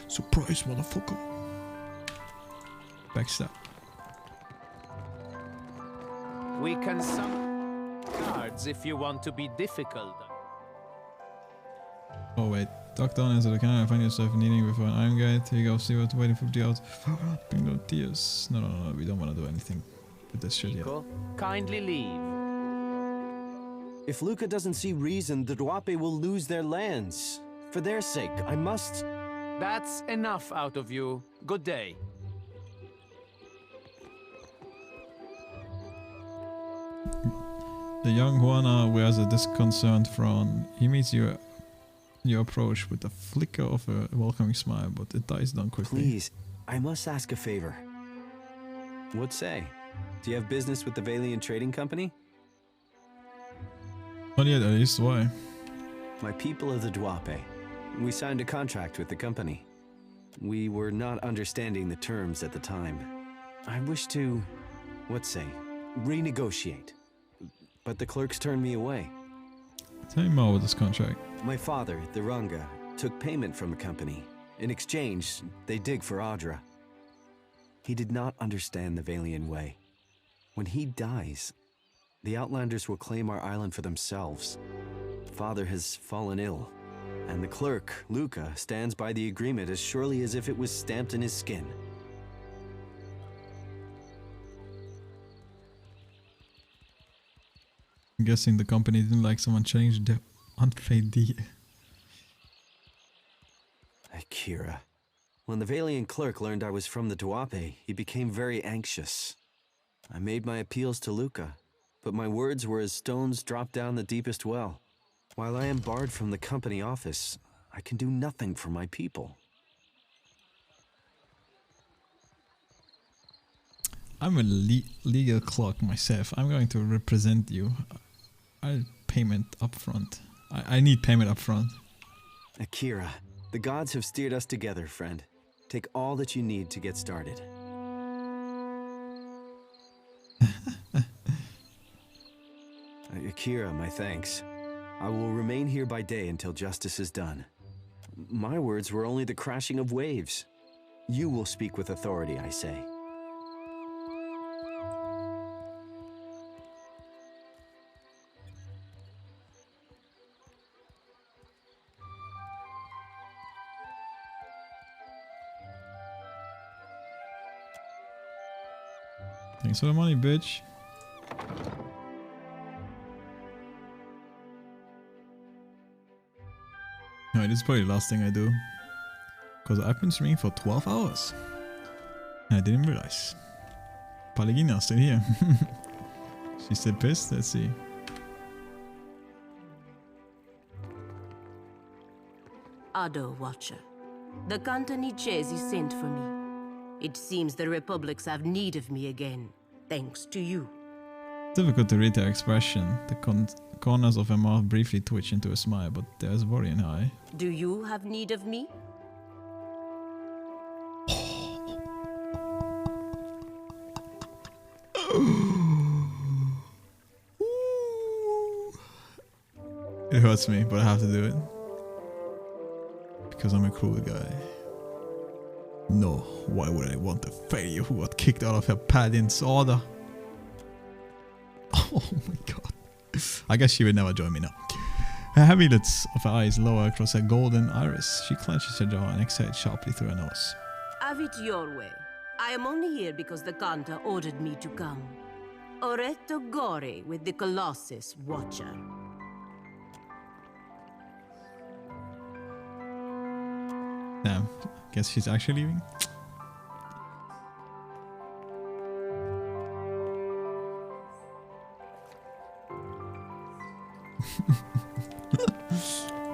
surprise, motherfucker. Backstab. We can summon cards if you want to be difficult. Oh wait, duck down into the canal and find yourself kneeling before an iron gate. Here you go, see what's waiting for the out. Bring no tears. No, we don't want to do anything with this shit yet. Kindly leave. If Luca doesn't see reason, the Duape will lose their lands. For their sake, I must... That's enough out of you. Good day. The young Juana wears a disconcerted frown. He meets you You approach with a flicker of a welcoming smile, but it dies down quickly. Please, I must ask a favor. What say? Do you have business with the Valiant Trading Company? Not yet, at least. Why? My people of the Duape. We signed a contract with the company. We were not understanding the terms at the time. I wish to, what say, renegotiate. But the clerks turned me away. Tell me more about this contract. My father, the Runga, took payment from the company. In exchange, they dig for Audra. He did not understand the Valian way. When he dies, the Outlanders will claim our island for themselves. Father has fallen ill, and the clerk, Luca, stands by the agreement as surely as if it was stamped in his skin. I'm guessing the company didn't like someone changed the unfair deal. Akira. When the Valiant clerk learned I was from the Duape, he became very anxious. I made my appeals to Luca, but my words were as stones dropped down the deepest well. While I am barred from the company office, I can do nothing for my people. I'm a legal clerk myself. I'm going to represent you. I'll payment up front. I need payment up front. Akira, the gods have steered us together, friend. Take all that you need to get started. Akira, my thanks. I will remain here by day until justice is done. My words were only the crashing of waves. You will speak with authority, I say. Thanks for the money, bitch. No, this is probably the last thing I do. Because I've been streaming for 12 hours. And I didn't realize. Paligina's still here. She's still pissed? Let's see. Ado, Watcher. The Cantanichesi sent for me. It seems the Republics have need of me again, thanks to you. Difficult to read her expression. The corners of her mouth briefly twitch into a smile, but there's worry in her eye. Do you have need of me? It hurts me, but I have to do it. Because I'm a cruel guy. No, why would I want a failure who got kicked out of her paladin's order? Oh my god. I guess she would never join me now. Her heavy lids of her eyes lower across her golden iris. She clenches her jaw and exhales sharply through her nose. Have it your way. I am only here because the Kanta ordered me to come. Oretto Gore with the Colossus, Watcher. Damn, guess she's actually leaving.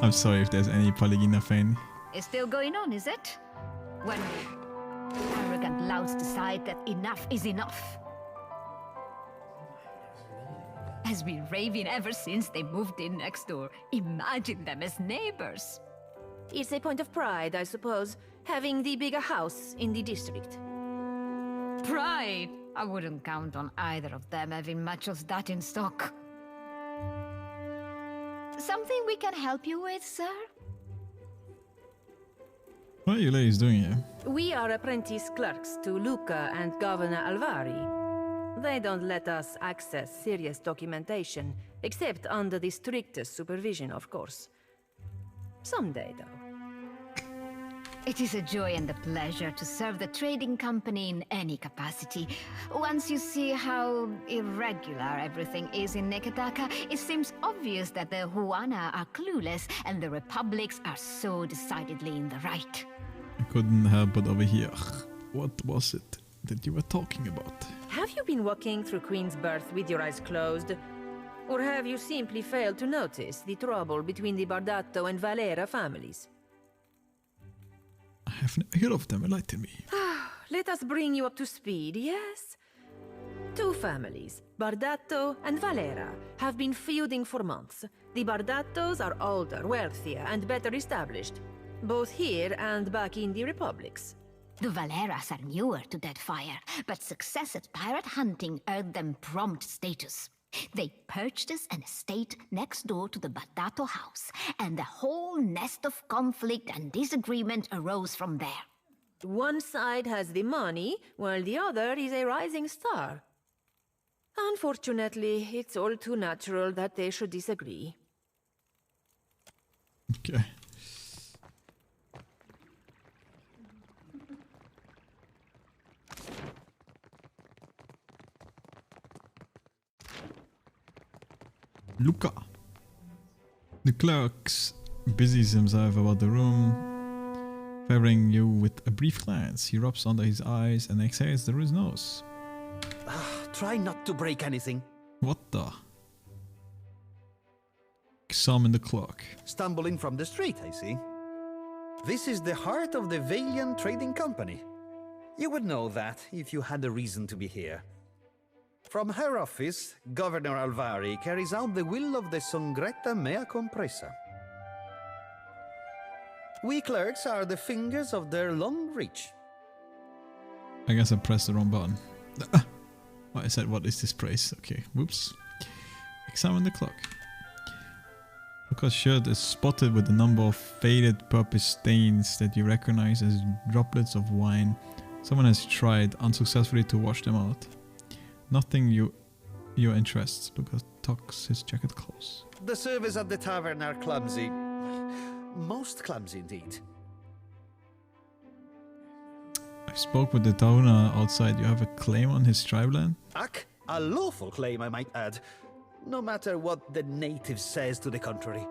I'm sorry if there's any Polygina fan. It's still going on, is it? When arrogant louds decide that enough is enough. Has been raving ever since they moved in next door. Imagine them as neighbors. It's a point of pride, I suppose, having the bigger house in the district. Pride? I wouldn't count on either of them having much of that in stock. Something we can help you with, sir? What are you ladies doing here? We are apprentice clerks to Luca and Governor Alvari. They don't let us access serious documentation, except under the strictest supervision, of course. Someday, though. It is a joy and a pleasure to serve the trading company in any capacity. Once you see how irregular everything is in Neketaka, it seems obvious that the Huana are clueless and the Republics are so decidedly in the right. I couldn't help but overhear. What was it that you were talking about? Have you been walking through Queen's Birth with your eyes closed? Or have you simply failed to notice the trouble between the Bardato and Valera families? I have never heard of them. Enlighten me. Let us bring you up to speed, yes? Two families, Bardato and Valera, have been feuding for months. The Bardatos are older, wealthier, and better established, both here and back in the Republics. The Valeras are newer to Deadfire, but success at pirate hunting earned them prompt status. They purchased an estate next door to the Bardato house, and a whole nest of conflict and disagreement arose from there. One side has the money, while the other is a rising star. Unfortunately, it's all too natural that they should disagree. Okay. Luca. The clerk busies himself about the room, favoring you with a brief glance. He rubs under his eyes and exhales through his nose. Try not to break anything. What the? Summon the clock. Stumbling from the street, I see. This is the heart of the Valiant Trading Company. You would know that if you had a reason to be here. From her office, Governor Alvari carries out the will of the Songretta Mea Compresa. We clerks are the fingers of their long reach. I guess I pressed the wrong button. I said, what is this praise? Okay, whoops. Examine the clock. Luca's shirt is spotted with a number of faded purple stains that you recognize as droplets of wine. Someone has tried unsuccessfully to wash them out. Nothing your interests. Luca tucks his jacket close. The servers at the tavern are clumsy. Most clumsy indeed. I spoke with the Tauna outside. You have a claim on his tribe land? A lawful claim, I might add. No matter what the native says to the contrary.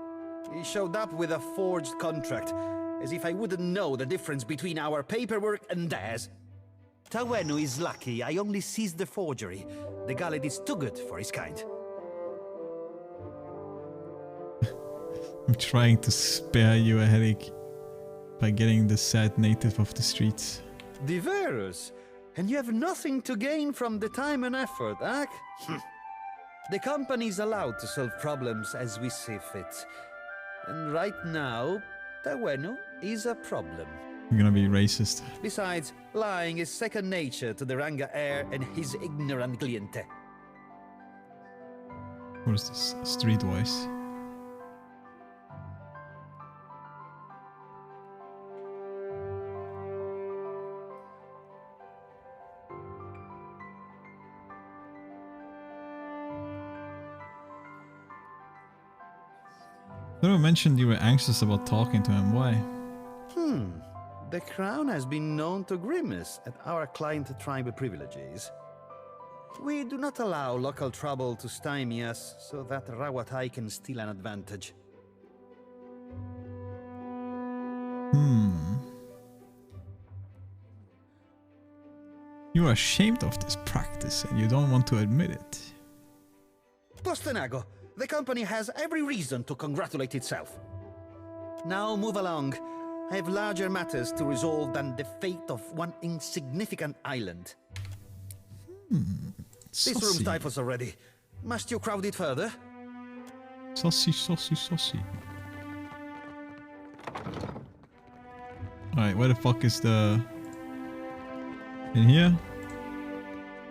He showed up with a forged contract, as if I wouldn't know the difference between our paperwork and theirs. Tawenu is lucky I only seized the forgery. The Gallet is too good for his kind. I'm trying to spare you a headache by getting the sad native off the streets. Diverus, and you have nothing to gain from the time and effort, Ak? The company is allowed to solve problems as we see fit. And right now, Tawenu is a problem. I'm gonna be racist. Besides, lying is second nature to the Ranga heir and his ignorant cliente. What is this? Street voice. Thoro mentioned you were anxious about talking to him. Why? The Crown has been known to grimace at our client tribe privileges. We do not allow local trouble to stymie us so that Rawatai can steal an advantage. You are ashamed of this practice and you don't want to admit it. Postenago, the company has every reason to congratulate itself. Now move along. I have larger matters to resolve than the fate of one insignificant island. This room stifles already. Must you crowd it further? Saucy, saucy, saucy. Alright, where the fuck is the... In here?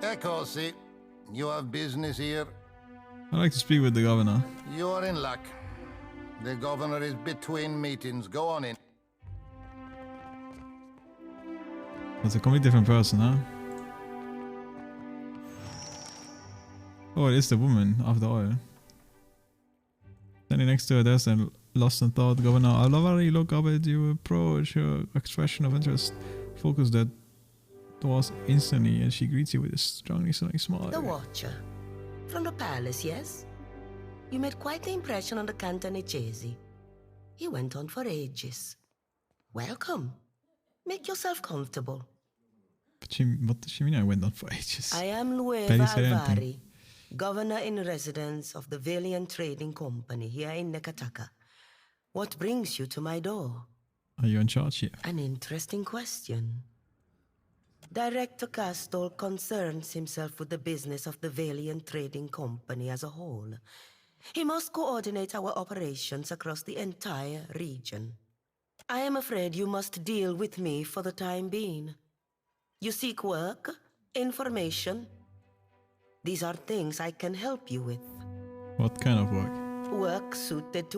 Eccoci. You have business here? I'd like to speak with the governor. You are in luck. The governor is between meetings. Go on in. It's a completely different person, huh? Oh, it is the woman after all. Standing next to her desk and lost in thought, Governor Alvari, look up at you, approach, her expression of interest focus that doors instantly, and she greets you with a strongly sounding smile. The Watcher. From the palace, yes? You made quite the impression on the Cantanechesi. You went on for ages. Welcome. Make yourself comfortable. But what does she mean I went on for ages? I am Lueva Barely said Alvari. anything. Governor in residence of the Valiant Trading Company here in Nekataka. What brings you to my door? Are you in charge here? An interesting question. Director Castol concerns himself with the business of the Valiant Trading Company as a whole. He must coordinate our operations across the entire region. I am afraid you must deal with me for the time being. You seek work, information. These are things I can help you with. What kind of work? Work suited to